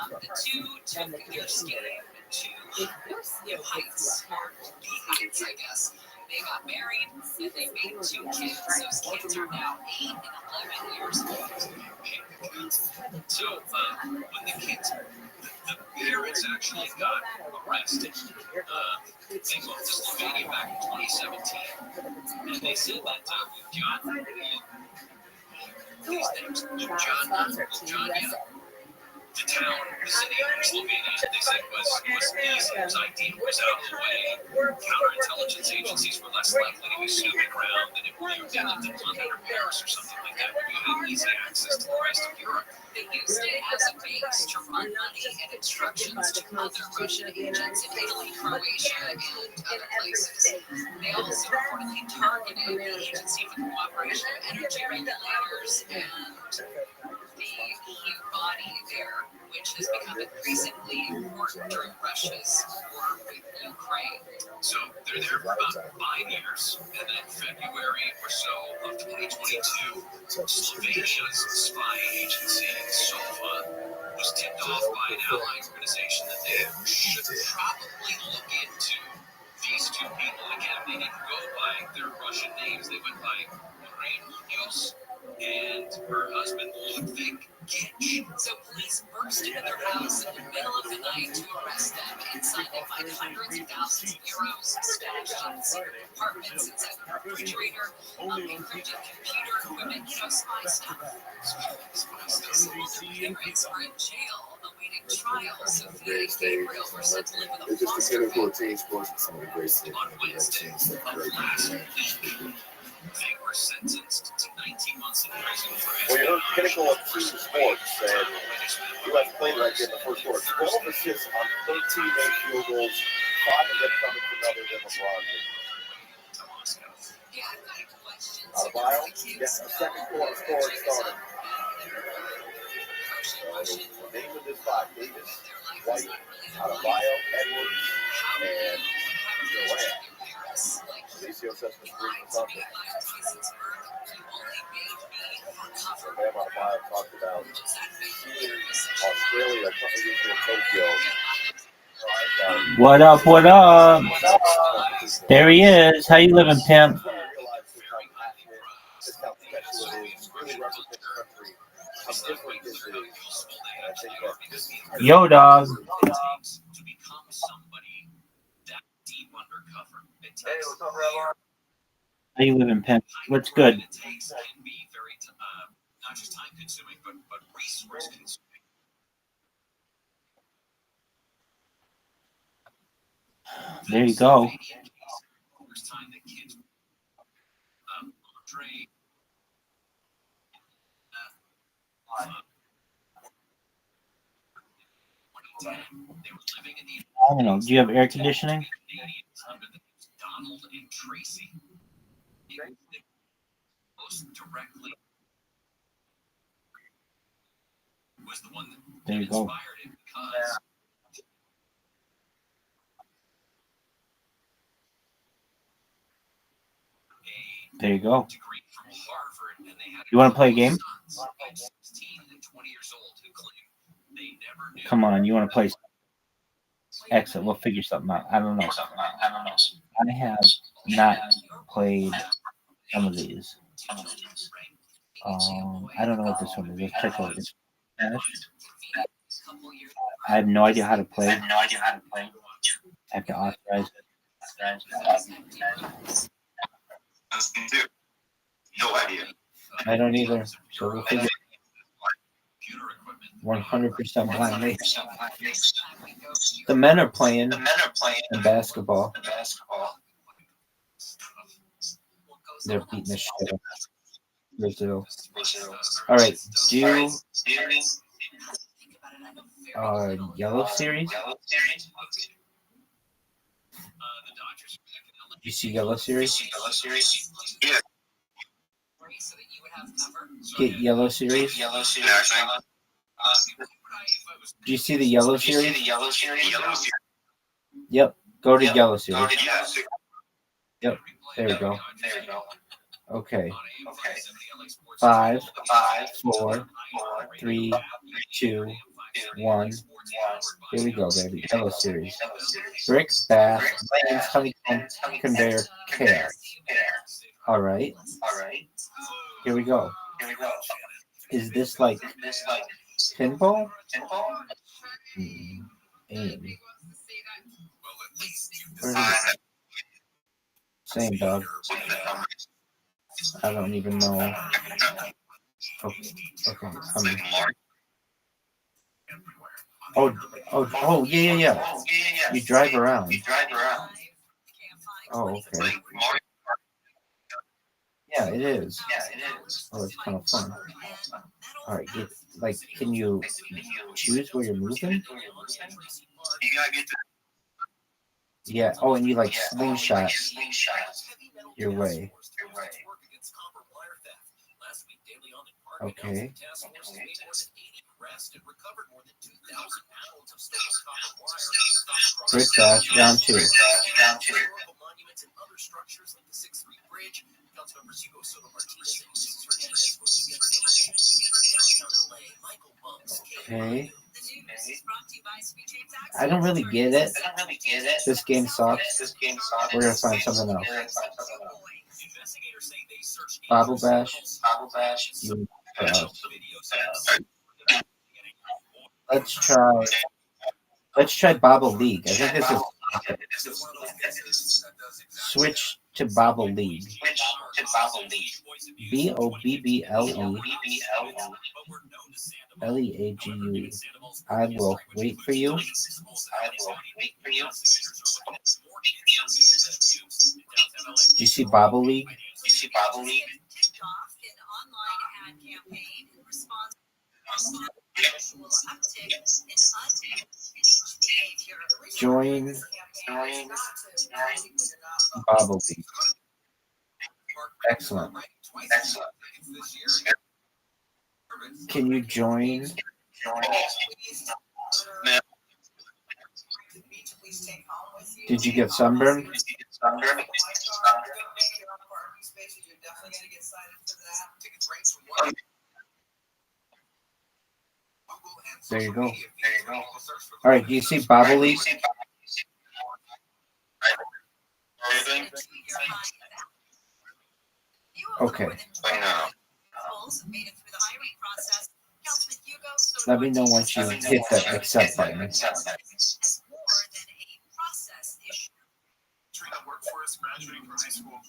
The two took their skiing to heights, or the heights, I guess. They got married, and they made 2 kids. Those kids are now 8 and 11 years old. So, when the kids, the parents actually got arrested, they moved to Slovenia back in 2017. And they said that John, these names, John, the town, the city of Slovenia, they said was easy. His ID was out of the way. Counterintelligence agencies were less likely to be snooping around than if you lived in London or Paris or something like that, where you had easy access to the rest of Europe. They used it as a base to run money and instructions to other Russian agents in Italy, Croatia, and other places. They also reportedly targeted the Agency for the Cooperation of Energy Regulators and the EU body there, which has become increasingly important during Russia's war with Ukraine. So they're there for about 5 years, and then February or so of 2022, Slovenia's spy agency, SOFA, was tipped off by an allied organization that they should probably look into these 2 people. Again, they didn't go by their Russian names, they went by Maria Munoz and her husband Ludwig Kitsch. So police burst into their house in the middle of the night to arrest them. Inside, they find hundreds of thousands of euros stashed in secret compartments inside the refrigerator, encrypted computer equipment, spy stuff. The parents were in jail awaiting trial. Sophia and Gabriel were sent to live with a foster family. On Wednesday of last week, they were sentenced to 19 months in prison for Well, you heard Pinnacle of Team Sports said U.S. played right here in the first quarter. 12 assists on 13 made field goals, 5 of them coming from other than LeBron. Adebayo, yes, the second quarter scoring started. Names of this 5: Davis, White, Adebayo, Edwards, and Durant. Felicio sets the 3 for Sunday. Bam Adebayo talked about Australia a couple weeks in Tokyo. What up? What up? There he is. How you living, pimp? Just how special it is. Really represent the country. How different this is. And I think that Yo, dog. To become somebody that deep undercover. It takes what's up, Rabbi? How you living, pimp? What's good? It takes can be very not just time consuming, but resource consuming. There you go. First time that kids Andre they were living in the I don't know. Do you have air conditioning? under the Donald and Tracy. Most directly was the one that There you go. inspired it because There you go. degree from Harvard, and they had You want to play a game? 16 and 20 years old who claim they never knew. Come on. You want to play? Excellent. We'll figure something out. I don't know. I have not played some of these. I don't know what this one is. Let's check out this. I have no idea how to play. I have to authorize it. no idea. I don't either. So we'll figure 100% blindly. The men are playing in basketball. They're beating the shit out of Brazil. All right, do yellow series. You see yellow series? Yeah. Get yellow series. Do you see the yellow series? Yep. Go to yellow series. Yep. There we go. Okay. 5, 4, 3, 2, 1. Here we go, baby. Yellow series. Brick, bath, lanes, honeycomb, conveyor, chaos. All right. Here we go. Is this like pinball? Aim. Where is it? Same, dog. I don't even know. Okay. Yeah. You drive around. Oh, okay. Yeah, it is. Oh, it's kind of fun. All right, can you choose where you're moving? Yeah. Oh, and you slingshot your way. Okay. Brick dash, round 2. Okay. I don't really get it. This game sucks. We're gonna find something else. Bobble Bash. Let's try Bobble League. I think this is switch to Bobble League. BOBBLE I will wait for you. Do you see Bobble League? Join Bobble League. Excellent. Can you join? Did you get sunburned? There you go. All right. Do you see Bobbly? Okay. Let me know once you hit the accept button. Officers graduating from high school.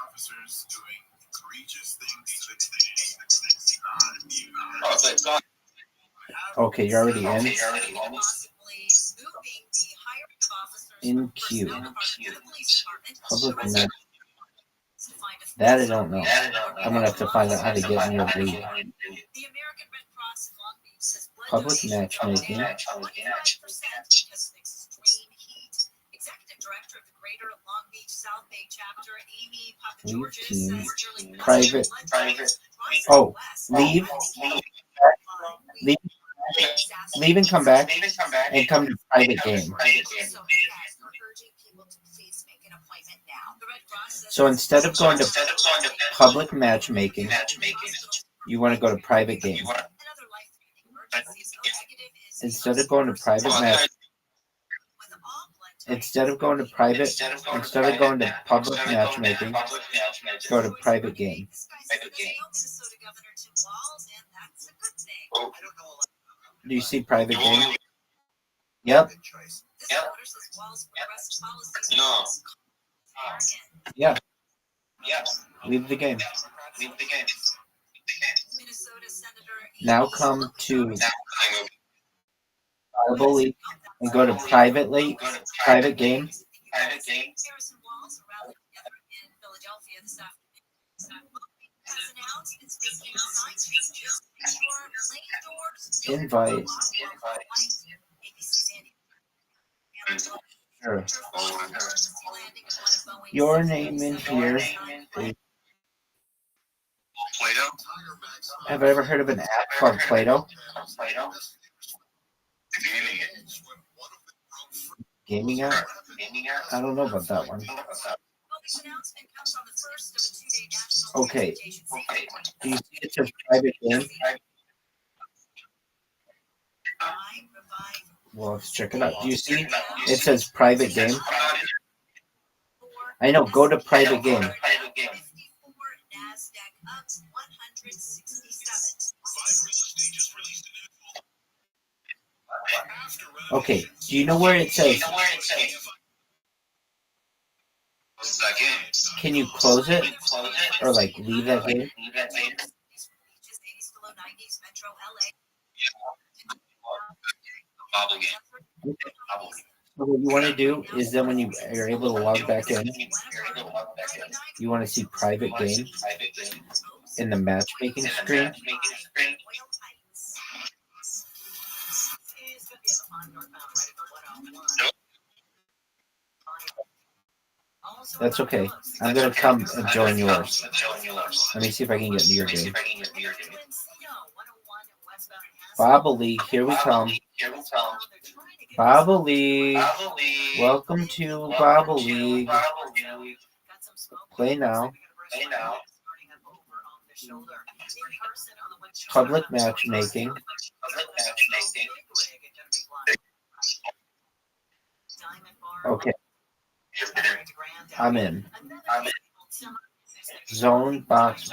Officers doing egregious things. Okay, you're already in. In queue. Public match. That I don't know. I'm gonna have to find out how to get in your league. Public matchmaking. Leave team. Private. Oh, leave. Leave and come back and come to private game. So instead of going to public matchmaking, you want to go to private game. Instead of going to private match, instead of going to public matchmaking, go to private game. Do you see private game? Yep. No. Yeah. Leave the game. Now come to Bible League and go to private game. Invite. Sure. Your name in here is... Play-Doh? Have I ever heard of an app called Play-Doh? Gaming app? I don't know about that one. Okay. Do you see it says private game? Well, let's check it out. Do you see it says private game? I know. Go to private game. Okay. Do you know where it says? Can you close it or like leave that game? So what you want to do is then when you are able to log back in, you want to see private game in the matchmaking screen. That's okay. I'm going to come and join yours. Let me see if I can get into your game. Bobbly, here we come. Bobbly, welcome to Bobbly. Play now. Public matchmaking. Okay. I'm in. Zone box.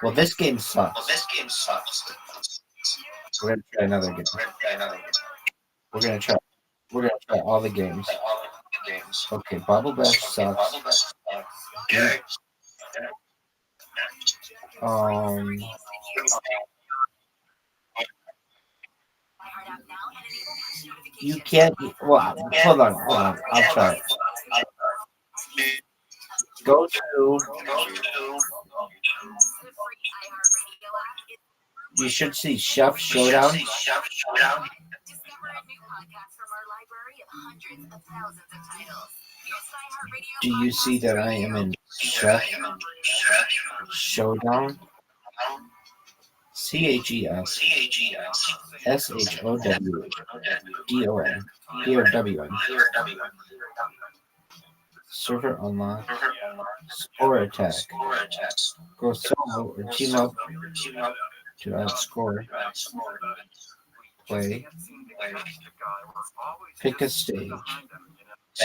Well, this game sucks. We're gonna try another game. We're gonna try all the games. Okay, Bubble Bash sucks. You can't. Well, hold on. I'll try it. Go to. You should see Chef Showdown. Do you see that I am in Chef Showdown? CHES SHOWDON. Server unlocked. Score attack. Go solo or team up to outscore. Play. Pick a stage.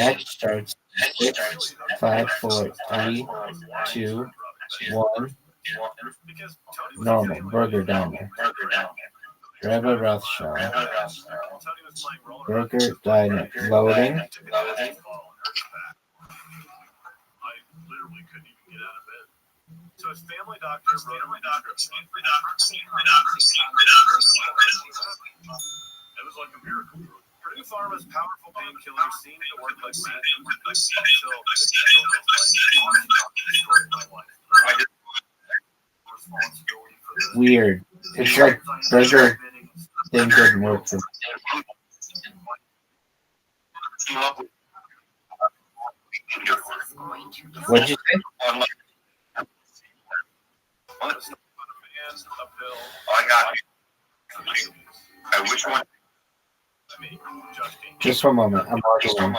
Match starts 6, 5, 4, 3, 2, 1. Normal. Burger Diner. Rabbi Rothschild. Burger Diner. Loading. So his family doctor wrote him a prescription. It was like a miracle. Purdue Pharma's powerful painkiller seemed to work like magic until it killed my life. Weird. It's like burger thing didn't work for me. What'd you say? Which one? Just one moment. I'm arguing.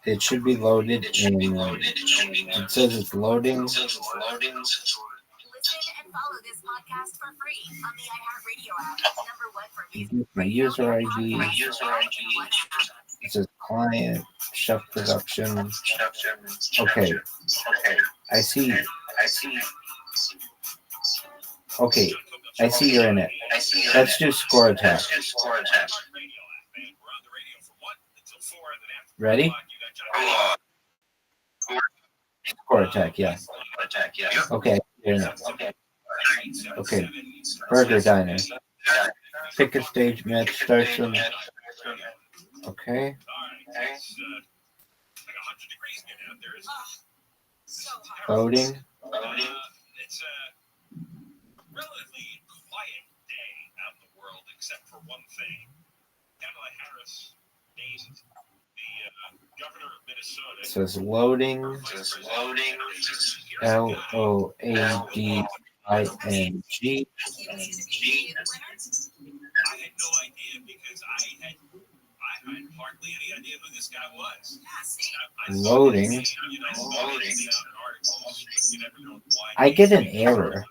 It should be loaded in. It says it's loading. Listen and follow this podcast for free on the iHeartRadio app. Number one for music. My user ID. It says client, Chef Production. Okay. I see. Okay. I see you're in it. Let's do score attack. Ready? Score attack, yeah. Okay, you're in it. Okay. Burger Diner. Pick a stage, match starts from. Okay. Voting. It's a relatively quiet day out in the world, except for one thing. Kamala Harris named the governor of Minnesota. It says loading. LOADING. I had no idea because I had hardly any idea who this guy was. Loading. I get an error.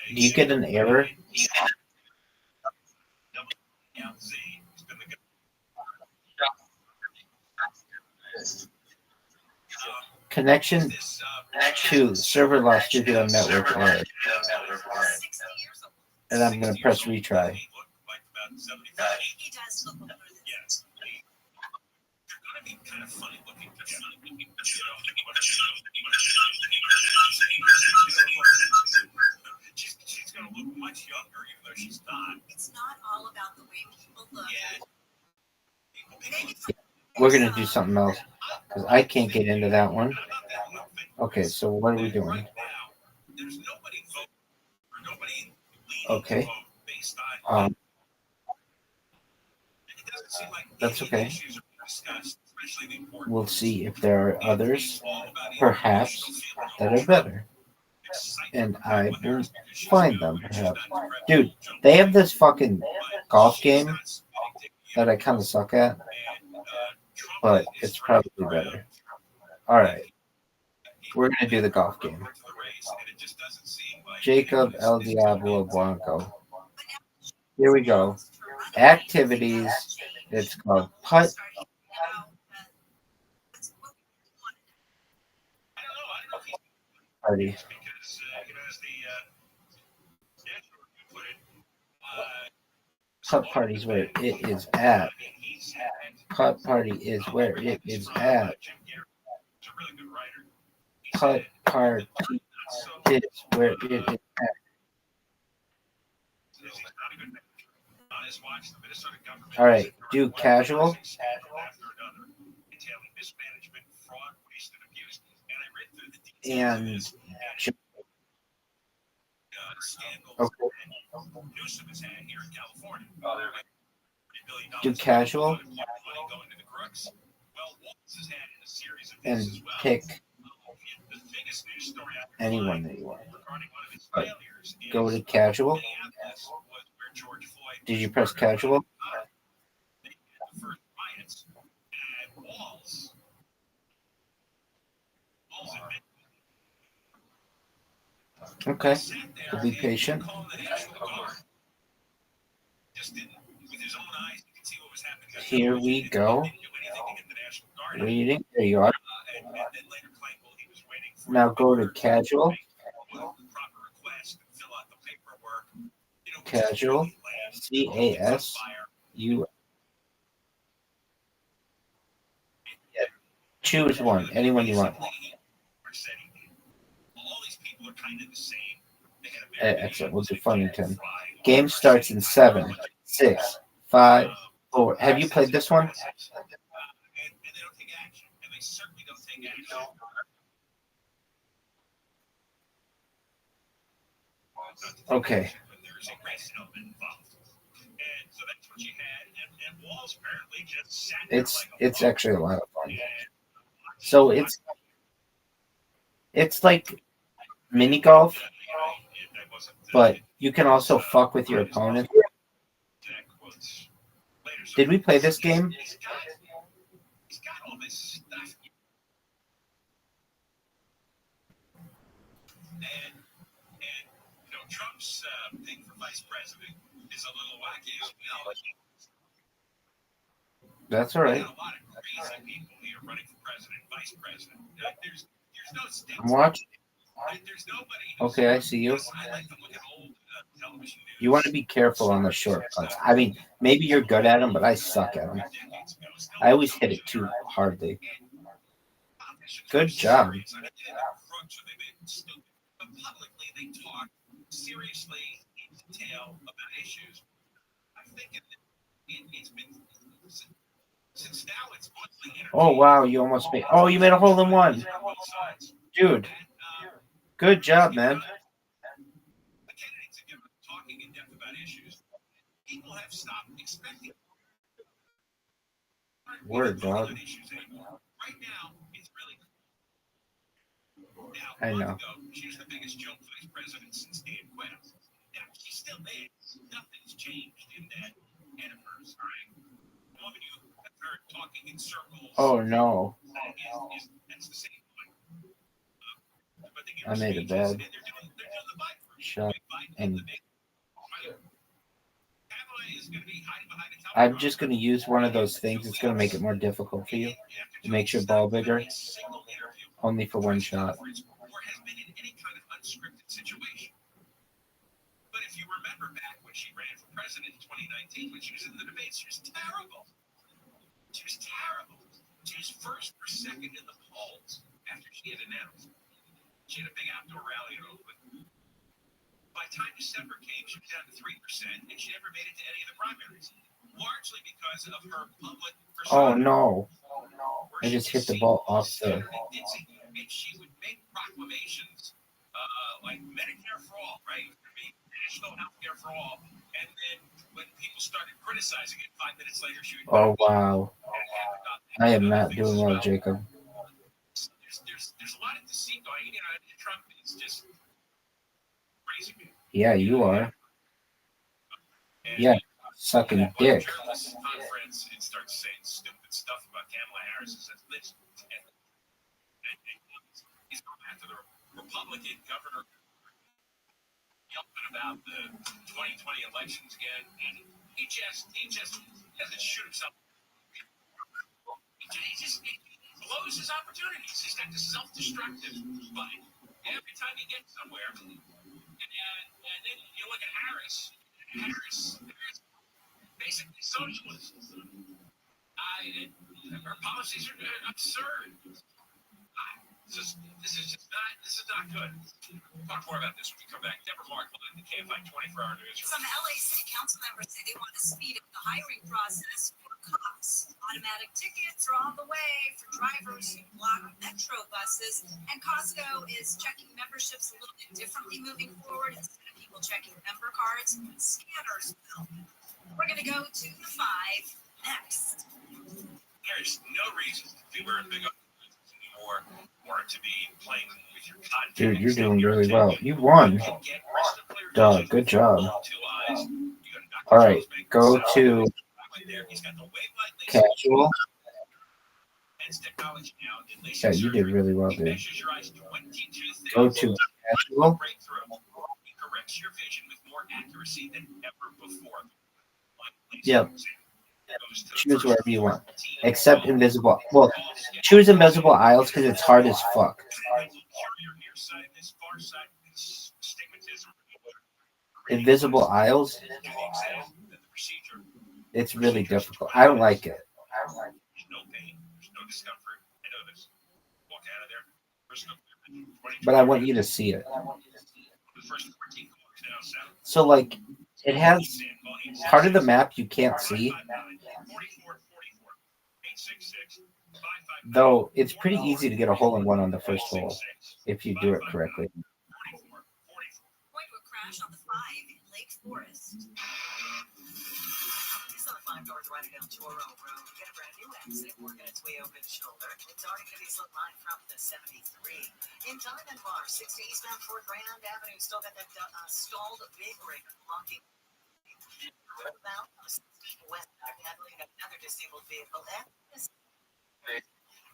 Do you get an error? Connection to server lost due to a network error. And I'm going to press retry. She's going to look much younger, even though she's not. It's not all about the way people look. We're going to do something else because I can't get into that one. Okay, so what are we doing? Okay. That's okay. We'll see if there are others, perhaps, that are better. And I will find them, perhaps. Dude, they have this fucking golf game that I kind of suck at, but it's probably better. All right. We're going to do the golf game. Jacob El Diablo Blanco. Here we go. Activities. It's called putt. Party. Putt party is where it is at. Putt party is where it is at. Putt party is where it is at. All right, do casual. And okay. Do casual and pick anyone that you want. Right. Go to casual Did you press casual? The first riots and Walls. Okay. We'll be patient. Here we go. Reading. There you are. Now go to casual. Casual. CASU. Choose one. Anyone you want. Excellent. We'll do Funnington. Game starts in 7, 6, 5, 4. Have you played this one? Okay. It's actually a lot of fun. So it's like mini golf, but you can also fuck with your opponent. Did we play this game? Trump's thing for vice president is a little wacky as well. That's all right. A lot of crazy people here running for president, vice president. There's no stakes. I'm watching. There's nobody. Okay, I see you. I like to look at old television news. You want to be careful on the short putts. I mean, maybe you're good at them, but I suck at them. I always hit it too hardly. Good job. Publicly, they talk seriously in detail about issues. I think it's been since now it's mostly. Oh wow, you almost made. Oh, you made a hole in one, dude. Good job, man. The candidates are talking in depth about issues. People have stopped expecting. Word, dog. Right now, it's really. Now, I know. She was the biggest joke vice president since Dan Quinn. Now, she's still there. Nothing's changed in that universe, right? The woman you have heard talking in circles. Oh no. That's the same one. I made a bad shot, and I'm just going to use one of those things. It's going to make it more difficult for you. It makes your ball bigger, only for one shot. But if you remember back when she ran for president in 2019, when she was in the debates, she was terrible. She was terrible. She was first or second in the polls after she had announced. She had a big outdoor rally in Oakland. By the time December came, she was down to 3%, and she never made it to any of the primaries, largely because of her public persona. Oh no. I just hit the ball off the. And she would make proclamations like Medicare for all, right? National health care for all. And then when people started criticizing it, 5 minutes later, she would. Oh wow. I am not doing well, Jacob. There's a lot of deceit going. You know, Trump is just crazy. Yeah, you are. Yeah, sucking dick. Conference and starts saying stupid stuff about Kamala Harris. He's going after the Republican governor yelling about the 2020 elections again, and he just doesn't shoot himself. He blows his opportunities. He's got this self-destructive button every time he gets somewhere. And then you look at Harris. Harris basically socialist. Her policies are absurd. This is not good. We'll talk more about this when we come back. Deborah Markle in the KFI 24-hour news. Some LA City Council members say they want to speed up the hiring process for cops. Automatic tickets are on the way for drivers who block metro buses, and Costco is checking memberships a little bit differently moving forward. Instead of people checking member cards, scanners will. We're going to go to the 5 next. There's no reason to be wearing big anymore or to be playing with your content. Dude, you're doing really well. You won. Dog, good job. All right, go to casual. Yeah, you did really well, dude. Go to casual. Yep. Choose wherever you want, except invisible. Well, choose invisible aisles because it's hard as fuck. Invisible aisles. It's really difficult. I don't like it. But I want you to see it. So, like, it has part of the map you can't see. Though it's pretty easy to get a hole in one on the first hole if you do it correctly. $5 right down Toro Road. Get a brand new exit working its way over the shoulder. It's already going to be slow line from the 73. In Diamond Bar, 60 eastbound Fort Grand Avenue, still got that stalled big rig blocking. About west handling another disabled vehicle.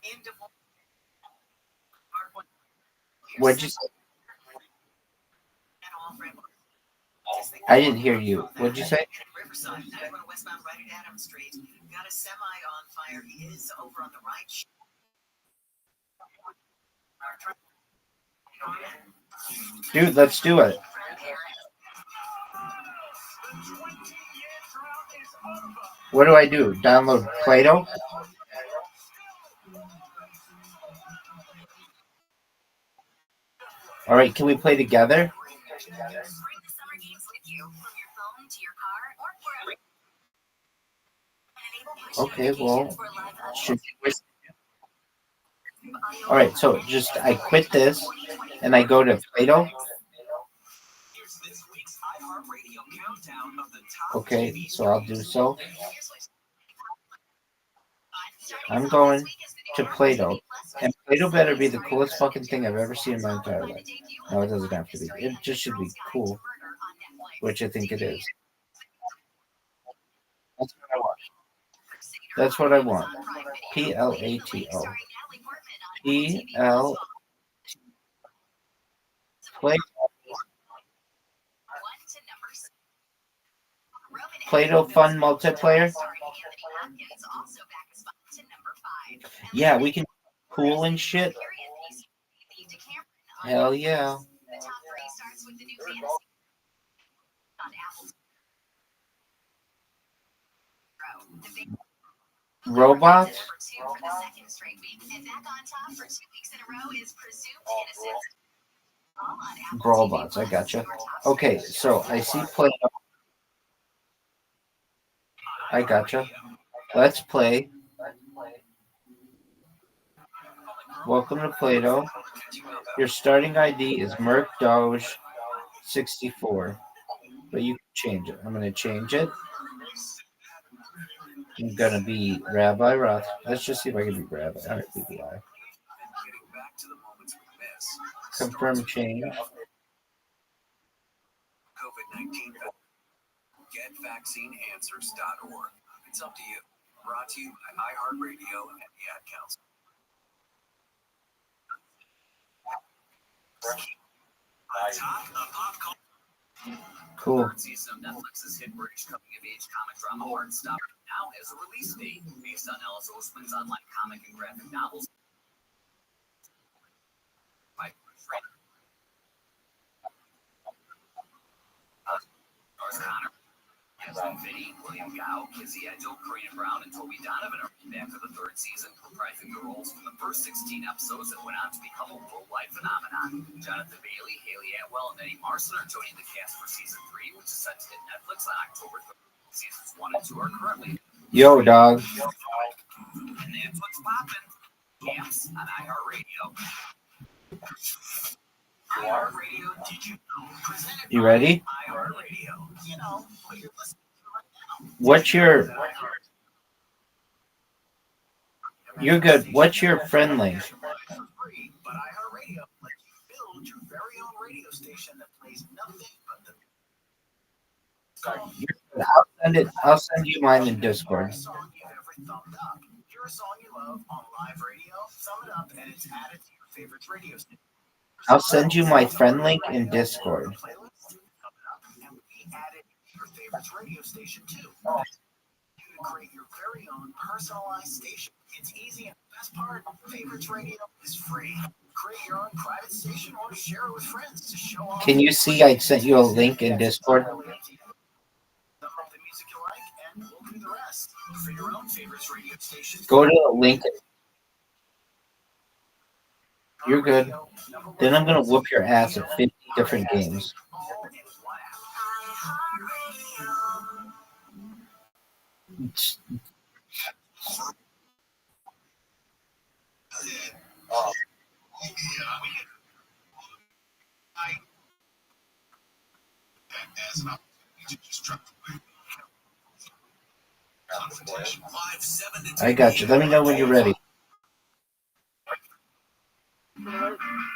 Into What'd you say? I didn't hear you. What'd you say? Riverside, 91 westbound right at Adams Street. Got a semi on fire. He is over on the right. Dude, let's do it. What do I do? Download Play-Doh? All right, can we play together? Okay, well, all right, so just I quit this and I go to Play-Doh. Okay, so I'll do so. I'm going to Play-Doh. And Play-Doh better be the coolest fucking thing I've ever seen in my entire life. No, it doesn't have to be. It just should be cool, which I think it is. That's what I want. That's what I want. Plato. PL. Play-Doh fun multiplayer. Yeah, we can pool and shit. Hell yeah. Robots? Robots, I gotcha. Okay, so I see Play-Doh. I gotcha. Let's play. Welcome to Play-Doh. Your starting ID is Merc Doge 64. But you can change it. I'm going to change it. I'm going to be Rabbi Roth. Let's just see if I can be Rabbi. All right, BBI. Confirm change. COVID-19. GetVaccineAnswers.org. It's up to you. Brought to you by iHeartRadio and the Ad Council. Cool. Third season of Netflix's hit British coming-of-age comic drama Heartstopper now has a release date based on Ellis Ostman's online comic and graphic novels. By Connor, Yasmin Finney, William Gao, Kizzy Edgel, Karina Brown, and Toby Donovan are back for the third season, reprising the roles from the first 16 episodes that went on to become a worldwide phenomenon. Jonathan Bailey, Haley Atwell, and Eddie Marson are joining the cast for season 3, which is set to hit Netflix on October 3rd. Seasons 1 and 2 are currently. Yo, dog. And that's what's popping. Camps on iHeartRadio. iHeartRadio, did you know? You ready? iHeartRadio. You know what you're listening to right now. What's your... You're good. What's your friend link? But iHeartRadio lets you build your very own radio station that plays nothing but the... Your I'll send you mine in Discord. Song you've ever thumbed up. Hear a song you love on live radio, thumb it up, and it's added to your favorite radio station. I'll send you my friend link in Discord. Playlist, thumb it up, and we add it to your favorite radio station too. You to create your very own personalized station. It's easy, and the best part, Favorites Radio is free. Create your own private station or share it with friends to show off. Can you see I sent you a link in Discord? Thumb up the music you like, and we'll do the rest. For your own favorites radio station. Go to the link. You're good. Then I'm gonna whoop your ass at 50 different games. I got you. Let me know when you're ready.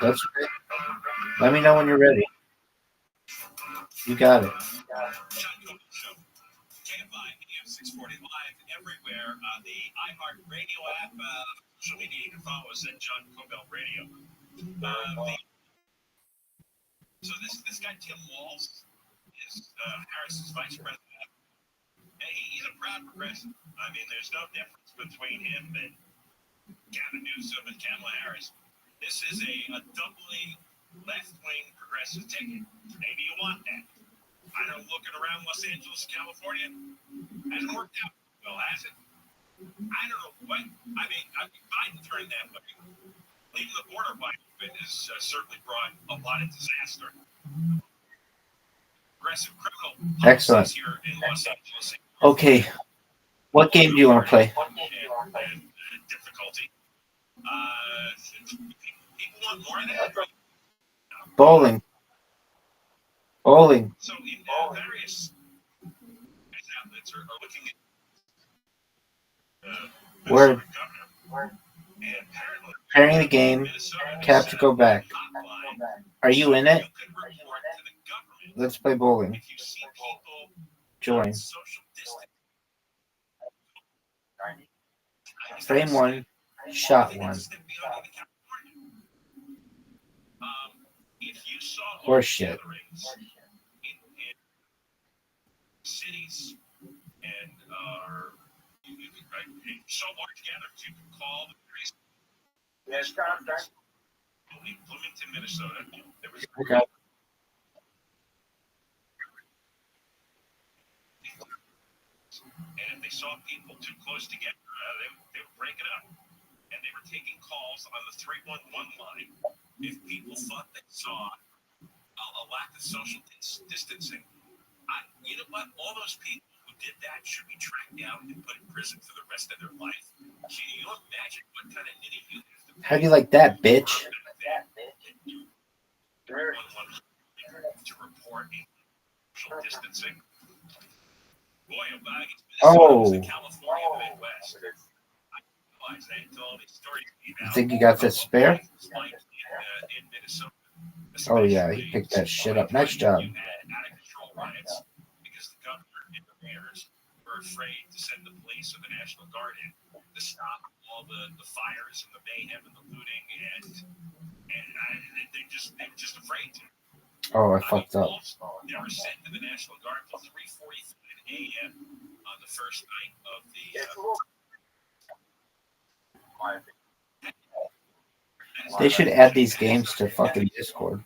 That's okay. Let me know when you're ready. You got it. KFI 640 live everywhere on the iHeart Radio app. Social media, you can follow us at John Cobell Radio. So this guy Tim Walz is Harris's vice president. And he's a proud progressive. I mean, there's no difference between him and Gavin Newsom and Kamala Harris. This is a doubly left-wing progressive ticket. Maybe you want that. I know looking around Los Angeles, California, hasn't worked out well, has it? I don't know what. I mean, Biden turned that way. Leaving the border wide open has certainly brought a lot of disaster. Aggressive criminal Excellent. here in Los Angeles. Okay. What game do you want to play? And difficulty. People want more of that. Bowling. Bowling. So in various outlets are looking at Word. Preparing the game. Cap to go back. Are you in it? Let's play bowling. Join. Frame 1. Shot 1. Horse shit. Cities and so large gatherings you can call the priest. In Bloomington, Minnesota, there was Okay. and if they saw people too close together, they would break it up. And they were taking calls on the 311 line if people thought they saw a lack of social distancing. You know what? All those people who did that should be tracked down and put in prison for the rest of their life. Can you imagine what kind of nitty you have to How do you like that, bitch? to report social distancing? Boy, Oh. the California Midwest. I realize they told all these stories. You think you got this spare? In Minnesota. Oh, yeah. He picked that shit up. Nice job. Out-of-control riots because the governor and the mayors were afraid to send the police or the National Guard in to stop all the fires and the mayhem and the looting, and they were just afraid to. Oh, I fucked up. They were sent to the National Guard till 3:45 a.m. on the first night of the. They should add these games to fucking Discord.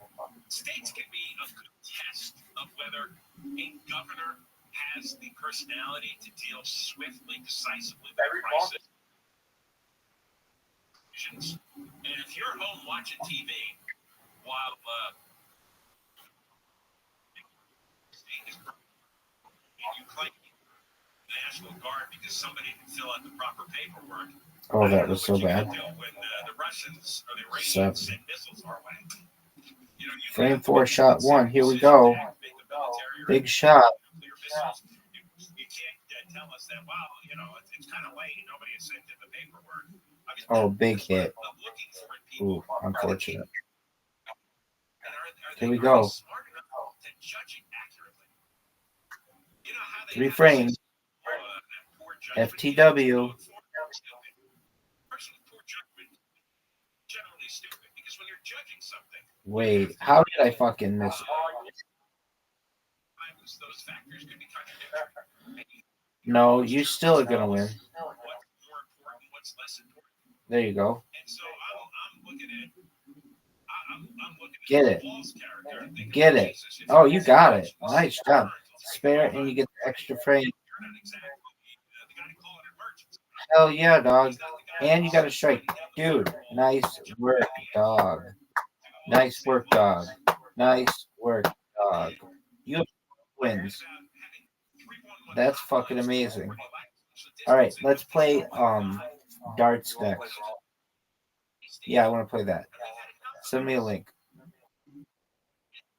States can be a good test of whether a governor has the personality to deal swiftly, decisively with crisis. And if you're home watching TV while you claim the National Guard because somebody didn't fill out the proper paperwork. Oh, that was so bad. When the Russians or the Iranians send missiles our way. Frame 4, shot 1. Here we go. Big shot. You can't tell us that, wow, it's kind of late. Nobody has sent in the paperwork. Oh, big hit. Ooh, unfortunate. Here we go. Smart enough to judge it accurately. You know how 3 frames. FTW. Wait, how did I fucking miss it? No, you still are gonna win. There you go. Get it. Get it. Oh, you got it. Nice job. Spare and you get the extra frame. Hell yeah, dog. And you got a strike. Dude, nice work, dog. Nice work, dog. Nice work, dog. You wins. That's fucking amazing. All right, let's play darts next. Yeah, I want to play that. Send me a link.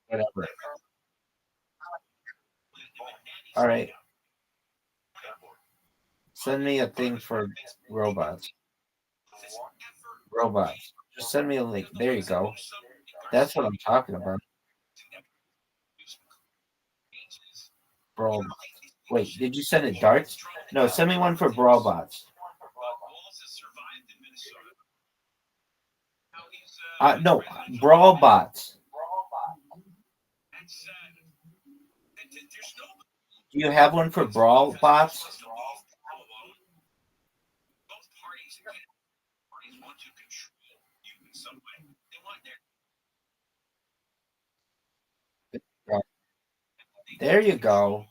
Whatever. All right. Send me a thing for robots. Robots. Just send me a link. There you go. That's what I'm talking about. Brawl. Wait, did you send it darts? No, send me one for brawl bots. No, brawl bots. Do you have one for brawl bots? There you go.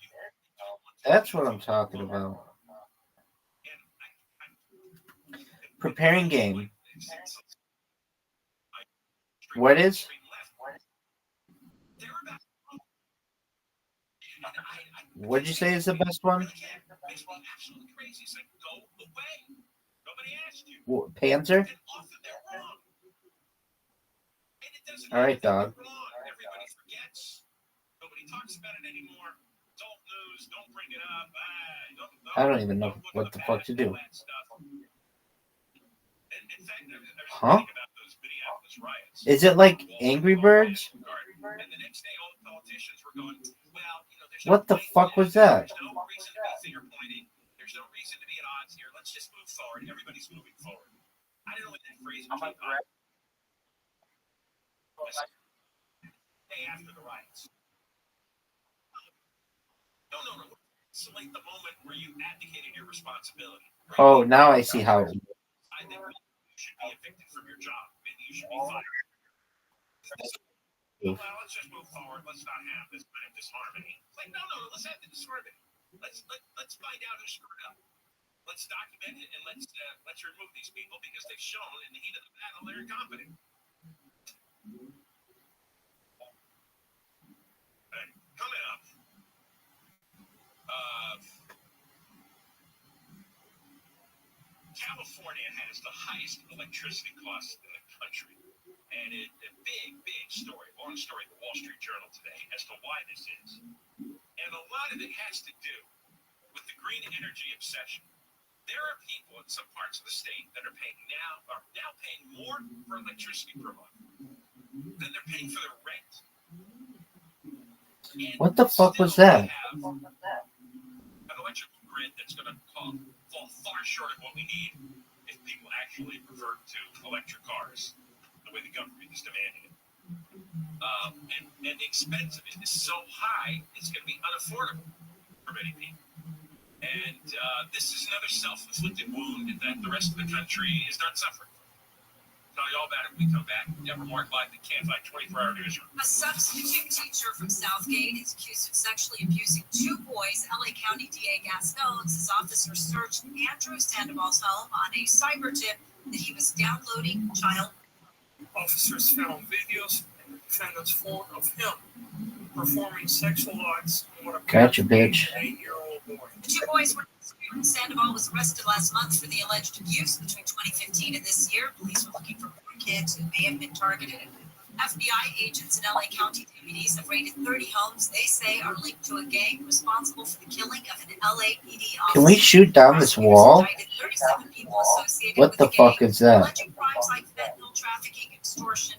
That's what I'm talking about. Preparing game. What is? What did you say is the best one? Panzer? All right, dog. I don't even know what the fuck to do. Huh? Is it like Angry Birds? What the fuck was that? Oh, now I see how. Well, let's just move forward. Let's not have this kind of disharmony. Like, no, let's have the disharmony. Let's find out who screwed up. Let's document it and let's remove these people because they've shown in the heat of the battle they're incompetent. Coming up, California has the highest electricity costs in the country. And a big story, long story in the Wall Street Journal today as to why this is. And a lot of it has to do with the green energy obsession. There are people in some parts of the state that are now paying more for electricity per month than they're paying for their rent. And what the fuck was that? An electrical grid that's going to fall far short of what we need if people actually revert to electric cars the way the government is demanding it. And the expense of it is so high, it's going to be unaffordable for many people. And this is another self-inflicted wound that the rest of the country is not suffering from. Tell you all about it when we come back. Deborah Mark live at the Can't Fight 24-hour newsroom. A substitute teacher from Southgate is accused of sexually abusing 2 boys. LA County DA Gaston says officers searched Andrew Sandoval's home on a cyber tip that he was downloading child. Officers found videos in the defendant's phone of him performing sexual acts on what appeared to be an 8-year-old boy. The 2 boys were Sandoval was arrested last month for the alleged abuse between 2015 and this year. Police were looking for more kids who may have been targeted. FBI agents and LA County deputies have raided 30 homes they say are linked to a gang responsible for the killing of an LAPD officer. Can we shoot down this wall? What the fuck is that?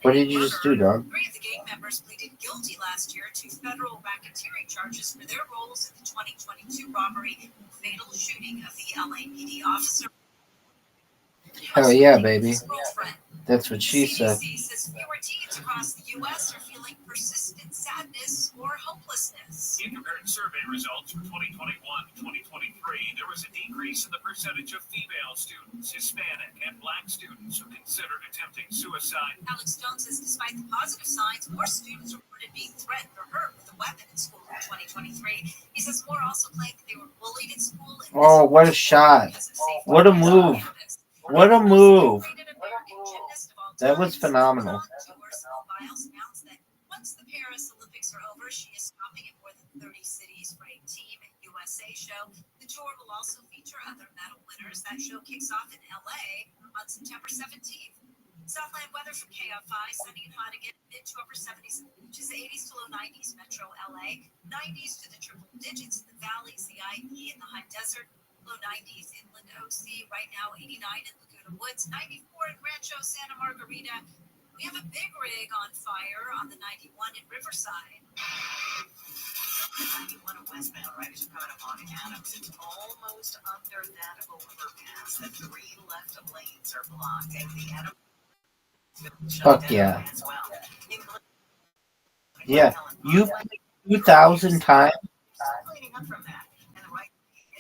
What did you just do, dog? 3 of the gang members pleaded guilty guilty last year to federal racketeering charges for their roles in the 2022 robbery and fatal shooting of the LAPD officer. Hell yeah, baby. That's what she said. CDC says fewer teens across the U.S. are feeling persistent sadness or hopelessness. In comparing survey results for 2021-2023, there was a decrease in the percentage of female students, Hispanic, and Black students who considered attempting suicide. Alex Stone says despite the positive signs, more students reported being threatened or hurt with a weapon in school in 2023. He says more also claimed that they were bullied in school. Oh, what a shot. What a move. What a move. That was phenomenal. Once the Paris Olympics are over, she is stopping at more than 30 cities for a Team USA show. The tour will also feature other medal winners. That show kicks off in LA on September 17th. Southland weather from KFI, sunny and hot again, mid to upper 70s, which is 80s to low 90s, Metro LA, 90s to the triple digits in the valleys, the IE and the high desert, low 90s inland OC, right now 89 in Laguna Woods, 94 in Rancho Santa Margarita. We have a big rig on fire on the 91 in Riverside. 91 of westbound riders are coming up on Adams. It's almost under that overpass. The 3 left lanes are blocked. And the Adams Fuck yeah. Yeah, you've played 2,000 times.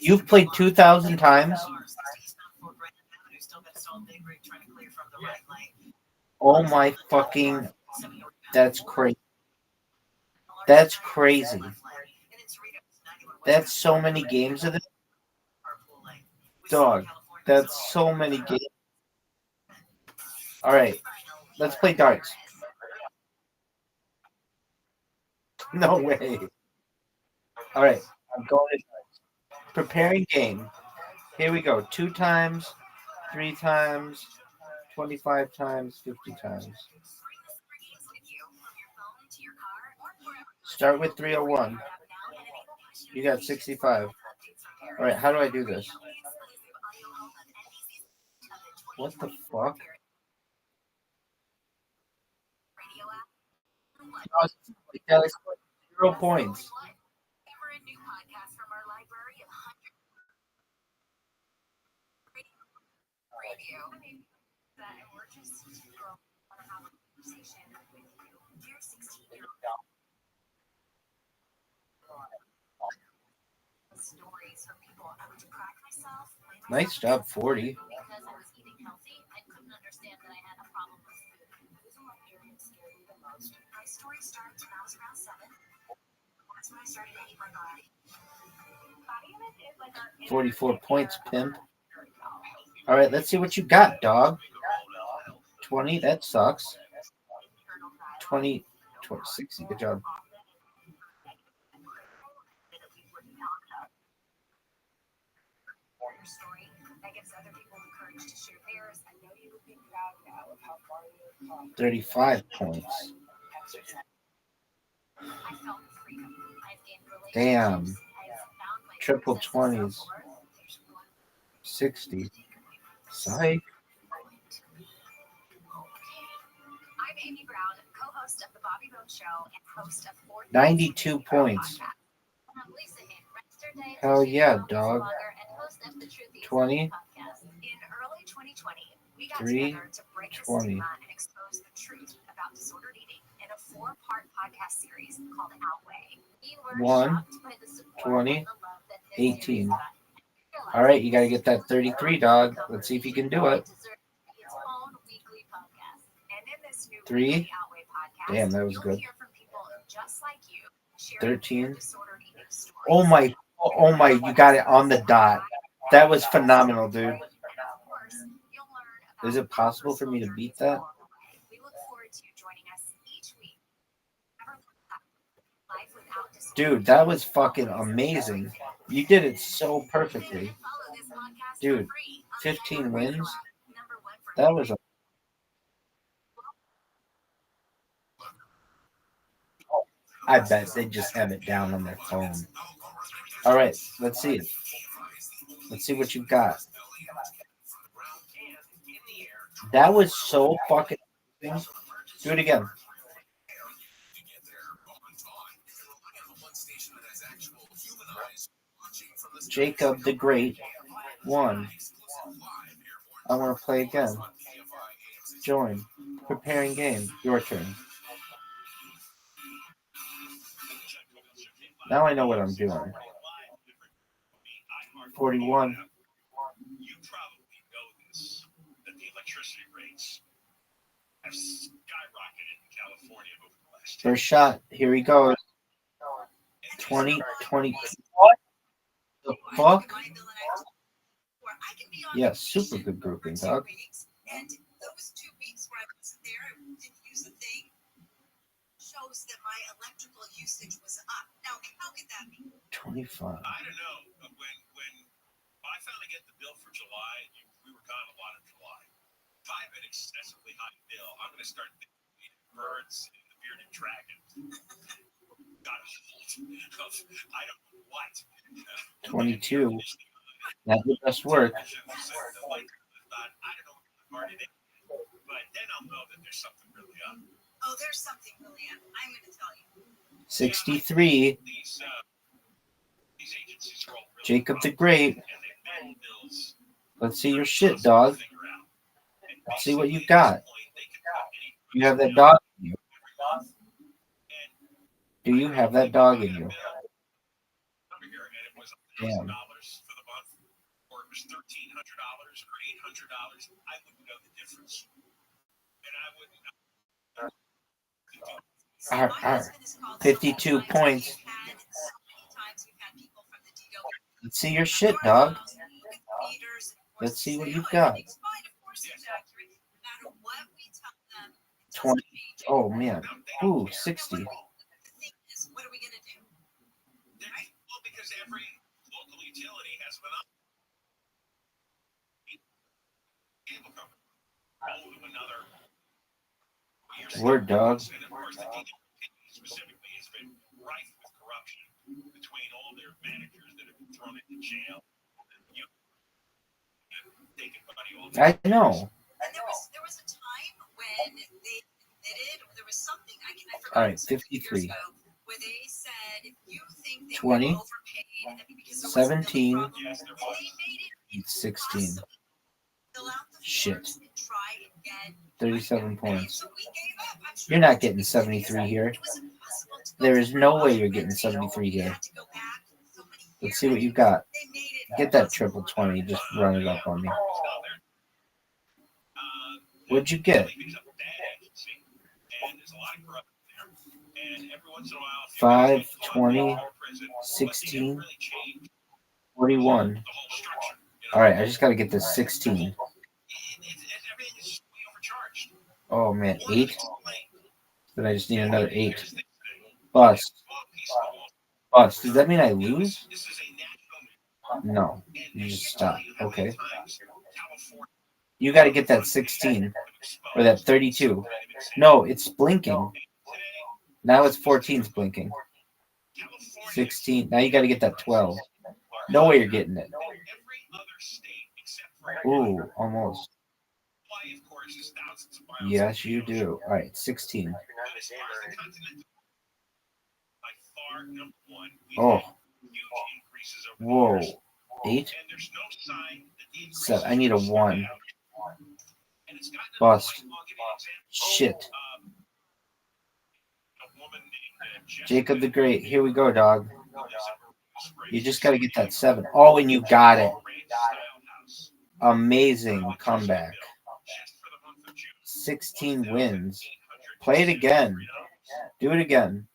You've played 2,000 times. Oh my fucking, that's crazy. That's crazy. That's so many games of it. Dog, that's so many games. All right, let's play darts. No way. All right, I'm going to darts. Preparing game. Here we go. 2 times, 3 times, 25 times, 50 times. Start with 301. You got 65. All right, how do I do this? What the fuck? Oh, I scored 0 points. Nice job, 40. My story starts when I was around 7. That's when I started to hate my body. 44 points, pimp. All right, let's see what you got, dog. 20, that sucks. 20, 60, good job. Story that gives other people the courage to share theirs. I know you would be proud now of how far you've come. 35 points. I felt freedom. I've gained relationships. Damn. Triple 20s. 60. Psych. I'm Amy Brown, co-host of The Bobby Bone Show and host of 92 points. Hell yeah, dog. 20. In early 2020, we got 3, together to break the 20. stigma and expose the truth about disordered eating in a 4-part podcast series called Outweigh. We were 1, shocked by the support 20, and the love that this series 18. got. All right, you got to get that 33, dog. Let's see if you can do it. 3. Damn, that was good. 13. Oh my, you got it on the dot. That was phenomenal, dude. Is it possible for me to beat that? Dude, that was fucking amazing. You did it so perfectly. Dude, 15 wins? That was a... I bet they just have it down on their phone. All right, let's see it. Let's see what you've got. That was so fucking amazing. Do it again. Jacob the Great won. I want to play again. Join. Preparing game. Your turn. Now I know what I'm doing. 41. You probably know this, that the electricity rates have skyrocketed in California over the last 10 First shot. Here he goes. 20. What the fuck? Yeah, super good grouping, dog. And those 2 weeks where I wasn't there, I didn't use a thing, shows that my electrical usage was up. Now, how could that be? 25. I don't know. When I finally get the bill for July, we were gone a lot of July. If I have an excessively high bill, I'm going to start thinking birds and the bearded dragon. Got a hold of I don't know what. 22. That's the best work. I don't know what it is, but then I'll know that there's something really up. Oh, there's something really up. I'm going to tell you. 63. These agencies are all really Jacob the Great. and they pay bills. Let's see your shit, dog. Let's see what you got. You have that dog in you. Do you have that dog in you? Damn. For the month, or it was $1,300 or $800, I wouldn't know the difference. And I wouldn't. 52 points. Let's see your shit, dog. Let's see what you've got. 20. Oh, man. Ooh, 60. What are we going to do? Well, because every local utility has a monopoly. Cable company. All to another. Word, dog. And of course, the DWP specifically has been rife with corruption between all their managers that have been thrown into jail. I know. And there was a time when they admitted there was something I forgot. All right, 53. Where they said you think they 20. were overpaid because there was 17. no problem, and they made it 16. fill out the Shit. forms and try and get 37 points. So we gave up. I'm sure You're not getting 73 here. it was impossible to go There to is the no way bottom you're getting and they 73 here. had to go back so many Let's see what you got. Get that triple 20. Just run it up on me. What'd you get? 5, 20, 16, 41. All right, I just got to get this 16. Oh, man, 8? Then I just need another 8. Bust. Bust. Does that mean I lose? No. You just stop. Okay. You got to get that 16. Or that 32. No, it's blinking. Now it's 14's blinking. 16. Now you got to get that 12. No way you're getting it. Ooh, almost. Yes, you do. All right, 16. Oh. Whoa. 8? 7. I need a 1. Bust. Shit. Jacob the Great. Here we go, dog. You just got to get that 7. Oh, and you got it. Amazing comeback. 16 wins. Play it again. Do it again.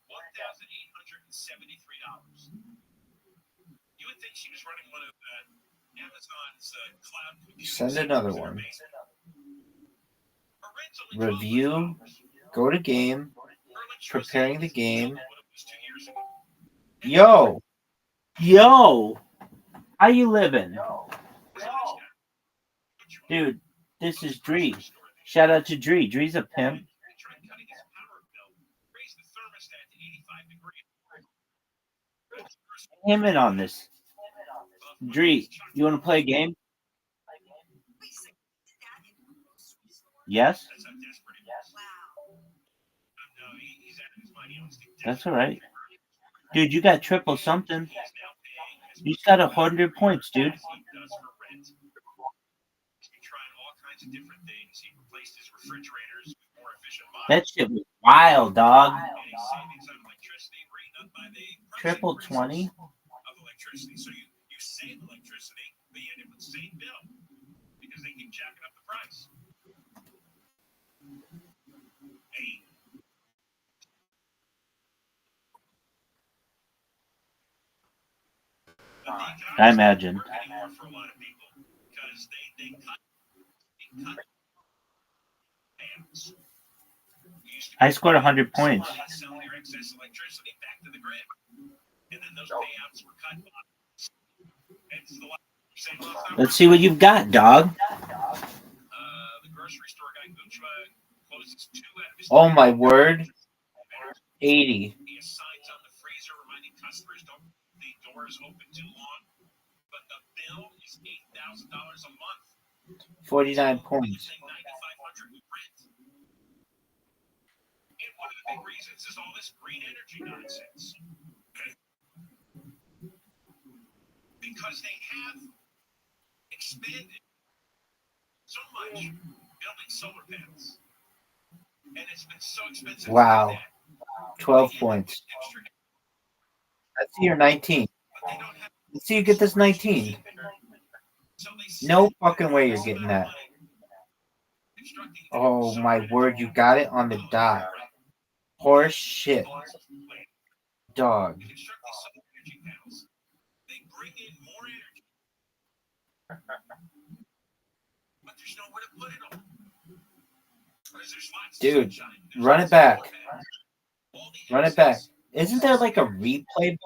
Send another one. Review. Go to game. Preparing the game. Yo. Yo. How you living? Dude, this is Dree. Shout out to Dree. Dree's a pimp. Him in on this. Dree, you want to play a game? Yes? That's all right. Dude, you got triple something. He's got 100 points, dude. He does for rent. He's been trying all kinds of different things. He replaced his refrigerators with more efficient models. That shit was wild, dog. And he's savings on electricity were eaten up by the Triple 20. of electricity. So you save electricity, but you end up with the same bill because they keep jacking up the price. Hey. I imagine. Anymore for a lot of people because they cut payouts. I scored 100 points. Sell your excess electricity back to the grid, and then those payouts were cut. It's the same last Let's see what you've got, dog. the grocery store guy closes 2 out of his Oh my word. 80. He has signs on the freezer reminding customers don't leave the doors open too long, but the bill is $8,000 a month. 49 points. $9,500 in rent. And one of the big reasons is all this green energy nonsense. Because they have expanded so much building solar panels. And it's been so expensive. Wow. 12 points. Let's see your 19. Let's see you get this 19. No fucking way you're getting that. Oh my word, you got it on the dot. Horse shit. Dog. They bring in more energy. But there's nowhere to put it all. Dude, run it back. Run it back. Isn't there like a replay?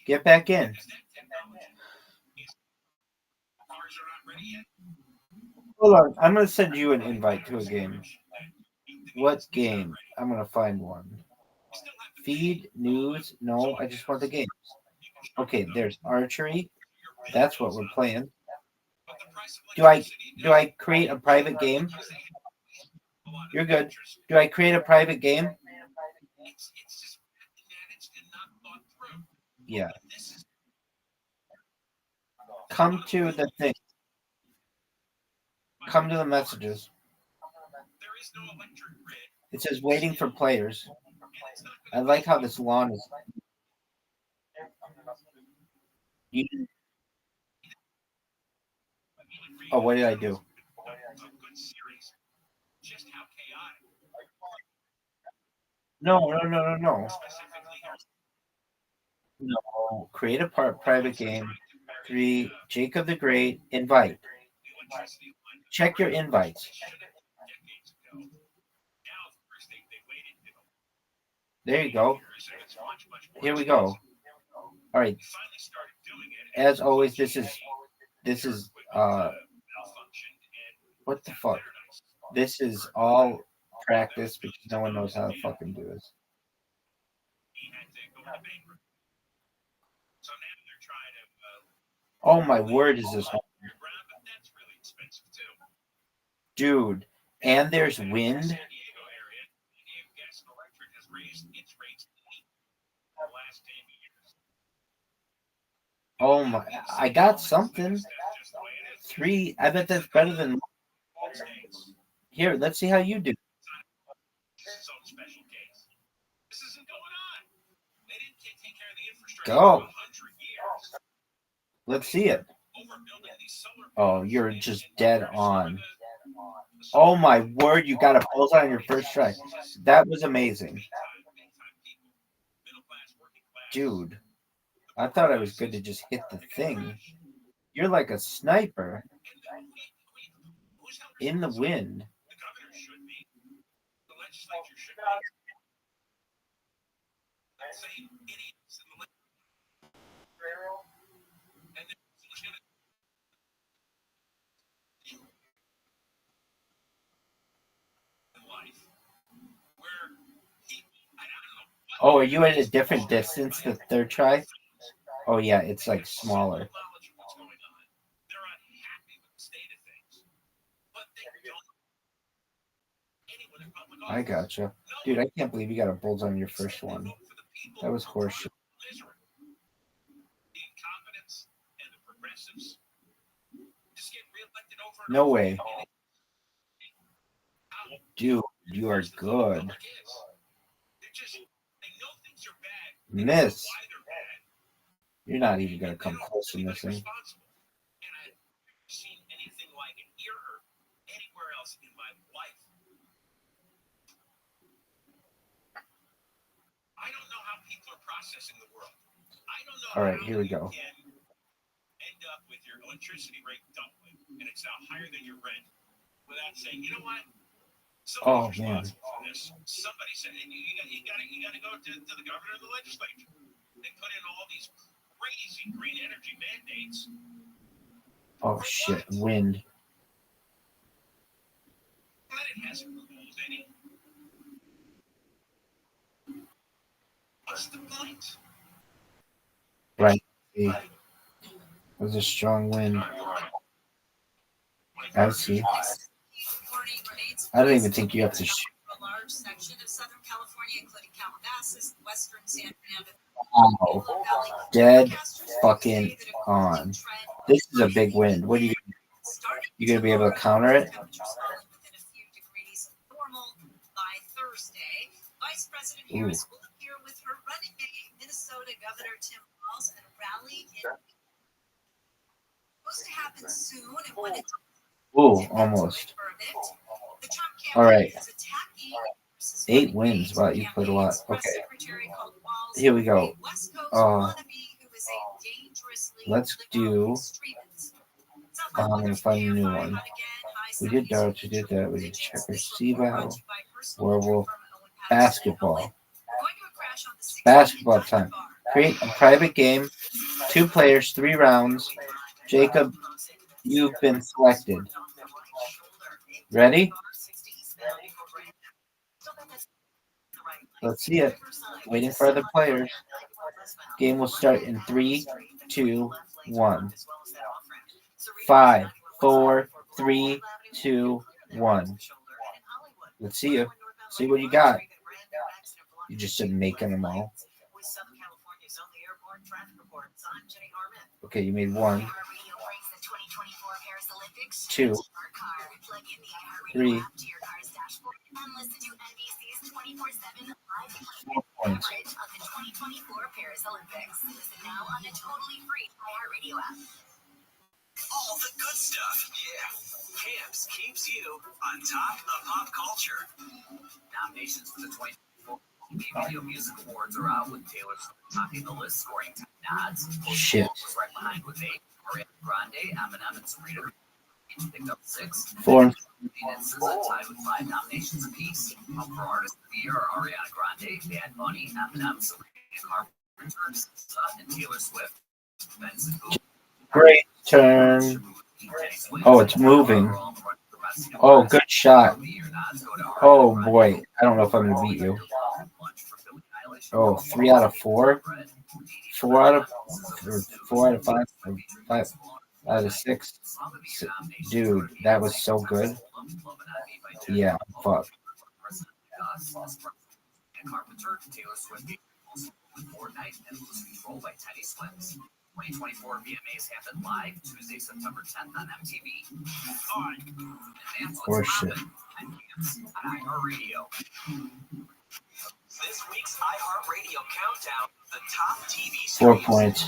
Get back in. Hold on. I'm going to send you an invite to a game. What game? I'm going to find one. Feed, news. No, I just want the games. Okay, there's archery. That's what we're playing. Do I create a private game? You're good. Do I create a private game? Yeah. Come to the thing. Come to the messages. It says waiting for players. I like how this lawn is. Oh, what did I do? No. No. Create a private game. 3. Jacob the Great. Invite. Check your invites. There you go. Here we go. All right. As always, this is what the fuck? This is all practice because no one knows how to fucking do this. Oh my word, is this hard. Dude, and there's wind. Oh my, I got something. 3, I bet that's better than. Here, let's see how you do. Go. Let's see it. Oh, you're just dead on. Oh my word, you got a bullseye on your first try. That was amazing. Dude, I thought I was good to just hit the thing. You're like a sniper. In the wind. Oh, are you at a different distance the third try? Oh yeah, it's like smaller. I gotcha. Dude, I can't believe you got a bullseye on your first one. That was horseshit. The incompetents and the progressives just get reelected over and No over way. again. Dude, you are good. They know things are bad. Miss. Why they're bad. You're not even going to come close to missing. And I've never seen anything like it here or anywhere else in my life. I don't know how people are processing the world. I don't know All right, how here we go. you can end up with your electricity rate doubling and it's now higher than your rent without saying, you know what? Oh, Somebody's man. responsible for this. Somebody said, you got to go to the governor and the legislature. They put in all these crazy green energy mandates. Oh, shit. Wind. Planet hasn't ruled any. What's the point? Right. See. There's a strong wind. I see. I don't even think you have to shoot. A large section of Southern California, including Calabasas, Western San Fernando. Wow. Dead fucking on. This is a big wind. What are you going to do? You going to be able to counter it? By Thursday, Vice President Ooh. Harris will appear with her running mate, Minnesota Governor Tim Walz, at a rally in supposed to happen soon. And when it's Ooh, almost. All right. 8 wins. Wow, you played a lot. Okay. Here we go. Let's do. I'm going to find a new one. We did Dodge, we did that. We did Checkers, Sea Battle, Werewolf, Basketball. Basketball time. Create a private game. 2 players, 3 rounds. Jacob, you've been selected. Ready? Let's see it. Waiting for other players. Game will start in 3, 2, 1. 5, 4, 3, 2, 1. Let's see you. See what you got. You just didn't making them all. Okay, you made 1, 2, 3, 4 points. All the good stuff. Yeah. Camps keeps you on top of pop culture. Nominations for the 2024 Video Music Awards are out, with Taylor Swift topping the list, scoring 10 nods. Shit. Was right behind with 8. Ariana Grande, Eminem, and Sabrina picked up 6. 4. Phoenix is tied with 5 nominations apiece. Up for Artist of the Year are Ariana Grande, Bad Bunny, Eminem, Sabrina Carpenter, and Taylor Swift. Benson Boone. Great turn. Oh, it's moving. Oh, good shot. Oh, boy. I don't know if I'm going to beat you. Oh, 3 out of 4? 4 out of 5? 5 out of 6? Dude, that was so good. Yeah, fuck. Carpenter, Taylor Swift, Fortnite, and Lose Control by Teddy Swims. 2024 VMAs happen live Tuesday, September 10th on MTV. On Horseshit. on iHeartRadio. This week's iHeartRadio countdown, the top TV 4 points.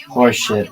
Horseshit.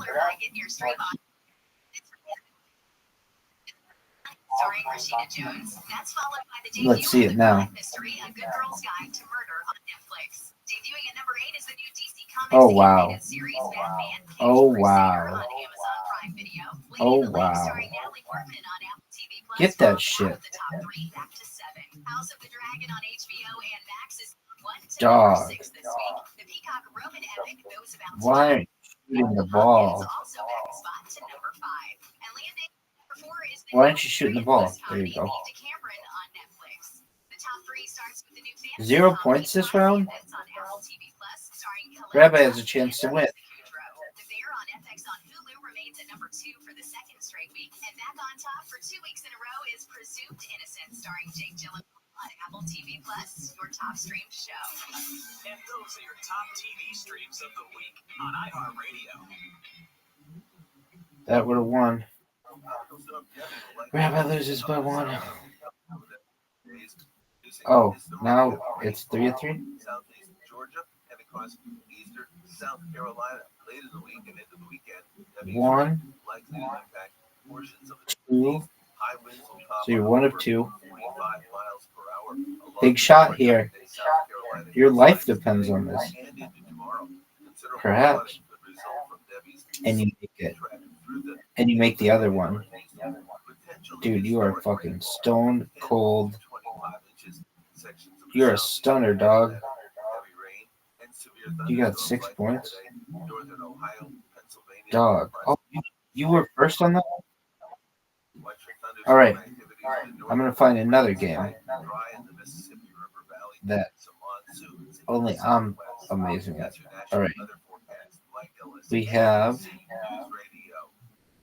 Starring Rashida Jones. That's followed by the debut Let's see it of now. Crime Mystery, A Good Girl's Guide to Murder on Netflix. Debuting at number 8 is the new DC Comics Oh, wow. animated series Batman Cage Oh, Crusader wow. on Amazon Prime Video. Oh, Leading the league wow. starring Natalie Portman on Apple TV Plus. Get that Out shit. of the top 3 back to 7. House of the Dragon on HBO and Max is 1 to Dog. number 6 this week. The Peacock Roman epic Those About Why aren't you shooting the ball? is also back a spot to number 5. And landing number 4 is the Why aren't you shooting the ball? There you go. Cameron on Netflix. The top 3 starts with the new fantasy 0 comedy points this round? that's on Apple TV Plus, starring Rabbi has a chance to win. The Bear on FX on Hulu remains at number 2 for the second straight week, and back on top for 2 weeks in a row is Presumed Innocent, starring Jake Gyllenhaal. On Apple TV Plus, your top streamed show. And those are your top TV streams of the week on iHeartRadio. That would have won. Rabbi loses by 1. Oh, now it's 3-3. Southeast Georgia, and across eastern South Carolina. Late in the week and into the weekend. 1, Likely to impact portions of 2. high winds will top So you're 1 of 2. 45 miles per hour. Big shot here. Your life depends on this. Perhaps. And you make it. And you make the other one. Dude, you are fucking stone cold. You're a stunner, dog. You got 6 points. Dog. Oh, you were first on that? All right. I'm going to find another game that only I'm amazing at. All right. We have...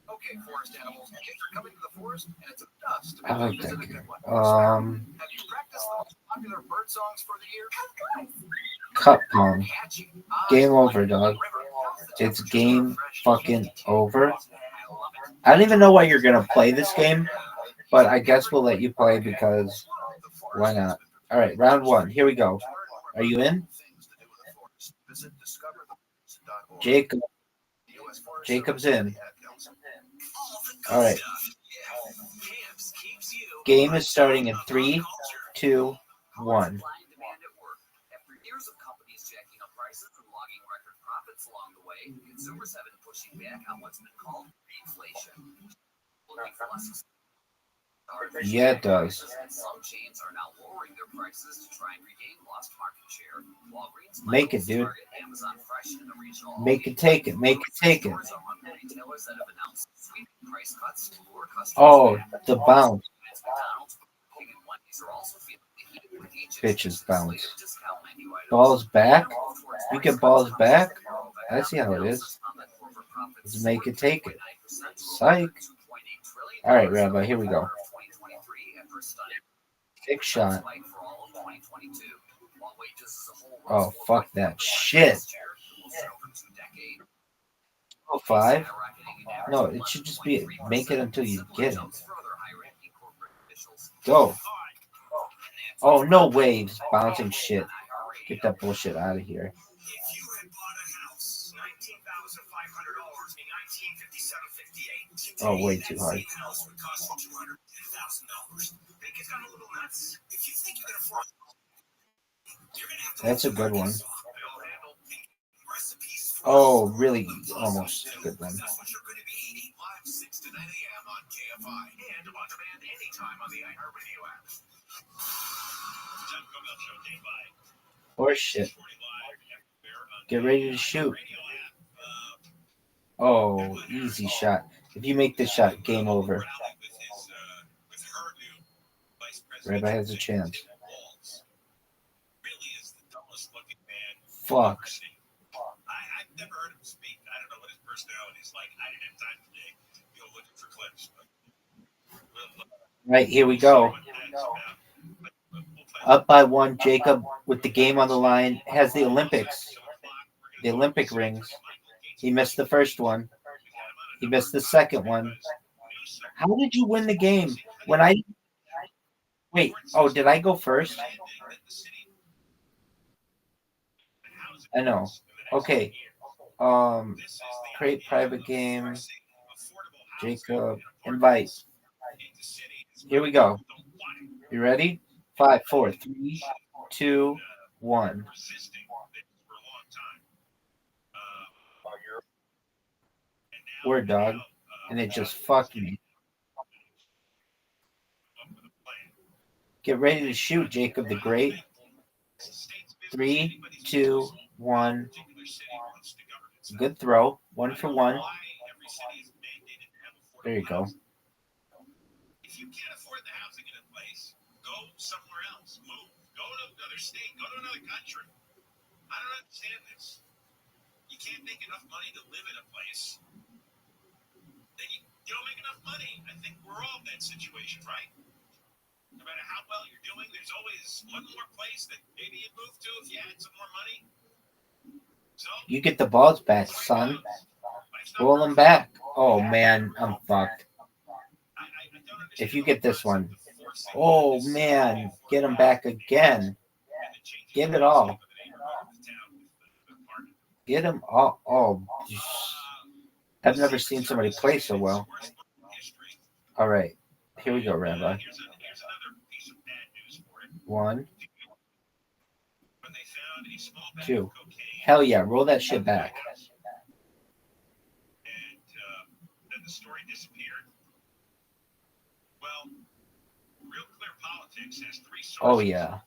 Okay, forest animals, kids are coming to the forest, and it's a dust. I like that game. Have you practiced the most popular bird songs for the year? Cup Pong. Game over, dog. It's game fucking over. I don't even know why you're going to play this game, but I guess we'll let you play because why not? All right, round 1. Here we go. Are you in? Jacob. Jacob's in. All right. Game is starting in 3, 2, 1. After years of companies jacking up prices and logging record profits along the way, consumers have been pushing back on what's been called inflation. Looking for less. Yeah, it does. Some chains are now lowering their prices to try and regain lost market share. Walgreens, Make it, dude. Amazon Fresh, and the regional Make it take it. Make it take it. retailers that have announced sweeping price cuts to lure customers. Oh, the bounce. McDonald's, King, and Wendy's are also feeling the heat with each Bitches bounce. discount menu items. Balls back? You get balls back? I see how it is. Let's make it take it. Psych. All right, Rabbi, here we go. 6 shot. Oh, fuck that shit. Oh, 5? No, it should just be make it until you get it. Go. Oh, no waves. Bouncing shit. Get that bullshit out of here. If you had bought a house, $19,500 in 1957-58, Oh, way too hard. that same house would cost you $210,000. Think it's gone a little nuts? If you think you can afford it, you're gonna have to. That's a good one. Oh, really almost a good one. That's what you're going to be eating live 6 to 9 a.m. on KFI and on demand anytime on the iHeartRadio app. Horse shit. Get ready to shoot. Oh, easy shot. If you make this shot, game over. Rabbi has a chance. Fuck. I've never heard him speak. I don't know what his personality is like. I didn't have time today to go looking for clips. Right, here we go. Up by 1, Jacob, with the game on the line, has the Olympics. The Olympic rings. He missed the first one. He missed the second one. How did you win the game? When I... Wait, oh, did I go first? I know. Okay. Create private game. Jacob, invite. Here we go. You ready? 5, 4, 3, 2, 1. Word, dog. And it just fucked me. Get ready to shoot, Jacob the Great. 3, 2, 1. Good throw. 1 for 1. There you go. If you can't afford the housing in a place, go somewhere else. Move. Go to another state. Go to another country. I don't understand this. You can't make enough money to live in a place. Then you don't make enough money. I think we're all in that situation, right? No matter how well you're doing, there's always one more place that maybe you'd move to if you had some more money. So, You get the balls back, son. Roll them back. Oh, man, I'm fucked. If you get this one. Oh, man. Get them back again. Give it all. Get them all. Oh, I've never seen somebody play so well. All right. Here we go, Rabbi. 1, 2. Hell yeah. Roll that shit back. And then the story disappeared. Well, Real Clear Politics has 3 sources. Oh, yeah.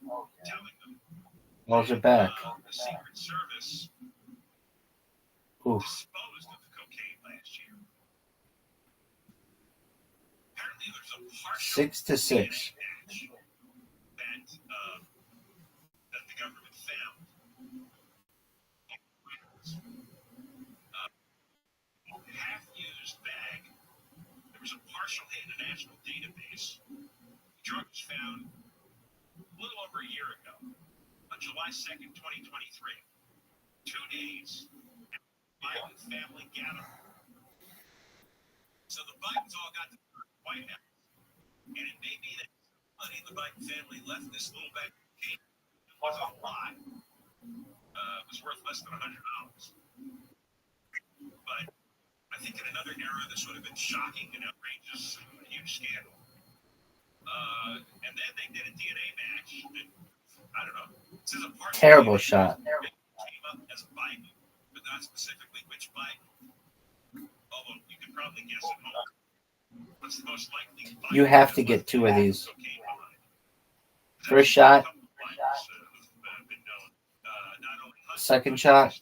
Telling them Balls are back. the Secret Service Oof. disposed of the cocaine last year. Apparently, there's a partial 6 to 6. match that the government found. Half-used bag. There was a partial hit in a national database. The drug was found a little over a year ago, on July 2nd, 2023. 2 days after the Biden family gathered. So the Bidens all got to the White House. And it may be that money the Biden family left this little bag of cocaine was a lot. It was worth less than $100. But I think in another era, this would have been shocking and outrageous, a huge scandal. And then they did a DNA match. And, I don't know. This is a part Terrible shot. Came up as Biden, but not specifically which Biden. Although you can probably guess at home. What's the most likely Biden? You have to get 2 of these. First shot. Second shot.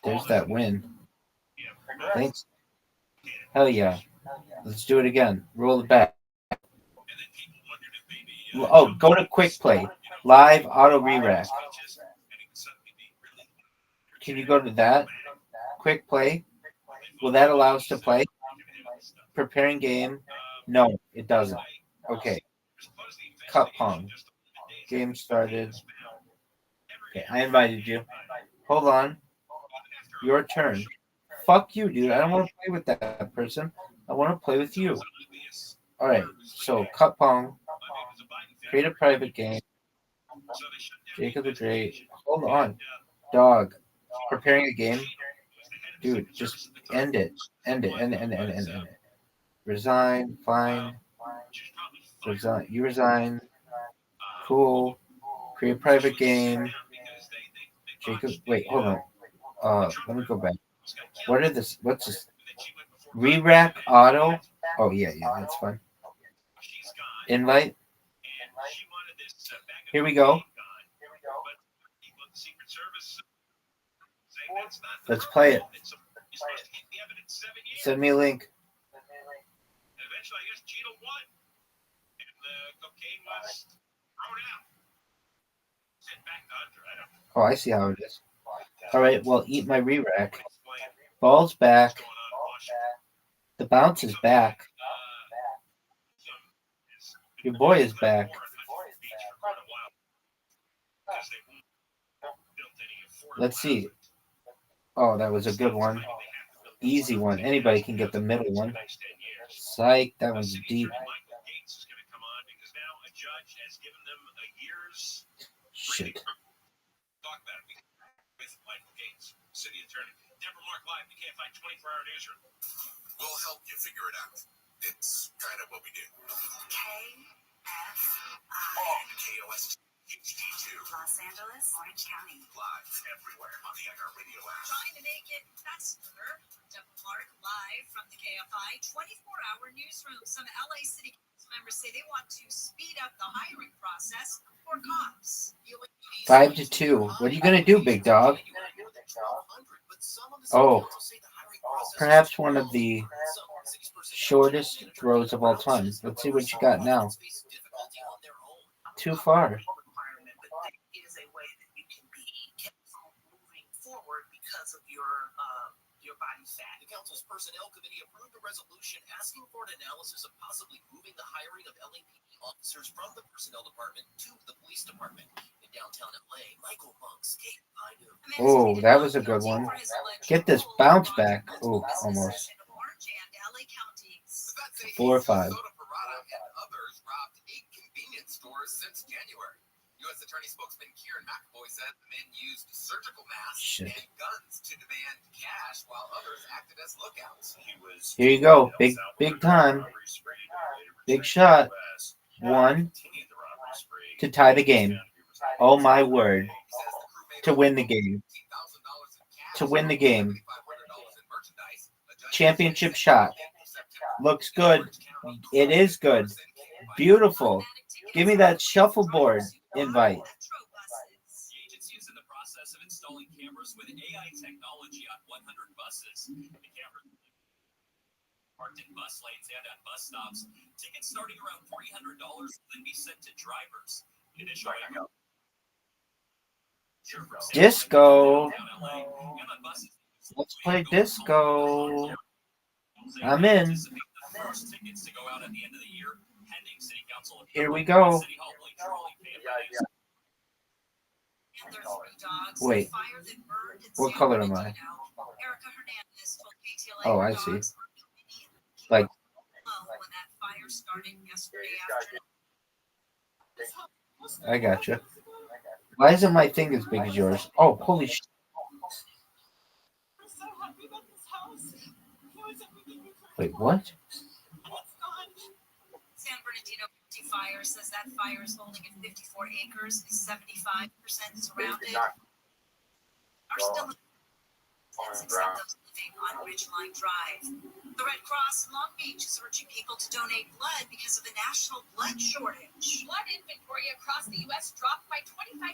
There's that win. Thanks. Hell yeah. Let's do it again. Roll it back. Oh, go to quick play. Live auto re-rack. Can you go to that? Quick play. Will that allow us to play? Preparing game. No, it doesn't. Okay. Cup pong. Game started. Okay, I invited you. Hold on. Your turn. Fuck you, dude. I don't want to play with that person. I want to play with you. All right. So, cup pong. Create a private game. Jacob the Great. Hold on. Dog. Preparing a game. Dude, just end it. End it. End it. Resign. Fine. Resign. You resign. Cool. Create a private game. Jacob. Wait, hold on. Let me go back. What are this? What's this? Re-rack auto? Oh, yeah, that's fine. Invite. Here we go. Let's play it. Send me a link. Eventually, I guess Gino won. And the cocaine was thrown out. Sent back to Hunter. I don't know. Oh, I see how it is. All right, well, eat my re-rack. Ball's back. The bounce is back. Your boy is back. Let's see. Oh, that was a good one. Easy one. Anybody can get the middle one. Psych, that one's deep. Shit. Talk about it with Michael Gates, city attorney. Deborah Mark Live, the KFI 24-hour newsroom. We'll help you figure it out. It's kind of what we do. KOS HD2. Los Angeles, Orange County. Live everywhere on the iHeartRadio app. Trying to make it faster. Deborah Mark live from the KFI 24-hour newsroom. Some LA City Council members say they want to speed up the hiring process for cops. 5-2. What are you gonna do, big dog? Oh, perhaps one of the shortest throws of all time. Let's see what you got now. Too far. It is a way that you can be moving forward because of your your body fat. The council's personnel committee approved a resolution asking for an analysis of possibly moving the hiring of LAPD officers from the personnel department to the police department. In downtown LA, Michael Monk's KFI News. Oh, that was a good one. Get this bounce back. Oh, almost. 4 or 5. Others robbed 8 convenience stores since January. U.S. Attorney spokesman Kieran McAvoy said the men used surgical masks and guns to demand cash while others acted as lookouts. Here you go. Big time. Big shot. 1 to tie the game. Oh my word. To win the game. To win the game. Championship shot. Looks good. It is good. Beautiful. Give me that shuffleboard invite. The agency is in the process of installing cameras with AI technology on 100 buses. The cameras parked in bus lanes and at bus stops. Tickets starting around $300 will then be sent to drivers. Initially, Disco. Let's play disco. I'm in. Here we go. Wait. What color am I? Oh, I see. Like. I gotcha. Why isn't my thing as big as yours? Oh, holy shit. Wait, what? San Bernardino County Fire says that fire is holding at 54 acres, is 75% surrounded. Are still except those living on Ridgeline Drive. The Red Cross in Long Beach is urging people to donate blood because of the national blood shortage. Blood inventory across the U.S. dropped by 25%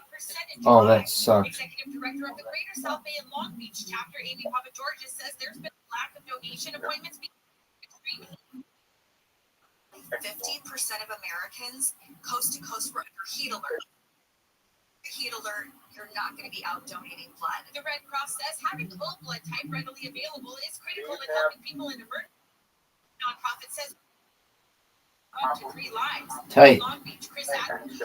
in July. Oh, that sucks. Executive Director of the Greater South Bay and Long Beach chapter, Amy Papageorgiou, says there's been a lack of donation appointments. 15% of Americans coast to coast were under heat alert. Heat alert, you're not going to be out donating blood. The Red Cross says having whole blood type readily available is critical in helping people in emergency. Nonprofit says up to 3 lives. Tight. Long Beach, Chris Adams.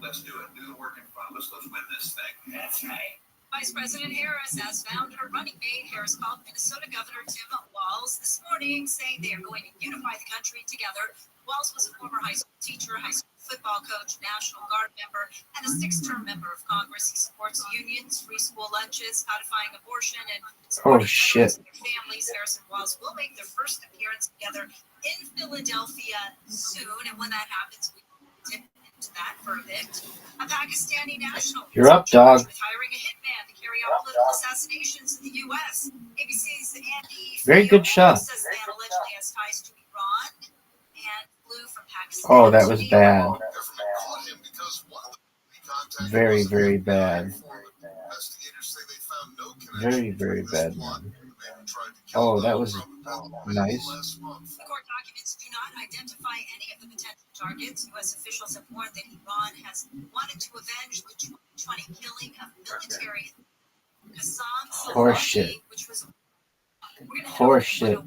Let's do it. Do the work in front of us. Let's win this thing. That's right. Vice President Harris has found her running mate. Harris called Minnesota Governor Tim Walz this morning, saying they are going to unify the country together. Walz was a former high school teacher, high school football coach, National Guard member, and a 6-term member of Congress. He supports unions, free school lunches, codifying abortion, and supporting veterans and their families. Harris and Walz will make their first appearance together in Philadelphia soon, and when that happens, we will dip into that for a bit. A Pakistani national You're up, dog. with hiring a hitman to carry out political assassinations in the U.S. ABC's Andy Very good shot. says the man allegedly has ties to Iran and flew from Pakistan. Oh, that was bad. Very, very bad. Very, very bad one. Oh, that was nice. The court documents do not identify any of the potential targets. U.S. officials have warned that Iran has wanted to avenge the 2020 killing of military Qassam Horseshit. which was Horseshit.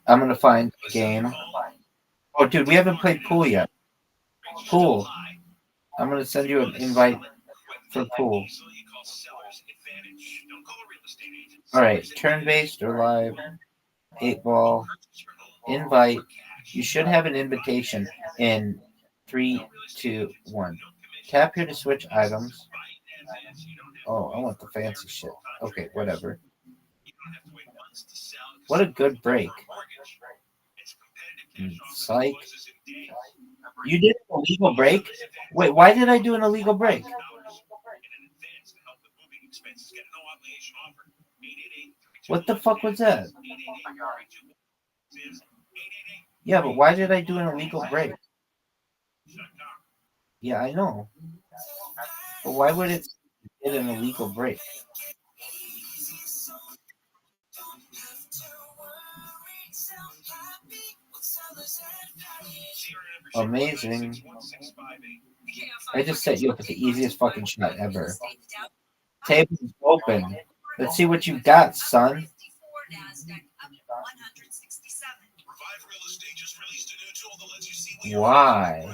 I'm gonna find a game. Oh, dude, we haven't played pool yet. Pool. I'm gonna send you an invite for pool. All right, turn-based or live, 8-ball, invite. You should have an invitation in 3, 2, 1. Tap here to switch items. Oh, I want the fancy shit. Okay, whatever. What a good break. Psych. You did an illegal break? Wait, why did I do an illegal break? What the fuck was that? Yeah, but why did I do an illegal break? Yeah, I know. But why would it get an illegal break? Amazing. I just set you up with the easiest fucking shot ever. Table's open. Let's see what you got, son. Why?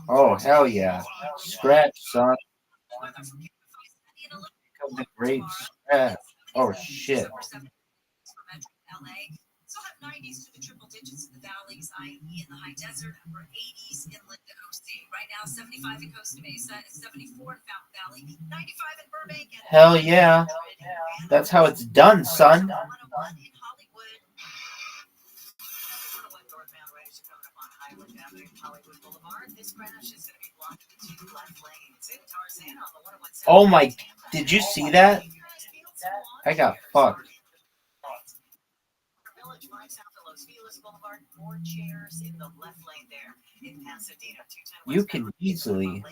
Oh, hell yeah. Scratch, son. Comes a great scratch. Oh, shit. Still have 90s to the triple digits in the valleys, i.e. in the high desert, upper 80s inland to OC. Right now, 75 in Costa Mesa, 74 in Fountain Valley, 95 in Burbank. And hell yeah. That's how it's done, son. 101 in Hollywood. 101 northbound right as you're coming up on Highland Avenue, Hollywood Boulevard. This crash is going to be blocked with 2 left lanes. In Tarzana on the 101 Oh my, did you see that? I got fucked. Village 5 south of Los Feliz Boulevard, more chairs in the left lane there. In Pasadena, 210 You can easily,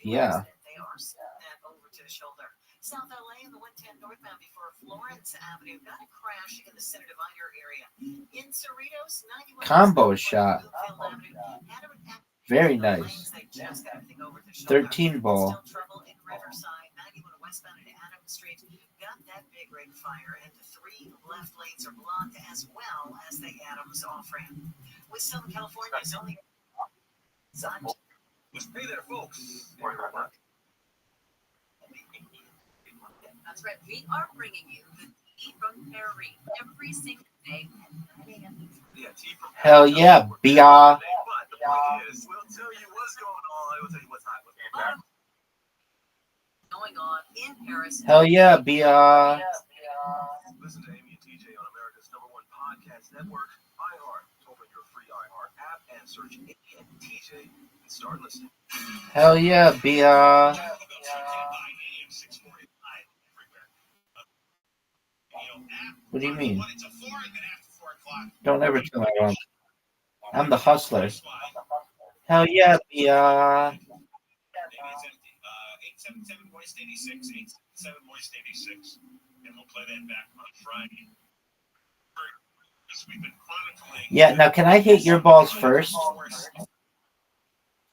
yeah. They are that over to the shoulder. South LA and the 110 northbound before Florence Avenue got a crash in the Center Divider area. In Cerritos, 91 Combo shot. Very nice. 13 ball. Still trouble in Riverside, 91 westbound into Adams Street. Got that big rig fire, and the 3 left lanes are blocked as well as the Adams off ramp. With Southern California's only. Hey there, folks. That's right. We are bringing you the tea from Perry every single day at 9 a.m. Hell yeah, BR. But the point is, we'll tell you what's going on. We'll tell you what's hot. Going on in Paris. Hell yeah, BR. Listen to Amy and TJ on America's #1 podcast network, iHeart. Open your free iHeart app and search Amy and TJ and start listening. Hell yeah, BR. What do you mean? Don't ever tell me wrong. I'm the hustler. Hell yeah, BR. 877 Moist 86, 877 Moist 86, and we'll play that back on Friday. We've been chronicling. Yeah, now can I hit your balls first?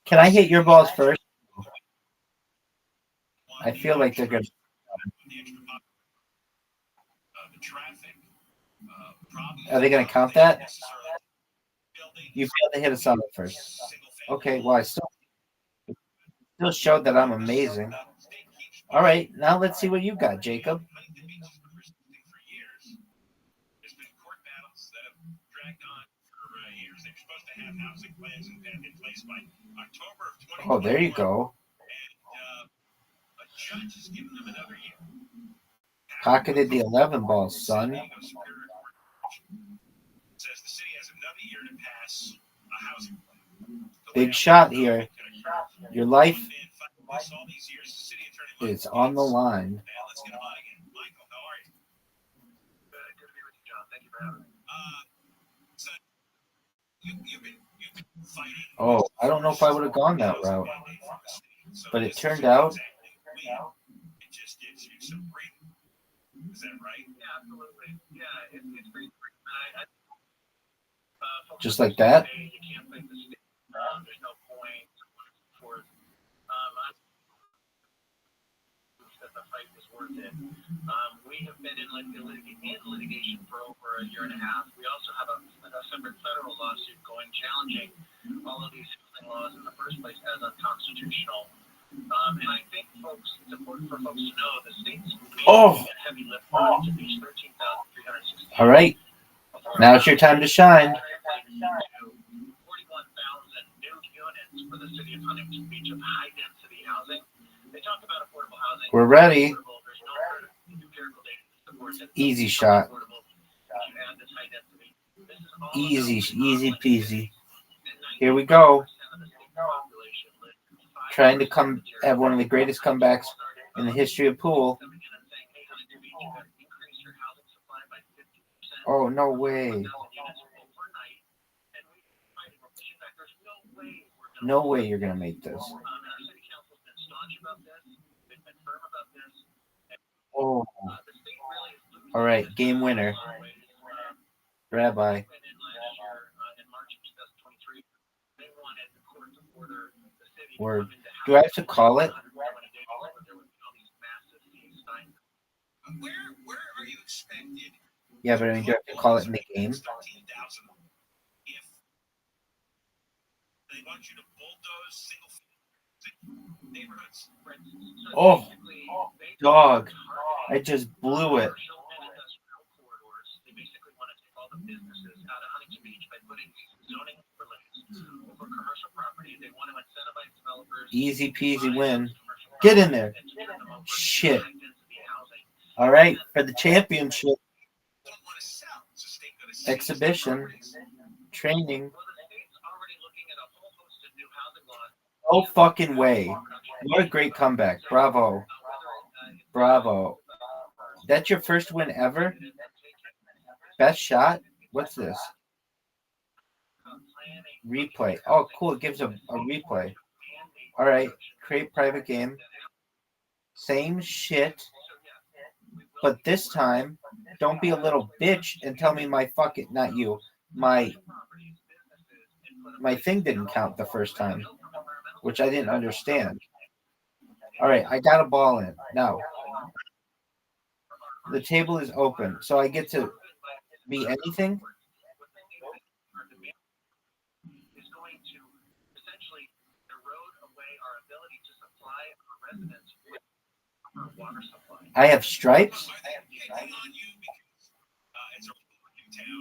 Can I hit your balls first? I feel like they're good. Are they going to count that? You failed to hit a solid first. Okay, well, I still showed that I'm amazing. All right, now let's see what you got, Jacob. Oh, there you go. Pocketed the 11 ball, son. Says the city has another year to pass a housing plan. Big shot here. Your life is on the line. Let's get him on again. Michael, how are you? Good to be with you, John. Thank you for having me. So you've been fighting. Oh, I don't know if I would have gone that route, but it turned out. It just gives you some breathing. Is that right? Yeah, absolutely. Yeah, it's great. Just like that? You can't play the state. There's no point for it. That the fight is worth it. We have been in litigation for over a year and a half. We also have a separate federal lawsuit going challenging all of these laws in the first place as unconstitutional. And I think it's important for folks to know the state's heavy lift to reach 13,360. All right. Now it's your time to shine. 41,000 new units for the city of Huntington Beach of high density housing. They talk about affordable housing. We're ready. Easy shot. Easy peasy. Here we go. Trying to have one of the greatest comebacks in the history of pool. Oh, no way. No way you're going to make this. Oh. All right, game winner. Rabbi. Word. Do I have to call it? Where are you expected? Yeah, but I mean, do I have to call it in the game? 13,000 if they want you to bulldoze single neighborhoods. Oh, dog. I just blew it. They basically want to take all the businesses out of Huntington Beach by putting zoning overlays over commercial property. They want to incentivize developers. Easy peasy win. Get in there. Shit. All right, for the championship. Exhibition. Training. No fucking way. What a great comeback. Bravo. Bravo. That's your first win ever? Best shot? What's this? Replay. Oh, cool. It gives a replay. All right. Create private game. Same shit. But this time, don't be a little bitch and tell me my fucking, not you, my thing didn't count the first time, which I didn't understand. All right. I got a ball in. Now, the table is open. So I get to be anything? I have stripes?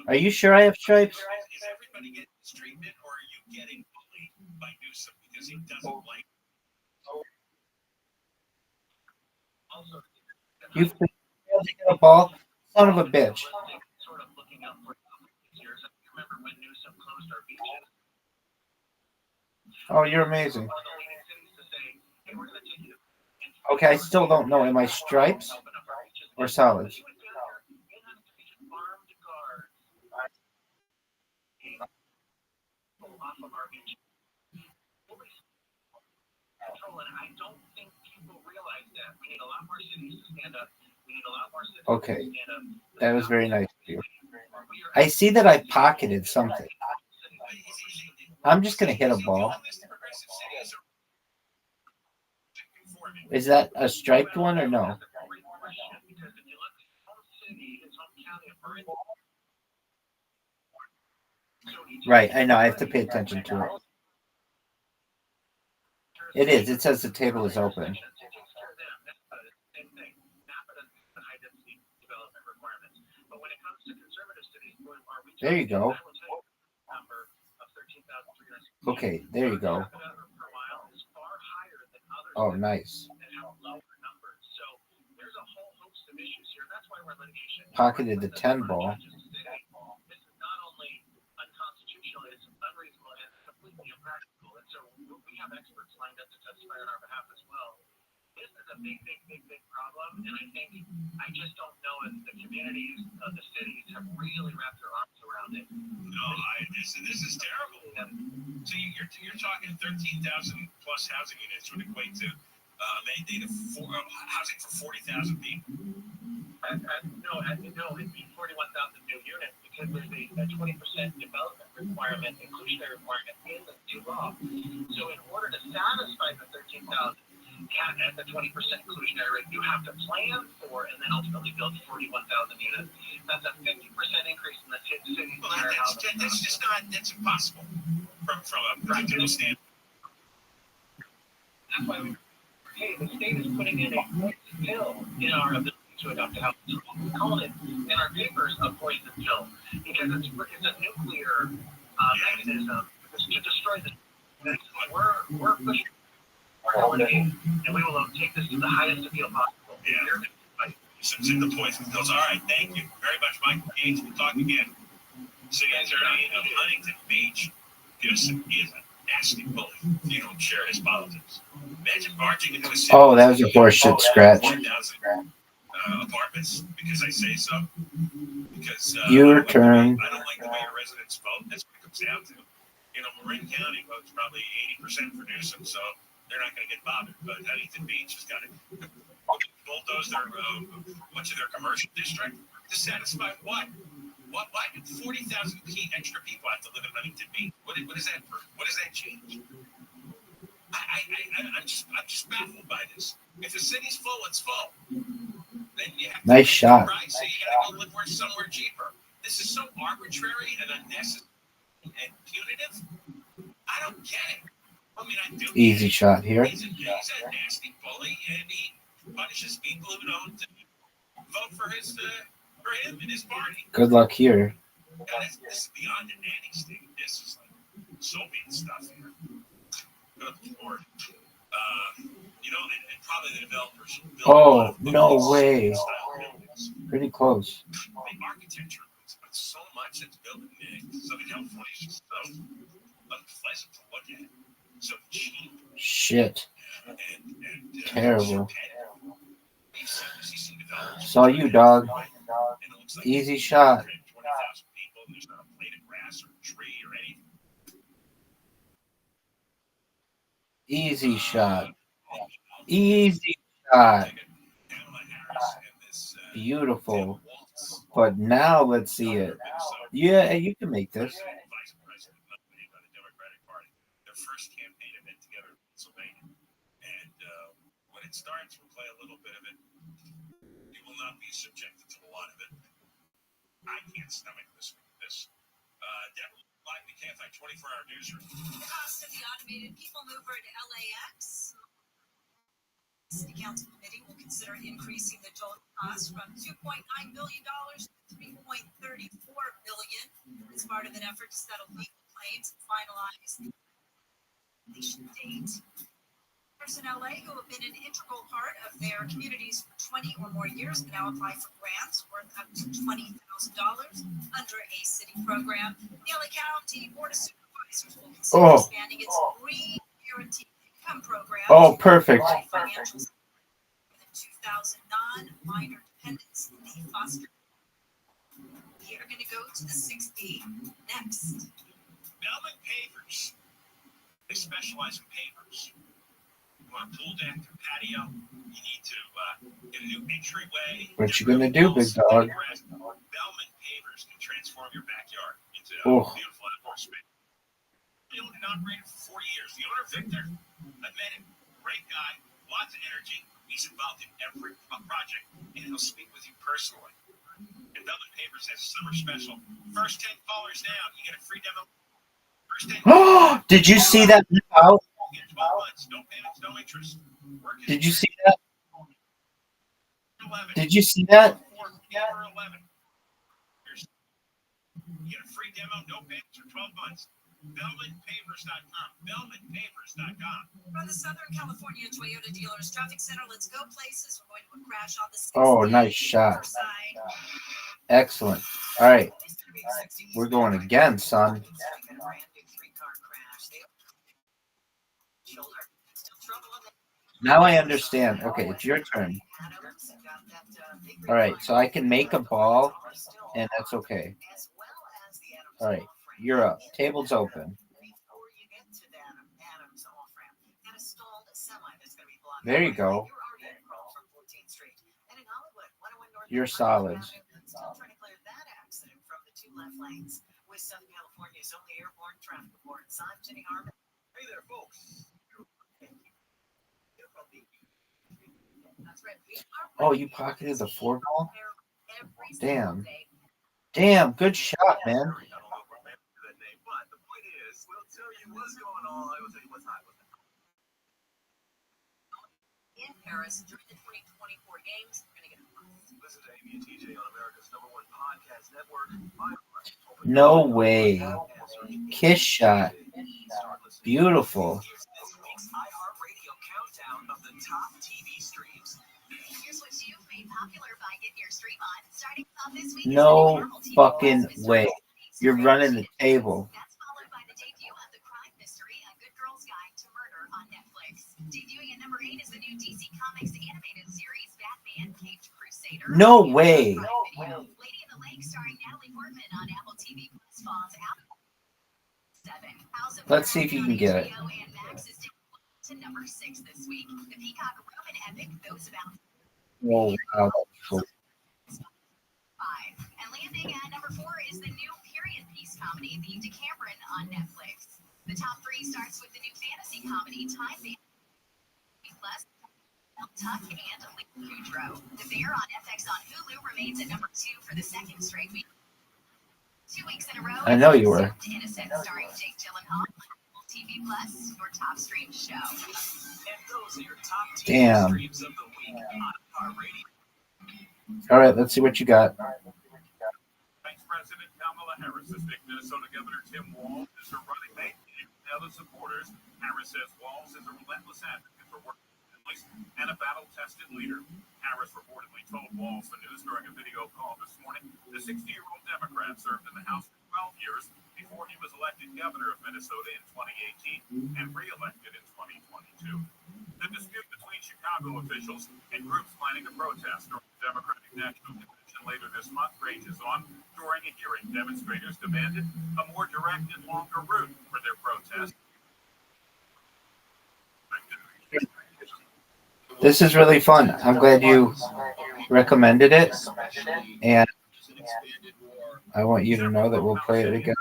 Are you sure I have stripes? Is everybody getting this treatment, or are you getting bullied by Newsom because he doesn't like? You failed to get a ball? Son of a bitch. Oh, you're amazing. Okay, I still don't know. Am I stripes or solids? Okay, that was very nice of you. I see that I pocketed something. I'm just going to hit a ball. Is that a striped one or no? Right, I know. I have to pay attention to it. It is. It says the table is open. There you go. Okay, there you go. Oh, nice. Pocketed the 10 ball. Big problem, and I just don't know if the communities of the cities have really wrapped their arms around it. No, this is terrible. So you're talking 13,000 plus housing units would equate to mandate of housing for 40,000 people. No, it'd be 41,000 new units because there's a 20% development requirement, inclusionary requirement in the new law. So in order to satisfy the 13,000. At the 20% inclusionary rate, you have to plan for and then ultimately build 41,000 units. That's a 50% increase in the city. Well, that's just not, that's impossible from a practical standpoint. That's why the state is putting in a pill in our ability to adopt a house. We call it in our papers a poison pill because it's a nuclear mechanism to destroy the. We're pushing. And we will take this to the highest appeal possible. Yeah. So the poison pills. All right, thank you very much, Michael Gates. We'll talk again. City Attorney of Huntington Beach is a nasty bully if you don't share his politics. Imagine barging into a city. Oh, that was a horseshit scratch. 1,000 apartments because I say so. Because your turn. I don't like the way your residents vote. That's what it comes down to. Marin County votes probably 80% for Newsom, so they're not going to get bothered. But Huntington Beach has got to bulldoze much of their commercial district to satisfy what? Why do 40,000 extra people have to live in Huntington Beach? What does that change? I just baffled by this. If the city's full, it's full. Then you have to Nice shot. price, so you gotta go live somewhere cheaper. This is so arbitrary and unnecessary and punitive. I don't get it. I mean, I do. Easy shot here. He's a nasty bully, and he punishes people who don't vote for him and his party. Good luck here. God, this is beyond the nanny state. This is like Soviet stuff here. Good Lord. And probably the developers. Oh, no way. Pretty close. The architecture, but so much that's built in Southern California is just so unpleasant to look at. So cheap. Shit. And terrible. Saw you, dog. Easy shot. Easy shot. Easy shot. Beautiful. But now let's see it. Yeah, you can make this. Starts, we'll play a little bit of it. You will not be subjected to a lot of it. I can't stomach this. Definitely live the KFI 24-hour newsroom. The cost of the automated people mover to LAX. City Council committee will consider increasing the total cost from $2.9 billion to $3.34 billion as part of an effort to settle legal claims and finalize the completion date. In LA who have been an integral part of their communities for 20 or more years can now apply for grants worth up to $20,000 under a city program. The LA County Board of Supervisors will consider expanding its Green Guaranteed Income Program. Oh, perfect. Financial with 2,000 non-minor dependents in the foster. We are going to go to the 6D next. Bellman Pavers. They specialize in pavers. Want a pool deck or patio, you need to get a new entryway. What you gonna do, big dog? Bellman Pavers can transform your backyard into a beautiful outdoor space. They owned and operated for 4 years. The owner, Victor, admitted, great guy, lots of energy. He's involved in every project, and he'll speak with you personally. And Bellman Pavers has a summer special. First 10 callers down, you get a free demo. Did you see that out? 12 months, no payments, no interest. Did you see that? Did you see that? You get a free demo, no payments for 12 months. BellmanPavers.com. BellmanPavers.com. From the Southern California Toyota Dealers Traffic Center, let's go places. We're going to a crash on the 6th. Oh, nice shot. Excellent. All right. We're going again, son. Now I understand. Okay, it's your turn. All right, so I can make a ball, and that's okay. All right, you're up. Table's open. There you go. You're solids. With Southern California's only airborne traffic report. I'm Jenny Harmon. Hey there, folks. Oh, you pocketed the 4-ball? Damn. Damn, good shot, man. In Paris during the 2024 games, we're going to get This is Amy and TJ on America's #1 podcast network. No way. Kiss shot. Beautiful. iHeartRadio countdown of the top TV streams. Here's what you've made popular by getting your stream on. Starting off this week. No fucking way. You're running the table. That's followed by the debut of the crime mystery, A Good Girl's Guide to Murder on Netflix. Debuting at number 8 is the new DC Comics animated series, Batman Caped Crusader. No way. Lady in the Lake, starring Natalie Portman on Apple TV Plus, falls out. 7. Let's see if you can get it. And Max is to number 6 this week. The Peacock Roman epic, Those About. Oh, wow. Cool. 5. And landing at number 4 is the new period piece comedy, The Decameron on Netflix. The top 3 starts with the new fantasy comedy, Time Bandits. Plus, Tuck and Lee Kudrow. The Bear on FX on Hulu remains at number 2 for the second straight week. 2 weeks in a row. I know you were. Innocent, starring Jake Gyllenhaal. TV Plus, your top streamed show. And those are your top Damn. streams of the week on our radio. All right, let's see what you got. Vice President Kamala Harris has picked Minnesota Governor Tim Walz as her running mate. And other supporters, Harris says Walz is a relentless advocate for working families and a battle-tested leader. Harris reportedly told Walz for News during a video call this morning the 60-year-old Democrat served in the House for 12 years before he was elected governor of Minnesota in 2018 and re-elected in 2022. The dispute between Chicago officials and groups planning to protest during the Democratic National Convention later this month rages on. During a hearing, demonstrators demanded a more direct and longer route for their protest. This is really fun. I'm glad you recommended it, and I want you to know that we'll play it again.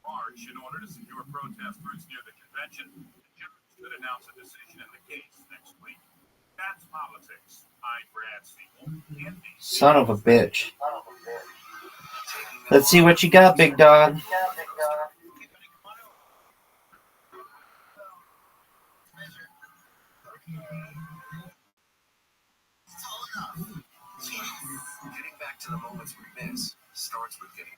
March, in order to secure protest routes near the convention, the judge could announce a decision in the case next week. That's politics. I'm Brad Siegel. Son of a bitch. Let's see what you got, big dog. Getting back to the moments we miss starts with getting.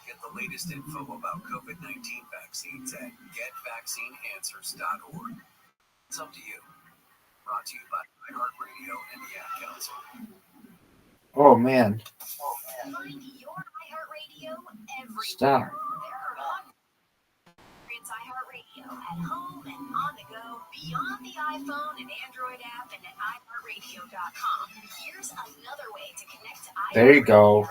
Get the latest info about COVID-19 vaccines at getvaccineanswers.org. It's up to you. Brought to you by iHeartRadio and the Ad Council. Oh, man. Find your iHeartRadio everywhere. Stop. Experience iHeartRadio at home and on the go, beyond the iPhone and Android app, and at iHeartRadio.com. Here's another way to connect to iHeartRadio. There you go.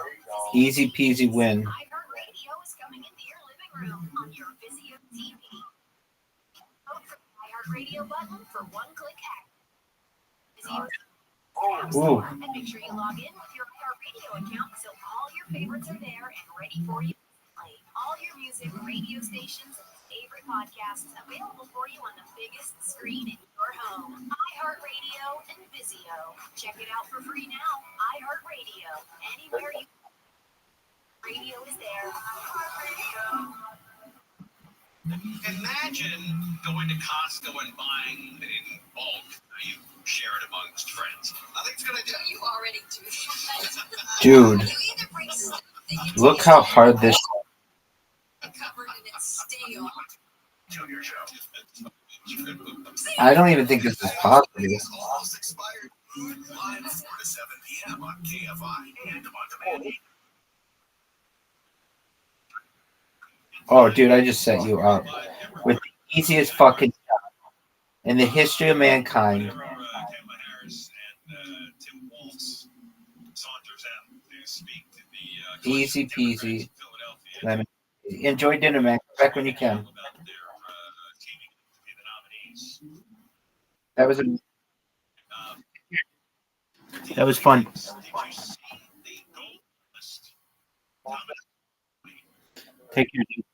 Easy peasy win. iHeartRadio is coming into your living room on your Vizio TV. Vote for the iHeartRadio button for one-click action. Vizio Ooh. and make sure you log in with your iHeartRadio account so all your favorites are there and ready for you. All your music, radio stations, and favorite podcasts available for you on the biggest screen in your home. iHeartRadio and Vizio. Check it out for free now. iHeartRadio. Anywhere you radio is there. iHeartRadio. Imagine going to Costco and buying in bulk. You share it amongst friends. I think it's a good idea. You already do. Dude. You either bring stuff that you Look how hard this. covered and it's stale. Junior show. I don't even think this is possible. Almost expired. Live 4 to 7 p.m. on KFI and on demand. Oh, dude, I just set you up with the easiest fucking job in the history of mankind. Kamala Harris and Tim Walz saunters out to speak to the Easy peasy. Lemon. Enjoy dinner, man. Come back when you can. That was fun. Take care, dude.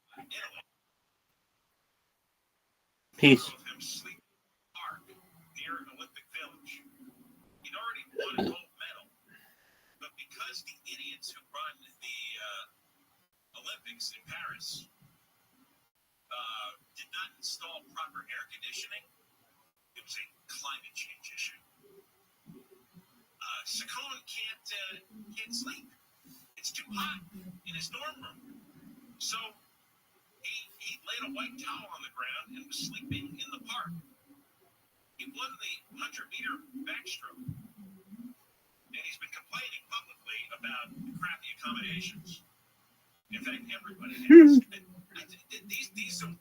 Peace. Near Olympic Village. He'd already won a gold medal, but because the idiots who run the Olympics in Paris did not install proper air conditioning, it was a climate change issue. Saccone can't sleep. It's too hot in his dorm room. So he laid a white towel on the ground and was sleeping in the park. He won the 100-meter backstroke. And he's been complaining publicly about the crappy accommodations. In fact, everybody has.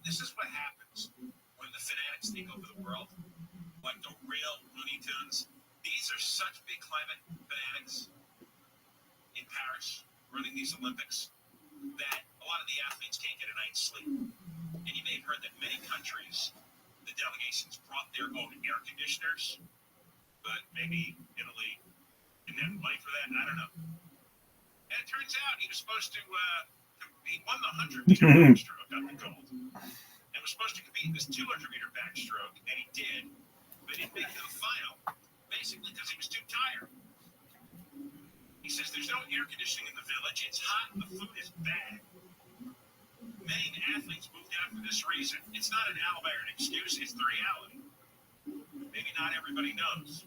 This is what happens when the fanatics take over the world. Like the real Looney Tunes. These are such big climate fanatics in Paris running these Olympics that a lot of the athletes can't get a night's sleep. And you may have heard that many countries, the delegations brought their own air conditioners, but maybe Italy didn't have money for that. I don't know. And it turns out he was supposed to, he won the 100-meter backstroke, got the gold, and was was supposed to compete in this 200-meter backstroke, and he did, but he didn't make it to the final, basically because he was too tired. He says there's no air conditioning in the village, it's hot, and the food is bad. Many athletes moved out for this reason. It's not an alibi or an excuse, it's the reality. Maybe not everybody knows.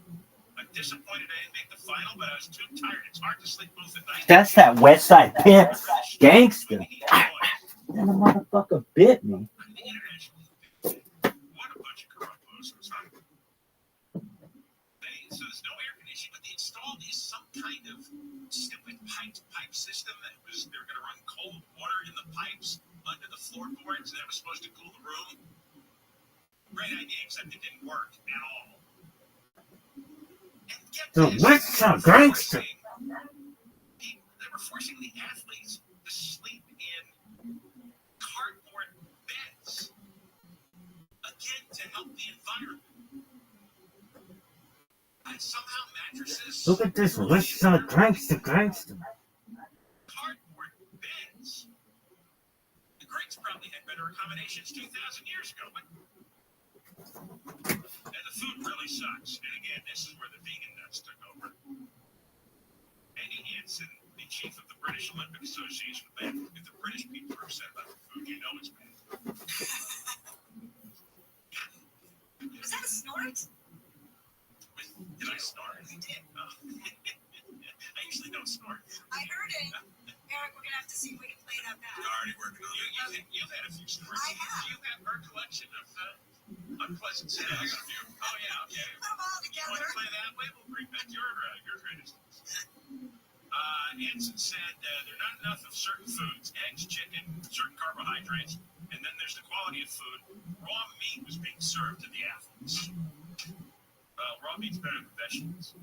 I'm disappointed I didn't make the final, but I was too tired. It's hard to sleep both at night. That's that West Side Pimp gangster. Then the motherfucker bit me. What a bunch of corrupt losers, huh? So there's no air conditioning, but they installed some kind of stupid pipe system that they were going to run cold water in the pipes under the floorboards, and that was supposed to cool the room. Great idea, except it didn't work at all. And get The this, West Side gangster. they were forcing the athletes to sleep in cardboard beds, again, to help the environment. And somehow mattresses... Look at this West Side gangster. Cardboard beds. The Greeks probably had better accommodations 2,000 years ago, but... And the food really sucks. And again, this is where the vegan nuts took over. Andy Hansen, the chief of the British Olympic Association, if the British people are upset about the food, you know it's bad. Was that a snort? Did I snort? You did. Oh. I usually don't snort. I heard it. Eric, we're going to have to see if we can play that back. You're already working on it. You've had a few snorts. I have. You have her collection of unpleasant sounds. I got a few. Oh, yeah, okay. Put them all You together. want to play that way? We'll bring back your credits. Hansen said there are not enough of certain foods, eggs, chicken, certain carbohydrates, and then there's the quality of food. Raw meat was being served to the athletes. Raw meat's better than vegetables.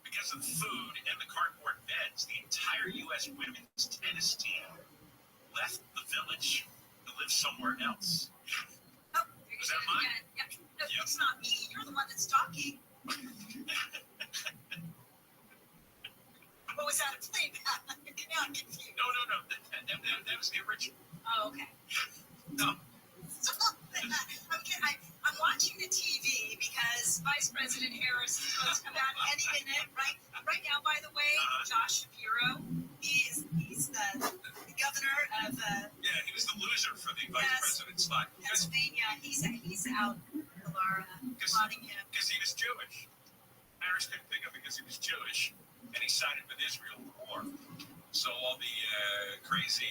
Because of the food and the cardboard beds, the entire U.S. women's tennis team left the village to live somewhere else. Oh, Was that mine? Yeah. No, it's not me. You're the one that's talking. What was that? A playback? Now I'm confused. No. That was the original. Oh, okay. No. I'm watching the TV because Vice President Harris is supposed to come out any minute. Right now, by the way, Josh Shapiro, he's the governor of. Yeah, he was the loser for the vice president slot. Pennsylvania. He's out. Laura plotting him because he was Jewish. Harris couldn't pick up because he was Jewish, and he sided with Israel in the war. So all the crazy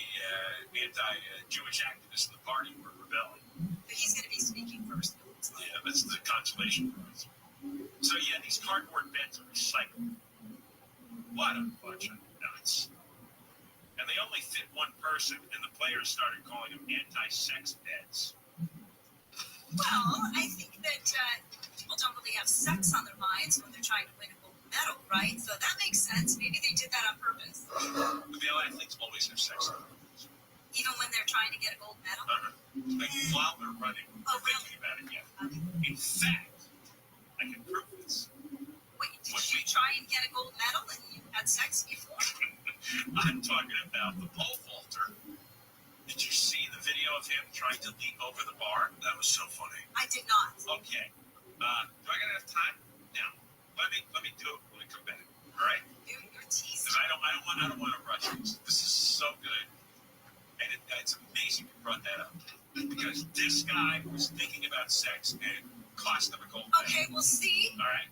anti-Jewish activists in the party were rebelling. But he's going to be speaking first. Yeah, that's the consolation prize. So yeah, these cardboard beds are recycled. What a bunch of nuts. And they only fit one person, and the players started calling them anti-sex beds. Well, I think that people don't really have sex on their minds when they're trying to win a gold medal, right? So that makes sense. Maybe they did that on purpose. The male athletes always have sex on their minds. Even when they're trying to get a gold medal? Like while they're running, thinking about it, yeah. Okay. In fact, I can prove this. Wait, did you try and get a gold medal and you had sex before? I'm talking about the pole vaulter. Did you see the video of him trying to leap over the bar? That was so funny. I did not. Okay. Do I got enough time? Now, let me do it when we come back. All right? You're teasing. Because I don't want to rush this. This is so good. And it's amazing you brought that up. Because this guy was thinking about sex and cost him a gold medal. Okay, we'll see. All right.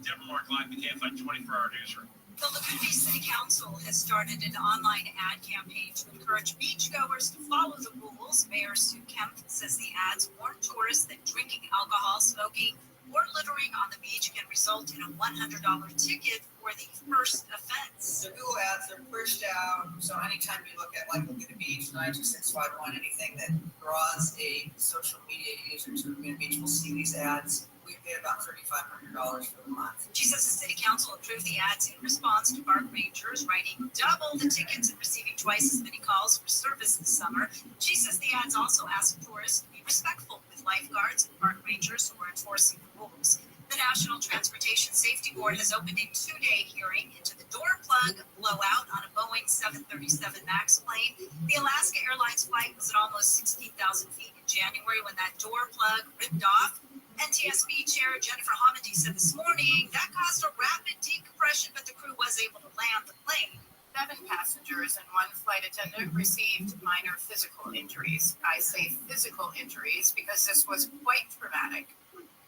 Deborah Mark Live, the KFI 24-hour newsroom. The Lagundy City Council has started an online ad campaign to encourage beachgoers to follow the rules. Mayor Sue Kemp says the ads warn tourists that drinking alcohol, smoking, or littering on the beach can result in a $100 ticket for the first offense. The Google ads are pushed out, so anytime you look at Laguna Beach, 92651, anything that draws a social media user to Laguna Beach will see these ads. We pay about $3,500 for the month. She says the city council approved the ads in response to park rangers writing double the tickets and receiving twice as many calls for service this summer. She says the ads also ask tourists to be respectful with lifeguards and park rangers who are enforcing the rules. The National Transportation Safety Board has opened a 2-day hearing into the door plug blowout on a Boeing 737 MAX plane. The Alaska Airlines flight was at almost 16,000 feet in January when that door plug ripped off. NTSB Chair Jennifer Homendy said this morning that caused a rapid decompression, but the crew was able to land the plane. 7 passengers and 1 flight attendant received minor physical injuries. I say physical injuries because this was quite traumatic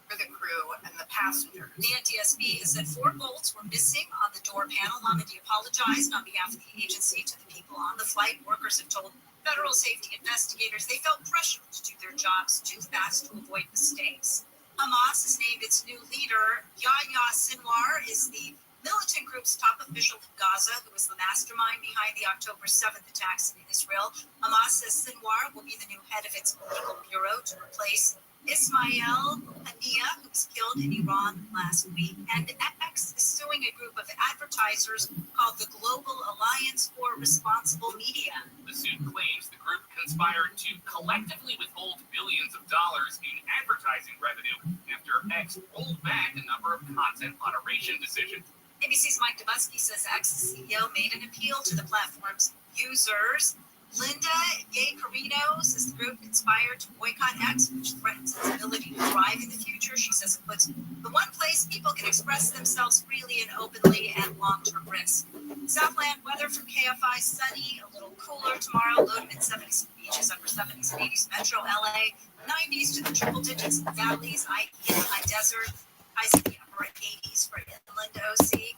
for the crew and the passengers. The NTSB has said 4 bolts were missing on the door panel. Homendy apologized on behalf of the agency to the people on the flight. Workers have told federal safety investigators they felt pressured to do their jobs too fast to avoid mistakes. Hamas has named its new leader. Yahya Sinwar is the militant group's top official in Gaza, who was the mastermind behind the October 7th attacks in Israel. Hamas says Sinwar will be the new head of its political bureau to replace Ismail Haniyeh, who was killed in Iran last week. And X is suing a group of advertisers called the Global Alliance for Responsible Media. The suit claims the group conspired to collectively withhold billions of dollars in advertising revenue after X rolled back a number of content moderation decisions. ABC's Mike Dubusky says X's CEO made an appeal to the platform's users. Linda Gay Carino says the group conspired to boycott X, which threatens its ability to thrive in the future. She says it puts the one place people can express themselves freely and openly at long-term risk. Southland weather from KFI: sunny, a little cooler tomorrow, low to mid-70s beaches, upper 70s and 80s, metro LA, 90s to the triple digits in valleys, high desert, highs in the upper 80s for inland OC.